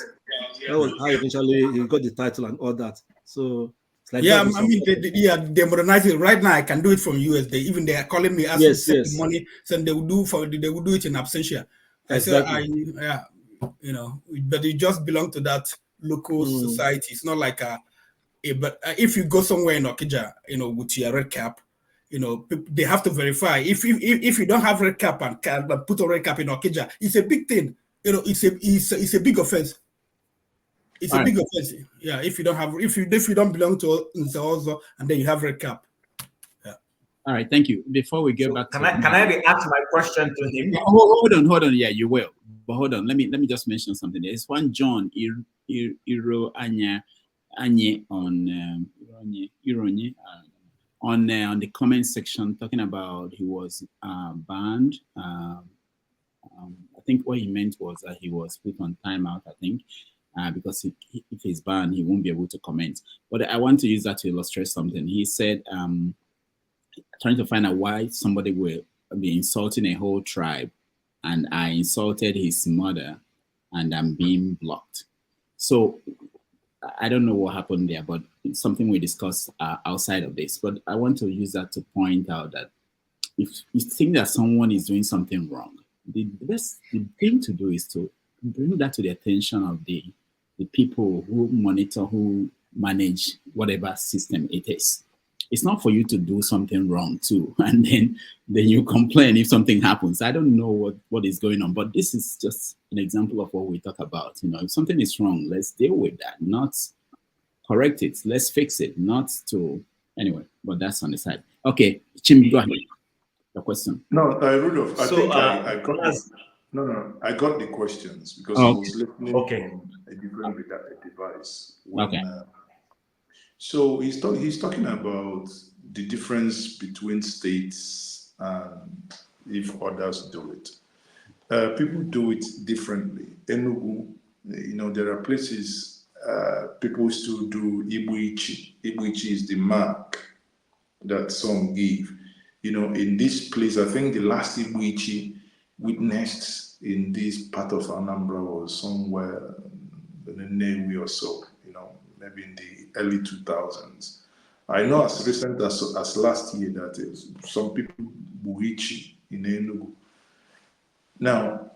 That was how eventually he got the title and all that. So it's like they modernize it right now. I can do it from US. They are calling me asking send money, saying they will do it in absentia. Exactly. But it just belong to that local society. It's not like but if you go somewhere in Okija, with your red cap, they have to verify. If you don't have red cap and put a red cap in Okija, it's a big thing. It's a big offense. It's a big offense. Yeah, if you don't belong to Nzaozo and then you have red cap. Yeah. All right, thank you. Before we get back, can I react my question to him? Hold on. Yeah, you will. But hold on. Let me just mention something. There's one John Iro Anya on the comment section talking about he was banned. I think what he meant was that he was put on timeout. I think. Because if he's banned, he won't be able to comment. But I want to use that to illustrate something. He said, trying to find out why somebody will be insulting a whole tribe, and I insulted his mother, and I'm being blocked. So I don't know what happened there, but it's something we discussed outside of this. But I want to use that to point out that if you think that someone is doing something wrong, the thing to do is to bring that to the attention of the people who monitor, who manage whatever system it is. It's not for you to do something wrong too, and then you complain if something happens. I don't know what is going on, but this is just an example of what we talk about. If something is wrong, let's deal with that, not correct it. Let's fix it, not to anyway. But that's on the side. Okay, Chim, go ahead. Your question. No, Rudolph, I got I got the questions because I was listening from a different device. So he's talking about the difference between states and if others do it. People do it differently. Enugu, there are places people still do Ibuichi. Ibuichi is the mark that some give. In this place, I think the last Ibuichi witnessed in this part of Anambra was somewhere in the Nnewi or so, maybe in the early 2000s. I know as recent as last year that some people Buichi in Enugu. Now,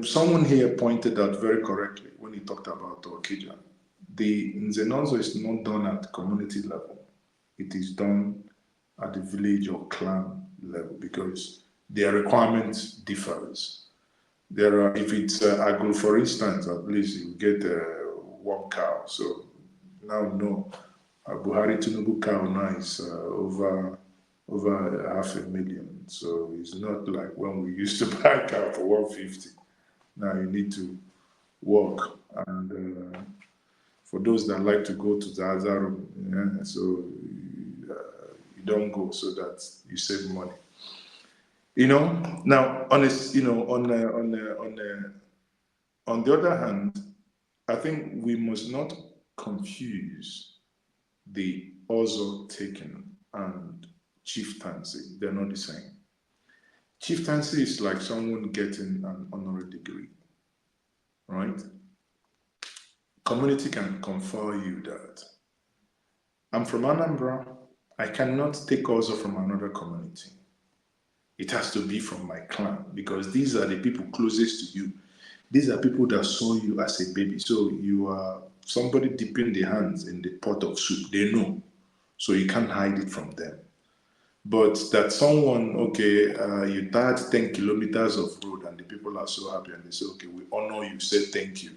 someone here pointed out very correctly when he talked about Okija. The Nzenozo is not done at community level. It is done at the village or clan level because their requirements differs. If it's agro, for instance, at least you get one cow. So now no, a Buhari Tinubu cow now is over 500,000. So it's not like when we used to buy a cow for 150. Now you need to work, and for those that like to go to the Azaro, so you don't go so that you save money. Now on this, on the other hand, I think we must not confuse the Ozo taken and chieftaincy. They're not the same. Chieftaincy is like someone getting an honorary degree, right? Community can confer you that. I'm from Anambra. I cannot take also from another community. It has to be from my clan because these are the people closest to you. These are people that saw you as a baby. So you are somebody dipping their hands in the pot of soup. They know. So you can't hide it from them. But that someone, okay, you died 10 kilometers of road and the people are so happy and they say, okay, we honor you, say thank you,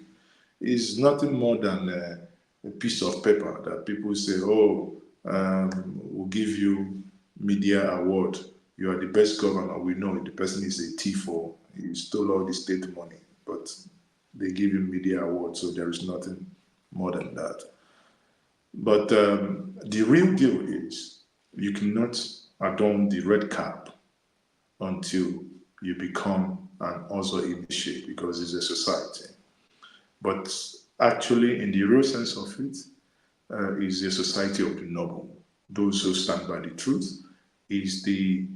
is nothing more than a piece of paper that people say, oh, we'll give you media award. You are the best governor. We know the person is a thief or he stole all the state money, but they give him media award, so there is nothing more than that. But the real deal is you cannot adorn the red cap until you become an also initiate because it's a society. But actually, in the real sense of it, is a society of the noble, those who stand by the truth. Is the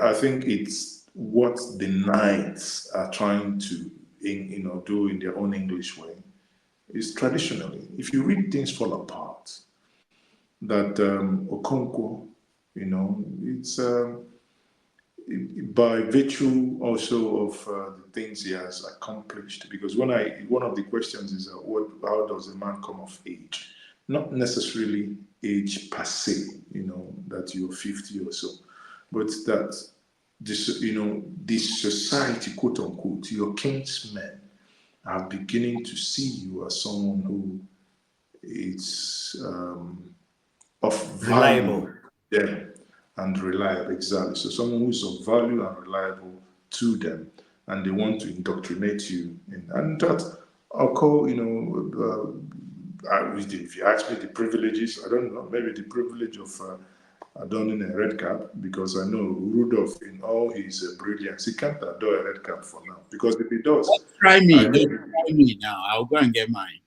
I think it's what the knights are trying to do in their own English way. Is traditionally, if you read things fall apart, that Okonkwo, it's by virtue also of the things he has accomplished. Because one of the questions is, how does a man come of age? Not necessarily age per se, that you're 50 or so, but that this society, quote unquote, your kinsmen are beginning to see you as someone who is of Reliable. value to them and reliable, exactly. So someone who is of value and reliable to them, and they want to indoctrinate you and that I'll call, if you ask me the privileges, I don't know, maybe the privilege of adorning a red cap, because I know Rudolph in all his brilliance, he can't adorn a red cap for now, because if he does, Try me, don't try me now. I'll go and get mine.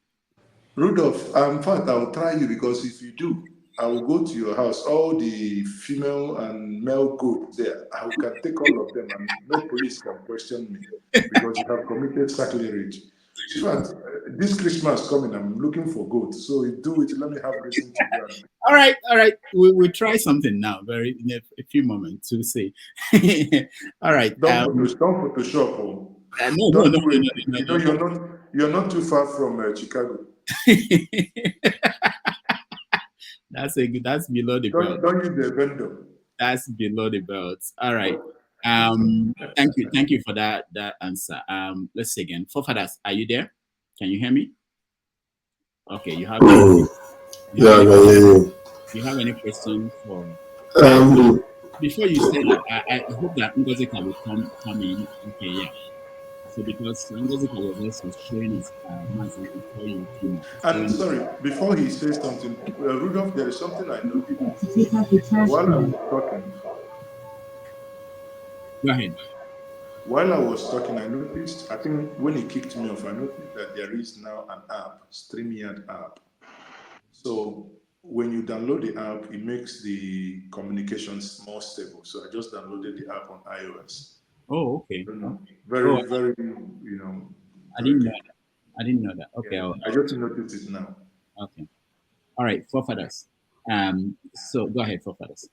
Rudolph, in fact, I will try you, because if you do, I will go to your house. All the female and male goats there, I can take all of them, and no police can question me because you have committed sacrilege. In fact, this Christmas coming, I'm looking for goats. So if do it, let me have reason to go. All right. We'll try something now. In a few moments to see. All right. Don't Photoshop. No. You're not too far from Chicago. That's below the belt. Don't use the vendor. That's below the belt. All right. Thank you for that answer. Let's see again. Forefathers, are you there? Can you hear me? Okay, you have you have any questions for before you say that? I hope that Ngozika will come in. Okay, yeah. So because Ngozika was also sharing his massive before you came. And sorry, before he says something, Rudolph, there is something I noticed while I was talking. Go ahead. While I was talking, I noticed, I think when he kicked me off, I noticed that there is now an app, StreamYard app. So when you download the app, it makes the communications more stable. So I just downloaded the app on iOS. Oh, okay. Very, I didn't know that. I didn't know that. Okay. Yeah, I just noticed it now. Okay. All right, Forefathers. So go ahead, Forefathers.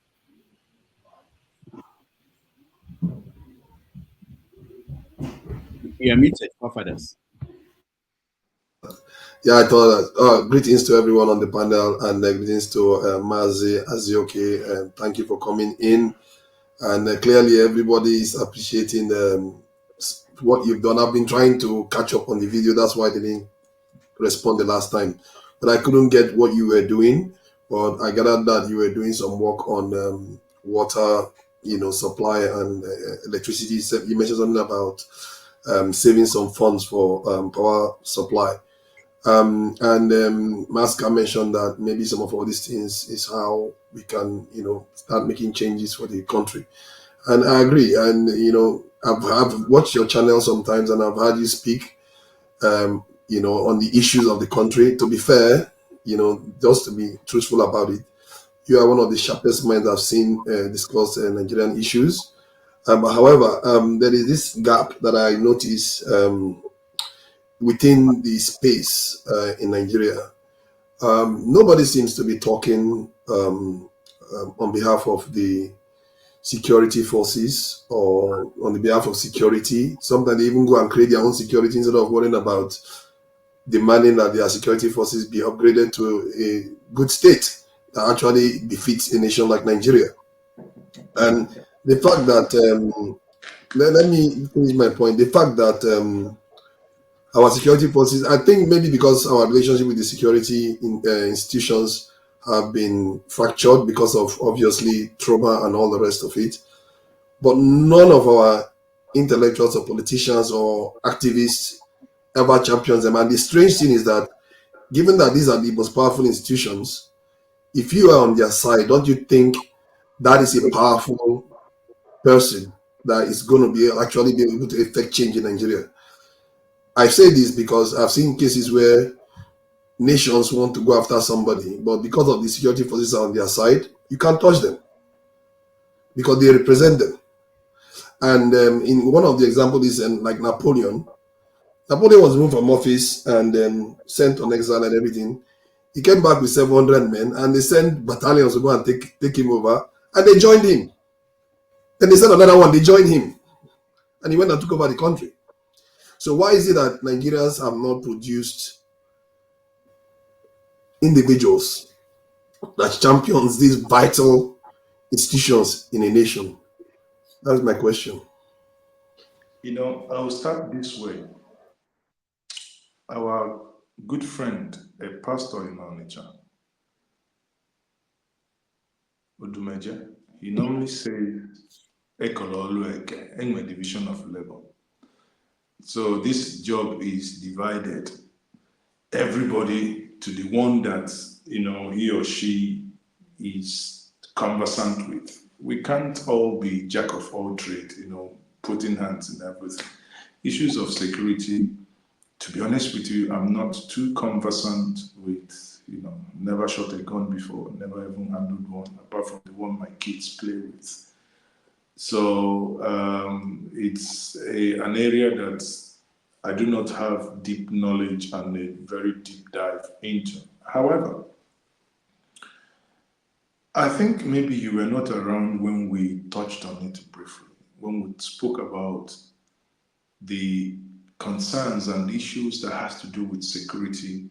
You are muted, Forefathers. Yeah, I thought that. Greetings to everyone on the panel, and greetings to Mazi Azioke. Thank you for coming in. And clearly, everybody is appreciating what you've done. I've been trying to catch up on the video. That's why I didn't respond the last time. But I couldn't get what you were doing. But I gathered that you were doing some work on water, supply and electricity. You mentioned something about saving some funds for power supply. Maska mentioned that maybe some of all these things is how we can, start making changes for the country. And I agree. And, I've watched your channel sometimes and I've heard you speak, on the issues of the country. To be fair, just to be truthful about it, you are one of the sharpest minds I've seen discuss Nigerian issues. However, there is this gap that I notice within the space in Nigeria. Nobody seems to be talking on behalf of the security forces or on the behalf of security. Sometimes they even go and create their own security instead of worrying about demanding that their security forces be upgraded to a good state that actually defeats a nation like Nigeria. And the fact that, let me finish my point, the fact that our security forces, I think maybe because our relationship with the security institutions have been fractured because of obviously trauma and all the rest of it. But none of our intellectuals or politicians or activists ever champions them. And the strange thing is that, given that these are the most powerful institutions, if you are on their side, don't you think that is a powerful person that is going to be actually be able to effect change in Nigeria? I say this because I've seen cases where nations want to go after somebody, but because of the security forces on their side, you can't touch them because they represent them. And in one of the examples is like Napoleon. Napoleon was removed from office and sent on exile and everything. He came back with 700 men, and they sent battalions to go and take him over, and they joined him. Then they sent another one, they joined him, and he went and took over the country. So why is it that Nigerians have not produced individuals that champions these vital institutions in a nation? That's my question. I will start this way. Our good friend, a pastor in Onitsha, Odumeje, he normally says, Enwe division of labor. So this job is divided. Everybody to the one that he or she is conversant with. We can't all be jack of all trade, putting hands in everything. Issues of security, to be honest with you, I'm not too conversant with, never shot a gun before, never even handled one, apart from the one my kids play with. So it's an area that I do not have deep knowledge and a very deep dive into. However, I think maybe you were not around when we touched on it briefly, when we spoke about the concerns and issues that has to do with security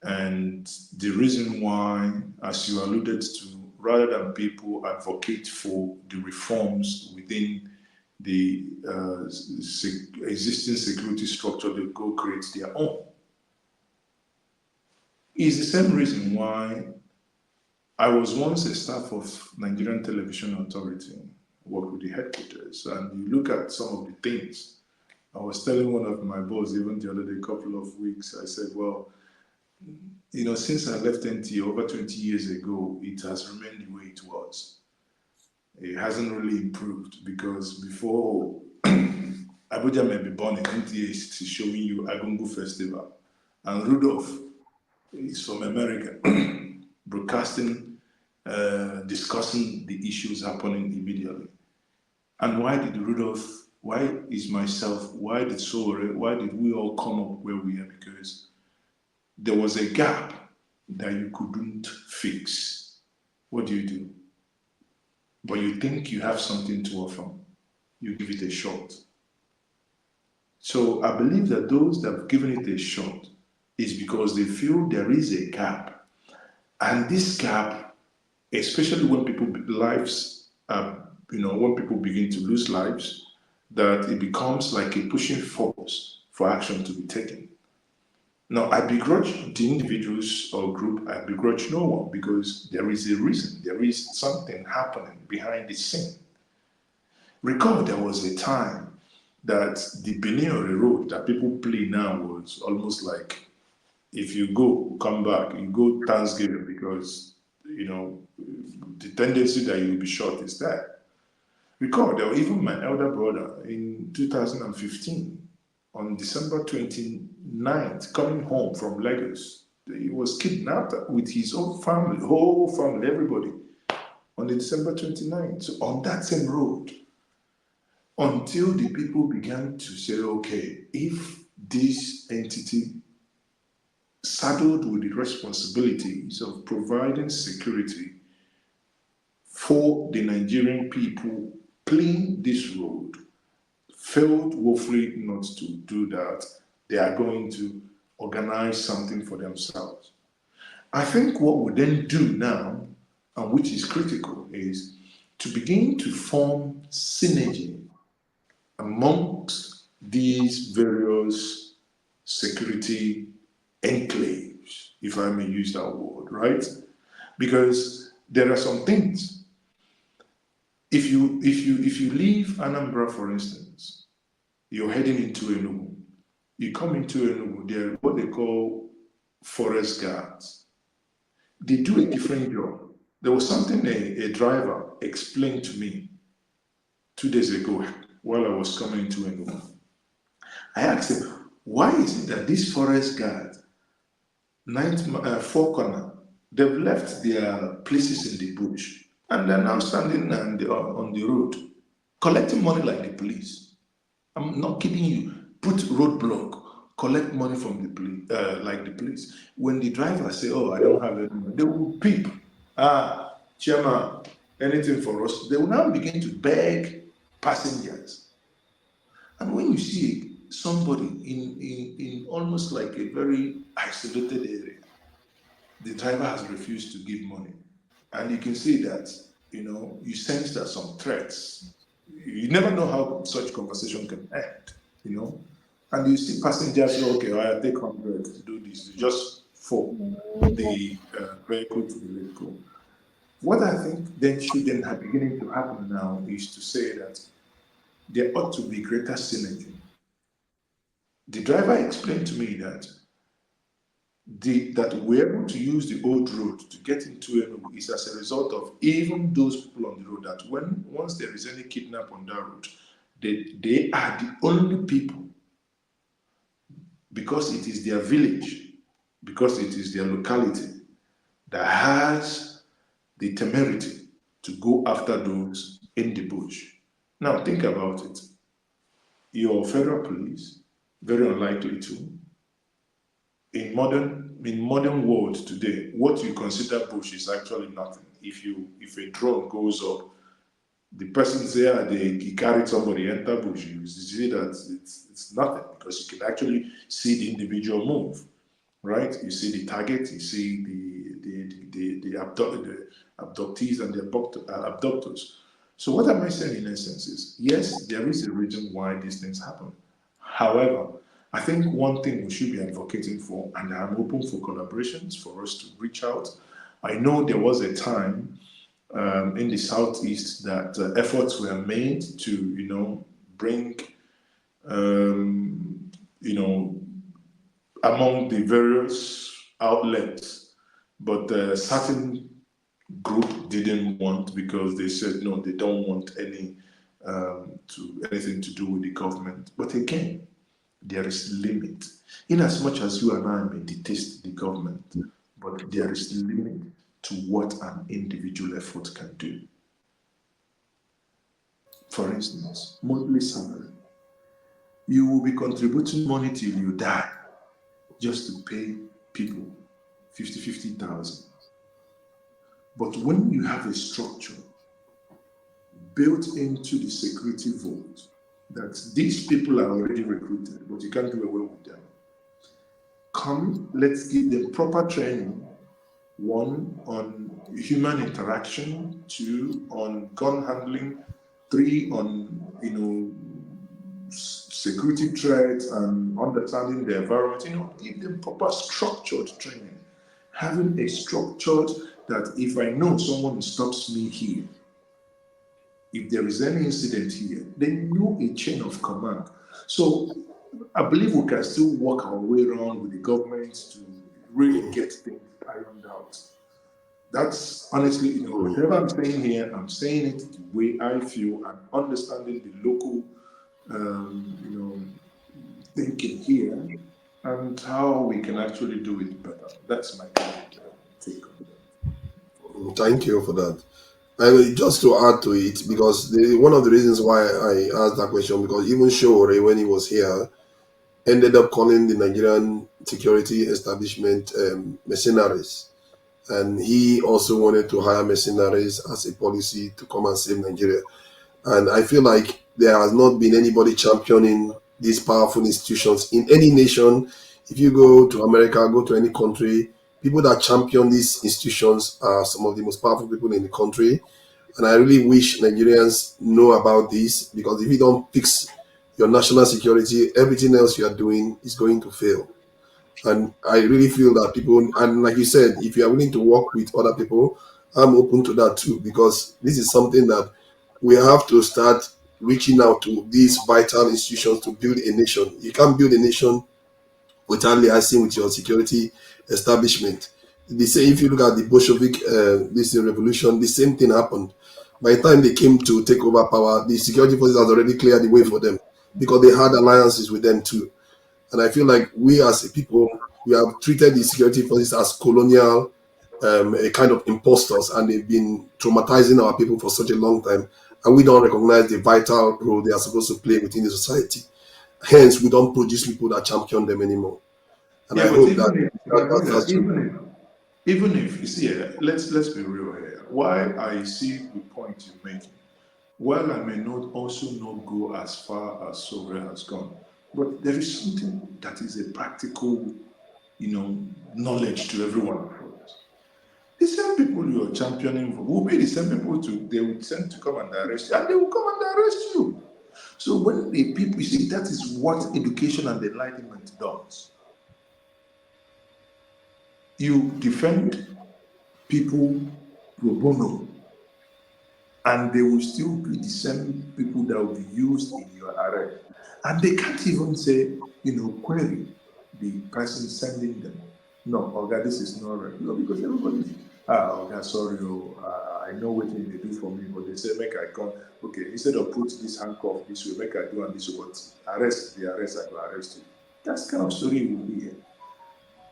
and the reason why, as you alluded to, rather than people advocate for the reforms within the existing security structure, they go create their own. Is the same reason why I was once a staff of Nigerian Television Authority, worked with the headquarters, and you look at some of the things. I was telling one of my boss even the other day, a couple of weeks, I said, well, since I left NT over 20 years ago, it has remained the way it was. It hasn't really improved because before Abuja may be born in NTA is showing you Agungu Festival, and Rudolph is from America, broadcasting, discussing the issues happening immediately. And why did Rudolph, why did Sowore, why did we all come up where we are? Because there was a gap that you couldn't fix. What do? But you think you have something to offer, you give it a shot. So I believe that those that have given it a shot is because they feel there is a gap. And this gap, especially when people's lives, when people begin to lose lives, that it becomes like a pushing force for action to be taken. Now, I begrudge the individuals or group, I begrudge no one because there is a reason, there is something happening behind the scene. Recall there was a time that the Benin road that people play now was almost like if you go, come back, you go Thanksgiving because, the tendency that you'll be shot is there. Recall, there was even my elder brother in 2015, on December 29th, coming home from Lagos. He was kidnapped with his own family, whole family, everybody, on the December 29th. So on that same road, until the people began to say, okay, if this entity saddled with the responsibilities of providing security for the Nigerian people playing this road failed woefully not to do that, they are going to organize something for themselves. I think what we then do now, and which is critical, is to begin to form synergy amongst these various security enclaves, if I may use that word, right? Because there are some things. If you leave Anambra, for instance, you're heading into Enugu. You come into Enugu, they're what they call forest guards. They do a different job. There was something a driver explained to me 2 days ago while I was coming into Enugu. I asked him, why is it that these forest guards, Four Corner, they've left their places in the bush and they're now standing on the road collecting money like the police? I'm not kidding you. Put roadblock, collect money from the police, like the police. When the driver say, "Oh, I don't have any money," they will peep. Chairman, anything for us? They will now begin to beg passengers. And when you see somebody in almost like a very isolated area, the driver has refused to give money, and you can see that you sense that some threats. You never know how such conversation can end, and you see passengers say, okay, I take 100 to do this, just for the vehicle to be let go. What I think then should then have beginning to happen now is to say that there ought to be greater synergy. The driver explained to me that we're able to use the old road to get into Enugu is as a result of even those people on the road that once there is any kidnap on that road, they are the only people, because it is their village, because it is their locality, that has the temerity to go after those in the bush. Now think about it. Your federal police, very unlikely to. In modern world today, what you consider bush is actually nothing. If a drone goes up, the person there, he carried somebody enter bush, you see that it's nothing, because you can actually see the individual move, right? You see the target, you see the abductees and the abductors. So what am I saying in essence is, yes, there is a reason why these things happen. However, I think one thing we should be advocating for, and I'm open for collaborations for us to reach out. I know there was a time in the Southeast that efforts were made to, bring, among the various outlets, but a certain group didn't want, because they said, no, they don't want anything to do with the government. But again, there is limit. In as much as you and I may detest the government, but there is limit to what an individual effort can do. For instance, monthly salary. You will be contributing money till you die just to pay people 50,000. But when you have a structure built into the security vault, that these people are already recruited, but you can't do away with them. Come, let's give them proper training. 1, on human interaction. 2, on gun handling. 3, on security threats and understanding the environment. Give them proper structured training. Having a structured that if I know someone stops me here, if there is any incident here, they know a chain of command. So I believe we can still work our way around with the government to really get things ironed out. That's honestly, whatever I'm saying here, I'm saying it the way I feel and understanding the local, thinking here and how we can actually do it better. That's my take on that. Thank you for that. Just to add to it, because one of the reasons why I asked that question, because even Shore, when he was here, ended up calling the Nigerian security establishment mercenaries. And he also wanted to hire mercenaries as a policy to come and save Nigeria. And I feel like there has not been anybody championing these powerful institutions in any nation. If you go to America, go to any country, people that champion these institutions are some of the most powerful people in the country. And I really wish Nigerians know about this, because if you don't fix your national security, everything else you are doing is going to fail. And I really feel that people, and like you said, if you are willing to work with other people, I'm open to that too, because this is something that we have to start reaching out to these vital institutions to build a nation. You can't build a nation without liaising with your security establishment. They say if you look at the Bolshevik this revolution, the same thing happened. By the time they came to take over power, the security forces had already cleared the way for them, because they had alliances with them too. And I feel like we as a people, we have treated the security forces as colonial, a kind of impostors, and they've been traumatizing our people for such a long time. And we don't recognize the vital role they are supposed to play within the society. Hence, we don't produce people that champion them anymore. And I Yeah, but hope even that, if, my that's brother, true. even if you see, let's be real here. Why I see the point you're making. While I may not also not go as far as Sovereign has gone, but there is something that is a practical, knowledge to every one of us. The same people you are championing will be the same people they will send to come and arrest you, and they will come and arrest you. So when the people, you see, that is what education and enlightenment does. You defend people pro bono, and they will still be the same people that will be used in your arrest. And they can't even say, query the person sending them. No, Oga, this is not right. No, because everybody, Oga, sorry, I know what they do for me, but they say, make I come. Okay, instead of put this handcuff this way, make I do and this way, but arrest, I go arrest you. That's kind of story will be here.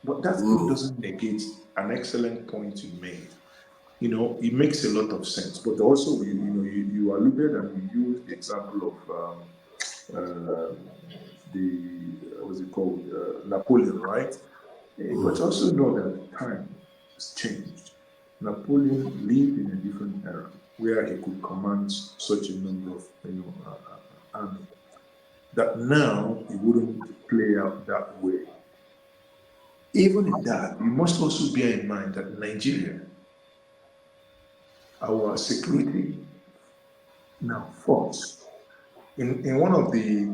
But that doesn't negate an excellent point you made. It makes a lot of sense. But also, you alluded and you used the example of what's it called, Napoleon, right? But also know that time has changed. Napoleon lived in a different era where he could command such a number of, army. That now it wouldn't play out that way. Even in that, you must also bear in mind that Nigeria, our security now force. In one of the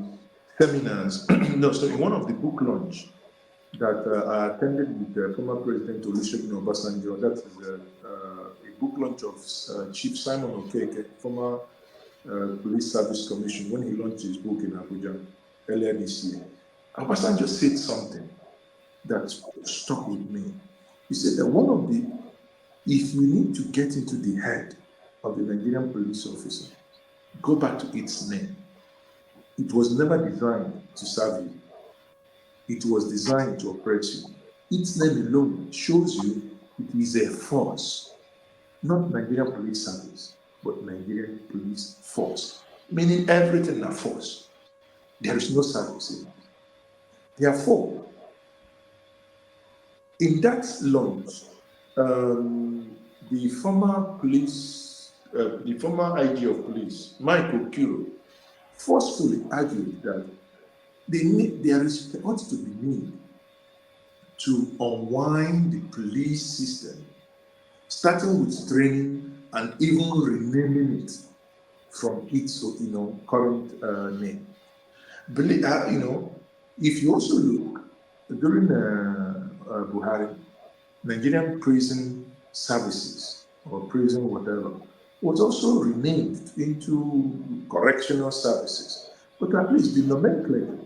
seminars, in one of the book launch that I attended with the former President Olusegun Obasanjo, that is a book launch of Chief Simon Okeke, former Police Service Commission, when he launched his book in Abuja earlier this year. Obasanjo said something that stuck with me. He said that if you need to get into the head of the Nigerian police officer, go back to its name. It was never designed to serve you. It was designed to oppress you. Its name alone shows you it is a force, not Nigerian police service, but Nigerian police force, meaning everything a force. There is no service in it. Therefore, in that launch, the former IG of police, Michael Kiro, forcefully argued that there ought to be need to unwind the police system, starting with training and even renaming it from its current name. If you also look during Buhari, Nigerian prison services or prison whatever was also renamed into correctional services. But at least the nomenclature,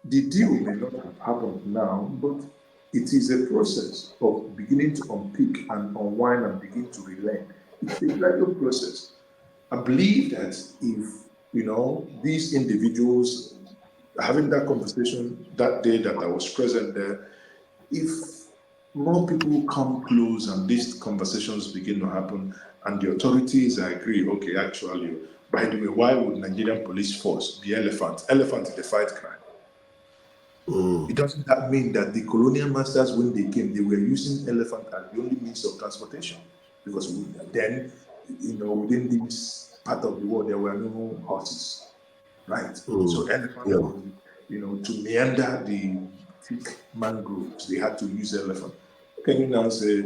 the deal may not have happened now, but it is a process of beginning to unpick and unwind and begin to relent. It's a gradual process. I believe that if these individuals having that conversation that day that I was present there, if more people come close and these conversations begin to happen and the authorities agree, okay, actually, by the way, why would Nigerian police force be elephant? Elephant is the fight crime. It doesn't that mean that the colonial masters, when they came, they were using elephant as the only means of transportation, because then, within this part of the world, there were no horses, right? So elephant Yeah. was, to meander the thick mangroves, they had to use elephant. Can you now say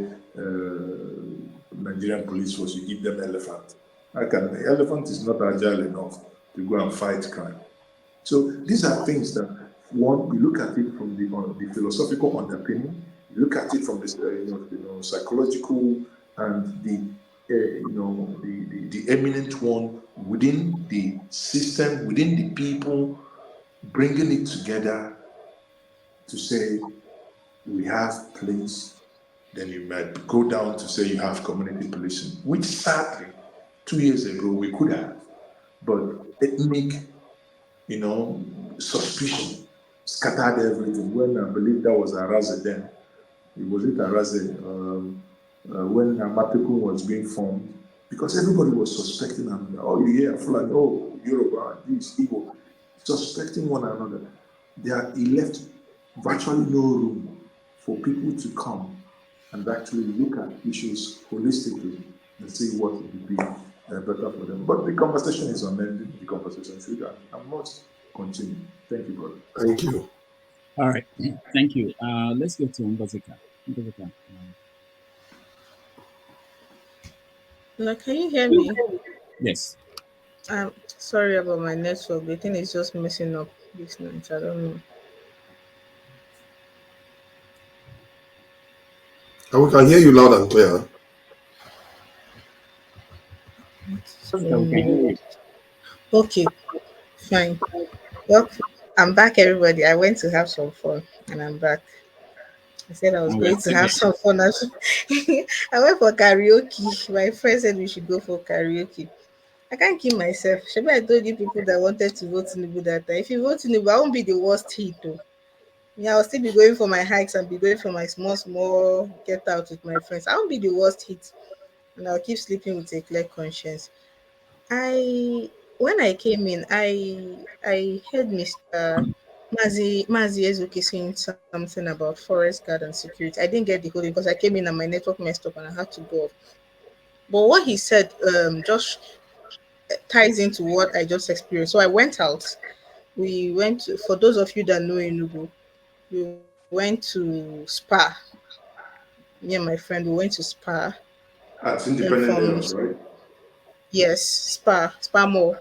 Nigerian police force, you give them elephant? The elephant is not agile enough to go and fight crime. So these are things that, one, you look at it from the philosophical underpinning, you look at it from the psychological and the eminent one within the system, within the people, bringing it together to say we have police. Then you might go down to say you have community policing, which sadly 2 years ago we could have, but ethnic suspicion scattered everything. When I believe that was Araze then, was it Araze, when Amatekun was being formed, because everybody was suspecting another. Oh, you hear Fulani, oh, Yoruba, this, Igbo, suspecting one another. He left virtually no room for people to come and actually look at issues holistically and see what would be better for them. But the conversation is unending. The conversation should, and I must continue. Thank you, brother. Thank you. All right. Thank you. Let's go to Ngozika. Ngozika. Now, can you hear me? Yes. Sorry about my network. The thing is just messing up this night. I don't know. And we can hear you loud and clear. Okay, fine. Well, I'm back, everybody. I went to have some fun, and I'm back. I said I was And we're going to still have some fun. I went for karaoke. My friend said we should go for karaoke. I can't keep myself. Maybe I told you people that wanted to vote Tinubu that time. If you vote Tinubu, I won't be the worst hit though. Yeah, I'll still be going for my hikes and be going for my small get out with my friends. I won't be the worst hit, and I'll keep sleeping with a clear conscience. I when I came in, I heard Mr. Mazi Ezuki saying something about forest guard and security. I didn't get the whole thing because I came in and my network messed up and I had to go off. But what he said just ties into what I just experienced. So I went out. We went to, for those of you that know Enugu, we went to Spa. Me and my friend, we went to Spa. At Then Independent from Health, right? yes, Spa Mall. I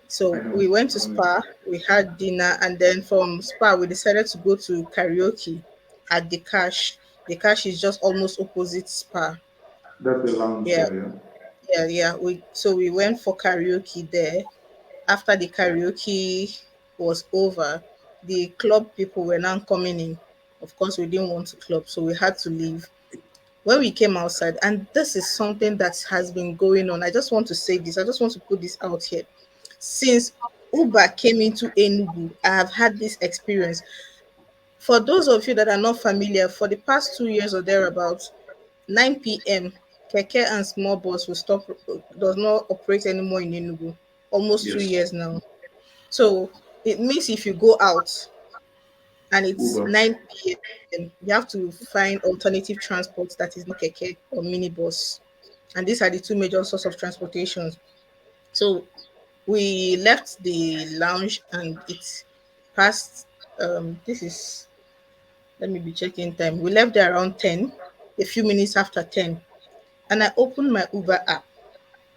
So know. we went to Spa, we had dinner, and then from Spa we decided to go to karaoke at the Cash. The Cash is just almost opposite Spa. That's the lounge Yeah, there, yeah. yeah. We went for karaoke there. After the karaoke was over, the club people were now coming in. Of course, we didn't want to club, so we had to leave. When we came outside, and this is something that has been going on. I just want to say this. I just want to put this out here. Since Uber came into Enugu, I have had this experience. For those of you that are not familiar, for the past 2 years or thereabouts, 9 p.m. Keke and small bus will stop, does not operate anymore in Enugu. Almost two Yes. years now. So it means if you go out and it's Uber. 9 p.m., you have to find alternative transport that is not Keke or minibus. And these are the two major sources of transportations. So we left the lounge and it's past this is let me be checking time. We left there around 10, a few minutes after 10. And I opened my Uber app.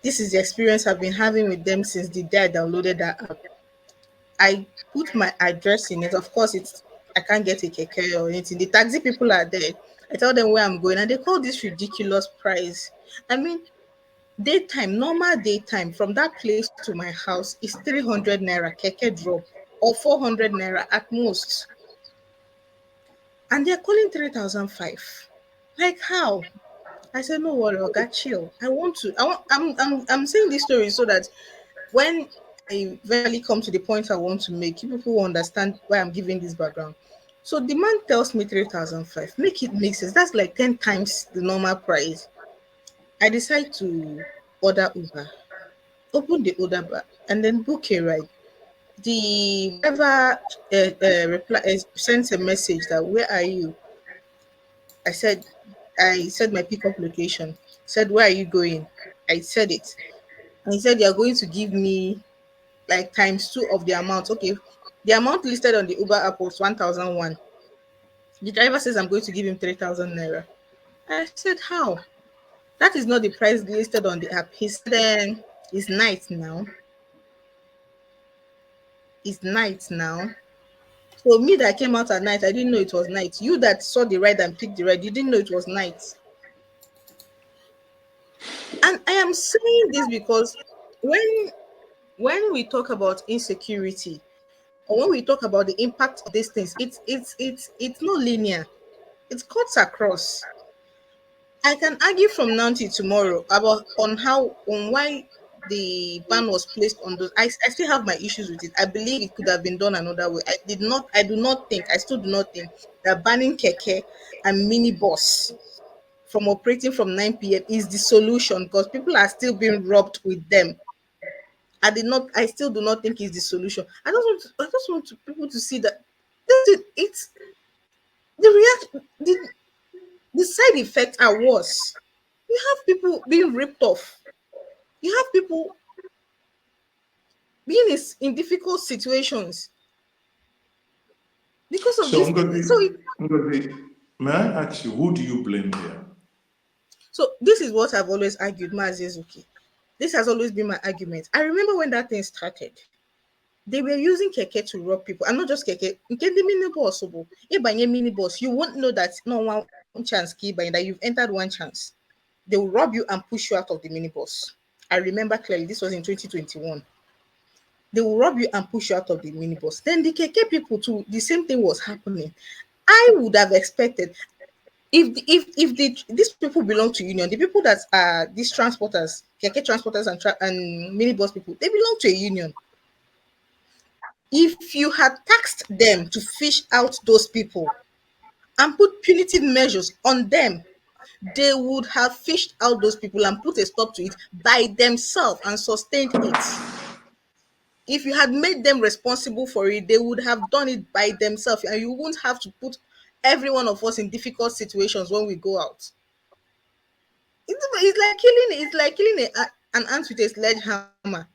This is the experience I've been having with them since the day I downloaded that app. I put my address in it. Of course, it's I can't get a keke or anything. The taxi people are there. I tell them where I'm going, and they call this ridiculous price. I mean, daytime, normal daytime from that place to my house is 300 naira keke drop or 400 naira at most. And they're calling 3,005. Like how? I said, no worry, I got chill. I'm saying this story so that when I eventually come to the point I want to make, you people will understand why I'm giving this background. So the man tells me 3,005. Make it make sense. That's like 10 times the normal price. I decide to order Uber, open the order bar, and then book a ride. The driver sent a message that, where are you? I said, I said my pickup location. Said, where are you going? I said it. And he said, you're going to give me like times two of the amount. Okay. The amount listed on the Uber app was 1,001. The driver says I'm going to give him 3,000 naira. I said, how? That is not the price listed on the app. He said, it's night now. It's night now. So me that came out at night, I didn't know it was night. You that saw the ride and picked the ride, you didn't know it was night. And I am saying this because when we talk about insecurity, or when we talk about the impact of these things, it's not linear. It cuts across. I can argue from now till tomorrow about on why the ban was placed on those. I still have my issues with it. I believe it could have been done another way. I do not think, I still do not think that banning keke and minibus from operating from 9 p.m. is the solution, because people are still being robbed with them. I still do not think it's the solution. I just want people to see that it's the react the side effects are worse. You have people being ripped off. You have people being in difficult situations because of So, this. Ngozi, may I ask you, who do you blame here? So this is what I've always argued, Mazizuki. This has always been my argument. I remember when that thing started, they were using keke to rob people, and not just keke. Nke the minibus, minibus, you won't know that no one chance key by that you've entered one chance. They will rob you and push you out of the minibus. I remember clearly. This was in 2021. They will rob you and push you out of the minibus. Then the keke people too, the same thing was happening. I would have expected, if these people belong to union, the people that are these transporters, keke transporters and minibus people, they belong to a union. If you had taxed them to fish out those people and put punitive measures on them, they would have fished out those people and put a stop to it by themselves and sustained it. If you had made them responsible for it, they would have done it by themselves, and you wouldn't have to put every one of us in difficult situations when we go out. It's like killing an ant with a sledgehammer.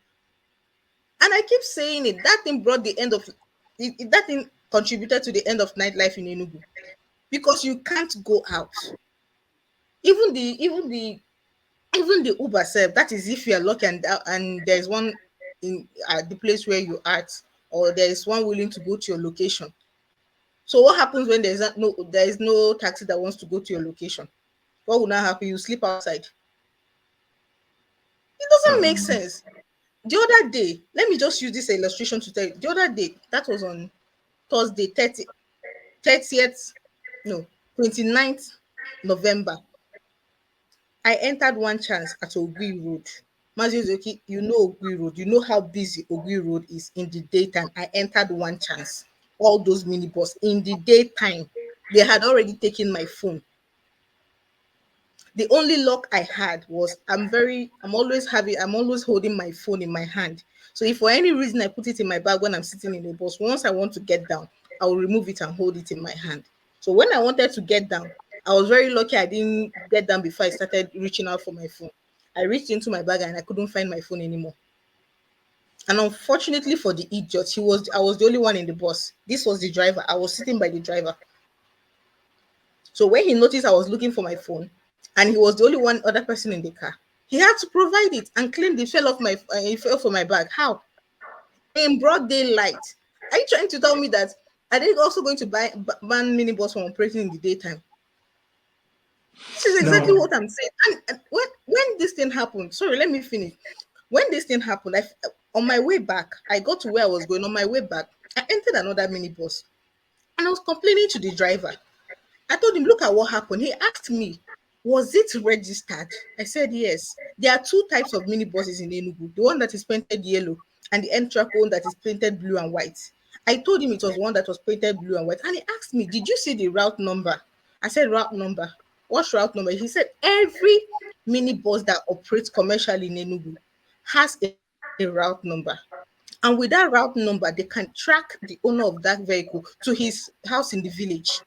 And I keep saying it. That thing brought the end of that thing contributed to the end of nightlife in Enugu, because you can't go out. Even the Uber self. That is if you are lucky and there is one in the place where you are at, or there is one willing to go to your location. So what happens when there is no taxi that wants to go to your location? What will now happen? You sleep outside. It doesn't make sense. The other day, let me just use this illustration to tell you. The other day, that was on Thursday, 30th, no, 29th November. I entered one chance at Ogui Road. Mazuzoki, you know Ogui Road. You know how busy Ogui Road is in the daytime. I entered one chance. All those minibus in the daytime. They had already taken my phone. The only luck I had was I'm always holding my phone in my hand. So if for any reason I put it in my bag when I'm sitting in the bus, once I want to get down, I will remove it and hold it in my hand. So when I wanted to get down, I was very lucky I didn't get down before I started reaching out for my phone. I reached into my bag and I couldn't find my phone anymore. And unfortunately for the idiot, I was the only one in the bus. This was the driver. I was sitting by the driver. So when he noticed I was looking for my phone, and he was the only one other person in the car, he had to provide it and claimed it fell from my bag. How? In broad daylight. Are you trying to tell me that are they also going to ban minibus from operating in the daytime? This is exactly what I'm saying. And when this thing happened, sorry, let me finish. When this thing happened, on my way back, I got to where I was going. On my way back, I entered another minibus, and I was complaining to the driver. I told him, look at what happened. He asked me, was it registered? I said, yes. There are two types of minibuses in Enugu. The one that is painted yellow and the end track one that is painted blue and white. I told him it was one that was painted blue and white. And he asked me, did you see the route number? I said, route number. What's route number? He said, every minibus that operates commercially in Enugu has a route number. And with that route number, they can track the owner of that vehicle to his house in the village.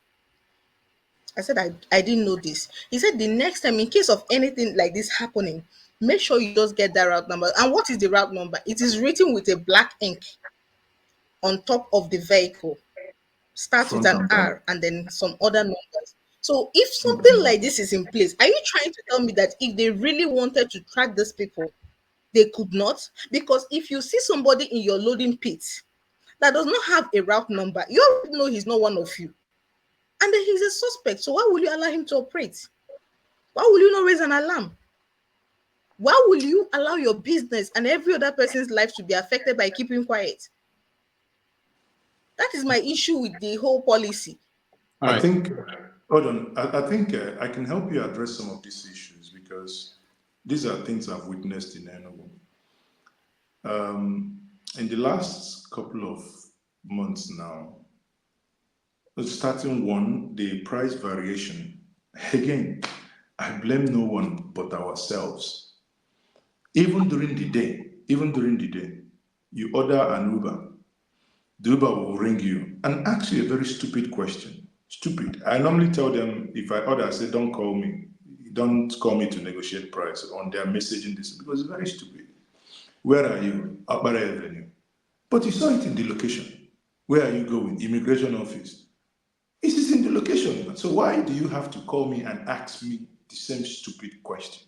I said, I didn't know this. He said, the next time, in case of anything like this happening, make sure you just get that route number. And what is the route number? It is written with a black ink on top of the vehicle. Starts with Front an and back. R and then some other numbers. So if something like this is in place, are you trying to tell me that if they really wanted to track these people, they could not? Because if you see somebody in your loading pit that does not have a route number, you already know he's not one of you. And then he's a suspect. So why will you allow him to operate? Why will you not raise an alarm? Why will you allow your business and every other person's life to be affected by keeping quiet? That is my issue with the whole policy. I think, hold on, I think I can help you address some of these issues because these are things I've witnessed in Enugu. In the last couple of months now, starting one, the price variation, again, I blame no one but ourselves. Even during the day, you order an Uber, the Uber will ring you and ask you a very stupid question. Stupid. I normally tell them, if I order, I say, don't call me. Don't call me to negotiate price on their messaging this because it's very stupid. Where are you? Akbara Avenue. But you saw it in the location. Where are you going? Immigration office. It is in the location. So why do you have to call me and ask me the same stupid question?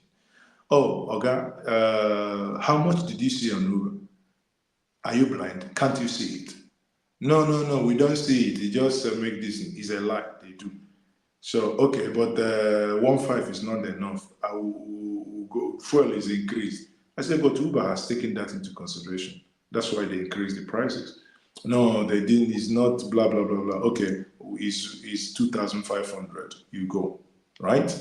Oh, Oga, how much did you see on Uber? Are you blind? Can't you see it? No, we don't see it. They just make this. It's a lie. They do. So, okay, but 1.5 is not enough. I will go. Fuel is increased. I said, but Uber has taken that into consideration. That's why they increased the prices. No, they didn't. It's not blah, blah, blah, blah. Okay, it's 2,500. You go, right?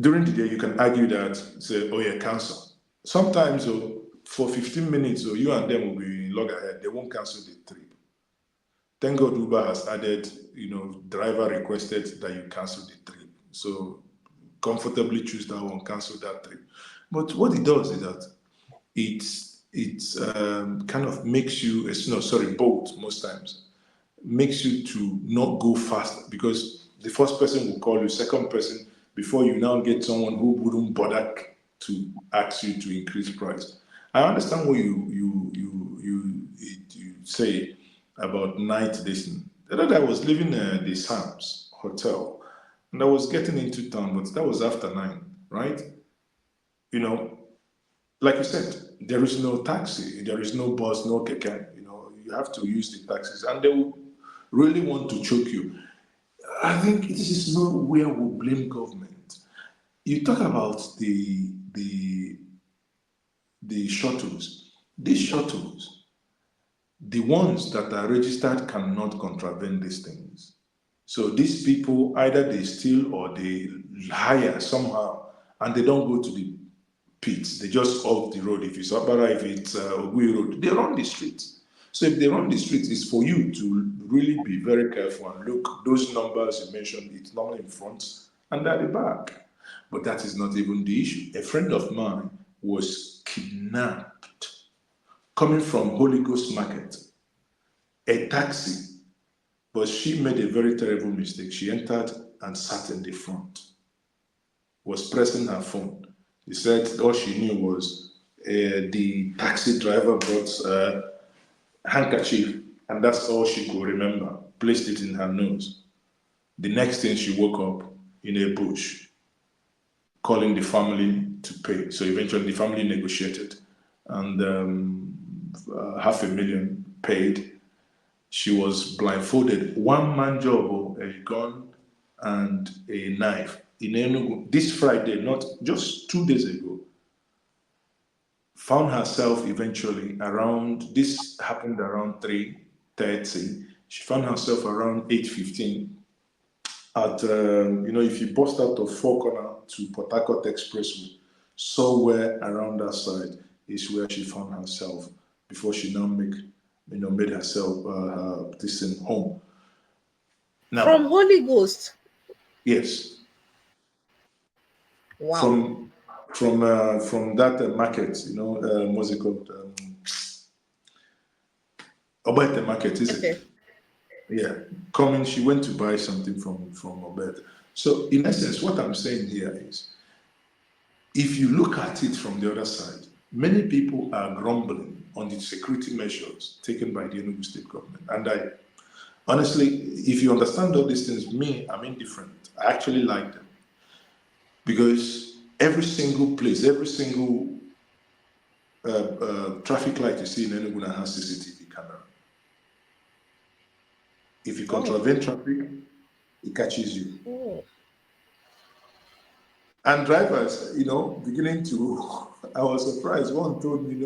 During the day, you can argue that, say, oh yeah, cancel. Sometimes, for 15 minutes, you and them will be in loggerhead. They won't cancel the trip. Thank God Uber has added, driver requested that you cancel the trip. So comfortably choose that one, cancel that trip. But what it does is that it kind of makes you, both most times, makes you to not go fast because the first person will call you, second person, before you now get someone who wouldn't bother to ask you to increase price. I understand what you say about night listening. The other day I was leaving the Sam's Hotel and I was getting into town, but that was after 9, right? Like you said, there is no taxi, there is no bus, no keke. You have to use the taxis, and they will really want to choke you. I think this is not where we blame government. You talk about the shuttles. These shuttles, the ones that are registered cannot contravene these things. So these people, either they steal or they hire somehow, and they don't go to the pits. They just off the road. If it's Abara, if it's Ogui Road, they run the streets. So if they run the streets, it's for you to really be very careful and look. Those numbers you mentioned, it's normally in front and at the back. But that is not even the issue. A friend of mine was kidnapped coming from Holy Ghost Market, a taxi. But she made a very terrible mistake. She entered and sat in the front, was pressing her phone. He said all she knew was the taxi driver brought a handkerchief, and that's all she could remember. Placed it in her nose. The next thing, she woke up in a bush, calling the family to pay. So eventually, the family negotiated, and $500,000 paid. She was blindfolded, one-man job, a gun and a knife in Enugu this Friday, not just 2 days ago. Found herself eventually around, this happened around 3:30. She found herself around 8:15 at, if you bust out of Four Corner to Port Harcourt Expressway, somewhere around that side is where she found herself before she now made herself this thing home. Now, From Holy Ghost. yes. Wow. From that market, what's it called? Obete Market, is it? Okay. Yeah. Coming, she went to buy something from Obete. So in essence, what I'm saying here is, if you look at it from the other side, many people are grumbling on the security measures taken by the Enugu state government. And I honestly, if you understand all these things, me, I'm indifferent. I actually like them because every single place, every single traffic light you see in Enugu now has CCTV camera. If you Oh. contravene traffic, it catches you. Oh. And drivers, beginning to, I was surprised. One told me,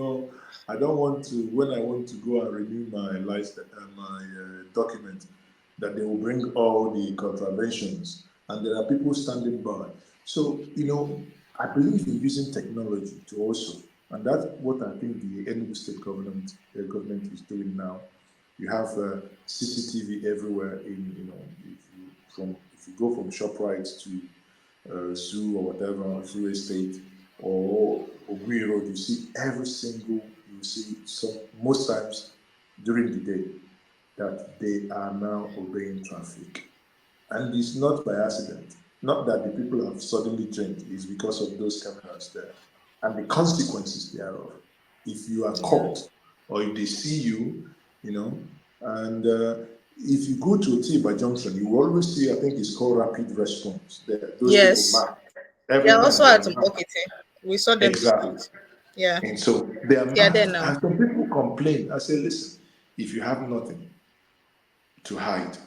I don't want to, when I want to go and renew my license, my document, that they will bring all the contraventions. And there are people standing by. So, I believe in using technology to also, and that's what I think the Enugu state government is doing now. You have CCTV everywhere if you go from ShopRite to zoo or whatever, zoo estate or Ogui Road, you see most times during the day that they are now obeying traffic. And it's not by accident. Not that the people have suddenly changed, it's because of those cameras there and the consequences thereof. If you are caught or if they see you, and if you go to Otiba Junction, you will always see, I think it's called rapid response. Those people Yes. mark every They're time also they at are marked. Mbokete. We saw them Exactly. tonight. Yeah. And so they are They are there marked. now. And some people complain. I say, listen, if you have nothing to hide,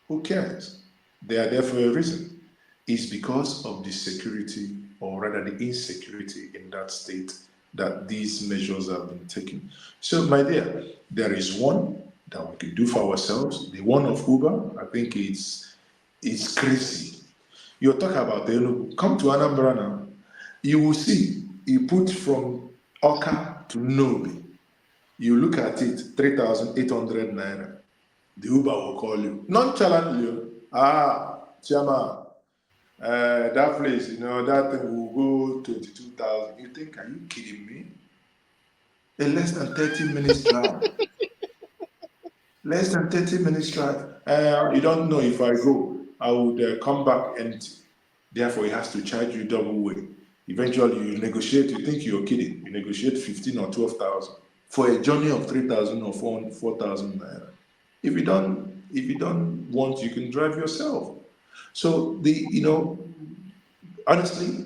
who cares? They are there for a reason. It's because of the security, or rather the insecurity in that state, that these measures have been taken. So, my dear, there is one that we can do for ourselves. The one of Uber, I think it's crazy. You're talking about the Enugu. Come to Anambra now. You will see, you put from Oka to Nobi. You look at it, 3,800 naira. The Uber will call you. Nonchalantly, Chama, that place, that thing will go 22,000. You think, are you kidding me? In less than 30 minutes drive. Less than 30 minutes drive. You don't know if I go, I would come back empty. Therefore, he has to charge you double way. Eventually, you negotiate, you think you're kidding. You negotiate 15 or 12,000 for a journey of 3,000 or 4,000 naira. If you don't want, you can drive yourself. So honestly,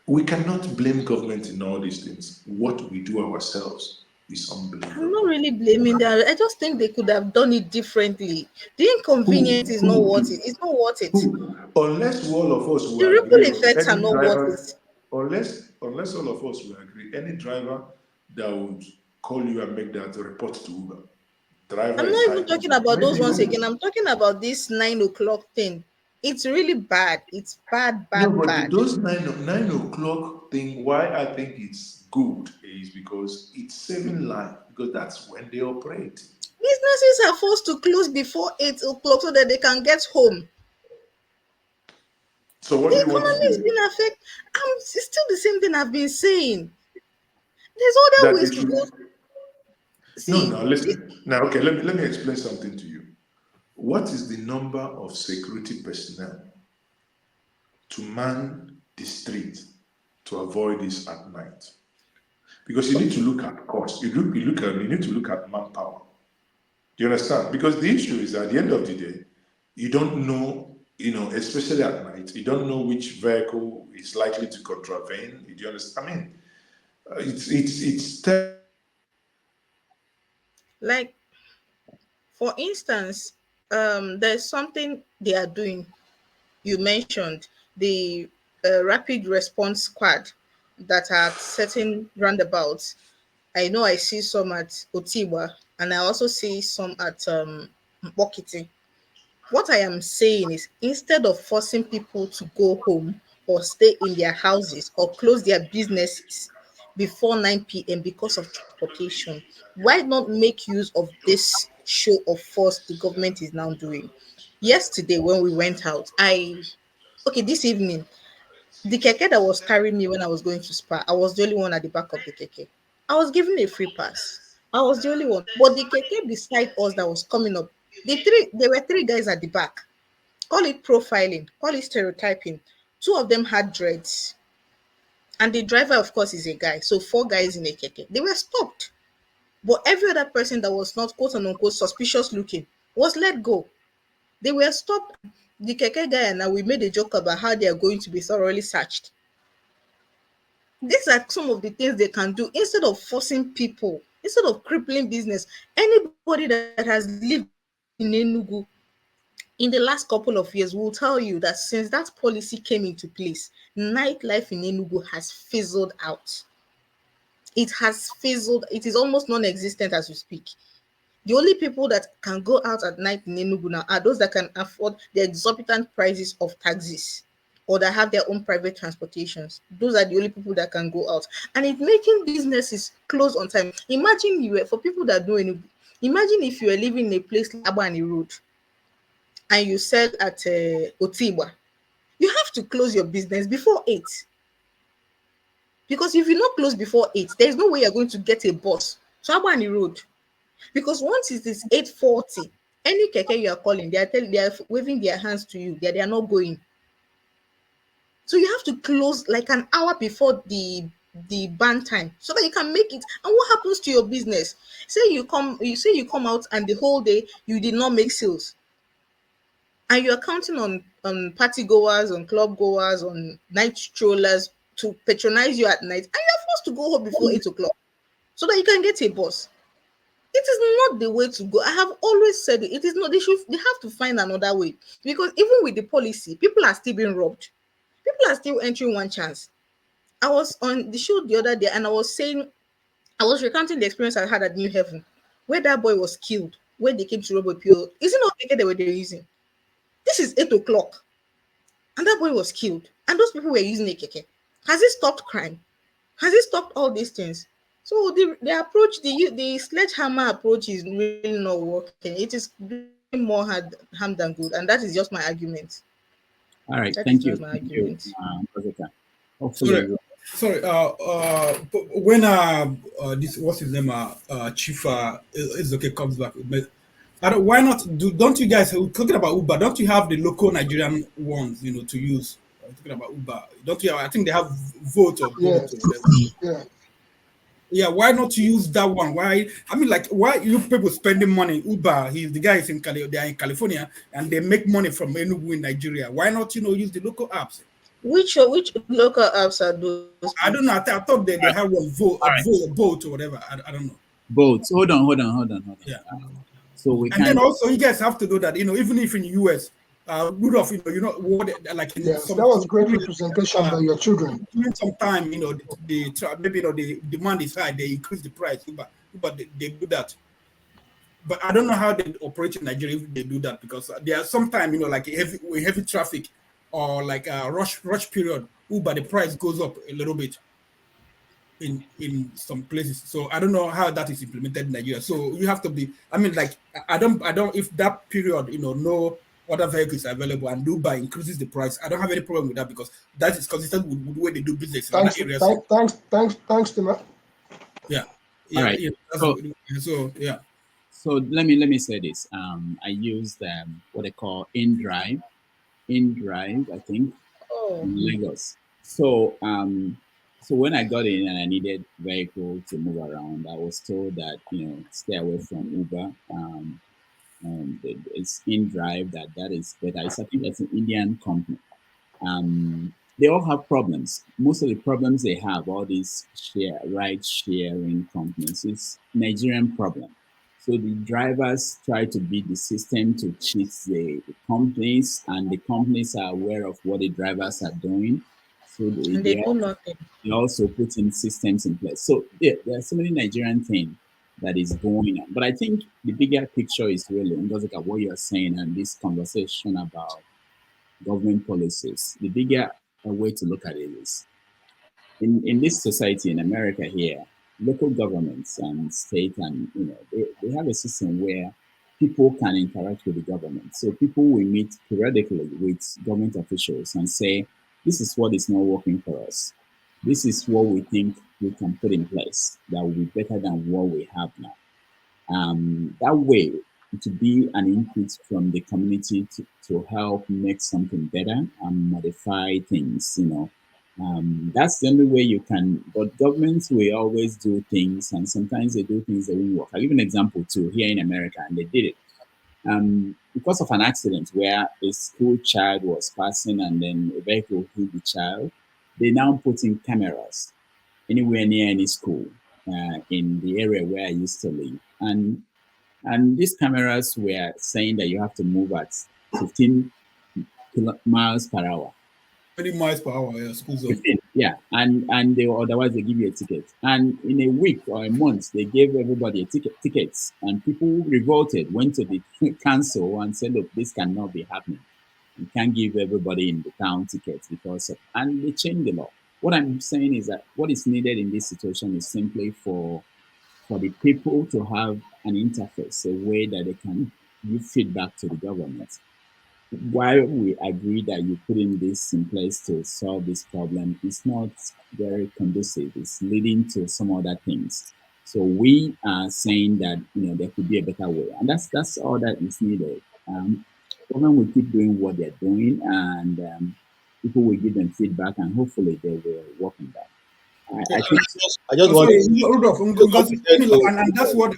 we cannot blame government in all these things. What we do ourselves is I'm unbelievable. not really blaming them. I just think they could have done it differently. The inconvenience is not worth it. It's not worth it. Unless all of us The will ripple agree, effects are any not worth driver, it. unless all of us will agree, any driver that would call you and make that report to Uber, driver I'm is not high even talking contact. about those Maybe ones no. again. I'm talking about this 9 o'clock thing. It's really bad. It's bad, No, bad, but bad. those 9 o'clock thing, why I think it's good is because it's saving life, because that's when they operate. Businesses are forced to close before 8 o'clock so that they can get home. So what The do you want to economy is do? being affected. It's still the same thing I've been saying. There's other That ways they to go. should. No, See, no, listen. Now, okay, let me explain something to you. What is the number of security personnel to man the street to avoid this at night? Because you need to look at cost. You need to look at manpower. Do you understand? Because the issue is at the end of the day, you don't know, especially at night, you don't know which vehicle is likely to contravene. Do you understand? I mean, it's like for instance, there's something they are doing. You mentioned the rapid response squad that are at certain roundabouts. I know I see some at Otiwa and I also see some at Bokiti. What I am saying is instead of forcing people to go home or stay in their houses or close their businesses before 9 p.m. because of transportation, why not make use of this show of force the government is now doing? Yesterday, when we went out, this evening, the keke that was carrying me when I was going to Spa, I was the only one at the back of the keke. I was given a free pass. I was the only one. But the keke beside us that was coming up, there were three guys at the back. Call it profiling, call it stereotyping. Two of them had dreads. And the driver, of course, is a guy. So four guys in a keke. They were stopped. But every other person that was not quote unquote suspicious looking was let go. They were stopped. The keke guy and I, we made a joke about how they are going to be thoroughly searched. These are some of the things they can do instead of forcing people, instead of crippling business. Anybody that has lived in Enugu in the last couple of years will tell you that since that policy came into place, nightlife in Enugu has fizzled out. It has fizzled, it is almost non-existent as we speak. The only people that can go out at night in Enugu now are those that can afford the exorbitant prices of taxis or that have their own private transportations. Those are the only people that can go out. And it's making businesses close on time. Imagine you were, for people that know Enugu, imagine if you were living in a place like Abani Road and you sell at Otiba. You have to close your business before 8. Because if you not close before 8, there is no way you're going to get a bus to Abani Road. Because once it is 8:40, any keke you are calling, they are waving their hands to you. They are not going. So you have to close like an hour before the ban time so that you can make it. And what happens to your business? Say you come out and the whole day you did not make sales. And you're counting on party goers, on club goers, on night strollers to patronize you at night, and you're forced to go home before 8 o'clock so that you can get a bus. It is not the way to go. I have always said it. It is not. They have to find another way, because even with the policy, people are still being robbed. People are still entering one chance. I was on the show the other day and I was recounting the experience I had at New Heaven, where that boy was killed when they came to rob a PO. Is it not the they were using? This is 8 o'clock, and that boy was killed, and those people were using a keke. Has it stopped crime? Has it stopped all these things? So the approach, the sledgehammer approach is really not working. It is doing more harm than good, and that is just my argument. All right, That is thank you. just my Thank you, argument. Professor. Hopefully, Sorry. When this what's his name? Chief is okay comes back. But why not don't you guys talking about Uber? Don't you have the local Nigerian ones, to use? Talking about Uber, don't you? I think they have Vote or Yes. Bolt or whatever. Yeah. Yeah, why not use that one? Why? I mean, like, why you people spending money? Uber, the guy is they are in California and they make money from Enugu in Nigeria. Why not, use the local apps? Which local apps are those? I don't know. I thought they have one Bolt or whatever. I don't know. Bolt. Hold on. Yeah. So we And can. then also, you guys have to know that even if in the US, Rudolph, what like in Yes, some that was great representation by your children. during some time, maybe the demand is high, they increase the price. But they do that. But I don't know how they operate in Nigeria if they do that, because there are sometimes, like heavy traffic or like a rush period, Uber, the price goes up a little bit in some places. So I don't know how that is implemented in Nigeria. So you have to be, I mean, like, I don't, if that period, no other vehicles are available and Uber increases the price, I don't have any problem with that, because that is consistent with the way they do business in other areas. Thanks, Tim. Yeah. All right. So yeah. So let me say this. I used what they call InDrive, I think, in Lagos. So so when I got in and I needed vehicle to move around, I was told that stay away from Uber. And it's InDrive that is better. I think that's an Indian company. They all have problems. Most of the problems they have, all these ride sharing companies, it's Nigerian problem. So the drivers try to beat the system to cheat the companies, and the companies are aware of what the drivers are doing. So And they do nothing. they also put in systems in place. So there are so many Nigerian things that is going on. But I think the bigger picture is really, because like what you're saying and this conversation about government policies, the bigger way to look at it is in this society in America here, local governments and state and they have a system where people can interact with the government. So people will meet periodically with government officials and say, this is what is not working for us. This is what we think we can put in place that will be better than what we have now. That way, to be an input from the community to help make something better and modify things, that's the only way you can. But governments will always do things, and sometimes they do things that won't work. I'll give an example too here in America, and they did it. Because of an accident where a school child was passing and then a vehicle hit the child, they now put in cameras anywhere near any school in the area where I used to live. And these cameras were saying that you have to move at 15 miles per hour. 20 miles per hour, yeah, school zone. 15, yeah, and they otherwise they give you a ticket. And in a week or a month, they gave everybody tickets, and people revolted, went to the council and said, "Look, this cannot be happening. You can't give everybody in the town tickets because of," and they changed the law. What I'm saying is that what is needed in this situation is simply for the people to have an interface, a way that they can give feedback to the government. While we agree that you putting this in place to solve this problem, it's not very conducive. It's leading to some other things. So we are saying that there could be a better way, and that's all that is needed. Government will keep doing what they're doing, and people will give them feedback, and hopefully they will work on that. I think I just want Rudolph, and that's what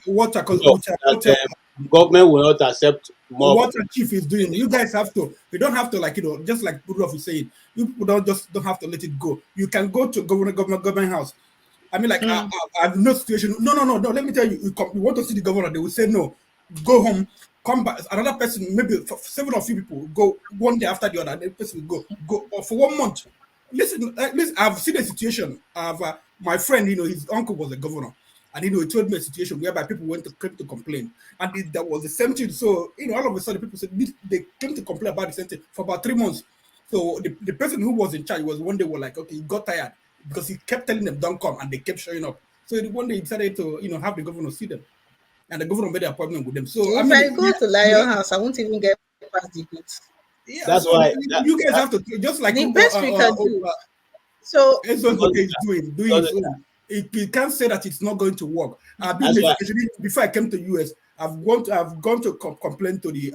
government will not accept more. What a chief is doing. You guys have to. You don't have to, just like Rudolph is saying. You people don't have to let it go. You can go to government house. I mean, like I've no situation. No. Let me tell you. You want to see the governor? They will say no. Go home. Come back. Another person, maybe 7 or few people, go one day after the other. The person will go for 1 month. Listen. I've seen a situation. My friend, his uncle was a governor, and he told me a situation whereby people came to complain, and that was the same thing. So all of a sudden, people said they came to complain about the same thing for about 3 months. So the person who was in charge was one day like, okay, he got tired because he kept telling them don't come, and they kept showing up. So one day he decided to have the governor see them, and the governor made an appointment with them. So if I go to Lion House, I won't even get past the gate. Yeah, that's why you guys have to just like the best we can do. So it's what he's doing his own. He can't say that it's not going to work. I've been before I came to US. I've gone to complain to the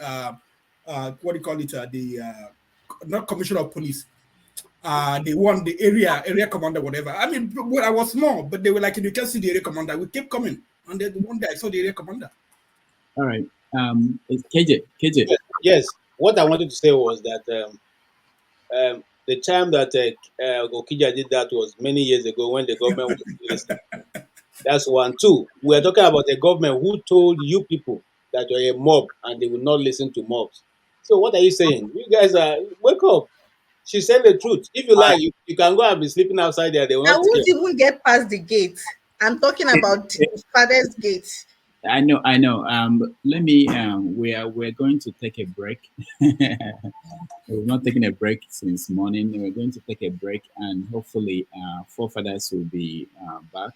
what do you call it? The not commissioner of police. The area commander, whatever. I mean, when I was small, but they were like, you can't see the area commander. We kept coming, and then one day I saw the area commander. All right, KJ. Yes, what I wanted to say was that the time that Okija did that was many years ago when the government was listening. That's one. Two, we are talking about a government who told you people that you're a mob and they will not listen to mobs. So what are you saying? You guys wake up. She said the truth. If you like, you can go and be sleeping outside there. They will not I won't even get past the gate. I'm talking about the father's gate. I know. Let me. We're going to take a break. We've not taken a break since morning. We're going to take a break, and hopefully, forefathers will be back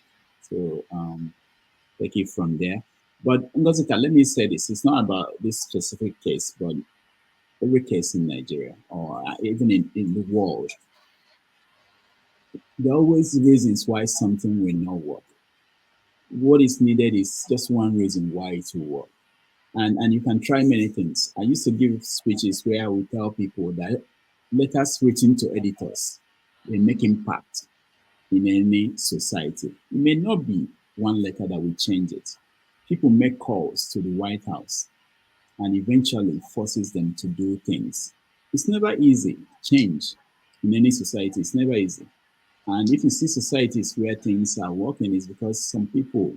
to take it from there. But Ngozika, let me say this: it's not about this specific case, but every case in Nigeria or even in the world. There are always reasons why something will not work. What is needed is just one reason why it will work. And you can try many things. I used to give speeches where I would tell people that letters written to editors will make impact in any society. It may not be one letter that will change it. People make calls to the White House and eventually forces them to do things. It's never easy. Change in any society, it's never easy. And if you see societies where things are working, it's because some people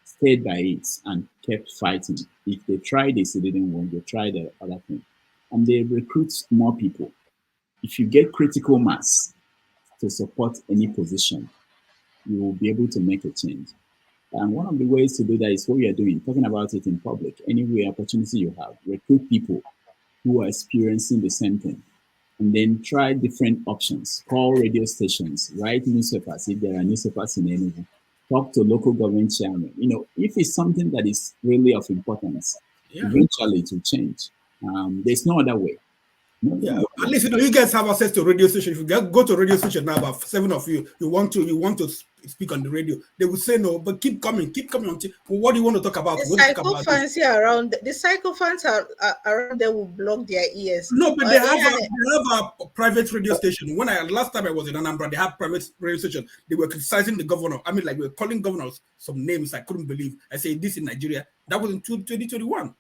stayed by it and kept fighting. If they tried this, it didn't work. They tried the other thing. And they recruit more people. If you get critical mass to support any position, you will be able to make a change. And one of the ways to do that is what we are doing, talking about it in public. Any opportunity you have, recruit people who are experiencing the same thing. And then try different options. Call radio stations, write newspapers if there are newspapers in Enugu. Talk to local government chairman. If it's something that is really of importance, eventually it will change. There's no other way. Yeah, at least you guys have access to radio station. If you go to radio station now, about 7 of you, you want to speak on the radio, they will say no, but keep coming until. Well, what do you want to talk about? The We want to talk about this. psychophants around there will block their ears. No, but they have a private radio station. Last time I was in Anambra, they have private radio station. They were criticizing the governor. I mean, like, we were calling governors some names I couldn't believe. I say this in Nigeria. That was in 2021.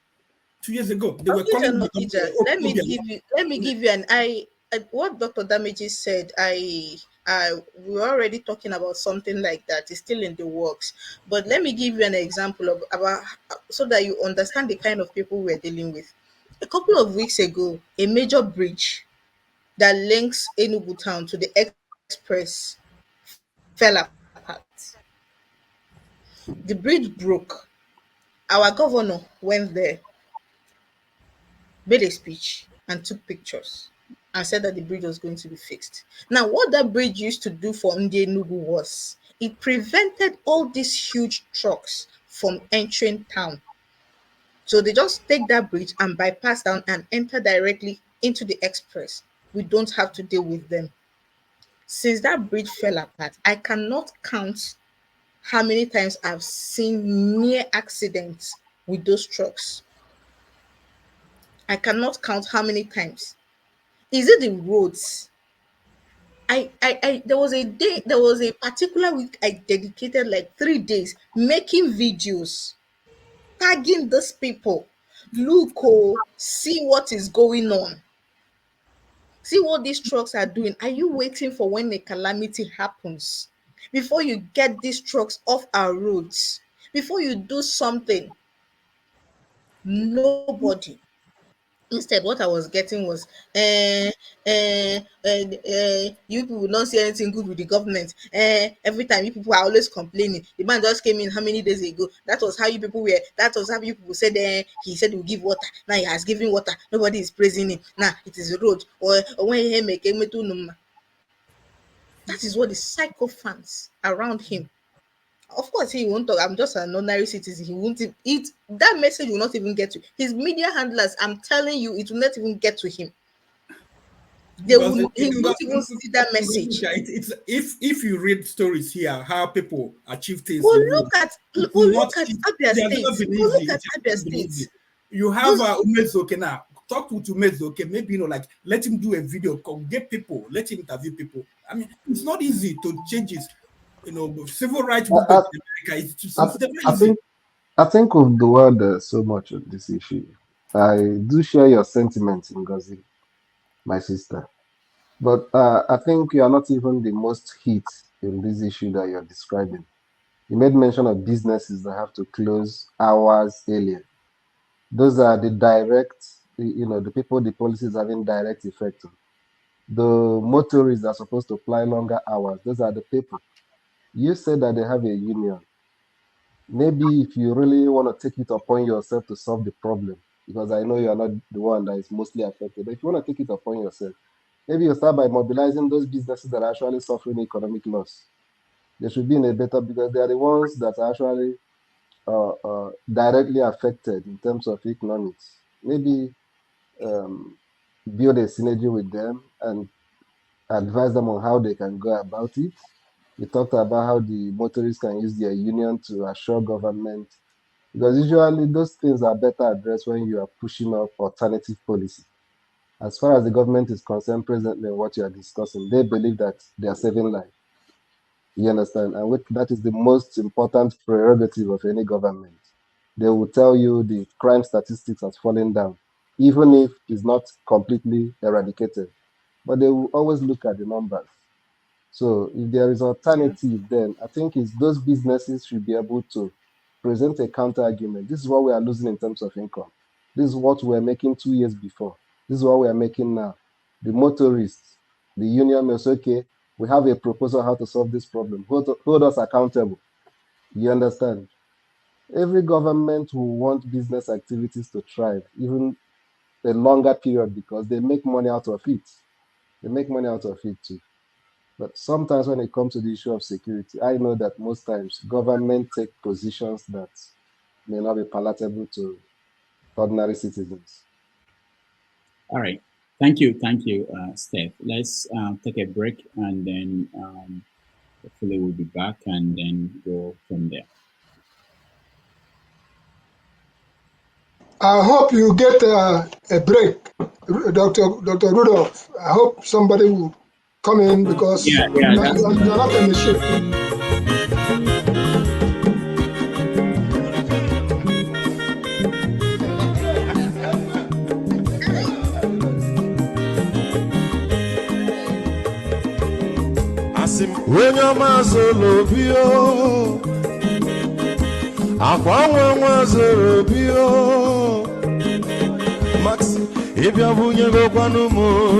2 years ago, they were calling. Let me give you what Dr. Damages said. We were already talking about something like that. It's still in the works, but let me give you an example about so that you understand the kind of people we're dealing with. A couple of weeks ago, a major bridge that links Enugu town to the express fell apart. The bridge broke. Our governor went there, made a speech, and took pictures and said that the bridge was going to be fixed. Now, what that bridge used to do for Enugu was it prevented all these huge trucks from entering town. So they just take that bridge and bypass down and enter directly into the express. We don't have to deal with them. Since that bridge fell apart, I cannot count how many times I've seen near accidents with those trucks. I cannot count how many times. Is it the roads? There was a particular week I dedicated like 3 days making videos, tagging these people. Look, see what is going on. See what these trucks are doing. Are you waiting for when a calamity happens before you get these trucks off our roads? Before you do something? Nobody. Instead, what I was getting was, you people will not see anything good with the government. Every time you people are always complaining. The man just came in how many days ago? That was how you people were. That was how you people said. He said he will give water. Now he has given water. Nobody is praising him. Now it is a road. Or when he make a metu. That is what the sycophants around him. Of course, he won't talk. I'm just an ordinary citizen. He won't it. That message will not even get to his media handlers. I'm telling you, it will not even get to him. He won't even see that message. It's if you read stories here, how people achieve things. Look at Abia State. You have Umezoke now. Talk to Umezoke. Maybe like let him do a video. Get people. Let him interview people. I mean, it's not easy to change it. Civil rights movement in America. I think of the world so much on this issue. I do share your sentiments, Ngozi, my sister. But I think you are not even the most hit in this issue that you're describing. You made mention of businesses that have to close hours earlier. Those are the direct, the people the policies having direct effect on. The motorists are supposed to apply longer hours. Those are the people. You said that they have a union. Maybe if you really want to take it upon yourself to solve the problem, because I know you are not the one that is mostly affected, but if you want to take it upon yourself, maybe you start by mobilizing those businesses that are actually suffering economic loss. They should be in a better, because they are the ones that are actually directly affected in terms of economics. Maybe build a synergy with them and advise them on how they can go about it. We talked about how the motorists can use their union to assure government, because usually those things are better addressed when you are pushing up alternative policy. As far as the government is concerned, presently, what you are discussing, they believe that they are saving life. You understand? And that is the most important prerogative of any government. They will tell you the crime statistics has fallen down, even if it's not completely eradicated. But they will always look at the numbers. So if there is alternative, then I think it's those businesses should be able to present a counter argument. This is what we are losing in terms of income. This is what we were making 2 years before. This is what we are making now. The motorists, the union will say, okay, we have a proposal how to solve this problem. Hold us accountable. You understand? Every government will want business activities to thrive, even a longer period, because they make money out of it. They make money out of it too. But sometimes when it comes to the issue of security, I know that most times government take positions that may not be palatable to ordinary citizens. All right. Thank you, Steph. Let's take a break and then hopefully we'll be back and then go from there. I hope you get a break, Dr. Rudolph. I hope somebody will come in because Yeah, you're not a machine. Onye ọma zoro obi o, akwa nwa zoro obi o, Max ịbịa bunyegokwanụ m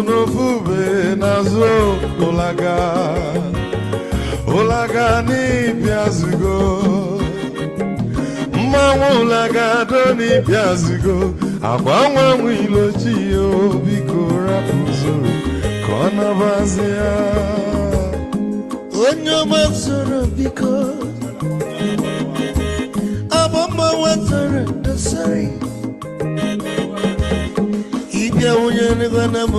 n'ofu ube n'azụ ụlaga n'ịbịa zugo, mmanwụ ụlaga do n'ịbịa zugo, akwa nwa ilochi o, biko rapụ zoro ka ọ nabazi ya. Onye ọma zoro biko, abọmma wetara dosari, ịbịa wunye n'egwana m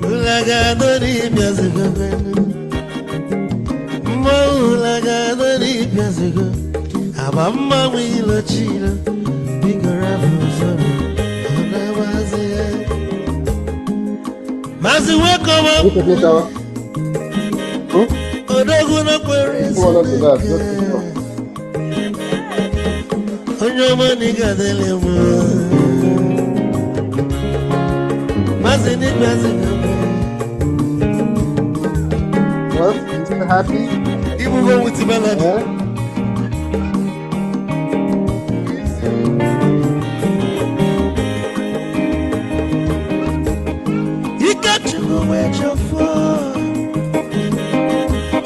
ụlagado n'ịbịa zigo, mma ụlagado n'ịbịa zigo, abọmma wilochilo, biko rapụ zoro ọ na-abazi ya. Mazi wekowa odogu na kwere onye ọma n'iga dele mo Mazi ni mazi What? You still happy? Even go with the melody.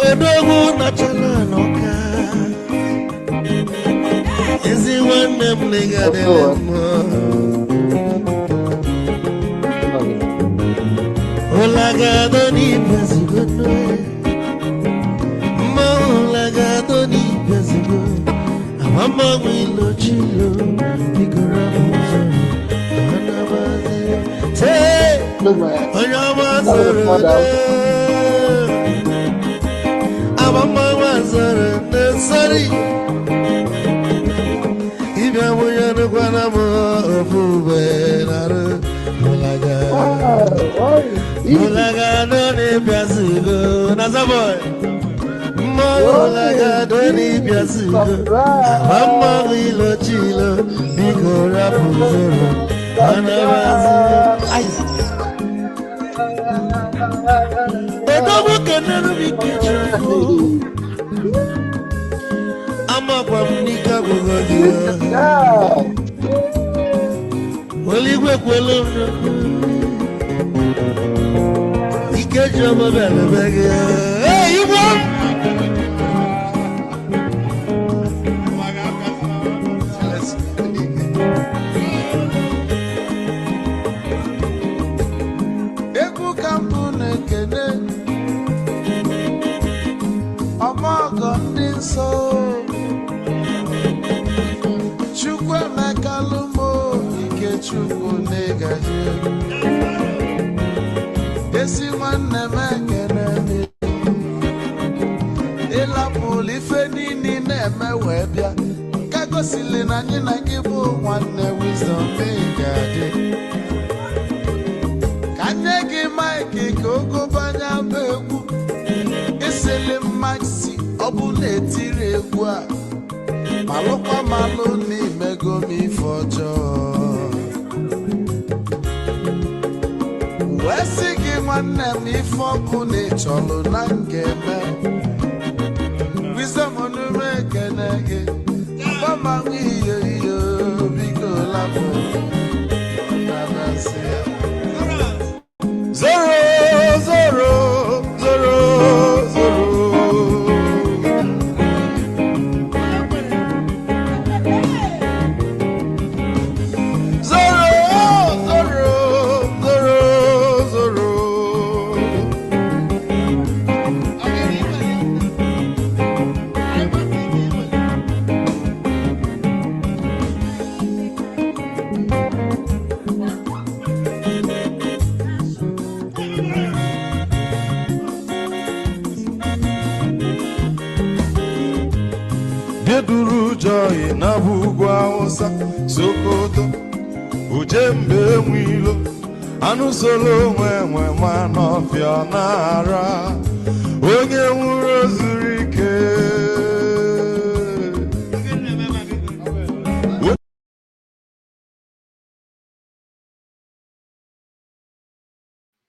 Odogu na chala noka, ezi nwanne m legadele mo, ụlagado n'ibia zigo noe, mma ụlagado n'ibia zigo, amama wilochilo, biko rapụ zoro anabazi te onye ọma zoro de. Mama was a sorry. Even when you're going to move, Mulaga, don't even Yazugo, Nazaboy. Mulaga, don't even Yazugo. Mama will chilo, Biko Rapu, the can never be careful. I'm up on Nika Gogodia. Well, you work well on the catch of a bag. Hey, you want? Esi nwanne m ekene ịlapụlụ ife niile na-eme wee bịa ka gosili na anyị na gị bụ nwanne Wisdom ga-adị ka nye gị maịkị ka ogobanya bụ egwu isili maxi ọ bụ na-etiri egwu a malụkwa malụ n'imego m ife ọjọọ wee sị gị nwanne m ife ọkụ na ịchọlụ na ngeme Wisdom onume ekene gị gbamanwụ iyo iyo biko lapụ nabasị ya Zoro, zoro, zoro, zoro. duru joy na bugwa Hausa Sokoto ujembe nwilo anụ solo nwe ma n'ọfịa n'ara onye nwụrụ zuru ike.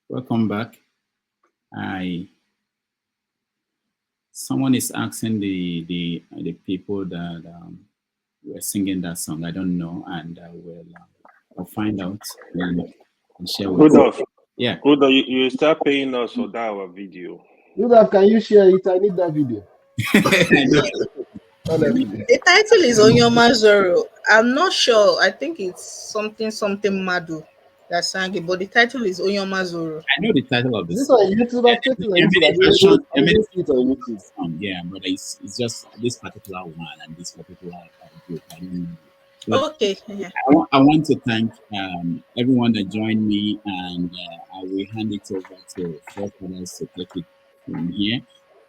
Welcome back. Someone is asking the people that were singing that song. I don't know, and I'll find out and share with Rudolph, you. Yeah. Rudolph, you start paying us for that our video. Rudolph, can you share it? I need that video. Honestly. The title is Onyoma Zoro. I'm not sure. I think it's something Madu that sang it, but the title is Onyoma Zoro. I know the title of Is this. this on YouTube? I've checked it on YouTube. Yeah, but it's just this particular one and this particular group. I don't know. But Okay. Yeah. I want to thank everyone that joined me, and I will hand it over to Forefathers to take it from here.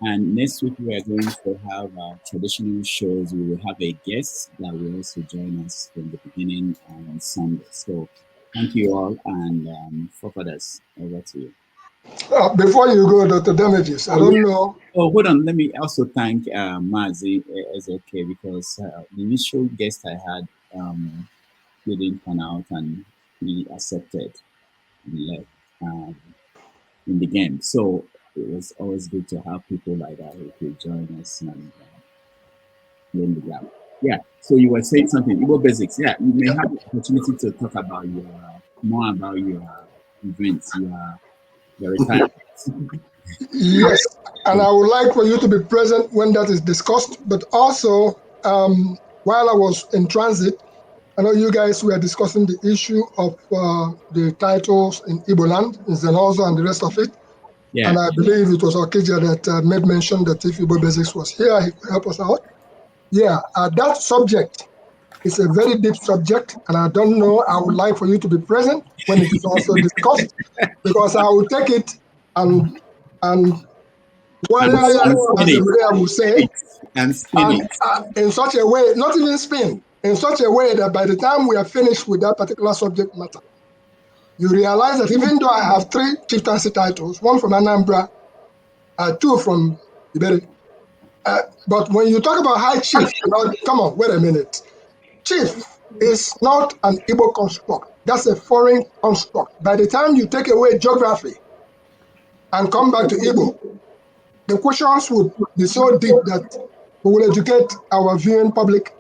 And next week we are going to have traditional shows. We will have a guest that will also join us from the beginning on Sunday. So thank you all, and Forefathers, over to you. Before you go, Dr. Damages, I don't know. Oh, hold on. Let me also thank Mazi Ezeoke, because the initial guest I had didn't turn out, and he accepted and left in the game. So it was always good to have people like that who could join us and learn the gap. Yeah. So you were saying something, Igbo basics. Yeah, you may have the opportunity to talk about more about your events, your retirement. Yes, and I would like for you to be present when that is discussed. But also, while I was in transit, I know you guys were discussing the issue of the titles in Igbo land, in Zenozo and the rest of it. Yeah. And I believe it was Okija that made mention that if Igbo Basics was here, he could help us out. Yeah, that subject is a very deep subject, and I don't know. I would like for you to be present when it is also discussed, because I will take it and what I will say, and spin it in such a way, not even spin, in such a way that by the time we are finished with that particular subject matter, you realize that even though I have 3 chieftaincy titles, 1 from Anambra, 2 from Iberi, but when you talk about high chief, come on, wait a minute. Chief is not an Igbo construct. That's a foreign construct. By the time you take away geography and come back to Igbo, the questions would be so deep that we will educate our viewing public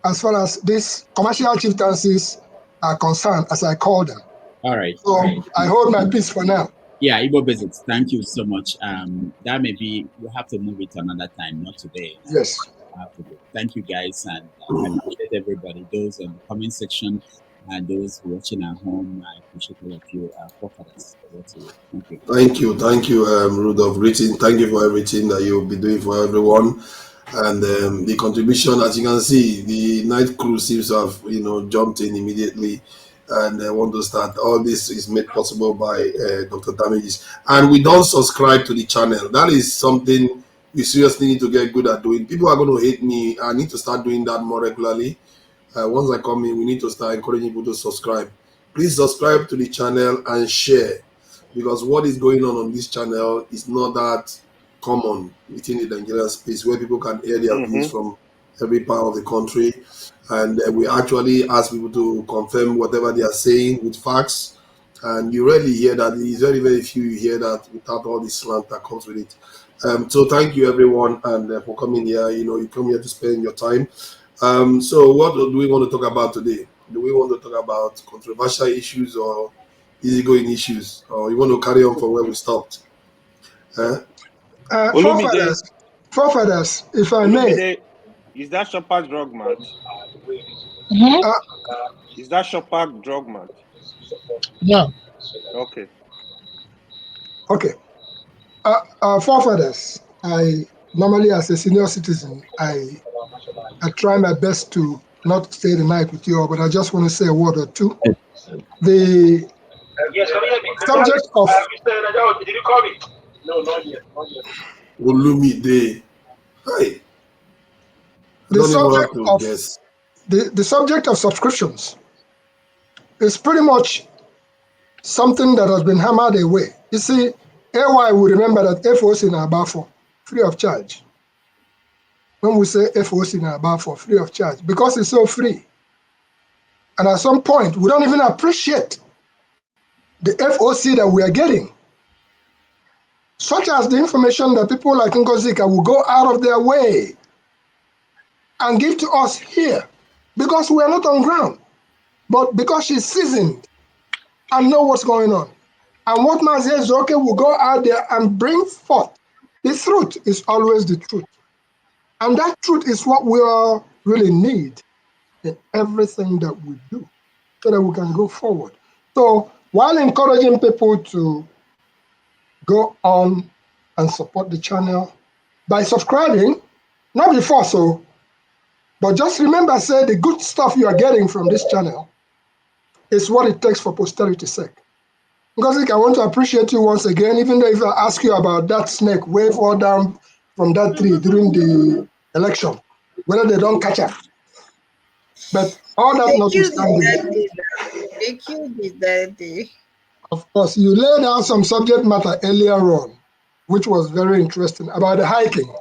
as far as these commercial chieftaincies are concerned, as I call them. All right. So I hold my peace for now. Yeah, Igbo Basics, thank you so much. That may be, we'll have to move it to another time, not today. Yes. Thank you guys, and I appreciate everybody, those in the comment section and those watching at home. I appreciate all of you. Forefathers, thank you. Thank you, Rudolph. Thank you for everything that you'll be doing for everyone. And the contribution, as you can see, the night crew seems to have, jumped in immediately. And I want to start. All this is made possible by Dr. Damages. And we don't subscribe to the channel. That is something we seriously need to get good at doing. People are going to hate me. I need to start doing that more regularly. Once I come in, we need to start encouraging people to subscribe. Please subscribe to the channel and share, because what is going on this channel is not that common within the Nigerian space, where people can hear their views from every part of the country. And we actually ask people to confirm whatever they are saying with facts. And you rarely hear that. It's very, very few you hear that without all the slant that comes with it. So thank you, everyone, and for coming here. You come here to spend your time. So what do we want to talk about today? Do we want to talk about controversial issues or easygoing issues? Or you want to carry on from where we stopped? Forefathers, if I may. Is that Shopper's drug mart? Is that Shopper's drug mart? Yeah. Okay. Okay. Forefathers, I normally, as a senior citizen, I try my best to not stay the night with you all, but I just want to say a word or two. The subject of... Did you call me? No, not yet. Olumide. Hi. the don't even subject have to of guess. the subject of subscriptions is pretty much something that has been hammered away. You see, AY will remember that FOC in Abafo, free of charge. When we say FOC in Abafo, free of charge, because it's so free. And at some point, we don't even appreciate the FOC that we are getting, such as the information that people like Ngozika will go out of their way and give to us here, because we are not on ground, but because she's seasoned and know what's going on. And what Mazi Zoke will go out there and bring forth. The truth is always the truth. And that truth is what we all really need in everything that we do, so that we can go forward. So while encouraging people to go on and support the channel by subscribing, not before so, but just remember, say the good stuff you are getting from this channel is what it takes for posterity's sake. Because I want to appreciate you once again, even though if I ask you about that snake way fall down from that tree during the election, whether they don't catch her. But all that They killed it notwithstanding, that day. They killed it that day. of course, you laid out some subject matter earlier on, which was very interesting, about the hiking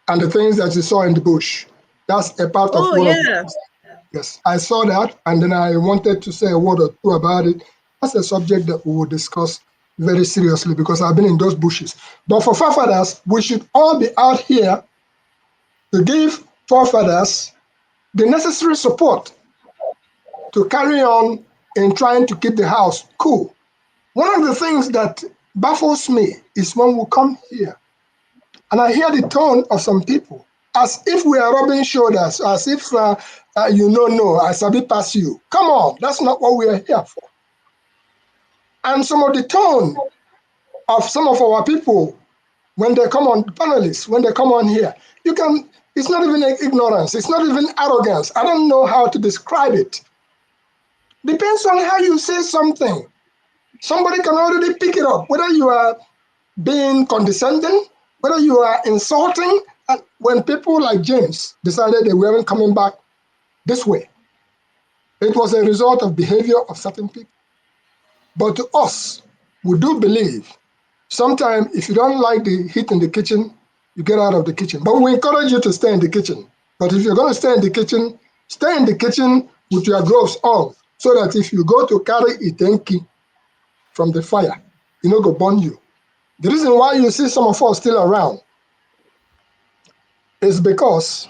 and the things that you saw in the bush. That's a part of Oh, one of yeah. yes, I saw that, and then I wanted to say a word or two about it. That's a subject that we will discuss very seriously because I've been in those bushes. But for forefathers, we should all be out here to give forefathers the necessary support to carry on in trying to keep the house cool. One of the things that baffles me is when we come here and I hear the tone of some people as if we are rubbing shoulders, as if no, I sabi pass you. Come on, that's not what we are here for. And some of the tone of some of our people when they come on, panelists, when they come on here, it's not even ignorance, it's not even arrogance. I don't know how to describe it. Depends on how you say something. Somebody can already pick it up, whether you are being condescending, whether you are insulting. And when people like James decided they weren't coming back this way, it was a result of behavior of certain people. But to us, we do believe sometimes if you don't like the heat in the kitchen, you get out of the kitchen. But we encourage you to stay in the kitchen. But if you're going to stay in the kitchen with your gloves on, so that if you go to carry itenki from the fire, you know, go burn you. The reason why you see some of us still around is because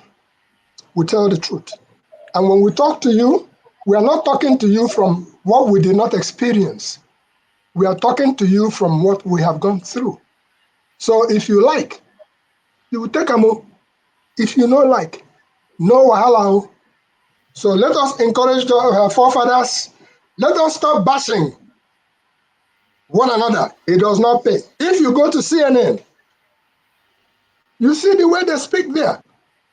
we tell the truth. And when we talk to you, we are not talking to you from what we did not experience. We are talking to you from what we have gone through. So if you like, you will take a move. If you don't like, no wahala. So let us encourage the forefathers. Let us stop bashing one another. It does not pay. If you go to CNN, you see the way they speak there.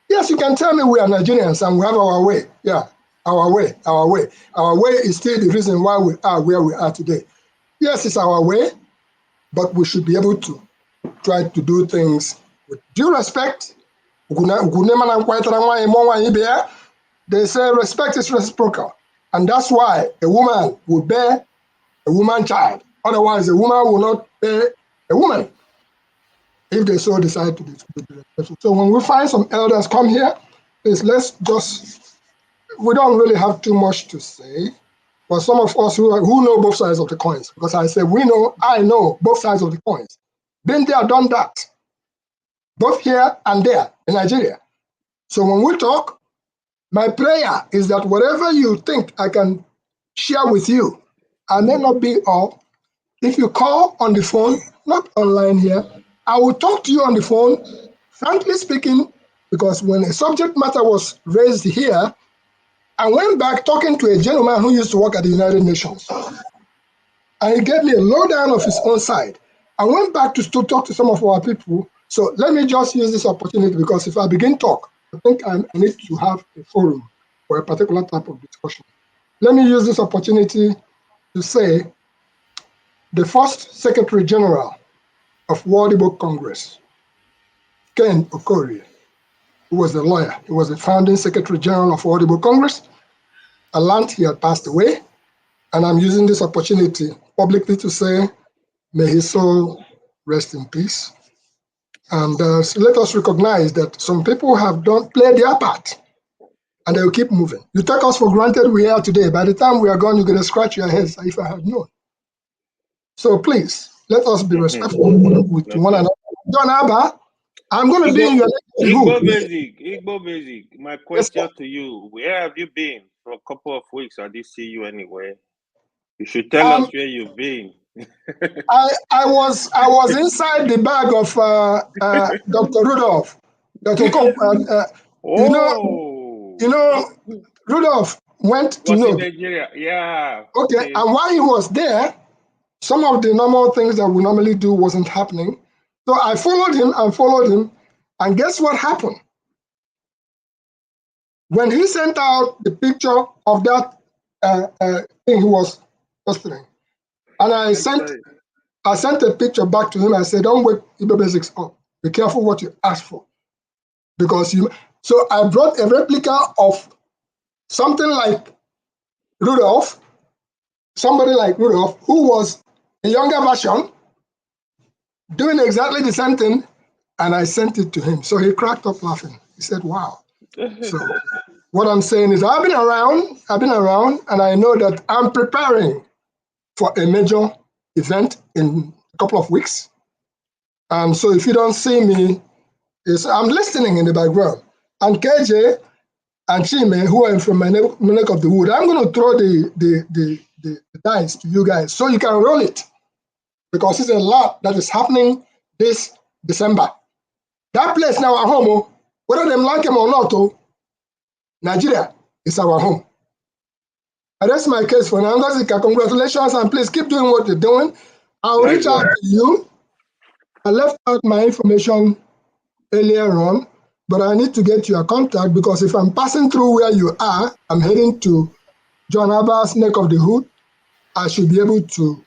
Yes, you can tell me we are Nigerians and we have our way. Yeah, our way, our way. Our way is still the reason why we are where we are today. Yes, it's our way, but we should be able to try to do things with due respect. They say respect is reciprocal. And that's why a woman will bear a woman child. Otherwise, a woman will not bear a woman if they so decide to be respectful. So when we find some elders come here, please we don't really have too much to say. But some of us who know both sides of the coins, because I know both sides of the coins. Been there, done that. Both here and there in Nigeria. So when we talk, my prayer is that whatever you think I can share with you, I may not be all. If you call on the phone, not online here, I will talk to you on the phone, frankly speaking, because when a subject matter was raised here, I went back talking to a gentleman who used to work at the United Nations. And he gave me a lowdown of his own side. I went back to talk to some of our people. So let me just use this opportunity, because if I begin talk, I think I need to have a forum for a particular type of discussion. Let me use this opportunity to say the first Secretary General of World Book Congress, Ken Okorie, who was a lawyer. He was the founding Secretary General of Audible Congress. I learned he had passed away, and I'm using this opportunity publicly to say, may his soul rest in peace. And so let us recognize that some people have played their part, and they will keep moving. You take us for granted we are today. By the time we are gone, you're going to scratch your heads if I had known. So please, let us be respectful with one another. John Abba, I'm going to be in your Igbo Basic. My question to you, where have you been for a couple of weeks? I didn't see you anywhere. You should tell us where you've been. I was inside the bag of Dr. Rudolph. You know, Rudolph went to in Nigeria. Yeah. Okay, and while he was there, some of the normal things that we normally do wasn't happening. So I followed him, and guess what happened? When he sent out the picture of that thing he was posting, and I sent a picture back to him. I said, "Don't wake Igbo Basics up. Be careful what you ask for, because you." So I brought a replica of something like Rudolph, somebody like Rudolph, who was a younger version, doing exactly the same thing, and I sent it to him. So he cracked up laughing. He said, "Wow." So what I'm saying is I've been around, and I know that I'm preparing for a major event in a couple of weeks. And so if you don't see me, I'm listening in the background. And KJ and Chime, who are from my neck of the wood, I'm going to throw the dice to you guys so you can roll it, because it's a lot that is happening this December. That place now at home, whether they like him or not, Nigeria is our home. And that's my case for now. Congratulations, and please keep doing what you're doing. I'll reach out to you. I left out my information earlier on, but I need to get your contact, because if I'm passing through where you are, I'm heading to John Abba's neck of the hood, I should be able to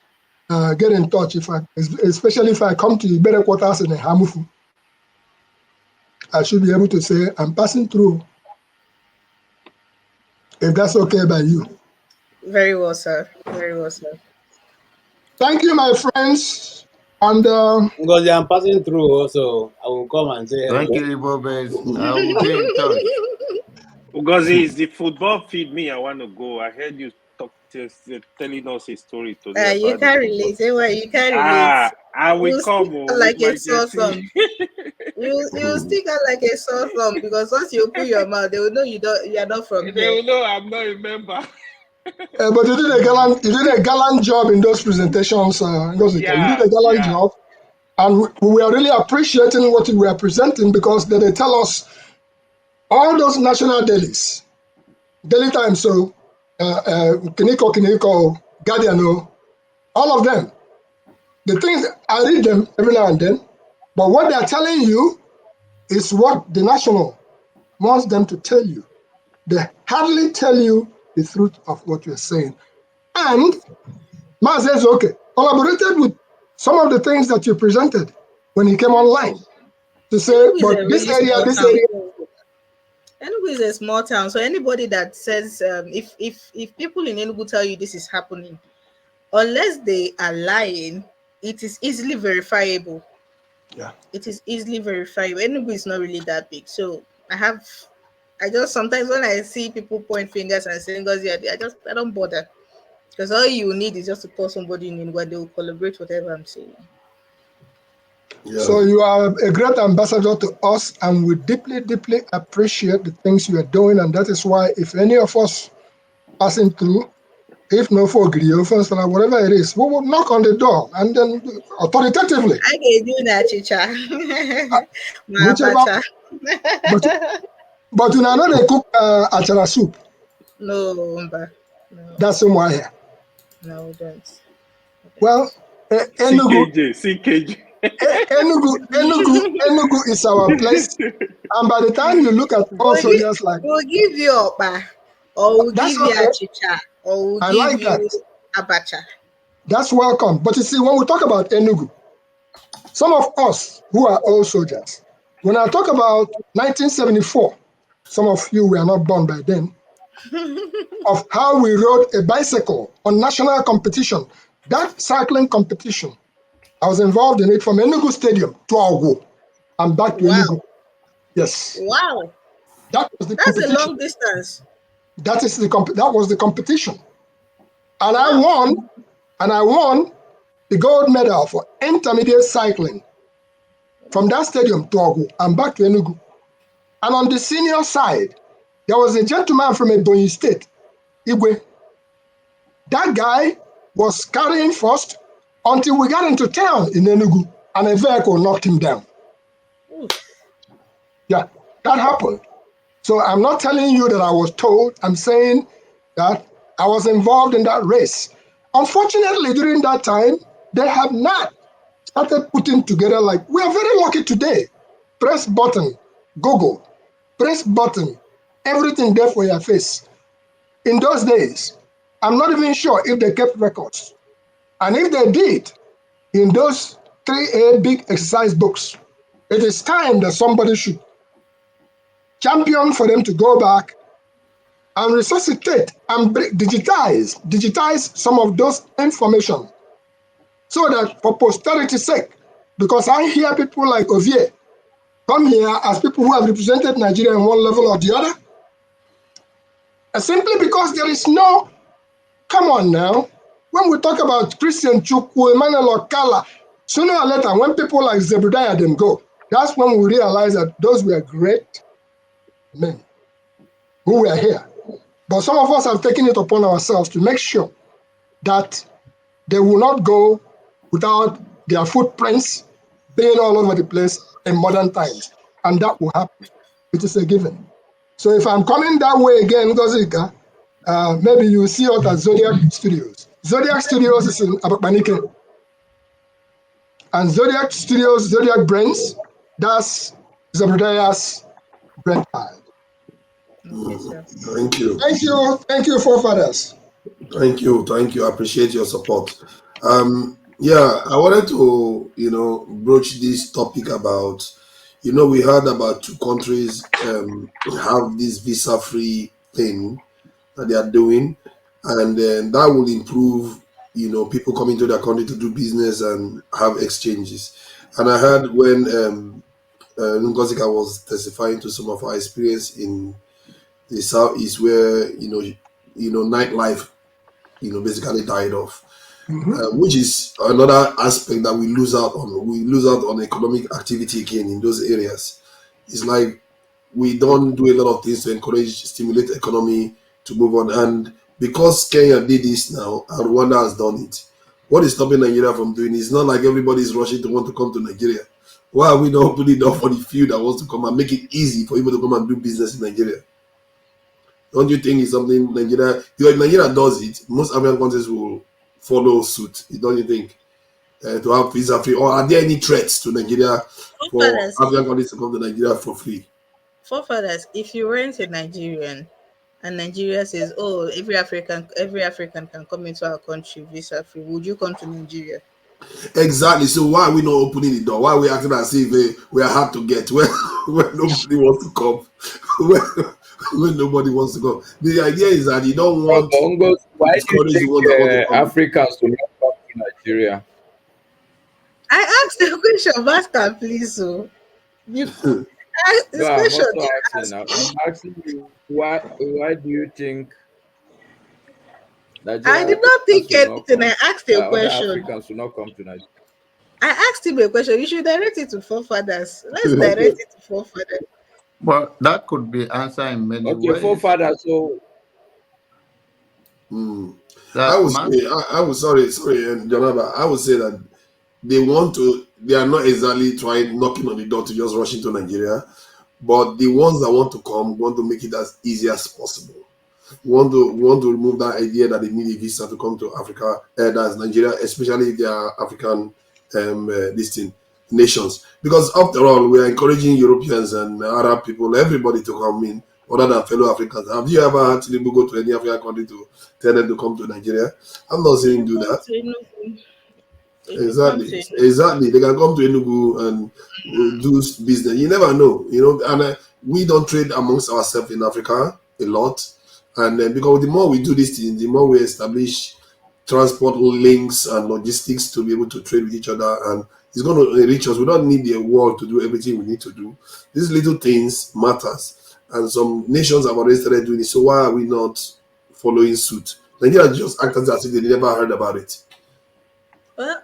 get in touch, especially if I come to the better quarters in Hamufu. I should be able to say, I'm passing through, if that's okay by you. Very well, sir. Very well, sir. Thank you, my friends. And because I'm passing through also, I will come and say hello. Thank you, Igbo Base. I will be in touch. Ugozi, is the football feed me? I want to go. I heard you telling us a story today. You can't relate. You can't relate. I will come like a sore thumb. You stick out like a sore thumb, because once you open your mouth, they will know you are not from here. They will know I'm not a member. But you did a gallant job in those presentations. You did a gallant job, and we are really appreciating what you were presenting, because they tell us all those national dailies, Daily Times, so Kiniko, Guardian, all of them. The things, I read them every now and then, but what they're telling you is what the national wants them to tell you. They hardly tell you the truth of what you're saying. And Ma says, okay, collaborated with some of the things that you presented when he came online to say, but this area. Enugu is a small town, so anybody that says, if people in Enugu tell you this is happening, unless they are lying, it is easily verifiable. Yeah, it is easily verifiable. Enugu is not really that big, so I just sometimes when I see people point fingers and saying, I don't bother, because all you need is just to call somebody in Enugu and they will collaborate whatever I'm saying. Yeah. So you are a great ambassador to us, and we deeply, deeply appreciate the things you are doing. And that is why if any of us passing through, if no for whatever it is, we will knock on the door and then authoritatively. I can do that, chicha. But you know they cook achara soup. No. That's somewhere here. No, we don't. Well, Enugu. CKJ. Enugu is our place, and by the time you look at all soldiers, we'll give you opa, or we'll give you achicha, or we'll give you abacha. That's welcome. But you see, when we talk about Enugu, some of us who are old soldiers, When I talk about 1974, some of you were not born by then, of how we rode a bicycle on national competition. That cycling competition, I was involved in it from Enugu Stadium to Ogu and back to Wow. Enugu. Yes. Wow. That was the That's a competition. long distance. That was the competition. And I won the gold medal for intermediate cycling from that stadium to Ogu and back to Enugu. And on the senior side, there was a gentleman from Ebonyi State, Igwe. That guy was carrying first until we got into town in Enugu and a vehicle knocked him down. Yeah, that happened. So I'm not telling you that I was told. I'm saying that I was involved in that race. Unfortunately, during that time, they have not started putting together like, we are very lucky today. Press button, Google, press button, everything there for your face. In those days, I'm not even sure if they kept records. And if they did, in those 3A big exercise books, it is time that somebody should champion for them to go back and resuscitate and digitize some of those information so that for posterity's sake, because I hear people like Ovie come here as people who have represented Nigeria in one level or the other, and simply because there is no, come on now, when we talk about Christian Chukwu, Emmanuel Okala, sooner or later, when people like Zebediah them go, that's when we realize that those were great men who were here. But some of us have taken it upon ourselves to make sure that they will not go without their footprints being all over the place in modern times. And that will happen. It is a given. So if I'm coming that way again, Gozika, maybe you will see us at Zodiac Studios. Zodiac Studios is in Abapanike. And Zodiac Studios, Zodiac Brains, that's Zebediah's brainchild. Thank you. Thank you, forefathers. Thank you. I appreciate your support. Yeah, I wanted to, broach this topic about, we heard about two countries have this visa-free thing that they are doing, and then that will improve, people coming to their country to do business and have exchanges. And I heard when Ngozika was testifying to some of our experience in the Southeast, where nightlife basically died off, which is another aspect that we lose out on. We lose out on economic activity again in those areas. It's like we don't do a lot of things to stimulate economy to move on. And because Kenya did this now and Rwanda has done it, what is stopping Nigeria from doing it? It's not like everybody is rushing to want to come to Nigeria. Why are we not opening it up for the few that wants to come and make it easy for people to come and do business in Nigeria? Don't you think it's something Nigeria, if Nigeria does it, most African countries will follow suit, don't you think? To have visa free, or are there any threats to Nigeria for African countries to come to Nigeria for free? Forefathers, if you rent a Nigerian and Nigeria says, oh, every African can come into our country visa free, would you come to Nigeria? Exactly. So why are we not opening the door? Why are we acting as if we are hard to get when nobody wants to come? When nobody wants to go. The idea is that you don't want why do you think Africans to not come to Nigeria? I asked the question, Master, please. So you ask this question. I'm asking you, why do you think I did not think anything. I asked a question. Africans should not come to Nigeria. I asked him a question. You should direct it to forefathers. Let's direct it to forefathers. Well, that could be answered in many ways. Forefathers, so I would sorry, Jonaba. I would say that they are not exactly knocking on the door to just rush into Nigeria, but the ones that want to come want to make it as easy as possible. Want to remove that idea that they need a visa to come to Africa, that's Nigeria, especially if they are African nations. Because after all, we are encouraging Europeans and Arab people, everybody to come in, other than fellow Africans. Have you ever had Tinubu go to any African country to tell them to come to Nigeria? I'm not saying do that. They should come Exactly, to exactly. They can come to Enugu and do business. You never know, And we don't trade amongst ourselves in Africa a lot, and because the more we do this thing, the more we establish transport links and logistics to be able to trade with each other, and it's going to reach us. We don't need the world to do everything we need to do. These little things matters, and some nations have already started doing it. So why are we not following suit? Nigeria just act as if they never heard about it. Well,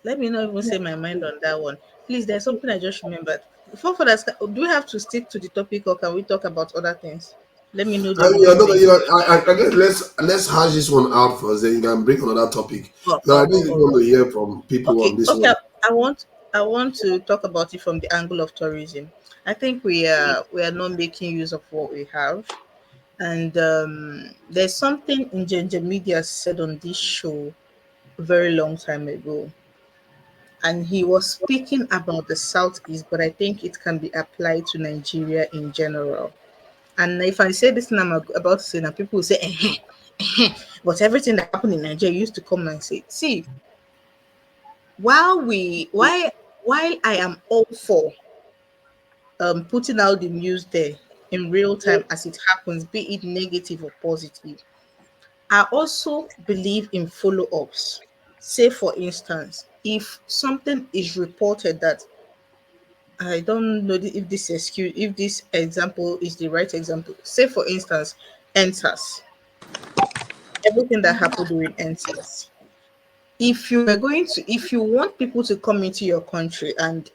let me not even say my mind on that one. Please, there's something I just remembered. Before for that, do we have to stick to the topic or can we talk about other things? Let me know the reasoning. I guess let's hash this one out first. Then you can bring another topic. Oh, Because I really want to hear from people on okay, this okay. one. I want to talk about it from the angle of tourism. I think we are not making use of what we have, and there's something Ginger Media said on this show a very long time ago, and he was speaking about the southeast, but I think it can be applied to Nigeria in general. And if I say this thing I'm about to say now, people will say, but everything that happened in Nigeria used to come and say, see, while I am all for putting out the news there in real time as it happens, be it negative or positive, I also believe in follow-ups. Say for instance, if something is reported that I don't know if this example is the right example. Say for instance, NSAS, everything that happened during NSAS. If you want people to come into your country and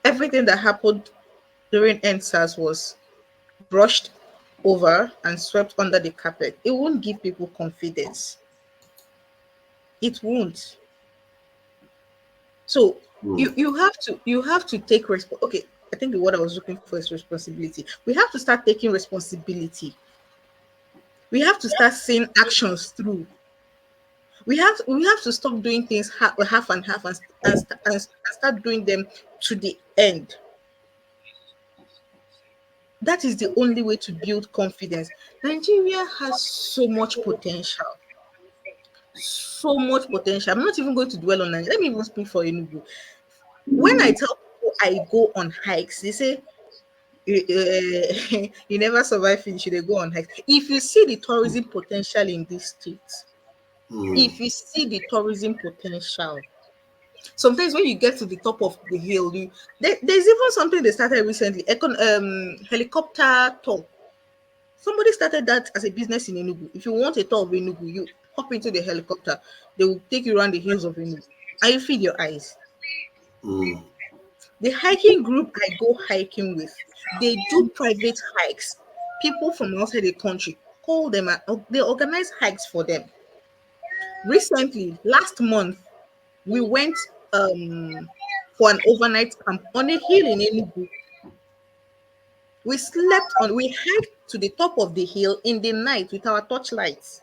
everything that happened during NSAS was brushed over and swept under the carpet, it won't give people confidence. It won't. So you have to take okay. I think the word I was looking for is responsibility. We have to start taking responsibility. We have to start seeing actions through. We have to stop doing things half and half and start doing them to the end. That is the only way to build confidence. Nigeria has so much potential. So much potential. I'm not even going to dwell on Nigeria. Let me even speak for Enugu. When I tell people I go on hikes, they say you never survive finish, they go on hikes. If you see the tourism potential in this state, if you see the tourism potential, sometimes when you get to the top of the hill, there's even something they started recently, helicopter tour. Somebody started that as a business in Enugu. If you want a tour of Enugu, you hop into the helicopter. They will take you around the hills of Enugu, and you feed your eyes. The hiking group I go hiking with, they do private hikes. People from outside the country call them and they organize hikes for them. Recently, last month, we went for an overnight camp on a hill in Enugu. We hiked to the top of the hill in the night with our torchlights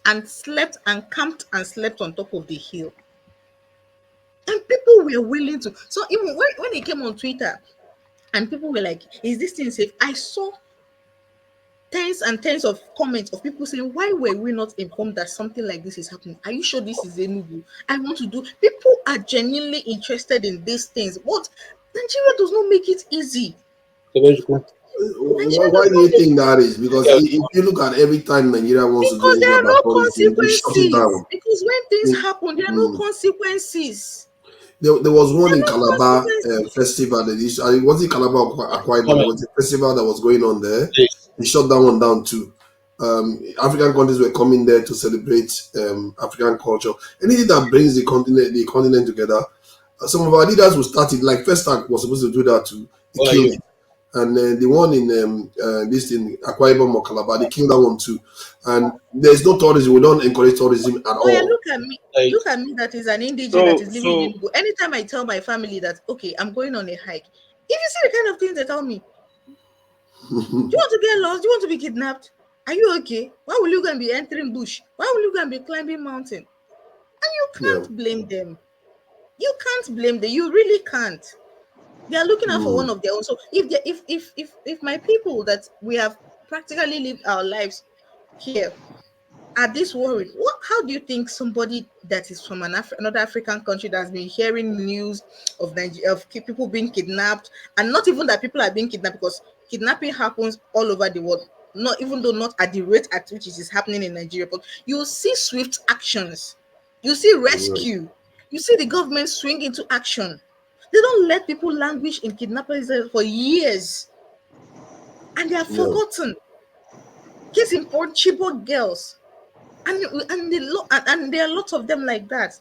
and slept and camped and slept on top of the hill. And people were willing to. So even when it came on Twitter and people were like, is this thing safe? I saw tens and tens of comments of people saying, why were we not informed that something like this is happening? Are you sure this is Enugu? I want to do. People are genuinely interested in these things. But Nigeria does not make it easy. Why do you think that is? Because if you look at every time Nigeria wants to do Because anything there are no about tourism, they shut it consequences. down. Because when things happen, there are no consequences. There was one There in are no Calabar consequences. festival that is, I was in Calabar or Akwa Ibom. There was a festival that was going on there. They shut that one down too. African countries were coming there to celebrate African culture. Anything that brings the continent together. Some of our leaders will start it. Like First Act was supposed to do that too. They killed it. And the one in this in Akwa Ibom or Calabar, they killed that one too. And there's no tourism. We don't encourage tourism at Oh yeah, all. look at me. Look at me that is an indigene that is living in Enugu. Anytime I tell my family that, okay, I'm going on a hike, if you see the kind of things they tell me, do you want to get lost? Do you want to be kidnapped? Are you okay? Why will you go and be entering bush? Why will you go and be climbing mountain? And you can't blame them. You can't blame them. You really can't. They are looking out for one of their own. So if my people that we have practically lived our lives here, are this worried? How do you think somebody that is from another African country that's been hearing news of people being kidnapped, and not even that people are being kidnapped, because kidnapping happens all over the world, not even though not at the rate at which it is happening in Nigeria, but you see swift actions, you see rescue, you see the government swing into action. They don't let people languish in kidnappers for years, and they are forgotten. Case in point, Chibok girls. And there are lots of them like that.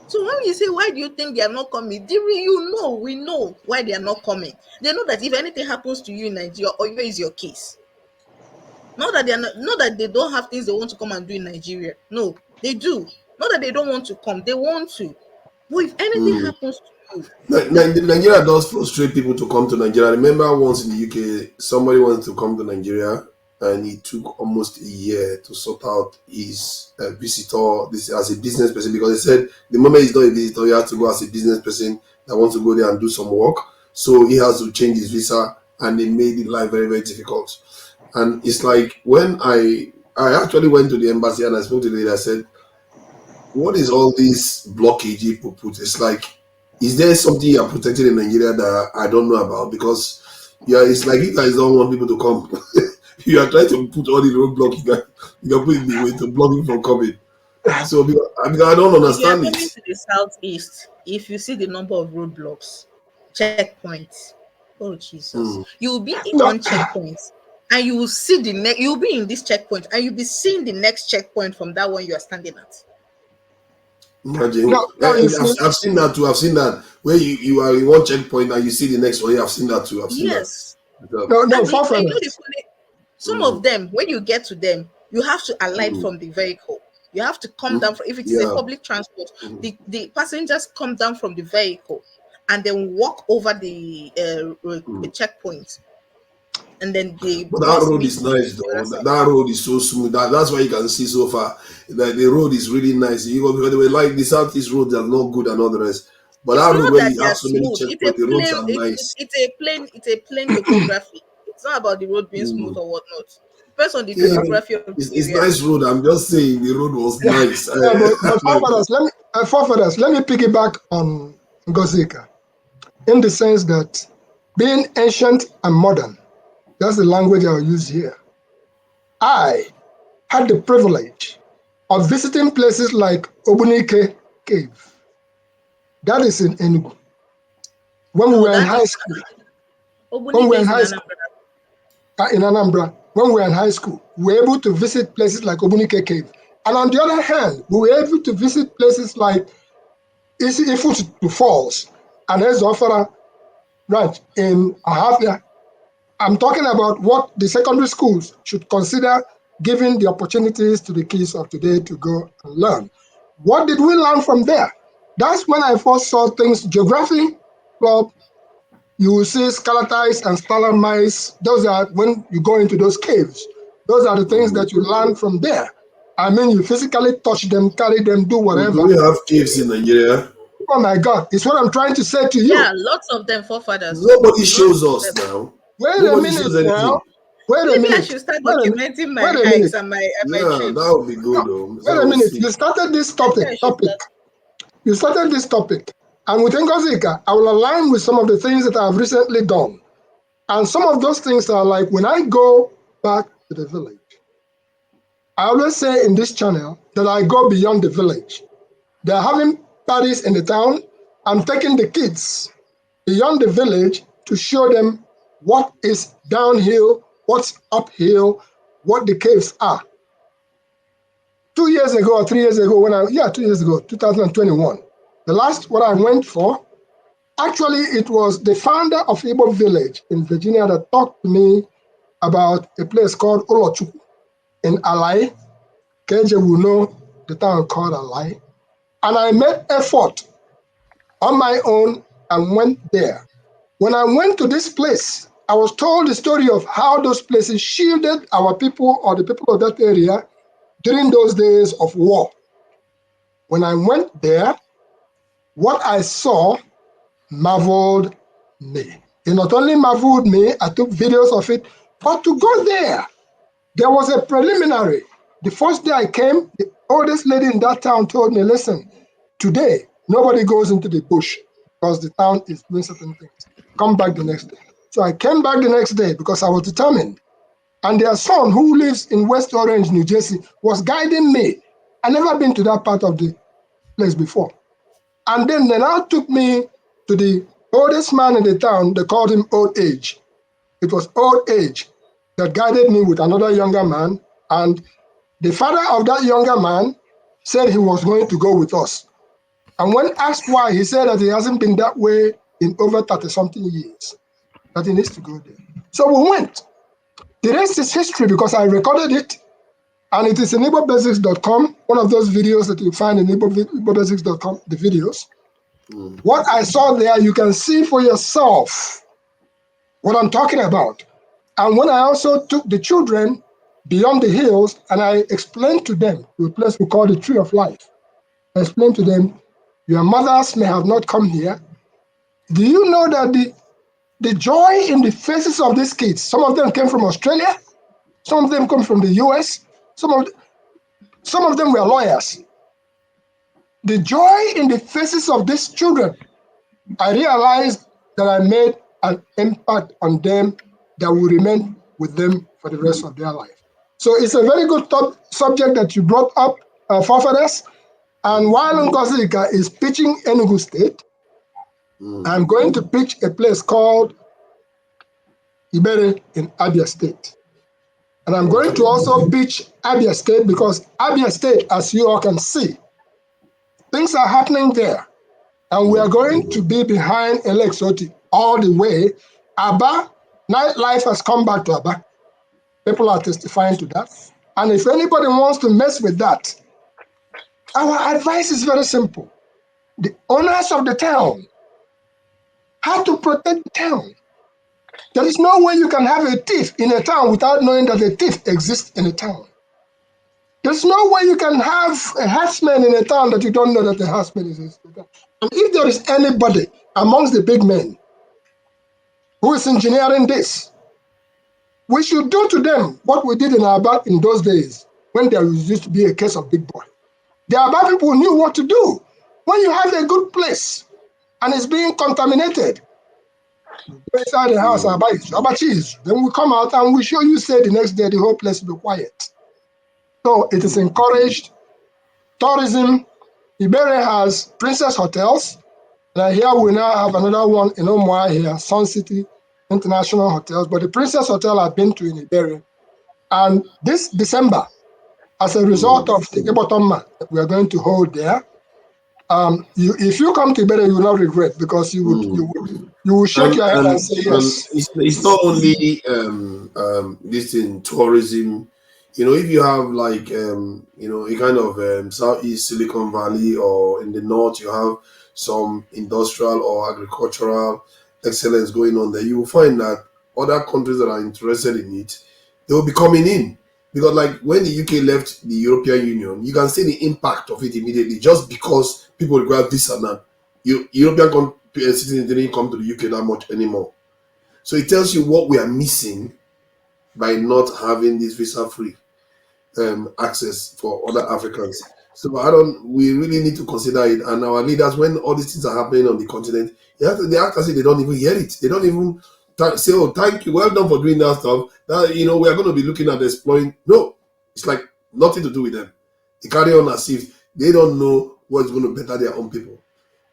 So when you say, why do you think they are not coming? We know why they are not coming. They know that if anything happens to you in Nigeria, Oyo is your case. Not that they don't have things they want to come and do in Nigeria. No, they do. Not that they don't want to come, they want to. But if anything happens to you, Nigeria does frustrate people to come to Nigeria. I remember once in the UK, somebody wanted to come to Nigeria, and it took almost a year to sort out his visitor as a business person, because they said the moment he's not a visitor, you have to go as a business person that wants to go there and do some work. So he has to change his visa, and they made it life very, very difficult. And it's like when I actually went to the embassy and I spoke to the lady, I said, what is all this blockage people put? It's like, is there something you're protecting in Nigeria that I don't know about? Because it's like you guys don't want people to come. You are trying to put all the roadblocks you can put in the way to block people from coming. So because I don't understand if you're coming it. to the southeast, if you see the number of roadblocks, checkpoints, oh Jesus, you will be in one checkpoint, and you will see you'll be in this checkpoint, and you'll be seeing the next checkpoint from that one you are standing at. Imagine. I've seen that too. I've seen that where you are in one checkpoint and you see the next one. I've seen that too. I've seen that. Some of them, when you get to them, you have to alight from the vehicle. You have to come down if it is a public transport. The passengers come down from the vehicle and then walk over the checkpoint. And then but that road is nice though. That road is so smooth. That's why you can see so far. That the road is really nice. You know, because they were like the southeast roads are not good and all the rest. But that road where you have so many checkpoints, the roads are nice. It's a plain topography. It's not about the road being smooth or whatnot. Depends on the topography of the it's nice road. I'm just saying the road was nice. Forefathers, let me piggyback on Ngozika in the sense that being ancient and modern, that's the language I'll use here. I had the privilege of visiting places like Obunike Cave. That is in Enugu. When we were in high school. In Anambra, when we were in high school, we were able to visit places like Obunike Cave. And on the other hand, we were able to visit places like Ifutu Falls and Ezofara Ranch in Ahafia. I'm talking about what the secondary schools should consider giving the opportunities to the kids of today to go and learn. What did we learn from there? That's when I first saw things. Geography club, you will see stalactites and stalagmites. Those are when you go into those caves. Those are the things that you learn from there. I mean, you physically touch them, carry them, do whatever. Do we have caves in Nigeria? Oh my God, it's what I'm trying to say to you. Yeah, lots of them, forefathers. Nobody shows us now. Wait a minute now. Maybe I should start documenting my hikes and my trips. That would be good though. Wait a minute. You started this topic. You started this topic. And with Ngozika, I will align with some of the things that I've recently done. And some of those things are like when I go back to the village, I always say in this channel that I go beyond the village. They're having parties in the town. I'm taking the kids beyond the village to show them what is downhill, what's uphill, what the caves are. 2 years ago or 3 years ago, 2 years ago, 2021, the last one I went for, actually it was the founder of Igbo Village in Virginia that talked to me about a place called Olochukwu in Alai. KJ will know the town called Alai. And I made effort on my own and went there. When I went to this place, I was told the story of how those places shielded our people or the people of that area during those days of war. When I went there, what I saw marveled me. It not only marveled me, I took videos of it, but to go there, there was a preliminary. The first day I came, the oldest lady in that town told me, listen, today, nobody goes into the bush because the town is doing certain things. Come back the next day. So I came back the next day because I was determined. And their son, who lives in West Orange, New Jersey, was guiding me. I never been to that part of the place before. And then they now took me to the oldest man in the town. They called him Old Age. It was Old Age that guided me with another younger man. And the father of that younger man said he was going to go with us. And when asked why, he said that he hasn't been that way in over 30-something years, that he needs to go there. So we went. The rest is history because I recorded it, and it is in igbobasics.com, one of those videos that you find in igbobasics.com, the videos. What I saw there, you can see for yourself what I'm talking about. And when I also took the children beyond the hills and I explained to them to a place we call the Tree of Life, I explained to them, your mothers may have not come here. Do you know that the joy in the faces of these kids, some of them came from Australia, some of them come from the US, some of them were lawyers. The joy in the faces of these children, I realized that I made an impact on them that will remain with them for the rest of their life. So it's a very good subject that you brought up, forefathers. And while Ngozika is pitching Enugu State, I'm going to pitch a place called Ibere in Abia State. And I'm going to also pitch Abia State because Abia State, as you all can see, things are happening there. And we are going to be behind Alex Oti all the way. Aba, nightlife has come back to Aba. People are testifying to that. And if anybody wants to mess with that, our advice is very simple. The owners of the town have to protect the town. There is no way you can have a thief in a town without knowing that a thief exists in a town. There's no way you can have a herdsman in a town that you don't know that the herdsman exists in a town. And if there is anybody amongst the big men who is engineering this, we should do to them what we did in Aba in those days when there used to be a case of big boy. The Aba people knew what to do. When you have a good place and it's being contaminated, go inside the house, Aba cheese. Then we come out and we show you say the next day the whole place will be quiet. So it is encouraged. Tourism, Ibere has Princess Hotels. And here we now have another one in Omwa here, Sun City International Hotels. But the Princess Hotel I've been to in Ibere. And this December, as a result of the Ebotomma that we are going to hold there, if you come to Ibere, you will not regret because you will shake your head and say yes. It's not only this in tourism. You know, if you have like you know, a kind of Southeast Silicon Valley, or in the north, you have some industrial or agricultural excellence going on there, you will find that other countries that are interested in it, they will be coming in. Because like when the UK left the European Union, you can see the impact of it immediately, just because people require visa now. European citizens didn't come to the UK that much anymore. So it tells you what we are missing by not having this visa-free access for other Africans. So we really need to consider it. And our leaders, when all these things are happening on the continent, they act as if they don't even hear it. They don't even say, oh, thank you, well done for doing that stuff. That, you know, we are going to be looking at exploring. No, it's like nothing to do with them. They carry on as if they don't know what's going to better their own people.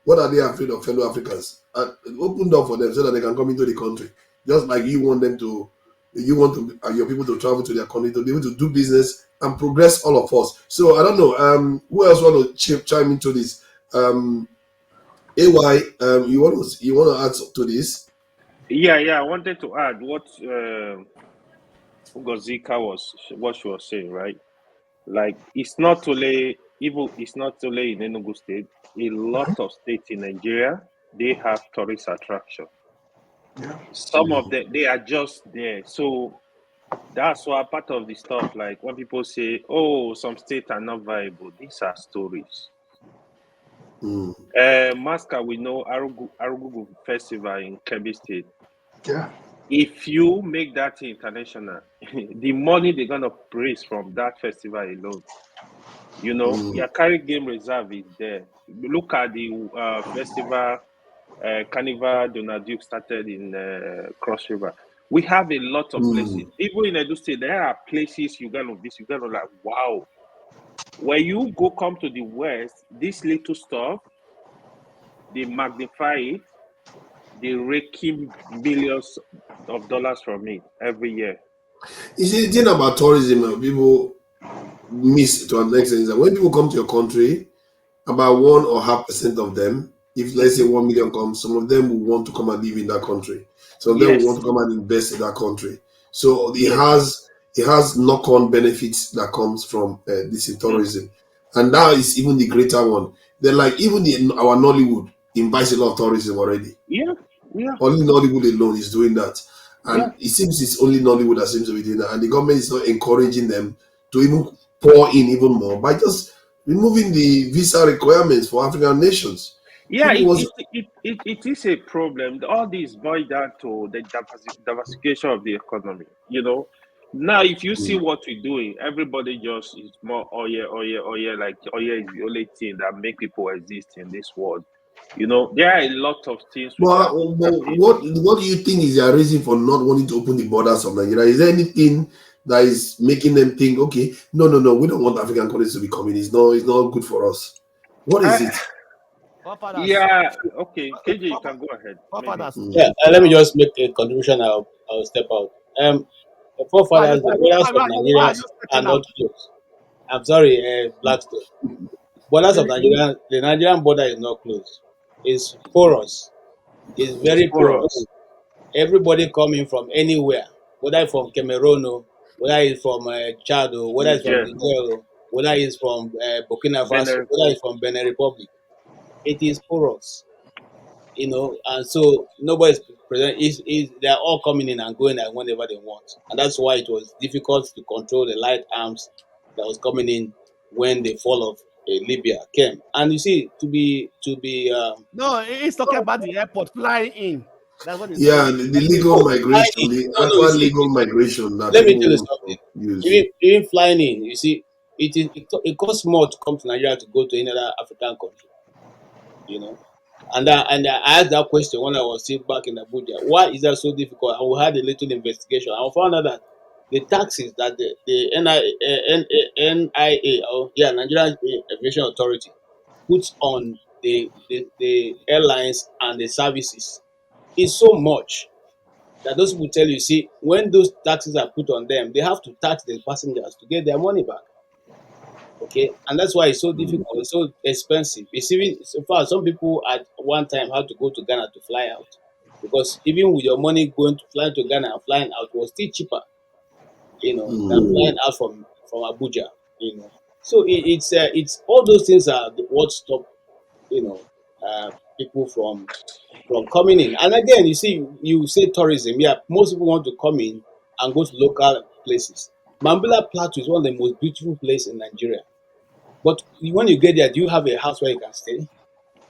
What are they afraid of fellow Africans? Open door for them so that they can come into the country. Just like you want your people to travel to their country to be able to do business and progress all of us. So I don't know. Who else want to chime into this? AY, you want to add to this? Yeah. I wanted to add what Ngozika what she was saying, right? Like it's not only in Enugu State. A lot of states in Nigeria, they have tourist attraction. Yeah. Some of them, they are just there. So that's why part of the stuff, like when people say, oh, some states are not viable, these are stories. Masca, we know Arugugu Festival in Kebbi State. Yeah. If you make that international, the money they're gonna raise from that festival alone, your carry game reserve is there. Look at the festival, Carnival Donald Duke started in Cross River. We have a lot of places. Even in Edo State, there are places you're gonna visit. You're gonna like, wow. When you come to the West, this little stuff, they magnify it, they rake in millions of dollars from it every year. You see, the thing about tourism, people miss to an extent is that when people come to your country, about 1.5% of them, if let's say 1 million comes, some of them will want to come and live in that country. Some of them will want to come and invest in that country. So it has knock-on benefits that comes from this in tourism, and that is even the greater one. Then, like even our Nollywood invites a lot of tourism already. Yeah. Only Nollywood alone is doing that, and it seems it's only Nollywood that seems to be doing that, and the government is not encouraging them to even pour in even more by just removing the visa requirements for African nations. Yeah, it is a problem. All these boil down to the diversification of the economy. Now if you see what we're doing, everybody just is more oil. Like oil is the only thing that make people exist in this world. There are a lot of things. But what do you think is their reason for not wanting to open the borders of Nigeria? Is there anything that is making them think, okay, no, we don't want African countries to be coming. It's not good for us. What is it? Yeah, okay. KJ, you can go ahead. Yeah, let me just make a contribution. I'll step out. The forefathers, the borders of Nigeria are not closed. I'm sorry, Blackstone. Borders of Nigeria, the Nigerian border is not closed. It's porous. It's very porous. Everybody coming from anywhere, whether it's from Cameroon, whether it's from Chad, whether it's from Niger, whether it's from Burkina Faso, whether it's from Benin Republic, it is porous. And so nobody's present. They're all coming in and going and whenever they want, and that's why it was difficult to control the light arms that was coming in when the fall of Libya came. And you see, to be no, he's talking about the airport flying in. That's what he's saying. The legal migration, legal migration. Let me tell you something. Even flying in, you see, it costs more to come to Nigeria to go to any other African country. And I asked that question when I was still back in Abuja. Why is that so difficult? And we had a little investigation. I found out that the taxes that the NIA, Nigerian Aviation Authority, puts on the airlines and the services is so much that those people tell you, see, when those taxes are put on them, they have to tax the passengers to get their money back. Okay, and that's why it's so difficult, it's so expensive. It's even so far, some people at one time had to go to Ghana to fly out because even with your money going to fly to Ghana and flying out was still cheaper, than flying out from Abuja. So it's all those things are what stop people from coming in. And again, you say tourism. Yeah, most people want to come in and go to local places. Mambila Plateau is one of the most beautiful places in Nigeria. But when you get there, do you have a house where you can stay? Do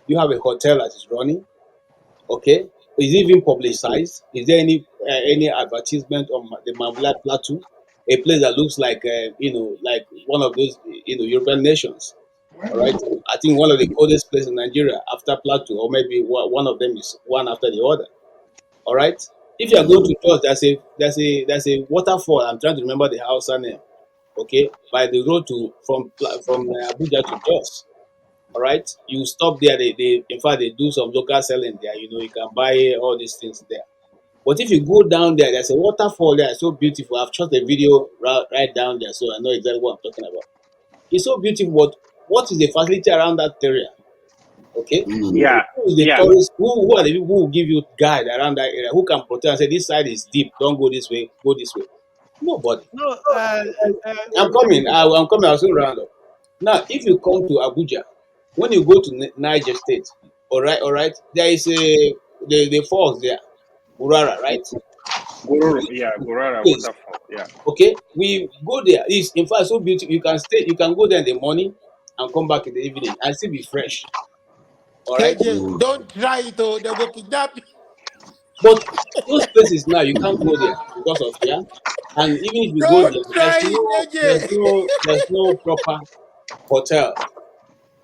you have a hotel that is running? Okay. Is it even publicized? Is there any advertisement on the Mambila Plateau? A place that looks like like one of those European nations. All right. I think one of the coldest places in Nigeria after Plateau, or maybe one of them is one after the other. All right. If you are going to Jos, there's a waterfall. I'm trying to remember the house name. Okay, by the road from Abuja to Jos. All right, you stop there. They in fact they do some local selling there. You can buy all these things there. But if you go down there, there's a waterfall there. It's so beautiful. I've shot a video right down there, so I know exactly what I'm talking about. It's so beautiful. But what is the facility around that area? Okay, yeah, who is the tourists? Who are the people who will give you guide around that area? Who can protect and say this side is deep? Don't go this way. Go this way. Nobody. No, I'm coming. I'm coming. I'll soon round up. Now, if you come to Abuja, when you go to Niger State, all right, there is the falls there, Gurara, right? Gurara waterfall. Yeah. Okay, we go there. It's in fact so beautiful. You can stay. You can go there in the morning and come back in the evening and still be fresh. All right. KJ, don't try it. They will kidnap you. But those places now you can't go there because of fear. And even if you go Don't there, try it again. there's no proper hotel.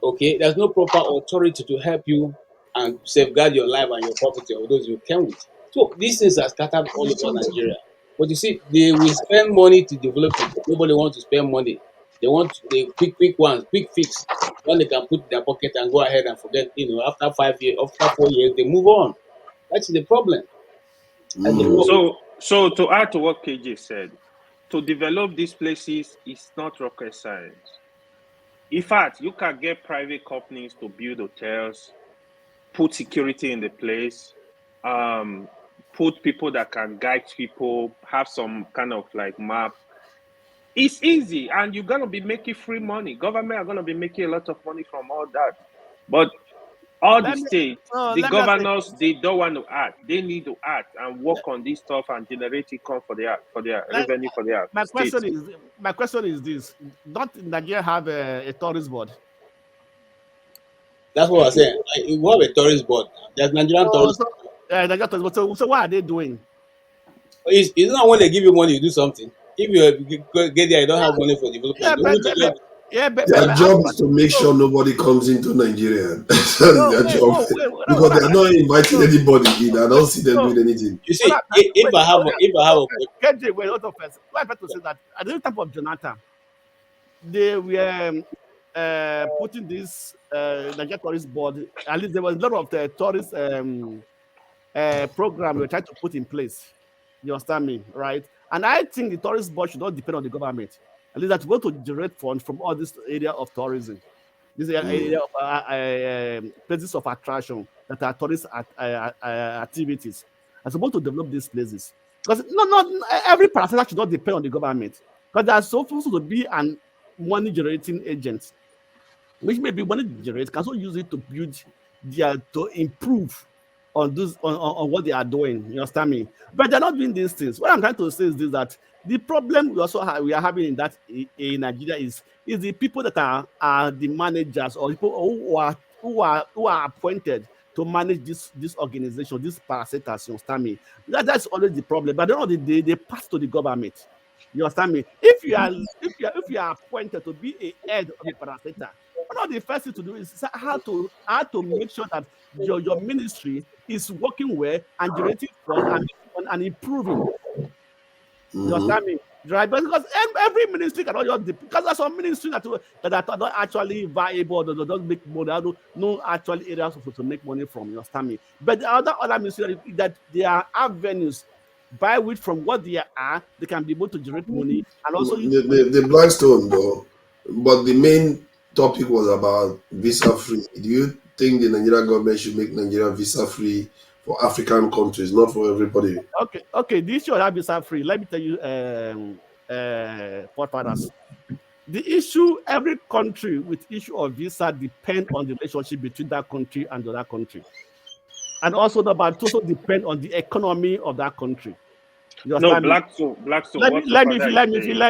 Okay, there's no proper authority to help you and safeguard your life and your property of those you came with. So these things are scattered all over Nigeria. But you see, they will spend money to develop it. Nobody wants to spend money. They want the quick ones, quick fix. When they can put in their pocket and go ahead and forget, after 5 years, after 4 years, they move on. That's the problem. That's the problem. So to add to what KJ said, to develop these places is not rocket science. In fact, you can get private companies to build hotels, put security in the place, put people that can guide people, have some kind of like map. It's easy, and you're gonna be making free money. Government are gonna be making a lot of money from all that. But all the states, the let me ask you. governors, they don't want to act. They need to act and work on this stuff and generate income for their revenue for their My states. question is this: don't Nigeria have a tourist board? That's what I'm saying. We have a tourist board. There's Nigerian tourist. Nigerian tourist board. So what are they doing? It's not when they give you money, you do something. If you get there, you don't have money for development. Their job is to make sure nobody comes into Nigeria. That's their job. Because they are not inviting anybody in. I don't see them doing anything. You see, if I have KJ, wait, hold on first. What I to say that at the time of Jonathan, they were putting this Nigerian tourist board. At least there was a lot of the tourist program we were trying to put in place. You understand me, right? And I think the tourist board should not depend on the government. At least that's going to generate funds from all this area of tourism, this area of places of attraction that are tourist activities. I'm supposed to develop these places because not every parasite should not depend on the government, because they are supposed to be an money generating agent, which may be money generate can also use it to build to improve on this on what they are doing. You understand me? But they're not doing these things. What I'm trying to say is this: that the problem we are having in Nigeria is the people that are the managers or people who are appointed to manage this organization, this parasites. You understand me? That's always the problem. But at the end of the day, they pass to the government. You understand me? If you are appointed to be a head of a parasite, one of the first things to do is how to make sure that your ministry is working well and generating funds and improving. You understand me? Right? Because every ministry cannot just because there's some ministries that are not actually viable, that don't make money, no actual areas to make money from. You understand me? But the other ministries that there are avenues by which from what they are, they can be able to generate money and also the Blackstone though. But the main topic was about visa free. Do you think the Nigerian government should make Nigeria visa free for African countries, not for everybody? Okay. The issue of visa free. Let me tell you, forefathers. The issue, every country with issue of visa depend on the relationship between that country and the other country, and also depend on the economy of that country. You No, Blackstone. Let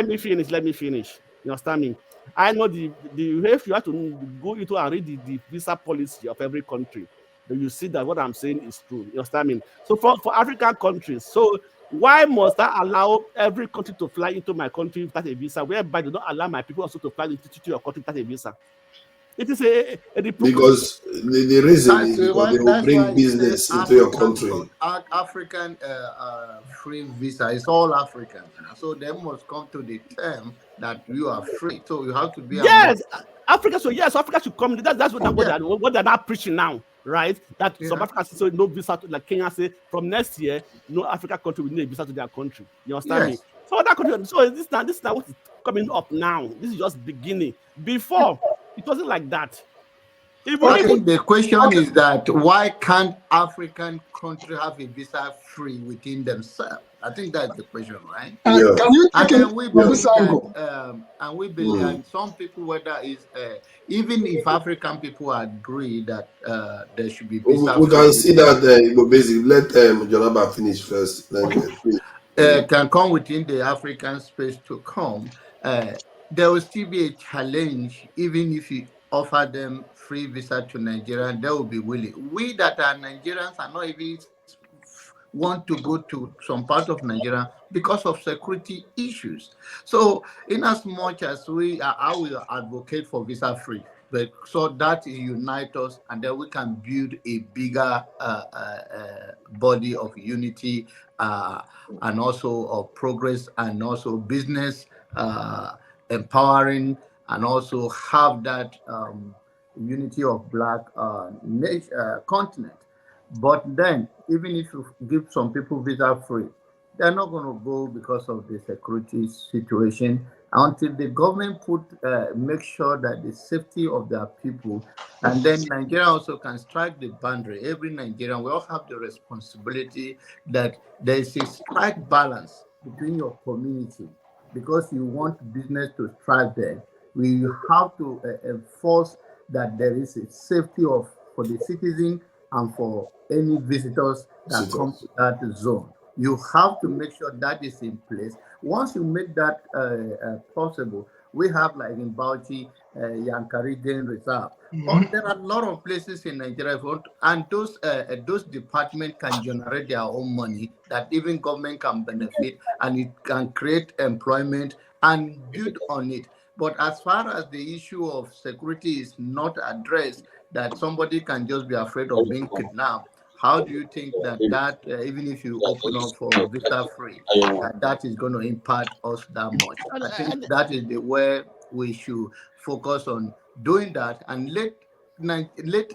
me finish. You understand me? I know the if you have to go into and read the visa policy of every country, then you see that what I'm saying is true. You understand me? So for African countries, so why must I allow every country to fly into my country without a visa, whereby they don't allow my people also to fly into your country without a visa? It is because the reason is because they will bring business into your country. African free visa is all African, so they must come to the term that you are free. So you have to be Africa. So yes, Africa should come. That's what they're not preaching now, right? That some Africa say no visa to, like Kenya say from next year, no African country will need a visa to their country. You understand me? So that country. So this is not what is coming up now. This is just beginning. Before it wasn't like that. I think the question is that why can't African countries have a visa free within themselves? I think that's the question, right? Can you take and we believe this angle? And we believe, and some people, whether it's even if African people agree that there should be visa we can see that basically let Jonathan finish first. Can come within the African space to come. There will still be a challenge, even if you offer them free visa to Nigeria, they will be willing. We that are Nigerians are not even want to go to some part of Nigeria because of security issues. So, in as much as I will advocate for visa free, but so that unite us, and then we can build a bigger body of unity, and also of progress, and also business empowering, and also have that unity of black continent. But then, even if you give some people visa free, they're not going to go because of the security situation until the government make sure that the safety of their people, and then Nigeria also can strike the boundary. Every Nigerian, we all have the responsibility that there is a strike balance between your community, because you want business to thrive there. We have to enforce that there is a safety for the citizen and for any visitors that come to that zone. You have to make sure that is in place. Once you make that possible, we have, like in Bauchi, Yankari Game Reserve. There are a lot of places in Nigeria, and those departments can generate their own money that even government can benefit, and it can create employment and build on it. But as far as the issue of security is not addressed, that somebody can just be afraid of being kidnapped, how do you think that even if you open up for visa free, that is going to impact us that much? I think that is the way we should focus on doing that, and let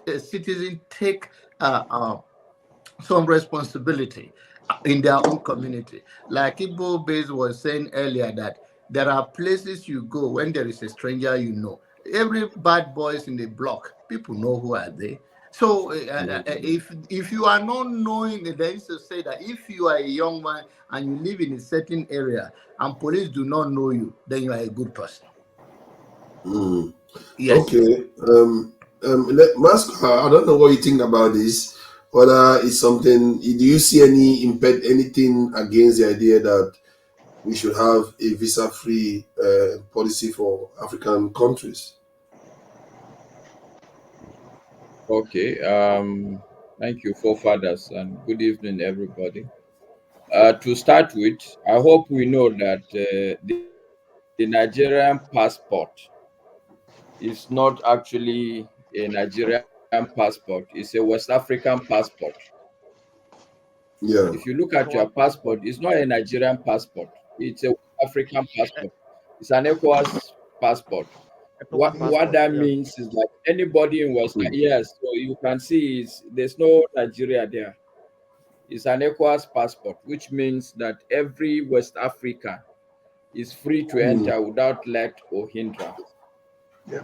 a citizen take some responsibility in their own community. Like Igbo Base was saying earlier, that there are places you go when there is a stranger you know. Every bad boys in the block, people know who are they. So if you are not knowing, they used to say that if you are a young man and you live in a certain area and police do not know you, then you are a good person. Yes. Okay. Masco, I don't know what you think about this. Whether it's something, do you see anything against the idea that we should have a visa-free policy for African countries? Okay. Thank you, forefathers, and good evening, everybody. To start with, I hope we know that the Nigerian passport is not actually a Nigerian passport. It's a West African passport. Yeah. If you look at your passport, it's not a Nigerian passport. It's a West African passport. It's an ECOWAS passport. What that means is that anybody in West, yes, so you can see there's no Nigeria there. It's an ECOWAS passport, which means that every West African is free to enter without let or hindrance. Yeah.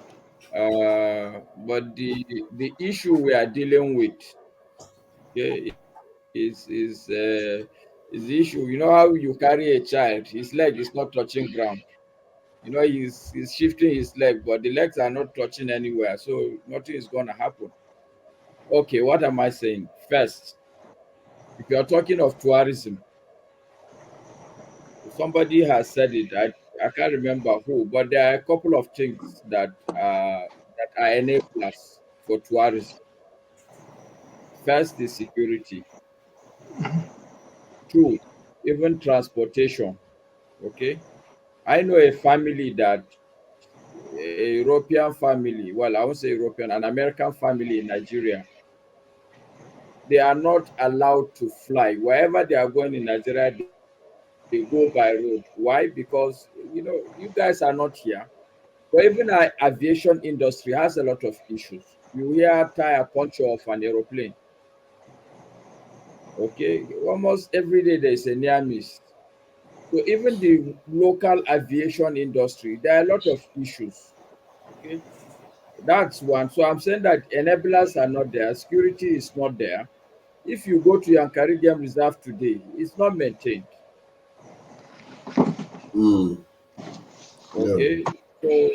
But the issue we are dealing with, okay, is the issue. You know how you carry a child, his leg is not touching ground. You know, he's shifting his leg, but the legs are not touching anywhere, so nothing is going to happen. Okay, what am I saying? First, if you're talking of tourism, somebody has said it. I can't remember who, but there are a couple of things that are enablers for tourism. First is security. Two, even transportation. Okay, I know a family that a European family. Well, I won't say European, an American family in Nigeria. They are not allowed to fly wherever they are going in Nigeria. They go by road. Why? Because you guys are not here. But even our aviation industry has a lot of issues. You hear tire puncture of an aeroplane. Okay, almost every day there is a near miss. So even the local aviation industry, there are a lot of issues. Okay, that's one. So I'm saying that enablers are not there. Security is not there. If you go to Yankari Game Reserve today, it's not maintained. Okay, so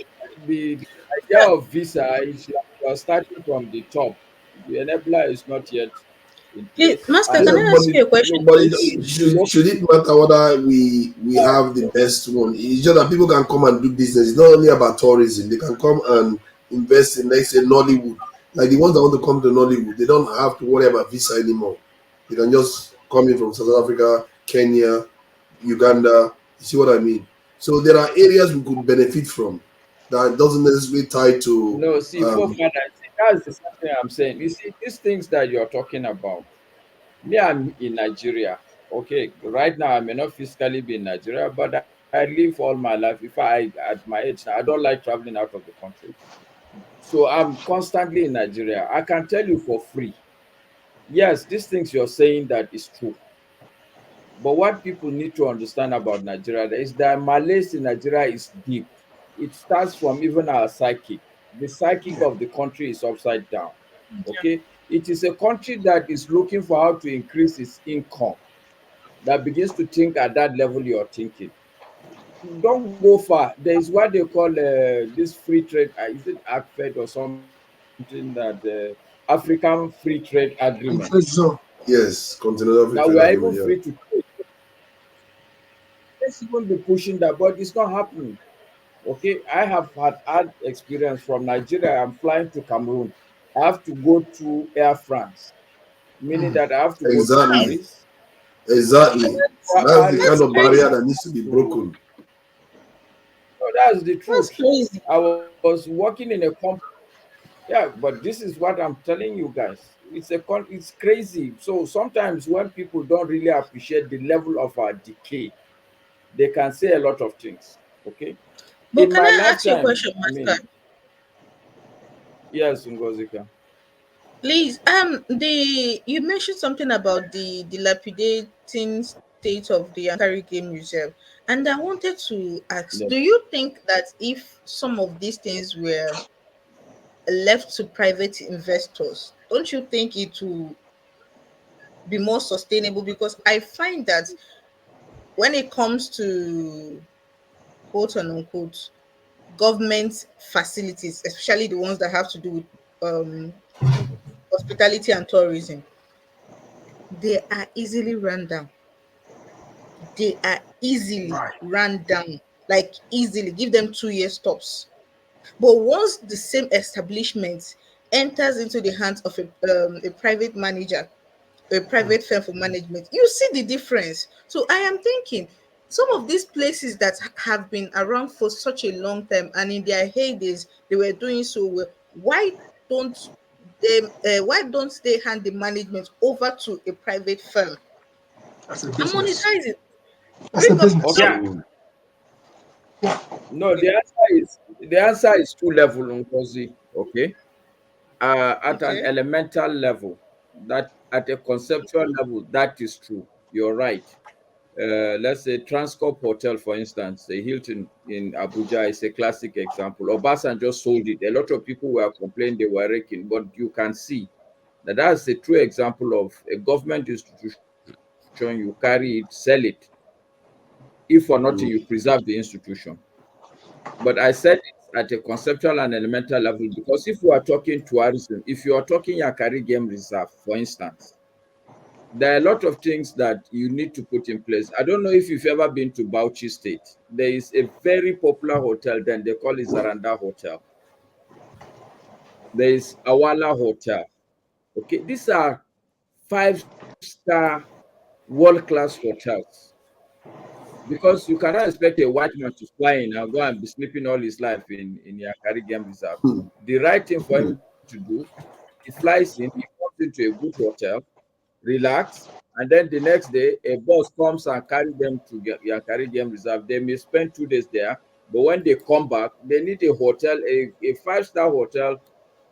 the idea of visa is like you're starting from the top. The enabler is not yet in place. Master, can I ask you a question, But please? should it matter whether we have the best one? It's just that people can come and do business. It's not only about tourism. They can come and invest in, let's say, Nollywood. Like the ones that want to come to Nollywood, they don't have to worry about visa anymore. They can just coming from South Africa, Kenya, Uganda. You see what I mean? So there are areas we could benefit from that doesn't necessarily tie to. No, see, forefather, see, that's the same thing I'm saying. You see, these things that you're talking about, me, I'm in Nigeria. Okay, right now I may not physically be in Nigeria, but I live all my life. If I, at my age now, I don't like traveling out of the country. So I'm constantly in Nigeria. I can tell you for free. Yes, these things you're saying that is true. But what people need to understand about Nigeria is that malaise in Nigeria is deep. It starts from even our psychic. The psychic of the country is upside down. Okay, it is a country that is looking for how to increase its income, that begins to think at that level you're thinking. Don't go far. There is what they call this free trade. Is it ACFED or something that African Free Trade Agreement? Yes, continental free Now trade we are agreement. even free to trade. Let's even be pushing that, but it's not happening. Okay, I have had experience from Nigeria. I'm flying to Cameroon. I have to go to Air France, meaning that I have to go to Exactly. Paris. Exactly. That's the kind of barrier that needs to be broken. No, that's the truth. That's crazy. I was working in a company. Yeah, but this is what I'm telling you guys. It's crazy. So sometimes when people don't really appreciate the level of our decay, they can say a lot of things. Okay. But In can my I ask you a lifetime, question, I Master? mean, yes, Ngozika. Please, you mentioned something about the dilapidating state of the Yankari Game Museum, and I wanted to ask: Yes. do you think that if some of these things were left to private investors, don't you think it will be more sustainable? Because I find that when it comes to quote and unquote government facilities, especially the ones that have to do with hospitality and tourism, they are easily run down. They are easily run down, like easily. Give them 2 years tops. But once the same establishment enters into the hands of a private manager, a private firm for management, you see the difference. So I am thinking some of these places that have been around for such a long time and in their heydays they were doing so well, don't why don't they hand the management over to a private firm That's a and business. monetize it? That's a Bring up business. Okay. No, the answer is two level, Ngozi. Okay. At an okay. elemental level, that at a conceptual level, that is true. You're right. Let's say Transcorp Hotel, for instance, the Hilton in Abuja is a classic example. Obasanjo sold it. A lot of people were complaining they were wrecking, but you can see that that's a true example of a government institution. You carry it, sell it. If for nothing, you preserve the institution. But I said it at a conceptual and elemental level because if we are talking tourism, if you are talking Yakari Game Reserve, for instance, there are a lot of things that you need to put in place. I don't know if you've ever been to Bauchi State. There is a very popular hotel, then they call it Zaranda Hotel. There is Awala Hotel. Okay, these are 5-star world-class hotels. Because you cannot expect a white man to fly in and go and be sleeping all his life in Yakari Game Reserve. The right thing for him to do, he flies in, he comes into a good hotel, relax, and then the next day a bus comes and carry them to Yankari Game Reserve. They may spend 2 days there, but when they come back, they need a hotel, a 5-star hotel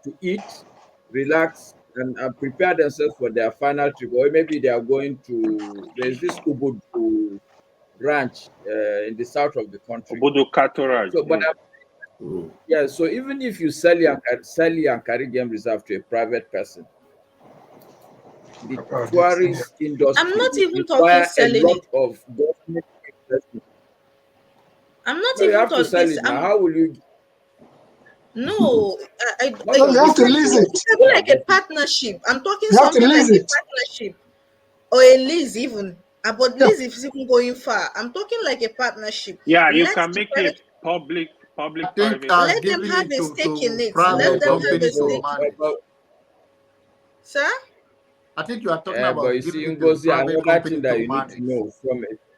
to eat, relax, and prepare themselves for their final trip. Or maybe they are going to, there's this Ubudu ranch in the south of the country. Obodo Katoraj. So, but yeah, so even if you sell Yankari Game Reserve to a private person, the tourist industry I'm not even talking require a selling lot it. of government investment. I'm not No, you even have to sell talking. it now. How will you? No, Not No, of you the have to things lease you it. it can be like a partnership. I'm talking You have to something like lease a it. partnership or a lease even. But Yeah. lease is even going far. I'm talking like a partnership. Yeah, you Let can the make private, it public I think private as let them giving have it a to, stake in it. private Let them have company a to stake. manage. Sir, I think you are talking But about you see, giving it to Ngozi, private another company thing that to you need to manage. know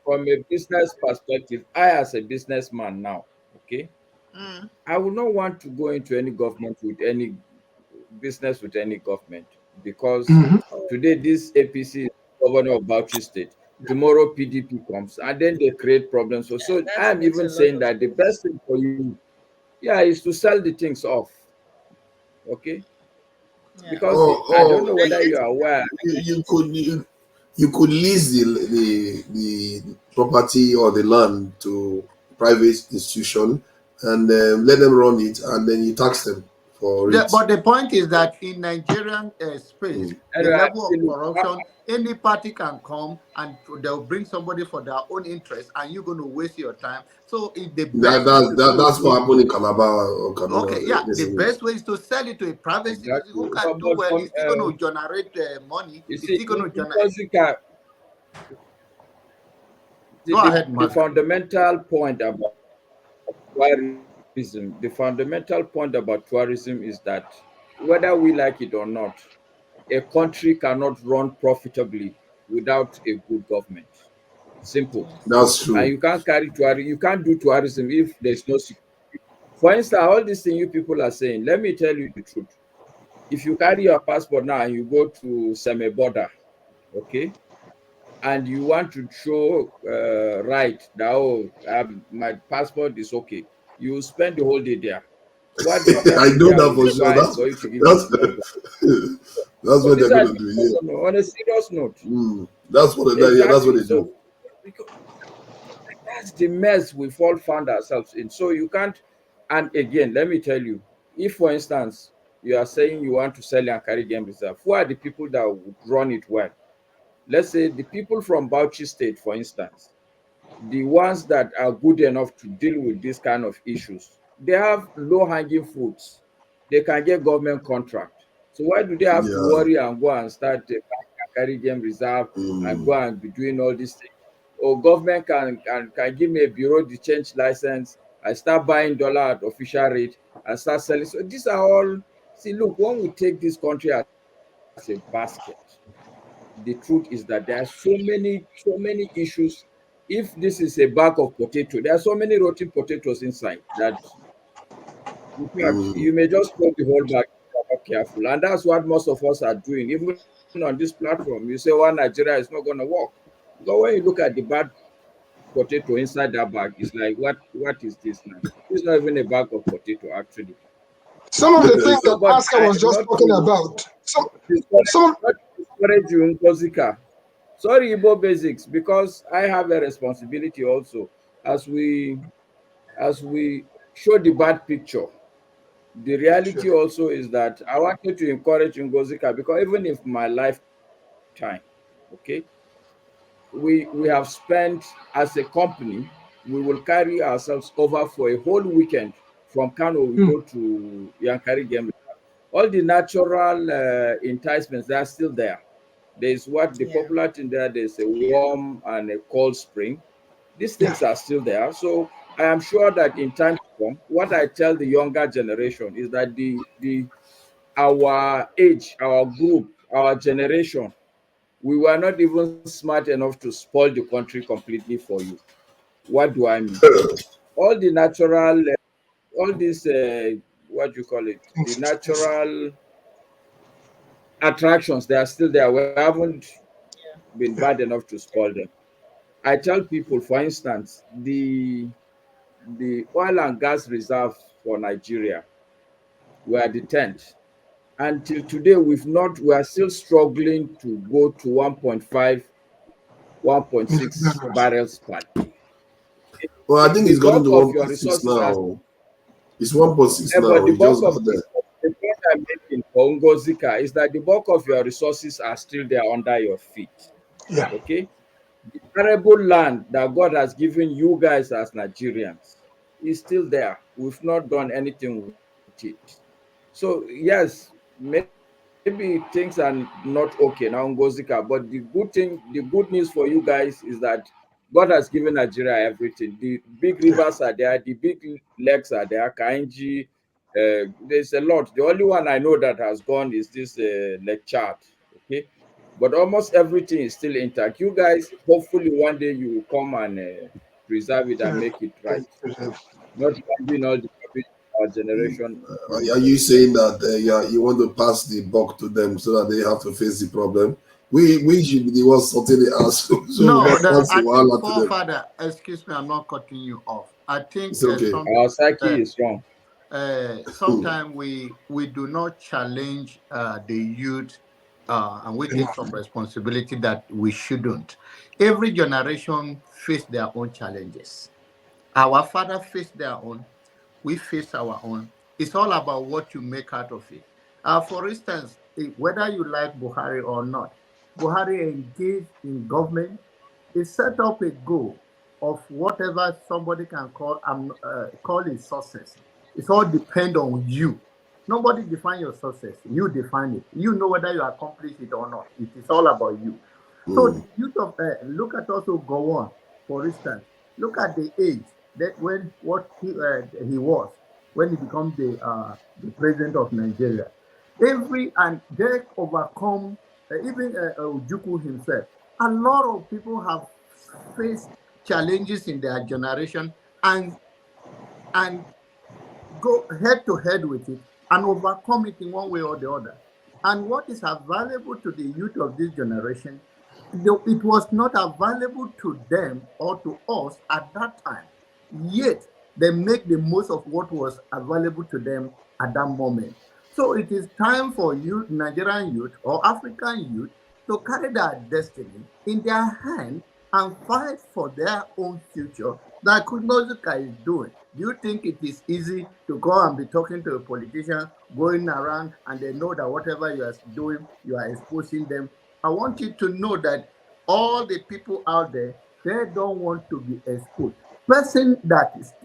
from a business perspective, I as a businessman now, okay, Mm. I will not want to go into any government with any business with any government because today this APC is governor of Bauchi State. Tomorrow PDP comes and then they create problems. So That I'm makes a even lot saying of that the sense. best thing for you, yeah, is to sell the things off. Okay. Yeah. Because I don't Or know whether you are aware. you could lease the property or the land to private institution and let them run it, and then you tax them for it. But the point is that in Nigerian space, the Anyway, level of corruption, any party can come and they'll bring somebody for their own interest, and you're going to waste your time. So the best way to do That's it what is happened in Calabar or Kaduna. okay, yeah. The Recently. best way is to sell it to a private citizen who exactly. can do But well. from It's still going to generate money. you It's see, still going to in generate. Corsica, Go ahead, the Mark. fundamental point about tourism, the fundamental point about tourism is that whether we like it or not, a country cannot run profitably without a good government. Simple. That's And true. you can't carry tourism, you can't do tourism if there's no security. For instance, all these things you people are saying, let me tell you the truth. If you carry your passport now and you go to Seme border, okay, and you want to show right that my passport is okay, you spend the whole day there. What the I person know there that will for sure. require is for you to give him That's $2. that's So what these they're are gonna things do. I Yeah. don't know. On a serious note, That's what that's what exactly. they do. So because that's the mess we've all found ourselves in. So you can't. And again, let me tell you, if for instance you are saying you want to sell and carry game reserve, who are the people that would run it well? Let's say the people from Bauchi State, for instance, the ones that are good enough to deal with this kind of issues, they have low-hanging fruits. They can get government contract. So why do they have to Yeah. worry and go and start carry game reserve and go Mm. and be doing all these things? Or government can give me a bureau de change license. I start buying dollar at official rate and start selling. So these are all. See, look, when we take this country as a basket, the truth is that there are so many issues. If this is a bag of potato, there are so many rotten potatoes inside that in fact you may just throw the whole bag if you're not careful. And that's what most of us are doing. Even on this platform, you say one Nigeria is not going to work. Because when you look at the bad potato inside that bag, it's like what is this now? It's not even a bag of potato actually. Some of the things So that but Pascal I was just not talking to about. Some not to discourage you, Nkozika. Sorry, Igbo basics, because I have a responsibility also as we show the bad picture. The reality also is that I wanted to encourage Ngozika because even if my lifetime, okay, we have spent as a company, we will carry ourselves over for a whole weekend from Kano. We go to Yankari Game. All the natural enticements, they are still there. There's what the Yeah. popular thing there, there's a warm and a cold spring. These things are still there. So I am sure that in time to come, what I tell the younger generation is that the our age, our group, our generation, we were not even smart enough to spoil the country completely for you. What do I mean? All the natural, all these, what do you call it? The natural attractions, they are still there. We haven't been bad enough to spoil them. I tell people, for instance, the oil and gas reserve for Nigeria were the 10th. Until today, we are still struggling to go to 1.5, 1.6 barrels per day. Well, I think The it's gotten bulk to of your 1.6 resources are, now. It's 1.6 but now. the It bulk just of got there. the point I'm making for Ngozika is that the bulk of your resources are still there under your feet. Yeah. Okay? The arable land that God has given you guys as Nigerians is still there. We've not done anything with it. So yes, maybe things are not okay now in Ngozika, but the good news for you guys is that God has given Nigeria everything. The big rivers are there, the big lakes are there, Kainji. There's a lot. The only one I know that has gone is this Lake Chad. Okay, but almost everything is still intact. You guys, hopefully one day you will come and preserve it and make it right. Not doing all the rubbish our generation. Are you saying that you want to pass the buck to them so that they have to face the problem? We should be the ones sorting it out, so No, we not pass I the think wahala to them. forefather, excuse me, I'm not cutting you off. I think It's okay. Our psyche is wrong. sometimes we do not challenge the youth, and we take some responsibility that we shouldn't. Every generation face their own challenges. Our father faced their own, we face our own. It's all about what you make out of it. For instance, whether you like Buhari or not, Buhari engaged in government. He set up a goal of whatever somebody can call it success. It's all depend on you. Nobody define your success. You define it. You know whether you accomplish it or not. It is all about you. So the youth of look at also go on. For instance, look at the age that when what he was when he became the president of Nigeria. And they overcome even Ojukwu himself. A lot of people have faced challenges in their generation and go head to head with it and overcome it in one way or the other. And what is available to the youth of this generation, it was not available to them or to us at that time. Yet they make the most of what was available to them at that moment. So it is time for youth, Nigerian youth or African youth, to carry their destiny in their hand and fight for their own future like Kunozuka is doing. Do you think it is easy to go and be talking to a politician, going around, and they know that whatever you are doing, you are exposing them? I want you to know that all the people out there, they don't want to be exposed.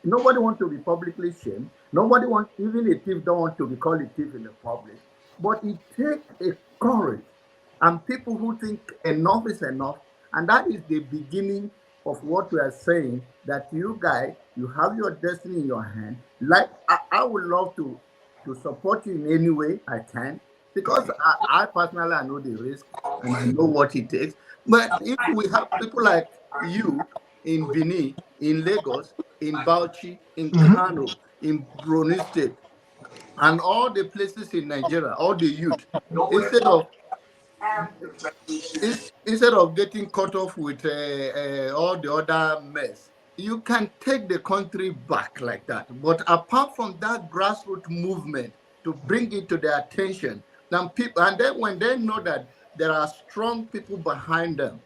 Nobody wants to be publicly shamed. Nobody wants, even a thief don't want to be called a thief in the public. But it takes a courage and people who think enough is enough. And that is the beginning of what we are saying, that you guys, you have your destiny in your hand. Like, I would love to support you in any way I can, because I personally, I know the risk and I know what it takes. But if we have people like you in Benin, in Lagos, in Bauchi, in Kano, in Brunei State, and all the places in Nigeria, all the youth, instead of getting caught off with all the other mess, you can take the country back like that. But apart from that grassroots movement to bring it to their attention, then when they know that there are strong people behind them,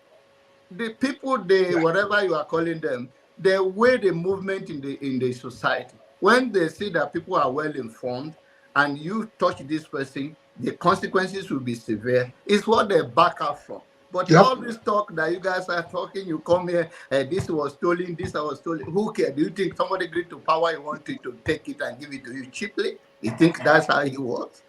the people, whatever you are calling them, they weigh the movement in the society. When they see that people are well informed and you touch this person, the consequences will be severe. It's what they back up from. But all this talk that you guys are talking, you come here, this was stolen, this was stolen. Who cares? Do you think somebody agreed to power, you want to take it and give it to you cheaply? You think that's how it works?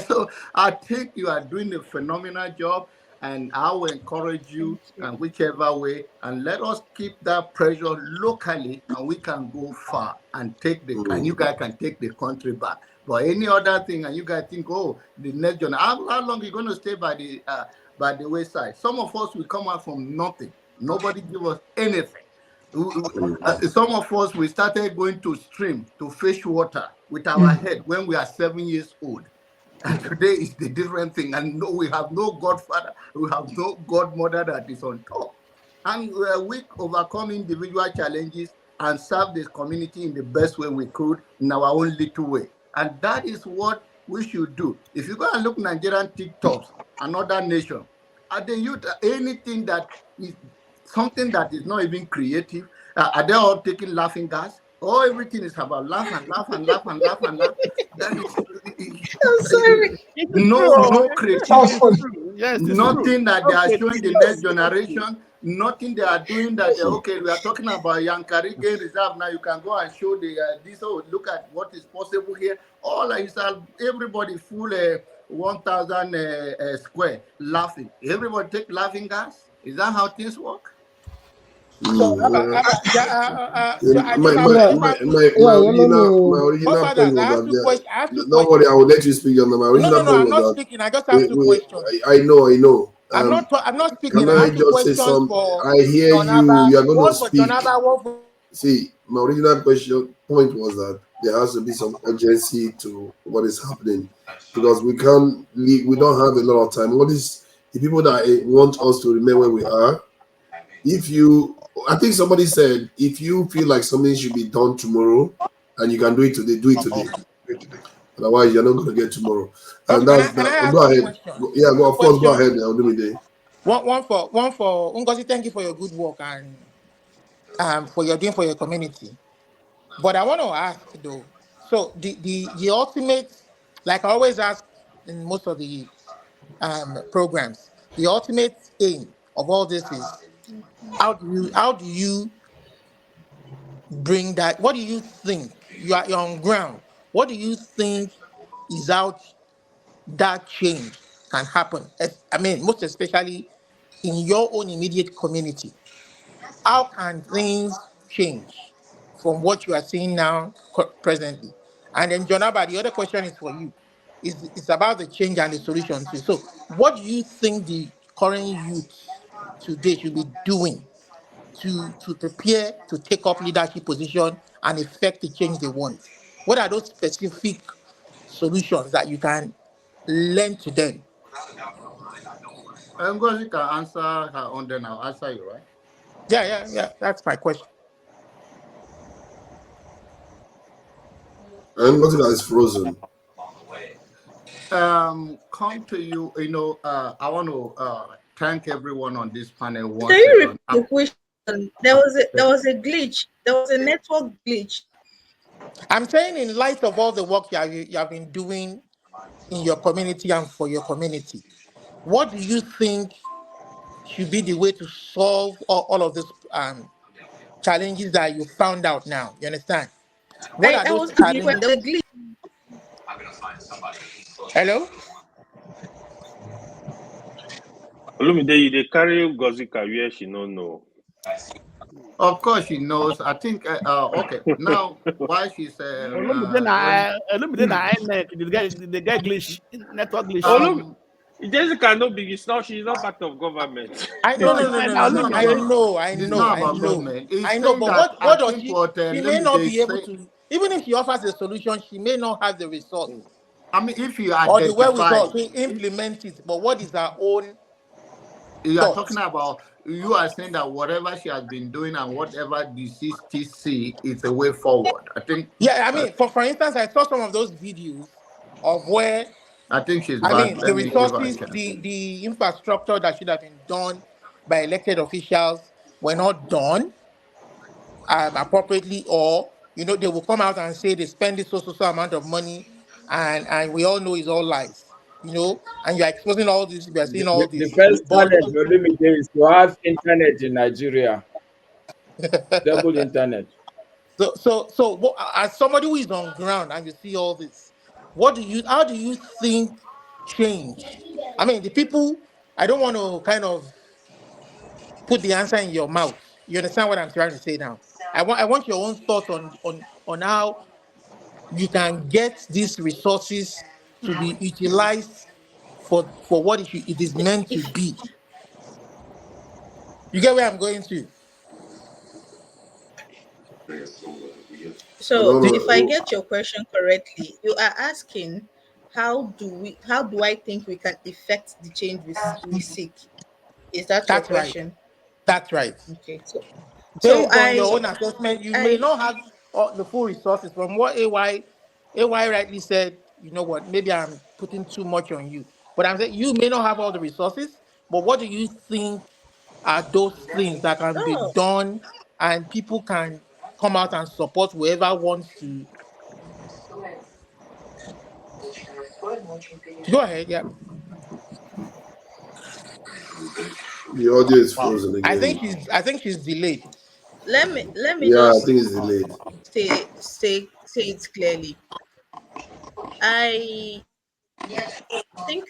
So I think you are doing a phenomenal job, and I will encourage you in whichever way, and let us keep that pressure locally, and we can go far and and you guys can take the country back. But any other thing, and you guys think, oh, the next generation, how long are you going to stay by the wayside? Some of us will come out from nothing. Nobody give us anything. Some of us, we started going to stream to fetch water with our head when we are 7 years old. And today is the different thing. And no, we have no godfather, we have no godmother that is on top. And we overcome individual challenges and serve the community in the best way we could in our own little way. And that is what we should do. If you go and look Nigerian TikToks, another nation, are the youth anything that is something that is not even creative? Are they all taking laughing gas? Oh, everything is about laugh and laugh and laugh and laugh and laugh. That is, I'm sorry. no creativity. Yes, nothing that they are showing the next generation. Nothing they are doing that. Okay, we are talking about Yankari Game Reserve now. You can go and show this. Oh, look at what is possible here. All is everybody full 1,000 square laughing. Everybody take laughing gas. Is that how things work? My original point was that don't worry, I will let you speak on my original point I'm not was that speaking. I just have two questions. I know. I'm not speaking. Can I'm I asking just say questions some? for I hear you. Jonaba. You are going to One for speak. Jonaba, one for. See, my original point was that there has to be some urgency to what is happening because we can't leave, we don't have a lot of time. What is the people that want us to remain where we are? If you, I think somebody said, if you feel like something should be done tomorrow and you can do it today, do it today. Otherwise, you're not going to get tomorrow. And Okay, that's can I that. ask Go one ahead. question? Yeah, go. Of course, go Question. ahead. Olumide. One for Ngozi. Thank you for your good work and for your doing for your community. But I want to ask though. So the ultimate, like I always ask in most of the programs, the ultimate aim of all this is how do you bring that? What do you think? You're on ground. What do you think is out that change can happen? I mean, most especially in your own immediate community. How can things change from what you are seeing now presently? And then, Jonaba, the other question is for you. It's about the change and the solution too. So, what do you think the current youth today should be doing to prepare to take up leadership position and effect the change they want? What are those specific solutions that you can lend to them? Ngozi can answer her own, then I'll answer you, right? Yeah. That's my question. And nothing that is frozen. Come to you. I want to thank everyone on this panel once Can you again. repeat the question? There was a glitch. There was a network glitch. I'm saying, in light of all the work you have been doing in your community and for your community, what do you think should be the way to solve all of these challenges that you found out now? You understand? What are I those was challenges? there was a glitch. Hello? Olumide, they carry Gozika where she no know. Of course, she knows. I think. Okay. Now, why she's Olumide the guy glitch, network glitch. Jessica no big. She's not part of government. No. I It's know. not about government. It's I know, saying but that what I does think she? what She may not Olumide be able say. to. Even if she offers a solution, she may not have the resources. I mean, if you Or the identify, wherewithal to implement it. But what is her own? you are talking about. You are saying that whatever she has been doing and whatever the CTC is a way forward. I think. Yeah, I mean, for instance, I saw some of those videos of where I think she's I back. mean the Let me give her a resources, chance. the infrastructure that should have been done by elected officials were not done appropriately, or they will come out and say they spend this so amount of money, and we all know it's all lies. And you're exposing all this, we are seeing all The this, first but challenge for Olumide is to have internet in Nigeria. Double internet. So as somebody who is on ground and you see all this, how do you think change? I mean, the people, I don't want to kind of put the answer in your mouth. You understand what I'm trying to say now? I want your own thoughts on how you can get these resources to be utilized for what it is meant to be. You get where I'm going to? So, if I get your question correctly, you are asking how do I think we can effect the change we seek? Is that your That's right. question? That's right. Okay. So Based on your own assessment, you may not have all the full resources. From what AY rightly said, you know what, maybe I'm putting too much on you. But I'm saying you may not have all the resources, but what do you think are those things that can be done and people can come out and support whoever wants to? Go ahead, yeah. The audio is frozen I again. think she's delayed. let me Yeah, I just think it's delayed. say it clearly. I think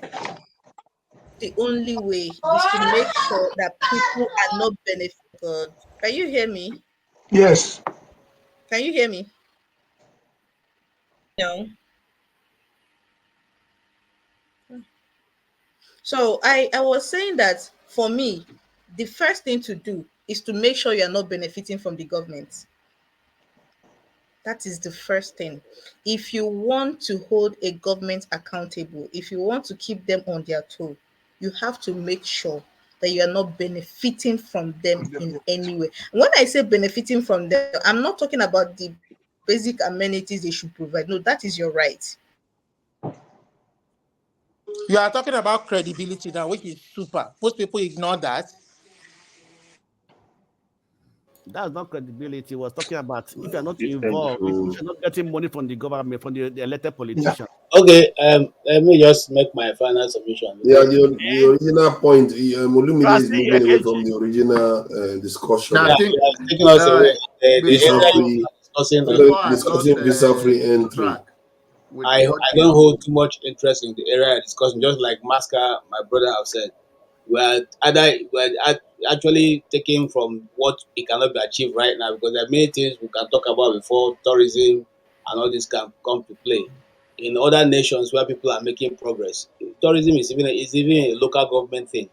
the only way is to make sure that people are not benefited. Can you hear me? Yes. Can you hear me? No. So I was saying that for me, the first thing to do is to make sure you're not benefiting from the government. That is the first thing. If you want to hold a government accountable, if you want to keep them on their toe, you have to make sure that you are not benefiting from them in any way. When I say benefiting from them, I'm not talking about the basic amenities they should provide. No, that is your right. You are talking about credibility now, which is super. Most people ignore that. That's not credibility. Was talking about if you're not This end involved, if so you're not getting money from the government, from the elected Yeah. politician. Okay, let me just make my final submission. yeah, Okay. the original point, You Olumide are is seeing moving away AKG. from the original discussion Now, I Yeah, of think you are taking us away. The visa before area you free, are discussing on before I got discussing visa free entry. track with I what don't you hold too much interest in the area discussion, just like Masca, my brother, have said. We are actually taking from what it cannot be achieved right now because there are many things we can talk about before tourism and all this can come to play. In other nations where people are making progress, tourism is even a local government thing.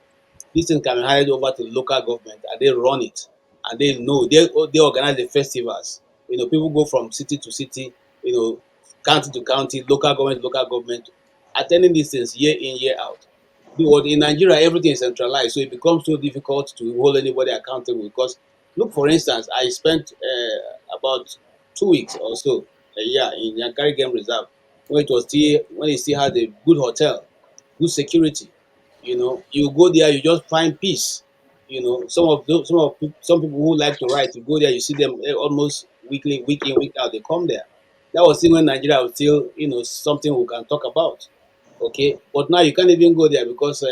This thing can be handed over to the local government and they run it and they organize the festivals. People go from city to city, county to county, local government, attending these things year in, year out. But in Nigeria, everything is centralized, so it becomes so difficult to hold anybody accountable. Because, look, for instance, I spent about 2 weeks or so, a year in Yankari Game Reserve, when it still had a good hotel, good security. You go there, you just find peace. Some people who like to write, you go there, you see them almost weekly, week in, week out. They come there. That was still when Nigeria was still, something we can talk about. Okay, but now you can't even go there because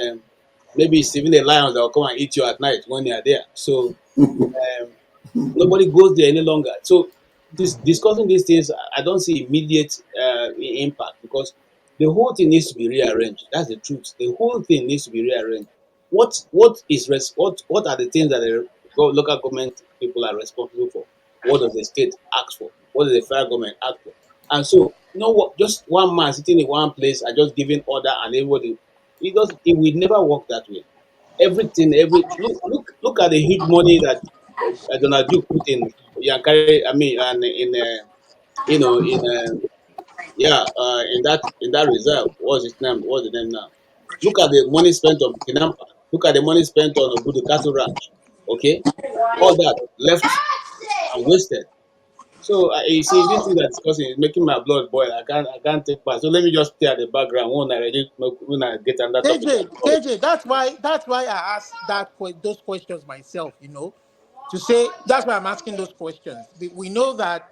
maybe it's even the lions that will come and eat you at night when they are there. So um, nobody goes there any longer. So discussing these things, I don't see immediate impact because the whole thing needs to be rearranged. That's the truth. The whole thing needs to be rearranged. What are the things that the local government people are responsible for? What does the state ask for? What does the federal government ask for? And so, what? Just one man sitting in one place and just giving order and everybody, it will never work that way. Everything, look at the huge money that Donald Duke put in Yankari, I mean, and in that reserve. What's his name? What's the name now? Look at the money spent on Kinampa. Look at the money spent on Obudu Cattle Ranch. Okay, all that left and wasted. So you see, this thing that's discussing is making my blood boil. I can't take part. So let me just stay at the background when I get on that topic. KJ, that's why I asked those questions myself, to say that's why I'm asking those questions. We know that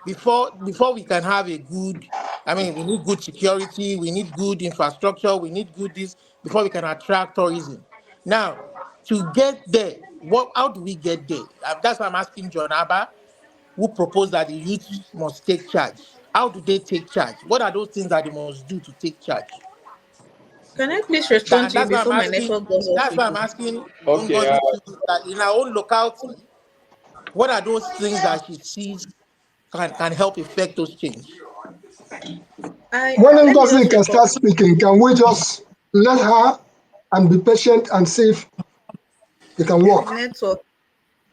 before we can have a good, I mean, we need good security, we need good infrastructure, we need good this before we can attract tourism. Now, to get there, how do we get there? That's why I'm asking John Abba, who proposed that the youth must take charge. How do they take charge? What are those things that they must do to take charge? Can I please respond And to you that's why I'm before my asking. network goes off That's why I'm again? asking Okay. Ngozi to that in our own locality. What are those things that she sees can help effect those change? I When let me Ngozi just can respond. start speaking, can we just let her and be patient and see if it can The work? network.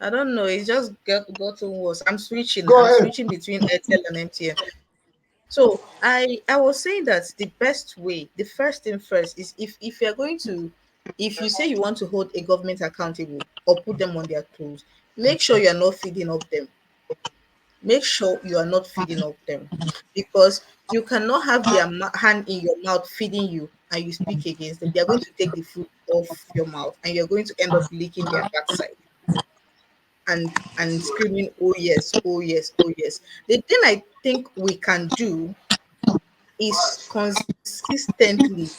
I don't know. It's just gotten worse. I'm switching. Go I'm ahead. switching between Airtel and MTN. So I was saying that the best way, the first thing first, is if you're going to, if you say you want to hold a government accountable or put them on their toes, make sure you're not feeding up them. Make sure you are not feeding up them, because you cannot have their hand in your mouth feeding you and you speak against them. They are going to take the food off your mouth and you're going to end up licking their backside and screaming, oh yes, oh yes, oh yes. The thing I think we can do is consistently.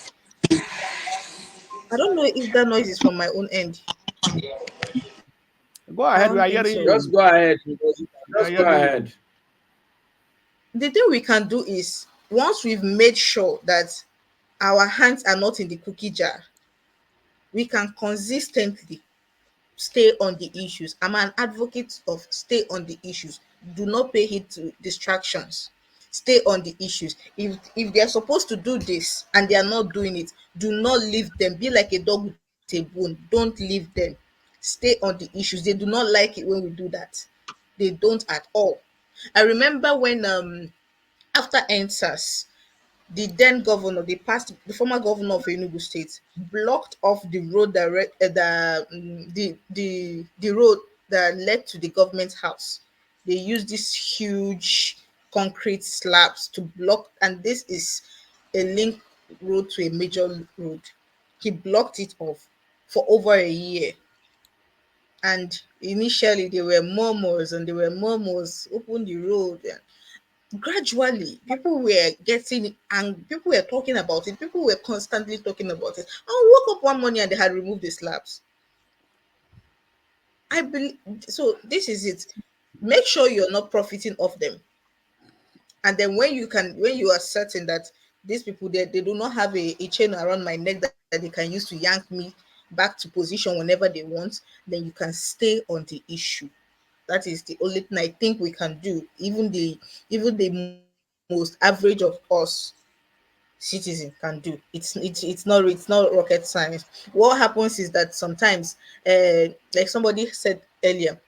I don't know if that noise is from my own end. Go I ahead, we don't are think hearing so. Just you. go ahead. We are Just go hearing you. ahead. The thing we can do is, once we've made sure that our hands are not in the cookie jar, we can consistently stay on the issues. I'm an advocate of stay on the issues. Do not pay heed to distractions. Stay on the issues. If they are supposed to do this and they are not doing it, do not leave them. Be like a dog with a bone. Don't leave them. Stay on the issues. They do not like it when we do that. They don't at all. I remember when after NSAS, the then governor, the former governor of Enugu State, blocked off the road the road that led to the government house. They used these huge concrete slabs to block, and this is a link road to a major road. He blocked it off for over a year. And initially there were murmurs, open the road. Gradually people were getting, and people were talking about it, people were constantly talking about it, and woke up one morning and they had removed the slabs. I believe so. This is it. Make sure you're not profiting off them, and then when you are certain that these people, they do not have a chain around my neck that they can use to yank me back to position whenever they want, then you can stay on the issue. That is the only thing I think we can do. Even the most average of us citizen can do. It's not rocket science. What happens is that sometimes, like somebody said earlier,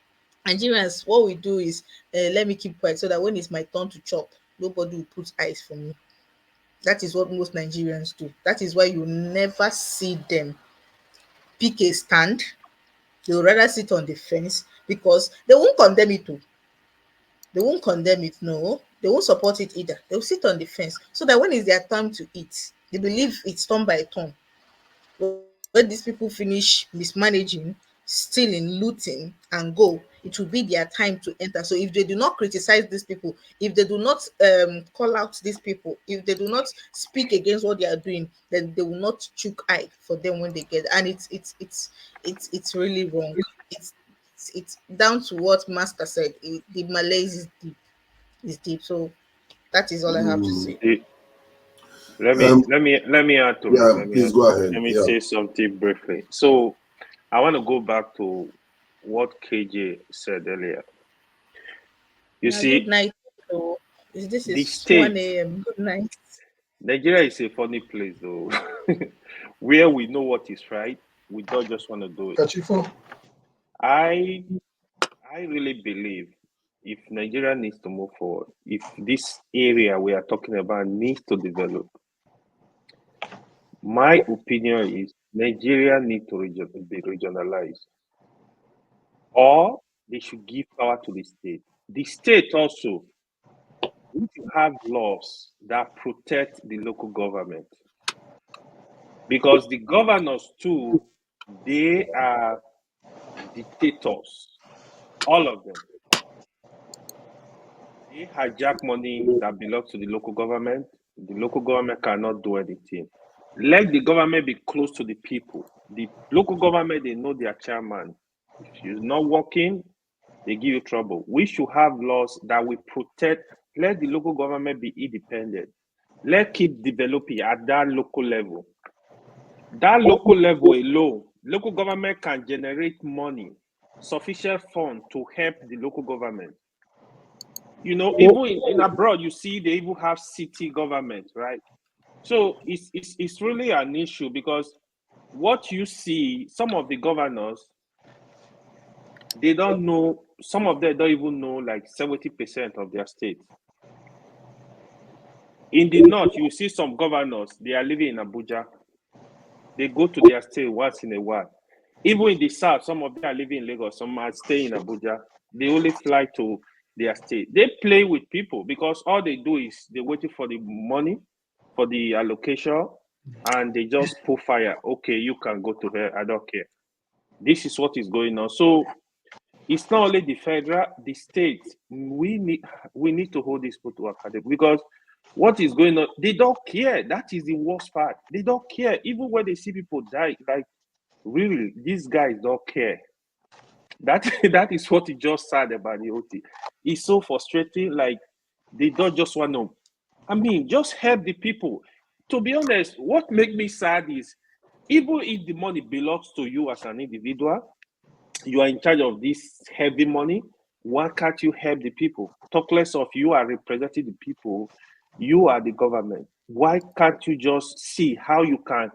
Nigerians, what we do is, let me keep quiet so that when it's my turn to chop, nobody will put eyes for me. That is what most Nigerians do. That is why you never see them pick a stand. They will rather sit on the fence, because they won't condemn it too. They won't condemn it, no. They won't support it either. They'll sit on the fence so that when it's their time to eat, they believe it's turn by turn. When these people finish mismanaging, stealing, looting, and go, it will be their time to enter. So if they do not criticize these people, if they do not call out these people, if they do not speak against what they are doing, then they will not chook eye for them when they get. And it's really wrong. It's down to what Master said. The malaise is deep. Is deep. So that is all I have to say. Let me add to Yeah, it. please go ahead. Let me Yeah. say something briefly. So I want to go back to what KJ said earlier. You Now, see, good night. So this the is 1 state, a.m. Good night. Nigeria is a funny place though, where we know what is right, we don't just want to do it. Kachifo. I really believe if Nigeria needs to move forward, if this area we are talking about needs to develop, my opinion is Nigeria needs to be regionalized, or they should give power to the state. The state also need to have laws that protect the local government, because the governors too, they are dictators, all of them. They hijack money that belongs to the local government. The local government cannot do anything. Let the government be close to the people. The local government, they know their chairman. If you're not working, they give you trouble. We should have laws that will protect. Let the local government be independent. Let keep developing at that local level. That local level alone, local government can generate money, sufficient funds to help the local government. You know, even in abroad, you see they even have city government, right? So it's really an issue, because what you see, some of the governors, they don't know, some of them don't even know like 70% of their state. In the north, you see some governors, they are living in Abuja. They go to their state once in a while. Even in the south, some of them are living in Lagos, some are staying in Abuja. They only fly to their state. They play with people, because all they do is they waiting for the money, for the allocation, and they just pull fire. Okay, you can go to her, I don't care. This is what is going on. So it's not only the federal, the state. We need to hold these people to account, because what is going on, they don't care. That is the worst part. They don't care. Even when they see people die, like, really, these guys don't care. That is what is just sad about the OT. It's so frustrating. Like, they don't just want to, I mean, just help the people. To be honest, what makes me sad is, even if the money belongs to you as an individual, you are in charge of this heavy money, Why can't you help the people? Talk less of you are representing the people, you are the government. Why can't you just see how you can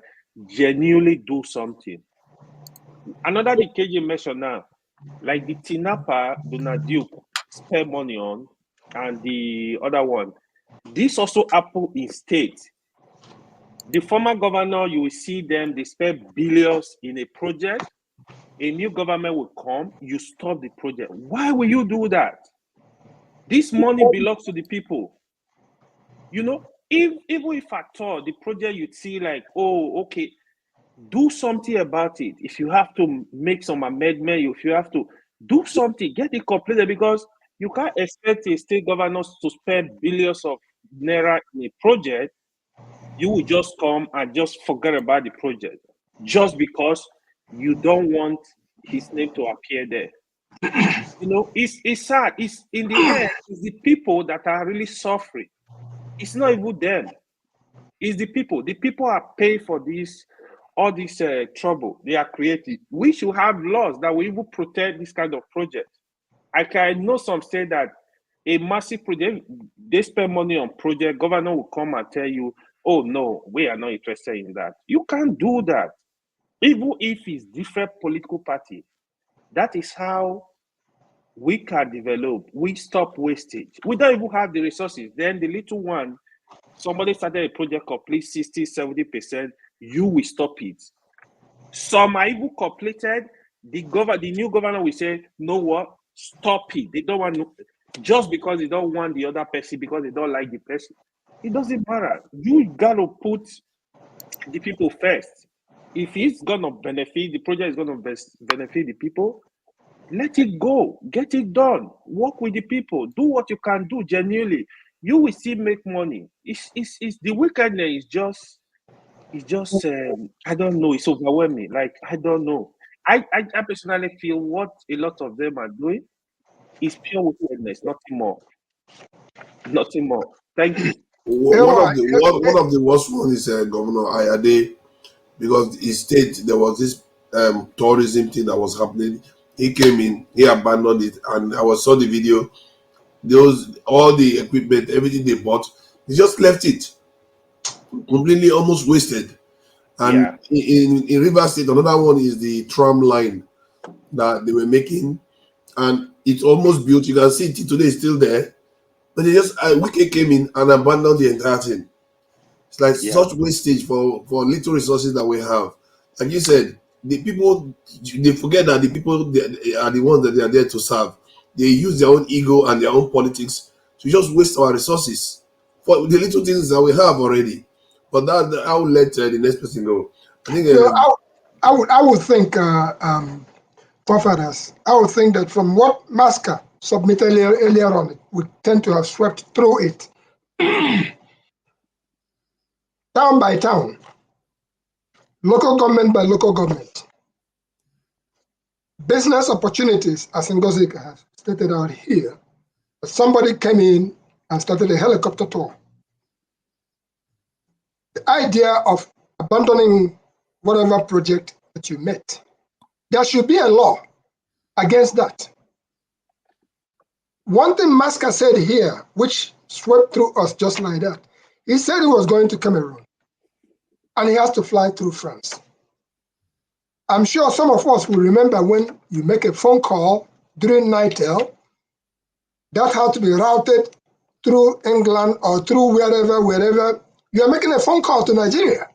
genuinely do something? Another decay you mentioned now, like the Tinapa Donald Duke spend money on, and the other one. This also happened in state. The former governor, you will see them, they spend billions in a project. A new government will come, you stop the project. Why will you do that? This money belongs to the people. You know, even if at all the project you see like, oh, okay, do something about it. If you have to make some amendment, if you have to do something, get it completed, because you can't expect a state governor to spend billions of naira in a project. You will just come and just forget about the project just because you don't want his name to appear there. You know, it's sad. It's in the end, it's the people that are really suffering. It's not even them. It's the people. The people are paying for this, all this trouble they are creating. We should have laws that will even protect this kind of project. I know some say that a massive project, they spend money on project, governor will come and tell you, oh no, we are not interested in that. You can't do that. Even if it's different political party, that is how we can develop. We stop wastage. We don't even have the resources. Then the little one, somebody started a project complete 60, 70%, you will stop it. Some are even completed. The new governor will say, no what? Stop it. They don't want to, just because they don't want the other person, because they don't like the person. It doesn't matter. You gotta put the people first. If it's gonna benefit, the project is gonna benefit the people, let it go, get it done, work with the people, do what you can do genuinely. You will still make money. It's the wickedness is just I don't know, it's overwhelming. Like, I don't know. I personally feel what a lot of them are doing is pure wickedness, nothing more. Nothing more. Thank you. One of the worst ones is Governor Ayade, because his state, there was this tourism thing that was happening. He came in, he abandoned it, and I saw the video. All the equipment, everything they bought, he just left it completely, almost wasted. And in River State, another one is the tram line that they were making, and it's almost built. You can see it today, is still there, but they just Wike came in and abandoned the entire thing. It's like such wastage for little resources that we have. Like you said, the people, they forget that the people are the ones that they are there to serve. They use their own ego and their own politics to just waste our resources for the little things that we have already. But that I will let the next person go. I think. I would think, forefathers, I would think that from what Masca submitted earlier on, we tend to have swept through it. Town by town, local government by local government. Business opportunities, as Ngozi has stated out here, somebody came in and started a helicopter tour. The idea of abandoning whatever project that you met, there should be a law against that. One thing Masca said here, which swept through us just like that, he said he was going to Cameroon, and he has to fly through France. I'm sure some of us will remember when you make a phone call during Nightel, that had to be routed through England or through wherever. You are making a phone call to Nigeria,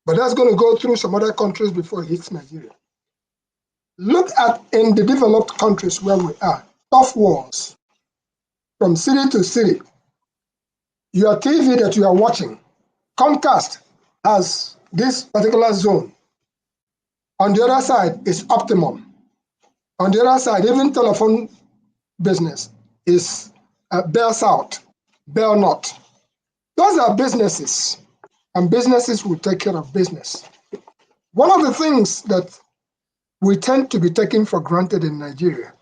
but that's going to go through some other countries before it hits Nigeria. Look at in the developed countries where we are, tough walls from city to city. Your TV that you are watching, Comcast has this particular zone. On the other side is Optimum. On the other side, even telephone business is Bell South, Bell North. Those are businesses, and businesses will take care of business. One of the things that we tend to be taking for granted in Nigeria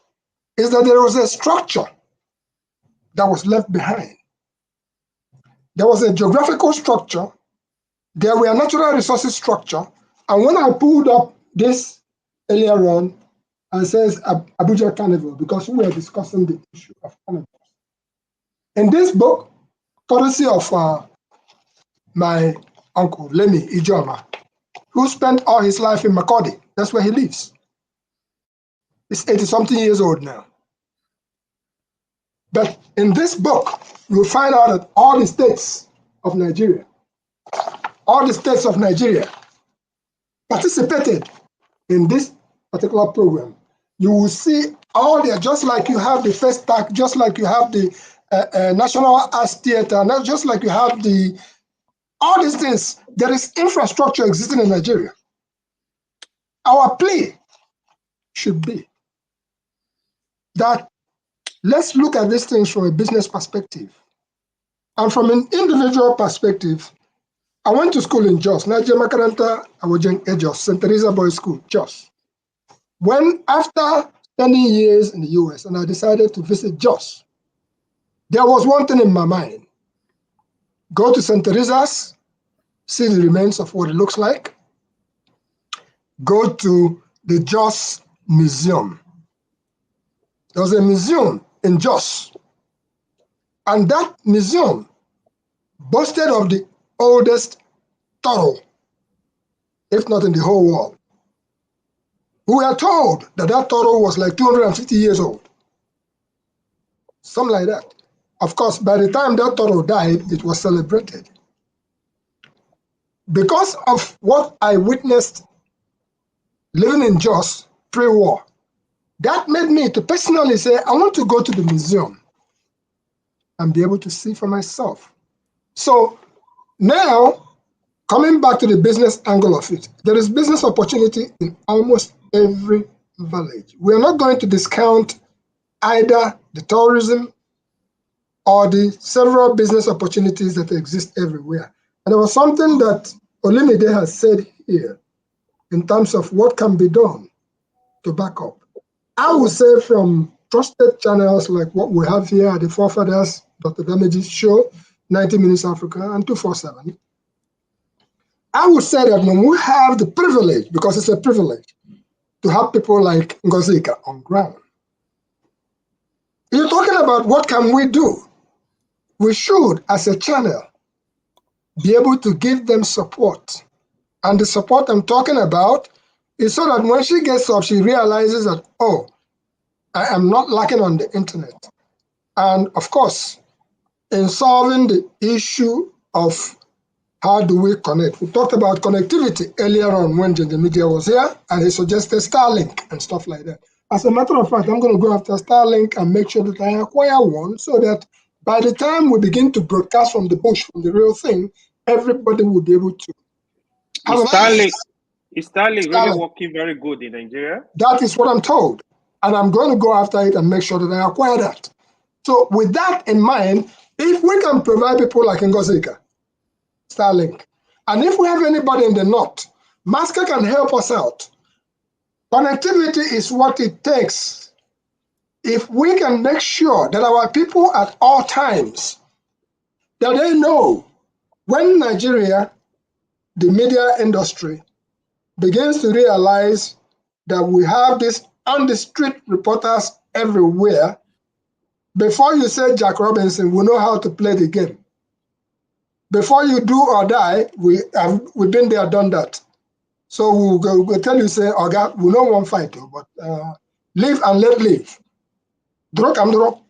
is that there was a structure that was left behind. There was a geographical structure, there were natural resources structure, and when I pulled up this earlier on, and says Abuja Carnival because we were discussing the issue of carnival. In this book, courtesy of my uncle, Lemi Ijoma, who spent all his life in Makodi, that's where he lives. He's 80-something years old now. But in this book, you'll find out that all the states of Nigeria participated in this particular program. You will see all there, just like you have the First Tac, just like you have the National Arts Theatre, not just like you have all these things. There is infrastructure existing in Nigeria. Our plea should be that let's look at these things from a business perspective. And from an individual perspective, I went to school in Jos, Nigeria Makaranta, I was in Jos, St. Teresa Boys School, Jos. When after spending years in the US and I decided to visit Jos, there was one thing in my mind. Go to St. Teresa's, see the remains of what it looks like. Go to the Jos Museum. There was a museum in Jos. And that museum boasted of the oldest turtle, if not in the whole world. We were told that that turtle was like 250 years old. Something like that. Of course, by the time that turtle died, it was celebrated. Because of what I witnessed living in Jos pre-war, that made me to personally say, I want to go to the museum and be able to see for myself. So now, coming back to the business angle of it, there is business opportunity in almost every village. We are not going to discount either the tourism or the several business opportunities that exist everywhere. And there was something that Olimide has said here in terms of what can be done to back up. I would say from trusted channels like what we have here at the Forefathers, Dr. Damage's show, 90 Minutes Africa, and 247. I would say that when we have the privilege, because it's a privilege, to have people like Ngozika on ground, you're talking about what can we do? We should, as a channel, be able to give them support. And the support I'm talking about is so that when she gets up, she realizes that, oh, I am not lacking on the internet. And of course, in solving the issue of how do we connect, we talked about connectivity earlier on when the media was here, and he suggested Starlink and stuff like that. As a matter of fact, I'm going to go after Starlink and make sure that I acquire one so that by the time we begin to broadcast from the bush, from the real thing, everybody will be able to. Is Starlink really working very good in Nigeria? That is what I'm told. And I'm going to go after it and make sure that I acquire that. So with that in mind, if we can provide people like Ngozika, Starlink, and if we have anybody in the north, Masca can help us out. Connectivity is what it takes. If we can make sure that our people at all times, that they know when Nigeria, the media industry, begins to realize that we have this on-the-street reporters everywhere, before you say Jack Robinson, we know how to play the game. Before you do or die, we've been there, done that. So we'll tell you, say, oh God, we don't want fight, but live and let live. Drop and drop.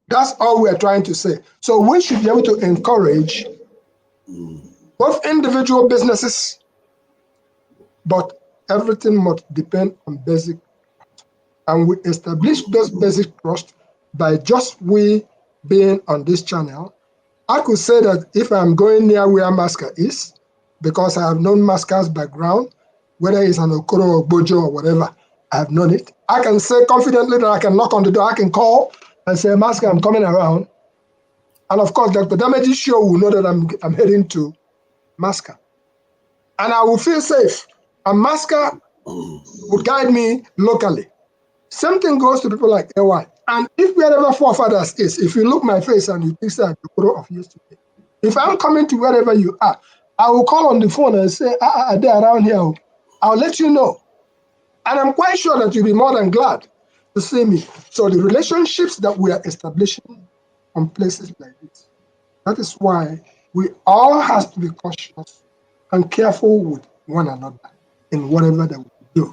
That's all we're trying to say. So we should be able to encourage both individual businesses, but everything must depend on basic. And we establish those basic trust by just we being on this channel. I could say that if I'm going near where Masca is, because I have known Masca's background, whether it's an Okoro or Bojo or whatever, I have known it. I can say confidently that I can knock on the door, I can call and say, Masca, I'm coming around. And of course, Dr. Damage's show will know that I'm heading to Masca. And I will feel safe. And Masca would guide me locally. Same thing goes to people like AY. And if wherever Forefathers is, if you look my face and you think that the photo of yesterday, if I'm coming to wherever you are, I will call on the phone and say, they're around here. I'll let you know. And I'm quite sure that you'll be more than glad to see me. So the relationships that we are establishing on places like this, that is why we all have to be cautious and careful with one another in whatever that we do.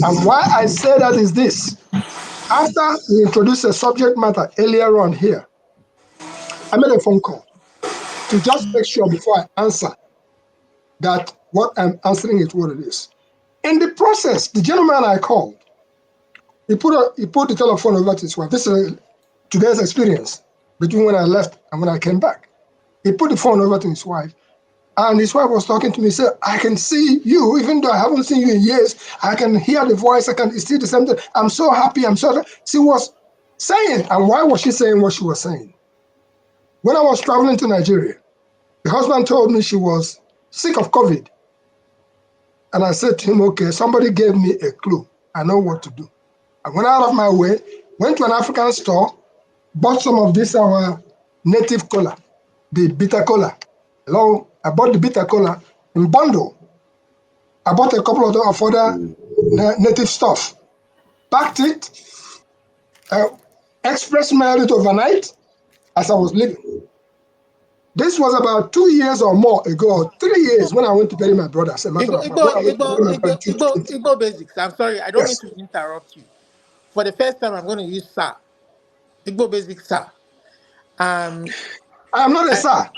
And why I say that is this. After we introduced a subject matter earlier on here, I made a phone call to just make sure before I answer that what I'm answering is what it is. In the process, the gentleman I called, he put the telephone over to his wife. This is today's experience between when I left and when I came back. He put the phone over to his wife, and his wife was talking to me. Said, "I can see you, even though I haven't seen you in years. I can hear the voice. I can see the same thing. I'm so happy. I'm so." She was saying, and why was she saying what she was saying? When I was traveling to Nigeria, the husband told me she was sick of COVID, and I said to him, "Okay, somebody gave me a clue. I know what to do." I went out of my way, went to an African store, bought some of this our native cola, the bitter cola. Hello, I bought the bitter cola in bundle. I bought a couple of other native stuff, packed it, express mailed it overnight as I was leaving. This was about 2 years or more ago, 3 years when I went to bury my brother. As a matter of fact, when I went to bury my brother, Igbo basics. I'm sorry, I don't mean yes. to interrupt you. For the first time, I'm going to use sir. Igbo basics, sir. I'm not a sir.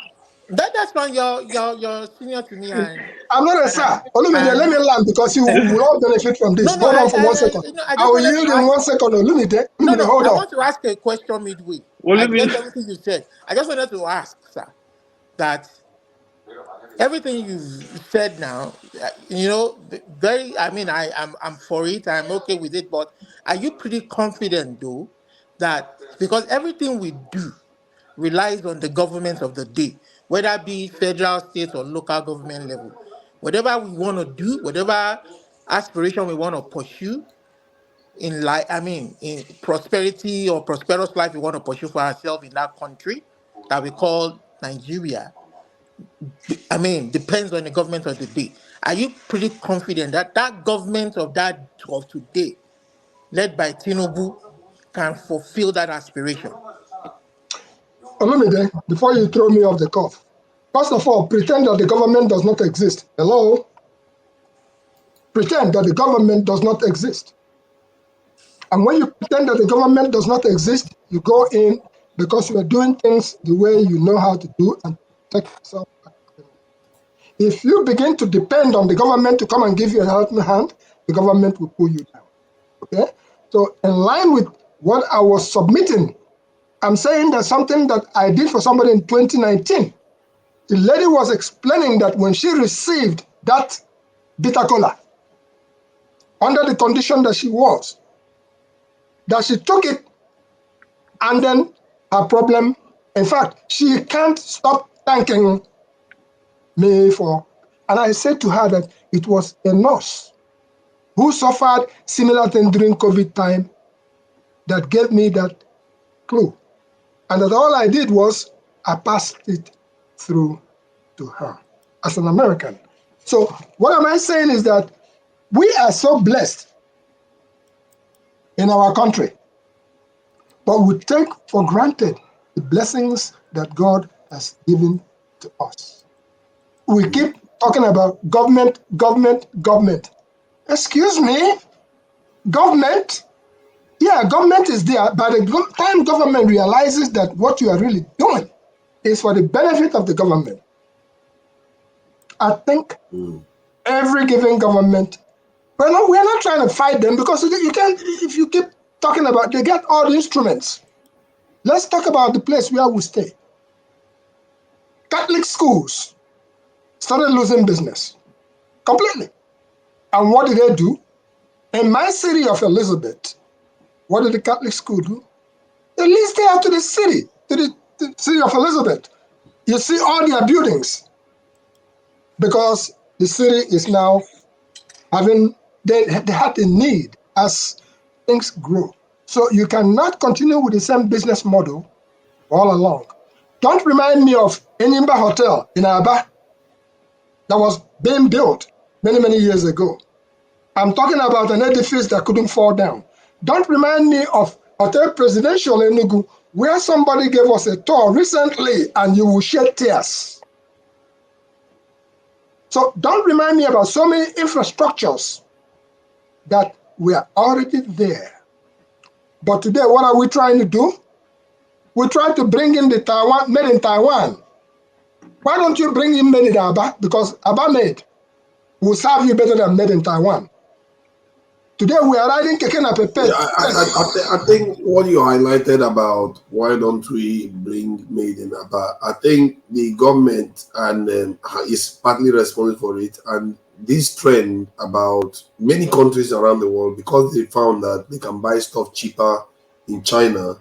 That's fine. You're senior to me, and I'm not a sir. Olumide, let me land because you will all benefit from this. no. Hold on for 1 second. I I just will wanted to yield in ask. 1 second. Olumide, No. hold I on. want to ask a question midway. Well, I let me. get everything you said. I just wanted to ask, sir, that everything you've said now, very. I mean, I'm for it. I'm okay with it. But are you pretty confident though that because everything we do relies on the government of the day, whether it be federal, state, or local government level. Whatever we want to do, whatever aspiration we want to pursue in life, in prosperity or prosperous life we want to pursue for ourselves in that country that we call Nigeria, depends on the government of the day. Are you pretty confident that that government of today, led by Tinubu, can fulfill that aspiration? Olumide, before you throw me off the cuff, first of all, pretend that the government does not exist. Hello? Pretend that the government does not exist. And when you pretend that the government does not exist, you go in because you are doing things the way you know how to do and protect yourself. If you begin to depend on the government to come and give you a helping hand, the government will pull you down. Okay? So in line with what I was submitting, I'm saying that something that I did for somebody in 2019. The lady was explaining that when she received that bitter cola, under the condition that she was, that she took it and then her problem, in fact, she can't stop thanking me for, and I said to her that it was a nurse who suffered similar thing during COVID time that gave me that clue. And that all I did was I passed it through to her as an American. So what am I saying is that we are so blessed in our country, but we take for granted the blessings that God has given to us. We keep talking about government, government, government. Excuse me, government? Yeah, government is there. By the time government realizes that what you are really doing is for the benefit of the government, I think every given government, we're not trying to fight them because you can't, if you keep talking about, they get all the instruments. Let's talk about the place where we stay. Catholic schools started losing business completely. And what did they do? In my city of Elizabeth, what did the Catholic school do? They leased it out to the city of Elizabeth. You see all their buildings because the city is now having, they had a need as things grow. So you cannot continue with the same business model all along. Don't remind me of Enyimba Hotel in Aba that was being built many, many years ago. I'm talking about an edifice that couldn't fall down. Don't remind me of Hotel Presidential Enugu, where somebody gave us a tour recently and you will shed tears. So don't remind me about so many infrastructures that were already there. But today, what are we trying to do? We try to bring in the Taiwan, made in Taiwan. Why don't you bring in made in Aba? Because Aba made will serve you better than made in Taiwan. Today we are riding keke na pepe. I think what you highlighted about why don't we bring made in Aba, I think the government and is partly responsible for it. And this trend about many countries around the world, because they found that they can buy stuff cheaper in China,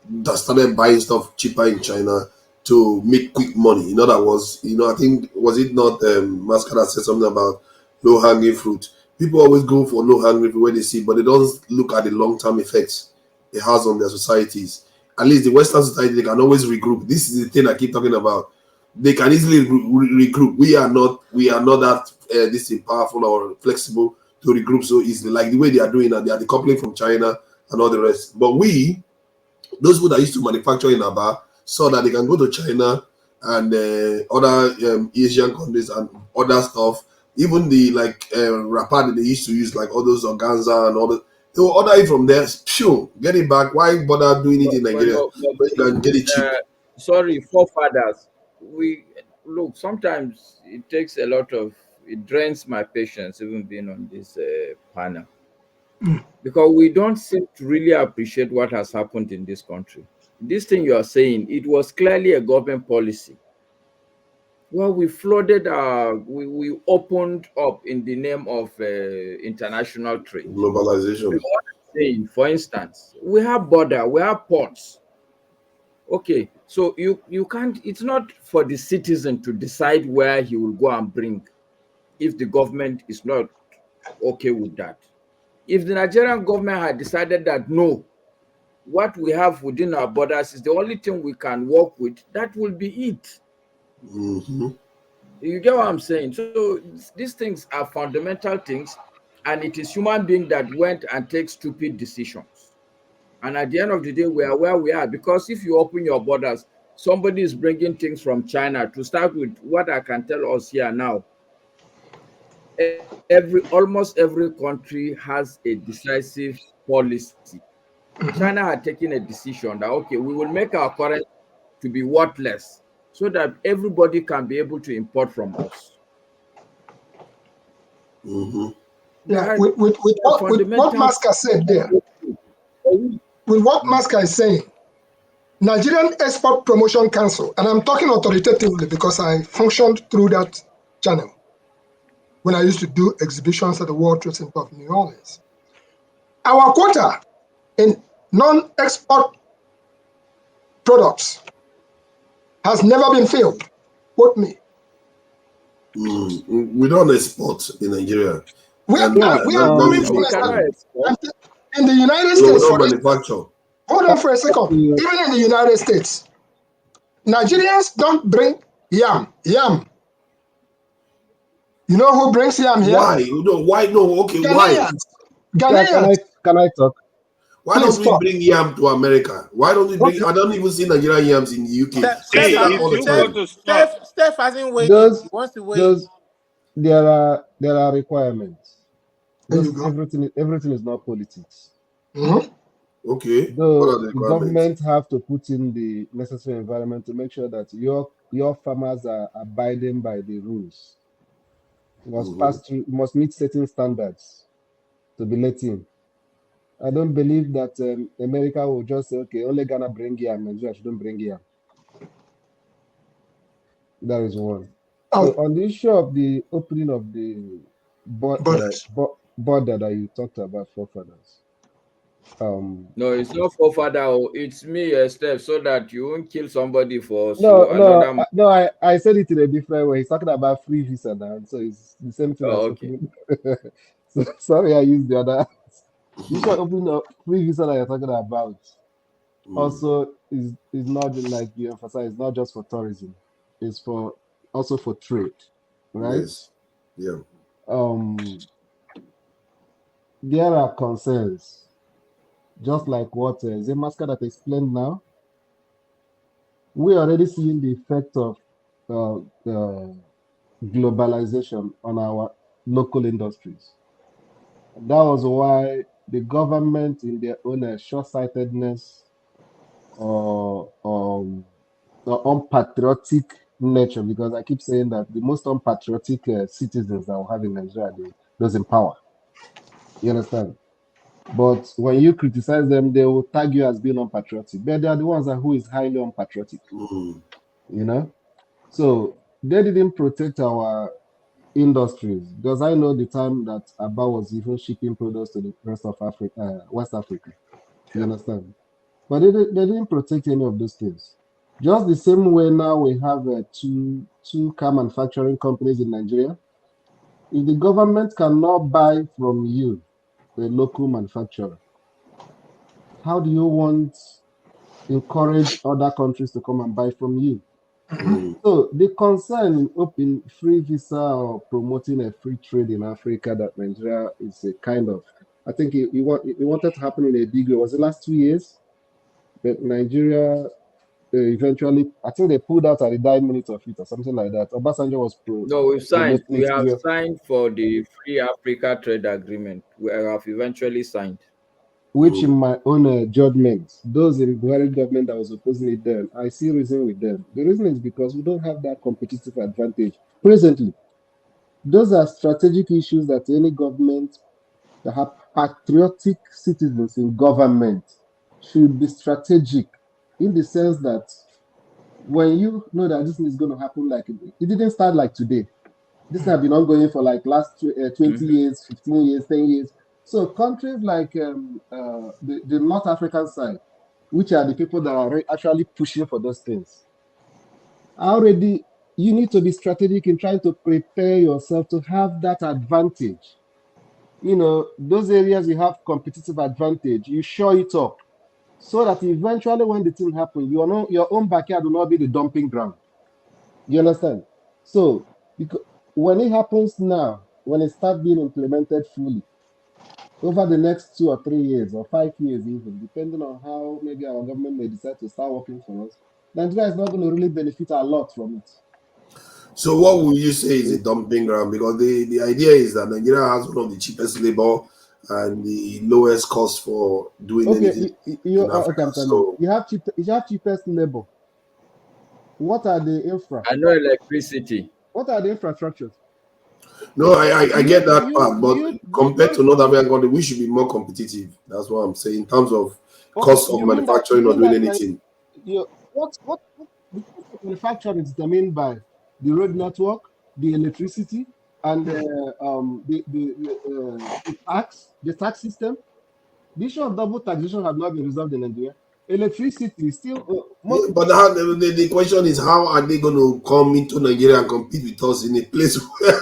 that started buying stuff cheaper in China to make quick money. In other words, I think, was it not Mascara said something about low hanging fruit? People always go for low hanging fruit where they see, but they don't look at the long term effects it has on their societies. At least the Western society, they can always regroup. This is the thing I keep talking about. They can easily regroup. We are not that this is powerful or flexible to regroup so easily, like the way they are doing that. They are decoupling from China and all the rest. But we, those people that used to manufacture in Aba, saw that they can go to China and other Asian countries and other stuff. Even the wrapper that they used to use, like all those organza and all the, they will order it from there. Phew, get it back. Why bother doing it in Nigeria? But you can get it cheap. Sorry, forefathers. We look. Sometimes it takes a lot of. It drains my patience, even being on this panel, because we don't seem to really appreciate what has happened in this country. This thing you are saying, it was clearly a government policy. Well, we flooded we opened up in the name of international trade. Globalization. Saying, for instance, we have border, we have ports. Okay, so you can't, it's not for the citizen to decide where he will go and bring if the government is not okay with that. If the Nigerian government had decided that no, what we have within our borders is the only thing we can work with, that will be it. Mm-hmm. You get what I'm saying? So these things are fundamental things, and it is human being that went and take stupid decisions. And at the end of the day, we are where we are, because if you open your borders, somebody is bringing things from China. To start with, what I can tell us here now, almost every country has a decisive policy. China had taken a decision that, okay, we will make our currency to be worthless so that everybody can be able to import from us. Mm-hmm. Yeah, with what Masca said there, with what Masca is saying, Nigerian Export Promotion Council, and I'm talking authoritatively because I functioned through that channel when I used to do exhibitions at the World Trade Center of New Orleans. Our quota in non-export products has never been filled. Quote me. We don't export in Nigeria. We are coming from in the United States. We don't manufacture. Hold on for a second. Even in the United States, Nigerians don't bring yam. Yam. You know who brings yam here? Why? Why no? Okay, Ghanaians. Why? Ghanaians. Can I talk? Why don't we bring yam to America? Why don't we bring? I don't even see Nigerian yams in the UK. Steph hasn't waited. He wants to wait. There are requirements. Everything is not politics. Mm-hmm. Okay. The government have to put in the necessary environment to make sure that your farmers are abiding by the rules. You must pass through, you must meet certain standards to be let in. I don't believe that America will just say, okay, only Ghana bring yam, Nigeria shouldn't bring yam. That is one. So on the issue of the opening of the border that you talked about, forefathers. No, it's not forefather. It's me, Steph, so that you won't kill somebody for I said it in a different way. He's talking about free visa now, so it's the same thing. Okay. So, sorry, I used the other. This one opening up free visa that you're talking about also is not like you emphasize. It's not just for tourism. It's also for trade, right? Yes. Yeah. there are concerns, just like what Zemaska that explained now. We are already seeing the effect of globalization on our local industries. That was why the government, in their own short-sightedness or unpatriotic nature, because I keep saying that the most unpatriotic citizens that we have in Nigeria are those in power. You understand? But when you criticize them, they will tag you as being unpatriotic. But they are the ones who is highly unpatriotic. You know? So they didn't protect our industries, because I know the time that Abba was even shipping products to the rest of Africa, West Africa. You understand? But they didn't protect any of those things. Just the same way now we have two car manufacturing companies in Nigeria. If the government cannot buy from you, a local manufacturer, how do you want encourage other countries to come and buy from you? So the concern in open free visa or promoting a free trade in Africa that Nigeria is a kind of, I think it wanted to happen in a big way. Was the last 2 years? But Nigeria eventually, I think they pulled out at the dying minute of it or something like that. Obasanjo was No, we've signed. promoting We it. have signed for the Free Africa Trade Agreement. We have eventually signed. Which, in my own judgment, those in the Buhari government that was opposing it then, I see reason with them. The reason is because we don't have that competitive advantage presently. Those are strategic issues that any government that have patriotic citizens in government should be strategic, in the sense that when you know that this thing is going to happen, like it didn't start like today. This has been ongoing for like last 20 years, 15 years, 10 years. So countries like the North African side, which are the people that are actually pushing for those things, already you need to be strategic in trying to prepare yourself to have that advantage. You know, those areas you have competitive advantage, you show it up so that eventually when the thing happens, your own backyard will not be the dumping ground. You understand? So because when it happens now, when it starts being implemented fully, over the next 2 or 3 years or 5 years, even depending on how maybe our government may decide to start working for us, Nigeria is not going to really benefit a lot from it. So what would you say is a dumping ground? Because the idea is that Nigeria has one of the cheapest labor and the lowest cost for doing anything in Okay, Africa. I'm telling you, So you have cheapest labor. What are the infra? I know electricity. What are the infrastructures? no, I get that part, but compared to North don't African countries, we should be more competitive. That's what I'm saying in terms of okay, cost of you mean that manufacturing or doing anything. what the cost of manufacturing is determined by the road network, the electricity, and the tax system. The issue of double taxation has not been resolved in Nigeria. Electricity is still Yeah, but the question is, how are they going to come into Nigeria and compete with us in a place where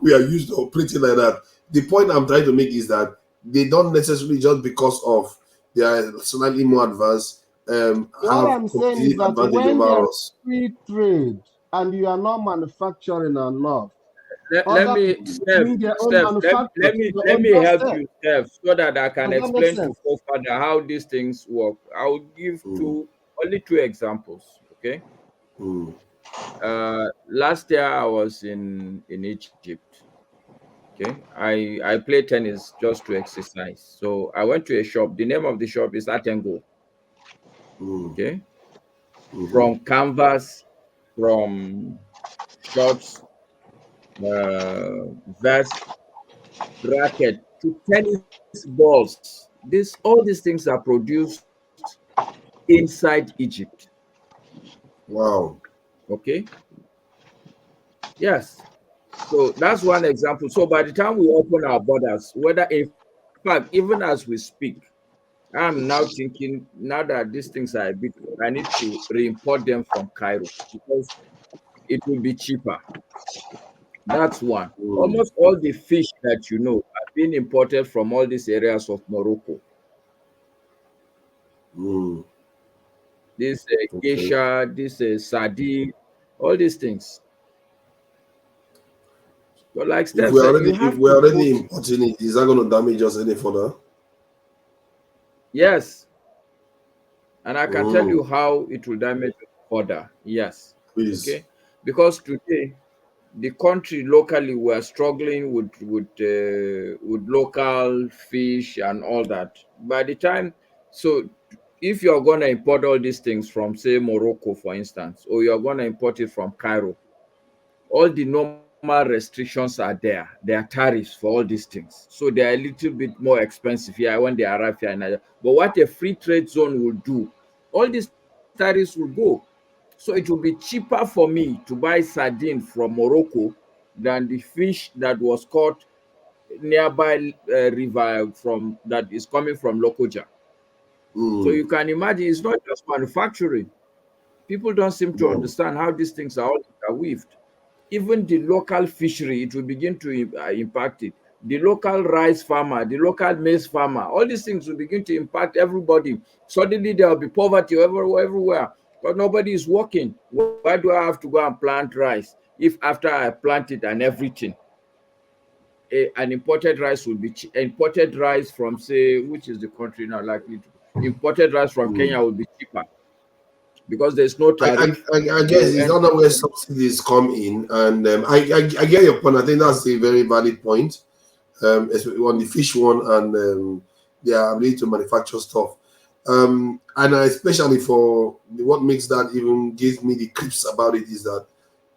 we are used to operating like that? The point I'm trying to make is that they don't necessarily, just because of they are slightly more advanced, What have I'm saying is competitive that advantage when there over is us. free trade and you are not manufacturing enough, Let other me, people Steph, bring their own Steph, manufacturers to your let own me help doorstep. you, Steph, so that I can Does that make explain to sense? co-founder how these things work. I will give only two examples. Okay. Last year I was in Egypt. Okay, I play tennis just to exercise. So I went to a shop. The name of the shop is Atengo. Okay, from canvas, from shorts, vest, racket to tennis balls. All these things are produced inside Egypt. Wow. Okay. Yes. So that's one example. So by the time we open our borders, whether in fact, even as we speak, I'm now thinking now that these things are a bit, I need to re-import them from Cairo because it will be cheaper. That's one. Almost all the fish that you know are being imported from all these areas of Morocco. This Okay. geisha, this sardine, all these things. But like If Steph we're said, already you have to already put, importing it, is that going to damage us any further? yes, and I can tell you Mm, how it will damage further. Yes, please. okay, because today the country locally were struggling with local fish and all that. By the time, so if you're going to import all these things from say Morocco, for instance, or you're going to import it from Cairo, all the normal restrictions are there. There are tariffs for all these things. So they are a little bit more expensive here when they arrive here in Nigeria. But what a free trade zone will do, all these tariffs will go. So it will be cheaper for me to buy sardine from Morocco than the fish that was caught nearby river from that is coming from Lokoja. So Mm, you can imagine it's not just manufacturing. People don't seem to no. understand how these things are all interweaved. Even the local fishery, it will begin to impact it. The local rice farmer, the local maize farmer, all these things will begin to impact everybody. Suddenly there will be poverty everywhere, but nobody is working. Why do I have to go and plant rice if after I plant it and everything, an imported rice will be imported rice from say, which is the country now likely to imported rice from Mm. Kenya will be cheaper because there's no tariff. I They guess will it's end. not where subsidies come in, and I get your point. I think that's a very valid point. Especially on the fish one and their ability to manufacture stuff. And especially for what makes that even gives me the creeps about it is that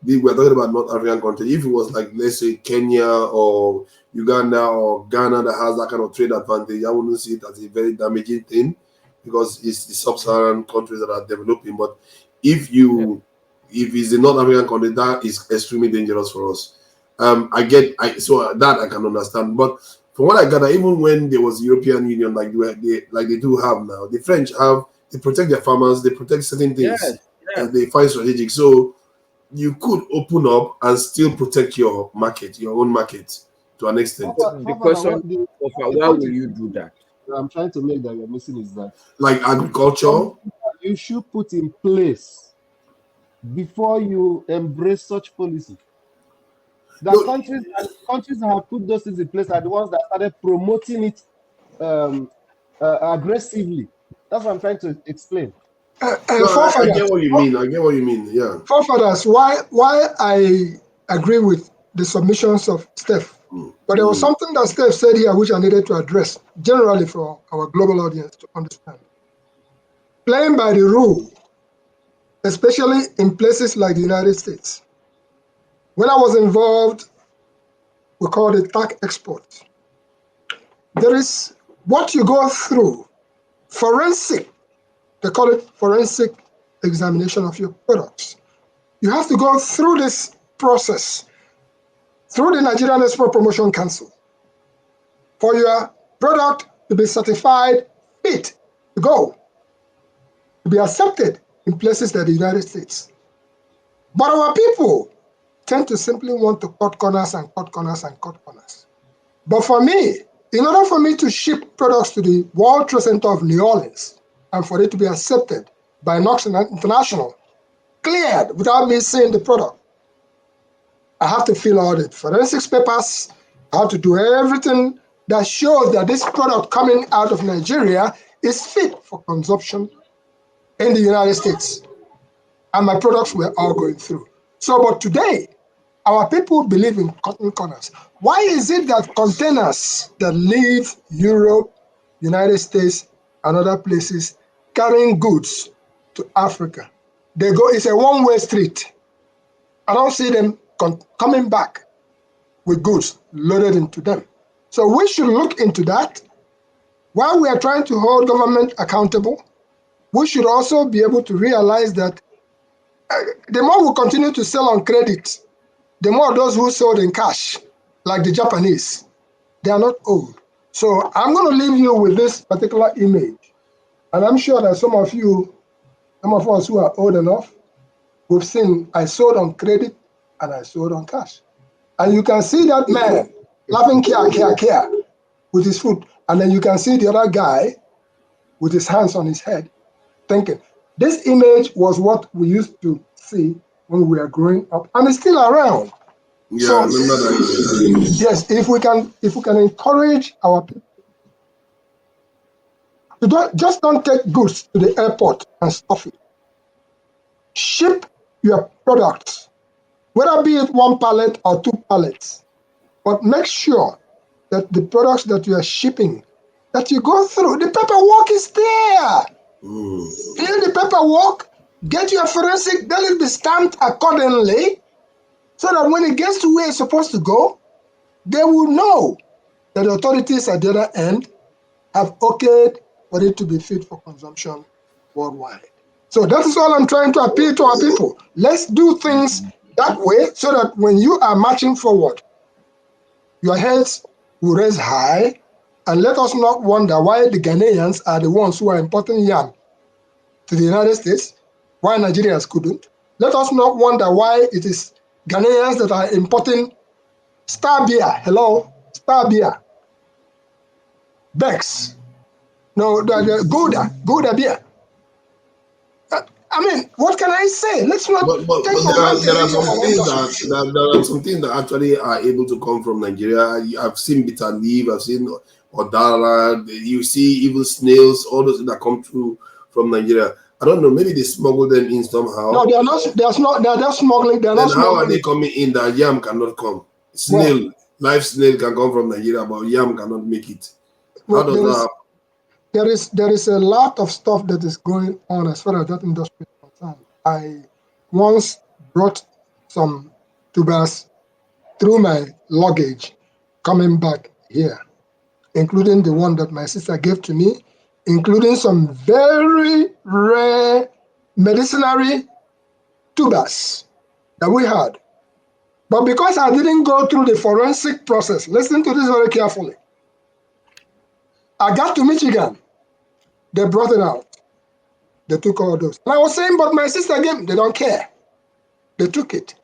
we're talking about North African country. If it was like, let's say, Kenya or Uganda or Ghana that has that kind of trade advantage, I wouldn't see it as a very damaging thing because it's the sub-Saharan countries that are developing. But if you if it's a North African country, that is extremely dangerous for us. So that I can understand. But from what I gather, even when there was European Union like they do have now, the French they protect their farmers, they protect certain things, Yes, yes. they find strategic. So you could open up and still protect your market, your own market to an extent. The question of The why point will you do that? I'm trying to make that you're missing is that Like agriculture. something that you should put in place before you embrace such policy. The countries that have put those things in place are the ones that started promoting it aggressively. That's what I'm trying to explain. No, I Forefathers, get what you mean. I get what you mean. Yeah. forefathers, why I agree with the submissions of Steph. But there was something that Steph said here which I needed to address generally for our global audience to understand. Playing by the rule, especially in places like the United States. When I was involved, we called it tax export. There is what you go through, forensic, they call it forensic examination of your products. You have to go through this process through the Nigerian Export Promotion Council for your product to be certified fit to go, to be accepted in places like the United States. But our people tend to simply want to cut corners and cut corners and cut corners. But for me, in order for me to ship products to the World Trade Center of New Orleans and for it to be accepted by Knox International, cleared without me seeing the product, I have to fill all the forensics papers. I have to do everything that shows that this product coming out of Nigeria is fit for consumption in the United States. And my products were all going through. So, but today, our people believe in cutting corners. Why is it that containers that leave Europe, United States, and other places carrying goods to Africa, they go, it's a one-way street. I don't see them coming back with goods loaded into them. So we should look into that. While we are trying to hold government accountable, we should also be able to realize that the more we continue to sell on credit, the more those who sold in cash, like the Japanese, they are not old. So I'm going to leave you with this particular image. And I'm sure that some of us who are old enough, we've seen I sold on credit and I sold on cash. And you can see that man laughing kia with his foot. And then you can see the other guy with his hands on his head thinking. This image was what we used to see when we were growing up. And it's still around. Yeah, So I remember that. yes, if we can encourage our people to don't take goods to the airport and stuff it. Ship your products, whether be it one pallet or two pallets, but make sure that the products that you are shipping, that you go through, the paperwork is there. Fill the paperwork, get your forensic, let it be stamped accordingly, so that when it gets to where it's supposed to go, they will know that the authorities at the other end have okayed for it to be fit for consumption worldwide. So that is all I'm trying to appeal to our people. Let's do things that way so that when you are marching forward, your heads will raise high, and let us not wonder why the Ghanaians are the ones who are importing yam to the United States, why Nigerians couldn't. Let us not wonder why it is Ghanaians that are importing Star beer. Hello, Star beer. Bex. No, the Gouda beer. I mean, what can I say? Let's not But take for there are granted some our things wonder. there are some things that actually are able to come from Nigeria. I've seen bitter leaf, I've seen odara, you see even snails, all those that come through from Nigeria. I don't know, maybe they smuggle them in somehow. No, they are not. There's not. They are just smuggling. They are Then not how are smuggling they it. coming in that yam cannot come? Well, Snail, live snail can come from Nigeria, but yam cannot make it. How well, does that happen? there is a lot of stuff that is going on as far as that industry is concerned. I once brought some tubers through my luggage coming back here, including the one that my sister gave to me, including some very rare medicinary tubers that we had. But because I didn't go through the forensic process, listen to this very carefully. I got to Michigan, they brought it out. They took all those. And I was saying, but my sister gave me, they don't care. They took it.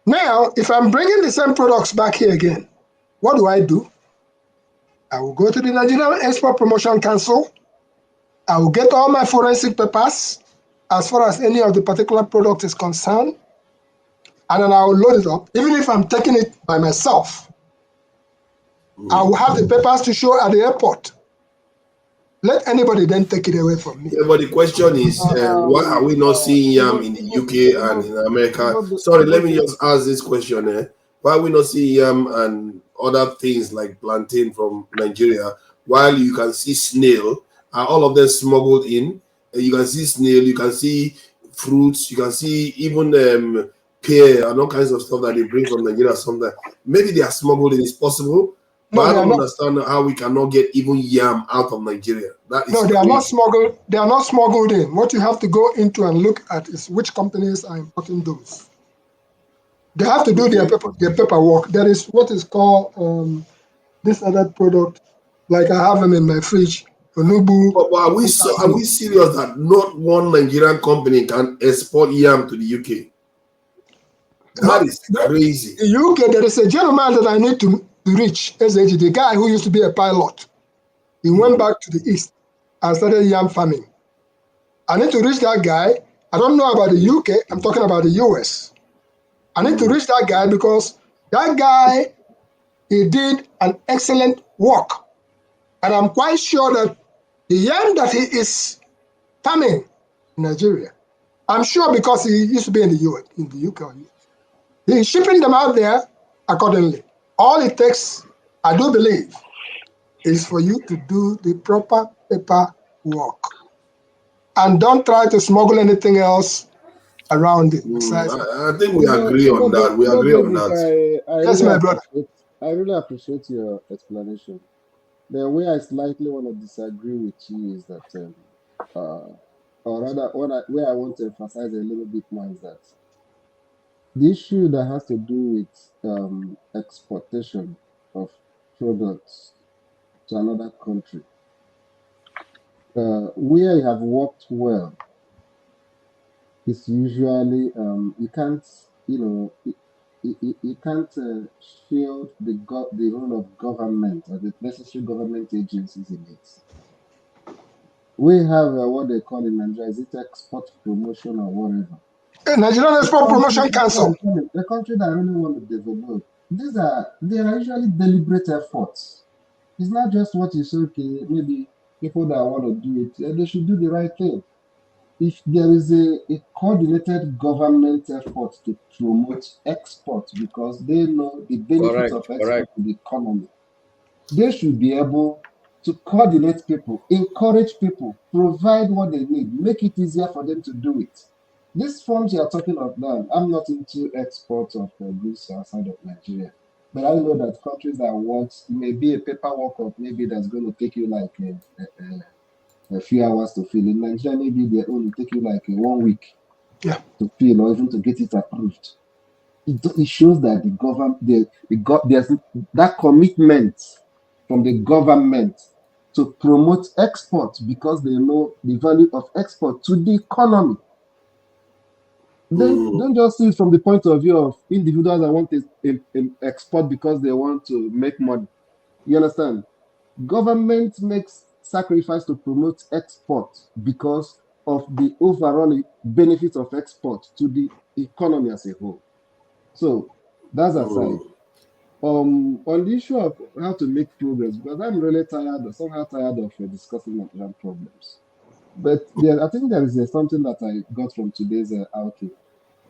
Now, if I'm bringing the same products back here again, what do? I will go to the Nigerian Export Promotion Council. I will get all my forensic papers as far as any of the particular product is concerned, and then I will load it up. Even if I'm taking it by myself, I will have the papers to show at the airport. Let anybody then take it away from me. Yeah, but the question is, why are we not seeing yam in the UK and in America? Sorry, let me just ask this question. Why are we not seeing yam and other things like plantain from Nigeria, while you can see snail, are all of them smuggled in? You can see snail, you can see fruits, you can see even pear and all kinds of stuff that they bring from Nigeria sometimes. Maybe they are smuggled in, it's possible. But I don't understand how we cannot get even yam out of Nigeria. That is They are not crazy. smuggled. They are not smuggled in. What you have to go into and look at is which companies are importing those. They have to do their paperwork. There is what is called this other product, like I have them in my fridge. Enugu. But are we serious that not one Nigerian company can export yam to the UK? That is crazy. In the UK, there is a gentleman that I need to reach, SAG, the guy who used to be a pilot. He went back to the east and started yam farming. I need to reach that guy. I don't know about the UK. I'm talking about the US. I need to reach that guy because that guy, he did an excellent work. And I'm quite sure that the yam that he is farming in Nigeria, I'm sure because he used to be in the US, in the UK. He's shipping them out there accordingly. All it takes, I do believe, is for you to do the proper paper work. And don't try to smuggle anything else around it. Besides, I think we agree on that. We agree on that. Yes, my brother. I really appreciate your explanation. The way I slightly want to disagree with you is that, or rather, where I want to emphasize a little bit more is that the issue that has to do with exportation of products to another country, where you have worked well, is usually you can't, you can't shield the role of government or the necessary government agencies in it. We have what they call in Nigeria, is it export promotion or whatever? Nigerian Export Promotion Council. The country that really want to develop, they are usually deliberate efforts. It's not just what you say, okay, maybe people that want to do it, they should do the right thing. If there is a coordinated government effort to promote export because they know the benefits of export to the economy, they should be able to coordinate people, encourage people, provide what they need, make it easier for them to do it. This funds you are talking of now, I'm not into exports of goods outside of Nigeria, but I know that countries that want maybe a paperwork of maybe that's going to take you like a few hours to fill. In Nigeria, maybe they only take you like 1 week to fill or even to get it approved. It shows that the government, there's that commitment from the government to promote export because they know the value of export to the economy. Don't just see it from the point of view of individuals that want to export because they want to make money. You understand? Government makes sacrifice to promote export because of the overall benefit of export to the economy as a whole. So that's aside. On the issue of how to make progress, because I'm really somehow tired of discussing Nigerian problems. But I think there is something that I got from today's outing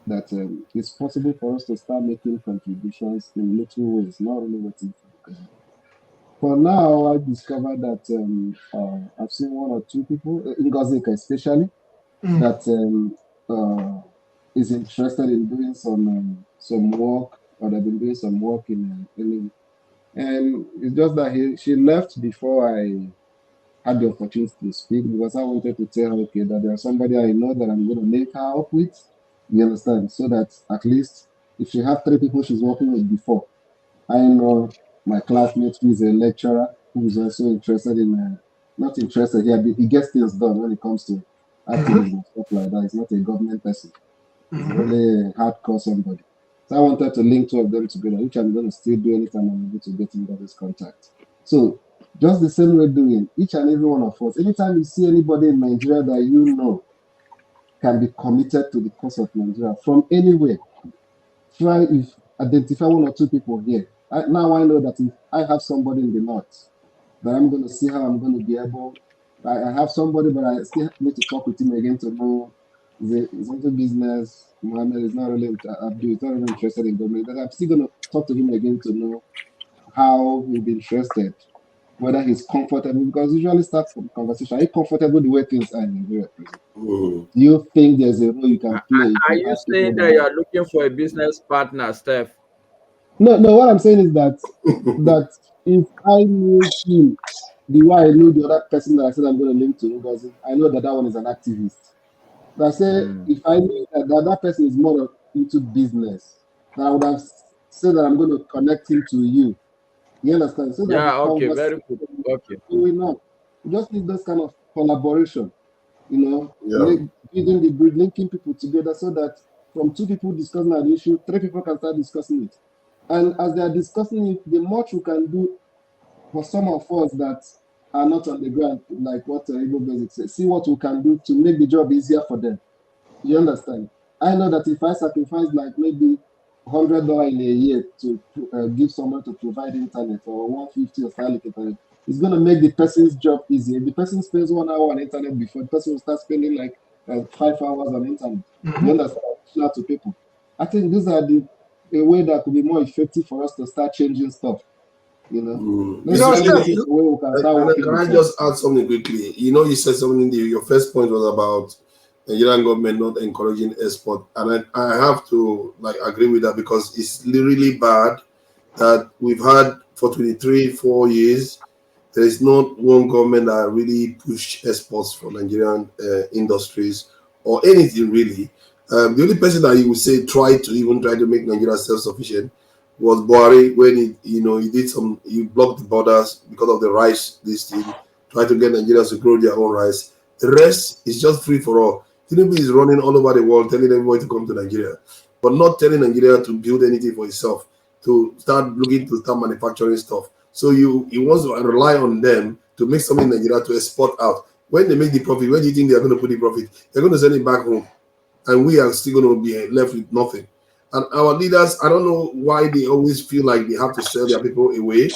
that it's possible for us to start making contributions in little ways, not really waiting for the government. For now, I discovered that I've seen 1 or 2 people, in Gozika especially, that is interested in doing some work, or they've been doing some work in Enugu. And it's just that she left before I had the opportunity to speak because I wanted to tell her, okay, that there's somebody I know that I'm going to link her up with, you understand, so that at least if she have 3 people she's working with before, I know my classmate who is a lecturer who is also interested in, not interested here, but he gets things done when it comes to activism and stuff like that. He's not a government person. He's really a hardcore somebody. So I wanted to link 2 of them together, which I'm going to still do anytime I'm able to get into this contact. So just the same way doing, each and every one of us, anytime you see anybody in Nigeria that you know can be committed to the cause of Nigeria from anywhere, try if identify 1 or 2 people here. Now I know that if I have somebody in the north, that I'm going to see how I'm going to be able. I have somebody, but I still need to talk with him again to know. He's into business. Mohammed is not really. Abdul is not really interested in government. But I'm still going to talk to him again to know how he'll be interested, whether he's comfortable. Because usually start from conversation. Are you comfortable the way things are in Nigeria? Do you think there's a role you can play? Are you saying that you are looking for a business partner, Steph? No. What I'm saying is that if I knew him the way I knew the other person that I said I'm going to link to, because I know that one is an activist. But I say if I knew that the other person is more into business, then I would have said that I'm going to connect him to you. You understand? So that okay, very good. Okay. We just need this kind of collaboration, building the bridge, linking people together so that from 2 people discussing an issue, 3 people can start discussing it. And as they are discussing it, the much we can do for some of us that are not on the ground, like what Igbo Basic says, see what we can do to make the job easier for them. You understand? I know that if I sacrifice like maybe $100 in a year to give someone to provide internet or $150 or something like that, it's going to make the person's job easier. If the person spends 1 hour on internet before, the person will start spending like 5 hours on internet. You understand? Not to people. I think these are a way that could be more effective for us to start changing stuff. Can I just add something quickly? You said something. Your first point was about the Nigerian government not encouraging export, and I have to agree with that because it's really bad that we've had for 4 years. There is not one government that really pushed exports for Nigerian industries or anything really. The only person that you would say tried to make Nigeria self-sufficient was Buhari when he blocked the borders because of the rice listing, tried to get Nigerians to grow their own rice. The rest is just free for all. Tinubu is running all over the world telling everybody to come to Nigeria, but not telling Nigeria to build anything for itself, to start manufacturing stuff. So he wants to rely on them to make something in Nigeria to export out. When they make the profit, where do you think they are going to put the profit? They're going to send it back home. and we are still going to be left with nothing. And our leaders, I don't know why they always feel like they have to sell their people away.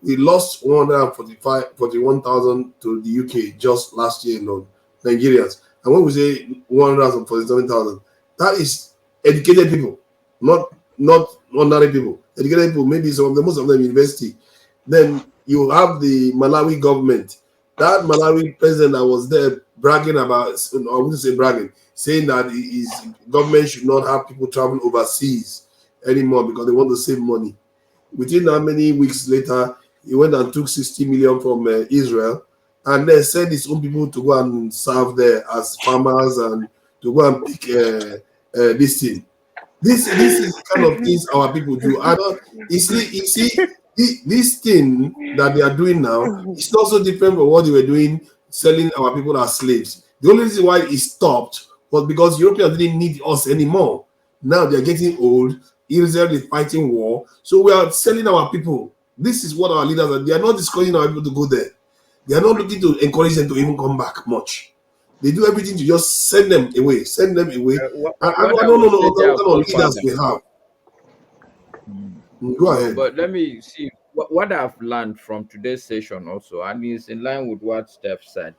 We lost 41,000 to the UK just last year alone, Nigerians. And when we say 147,000, that is educated people, not ordinary people. Educated people, maybe most of them university. Then you have the Malawi government. That Malawi president that was there bragging about, I wouldn't say bragging, saying that his government should not have people travel overseas anymore because they want to save money. Within how many weeks later, he went and took 60 million from Israel and then sent his own people to go and serve there as farmers and to go and pick this thing. This is the kind of things our people do. I don't, you see, this thing that they are doing now is not so different from what they were doing, selling our people as slaves. The only reason why it stopped was because Europeans didn't need us anymore. Now they are getting old. Israel is fighting war, so we are selling our people. This is what our leaders are. They are not discouraging our people to go there. They are not looking to encourage them to even come back much. They do everything to just send them away. Send them away. I don't know what kind of leaders we have. Go ahead. But let me see what I've learned from today's session also, and it's in line with what Steph said.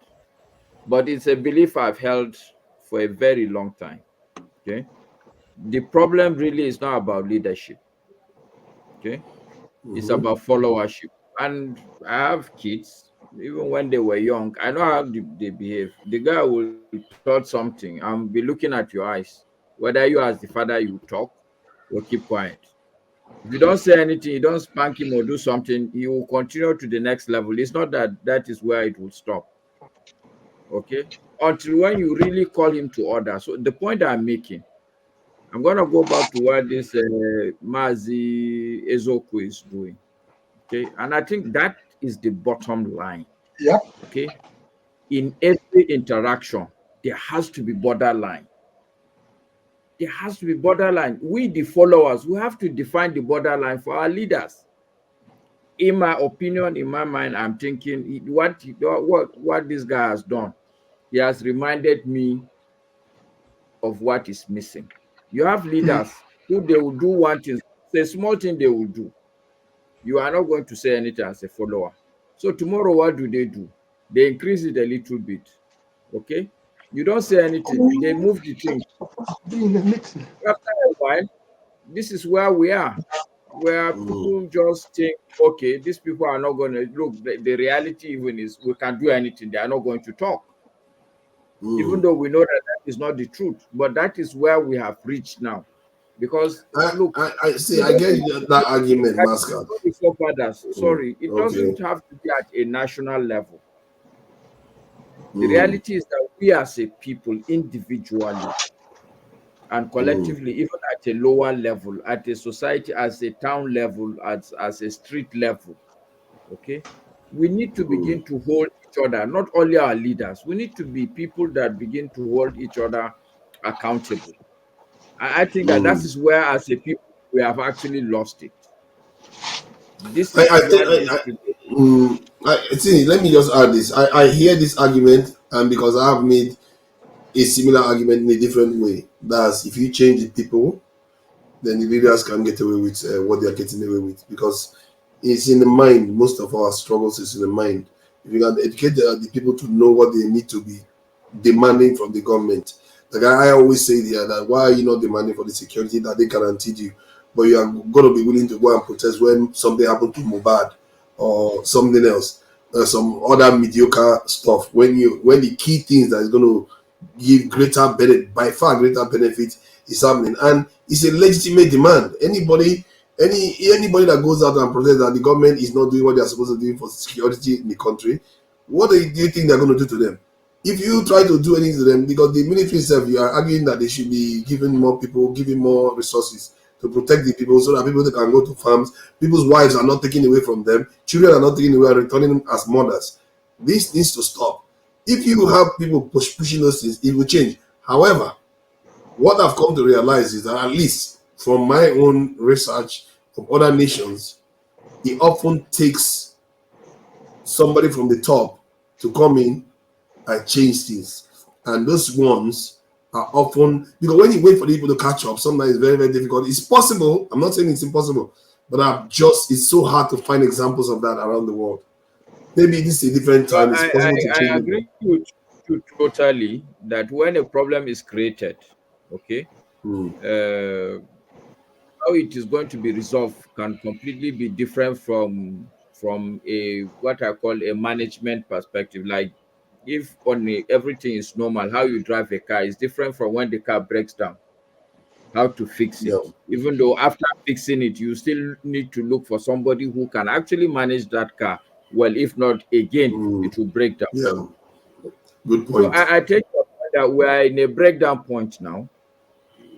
But it's a belief I've held for a very long time. Okay. The problem really is not about leadership. Okay. It's about followership. And I have kids, even when they were young, I know how they behave. The guy will thought something and be looking at your eyes. Whether you as the father you talk or keep quiet. If you don't say anything, you don't spank him or do something, he will continue to the next level. It's not that is where it will stop. Okay? Until when you really call him to order. So the point I'm making, I'm going to go back to what this Mazi Ezoku is doing. Okay? And I think that is the bottom line. Yeah. Okay? In every interaction, there has to be borderline. There has to be borderline. We, the followers, we have to define the borderline for our leaders. In my opinion, in my mind, I'm thinking what this guy has done. He has reminded me of what is missing. You have leaders who they will do one thing, say small thing they will do. You are not going to say anything as a follower. So tomorrow, what do? They increase it a little bit. Okay? You don't say anything. They move the thing. After a while, this is where we are, where people just think, okay, these people are not going to look. The reality even is we can do anything. They are not going to talk. Even though we know that is not the truth, but that is where we have reached now. Because look, I see. I get that argument, Mascot. Sorry, it doesn't have to be at a national level. The reality is that we as a people, individually and collectively, even at a lower level, at a society, as a town level, as a street level, okay, we need to begin to hold each other, not only our leaders. We need to be people that begin to hold each other accountable. I think that is where, as a people, we have actually lost it. This is let me just add this. I hear this argument, and because I have made a similar argument in a different way. That's if you change the people, then the leaders can get away with what they are getting away with, because it's in the mind. Most of our struggles is in the mind. If you can educate the people to know what they need to be demanding from the government. Like I always say there, that why are you not demanding for the security that they guaranteed you, but you are going to be willing to go and protest when something happened to Mubad or something else, some other mediocre stuff. When the key things that is going to give greater benefit, by far greater benefit, is happening, and it's a legitimate demand. Anybody that goes out and protests that the government is not doing what they are supposed to do for security in the country, what do you think they're going to do to them? If you try to do anything to them, because the military itself, you are arguing that they should be giving more people, giving more resources to protect the people, so that people can go to farms, people's wives are not taken away from them, children are not taken away and returning as mothers. This needs to stop. If you have people pushing those things, it will change. However, what I've come to realize is that, at least from my own research of other nations, it often takes somebody from the top to come in and change things. And those ones are often, because when you wait for people to catch up, sometimes it's very, very difficult. It's possible. I'm not saying it's impossible, but it's so hard to find examples of that around the world. Maybe this is a different time. It's possible to change I it. agree with you totally that when a problem is created, okay, how it is going to be resolved can completely be different from a what I call a management perspective. Like if everything is normal, how you drive a car is different from when the car breaks down. How to fix it. Even though after fixing it, you still need to look for somebody who can actually manage that car. Well, if not, again, it will break down. Yeah, good So point. I take your point that we are in a breakdown point now.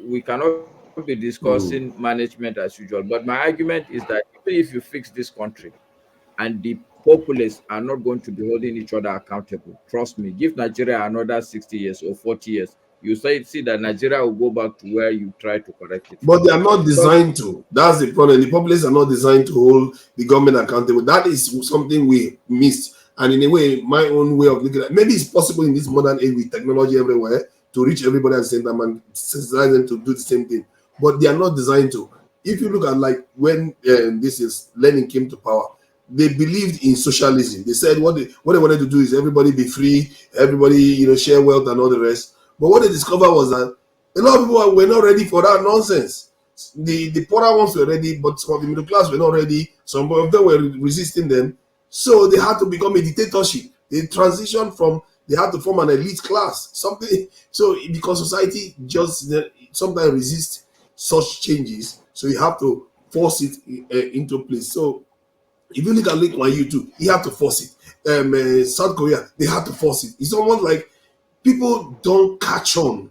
We cannot be discussing management as usual. But my argument is that even if you fix this country and the populace are not going to be holding each other accountable, trust me, give Nigeria another 60 years or 40 years, you see that Nigeria will go back to where you try to correct it. But they are not designed to. That's the problem. The populace are not designed to hold the government accountable. That is something we missed. And in a way, my own way of looking at it, maybe it's possible in this modern age with technology everywhere to reach everybody at the same time and sensitize them to do the same thing. But they are not designed to. If you look at like when Lenin came to power, they believed in socialism. They said what they wanted to do is everybody be free, everybody share wealth and all the rest. But what they discovered was that a lot of people were not ready for that nonsense. The poorer ones were ready, but some of the middle class were not ready. Some of them were resisting them. So they had to become a dictatorship. They transitioned from, they had to form an elite class. Something. So because society just sometimes resists such changes, so you have to force it into place. So if you look at Lee Kuan Yew too, he had to force it. South Korea, they had to force it. It's almost like people don't catch on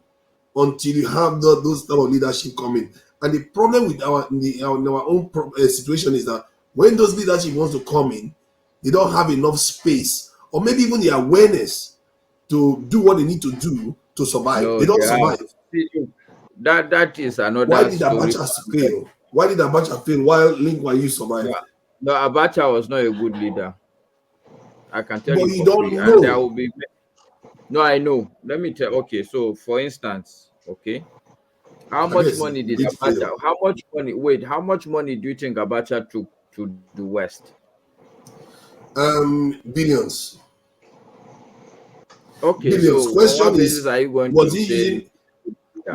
until you have those type of leadership coming. And the problem with our own situation is that when those leadership wants to come in, they don't have enough space or maybe even the awareness to do what they need to do to survive. No, they don't yeah. survive. That is another Why did story. Abacha fail? Why did Abacha fail while Lee Kuan Yew survived? Yeah. No, Abacha was not a good leader. I can tell But you you for don't free. know. And there will be. No, I know. Let me tell. Okay, so for instance, okay, how much money did Abacha? fail. How much money? Wait, how much money do you think Abacha took to the West? Billions. Okay, Billions. so Question on what is, basis are you going was to he say? using?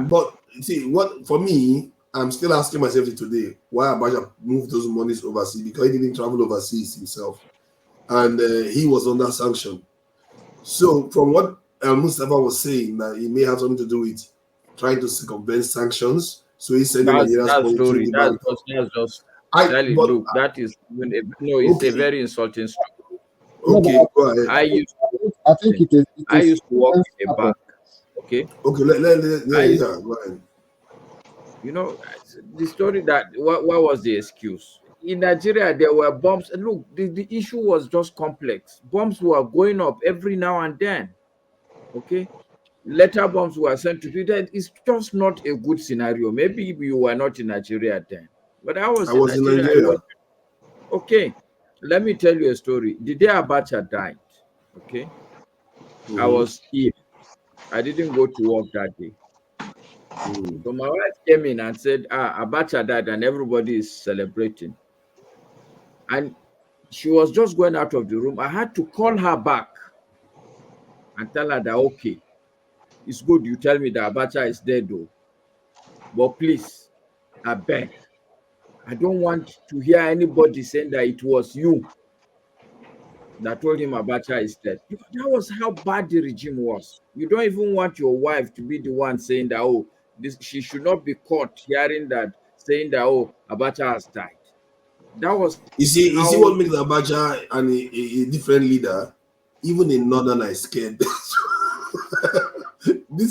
But see, what for me, I'm still asking myself today why Abacha moved those monies overseas, because he didn't travel overseas himself, and he was under sanction. So from what Mustafa was saying, that he may have something to do with trying to circumvent sanctions. So he's sending Nigeria's That's money through story. the That's bank. just. Charlie, But look, that is no. It's a okay, very insulting story. okay, go ahead. I think it is. I used to work in a bank. Okay. Okay, yeah, go ahead. You know, the story that what was the excuse? In Nigeria, there were bombs. Look, the issue was just complex. Bombs were going up every now and then. Okay. Letter bombs were sent to people. It's just not a good scenario. Maybe you were not in Nigeria then, but I was in Nigeria. Okay. Let me tell you a story. The day Abacha died, okay, I was ill. I didn't go to work that day. So my wife came in and said, Abacha died and everybody is celebrating. And she was just going out of the room. I had to call her back and tell her that, okay, it's good you tell me that Abacha is dead though. But please, I beg, I don't want to hear anybody saying that it was you that told him Abacha is dead. That was how bad the regime was. You don't even want your wife to be the one saying that, oh, she should not be caught hearing that, saying that, oh, Abacha has died. That was you see what makes Abacha and a different leader. Even in Northern are scared. This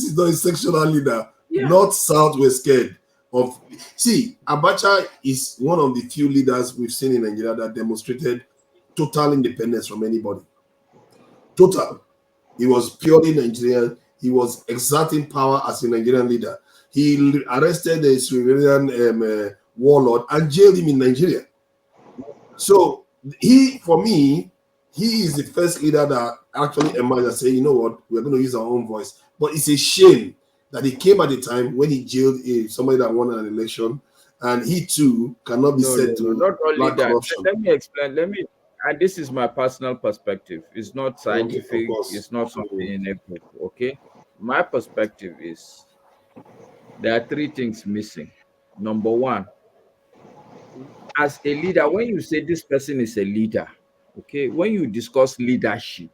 is not a sectional leader. Yeah. North, South were scared of. See, Abacha is one of the few leaders we've seen in Nigeria that demonstrated total independence from anybody. Total. He was purely Nigerian. He was exerting power as a Nigerian leader. He arrested a Sierra warlord and jailed him in Nigeria. So for me, he is the first leader that actually emerged and said, you know what, we're going to use our own voice. But it's a shame that he came at a time when he jailed somebody that won an election, and he too cannot be said to Not only lack that. corruption. Let me explain. And this is my personal perspective. It's not Okay, of scientific. course. It's not something in a book. Okay. My perspective is there are three things missing. Number one, as a leader, when you say this person is a leader, okay, when you discuss leadership,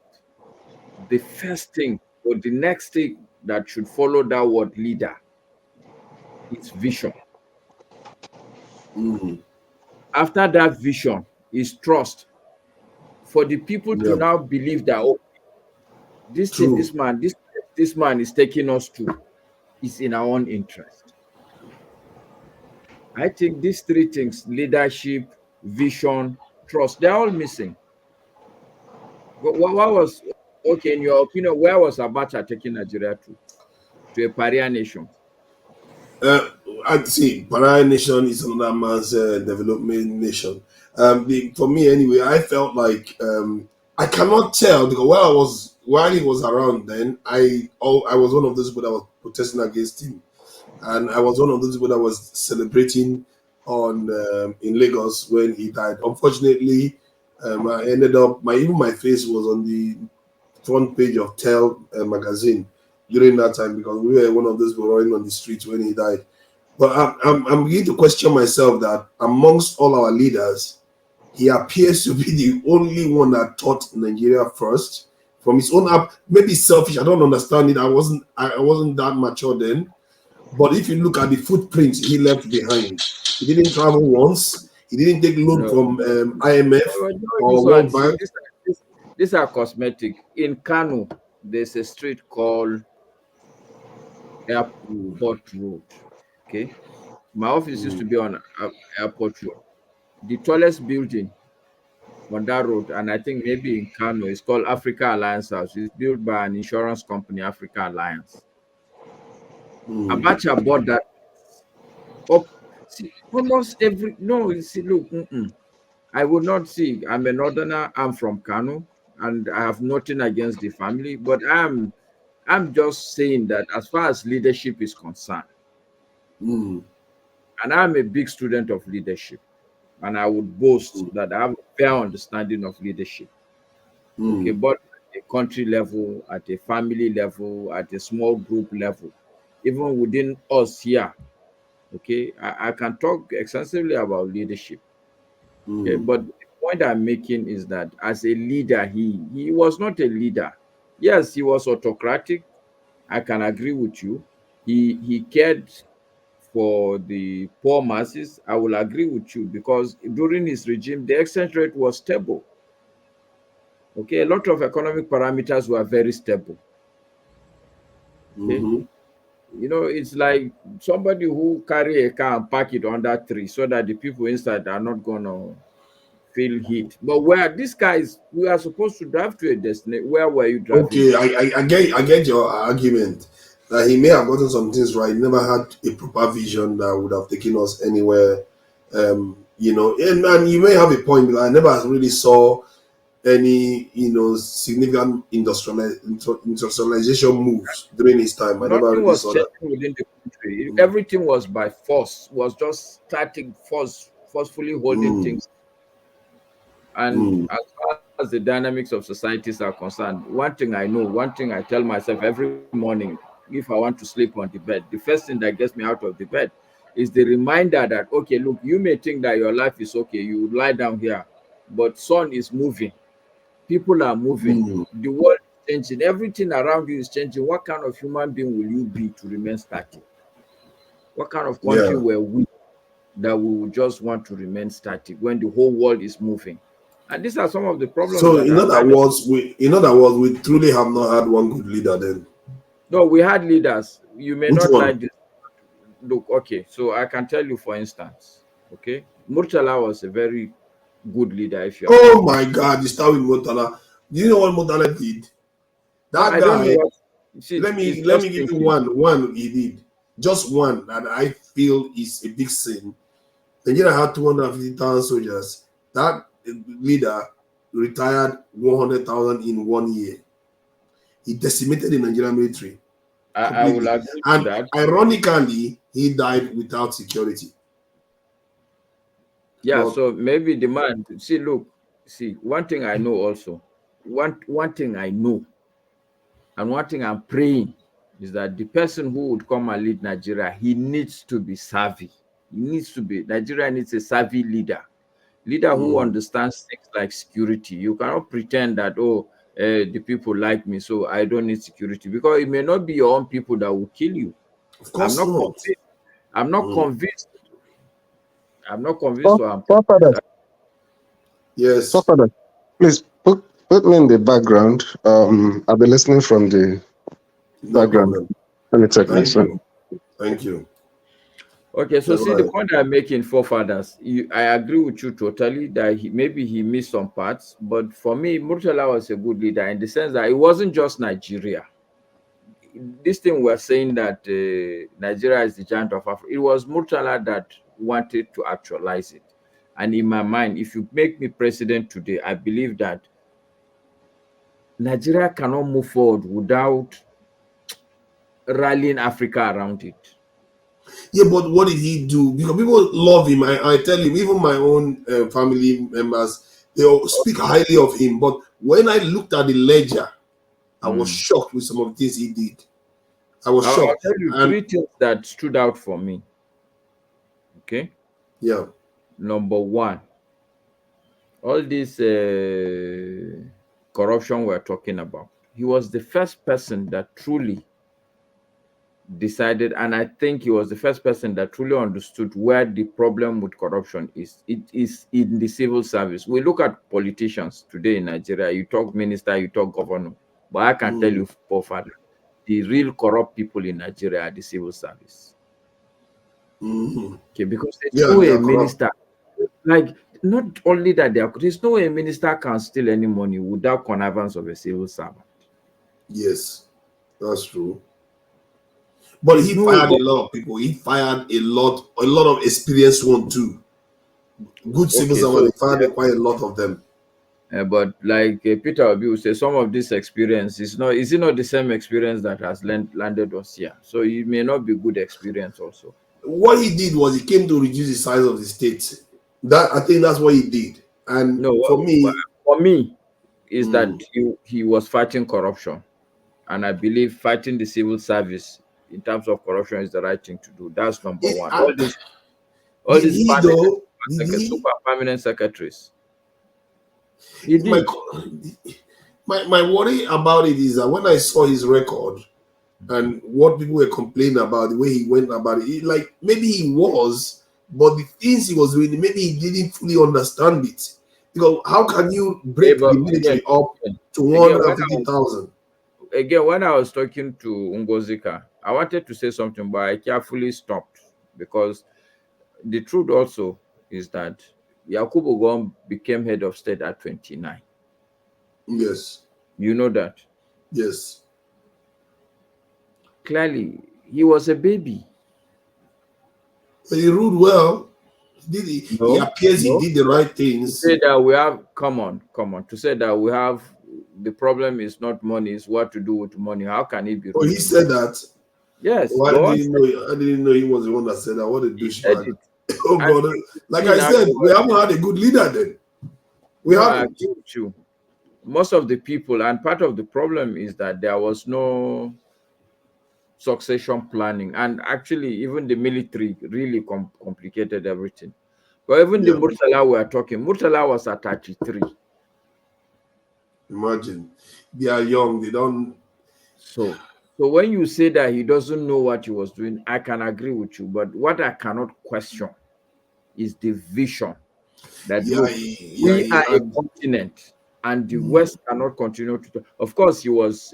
the first thing or the next thing that should follow that word leader is vision. After that vision is trust for the people to now believe that, oh, this thing, this man is taking us to is in our own interest. I think these three things, leadership, vision, trust, they're all missing. What was, okay, in your opinion, where was Abacha taking Nigeria to a pariah nation? I'd say Pariah nation is another man's development nation. For me anyway, I felt like I cannot tell because while he was around then, I was one of those people that was protesting against him, and I was one of those people that was celebrating on in Lagos when he died. Unfortunately, I ended up my face was on the front page of Tell magazine during that time because we were one of those people running on the streets when he died. But I'm beginning to question myself that amongst all our leaders, he appears to be the only one that taught Nigeria first from his own up. Maybe selfish. I don't understand it. I wasn't that mature then. But if you look at the footprints he left behind, he didn't travel once. He didn't take loan from IMF or World Bank. These are cosmetic. In Kano, there's a street called Airport Road. Okay, my office used to be on Airport Road. The tallest building on that road, and I think maybe in Kano, is called Africa Alliance House. It's built by an insurance company, Africa Alliance. Abacha bought that up. See, almost every look. I would not see. I'm a northerner. I'm from Kano, and I have nothing against the family. But I'm just saying that as far as leadership is concerned, and I'm a big student of leadership, and I would boast that I have a fair understanding of leadership. Okay, but at a country level, at a family level, at a small group level, even within us here, okay, I can talk extensively about leadership. Okay, but the point I'm making is that as a leader, he was not a leader. Yes, he was autocratic. I can agree with you. He cared for the poor masses. I will agree with you because during his regime, the exchange rate was stable. Okay, a lot of economic parameters were very stable. Okay, it's like somebody who carry a car and park it under a tree so that the people inside are not gonna feel heat. But where these guys, we are supposed to drive to a destination. Where were you driving? Okay, I get your argument that he may have gotten some things right. He never had a proper vision that would have taken us anywhere. And you may have a point, but I never really saw any significant industrialization moves during his time. I never Nothing really was saw changing that. within the country. Everything was by force. Was just starting forcefully holding things. And as far as the dynamics of societies are concerned, one thing I know, one thing I tell myself every morning, if I want to sleep on the bed, the first thing that gets me out of the bed is the reminder that, okay, look, you may think that your life is okay, you would lie down here, but sun is moving, people are moving, the world is changing, everything around you is changing. What kind of human being will you be to remain static? What kind of country were we that we would just want to remain static when the whole world is moving? And these are some of the problems. So in other words, we truly have not had one good leader then. No, we had leaders. You may Which not one? like this. Look, okay, so I can tell you, for instance, okay, Murtala was a very good leader. If you Oh my God, you start with Murtala. Do you know what Murtala did? That I guy. don't know what, let me give you one he did. Just one that I feel is a big sin. Nigeria had 250,000 soldiers. That leader retired 100,000 in 1 year. He decimated the Nigerian military. I will agree to And that. ironically, he died without security. Yeah, But so maybe the man, see, look, see, one thing I know also, one thing I know, and one thing I'm praying is that the person who would come and lead Nigeria, he needs to be savvy. He needs to be, Nigeria needs a savvy leader who understands things like security. You cannot pretend that, oh, the people like me, so I don't need security, because it may not be your own people that will kill you. of course not. I'm not convinced. I'm not convinced. Four, So I'm forefathers, Yes. forefathers, please put me in the background. I'll be listening from the No background. problem. Let me check my Thank son. you. Thank you. Okay, so Yeah, see, go the ahead. point I'm making, forefathers, I agree with you totally that maybe he missed some parts, but for me, Murtala was a good leader in the sense that it wasn't just Nigeria. This thing we're saying that Nigeria is the giant of Africa, it was Murtala that wanted to actualize it. And in my mind, if you make me president today, I believe that Nigeria cannot move forward without rallying Africa around it. Yeah, but what did he do? Because people love him. I tell you, even my own family members, they all speak highly of him. But when I looked at the ledger, I was shocked with some of the things he did. I was I'll shocked. tell you And three things that stood out for me. Okay. yeah. Number one, all this corruption we're talking about. He was the first person that truly decided, and I think he was the first person that truly understood where the problem with corruption is. It is in the civil service. We look at politicians today in Nigeria, you talk minister, you talk governor, but I can tell you, forefather, the real corrupt people in Nigeria are the civil service. Okay, because there's no they way a are corrupt. minister, like, not only that there's no way a minister can steal any money without connivance of a civil servant. Yes, that's true. But There's he no way. fired a lot of people. He fired a lot of experienced one too. Good civil Okay, servant. so He fired quite a lot of them. but like Peter Obi will say, some of this experience is it not the same experience that has landed us here? So it may not be good experience also. What he did was he came to reduce the size of the state. That I think that's what he did. And No, for me, is that he was fighting corruption, and I believe fighting the civil service in terms of corruption is the right thing to do. That's number one. All did these he though? Did he? super permanent secretaries. He did. My worry about it is that when I saw his record and what people were complaining about, the way he went about it, like maybe he was, but the things he was doing, maybe he didn't fully understand it. Because how can you break the military up to 150,000? Again, when I was talking to Ngozika, I wanted to say something, but I carefully stopped, because the truth also is that Yakubu Gowon became head of state at 29. Yes. You know that? Yes. Clearly, he was a baby. But he ruled well. He appears he did the right things. To say that we have, come on. To say that we have, the problem is not money, it's what to do with money. How can it be? Oh, he said that? Yes. Well, I didn't know he was the one that said that. What a douchebag. Oh, God. Like I said, we haven't had a good leader then. We haven't. I agree with you. Most of the people, and part of the problem is that there was no succession planning, and actually even the military really complicated everything. But even the Murtala we are talking, Murtala was at 33. Imagine, they are young, they don't. So when you say that he doesn't know what he was doing, I can agree with you. But what I cannot question is the vision that we are a continent, and the West cannot continue to. Of course, he was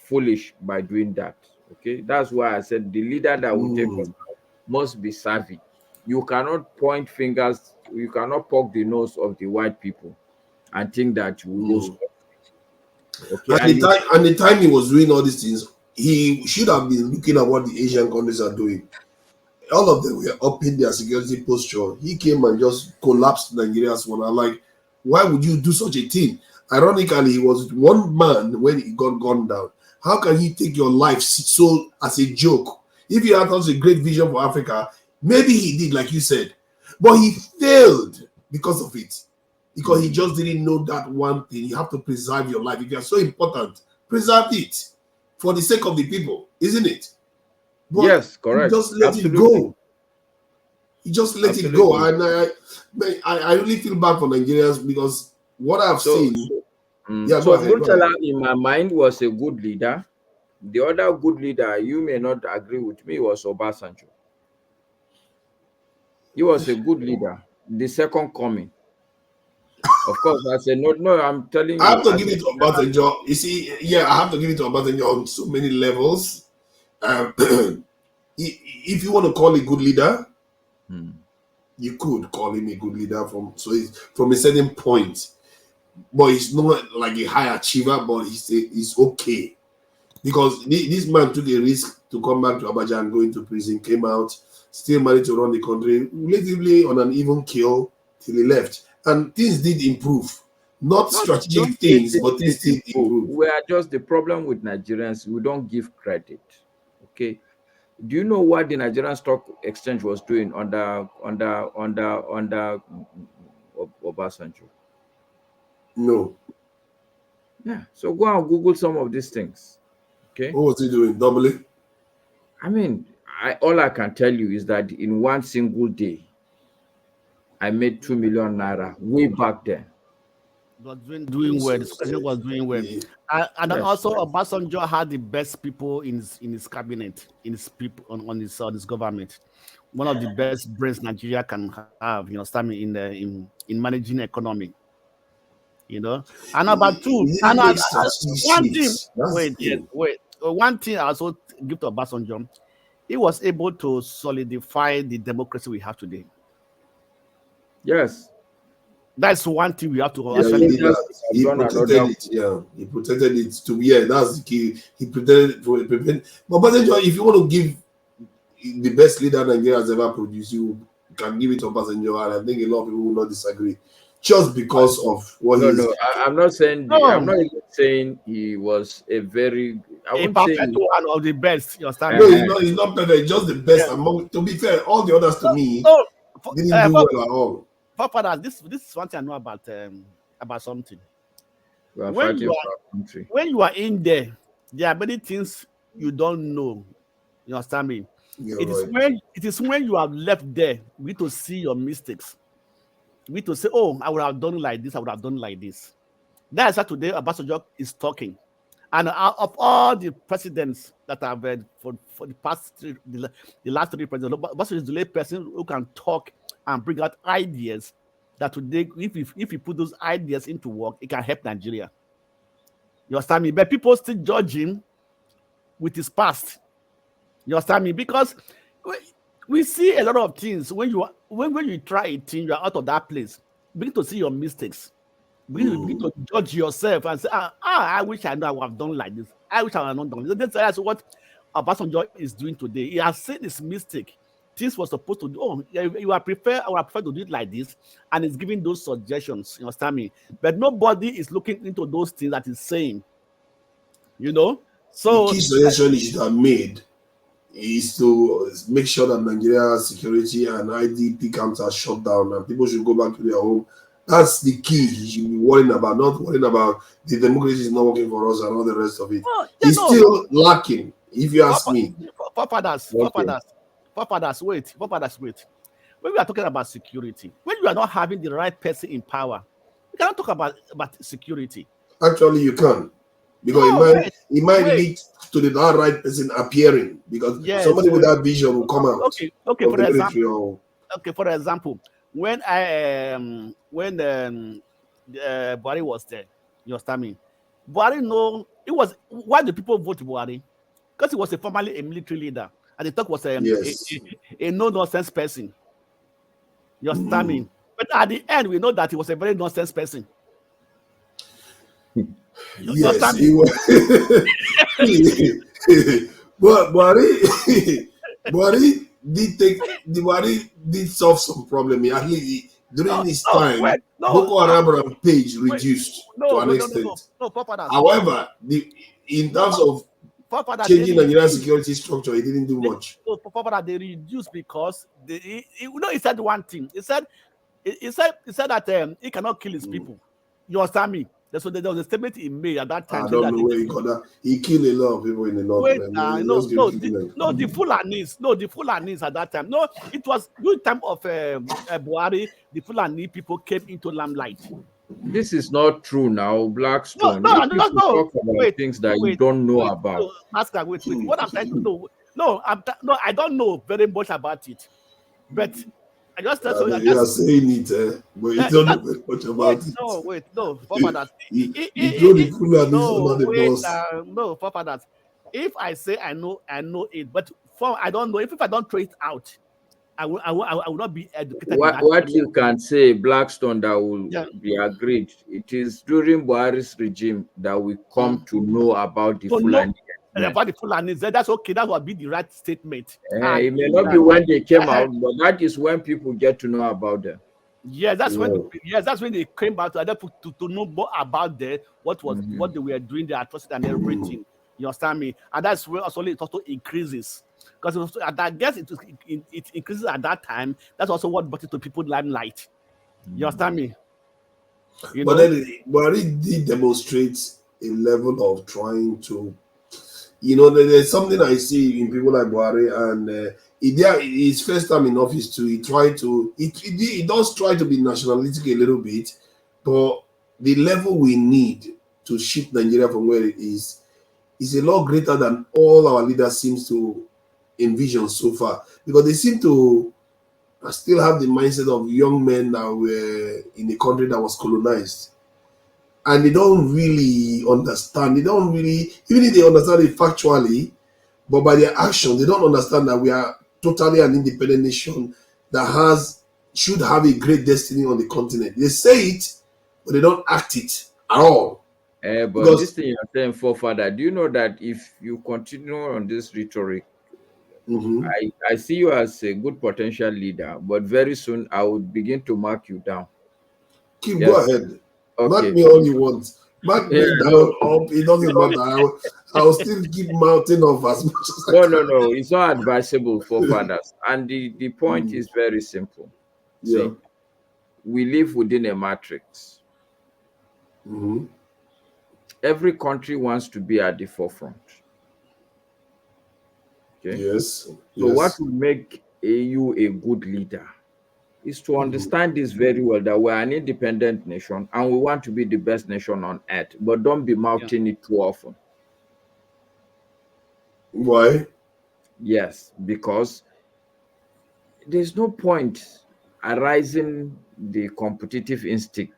foolish by doing that. Okay, that's why I said the leader that will take us must be savvy. You cannot point fingers. You cannot poke the nose of the white people and think that you will go. Okay, and the time he was doing all these things, he should have been looking at what the Asian countries are doing. All of them were upping their security posture. He came and just collapsed Nigeria's one. I'm like, why would you do such a thing? Ironically, he was one man when he got gunned down. How can he take your life so as a joke? If he had such a great vision for Africa, maybe he did, like you said, but he failed because of it. Because he just didn't know that one thing. You have to preserve your life. If you are so important, preserve it for the sake of the people, isn't it? But yes, correct. Just let Absolutely. it go. He just let it go. And I really feel bad for Nigerians because what I've seen. So Murtala, in my mind, was a good leader. The other good leader, you may not agree with me, was Obasanjo. He was a good leader. The second coming. Of course, I said no. I'm telling you. I have to give it to Obasanjo. You see, I have to give it to Obasanjo on so many levels. If you want to call a good leader, you could call him a good leader from a certain point. But he's not like a high achiever, but he's okay. Because this man took a risk to come back to Abuja and go into prison, came out, still managed to run the country relatively on an even keel till he left. And things did improve. Not strategic things, but things did improve. We are just the problem with Nigerians. We don't give credit. Okay. Do you know what the Nigerian Stock Exchange was doing under Obasanjo? No. Yeah. So go and Google some of these things. Okay. What was he doing? Doubly? I mean, all I can tell you is that in one single day, I made 2 million naira way back then. Was doing well. The Socialization was doing well, and Yes. also Obasanjo had the best people in his cabinet, in his people on his government. One of the best brains Nigeria can have, in managing economy. And about two, and one thing. Wait. One thing I also give to Obasanjo, he was able to solidify the democracy we have today. Yes. That's one thing we have to actually. He protected it. Yeah, he protected it to. Yeah, that's the key. He protected it for prevent. But Obasanjo, if you want to give the best leader Nigeria has ever produced, you can give it to Obasanjo, and I think a lot of people will not disagree, just because of what. No, I'm not saying. I'm not even saying he was a very. A perfect one of the best. You understand? No, he's not perfect. Just the best among. To be fair, all the others to me didn't do well at all. Papa, this is one thing I know about something. When you are in there are many things you don't know. You understand me? It is when you have left there, we need to see your mistakes. We need to say, oh, I would have done like this, I would have done like this. That's how today Obasanjo is talking. And of all the presidents that I've had for the past the last 3 presidents, Obasanjo is the only person who can talk and bring out ideas that today, if you put those ideas into work, it can help Nigeria. You understand me? But people still judge him with his past. You understand me? Because we see a lot of things when you try a thing, you are out of that place. You begin to see your mistakes. You begin to judge yourself and say, I wish I know I would have done like this. I wish I had not done this. That's what Obasanjo is doing today. He has seen his mistake. Things was supposed to do. Oh, I would prefer to do it like this, and it's giving those suggestions. You understand me? But nobody is looking into those things that he's saying. So the key suggestion he should have made is to make sure that Nigeria's security and IDP camps are shut down and people should go back to their home. That's the key he should be worrying about, not worrying about the democracy is not working for us and all the rest of it. It's still lacking, if you ask me. Papadas, wait. When we are talking about security, when you are not having the right person in power, you cannot talk about security. Actually, you can. Because it might lead to the right person appearing. Because somebody with that vision will come out. Okay. For example, when Buhari was there, you understand me? Buhari why do people vote Buhari? Because he was formerly a military leader. And the talk was a no-nonsense person. You understand me? But at the end, we know that he was a very nonsense person. Yes, he was. But Buhari did solve some problem. At least during his time, Boko Haram rampage reduced to an extent. Papa, however, in terms of changing Nigerian security structure, he didn't do much. So forefather they reduced because he said one thing. He said that he cannot kill his people. You understand me? So there was a statement he made at that time. I don't know where he got that. He killed a lot of people in the north. Wait, the Fulanis at that time. No, it was good time of Buhari. The Fulani people came into limelight. This is not true now, Blackstone. No. Talk about things that you don't know about. No, Master, wait. What I'm trying to know, I don't know very much about it, but I just tell you. You are saying it, but you don't know very much about it. No, forefathers. No, forefathers. If I say I know it, but I don't know. If I don't throw it out, I will not be educated. What you can say, Blackstone, that will be agreed. It is during Buhari's regime that we come to know about the Fulani. About the Fulani, that's okay. That would be the right statement. It may not be when they came out, but that is when people get to know about them. Yeah, that's when they came back to know more about what they were doing, the atrocity and everything. You understand me? And that's where also it also increases. Because I guess it increases at that time. That's also what brought it to people limelight. You understand me? But it did demonstrate a level of trying to, there's something I see in people like Buhari, and his first time in office too. He does try to be nationalistic a little bit, but the level we need to shift Nigeria from where it is a lot greater than all our leaders seems to envision so far, because they seem to still have the mindset of young men that were in a country that was colonized, and they don't really understand. They don't really, even if they understand it factually, but by their actions, they don't understand that we are totally an independent nation that should have a great destiny on the continent. They say it, but they don't act it at all. But this thing you're saying, forefather, do you know that if you continue on this rhetoric, I see you as a good potential leader, but very soon I would begin to mark you down. Go ahead. Okay. Mark me all you want. Mark me down, up. It doesn't matter. I will still keep mounting off as much as I can. No. It's not advisable for fathers. And the point is very simple. See, we live within a matrix. Every country wants to be at the forefront. Okay. Yes. So what will make you a good leader is to understand this very well, that we're an independent nation and we want to be the best nation on earth, but don't be mouthing it too often. Why? Yes, because there's no point arising the competitive instinct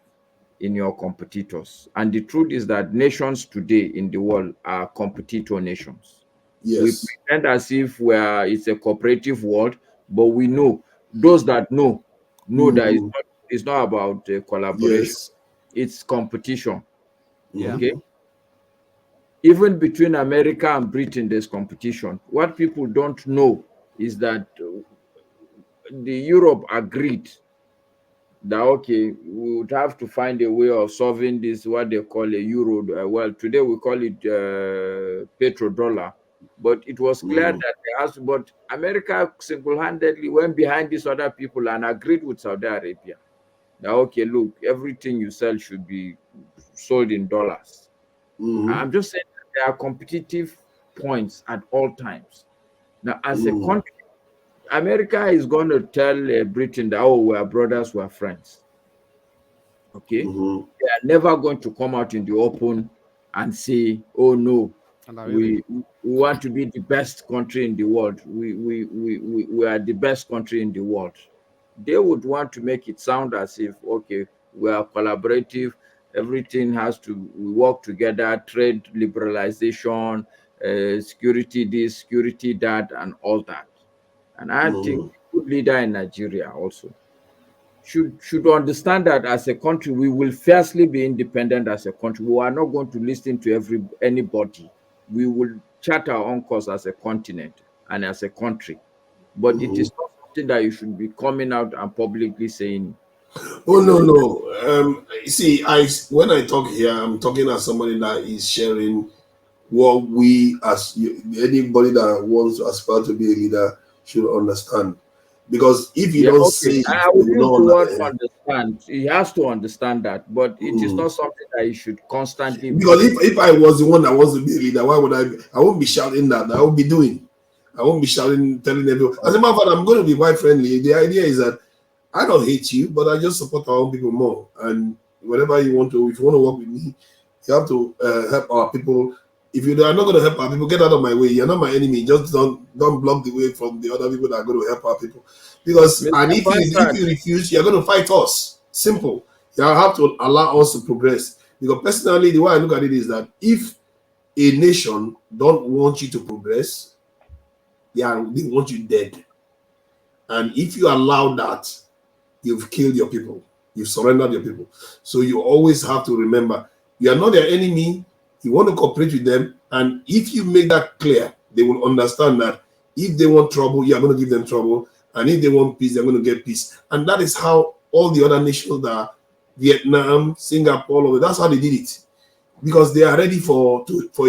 in your competitors. And the truth is that nations today in the world are competitor nations. Yes. We pretend as if it's a cooperative world, but we know, those that know that it's not about collaboration. Yes. It's competition. Yeah. Okay. Even between America and Britain, there's competition. What people don't know is that the Europe agreed that, okay, we would have to find a way of solving this, what they call a euro. Well, today we call it petrodollar. But it was clear that but America single-handedly went behind these other people and agreed with Saudi Arabia that, okay, look, everything you sell should be sold in dollars. I'm just saying that there are competitive points at all times. Now, as a country, America is going to tell Britain that, oh, we're brothers, we're friends. Okay? They are never going to come out in the open and say, oh, no, we want to be the best country in the world. We are the best country in the world. They would want to make it sound as if, okay, we are collaborative, everything we work together, trade liberalization, security this, security that, and all that. And I think a good leader in Nigeria also should understand that as a country, we will fiercely be independent as a country. We are not going to listen to anybody. We will chart our own course as a continent and as a country. But it is not something that you should be coming out and publicly saying. Oh, no. See, when I talk here, I'm talking as somebody that is sharing what we anybody that wants to aspire to be a leader should understand. Because if you Yeah, don't okay. say it, I they will will use not the word understand. understand. He has to understand that, but it is not something that he should constantly be Because doing. if I was the one that wants to be a leader, why would I won't be shouting that. I won't be doing. I won't be shouting, telling everyone. As a matter of fact, I'm going to be quite friendly. The idea is that I don't hate you, but I just support our own people more. And whatever you want to, if you want to work with me, you have to help our people. If you are not going to help our people, get out of my way. You're not my enemy. Just don't block the way from the other people that are going to help our people. Because Mr. and if Bastard, you refuse, you're going to fight us. Simple. You have to allow us to progress. Because personally, the way I look at it is that if a nation don't want you to progress, they want you dead. And if you allow that, you've killed your people. You've surrendered your people. So you always have to remember, you are not their enemy. You want to cooperate with them. And if you make that clear, they will understand that if they want trouble, you are going to give them trouble. And if they want peace, they're going to get peace. And that is how all the other nations that Vietnam, Singapore, all of it, that's how they did it. Because they are ready for a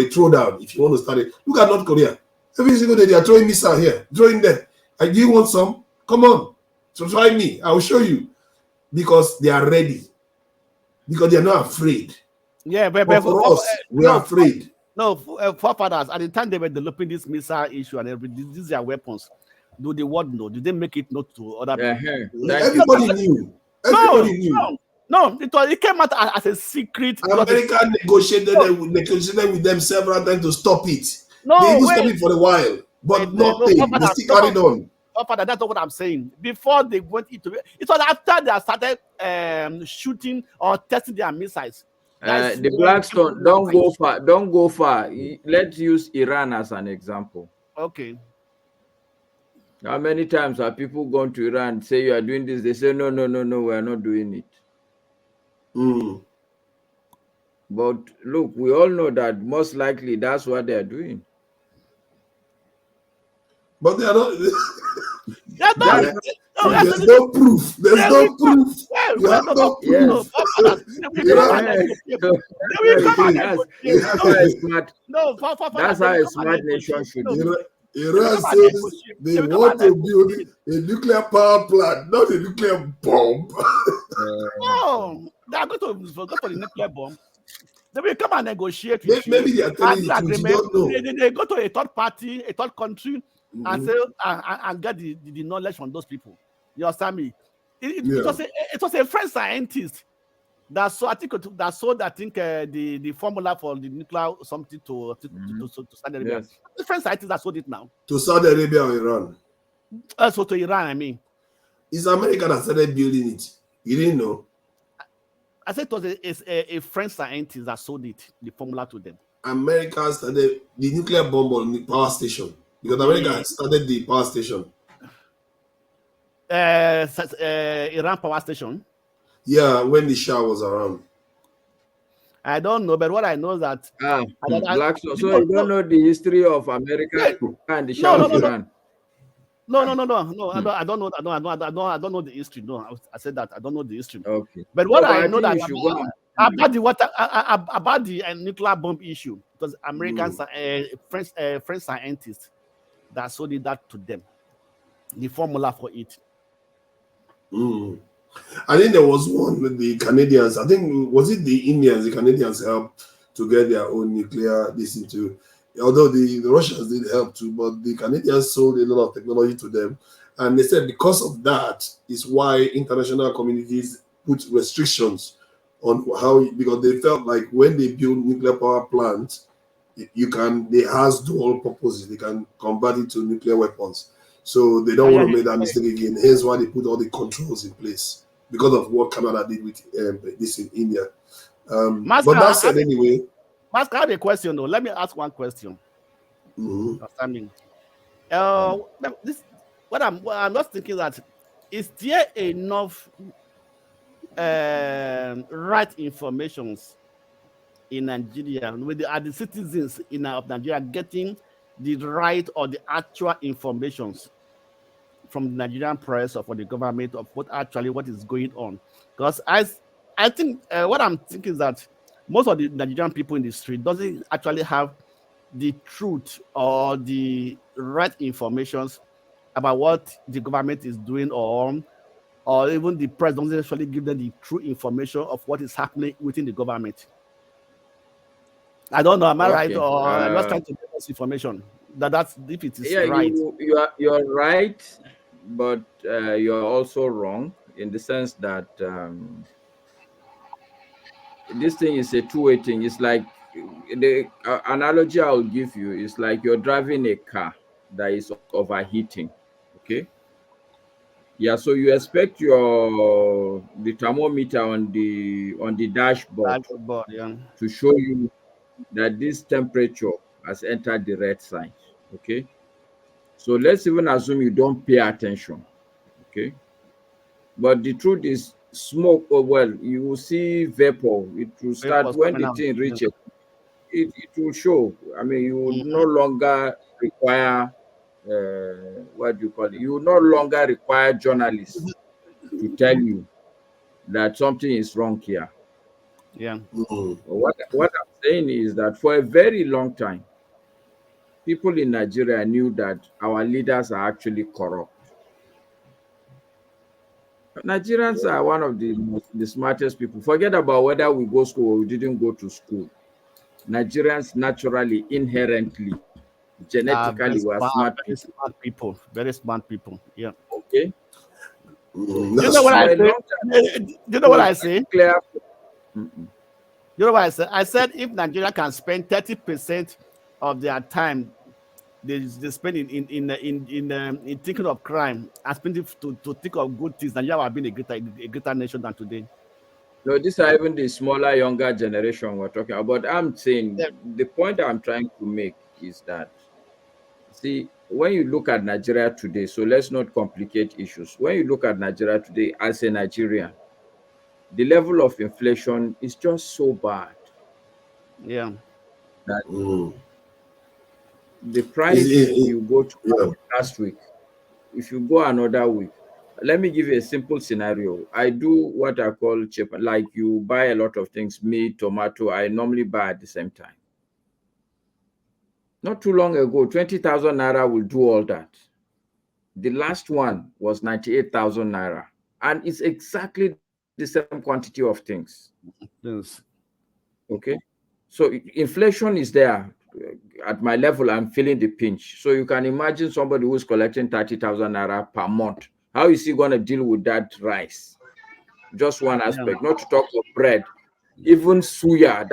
throwdown. If you want to start it, look at North Korea. Every single day they are throwing missile here, throwing there. And do you want some? Come on. So try me. I will show you. Because they are ready. Because they are not afraid. Yeah, but for us, we are afraid. No, forefathers at the time they were developing this missile issue and everything, these are weapons. Do the world know? Did they make it known to other people? Everybody knew. Everybody knew. No, it came out as a secret. America negotiated with them several times to stop it. No, they even stopped it for a while, but nothing. They still carried on. Father, that's not what I'm saying. Before they went into it was after they started shooting or testing their missiles. The Blackstone, don't go far. Don't go far. Let's use Iran as an example. Okay. How many times have people gone to Iran and say you are doing this? They say no, we are not doing it. But look, we all know that most likely that's what they are doing. But they are not. There's no proof. There's no proof. You have no proof. That's how a smart nation should do. Iran says they want to build a nuclear power plant, not a nuclear bomb. No, they are going to go for the nuclear bomb. They will come and negotiate with maybe they are telling you the truth. You don't know. They go to a third party, a third country, and say and get the knowledge from those people. You understand me? It was a French scientist that saw the formula for the nuclear something to Saudi Arabia. Yes. The French scientist that sold it now. To Saudi Arabia or Iran? So to Iran, I mean. It's America that started building it. You didn't know? I said it was a French scientist that sold it, the formula to them. America started the nuclear bomb on the power station because America started the power station. Iran power station? Yeah, when the Shah was around. I don't know, but what I know is that so you don't know the history of America and the Shah of Iran. No. I don't know. I don't know the history. No, I said that I don't know the history. Okay. But what I know that about the nuclear bomb issue, because Americans, French scientists that sold that to them, the formula for it. I think there was one with the Canadians. I think was it the Indians? The Canadians helped to get their own nuclear too. Although the Russians did help too, but the Canadians sold a lot of technology to them. And they said because of that is why international communities put restrictions on because they felt like when they build nuclear power plants, they has dual purposes. They can convert it to nuclear weapons. So they don't want to make that mistake again. Hence why they put all the controls in place because of what Canada did with this in India. But that said, anyway. Mask, I have a question though. Let me ask one question. I'm just thinking that is there enough right informations in Nigeria? Are the citizens of Nigeria getting the right or the actual informations from the Nigerian press or for the government of what is going on? Because I think what I'm thinking is that most of the Nigerian people in the street doesn't actually have the truth or the right informations about what the government is doing, or even the press don't actually give them the true information of what is happening within the government. I don't know, am I right, Okay. or I'm just trying to get this information that's if it is Yeah, right. you're right, but you're also wrong in the sense that this thing is a two-way thing. It's like the analogy I'll give you is like you're driving a car that is overheating. Okay. Yeah, so you expect the thermometer on the dashboard But yeah. to show you that this temperature has entered the red sign. Okay. So let's even assume you don't pay attention. Okay. But the truth is smoke, oh well, you will see vapor. It will start Vapors when coming the out. thing Yeah. reaches. It will show. I mean, you will no Mhm. longer require what do you call it? You will no longer require journalists to tell you that something is wrong here. Yeah. What I'm saying is that for a very long time, people in Nigeria knew that our leaders are actually corrupt. Nigerians are one of the smartest people. Forget about whether we go school or we didn't go to school. Nigerians naturally, inherently, genetically, were smart Very people. smart people. Very smart people. Yeah. Okay. You know That's what For I a say? long time, You it know what was I very say? clear. You know what I said? I said if Nigeria can spend 30% of their time they spend in thinking of crime and spend it to think of good things, Nigeria would have been a greater nation than today. No, these are even the smaller, younger generation we're talking about. I'm saying Yeah. the point I'm trying to make is that, see, when you look at Nigeria today, so let's not complicate issues. When you look at Nigeria today as a Nigerian, the level of inflation is just so bad Yeah. that Mm. the Is price it, you go to yeah. last week, if you go another week, let me give you a simple scenario. I do what I call cheap, like you buy a lot of things, meat, tomato, I normally buy at the same time. Not too long ago, 20,000 naira will do all that. The last one was 98,000 naira. And it's exactly the same quantity of things. Yes. Okay. So inflation is there. At my level, I'm feeling the pinch. So you can imagine somebody who's collecting 30,000 naira per month. How is he going to deal with that rice? Just one Yeah. aspect, not to talk of bread. Even suya,